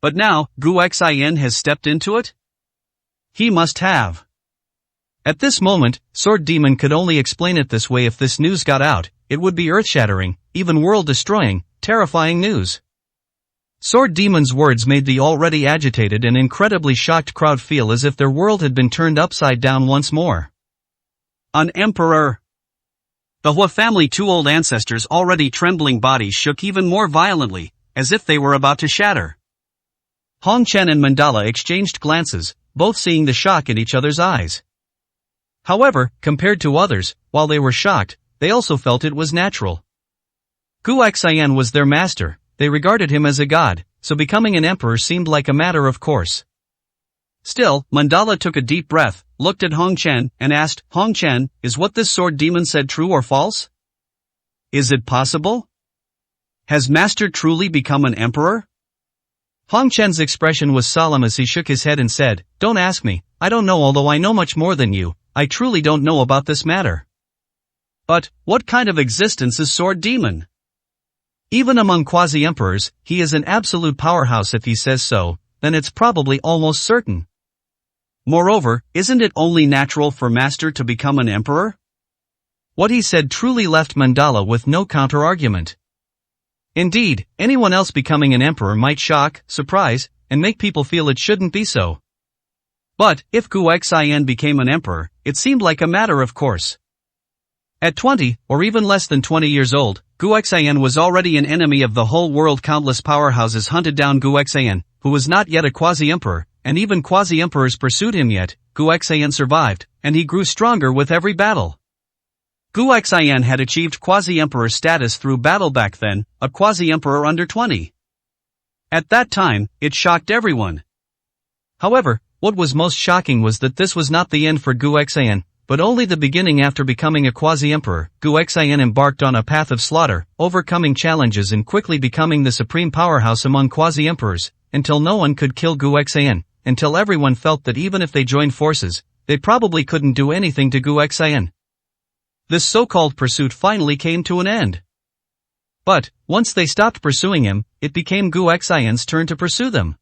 But now, Gu Xian has stepped into it? He must have. At this moment, Sword Demon could only explain it this way. If this news got out, it would be earth-shattering, even world-destroying, terrifying news. Sword Demon's words made the already agitated and incredibly shocked crowd feel as if their world had been turned upside down once more. An emperor! The Hua family two old ancestors' already trembling bodies shook even more violently, as if they were about to shatter. Hong Chen and Mandala exchanged glances, both seeing the shock in each other's eyes. However, compared to others, while they were shocked, they also felt it was natural. Gu Xian was their master. They regarded him as a god, so becoming an emperor seemed like a matter of course. Still, Mandala took a deep breath, looked at Hong Chen, and asked, "Hong Chen, is what this sword demon said true or false? Is it possible? Has Master truly become an emperor?" Hong Chen's expression was solemn as he shook his head and said, "Don't ask me, I don't know. Although I know much more than you, I truly don't know about this matter." But, what kind of existence is Sword Demon? Even among quasi-emperors, he is an absolute powerhouse. If he says so, then it's probably almost certain. Moreover, isn't it only natural for Master to become an emperor? What he said truly left Mandala with no counter-argument. Indeed, anyone else becoming an emperor might shock, surprise, and make people feel it shouldn't be so. But, if Gu Xian became an emperor, it seemed like a matter of course. At 20, or even less than 20 years old, Gu Xian was already an enemy of the whole world. Countless powerhouses hunted down Gu Xian, who was not yet a quasi-emperor, and even quasi-emperors pursued him yet. Gu Xian survived, and he grew stronger with every battle. Gu Xian had achieved quasi-emperor status through battle back then, a quasi-emperor under 20. At that time, it shocked everyone. However, what was most shocking was that this was not the end for Gu Xian, but only the beginning. After becoming a quasi-emperor, Gu Xian embarked on a path of slaughter, overcoming challenges and quickly becoming the supreme powerhouse among quasi-emperors, until no one could kill Gu Xian, until everyone felt that even if they joined forces, they probably couldn't do anything to Gu Xian. This so-called pursuit finally came to an end. But, once they stopped pursuing him, it became Gu Xian's turn to pursue them.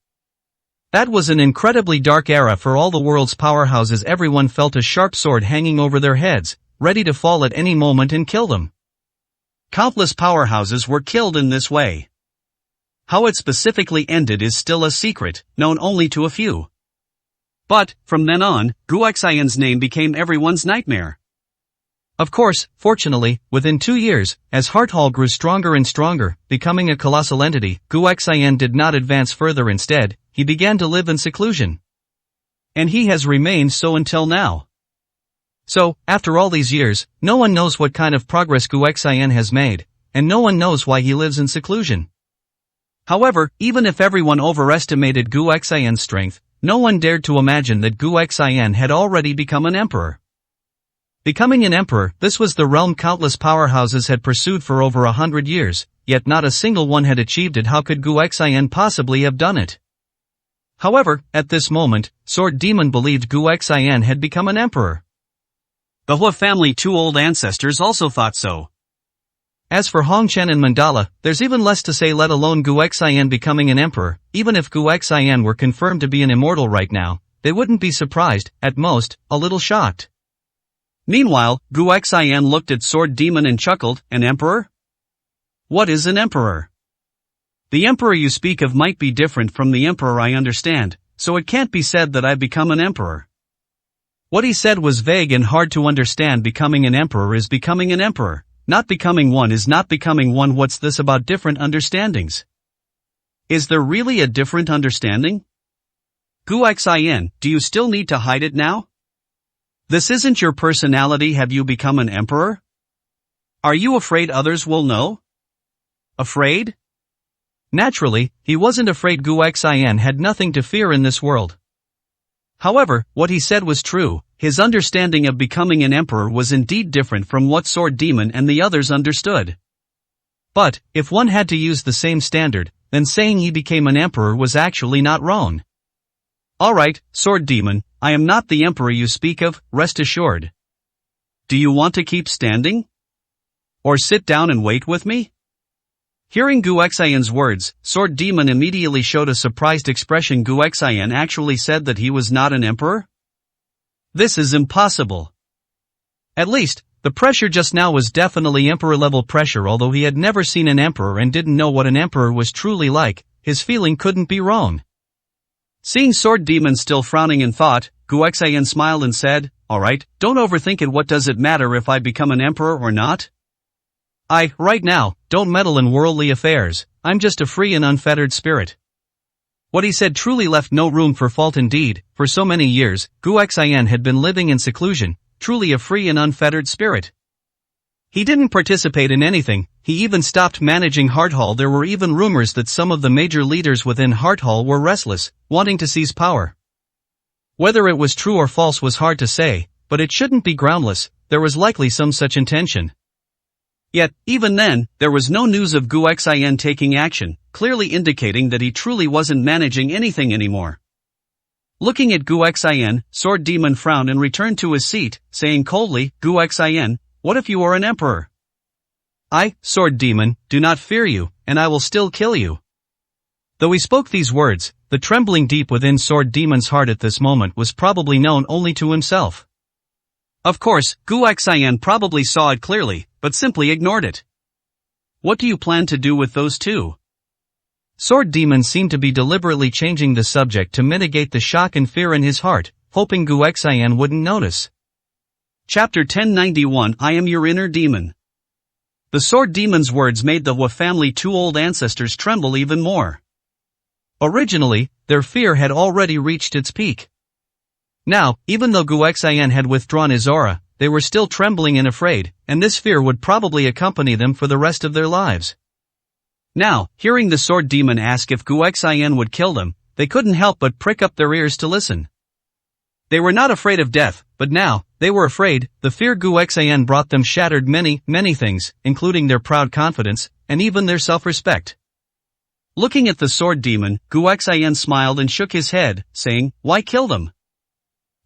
That was an incredibly dark era for all the world's powerhouses. Everyone felt a sharp sword hanging over their heads, ready to fall at any moment and kill them. Countless powerhouses were killed in this way. How it specifically ended is still a secret, known only to a few. But, from then on, Gu Xian's name became everyone's nightmare. Of course, fortunately, within 2 years, as Hearthall grew stronger and stronger, becoming a colossal entity, Gu Xian did not advance further. Instead, he began to live in seclusion. And he has remained so until now. So, after all these years, no one knows what kind of progress Gu Xian has made, and no one knows why he lives in seclusion. However, even if everyone overestimated Gu Xian's strength, no one dared to imagine that Gu Xian had already become an emperor. Becoming an emperor, this was the realm countless powerhouses had pursued for over 100 years, yet not a single one had achieved it. How could Gu Xian possibly have done it? However, at this moment, Sword Demon believed Gu Xian had become an emperor. The Hua family, 2 old ancestors, also thought so. As for Hong Chen and Mandala, there's even less to say, let alone Gu Xian becoming an emperor. Even if Gu Xian were confirmed to be an immortal right now, they wouldn't be surprised, at most, a little shocked. Meanwhile, Gu Xian looked at Sword Demon and chuckled, an emperor? What is an emperor? The emperor you speak of might be different from the emperor I understand, so it can't be said that I've become an emperor. What he said was vague and hard to understand. Becoming an emperor is becoming an emperor. Not becoming one is not becoming one. What's this about different understandings? Is there really a different understanding? Gu Xian, do you still need to hide it now? This isn't your personality. Have you become an emperor? Are you afraid others will know? Afraid? Naturally, he wasn't afraid. Gu Xian had nothing to fear in this world. However, what he said was true. His understanding of becoming an emperor was indeed different from what Sword Demon and the others understood. But, if one had to use the same standard, then saying he became an emperor was actually not wrong. Alright, Sword Demon, I am not the emperor you speak of, rest assured. Do you want to keep standing? Or sit down and wait with me? Hearing Gu Xian's words, Sword Demon immediately showed a surprised expression. Gu Xian actually said that he was not an emperor? This is impossible. At least, the pressure just now was definitely emperor-level pressure. Although he had never seen an emperor and didn't know what an emperor was truly like, his feeling couldn't be wrong. Seeing Sword Demon still frowning in thought, Gu Xian smiled and said, alright, don't overthink it. What does it matter if I become an emperor or not? Right now, don't meddle in worldly affairs. I'm just a free and unfettered spirit. What he said truly left no room for fault. Indeed, for so many years, Gu Xian had been living in seclusion, truly a free and unfettered spirit. He didn't participate in anything. He even stopped managing Hearthall. There were even rumors that some of the major leaders within Hearthall were restless, wanting to seize power. Whether it was true or false was hard to say, but it shouldn't be groundless. There was likely some such intention. Yet, even then, there was no news of Gu Xian taking action, clearly indicating that he truly wasn't managing anything anymore. Looking at Gu Xian, Sword Demon frowned and returned to his seat, saying coldly, Gu Xian, what if you are an emperor? I, Sword Demon, do not fear you, and I will still kill you. Though he spoke these words, the trembling deep within Sword Demon's heart at this moment was probably known only to himself. Of course, Gu Xian probably saw it clearly, but simply ignored it. What do you plan to do with those two? Sword Demon seemed to be deliberately changing the subject to mitigate the shock and fear in his heart, hoping Gu Xian wouldn't notice. Chapter 1091 I Am Your Inner Demon. The Sword Demon's words made the Hua family two old ancestors tremble even more. Originally, their fear had already reached its peak. Now, even though Gu Xian had withdrawn his aura, they were still trembling and afraid, and this fear would probably accompany them for the rest of their lives. Now, hearing the Sword Demon ask if Gu Xian would kill them, they couldn't help but prick up their ears to listen. They were not afraid of death, but now, they were afraid. The fear Gu Xian brought them shattered many things, including their proud confidence, and even their self-respect. Looking at the Sword Demon, Gu Xian smiled and shook his head, saying, "Why kill them?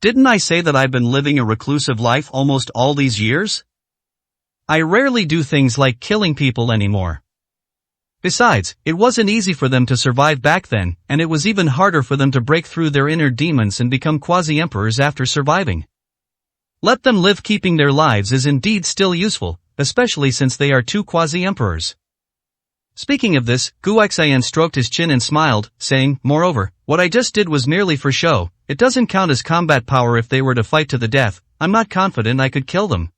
Didn't I say that I've been living a reclusive life almost all these years? I rarely do things like killing people anymore. Besides, it wasn't easy for them to survive back then, and it was even harder for them to break through their inner demons and become quasi-emperors after surviving. Let them live. Keeping their lives is indeed still useful, especially since they are two quasi-emperors." Speaking of this, Gu Xian stroked his chin and smiled, saying, "Moreover, what I just did was merely for show. It doesn't count as combat power if they were to fight to the death. I'm not confident I could kill them."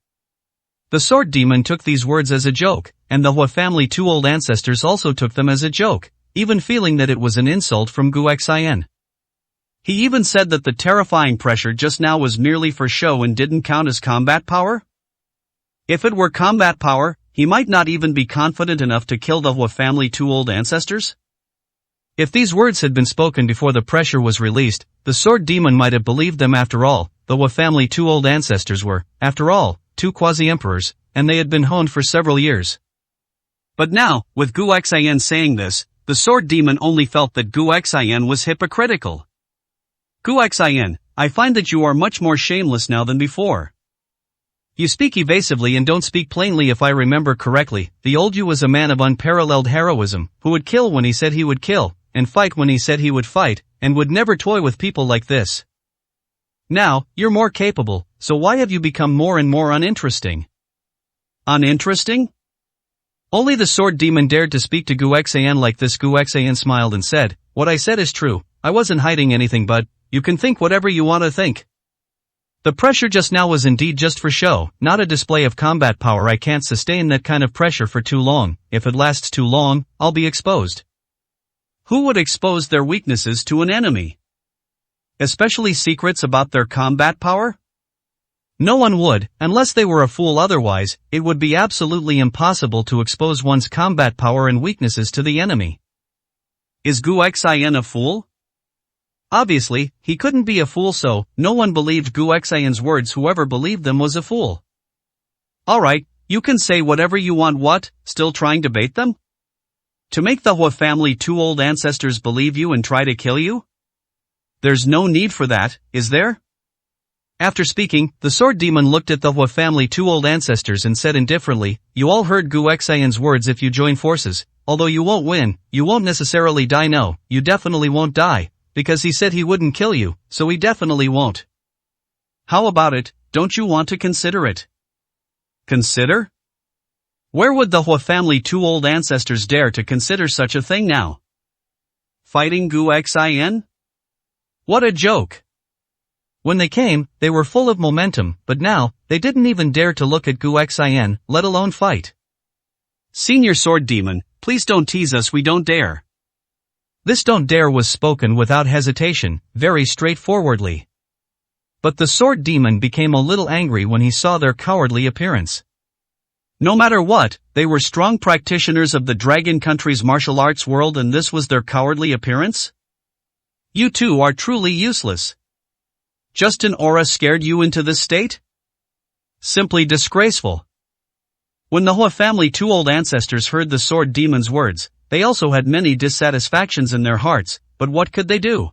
The Sword Demon took these words as a joke, and the Hua family two old ancestors also took them as a joke, even feeling that it was an insult from Gu Xian. He even said that the terrifying pressure just now was merely for show and didn't count as combat power? If it were combat power, he might not even be confident enough to kill the Hua family two old ancestors? If these words had been spoken before the pressure was released, the Sword Demon might have believed them. After all, the Hua family two old ancestors were, after all, two quasi-emperors, and they had been honed for several years. But now, with Gu Xian saying this, the Sword Demon only felt that Gu Xian was hypocritical. "Gu Xian, I find that you are much more shameless now than before. You speak evasively and don't speak plainly. If I remember correctly, the old you was a man of unparalleled heroism, who would kill when he said he would kill, and fight when he said he would fight, and would never toy with people like this. Now, you're more capable, so why have you become more and more uninteresting?" Uninteresting? Only the Sword Demon dared to speak to Gu Xian like this. Gu Xian smiled and said, "What I said is true. I wasn't hiding anything, but you can think whatever you want to think. The pressure just now was indeed just for show, not a display of combat power. I can't sustain that kind of pressure for too long. If it lasts too long, I'll be exposed." Who would expose their weaknesses to an enemy? Especially secrets about their combat power? No one would, unless they were a fool. Otherwise, it would be absolutely impossible to expose one's combat power and weaknesses to the enemy. Is Gu Xian a fool? Obviously, he couldn't be a fool, so no one believed Gu Xian's words. Whoever believed them was a fool. Alright, you can say whatever you want. What, still trying to bait them? To make the Hua family two old ancestors believe you and try to kill you? There's no need for that, is there? After speaking, the Sword Demon looked at the Hua family two old ancestors and said indifferently, "You all heard Gu Xian's words. If you join forces, although you won't win, you won't necessarily die. No, you definitely won't die, because he said he wouldn't kill you, so he definitely won't. How about it, don't you want to consider it?" Consider? Where would the Hua family two old ancestors dare to consider such a thing now? Fighting Gu Xian? What a joke! When they came, they were full of momentum, but now, they didn't even dare to look at Gu Xian, let alone fight. "Senior Sword Demon, please don't tease us. We don't dare." This "don't dare" was spoken without hesitation, very straightforwardly. But the Sword Demon became a little angry when he saw their cowardly appearance. No matter what, they were strong practitioners of the Dragon Country's martial arts world, and this was their cowardly appearance? You two are truly useless. Just an aura scared you into this state? Simply disgraceful. When the Hua family two old ancestors heard the Sword Demon's words, they also had many dissatisfactions in their hearts, but what could they do?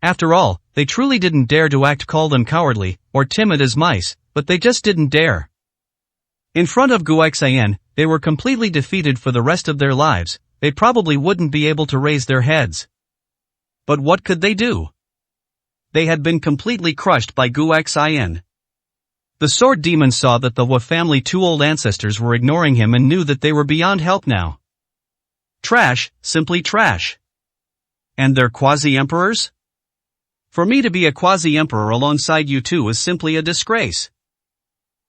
After all, they truly didn't dare to act. Call them cowardly, or timid as mice, but they just didn't dare. In front of Gu Xian, they were completely defeated for the rest of their lives. They probably wouldn't be able to raise their heads. But what could they do? They had been completely crushed by Gu Xin. The sword demon saw that the Hua family two old ancestors were ignoring him and knew that they were beyond help now. Trash, simply trash. And they're quasi-emperors? For me to be a quasi-emperor alongside you two is simply a disgrace.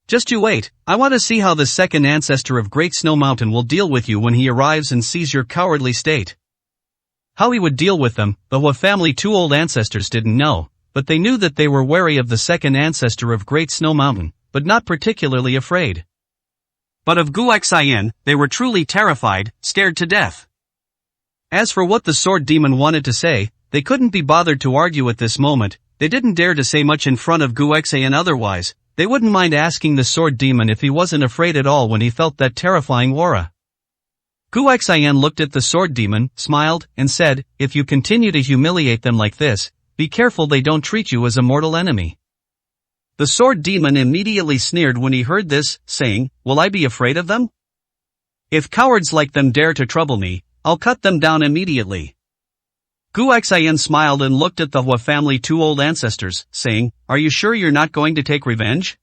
Just you wait, I want to see how the second ancestor of Great Snow Mountain will deal with you when he arrives and sees your cowardly state. How he would deal with them, the Hua family two old ancestors didn't know, but they knew that they were wary of the second ancestor of Great Snow Mountain, but not particularly afraid. But of Gu Xin, they were truly terrified, scared to death. As for what the sword demon wanted to say, they couldn't be bothered to argue at this moment. They didn't dare to say much in front of Gu Xin, otherwise they wouldn't mind asking the sword demon if he wasn't afraid at all when he felt that terrifying aura. Gu Xin looked at the sword demon, smiled, and said, "If you continue to humiliate them like this, be careful they don't treat you as a mortal enemy." The sword demon immediately sneered when he heard this, saying, "Will I be afraid of them? If cowards like them dare to trouble me, I'll cut them down immediately." Gu Xin smiled and looked at the Hua family two old ancestors, saying, "Are you sure you're not going to take revenge?"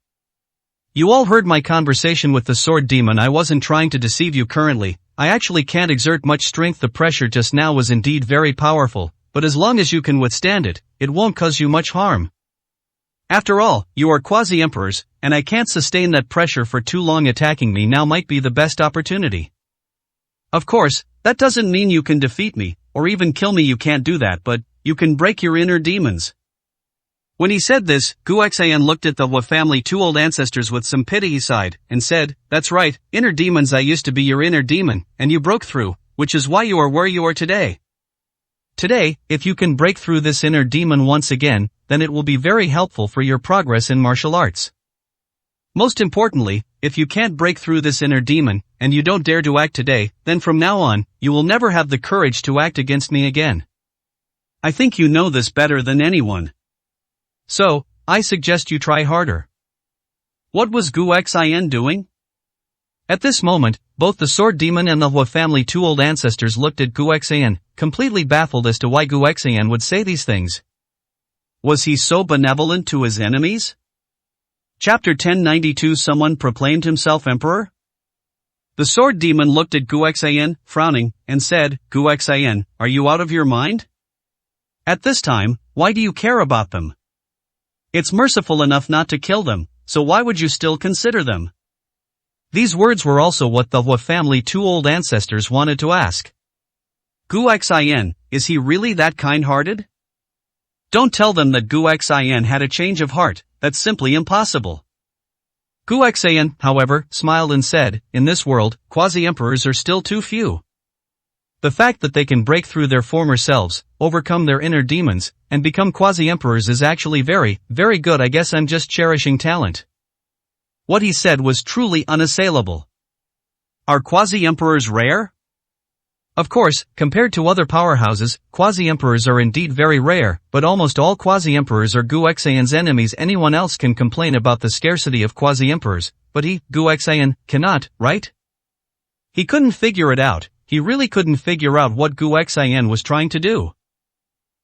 You all heard my conversation with the sword demon. I wasn't trying to deceive you currently. I actually can't exert much strength. The pressure just now was indeed very powerful, but as long as you can withstand it, it won't cause you much harm. After all, you are quasi-emperors, and I can't sustain that pressure for too long. Attacking me now might be the best opportunity. Of course, that doesn't mean you can defeat me, or even kill me. You can't do that, but you can break your inner demons. When he said this, Gu Xin looked at the Hua family two old ancestors with some pity. He sighed, and said, "That's right, inner demons. I used to be your inner demon, and you broke through, which is why you are where you are today. Today, if you can break through this inner demon once again, then it will be very helpful for your progress in martial arts. Most importantly, if you can't break through this inner demon, and you don't dare to act today, then from now on, you will never have the courage to act against me again. I think you know this better than anyone. So, I suggest you try harder." What was Gu Xin doing? At this moment, both the sword demon and the Hua family two old ancestors looked at Gu Xin, completely baffled as to why Gu Xin would say these things. Was he so benevolent to his enemies? Chapter 1092. Someone proclaimed himself emperor? The sword demon looked at Gu Xin, frowning, and said, "Gu Xin, are you out of your mind? At this time, why do you care about them? It's merciful enough not to kill them, so why would you still consider them?" These words were also what the Hua family two old ancestors wanted to ask. Gu Xin, is he really that kind-hearted? Don't tell them that Gu Xin had a change of heart. That's simply impossible. Gu Xin, however, smiled and said, "In this world, quasi-emperors are still too few. The fact that they can break through their former selves, overcome their inner demons, and become quasi-emperors is actually very, very good. I guess I'm just cherishing talent." What he said was truly unassailable. Are quasi-emperors rare? Of course, compared to other powerhouses, quasi-emperors are indeed very rare, but almost all quasi-emperors are Gu Xin's enemies. Anyone else can complain about the scarcity of quasi-emperors, but he, Gu Xin, cannot, right? He couldn't figure it out. He really couldn't figure out what Gu Xin was trying to do.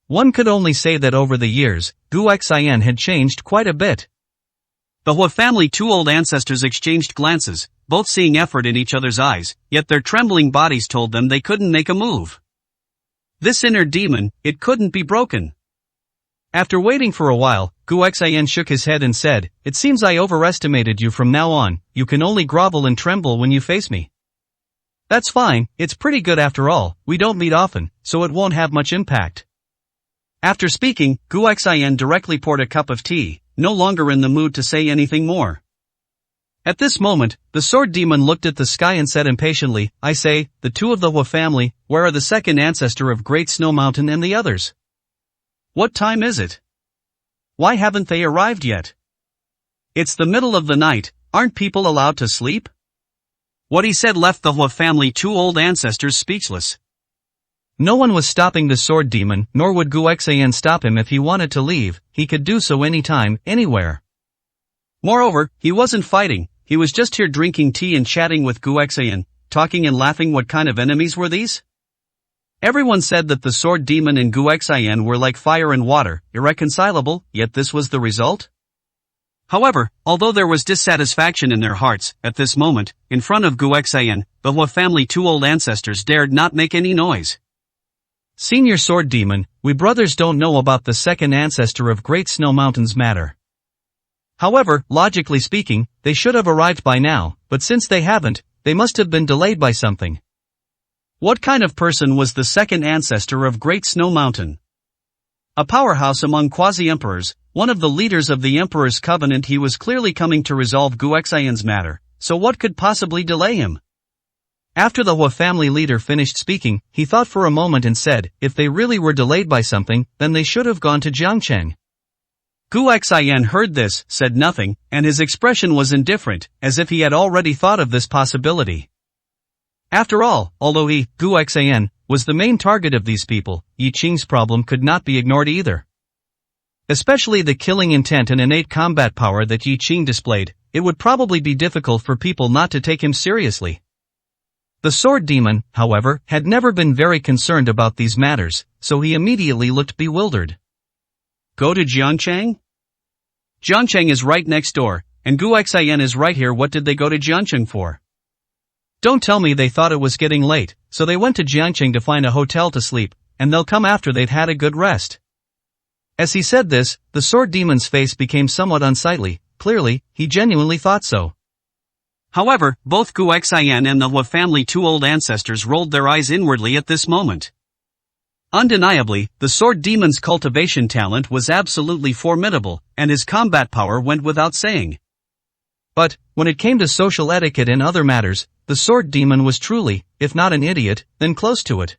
One could only say that over the years, Gu Xin had changed quite a bit. The Hua family two old ancestors exchanged glances, both seeing effort in each other's eyes, yet their trembling bodies told them they couldn't make a move. This inner demon, it couldn't be broken. After waiting for a while, Gu Xin shook his head and said, "It seems I overestimated you. From now on, you can only grovel and tremble when you face me. That's fine, it's pretty good after all. We don't meet often, so it won't have much impact." After speaking, Gu Xin directly poured a cup of tea, no longer in the mood to say anything more. At this moment, the sword demon looked at the sky and said impatiently, "I say, the two of the Hua family, where are the second ancestor of Great Snow Mountain and the others? What time is it? Why haven't they arrived yet? It's the middle of the night, aren't people allowed to sleep?" What he said left the Hua family two old ancestors speechless. No one was stopping the sword demon, nor would Gu Xin stop him if he wanted to leave. He could do so anytime, anywhere. Moreover, he wasn't fighting, he was just here drinking tea and chatting with Gu Xin, talking and laughing. What kind of enemies were these? Everyone said that the sword demon and Gu Xian were like fire and water, irreconcilable, yet this was the result? However, although there was dissatisfaction in their hearts, at this moment, in front of Gu Xian, the Hua family two old ancestors dared not make any noise. Senior Sword Demon, we brothers don't know about the second ancestor of Great Snow Mountain's matter. However, logically speaking, they should have arrived by now, but since they haven't, they must have been delayed by something. What kind of person was the second ancestor of Great Snow Mountain? A powerhouse among quasi-emperors, one of the leaders of the Emperor's Covenant. He was clearly coming to resolve Gu Xian's matter, so what could possibly delay him? After the Hua family leader finished speaking, he thought for a moment and said, if they really were delayed by something, then they should have gone to Jiangcheng. Gu Xian heard this, said nothing, and his expression was indifferent, as if he had already thought of this possibility. After all, although he, Gu Xian, was the main target of these people, Yi Qing's problem could not be ignored either. Especially the killing intent and innate combat power that Yi Qing displayed, it would probably be difficult for people not to take him seriously. The sword demon, however, had never been very concerned about these matters, so he immediately looked bewildered. Go to Jiangcheng? Jiangcheng is right next door, and Gu Xian is right here. What did they go to Jiangcheng for? Don't tell me they thought it was getting late, so they went to Jiangcheng to find a hotel to sleep, and they'll come after they'd had a good rest. As he said this, the sword demon's face became somewhat unsightly. Clearly, he genuinely thought so. However, both Gu Xian and the Hua family two old ancestors rolled their eyes inwardly at this moment. Undeniably, the sword demon's cultivation talent was absolutely formidable, and his combat power went without saying. But, when it came to social etiquette and other matters, the sword demon was truly, if not an idiot, then close to it.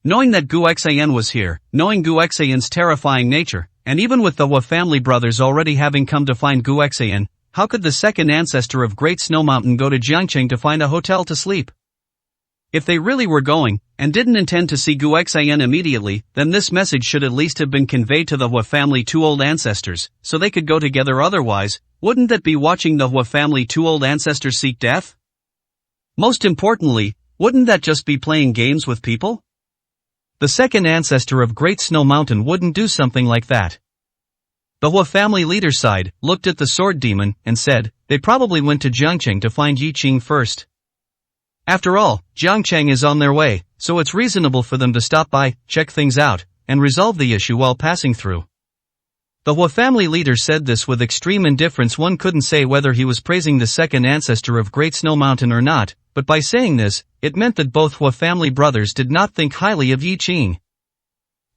Knowing that Gu Xian was here, knowing Gu Xian's terrifying nature, and even with the Hua family brothers already having come to find Gu Xian, how could the second ancestor of Great Snow Mountain go to Jiangcheng to find a hotel to sleep? If they really were going, and didn't intend to see Gu Xian immediately, then this message should at least have been conveyed to the Hua family two old ancestors, so they could go together. Otherwise, wouldn't that be watching the Hua family two old ancestors seek death? Most importantly, wouldn't that just be playing games with people? The second ancestor of Great Snow Mountain wouldn't do something like that. The Hua family leader sighed, looked at the sword demon, and said, they probably went to Jiangcheng to find Yi Qing first. After all, Jiangcheng is on their way, so it's reasonable for them to stop by, check things out, and resolve the issue while passing through. The Hua family leader said this with extreme indifference. One couldn't say whether he was praising the second ancestor of Great Snow Mountain or not, but by saying this, it meant that both Hua family brothers did not think highly of Yi Qing.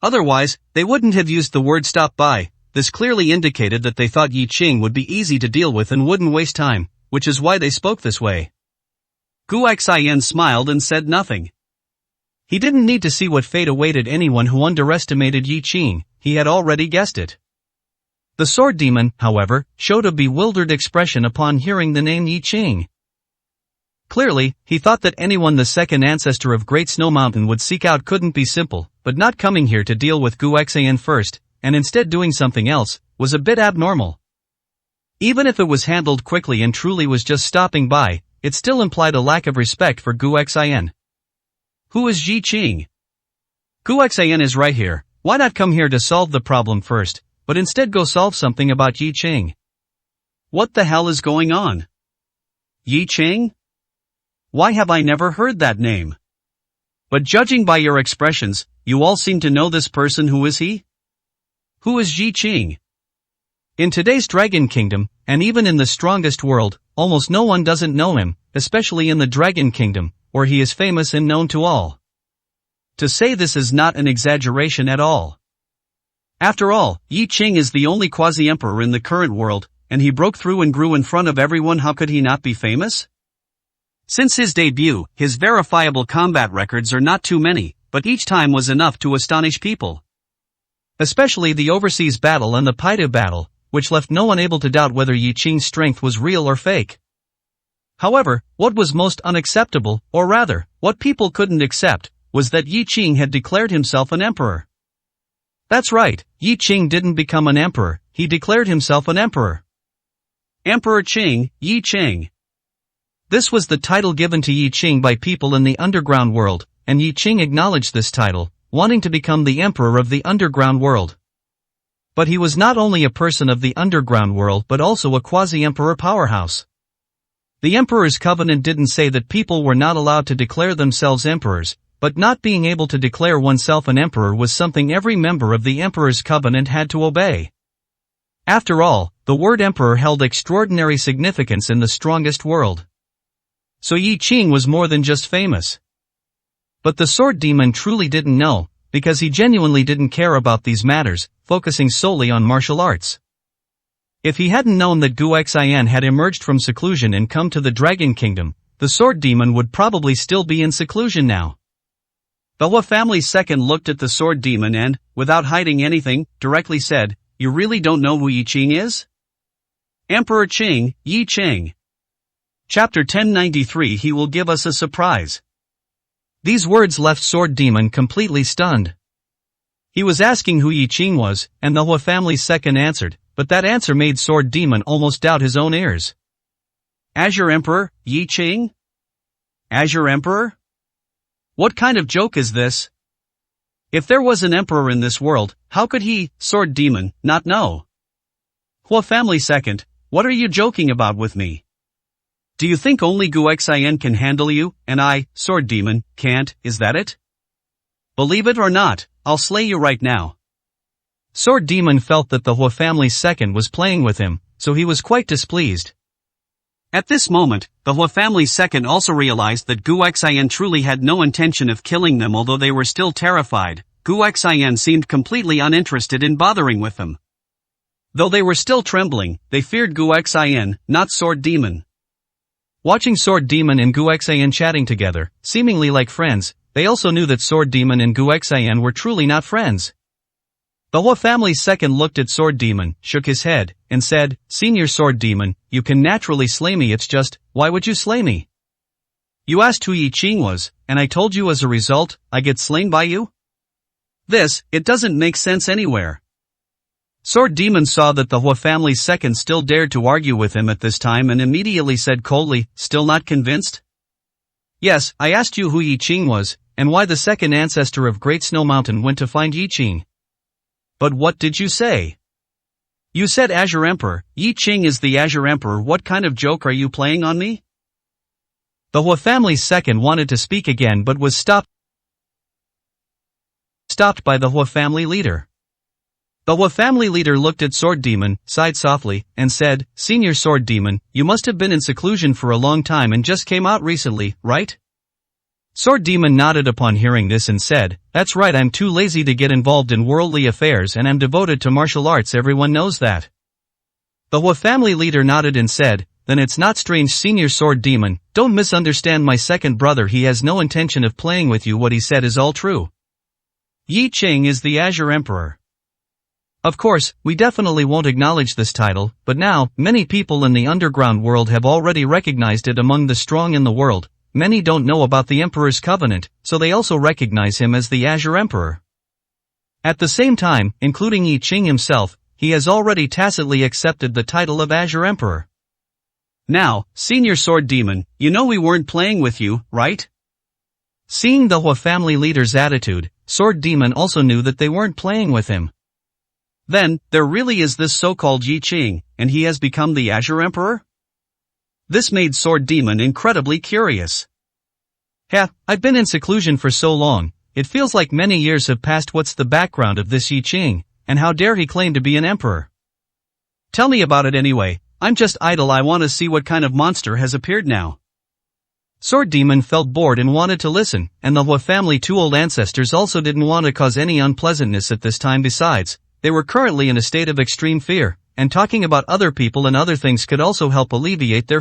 Otherwise, they wouldn't have used the word stop by. This clearly indicated that they thought Yi Qing would be easy to deal with and wouldn't waste time, which is why they spoke this way. Gu Xian smiled and said nothing. He didn't need to see what fate awaited anyone who underestimated Yi Qing, he had already guessed it. The sword demon, however, showed a bewildered expression upon hearing the name Yi Qing. Clearly, he thought that anyone the second ancestor of Great Snow Mountain would seek out couldn't be simple, but not coming here to deal with Gu Xian first, and instead doing something else, was a bit abnormal. Even if it was handled quickly and truly was just stopping by, it still implied a lack of respect for Gu Xian. Who is Yi Qing? Gu Xian is right here, why not come here to solve the problem first, but instead go solve something about Yi Qing? What the hell is going on? Yi Qing? Why have I never heard that name? But judging by your expressions, you all seem to know this person. Who is he? Who is Yi Qing? In today's Dragon Kingdom, and even in the strongest world, almost no one doesn't know him, especially in the Dragon Kingdom, where he is famous and known to all. To say this is not an exaggeration at all. After all, Yi Qing is the only quasi-emperor in the current world, and he broke through and grew in front of everyone. How could he not be famous? Since his debut, his verifiable combat records are not too many, but each time was enough to astonish people. Especially the overseas battle and the Paidu battle, which left no one able to doubt whether Yi Qing's strength was real or fake. However, what was most unacceptable, or rather, what people couldn't accept, was that Yi Qing had declared himself an emperor. That's right, Yi Qing didn't become an emperor, he declared himself an emperor. Emperor Qing, Yi Qing. This was the title given to Yi Qing by people in the underground world, and Yi Qing acknowledged this title, wanting to become the emperor of the underground world. But he was not only a person of the underground world but also a quasi-emperor powerhouse. The Emperor's Covenant didn't say that people were not allowed to declare themselves emperors, but not being able to declare oneself an emperor was something every member of the Emperor's Covenant had to obey. After all, the word emperor held extraordinary significance in the strongest world. So Yi Qing was more than just famous. But the sword demon truly didn't know, because he genuinely didn't care about these matters, focusing solely on martial arts. If he hadn't known that Gu Xian had emerged from seclusion and come to the Dragon Kingdom, the sword demon would probably still be in seclusion now. The Hua family's second looked at the sword demon and, without hiding anything, directly said, "You really don't know who Yi Qing is?" Emperor Qing, Yi Qing. Chapter 1093. He will give us a surprise. These words left Sword Demon completely stunned. He was asking who Yi Qing was, and the Hua family's second answered, but that answer made Sword Demon almost doubt his own ears. Azure Emperor, Yi Qing? Azure Emperor? What kind of joke is this? If there was an emperor in this world, how could he, Sword Demon, not know? Hua family second, what are you joking about with me? Do you think only Gu Xian can handle you, and I, Sword Demon, can't, is that it? Believe it or not, I'll slay you right now. Sword Demon felt that the Hua family's second was playing with him, so he was quite displeased. At this moment, the Hua family's second also realized that Gu Xian truly had no intention of killing them. Although they were still terrified, Gu Xian seemed completely uninterested in bothering with them. Though they were still trembling, they feared Gu Xian, not Sword Demon. Watching Sword Demon and Gu Xian chatting together, seemingly like friends, they also knew that Sword Demon and Gu Xian were truly not friends. The Hua family's second looked at Sword Demon, shook his head, and said, "Senior Sword Demon, you can naturally slay me, it's just, why would you slay me? You asked who Yi Qing was, and I told you as a result, I get slain by you? It doesn't make sense anywhere." Sword Demon saw that the Hua family's second still dared to argue with him at this time and immediately said coldly, "Still not convinced? Yes, I asked you who Yi Qing was, and why the second ancestor of Great Snow Mountain went to find Yi Qing. But what did you say? You said Azure Emperor. Yi Qing is the Azure Emperor. What kind of joke are you playing on me?" The Hua family's second wanted to speak again but was stopped by the Hua family leader. The Hua family leader looked at Sword Demon, sighed softly, and said, "Senior Sword Demon, you must have been in seclusion for a long time and just came out recently, right?" Sword Demon nodded upon hearing this and said, "That's right, I'm too lazy to get involved in worldly affairs and I'm devoted to martial arts, everyone knows that." The Hua family leader nodded and said, "Then it's not strange, Senior Sword Demon, don't misunderstand my second brother, he has no intention of playing with you, what he said is all true. Yi Qing is the Azure Emperor. Of course, we definitely won't acknowledge this title, but now, many people in the underground world have already recognized it among the strong in the world. Many don't know about the Emperor's Covenant, so they also recognize him as the Azure Emperor. At the same time, including Yi Qing himself, he has already tacitly accepted the title of Azure Emperor. Now, Senior Sword Demon, you know we weren't playing with you, right?" Seeing the Hua family leader's attitude, Sword Demon also knew that they weren't playing with him. Then, there really is this so-called Yi Qing, and he has become the Azure Emperor? This made Sword Demon incredibly curious. I've been in seclusion for so long, it feels like many years have passed. What's the background of this Yi Qing, and how dare he claim to be an emperor? Tell me about it anyway, I'm just idle, I want to see what kind of monster has appeared now. Sword Demon felt bored and wanted to listen, and the Hua family two old ancestors also didn't want to cause any unpleasantness at this time. Besides, they were currently in a state of extreme fear, and talking about other people and other things could also help alleviate their fear.